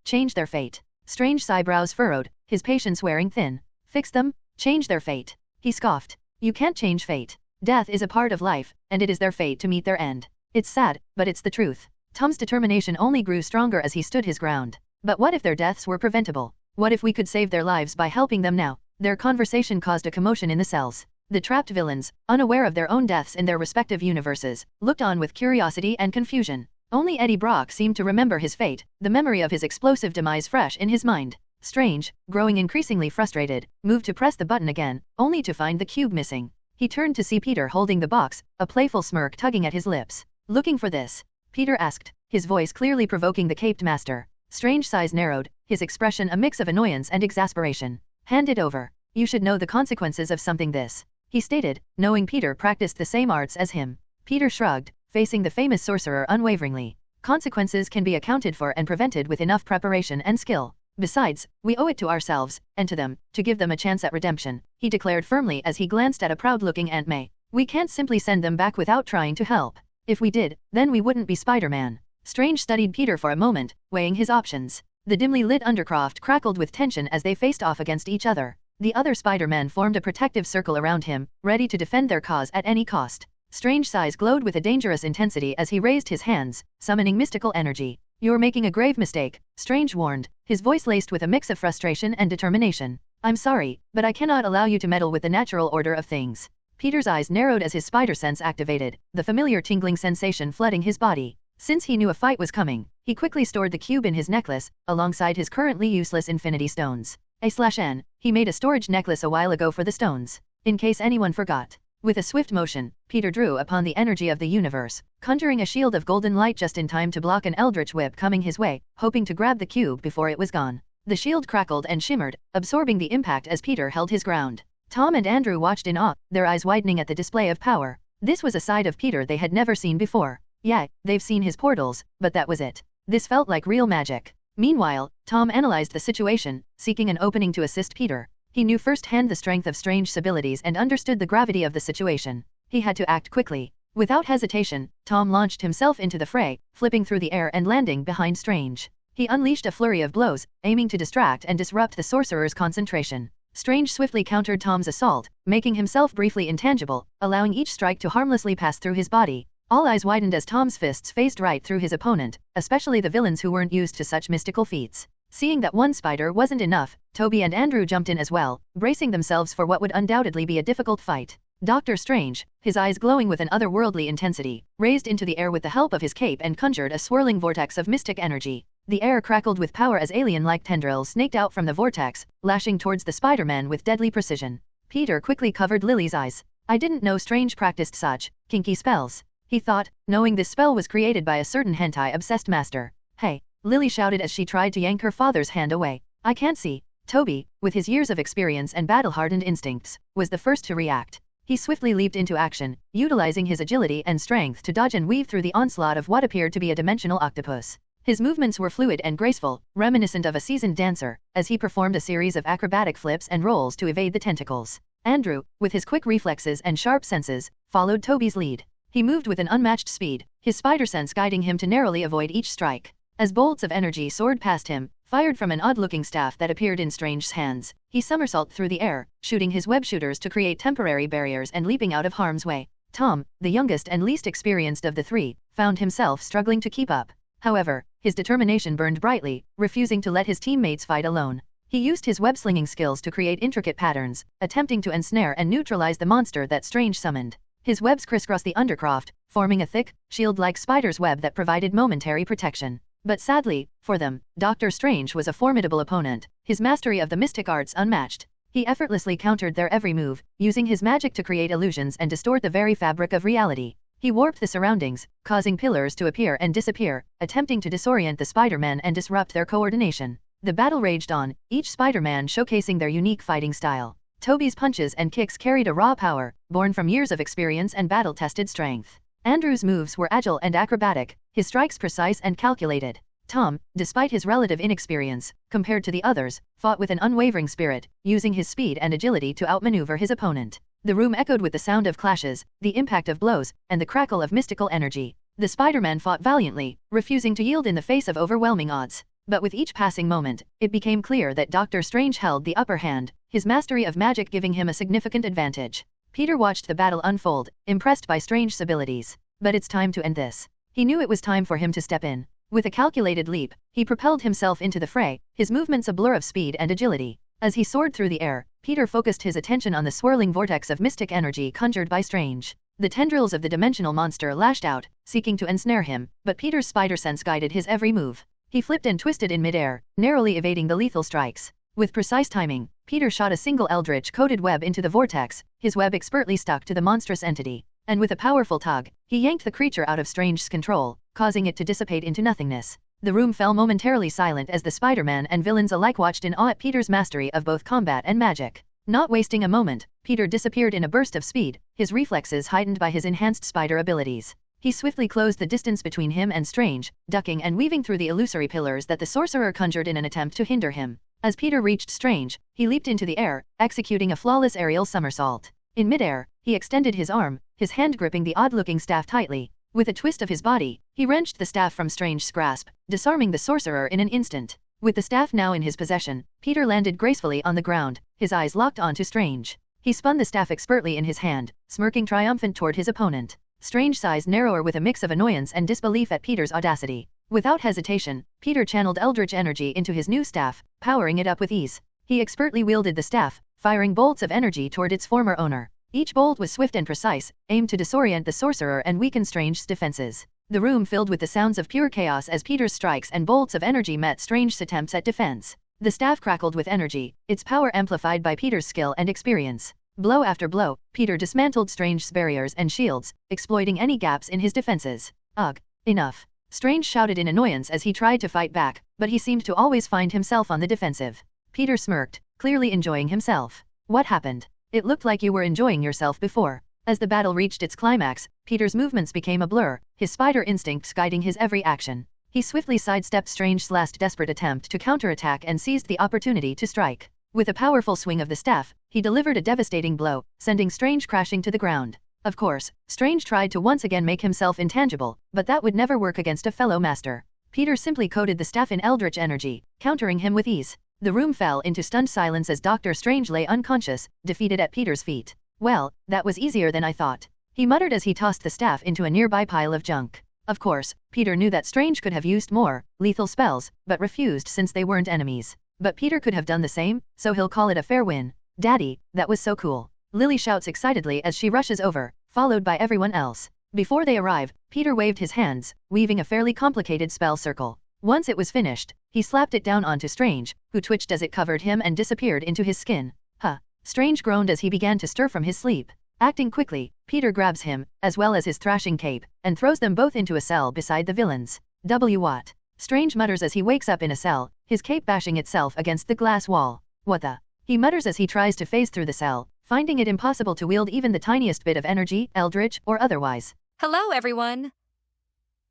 Change their fate. Strange's eyebrows furrowed, his patience wearing thin. Fix them? Change their fate. He scoffed. You can't change fate. Death is a part of life, and it is their fate to meet their end. It's sad, but it's the truth. Tom's determination only grew stronger as he stood his ground. But what if their deaths were preventable? What if we could save their lives by helping them now? Their conversation caused a commotion in the cells. The trapped villains, unaware of their own deaths in their respective universes, looked on with curiosity and confusion. Only Eddie Brock seemed to remember his fate, the memory of his explosive demise fresh in his mind. Strange, growing increasingly frustrated, moved to press the button again, only to find the cube missing. He turned to see Peter holding the box, a playful smirk tugging at his lips. Looking for this? Peter asked, his voice clearly provoking the caped master. Strange's eyes narrowed, his expression a mix of annoyance and exasperation. Hand it over. You should know the consequences of something this, he stated, knowing Peter practiced the same arts as him. Peter shrugged, facing the famous sorcerer unwaveringly. Consequences can be accounted for and prevented with enough preparation and skill. Besides, we owe it to ourselves, and to them, to give them a chance at redemption, he declared firmly as he glanced at a proud-looking Aunt May. We can't simply send them back without trying to help. If we did, then we wouldn't be Spider-Man. Strange studied Peter for a moment, weighing his options. The dimly lit Undercroft crackled with tension as they faced off against each other. The other Spider-Men formed a protective circle around him, ready to defend their cause at any cost. Strange's eyes glowed with a dangerous intensity as he raised his hands, summoning mystical energy. You're making a grave mistake, Strange warned, his voice laced with a mix of frustration and determination. I'm sorry, but I cannot allow you to meddle with the natural order of things. Peter's eyes narrowed as his spider sense activated, the familiar tingling sensation flooding his body. Since he knew a fight was coming, he quickly stored the cube in his necklace, alongside his currently useless infinity stones. A/N, he made a storage necklace a while ago for the stones, in case anyone forgot. With a swift motion, Peter drew upon the energy of the universe, conjuring a shield of golden light just in time to block an eldritch whip coming his way, hoping to grab the cube before it was gone. The shield crackled and shimmered, absorbing the impact as Peter held his ground. Tom and Andrew watched in awe, their eyes widening at the display of power. This was a side of Peter they had never seen before. Yeah, they've seen his portals, but that was it. This felt like real magic. Meanwhile, Tom analyzed the situation, seeking an opening to assist Peter. He knew firsthand the strength of Strange's abilities and understood the gravity of the situation. He had to act quickly. Without hesitation, Tom launched himself into the fray, flipping through the air and landing behind Strange. He unleashed a flurry of blows, aiming to distract and disrupt the sorcerer's concentration. Strange swiftly countered Tom's assault, making himself briefly intangible, allowing each strike to harmlessly pass through his body. All eyes widened as Tom's fists phased right through his opponent, especially the villains who weren't used to such mystical feats. Seeing that one spider wasn't enough, Toby and Andrew jumped in as well, bracing themselves for what would undoubtedly be a difficult fight. Dr. Strange, his eyes glowing with an otherworldly intensity, raised into the air with the help of his cape and conjured a swirling vortex of mystic energy. The air crackled with power as alien-like tendrils snaked out from the vortex, lashing towards the Spider-Man with deadly precision. Peter quickly covered Lily's eyes. I didn't know Strange practiced such kinky spells, he thought, knowing this spell was created by a certain hentai-obsessed master. Hey, Lily shouted as she tried to yank her father's hand away. I can't see. Toby, with his years of experience and battle-hardened instincts, was the first to react. He swiftly leaped into action, utilizing his agility and strength to dodge and weave through the onslaught of what appeared to be a dimensional octopus. His movements were fluid and graceful, reminiscent of a seasoned dancer, as he performed a series of acrobatic flips and rolls to evade the tentacles. Andrew, with his quick reflexes and sharp senses, followed Toby's lead. He moved with an unmatched speed, his spider sense guiding him to narrowly avoid each strike. As bolts of energy soared past him, fired from an odd-looking staff that appeared in Strange's hands, he somersaulted through the air, shooting his web shooters to create temporary barriers and leaping out of harm's way. Tom, the youngest and least experienced of the three, found himself struggling to keep up. However, his determination burned brightly, refusing to let his teammates fight alone. He used his web-slinging skills to create intricate patterns, attempting to ensnare and neutralize the monster that Strange summoned. His webs crisscrossed the undercroft, forming a thick, shield-like spider's web that provided momentary protection. But sadly, for them, Doctor Strange was a formidable opponent, his mastery of the mystic arts unmatched. He effortlessly countered their every move, using his magic to create illusions and distort the very fabric of reality. He warped the surroundings, causing pillars to appear and disappear, attempting to disorient the Spider-Man and disrupt their coordination. The battle raged on, each Spider-Man showcasing their unique fighting style. Toby's punches and kicks carried a raw power, born from years of experience and battle-tested strength. Andrew's moves were agile and acrobatic, his strikes precise and calculated. Tom, despite his relative inexperience, compared to the others, fought with an unwavering spirit, using his speed and agility to outmaneuver his opponent. The room echoed with the sound of clashes, the impact of blows, and the crackle of mystical energy. The Spider-Man fought valiantly, refusing to yield in the face of overwhelming odds. But with each passing moment, it became clear that Doctor Strange held the upper hand, his mastery of magic giving him a significant advantage. Peter watched the battle unfold, impressed by Strange's abilities. But it's time to end this. He knew it was time for him to step in. With a calculated leap, he propelled himself into the fray, his movements a blur of speed and agility. As he soared through the air, Peter focused his attention on the swirling vortex of mystic energy conjured by Strange. The tendrils of the dimensional monster lashed out, seeking to ensnare him, but Peter's spider sense guided his every move. He flipped and twisted in midair, narrowly evading the lethal strikes. With precise timing, Peter shot a single eldritch-coated web into the vortex, his web expertly stuck to the monstrous entity. And with a powerful tug, he yanked the creature out of Strange's control, causing it to dissipate into nothingness. The room fell momentarily silent as the Spider-Man and villains alike watched in awe at Peter's mastery of both combat and magic. Not wasting a moment, Peter disappeared in a burst of speed, his reflexes heightened by his enhanced spider abilities. He swiftly closed the distance between him and Strange, ducking and weaving through the illusory pillars that the sorcerer conjured in an attempt to hinder him. As Peter reached Strange, he leaped into the air, executing a flawless aerial somersault. In midair, he extended his arm, his hand gripping the odd-looking staff tightly. With a twist of his body, he wrenched the staff from Strange's grasp, disarming the sorcerer in an instant. With the staff now in his possession, Peter landed gracefully on the ground, his eyes locked onto Strange. He spun the staff expertly in his hand, smirking triumphant toward his opponent. Strange sighs narrower with a mix of annoyance and disbelief at Peter's audacity. Without hesitation, Peter channeled eldritch energy into his new staff, powering it up with ease. He expertly wielded the staff, firing bolts of energy toward its former owner. Each bolt was swift and precise, aimed to disorient the sorcerer and weaken Strange's defenses. The room filled with the sounds of pure chaos as Peter's strikes and bolts of energy met Strange's attempts at defense. The staff crackled with energy, its power amplified by Peter's skill and experience. Blow after blow, Peter dismantled Strange's barriers and shields, exploiting any gaps in his defenses. Ugh, enough. Strange shouted in annoyance as he tried to fight back, but he seemed to always find himself on the defensive. Peter smirked, clearly enjoying himself. What happened? It looked like you were enjoying yourself before. As the battle reached its climax, Peter's movements became a blur, his spider instincts guiding his every action. He swiftly sidestepped Strange's last desperate attempt to counterattack and seized the opportunity to strike. With a powerful swing of the staff, he delivered a devastating blow, sending Strange crashing to the ground. Of course, Strange tried to once again make himself intangible, but that would never work against a fellow master. Peter simply coated the staff in eldritch energy, countering him with ease. The room fell into stunned silence as Doctor Strange lay unconscious, defeated at Peter's feet. Well, that was easier than I thought. He muttered as he tossed the staff into a nearby pile of junk. Of course, Peter knew that Strange could have used more lethal spells, but refused since they weren't enemies. But Peter could have done the same, so he'll call it a fair win. Daddy, that was so cool. Lily shouts excitedly as she rushes over, followed by everyone else. Before they arrive, Peter waved his hands, weaving a fairly complicated spell circle. Once it was finished, he slapped it down onto Strange, who twitched as it covered him and disappeared into his skin. Huh. Strange groaned as he began to stir from his sleep. Acting quickly, Peter grabs him, as well as his thrashing cape, and throws them both into a cell beside the villains. What? Strange mutters as he wakes up in a cell, his cape bashing itself against the glass wall. What the? He mutters as he tries to phase through the cell, finding it impossible to wield even the tiniest bit of energy, eldritch or otherwise. Hello, everyone!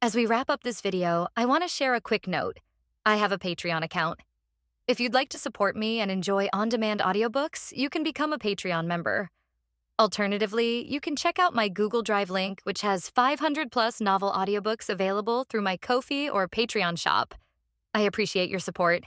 As we wrap up this video, I want to share a quick note. I have a Patreon account. If you'd like to support me and enjoy on-demand audiobooks, you can become a Patreon member. Alternatively, you can check out my Google Drive link, which has 500+ novel audiobooks available through my Ko-fi or Patreon shop. I appreciate your support.